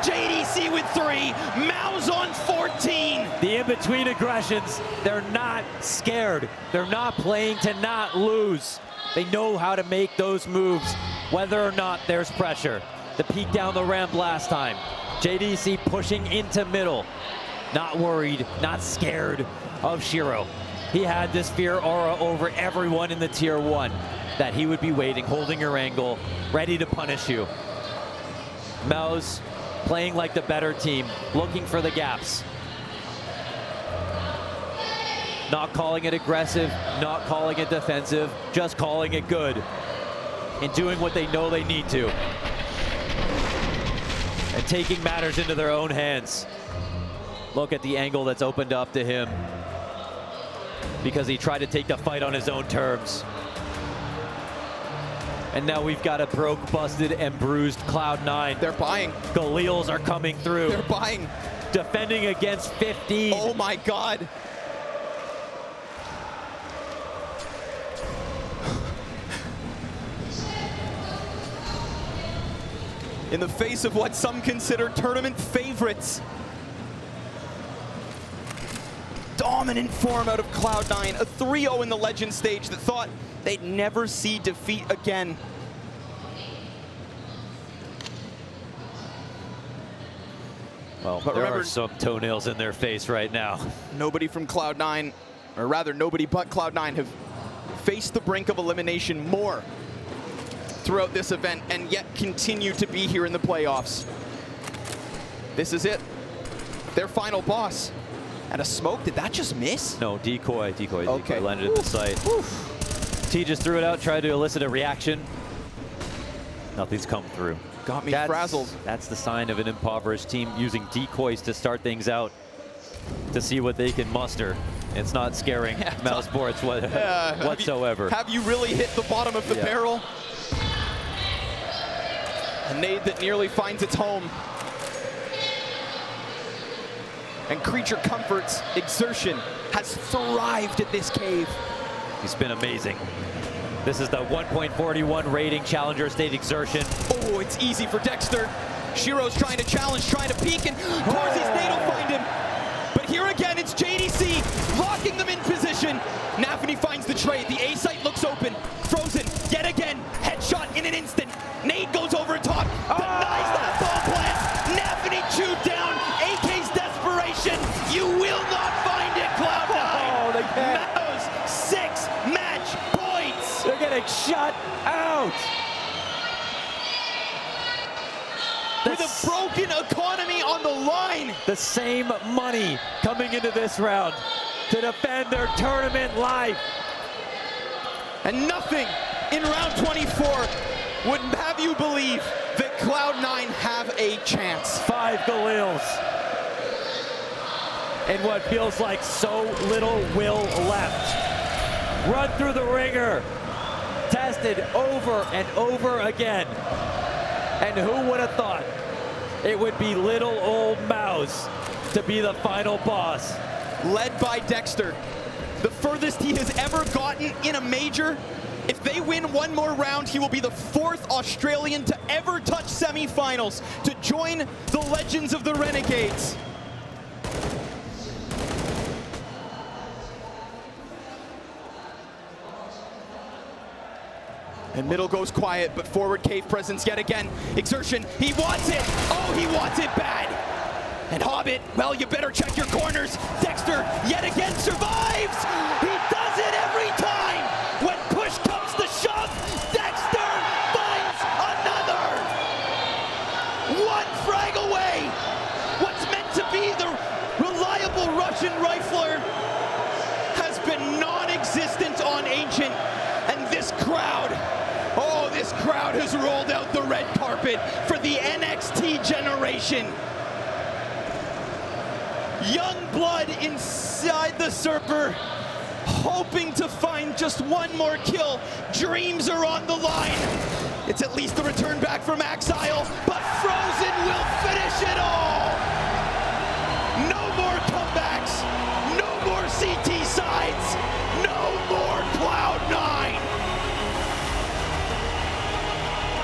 JDC with 3, Maus on 14! The in-between aggressions, they're not scared. They're not playing to not lose. They know how to make those moves, whether or not there's pressure. The peek down the ramp last time. JDC pushing into middle. Not worried, not scared of Shiro. He had this fear aura over everyone in the tier 1 that he would be waiting, holding your angle, ready to punish you. Maus playing like the better team, looking for the gaps. Not calling it aggressive, not calling it defensive, just calling it good. And doing what they know they need to. And taking matters into their own hands. Look at the angle that's opened up to him because he tried to take the fight on his own terms. And now we've got a broke, busted, and bruised Cloud9. They're buying. Galils are coming through. They're buying. Defending against 15. Oh my God. In the face of what some consider tournament favorites. Dominant form out of Cloud9, a 3-0 in the Legend stage that thought they'd never see defeat again. Well, but there remember, are some toenails in their face right now. Nobody from Cloud9, or rather nobody but Cloud9, have faced the brink of elimination more throughout this event and yet continue to be here in the playoffs. This is it. Their final boss. And a smoke, did that just miss? No, decoy, Okay. decoy landed in the sight. T just threw it out, tried to elicit a reaction. Nothing's come through. Got me frazzled. That's the sign of an impoverished team using decoys to start things out, to see what they can muster. It's not scaring Mouse Sports whatsoever. Have you really hit the bottom of the barrel? A nade that nearly finds its home. And Creature Comforts Exertion has thrived at this cave. He's been amazing. This is the 1.41 rating Challenger State Exertion. Oh, it's easy for Dexter. Shiro's trying to challenge, trying to peek, and Corsi's Nate will find him. But here again, it's JDC locking them in position. Nafany finds the trade. The A site looks open. Frozen, yet again, headshot in an instant. Nade goes over top, denies that ball plant. Nafany chewed down. AK's desperation. You will not find it, Cloud9. Oh, they can't. Mouse, 6 match points. They're getting shut out. With a broken economy on the line. The same money coming into this round to defend their tournament life. And nothing in round 24 would have you believe that Cloud9 have a chance. 5 Galils. And what feels like so little will left. Run through the ringer. Tested over and over again. And who would have thought it would be little old Mouse to be the final boss? Led by Dexter, the furthest he has ever gotten in a major. If they win one more round, he will be the 4th Australian to ever touch semifinals to join the legends of the Renegades. And middle goes quiet, but forward cave presence yet again. Exertion, he wants it. Oh, he wants it bad. And Hobbit, well, you better check your corners. Dexter, yet again, survives. He does it every time. When push comes to shove, Dexter finds another. 1 frag away. What's meant to be the reliable Russian rifler has been non-existent on Ancient. And this crowd, oh, this crowd has rolled out the red carpet for the NXT generation. Young blood inside the Surfer, hoping to find just one more kill. Dreams are on the line. It's at least the return back from Exile, but Frozen will finish it all. No more comebacks, no more CT sides, no more Cloud9.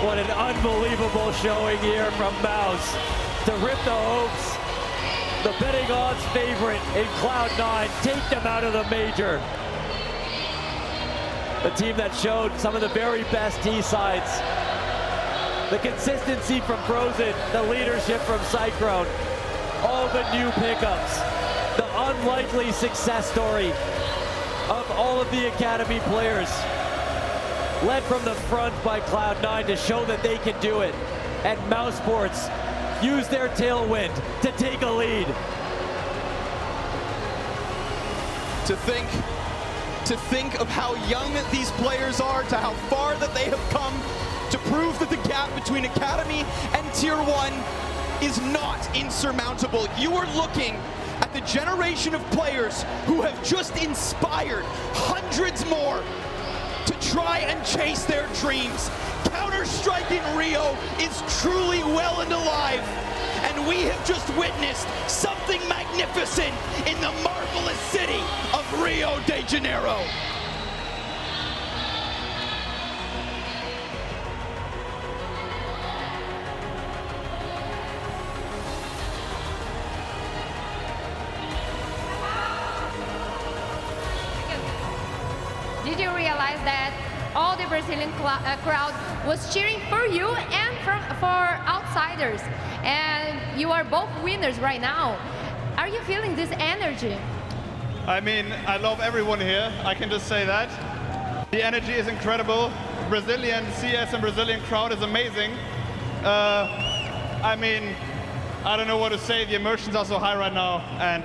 What an unbelievable showing here from Mouse to rip the hopes. The betting odds favorite in Cloud9, take them out of the major. The team that showed some of the very best T-sides. The consistency from Frozen, the leadership from Cyclone, all the new pickups, the unlikely success story of all of the Academy players. Led from the front by Cloud9 to show that they can do it. And Mouse Sports use their tailwind to take a lead. To think of how young these players are, to how far that they have come, to prove that the gap between Academy and Tier 1 is not insurmountable. You are looking at the generation of players who have just inspired hundreds more to try and chase their dreams. Counter-Strike in Rio is truly well and alive, and we have just witnessed something magnificent in the marvelous city of Rio de Janeiro. Did you realize that all the Brazilian crowd was cheering for you and for outsiders? And you are both winners right now. Are you feeling this energy? I mean, I love everyone here. I can just say that. The energy is incredible. Brazilian CS and Brazilian crowd is amazing. I mean, I don't know what to say. The emotions are so high right now, and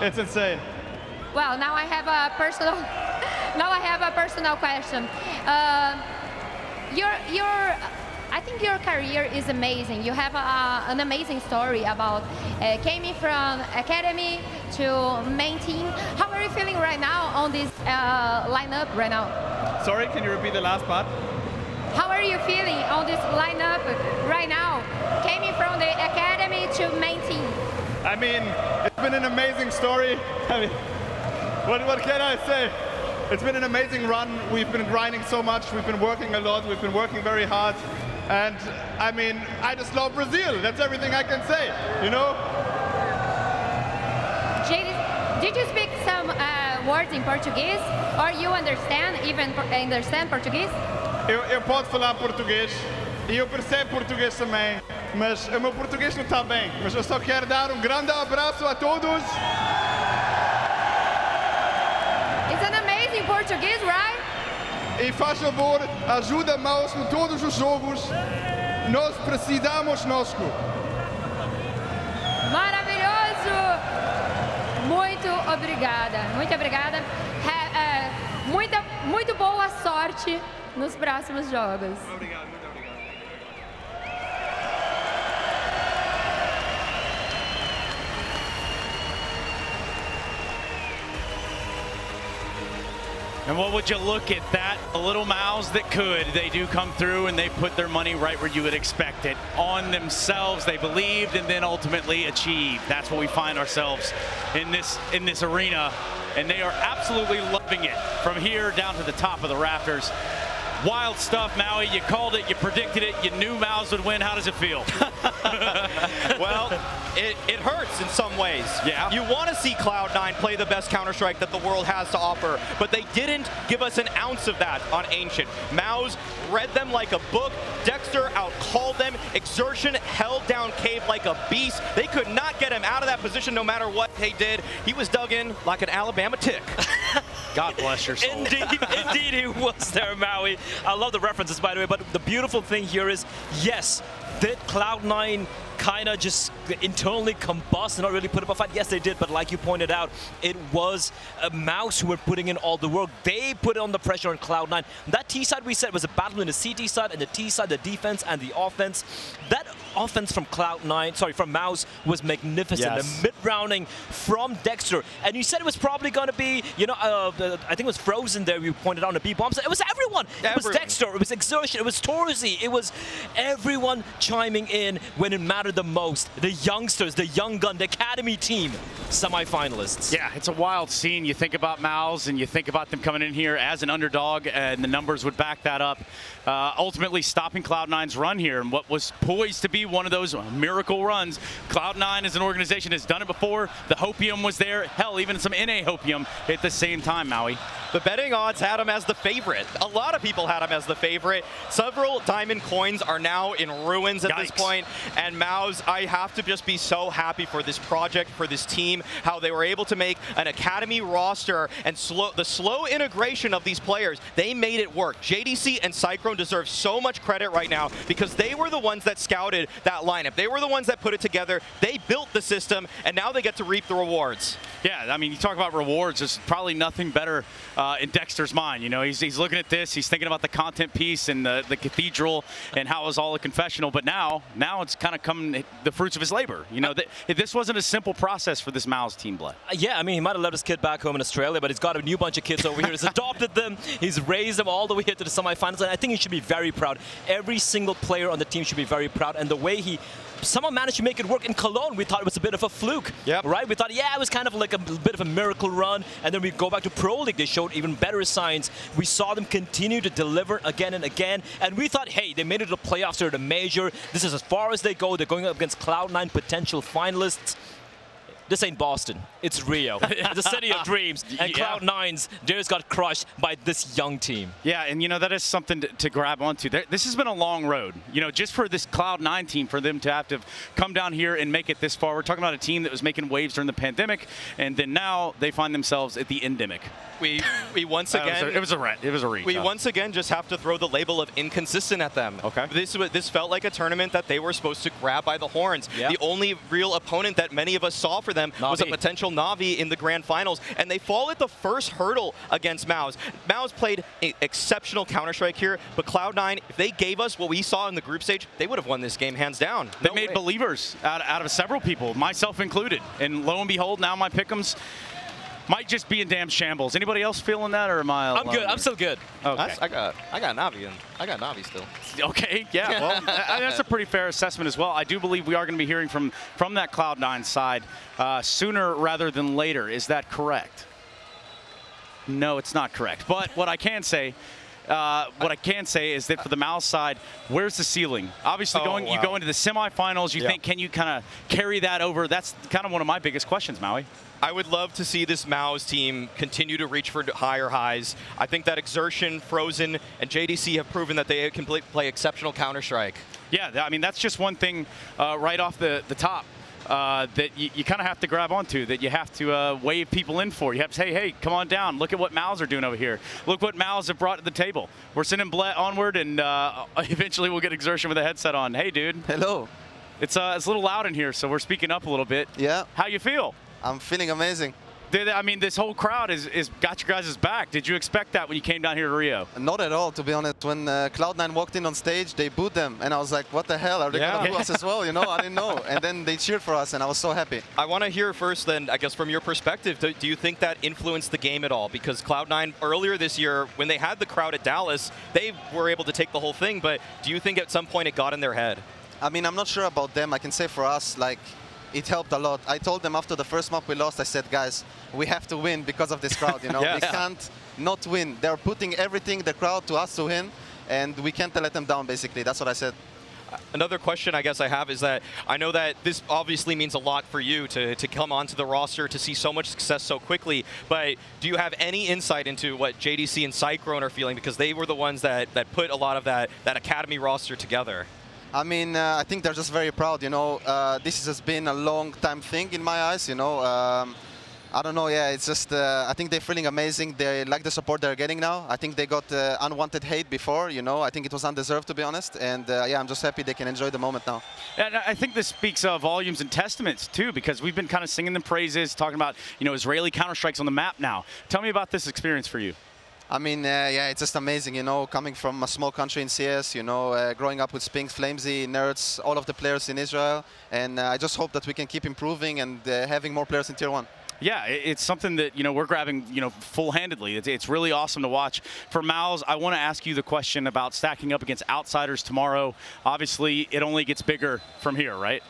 it's insane. Well, now I have a personal. Now I have a personal question. I think your career is amazing. You have an amazing story about coming from academy to main team. How are you feeling right now on this lineup right now? Sorry, can you repeat the last part? How are you feeling on this lineup right now, coming from the academy to main team? I mean, it's been an amazing story. I mean, what can I say? It's been an amazing run. We've been grinding so much. We've been working a lot. We've been working very hard. And I mean, I just love Brazil. That's everything I can say, you know? Did you speak some words in Portuguese? Or you even understand Portuguese? Eu posso falar português e eu percebo português também, mas o meu português não está bem. Mas eu só quero dar grande abraço a todos. It's an amazing Portuguese, right? E faz favor, ajuda Maus em todos os jogos. Nós precisamos nosco. Maravilhoso! Muito obrigada. Muito obrigada. Muito boa sorte nos próximos jogos. Obrigado, muito obrigado. And what would you look at that? A little Mouse that could. They do come through and they put their money right where you would expect it. On themselves, they believed and then ultimately achieved. That's what we find ourselves in this arena. And they are absolutely loving it from here down to the top of the rafters. Wild stuff, Maui. You called it, you predicted it, you knew Mouse would win. How does it feel? Well, it hurts in some ways. Yeah. You want to see Cloud9 play the best Counter-Strike that the world has to offer, but they didn't give us an ounce of that on Ancient. Mouse read them like a book. Dexter outcalled them. Exertion held down Cave like a beast. They could not get him out of that position no matter what they did. He was dug in like an Alabama tick. God bless your soul. Indeed he was there, Maui. I love the references, by the way, but the beautiful thing here is, yes, did Cloud9 kind of just internally combust and not really put up a fight? Yes, they did, but like you pointed out, it was Mouse who were putting in all the work. They put on the pressure on Cloud9. That T side we said was a battle in the CT side and the T side, the defense and the offense. That offense from from Mouse was magnificent. Yes. The mid-rounding from Dexter. And you said it was probably going to be, you know, I think it was Frozen there, you pointed out on the B-bombs. It was everyone. It was Dexter, it was Exertion, it was Torzi, it was everyone chiming in when it mattered the most. The youngsters, the young gun, the academy team, semi-finalists. Yeah, it's a wild scene. You think about Mouse and you think about them coming in here as an underdog, and the numbers would back that up. Ultimately stopping Cloud9's run here, and what was poised to be one of those miracle runs. Cloud9 as an organization has done it before. The Hopium was there. Hell, even some NA Hopium at the same time, Maui. The betting odds had him as the favorite. A lot of people had him as the favorite. Several diamond coins are now in ruins at this point. And Mouse, I have to just be so happy for this project, for this team, how they were able to make an academy roster and the slow integration of these players. They made it work. JDC and Cyclone deserve so much credit right now because they were the ones that scouted that lineup. They were the ones that put it together. They built the system, and now they get to reap the rewards. Yeah, I mean, you talk about rewards. There's probably nothing better in Dexter's mind. You know, he's looking at this. He's thinking about the content piece and the cathedral and how it was all a confessional. But now it's kind of come the fruits of his labor. You know, this wasn't a simple process for this Mouse team, Bled. Yeah, I mean, he might have left his kid back home in Australia, but he's got a new bunch of kids over here. He's adopted them. He's raised them all the way here to the semifinals, and I think he should be very proud. Every single player on the team should be very proud. And the way he somehow managed to make it work in Cologne, we thought it was a bit of a fluke, right? We thought, yeah, it was kind of like a bit of a miracle run, and then we go back to Pro League, they showed even better signs. We saw them continue to deliver again and again, and we thought, hey, they made it to the playoffs, they're the major, this is as far as they go, they're going up against Cloud9 potential finalists. This ain't Boston, it's Rio, the city of dreams, and Cloud9's just got crushed by this young team. Yeah, and you know, that is something to grab onto. This has been a long road, you know, just for this Cloud9 team, for them to have to come down here and make it this far. We're talking about a team that was making waves during the pandemic, and then now they find themselves at the endemic. We once again... It was a read. We once again just have to throw the label of inconsistent at them. Okay. This felt like a tournament that they were supposed to grab by the horns. The only real opponent that many of us saw for them was a potential Na'Vi in the grand finals, and they fall at the first hurdle against Mouse. Mouse played exceptional Counter-Strike here, but Cloud9, if they gave us what we saw in the group stage, they would have won this game hands down. They made believers out of several people, myself included. And lo and behold, now my pick'ems might just be in damn shambles. Anybody else feeling that, or am I alone? I'm good. I'm still good. Okay. I got Na'Vi, and I got Na'Vi still. Okay, yeah, well, that's a pretty fair assessment as well. I do believe we are going to be hearing from that Cloud9 side sooner rather than later. Is that correct? No, it's not correct. But what I can say is that for the Mouse side, where's the ceiling? Obviously, you go into the semifinals. You think, can you kind of carry that over? That's kind of one of my biggest questions, Maui. I would love to see this Mao's team continue to reach for higher highs. I think that Exertion, Frozen, and JDC have proven that they can play exceptional Counter-Strike. Yeah, I mean, that's just one thing right off the top. That you kind of have to grab onto, that you have to wave people in for. You have to say, hey, come on down. Look at what Maus are doing over here. Look what Maus have brought to the table. We're sending Blett onward, and eventually we'll get Exertion with a headset on. Hey, dude. Hello. It's a little loud in here, so we're speaking up a little bit. Yeah. How you feel? I'm feeling amazing. I mean, this whole crowd is got your guys' back. Did you expect that when you came down here to Rio? Not at all, to be honest. When Cloud9 walked in on stage, they booed them. And I was like, what the hell? Are they going to boo us as well? You know, I didn't know. And then they cheered for us, and I was so happy. I want to hear first then, I guess, from your perspective, do you think that influenced the game at all? Because Cloud9, earlier this year, when they had the crowd at Dallas, they were able to take the whole thing. But do you think at some point it got in their head? I mean, I'm not sure about them. I can say for us, like, it helped a lot. I told them after the first map we lost, I said, guys, we have to win because of this crowd, you know? We can't not win. They're putting everything, the crowd, to us to win, and we can't let them down, basically. That's what I said. Another question I guess I have is that I know that this obviously means a lot for you to come onto the roster, to see so much success so quickly, but do you have any insight into what JDC and Cyclone are feeling? Because they were the ones that put a lot of that Academy roster together. I mean, I think they're just very proud, you know. This has been a long time thing in my eyes, you know. I don't know, yeah, it's just, I think they're feeling amazing. They like the support they're getting now. I think they got unwanted hate before, you know. I think it was undeserved, to be honest. And yeah, I'm just happy they can enjoy the moment now. And I think this speaks volumes and testaments, too, because we've been kind of singing the praises, talking about, you know, Israeli Counter-Strikes on the map now. Tell me about this experience for you. I mean, yeah, it's just amazing, you know, coming from a small country in CS, you know, growing up with Spinks, Flamesy, Nerds, all of the players in Israel. And I just hope that we can keep improving and having more players in Tier 1. Yeah, it's something that, you know, we're grabbing, you know, full-handedly. It's really awesome to watch. For Maus, I want to ask you the question about stacking up against outsiders tomorrow. Obviously, it only gets bigger from here, right?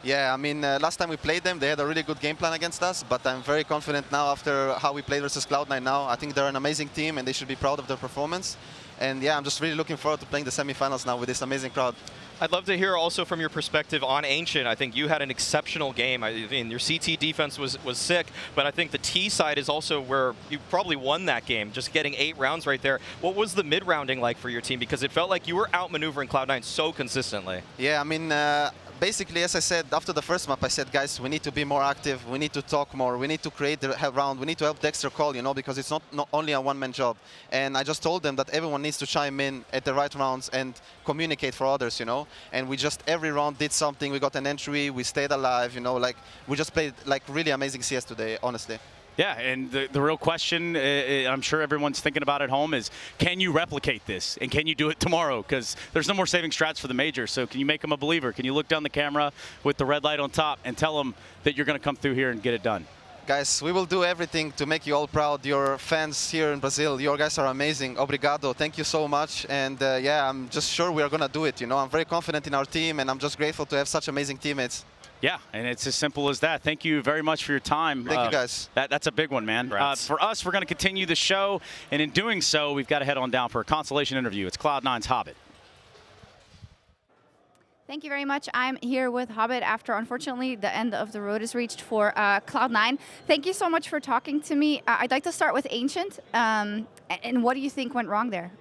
Yeah, I mean, last time we played them, they had a really good game plan against us, but I'm very confident now after how we played versus Cloud9 now. I think they're an amazing team, and they should be proud of their performance. And yeah, I'm just really looking forward to playing the semifinals now with this amazing crowd. I'd love to hear also from your perspective on Ancient. I think you had an exceptional game. I mean, your CT defense was sick, but I think the T side is also where you probably won that game, just getting 8 rounds right there. What was the mid-rounding like for your team? Because it felt like you were outmaneuvering Cloud9 so consistently. Yeah, I mean, basically, as I said, after the first map, I said, guys, we need to be more active. We need to talk more. We need to create the round. We need to help Dexter call, you know, because it's not only a one-man job. And I just told them that everyone needs to chime in at the right rounds and communicate for others, you know. And we just, every round did something. We got an entry. We stayed alive, you know, like, we just played, like, really amazing CS today, honestly. Yeah, and the real question, I'm sure everyone's thinking about at home, is can you replicate this? And can you do it tomorrow? Because there's no more saving strats for the major. So can you make them a believer? Can you look down the camera with the red light on top and tell them that you're going to come through here and get it done? Guys, we will do everything to make you all proud. Your fans here in Brazil, your guys are amazing. Obrigado. Thank you so much. And yeah, I'm just sure we are going to do it. You know, I'm very confident in our team, and I'm just grateful to have such amazing teammates. Yeah, and it's as simple as that. Thank you very much for your time. Thank you, guys. That's a big one, man. For us, we're going to continue the show, and in doing so, we've got to head on down for a consolation interview. It's Cloud9's Hobbit. Thank you very much. I'm here with Hobbit after, unfortunately, the end of the road is reached for Cloud9. Thank you so much for talking to me. I'd like to start with Ancient. And what do you think went wrong there?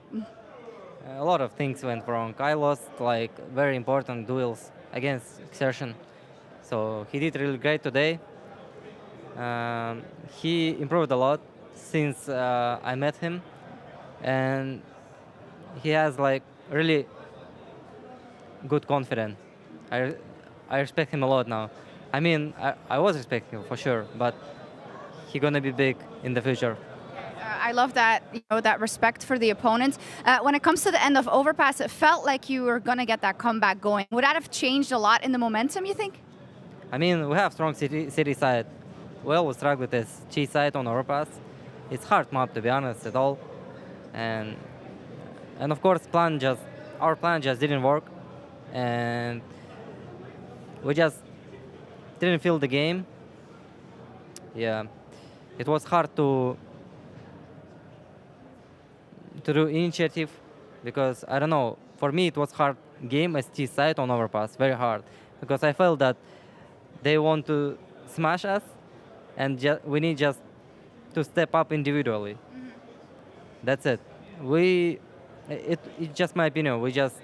A lot of things went wrong. I lost like very important duels against Exertion. So he did really great today. He improved a lot since I met him. And he has like really good confidence. I respect him a lot now. I mean, I was respecting him for sure, but he's gonna be big in the future. I love that, you know, that respect for the opponents. When it comes to the end of Overpass, it felt like you were gonna get that comeback going. Would that have changed a lot in the momentum, you think? I mean, we have strong city side. Well, we struggle with this cheat side on Overpass. It's hard map, to be honest, at all. And of course, our plan just didn't work. And we just didn't feel the game. Yeah, it was hard to to do initiative, because I don't know. For me, it was hard game as T side on overpass, very hard, because I felt that they want to smash us, and we need just to step up individually. That's it. It's just my opinion. We just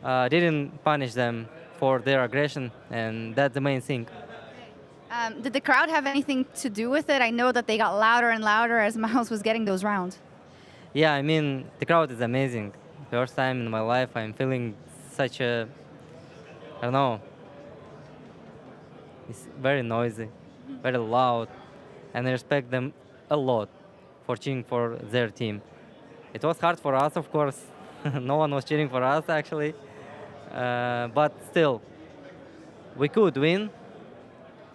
didn't punish them for their aggression, and that's the main thing. Did the crowd have anything to do with it? I know that they got louder and louder as Mouse was getting those rounds. Yeah, I mean, the crowd is amazing. First time in my life I'm feeling such a, I don't know, it's very noisy, very loud, and I respect them a lot for cheering for their team. It was hard for us, of course. No one was cheering for us, actually. But still, we could win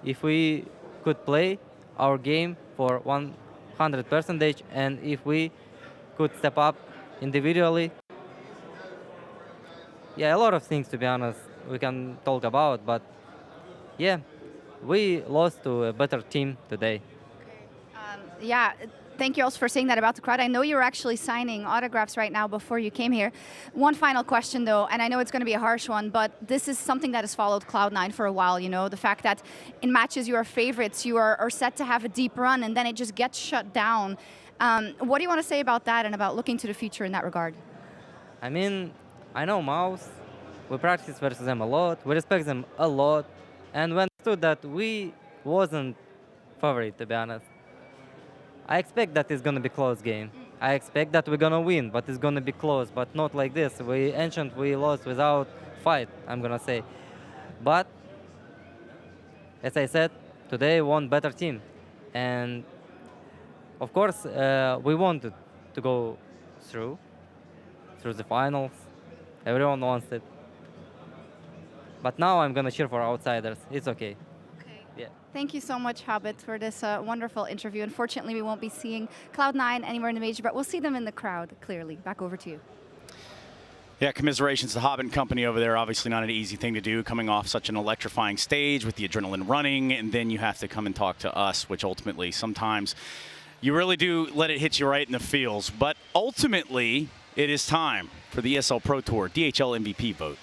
if we could play our game for 100%, and if we could step up individually. Yeah, a lot of things, to be honest, we can talk about, but yeah, we lost to a better team today. Yeah, thank you also for saying that about the crowd. I know you're actually signing autographs right now before you came here. One final question, though, and I know it's going to be a harsh one, but this is something that has followed Cloud9 for a while, you know, the fact that in matches you are favorites, you are set to have a deep run, and then it just gets shut down. What do you want to say about that and about looking to the future in that regard? I mean, I know Mouse. We practice versus them a lot. We respect them a lot. And we understood that we wasn't favorite, to be honest. I expect that it's going to be close game. I expect that we're going to win, but it's going to be close, but not like this. We lost without fight, I'm going to say. But, as I said, today won better team. And, of course, we wanted to go through the finals. Everyone wants it. But now I'm going to cheer for outsiders. It's okay. Yeah. Thank you so much, Hobbit, for this wonderful interview. Unfortunately, we won't be seeing Cloud9 anywhere in the major, but we'll see them in the crowd, clearly. Back over to you. Yeah, commiserations to Hobbit and company over there. Obviously not an easy thing to do, coming off such an electrifying stage with the adrenaline running, and then you have to come and talk to us, which ultimately sometimes you really do let it hit you right in the feels. But ultimately, it is time for the ESL Pro Tour DHL MVP vote.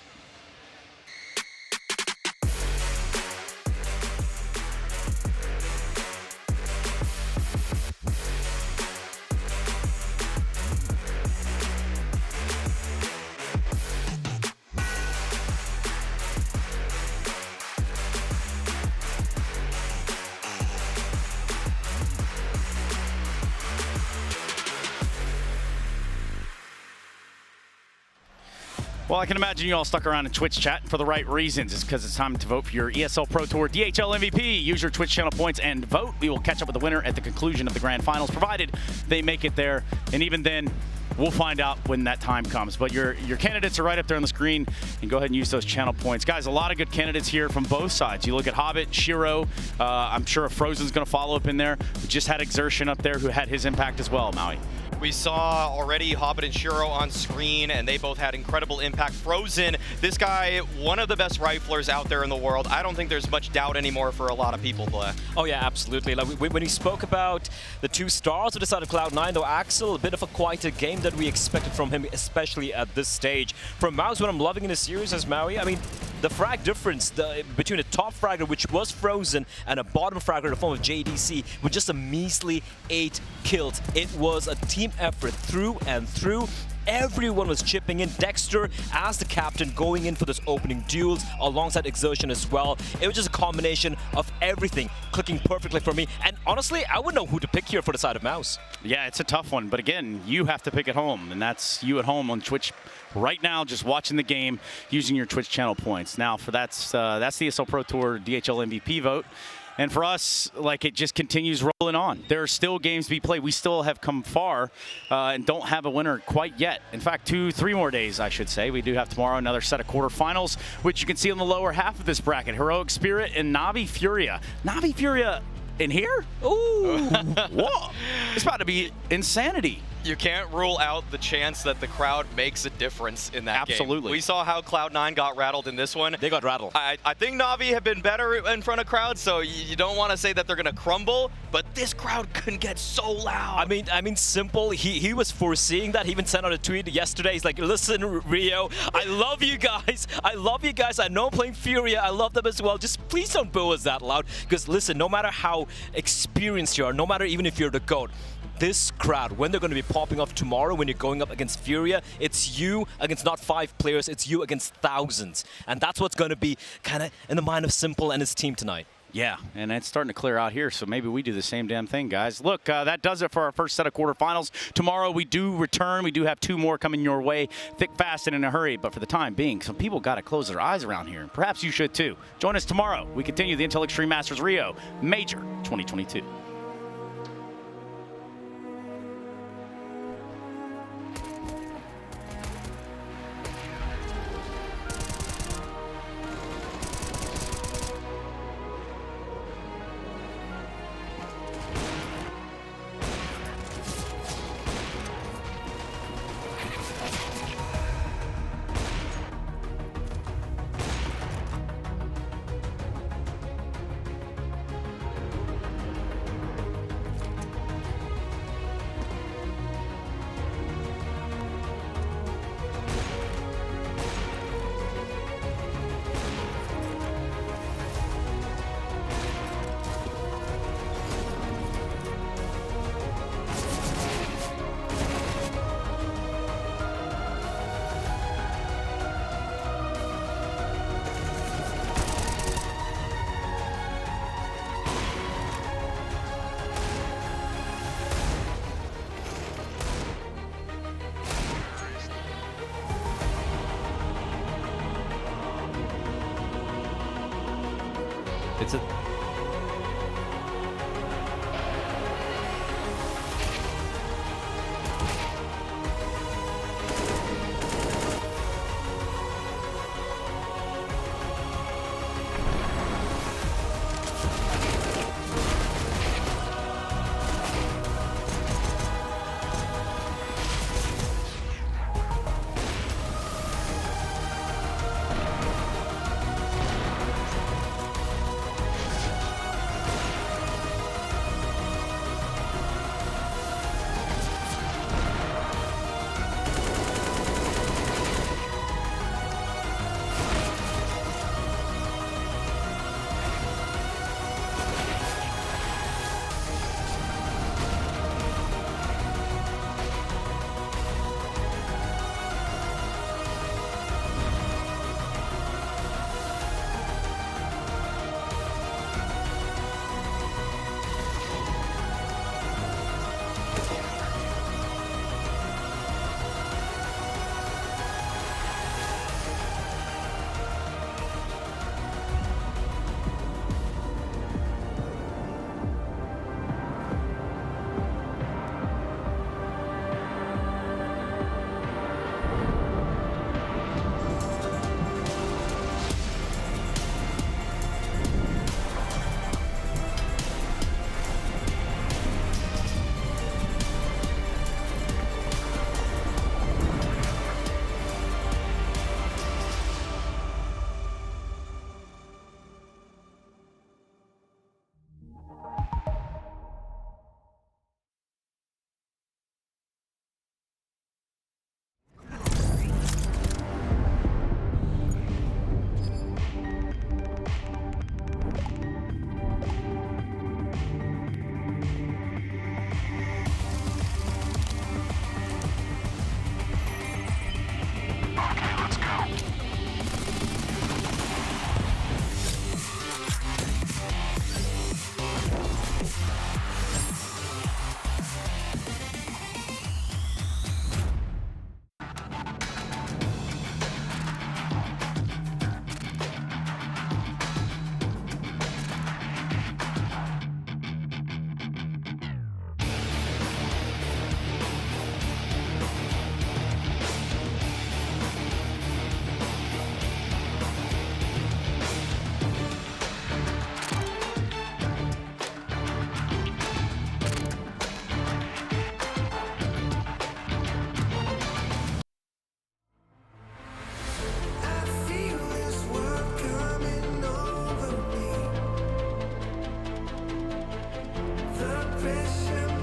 Well, I can imagine you all stuck around in Twitch chat for the right reasons. It's because it's time to vote for your ESL Pro Tour DHL MVP. Use your Twitch channel points and vote. We will catch up with the winner at the conclusion of the grand finals, provided they make it there. And even then, we'll find out when that time comes. But your candidates are right up there on the screen, and go ahead and use those channel points. Guys, a lot of good candidates here from both sides. You look at Hobbit, Shiro, I'm sure Frozen's going to follow up in there. We just had Exertion up there who had his impact as well, Maui. We saw already Hobbit and Shiro on screen, and they both had incredible impact. Frozen, this guy, one of the best riflers out there in the world. I don't think there's much doubt anymore for a lot of people, Blair. Oh yeah, absolutely. Like when he spoke about the two stars of the side of Cloud9, though, Axel, a bit of a quieter game that we expected from him, especially at this stage. From Mouse, what I'm loving in the series is Maui. I mean, the frag difference between a top fragger, which was Frozen, and a bottom fragger in the form of JDC, with just a measly 8 kills. It was a team effort through and through. Everyone was chipping in. Dexter as the captain going in for those opening duels alongside Exertion as well. It was just a combination of everything clicking perfectly for me. And honestly, I wouldn't know who to pick here for the side of Mouse. Yeah, it's a tough one. But again, you have to pick at home. And that's you at home on Twitch right now, just watching the game using your Twitch channel points. Now, for that's the ESL Pro Tour DHL MVP vote. And for us, like, it just continues rolling on. There are still games to be played. We still have come far and don't have a winner quite yet. In fact, 3 more days, I should say. We do have tomorrow another set of quarterfinals, which you can see on the lower half of this bracket. Heroic Spirit and Navi Furia. Navi Furia in here? Ooh. Whoa. It's about to be insanity. You can't rule out the chance that the crowd makes a difference in that game. Absolutely. We saw how Cloud9 got rattled in this one. They got rattled. I think Na'Vi have been better in front of crowds, so you don't want to say that they're going to crumble, but this crowd can get so loud. I mean, simple. He was foreseeing that. He even sent out a tweet yesterday. He's like, listen, Rio, I love you guys. I love you guys. I know I'm playing Furia. I love them as well. Just please don't boo us that loud. Because listen, no matter how experienced you are, no matter even if you're the GOAT, this crowd, when they're going to be popping off tomorrow, when you're going up against Furia, it's you against not 5 players, it's you against thousands. And that's what's going to be kind of in the mind of Simple and his team tonight. Yeah, and it's starting to clear out here, so maybe we do the same damn thing, guys. Look, that does it for our first set of quarterfinals. Tomorrow we do return. We do have 2 more coming your way, thick, fast, and in a hurry. But for the time being, some people got to close their eyes around here. Perhaps you should too. Join us tomorrow. We continue the Intel Extreme Masters Rio Major 2022. It's a mission.